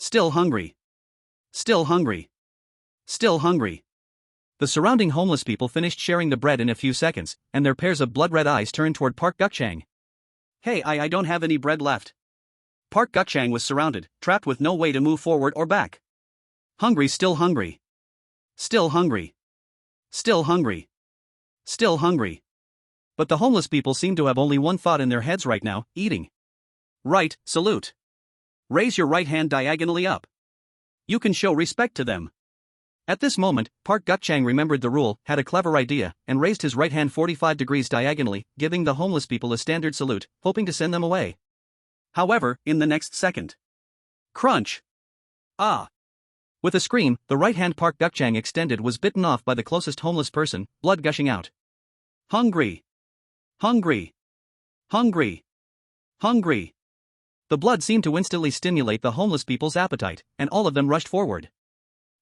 S1: still hungry. Still hungry. Still hungry.
S2: The surrounding homeless people finished sharing the bread in a few seconds, and their pairs of blood-red eyes turned toward Park Gukchang.
S1: Hey, I don't have any bread left. Park Gukchang was surrounded, trapped with no way to move forward or back. Hungry, still hungry. Still hungry. Still hungry. Still hungry.
S2: But the homeless people seem to have only one thought in their heads right now, eating.
S1: Right, salute. Raise your right hand diagonally up. You can show respect to them.
S2: At this moment, Park Gukchang remembered the rule, had a clever idea, and raised his right hand 45 degrees diagonally, giving the homeless people a standard salute, hoping to send them away.
S1: However, in the next second. Crunch! Ah!
S2: With a scream, the right hand Park Gukchang extended was bitten off by the closest homeless person, blood gushing out.
S1: Hungry! Hungry! Hungry! Hungry!
S2: The blood seemed to instantly stimulate the homeless people's appetite, and all of them rushed forward.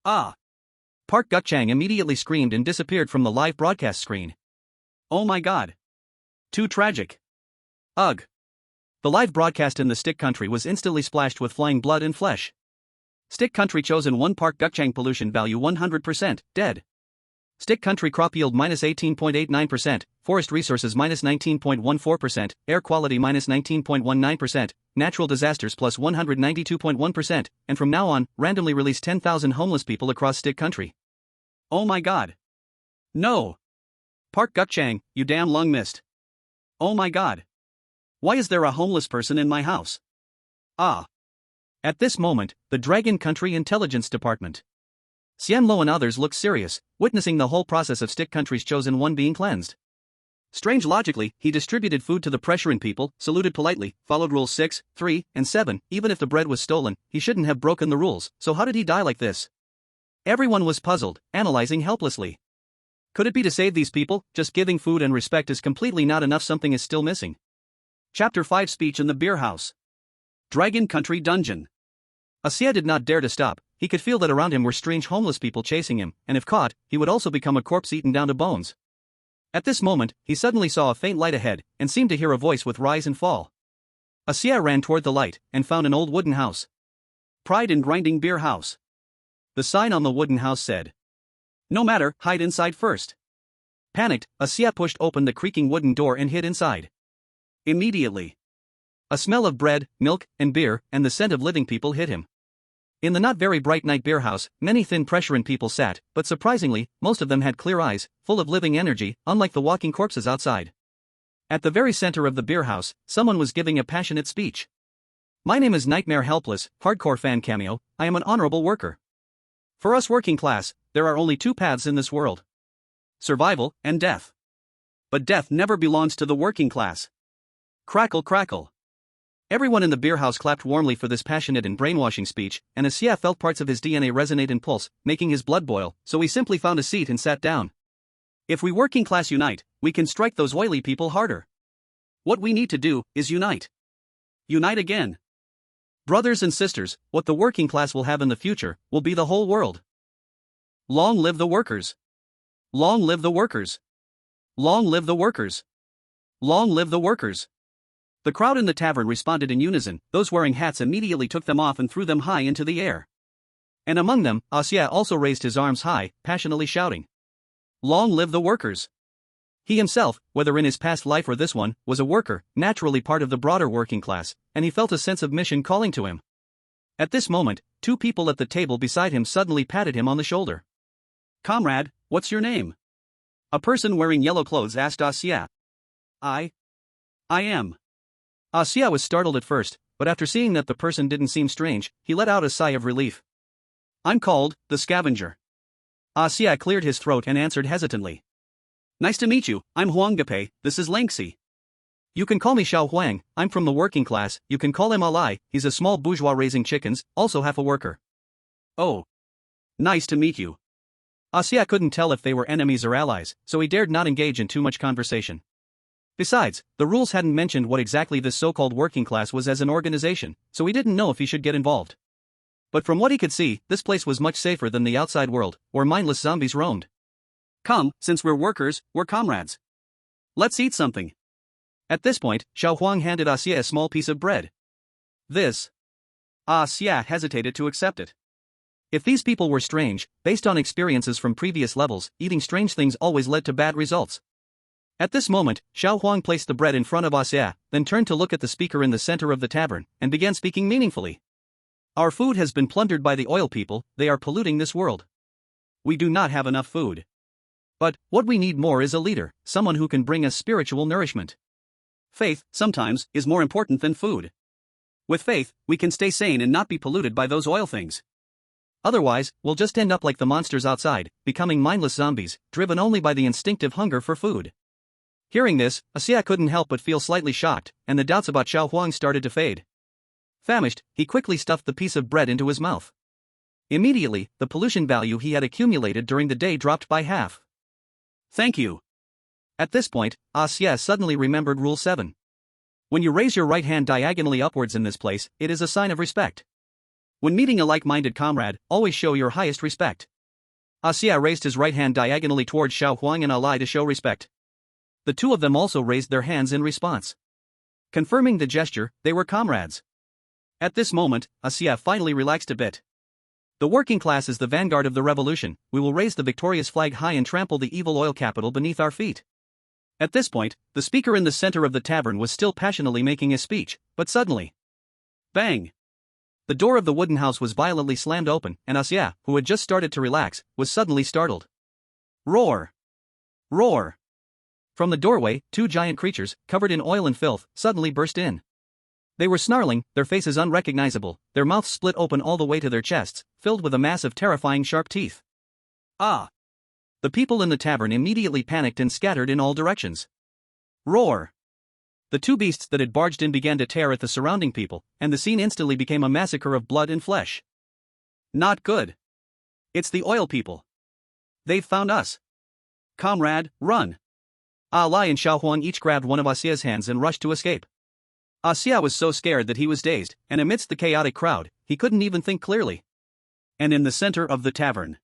S1: Ah!
S2: Park Gukchang immediately screamed and disappeared from the live broadcast screen.
S1: Oh my god! Too tragic! Ugh!
S2: The live broadcast in the Stick Country was instantly splashed with flying blood and flesh.
S1: Stick Country chosen 1 Park Gukchang pollution value 100%, dead.
S2: Stick Country crop yield -18.89%, forest resources -19.14%, air quality -19.19%, natural disasters +192.1%, and from now on, randomly release 10,000 homeless people across Stick Country.
S1: Oh my god. No. Park Gukchang, you damn lung mist. Oh my god. Why is there a homeless person in my house? Ah.
S2: At this moment, the Dragon Country Intelligence Department. Xian Lo and others looked serious, witnessing the whole process of Stick Country's chosen one being cleansed.
S1: Strange logically, he distributed food to the pressuring people, saluted politely, followed rules 6, 3, and 7, even if the bread was stolen, he shouldn't have broken the rules, so how did he die like this? Everyone was puzzled, analyzing helplessly. Could it be to save these people? Just giving food and respect is completely not enough, something is still missing. Chapter 5 Speech in the Beer House. Dragon Country Dungeon.
S2: Xia did not dare to stop. He could feel that around him were strange homeless people chasing him, and if caught, he would also become a corpse eaten down to bones. At this moment, he suddenly saw a faint light ahead, and seemed to hear a voice with rise and fall. Xia ran toward the light, and found an old wooden house.
S1: Pride in Grinding Beer House.
S2: The sign on the wooden house said,
S1: "No matter, hide inside first."
S2: Panicked, Xia pushed open the creaking wooden door and hid inside.
S1: Immediately,
S2: a smell of bread, milk, and beer, and the scent of living people hit him. In the not very bright night beer house, many thin pressuring people sat, but surprisingly, most of them had clear eyes, full of living energy, unlike the walking corpses outside. At the very center of the beer house, someone was giving a passionate speech. "My name is Nightmare Helpless, hardcore fan cameo, I am an honorable worker. For us working class, there are only 2 paths in this world.
S1: Survival and death. But death never belongs to the working class." Crackle crackle.
S2: Everyone in the beer house clapped warmly for this passionate and brainwashing speech, and Xia felt parts of his DNA resonate and pulse, making his blood boil, so he simply found a seat and sat down.
S1: If we working class unite, we can strike those oily people harder. What we need to do is unite. Unite again. Brothers and sisters, what the working class will have in the future will be the whole world. Long live the workers. Long live the workers. Long live the workers. Long live the workers. The crowd in the tavern responded in unison. Those wearing hats immediately took them off and threw them high into the air. And among them, Xia also raised his arms high, passionately shouting,
S2: Long live the workers. He himself, whether in his past life or this one, was a worker, naturally part of the broader working class, and he felt a sense of mission calling to him. At this moment, two people at the table beside him suddenly patted him on the shoulder.
S1: Comrade, what's your name? A person wearing yellow clothes asked Asia. I am.
S2: Asia was startled at first, but after seeing that the person didn't seem strange, he let out a sigh of relief.
S1: I'm called, the Scavenger.
S2: Asia cleared his throat and answered hesitantly.
S1: Nice to meet you, I'm Huanggape, this is Langxi.
S2: You can call me Xiao Huang, I'm from the working class, you can call him Alai, he's a small bourgeois raising chickens, also half a worker.
S1: Oh. Nice to meet you.
S2: Asia couldn't tell if they were enemies or allies, so he dared not engage in too much conversation. Besides, the rules hadn't mentioned what exactly this so-called working class was as an organization, so he didn't know if he should get involved. But from what he could see, this place was much safer than the outside world, where mindless zombies roamed.
S1: Come, since we're workers, we're comrades. Let's eat something.
S2: At this point, Xiao Huang handed Asia a small piece of bread.
S1: This. Asia hesitated to accept it.
S2: If these people were strange, based on experiences from previous levels, eating strange things always led to bad results. At this moment, Xiao Huang placed the bread in front of Asia, then turned to look at the speaker in the center of the tavern, and began speaking meaningfully. Our food has been plundered by the oil people, they are polluting this world.
S1: We do not have enough food.
S2: But, what we need more is a leader, someone who can bring us spiritual nourishment.
S1: Faith, sometimes, is more important than food. With faith, we can stay sane and not be polluted by those oil things.
S2: Otherwise, we'll just end up like the monsters outside, becoming mindless zombies, driven only by the instinctive hunger for food. Hearing this, Asia couldn't help but feel slightly shocked, and the doubts about Xiao Huang started to fade. Famished, he quickly stuffed the piece of bread into his mouth. Immediately, the pollution value he had accumulated during the day dropped by half.
S1: Thank you.
S2: At this point, Asia suddenly remembered Rule 7. When you raise your right hand diagonally upwards in this place, it is a sign of respect. When meeting a like-minded comrade, always show your highest respect. Asia raised his right hand diagonally towards Xiao Huang and Alai to show respect. The two of them also raised their hands in response. Confirming the gesture, they were comrades. At this moment, Asia finally relaxed a bit. The working class is the vanguard of the revolution, we will raise the victorious flag high and trample the evil oil capital beneath our feet. At this point, the speaker in the center of the tavern was still passionately making his speech, but suddenly,
S1: bang!
S2: The door of the wooden house was violently slammed open, and Asia, who had just started to relax, was suddenly startled.
S1: Roar! Roar!
S2: From the doorway, two giant creatures, covered in oil and filth, suddenly burst in. They were snarling, their faces unrecognizable, their mouths split open all the way to their chests, filled with a mass of terrifying sharp teeth.
S1: Ah!
S2: The people in the tavern immediately panicked and scattered in all directions.
S1: Roar!
S2: The two beasts that had barged in began to tear at the surrounding people, and the scene instantly became a massacre of blood and flesh.
S1: Not good. It's the oil people. They've found us. Comrade, run!
S2: Alai and Xiao Huang each grabbed one of Asia's hands and rushed to escape. Asia was so scared that he was dazed, and amidst the chaotic crowd, he couldn't even think clearly.
S1: And in the center of the tavern,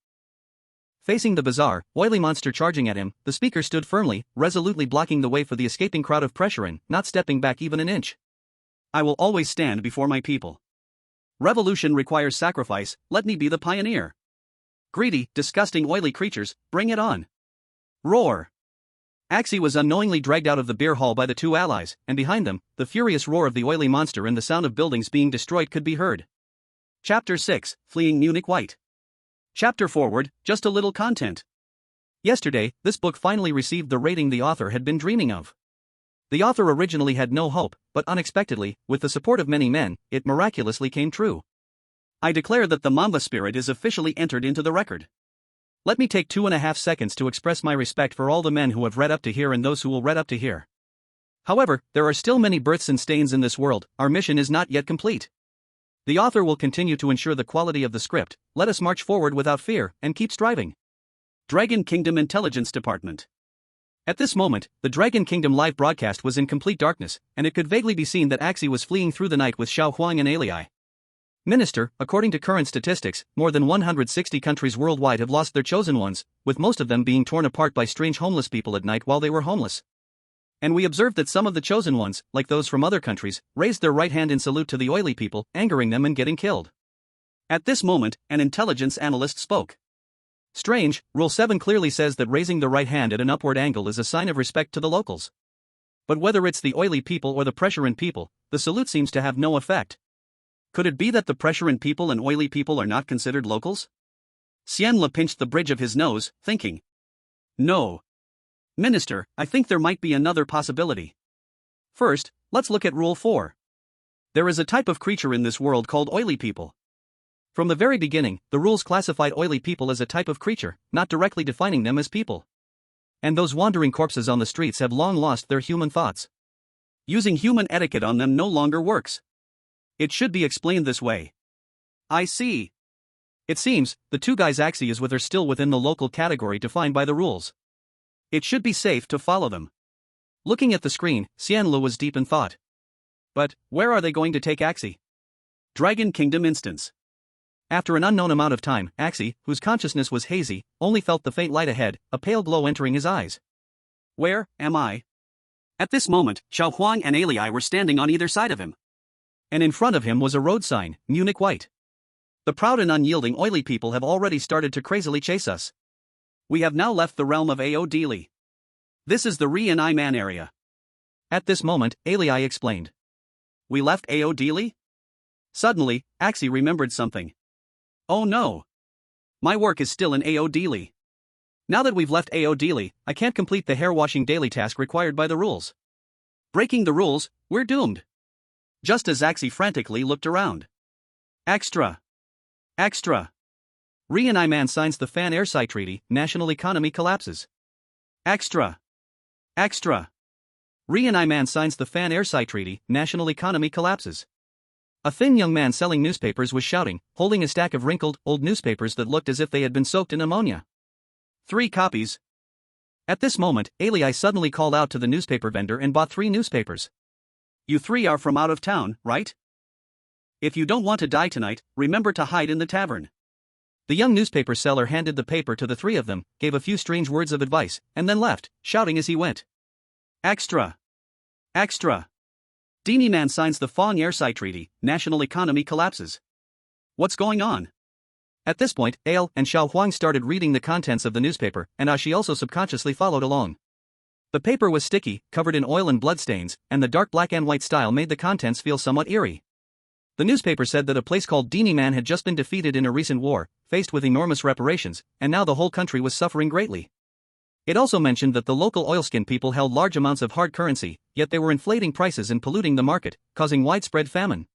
S2: facing the bizarre, oily monster charging at him, the speaker stood firmly, resolutely blocking the way for the escaping crowd of pressure and not stepping back even an inch.
S1: I will always stand before my people. Revolution requires sacrifice, let me be the pioneer. Greedy, disgusting oily creatures, bring it on. Roar!
S2: Axie was unknowingly dragged out of the beer hall by the two allies, and behind them, the furious roar of the oily monster and the sound of buildings being destroyed could be heard.
S1: Chapter 6, Fleeing Munich White. Chapter forward, just a little content.
S2: Yesterday, this book finally received the rating the author had been dreaming of. The author originally had no hope, but unexpectedly, with the support of many men, it miraculously came true.
S1: I declare that the Mamba spirit is officially entered into the record.
S2: Let me take 2.5 seconds to express my respect for all the men who have read up to here and those who will read up to here. However, there are still many births and stains in this world, our mission is not yet complete. The author will continue to ensure the quality of the script, let us march forward without fear, and keep striving.
S1: Dragon Kingdom Intelligence Department.
S2: At this moment, the Dragon Kingdom live broadcast was in complete darkness, and it could vaguely be seen that Axie was fleeing through the night with Xiao Huang and Alai. Minister, according to current statistics, more than 160 countries worldwide have lost their chosen ones, with most of them being torn apart by strange homeless people at night while they were homeless. And we observed that some of the chosen ones, like those from other countries, raised their right hand in salute to the oily people, angering them and getting killed.
S1: At this moment, an intelligence analyst spoke.
S2: Strange, Rule 7 clearly says that raising the right hand at an upward angle is a sign of respect to the locals. But whether it's the oily people or the pressurant people, the salute seems to have no effect. Could it be that the pressurant people and oily people are not considered locals? Xianlu pinched the bridge of his nose, thinking. No. Minister, I think there might be another possibility. First, let's look at Rule 4. There is a type of creature in this world called oily people. From the very beginning, the rules classified oily people as a type of creature, not directly defining them as people. And those wandering corpses on the streets have long lost their human thoughts. Using human etiquette on them no longer works. It should be explained this way. I see. It seems, the two guys' Axie is with are still within the local category defined by the rules. It should be safe to follow them. Looking at the screen, Xianlu was deep in thought. But, where are they going to take Axie? Dragon Kingdom instance. After an unknown amount of time, Axie, whose consciousness was hazy, only felt the faint light ahead, a pale glow entering his eyes. Where am I? At this moment, Xiao Huang and Alii were standing on either side of him. And in front of him was a road sign, Munich White. The proud and unyielding oily people have already started to crazily chase us. We have now left the realm of Ao Dili. This is the Ri and I Man area. At this moment, Alii explained. We left Ao Dili? Suddenly, Axie remembered something. Oh no. My work is still in Ao Dili. Now that we've left Ao Dili, I can't complete the hair washing daily task required by the rules. Breaking the rules, we're doomed. Just as Axie frantically looked around. Extra. Extra. Ri and I Man signs the Fan Airside Treaty, national economy collapses. Extra. Extra. Ri and I Man signs the Fan Airside Treaty, national economy collapses. A thin young man selling newspapers was shouting, holding a stack of wrinkled, old newspapers that looked as if they had been soaked in ammonia. 3 copies. At this moment, Alii suddenly called out to the newspaper vendor and bought 3 newspapers. You 3 are from out of town, right? If you don't want to die tonight, remember to hide in the tavern. The young newspaper seller handed the paper to the 3 of them, gave a few strange words of advice, and then left, shouting as he went. Extra. Extra. Dini Man signs the Fong Airside Treaty, national economy collapses. What's going on? At this point, Ale and Xiao Huang started reading the contents of the newspaper, and Ashi also subconsciously followed along. The paper was sticky, covered in oil and bloodstains, and the dark black and white style made the contents feel somewhat eerie. The newspaper said that a place called Dini Man had just been defeated in a recent war, faced with enormous reparations, and now the whole country was suffering greatly. It also mentioned that the local oilskin people held large amounts of hard currency, yet they were inflating prices and polluting the market, causing widespread famine.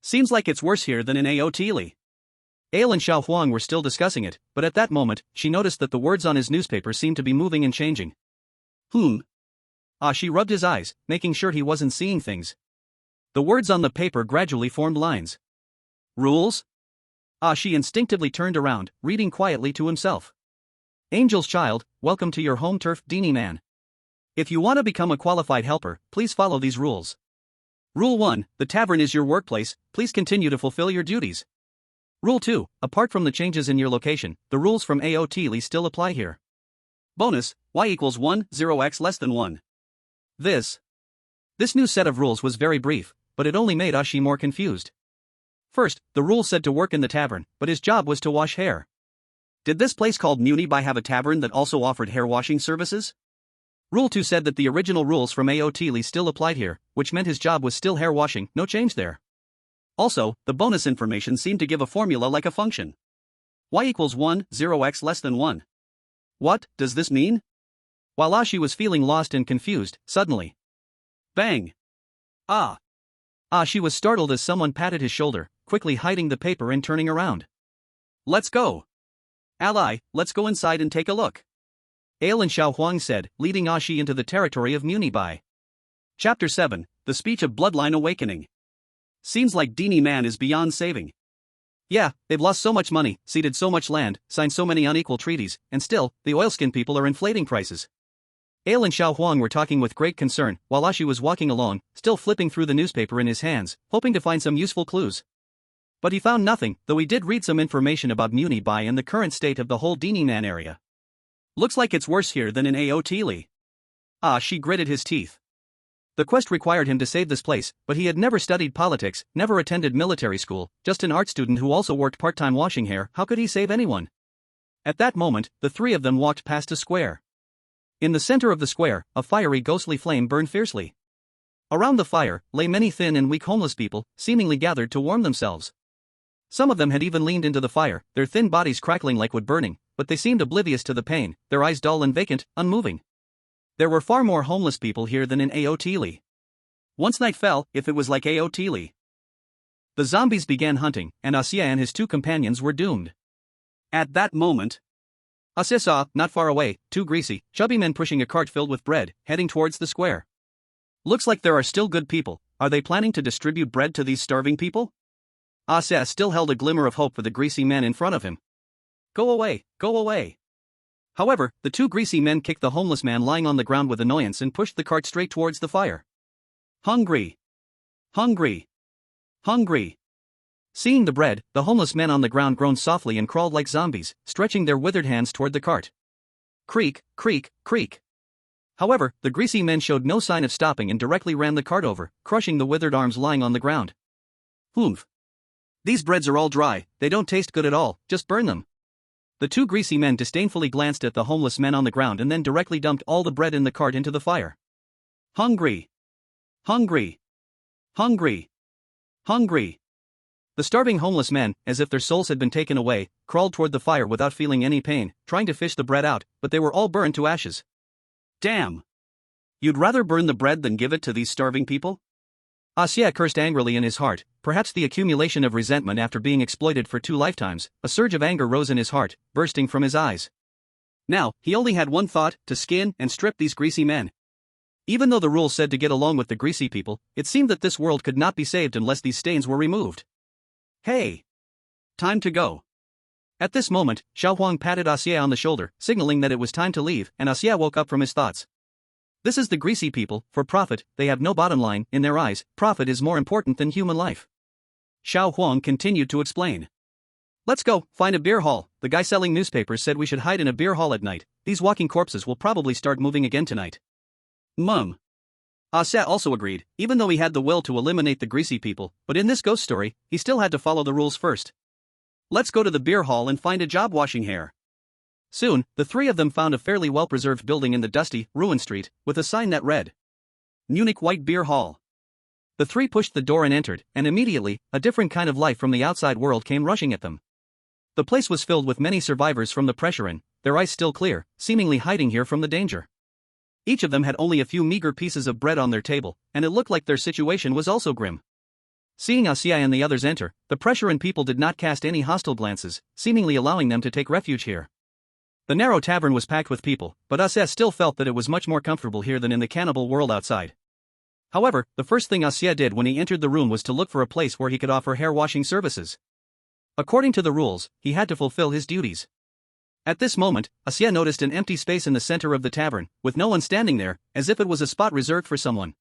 S2: Seems like it's worse here than in Ao Dili. Ale and Xiao Huang were still discussing it, but at that moment, she noticed that the words on his newspaper seemed to be moving and changing. She rubbed his eyes, making sure he wasn't seeing things. The words on the paper gradually formed lines. Rules? She instinctively turned around, reading quietly to himself. Angel's child, welcome to your home turf, Dini Man. If you want to become a qualified helper, please follow these rules. Rule 1, the tavern is your workplace, please continue to fulfill your duties. Rule 2, apart from the changes in your location, the rules from Ao Dili still apply here. Bonus, y equals 1, 0x less than 1. This new set of rules was very brief, but it only made Ashi more confused. First, the rule said to work in the tavern, but his job was to wash hair. Did this place called Munibai have a tavern that also offered hair washing services? Rule 2 said that the original rules from Ao Dili still applied here, which meant his job was still hair washing, no change there. Also, the bonus information seemed to give a formula like a function. Y equals 1, 0x less than 1. What does this mean? While Ashi was feeling lost and confused, suddenly. Bang! She was startled as someone patted his shoulder, quickly hiding the paper and turning around. Let's go! Ally, let's go inside and take a look. Ale and Xiao Huang said, leading Ashi into the territory of Munibai. Chapter 7, The Speech of Bloodline Awakening. Seems like Dini Man is beyond saving. Yeah, they've lost so much money, ceded so much land, signed so many unequal treaties, and still, the oilskin people are inflating prices. Ale and Xiao Huang were talking with great concern, while Ashi was walking along, still flipping through the newspaper in his hands, hoping to find some useful clues. But he found nothing, though he did read some information about Munibai and the current state of the whole Dini Man area. Looks like it's worse here than in Ao Dili. She gritted his teeth. The quest required him to save this place, but he had never studied politics, never attended military school, just an art student who also worked part-time washing hair. How could he save anyone? At that moment, the three of them walked past a square. In the center of the square, a fiery ghostly flame burned fiercely. Around the fire lay many thin and weak homeless people, seemingly gathered to warm themselves. Some of them had even leaned into the fire, their thin bodies crackling like wood burning, but they seemed oblivious to the pain, their eyes dull and vacant, unmoving. There were far more homeless people here than in Aotili. Once night fell, if it was like Aotili. The zombies began hunting, and Asia and his two companions were doomed. At that moment, Asia saw, not far away, two greasy, chubby men pushing a cart filled with bread, heading towards the square. Looks like there are still good people. Are they planning to distribute bread to these starving people? Asia still held a glimmer of hope for the greasy men in front of him. Go away, go away. However, the two greasy men kicked the homeless man lying on the ground with annoyance and pushed the cart straight towards the fire. Hungry. Hungry. Hungry. Seeing the bread, the homeless men on the ground groaned softly and crawled like zombies, stretching their withered hands toward the cart. Creak, creak, creak. However, the greasy men showed no sign of stopping and directly ran the cart over, crushing the withered arms lying on the ground. Humph. These breads are all dry, they don't taste good at all, just burn them. The two greasy men disdainfully glanced at the homeless men on the ground and then directly dumped all the bread in the cart into the fire. Hungry. Hungry. Hungry. Hungry. The starving homeless men, as if their souls had been taken away, crawled toward the fire without feeling any pain, trying to fish the bread out, but they were all burned to ashes. Damn. You'd rather burn the bread than give it to these starving people? Asia cursed angrily in his heart, perhaps the accumulation of resentment after being exploited for 2 lifetimes. A surge of anger rose in his heart, bursting from his eyes. Now, he only had one thought: to skin and strip these greasy men. Even though the rules said to get along with the greasy people, it seemed that this world could not be saved unless these stains were removed. Hey! Time to go. At this moment, Xiao Huang patted Asia on the shoulder, signaling that it was time to leave, and Asia woke up from his thoughts. This is the greasy people, for profit, they have no bottom line. In their eyes, profit is more important than human life. Xiao Huang continued to explain. Let's go, find a beer hall. The guy selling newspapers said we should hide in a beer hall at night. These walking corpses will probably start moving again tonight. Asia also agreed, even though he had the will to eliminate the greasy people, but in this ghost story, he still had to follow the rules first. Let's go to the beer hall and find a job washing hair. Soon, the three of them found a fairly well-preserved building in the dusty, ruined street, with a sign that read, Munich White Beer Hall. The three pushed the door and entered, and immediately, a different kind of life from the outside world came rushing at them. The place was filled with many survivors from the pressure and, their eyes still clear, seemingly hiding here from the danger. Each of them had only a few meager pieces of bread on their table, and it looked like their situation was also grim. Seeing Asia and the others enter, the pressure and people did not cast any hostile glances, seemingly allowing them to take refuge here. The narrow tavern was packed with people, but Asia still felt that it was much more comfortable here than in the cannibal world outside. However, the first thing Asia did when he entered the room was to look for a place where he could offer hair washing services. According to the rules, he had to fulfill his duties. At this moment, Asia noticed an empty space in the center of the tavern, with no one standing there, as if it was a spot reserved for someone.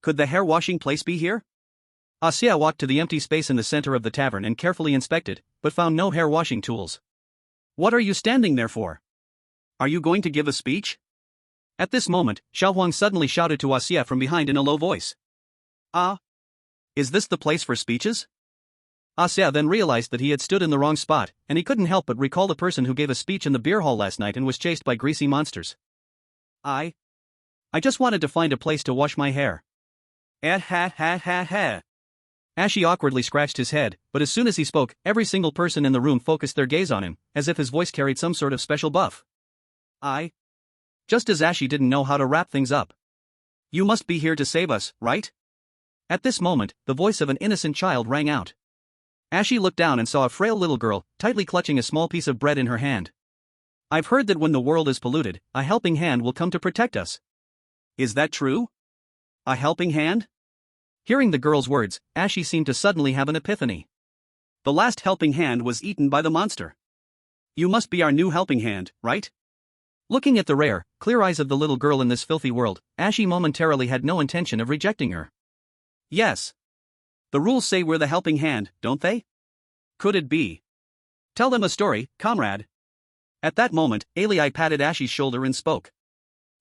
S2: Could the hair washing place be here? Asia walked to the empty space in the center of the tavern and carefully inspected, but found no hair washing tools. What are you standing there for? Are you going to give a speech? At this moment, Xiao Huang suddenly shouted to Asia from behind in a low voice. Is this the place for speeches? Asia then realized that he had stood in the wrong spot, and he couldn't help but recall the person who gave a speech in the beer hall last night and was chased by greasy monsters. I just wanted to find a place to wash my hair. Ashi awkwardly scratched his head, but as soon as he spoke, every single person in the room focused their gaze on him, as if his voice carried some sort of special buff. Just as Ashi didn't know how to wrap things up. You must be here to save us, right? At this moment, the voice of an innocent child rang out. Ashi looked down and saw a frail little girl, tightly clutching a small piece of bread in her hand. I've heard that when the world is polluted, a helping hand will come to protect us. Is that true? A helping hand? Hearing the girl's words, Ashi seemed to suddenly have an epiphany. The last helping hand was eaten by the monster. You must be our new helping hand, right? Looking at the rare, clear eyes of the little girl in this filthy world, Ashi momentarily had no intention of rejecting her. Yes. The rules say we're the helping hand, don't they? Could it be? Tell them a story, comrade. At that moment, Ali patted Ashi's shoulder and spoke.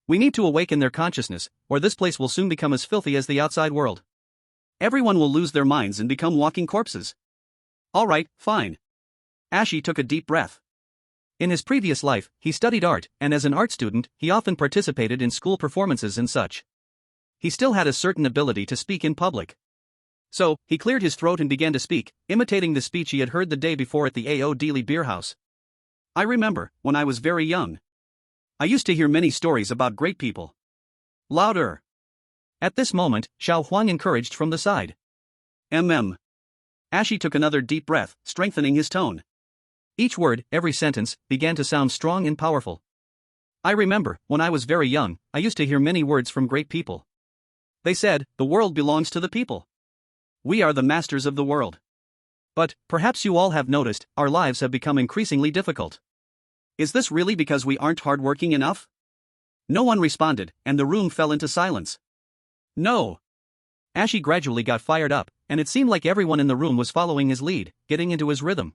S2: We need to awaken their consciousness, or this place will soon become as filthy as the outside world. Everyone will lose their minds and become walking corpses. All right, fine. Ashi took a deep breath. In his previous life, he studied art, and as an art student, he often participated in school performances and such. He still had a certain ability to speak in public. So, he cleared his throat and began to speak, imitating the speech he had heard the day before at the A.O. Dealey beer house. I remember, when I was very young, I used to hear many stories about great people. Louder. At this moment, Xiao Huang encouraged from the side. Ashi took another deep breath, strengthening his tone. Each word, every sentence, began to sound strong and powerful. I remember, when I was very young, I used to hear many words from great people. They said, the world belongs to the people. We are the masters of the world. But, perhaps you all have noticed, our lives have become increasingly difficult. Is this really because we aren't hardworking enough? No one responded, and the room fell into silence. No. Ashi gradually got fired up, and it seemed like everyone in the room was following his lead, getting into his rhythm.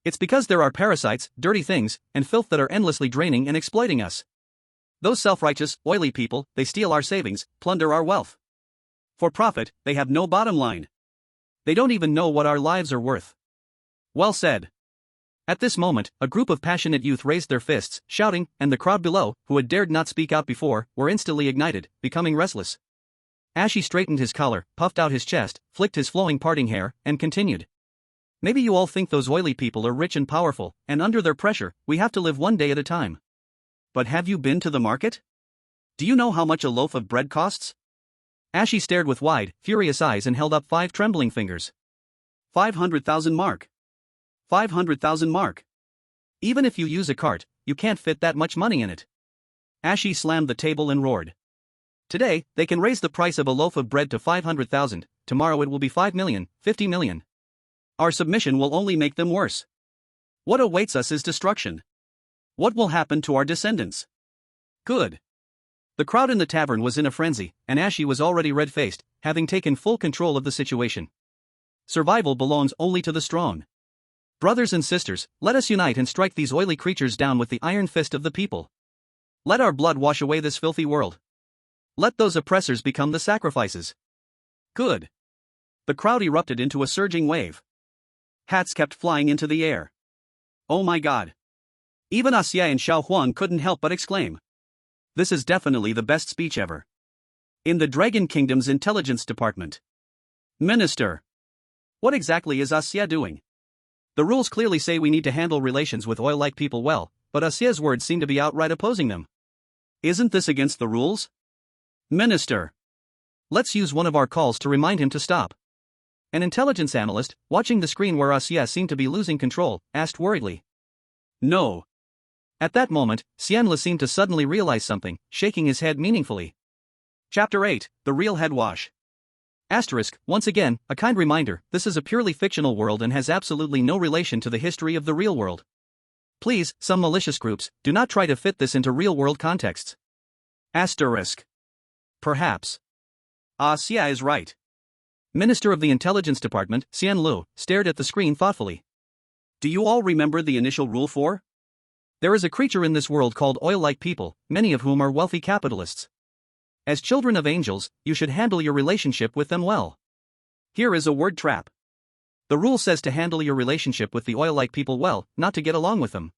S2: It's because there are parasites, dirty things, and filth that are endlessly draining and exploiting us. Those self-righteous, oily people, they steal our savings, plunder our wealth. For profit, they have no bottom line. They don't even know what our lives are worth. Well said. At this moment, a group of passionate youth raised their fists, shouting, and the crowd below, who had dared not speak out before, were instantly ignited, becoming restless. Ashi straightened his collar, puffed out his chest, flicked his flowing parting hair, and continued. Maybe you all think those oily people are rich and powerful, and under their pressure, we have to live one day at a time. But have you been to the market? Do you know how much a loaf of bread costs? Ashi stared with wide, furious eyes and held up 5 trembling fingers. 500,000 mark. 500,000 mark. Even if you use a cart, you can't fit that much money in it. Ashi slammed the table and roared. Today, they can raise the price of a loaf of bread to 500,000, tomorrow it will be 5 million, 50 million. Our submission will only make them worse. What awaits us is destruction. What will happen to our descendants? Good. The crowd in the tavern was in a frenzy, and Ashi was already red-faced, having taken full control of the situation. Survival belongs only to the strong. Brothers and sisters, let us unite and strike these oily creatures down with the iron fist of the people. Let our blood wash away this filthy world. Let those oppressors become the sacrifices. Good. The crowd erupted into a surging wave. Hats kept flying into the air. Oh my god. Even Xie and Xiao Huang couldn't help but exclaim. This is definitely the best speech ever. In the Dragon Kingdom's intelligence department. Minister. What exactly is Xie doing? The rules clearly say we need to handle relations with oil-like people well, but Xie's words seem to be outright opposing them. Isn't this against the rules? Minister. Let's use one of our calls to remind him to stop. An intelligence analyst, watching the screen where Xie seemed to be losing control, asked worriedly. No. At that moment, Xianle seemed to suddenly realize something, shaking his head meaningfully. Chapter 8, The Real Head Wash. Asterisk, once again, a kind reminder, this is a purely fictional world and has absolutely no relation to the history of the real world. Please, some malicious groups, do not try to fit this into real-world contexts. Asterisk. Perhaps. Xie is right. Minister of the Intelligence Department, Xian Lu, stared at the screen thoughtfully. Do you all remember the initial rule 4? There is a creature in this world called oil-like people, many of whom are wealthy capitalists. As children of angels, you should handle your relationship with them well. Here is a word trap. The rule says to handle your relationship with the oil-like people well, not to get along with them.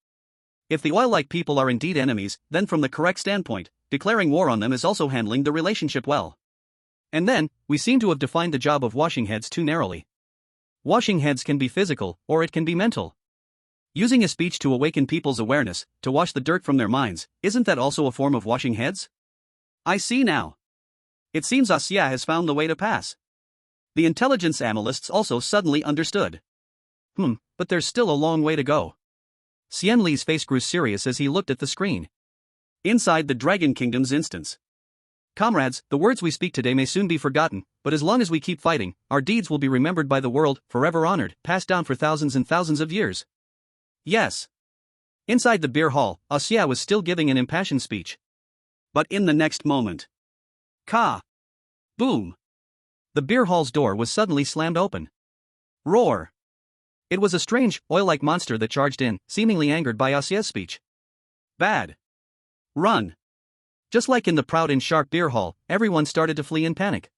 S2: If the oil-like people are indeed enemies, then from the correct standpoint, declaring war on them is also handling the relationship well. And then, we seem to have defined the job of washing heads too narrowly. Washing heads can be physical, or it can be mental. Using a speech to awaken people's awareness, to wash the dirt from their minds, isn't that also a form of washing heads? I see now. It seems Xie has found the way to pass. The intelligence analysts also suddenly understood. But there's still a long way to go. Xian Li's face grew serious as he looked at the screen. Inside the Dragon Kingdom's instance. Comrades, the words we speak today may soon be forgotten, but as long as we keep fighting, our deeds will be remembered by the world, forever honored, passed down for thousands and thousands of years. Yes. Inside the beer hall, Xie was still giving an impassioned speech. But in the next moment. Ka! Boom! The beer hall's door was suddenly slammed open. Roar! It was a strange, oil-like monster that charged in, seemingly angered by Xie's speech. Bad. Run! Just like in the proud and sharp beer hall, everyone started to flee in panic.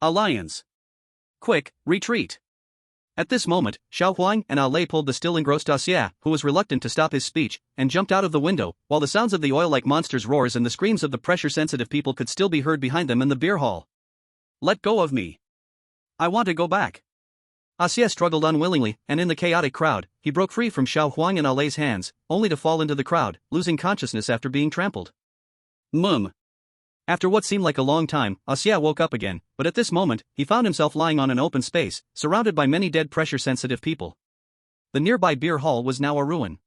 S2: Alliance. Quick, retreat. At this moment, Xiao Huang and Lei pulled the still engrossed Xia, who was reluctant to stop his speech, and jumped out of the window, while the sounds of the oil-like monster's roars and the screams of the pressure-sensitive people could still be heard behind them in the beer hall. Let go of me. I want to go back. Xia struggled unwillingly, and in the chaotic crowd, he broke free from Xiao Huang and Lei's hands, only to fall into the crowd, losing consciousness after being trampled. After what seemed like a long time, Xia woke up again, but at this moment, he found himself lying on an open space, surrounded by many dead pressure-sensitive people. The nearby beer hall was now a ruin.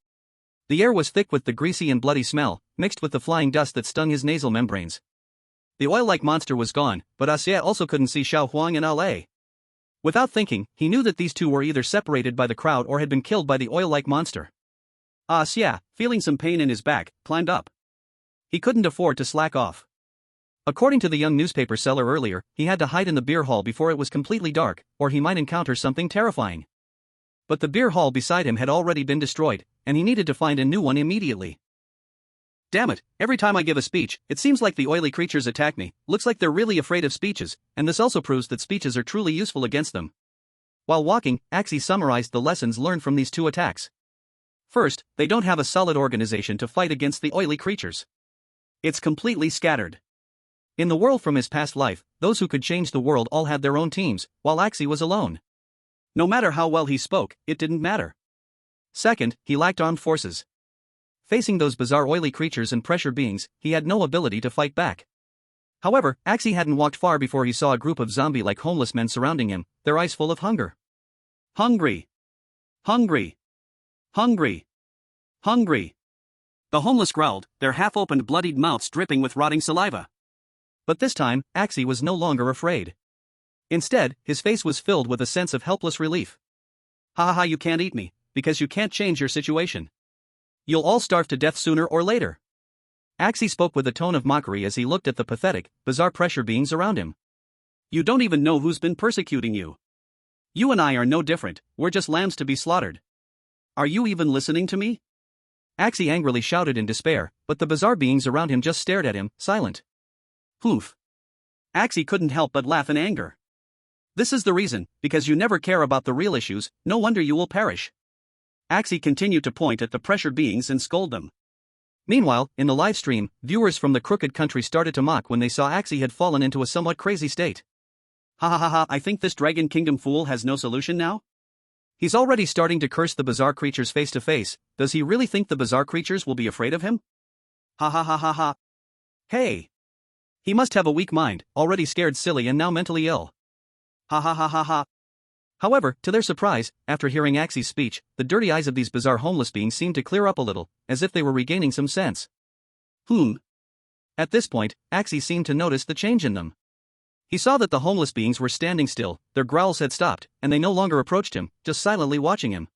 S2: The air was thick with the greasy and bloody smell, mixed with the flying dust that stung his nasal membranes. The oil-like monster was gone, but Xia also couldn't see Xiao Huang and Lei. Without thinking, he knew that these two were either separated by the crowd or had been killed by the oil-like monster. Xia, feeling some pain in his back, climbed up. He couldn't afford to slack off. According to the young newspaper seller earlier, he had to hide in the beer hall before it was completely dark, or he might encounter something terrifying. But the beer hall beside him had already been destroyed, and he needed to find a new one immediately. Damn it, every time I give a speech, it seems like the oily creatures attack me. Looks like they're really afraid of speeches, and this also proves that speeches are truly useful against them. While walking, Axie summarized the lessons learned from these two attacks. First, they don't have a solid organization to fight against the oily creatures. It's completely scattered. In the world from his past life, those who could change the world all had their own teams, while Axie was alone. No matter how well he spoke, it didn't matter. Second, he lacked armed forces. Facing those bizarre oily creatures and pressure beings, he had no ability to fight back. However, Axie hadn't walked far before he saw a group of zombie-like homeless men surrounding him, their eyes full of hunger. Hungry. Hungry. Hungry. Hungry. The homeless growled, their half-opened bloodied mouths dripping with rotting saliva. But this time, Axie was no longer afraid. Instead, his face was filled with a sense of helpless relief. Ha ha ha, you can't eat me, because you can't change your situation. You'll all starve to death sooner or later. Axie spoke with a tone of mockery as he looked at the pathetic, bizarre pressure beings around him. You don't even know who's been persecuting you. You and I are no different, we're just lambs to be slaughtered. Are you even listening to me? Axie angrily shouted in despair, but the bizarre beings around him just stared at him, silent. Poof. Axie couldn't help but laugh in anger. This is the reason, because you never care about the real issues, no wonder you will perish. Axie continued to point at the pressure beings and scold them. Meanwhile, in the live stream, viewers from the crooked country started to mock when they saw Axie had fallen into a somewhat crazy state. Ha ha ha ha, I think this Dragon Kingdom fool has no solution now? He's already starting to curse the bizarre creatures face to face. Does he really think the bizarre creatures will be afraid of him? Ha ha ha ha ha. Hey! He must have a weak mind, already scared silly and now mentally ill. Ha ha ha ha ha. However, to their surprise, after hearing Axie's speech, the dirty eyes of these bizarre homeless beings seemed to clear up a little, as if they were regaining some sense. At this point, Axie seemed to notice the change in them. He saw that the homeless beings were standing still, their growls had stopped, and they no longer approached him, just silently watching him.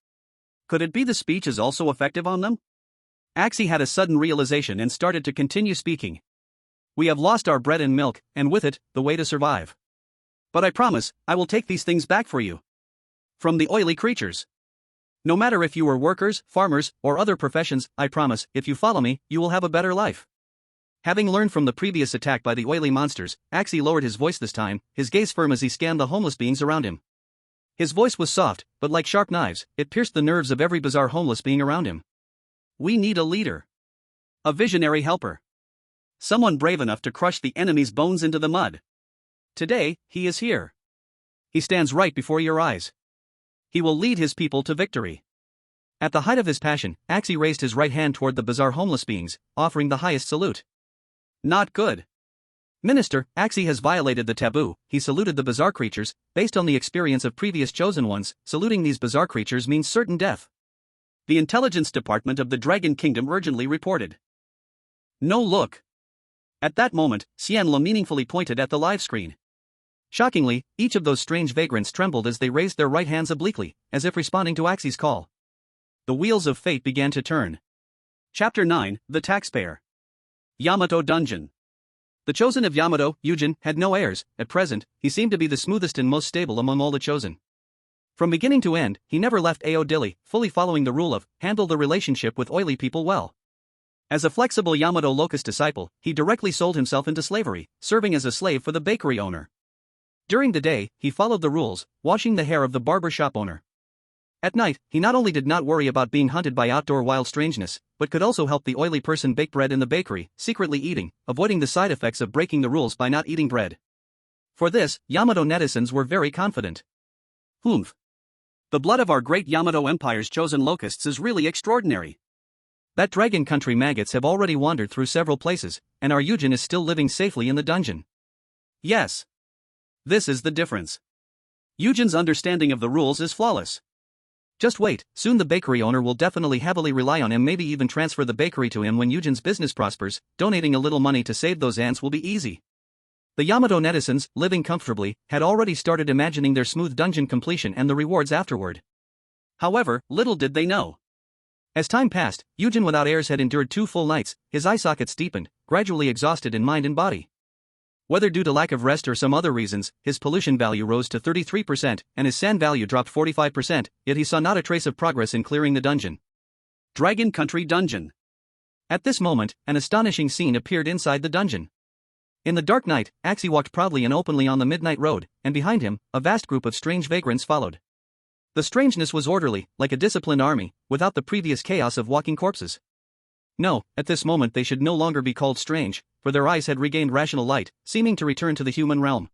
S2: Could it be the speech is also effective on them? Axie had a sudden realization and started to continue speaking. We have lost our bread and milk, and with it, the way to survive. But I promise, I will take these things back for you. From the oily creatures. No matter if you were workers, farmers, or other professions, I promise, if you follow me, you will have a better life. Having learned from the previous attack by the oily monsters, Axie lowered his voice this time, his gaze firm as he scanned the homeless beings around him. His voice was soft, but like sharp knives, it pierced the nerves of every bizarre homeless being around him. We need a leader. A visionary helper. Someone brave enough to crush the enemy's bones into the mud. Today, he is here. He stands right before your eyes. He will lead his people to victory. At the height of his passion, Axie raised his right hand toward the bizarre homeless beings, offering the highest salute. Not good. Minister, Axie has violated the taboo. He saluted the bizarre creatures. Based on the experience of previous chosen ones, saluting these bizarre creatures means certain death. The intelligence department of the Dragon Kingdom urgently reported. No look. At that moment, Xianla meaningfully pointed at the live screen. Shockingly, each of those strange vagrants trembled as they raised their right hands obliquely, as if responding to Axie's call. The wheels of fate began to turn. Chapter 9, The Taxpayer. Yamato Dungeon. The chosen of Yamato, Yujin, had no heirs. At present, he seemed to be the smoothest and most stable among all the chosen. From beginning to end, he never left Ao Dilly, fully following the rule of, handle the relationship with oily people well. As a flexible Yamato Locust disciple, he directly sold himself into slavery, serving as a slave for the bakery owner. During the day, he followed the rules, washing the hair of the barber shop owner. At night, he not only did not worry about being hunted by outdoor wild strangeness, but could also help the oily person bake bread in the bakery, secretly eating, avoiding the side effects of breaking the rules by not eating bread. For this, Yamato netizens were very confident.
S1: Humph. The blood of our great Yamato Empire's chosen locusts is really extraordinary.
S2: That dragon country maggots have already wandered through several places, and our Yujin is still living safely in the dungeon.
S1: Yes. This is the difference. Yujin's understanding of the rules is flawless.
S2: Just wait, soon the bakery owner will definitely heavily rely on him, maybe even transfer the bakery to him when Yujin's business prospers. Donating a little money to save those ants will be easy. The Yamato netizens, living comfortably, had already started imagining their smooth dungeon completion and the rewards afterward.
S1: However, little did they know.
S2: As time passed, Yujin without heirs had endured 2 full nights, his eye sockets deepened, gradually exhausted in mind and body. Whether due to lack of rest or some other reasons, his pollution value rose to 33% and his sand value dropped 45%, yet he saw not a trace of progress in clearing the dungeon.
S1: Dragon Country Dungeon.
S2: At this moment, an astonishing scene appeared inside the dungeon. In the dark night, Axie walked proudly and openly on the midnight road, and behind him, a vast group of strange vagrants followed. The strangeness was orderly, like a disciplined army, without the previous chaos of walking corpses. No, at this moment they should no longer be called strange, for their eyes had regained rational light, seeming to return to the human realm.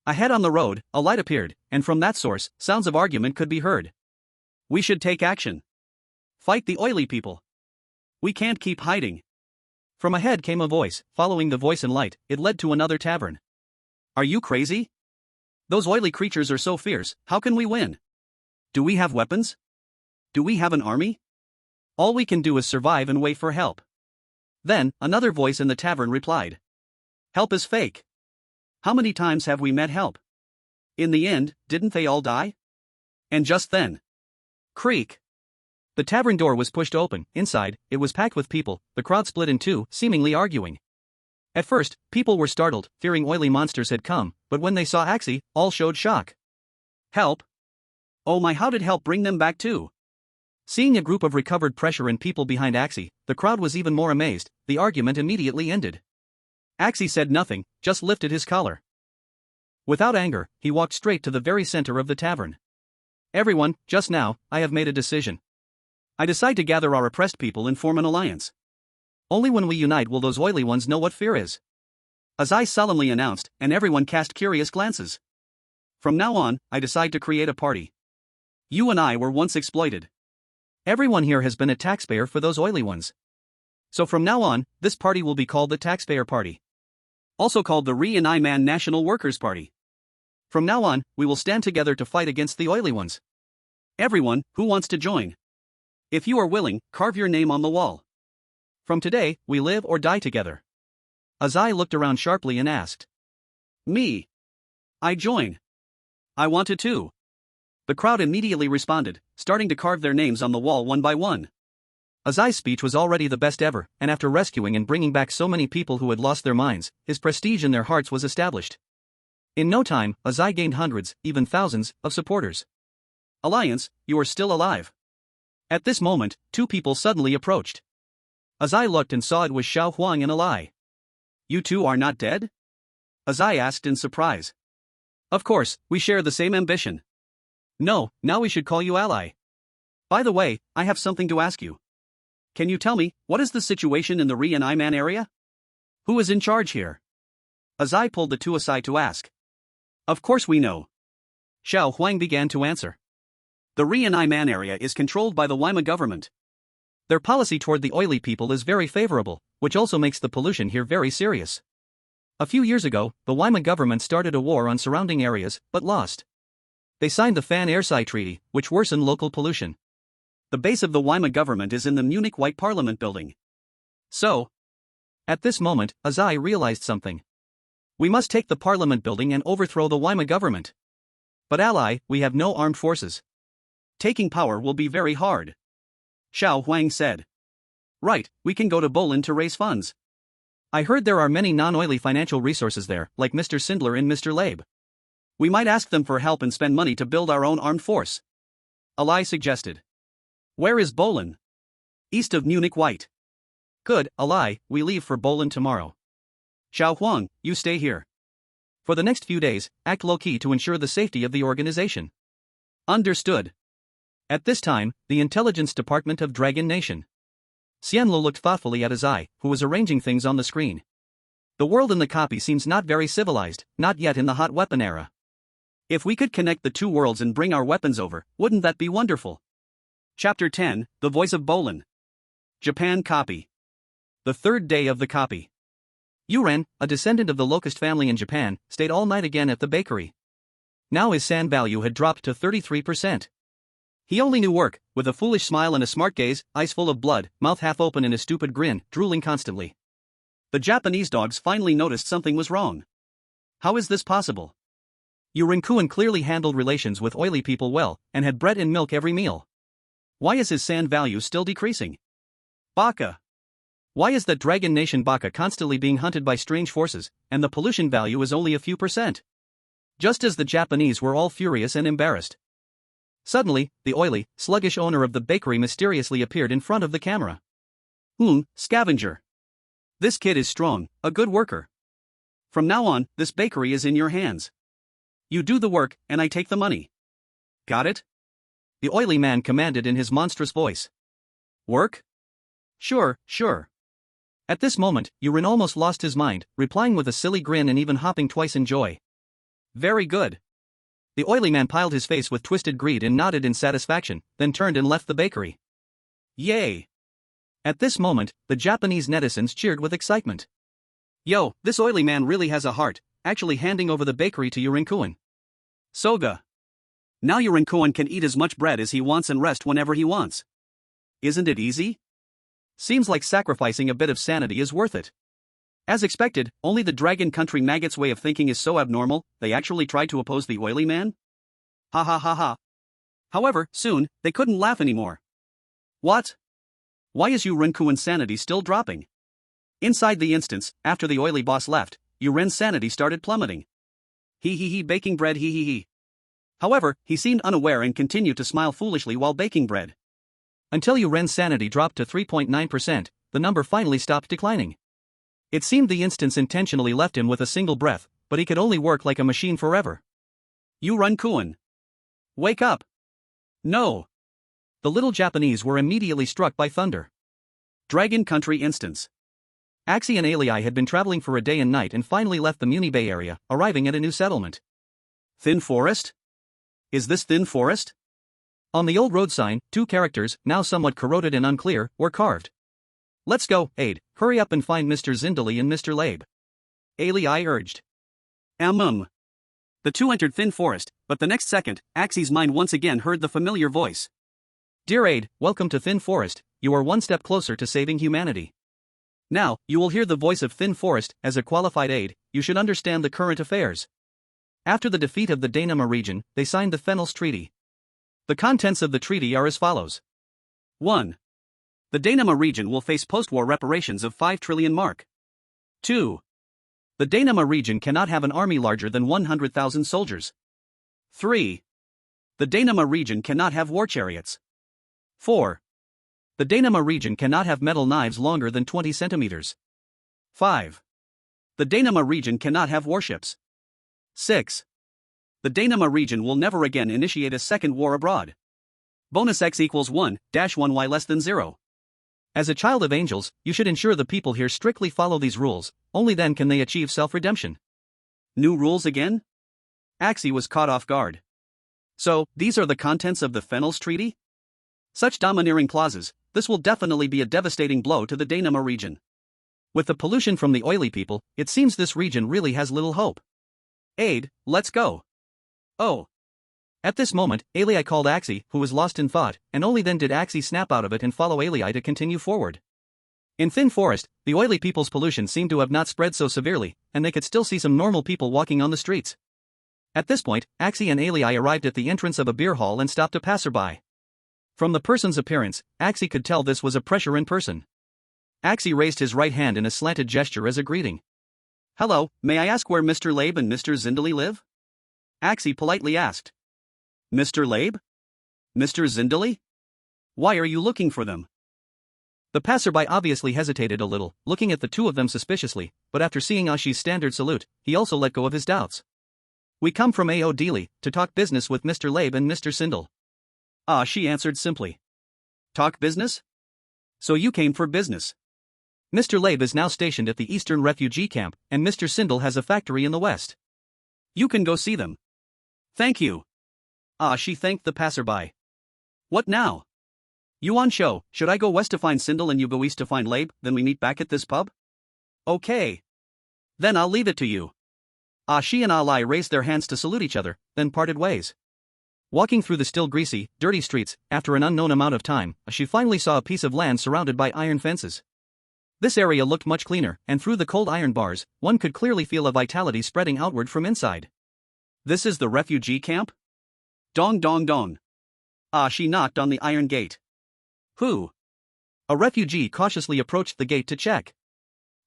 S1: Ahead on the road, a light appeared, and from that source, sounds of argument could be heard. We should take action. Fight the oily people. We can't keep hiding.
S2: From ahead came a voice. Following the voice and light, it led to another tavern.
S1: Are you crazy? Those oily creatures are so fierce, how can we win? Do we have weapons? Do we have an army? All we can do is survive and wait for help. Then, another voice in the tavern replied. Help is fake. How many times have we met help? In the end, didn't they all die? And just then. Creak.
S2: The tavern door was pushed open. Inside, it was packed with people. The crowd split in two, seemingly arguing. At first, people were startled, fearing oily monsters had come, but when they saw Axie, all showed shock.
S1: Help? Oh my, how did help bring them back too?
S2: Seeing a group of recovered pressure and people behind Axie, the crowd was even more amazed. The argument immediately ended.
S1: Axie said nothing, just lifted his collar.
S2: Without anger, he walked straight to the very center of the tavern. Everyone, just now, I have made a decision.
S1: I decide to gather our oppressed people and form an alliance.
S2: Only when we unite will those oily ones know what fear is.
S1: Azai solemnly announced, and everyone cast curious glances. From now on, I decide to create a party. You and I were once exploited.
S2: Everyone here has been a taxpayer for those oily ones. So from now on, this party will be called the Taxpayer Party.
S1: Also called the Re-and-I-Man National Workers' Party.
S2: From now on, we will stand together to fight against the oily ones.
S1: Everyone, who wants to join? If you are willing, carve your name on the wall.
S2: From today, we live or die together. Azai looked around sharply and asked.
S1: Me. I join. I want to too. The crowd immediately responded, starting to carve their names on the wall one by one.
S2: Azai's speech was already the best ever, and after rescuing and bringing back so many people who had lost their minds, his prestige in their hearts was established. In no time, Azai gained hundreds, even thousands, of supporters.
S1: Alliance, you are still alive.
S2: At this moment, two people suddenly approached. Azai looked and saw it was Xiao Huang and Alai.
S1: You two are not dead? Azai asked in surprise.
S2: Of course, we share the same ambition. No, now we should call you ally.
S1: By the way, I have something to ask you. Can you tell me, what is the situation in the Re-and-I-Man area? Who is in charge here? Azai pulled the two aside to ask. Of course we know.
S2: Xiao Huang began to answer.
S1: The Re-and-I-Man area is controlled by the Waima government.
S2: Their policy toward the oily people is very favorable, which also makes the pollution here very serious. A few years ago, the Waima government started a war on surrounding areas, but lost. They signed the Fan-Airsai Treaty, which worsened local pollution.
S1: The base of the Waima government is in the Munich White Parliament building. So,
S2: at this moment, Azai realized something. We must take the Parliament building and overthrow the Waima government. But ally, we have no armed forces.
S1: Taking power will be very hard. Xiao Huang said. Right, we can go to Bolin to raise funds.
S2: I heard there are many non-oily financial resources there, like Mr. Sindler and Mr. Labe.
S1: We might ask them for help and spend money to build our own armed force. Alai suggested. Where is Bolin? East of Munich White.
S2: Good, Alai, we leave for Bolin tomorrow.
S1: Xiao Huang, you stay here.
S2: For the next few days, act low-key to ensure the safety of the organization.
S1: Understood.
S2: At this time, the intelligence department of Dragon Nation. Xianlu looked thoughtfully at his eye, who was arranging things on the screen. The world in the copy seems not very civilized, not yet in the hot weapon era.
S1: If we could connect the two worlds and bring our weapons over, wouldn't that be wonderful? Chapter 10, The Voice of Bolin. Japan copy.
S2: The third day of the copy. Yuren, a descendant of the Locust family in Japan, stayed all night again at the bakery. Now his sand value had dropped to 33%. He only knew work, with a foolish smile and a smart gaze, eyes full of blood, mouth half open in a stupid grin, drooling constantly.
S1: The Japanese dogs finally noticed something was wrong. How is this possible?
S2: Yuren-kun clearly handled relations with oily people well, and had bread and milk every meal.
S1: Why is his sand value still decreasing? Baka.
S2: Why is that Dragon Nation Baka constantly being hunted by strange forces, and the pollution value is only a few percent? Just as the Japanese were all furious and embarrassed. Suddenly, the oily, sluggish owner of the bakery mysteriously appeared in front of the camera.
S1: Scavenger. This kid is strong, a good worker. From now on, this bakery is in your hands. You do the work, and I take the money. Got it?
S2: The oily man commanded in his monstrous voice.
S1: Work? Sure.
S2: At this moment, Yuren almost lost his mind, replying with a silly grin and even hopping twice in joy.
S1: Very good.
S2: The oily man piled his face with twisted greed and nodded in satisfaction, then turned and left the bakery.
S1: Yay!
S2: At this moment, the Japanese netizens cheered with excitement.
S1: Yo, this oily man really has a heart, actually handing over the bakery to Yuren-kun. Soga. Now Yuren-kun can eat as much bread as he wants and rest whenever he wants. Isn't it easy?
S2: Seems like sacrificing a bit of sanity is worth it.
S1: As expected, only the Dragon Country maggots' way of thinking is so abnormal, they actually tried to oppose the oily man? Ha ha ha ha. However, soon, they couldn't laugh anymore. What? Why is Yuren-kun's sanity still dropping? Inside the instance, after the oily boss left, Yuren's sanity started plummeting. He baking bread he. However, he seemed unaware and continued to smile foolishly while baking bread.
S2: Until Yuren's sanity dropped to 3.9%, the number finally stopped declining. It seemed the instance intentionally left him with a single breath, but he could only work like a machine forever.
S1: Yuren-kun. Wake up! No!
S2: The little Japanese were immediately struck by thunder.
S1: Dragon Country instance.
S2: Axie and Alii had been traveling for a day and night and finally left the Muni Bay area, arriving at a new settlement.
S1: Thin Forest? Is this Thin Forest?
S2: On the old road sign, two characters, now somewhat corroded and unclear, were carved. Let's go, Aid, hurry up and find Mr. Zindali and Mr. Labe.
S1: Alii urged. The two entered Thin Forest, but the next second, Axie's mind once again heard the familiar voice.
S2: Dear Aid, welcome to Thin Forest, you are one step closer to saving humanity. Now, you will hear the voice of Thin Forest. As a qualified aide, you should understand the current affairs. After the defeat of the Dainama region, they signed the Fennels Treaty. The contents of the treaty are as follows.
S1: 1. The Dainama region will face post-war reparations of 5 trillion mark. 2. The Dainama region cannot have an army larger than 100,000 soldiers. 3. The Dainama region cannot have war chariots. 4. The Dainama region cannot have metal knives longer than 20 centimeters. 5. The Dainama region cannot have warships. 6. The Dainama region will never again initiate a second war abroad. Bonus X equals 1-1y less than 0.
S2: As a child of angels, you should ensure the people here strictly follow these rules, only then can they achieve self-redemption.
S1: New rules again? Axie was caught off guard. So, these are the contents of the Fennels Treaty? Such domineering clauses, this will definitely be a devastating blow to the Dainama region.
S2: With the pollution from the oily people, it seems this region really has little hope.
S1: Aid, let's go. Oh.
S2: At this moment, Alii called Axie, who was lost in thought, and only then did Axie snap out of it and follow Alii to continue forward. In Thin Forest, the oily people's pollution seemed to have not spread so severely, and they could still see some normal people walking on the streets. At this point, Axie and Alii arrived at the entrance of a beer hall and stopped a passerby. From the person's appearance, Axie could tell this was a pressure in person. Axie raised his right hand in a slanted gesture as a greeting.
S1: Hello, may I ask where Mr. Labe and Mr. Zindali live? Axie politely asked. Mr. Labe? Mr. Zindali? Why are you looking for them?
S2: The passerby obviously hesitated a little, looking at the two of them suspiciously, but after seeing Ashi's standard salute, he also let go of his doubts. "We come from Ao Dili to talk business with Mr. Labe and Mr. Sindel." Ashi answered simply. "Talk business? So you came for business." Mr. Labe is now stationed at the Eastern Refugee Camp, and Mr. Sindel has a factory in the West. "You can go see them." "Thank you." Ashi thanked the passerby. "What now?" "Yuan Shou, should I go west to find Sindel and you go east to find Labe, then we meet back at this pub?" "Okay. Then I'll leave it to you." Ashi and Ali raised their hands to salute each other, then parted ways. Walking through the still greasy, dirty streets, after an unknown amount of time, she finally saw a piece of land surrounded by iron fences. This area looked much cleaner, and through the cold iron bars, one could clearly feel a vitality spreading outward from inside. "This is the refugee camp?" "Dong dong dong." She knocked on the iron gate. "Who?" A refugee cautiously approached the gate to check.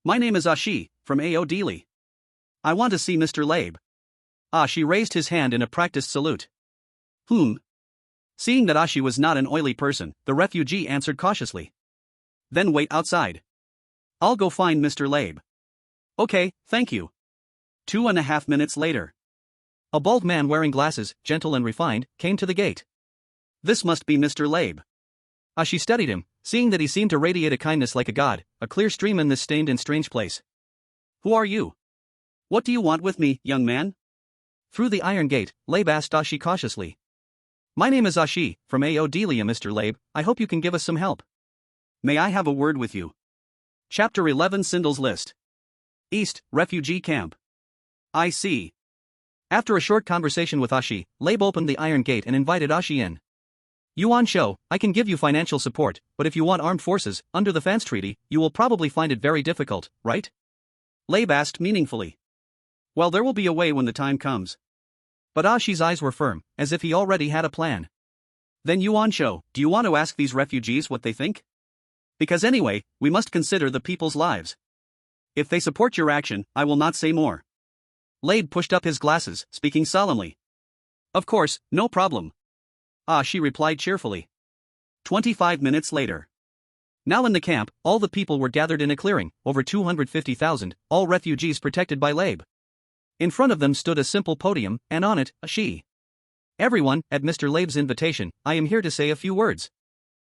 S2: "My name is Ashi, from Ao Dili. I want to see Mr. Labe." Ashi raised his hand in a practiced salute. Seeing that Ashi was not an oily person, the refugee answered cautiously. "Then wait outside. I'll go find Mr. Labe." "Okay, thank you." 2.5 minutes later. A bald man wearing glasses, gentle and refined, came to the gate. "This must be Mr. Labe." Ashi studied him, seeing that he seemed to radiate a kindness like a god, a clear stream in this stained and strange place. "Who are you? What do you want with me, young man?" Through the iron gate, Labe asked Ashi cautiously. "My name is Ashi, from Ao Dili, Mr. Labe. I hope you can give us some help." "May I have a word with you?" Chapter 11 Sindel's List. East, Refugee Camp. "I see." After a short conversation with Ashi, Labe opened the iron gate and invited Ashi in. "Yuan Shou, I can give you financial support, but if you want armed forces, under the Fans Treaty, you will probably find it very difficult, right?" Labe asked meaningfully. "Well, there will be a way when the time comes." But Ashi's eyes were firm, as if he already had a plan. "Then Yuan Shou, do you want to ask these refugees what they think? Because anyway, we must consider the people's lives. If they support your action, I will not say more." Labe pushed up his glasses, speaking solemnly. "Of course, no problem." She replied cheerfully. 25 minutes later. Now in the camp, all the people were gathered in a clearing, over 250,000, all refugees protected by Labe. In front of them stood a simple podium, and on it, Ashi. "Everyone, at Mr. Labe's invitation, I am here to say a few words."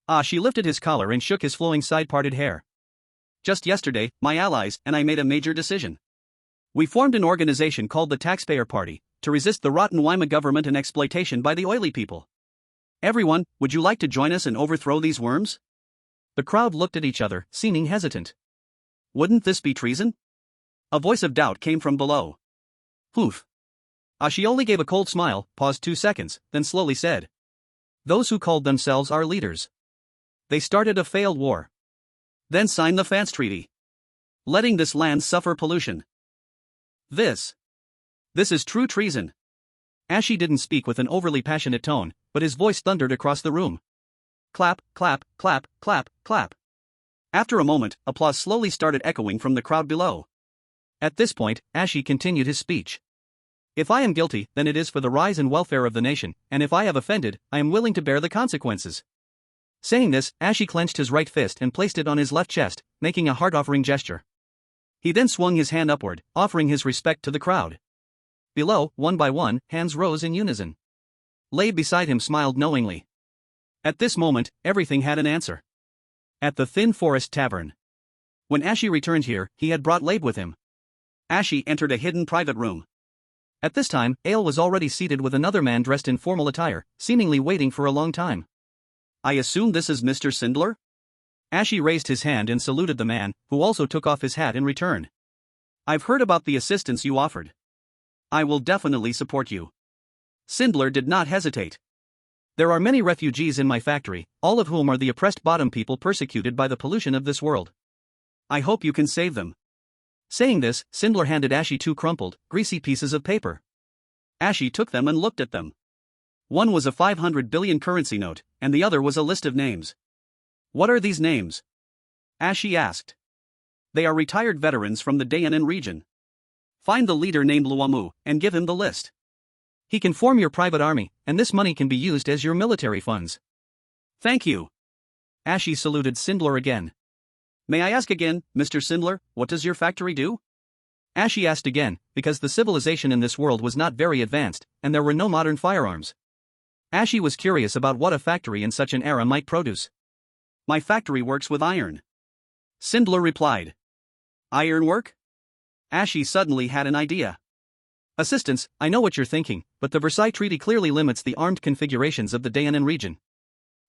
S2: Ashi lifted his collar and shook his flowing side-parted hair. "Just yesterday, my allies and I made a major decision. We formed an organization called the Taxpayer Party, to resist the rotten Weimar government and exploitation by the oily people. Everyone, would you like to join us and overthrow these worms?" The crowd looked at each other, seeming hesitant. "Wouldn't this be treason?" A voice of doubt came from below. "Poof." Ashi only gave a cold smile, paused 2 seconds, then slowly said. "Those who called themselves our leaders. They started a failed war. Then signed the Fans Treaty. Letting this land suffer pollution. This is true treason." Ashi didn't speak with an overly passionate tone, but his voice thundered across the room. Clap, clap, clap, clap, clap. After a moment, applause slowly started echoing from the crowd below. At this point, Ashi continued his speech. "If I am guilty, then it is for the rise and welfare of the nation, and if I have offended, I am willing to bear the consequences." Saying this, Ashi clenched his right fist and placed it on his left chest, making a heart-offering gesture. He then swung his hand upward, offering his respect to the crowd. Below, one by one, hands rose in unison. Labe beside him smiled knowingly. At this moment, everything had an answer. At the Thin Forest Tavern. When Ashi returned here, he had brought Labe with him. Ashi entered a hidden private room. At this time, Ale was already seated with another man dressed in formal attire, seemingly waiting for a long time. "I assume this is Mr. Sindler?" Ashi raised his hand and saluted the man, who also took off his hat in return. "I've heard about the assistance you offered. I will definitely support you." Sindler did not hesitate. "There are many refugees in my factory, all of whom are the oppressed bottom people persecuted by the pollution of this world. I hope you can save them." Saying this, Sindler handed Ashi 2 crumpled, greasy pieces of paper. Ashi took them and looked at them. One was a 500 billion currency note, and the other was a list of names. "What are these names?" Ashi asked. "They are retired veterans from the Daenan region. Find the leader named Luamu, and give him the list. He can form your private army, and this money can be used as your military funds." "Thank you." Ashy saluted Sindler again.
S1: May I ask again, Mr. Sindler, what does your factory do?
S2: Ashy asked again, because the civilization in this world was not very advanced, and there were no modern firearms. Ashy was curious about what a factory in such an era might produce.
S1: My factory works with iron. Sindler replied. Ironwork? Ashy suddenly had an idea.
S2: Assistants, I know what you're thinking, but the Versailles Treaty clearly limits the armed configurations of the Daenan region.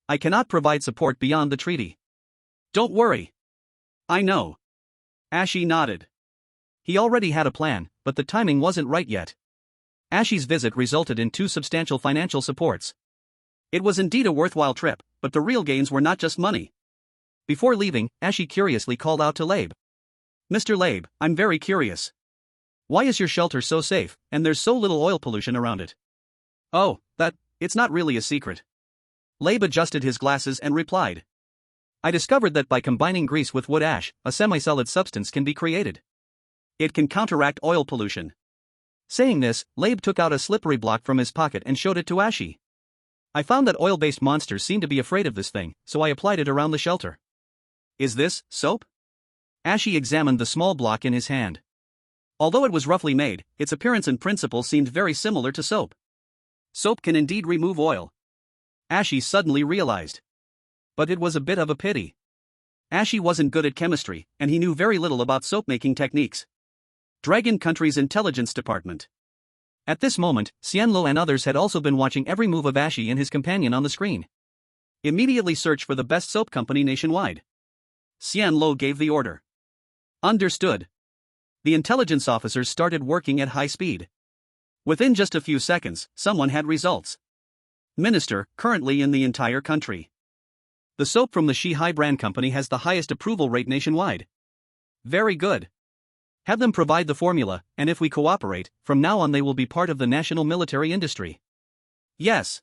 S2: I cannot provide support beyond the treaty.
S1: Don't worry. I know. Ashy nodded.
S2: He already had a plan, but the timing wasn't right yet. Ashy's visit resulted in 2 substantial financial supports.
S1: It was indeed a worthwhile trip, but the real gains were not just money.
S2: Before leaving, Ashy curiously called out to Labe.
S1: Mr. Labe, I'm very curious.
S2: Why is your shelter so safe, and there's so little oil pollution around it?
S1: Oh, it's not really a secret.
S2: Labe adjusted his glasses and replied. I discovered that by combining grease with wood ash, a semi-solid substance can be created.
S1: It can counteract oil pollution.
S2: Saying this, Labe took out a slippery block from his pocket and showed it to Ashy. I found that oil-based monsters seem to be afraid of this thing, so I applied it around the shelter.
S1: Is this soap?
S2: Ashy examined the small block in his hand.
S1: Although it was roughly made, its appearance and principle seemed very similar to soap. Soap can indeed remove oil.
S2: Ashy suddenly realized. But it was a bit of a pity.
S1: Ashy wasn't good at chemistry, and he knew very little about soap-making techniques. Dragon Country's intelligence department.
S2: At this moment, Xianlo and others had also been watching every move of Ashy and his companion on the screen.
S1: Immediately search for the best soap company nationwide. Xianlo gave the order. Understood. The intelligence officers started working at high speed. Within just a few seconds, someone had results. Minister, currently in the entire country. The soap from the Shihai brand company has the highest approval rate nationwide. Very good.
S2: Have them provide the formula, and if we cooperate, from now on they will be part of the national military industry.
S1: Yes.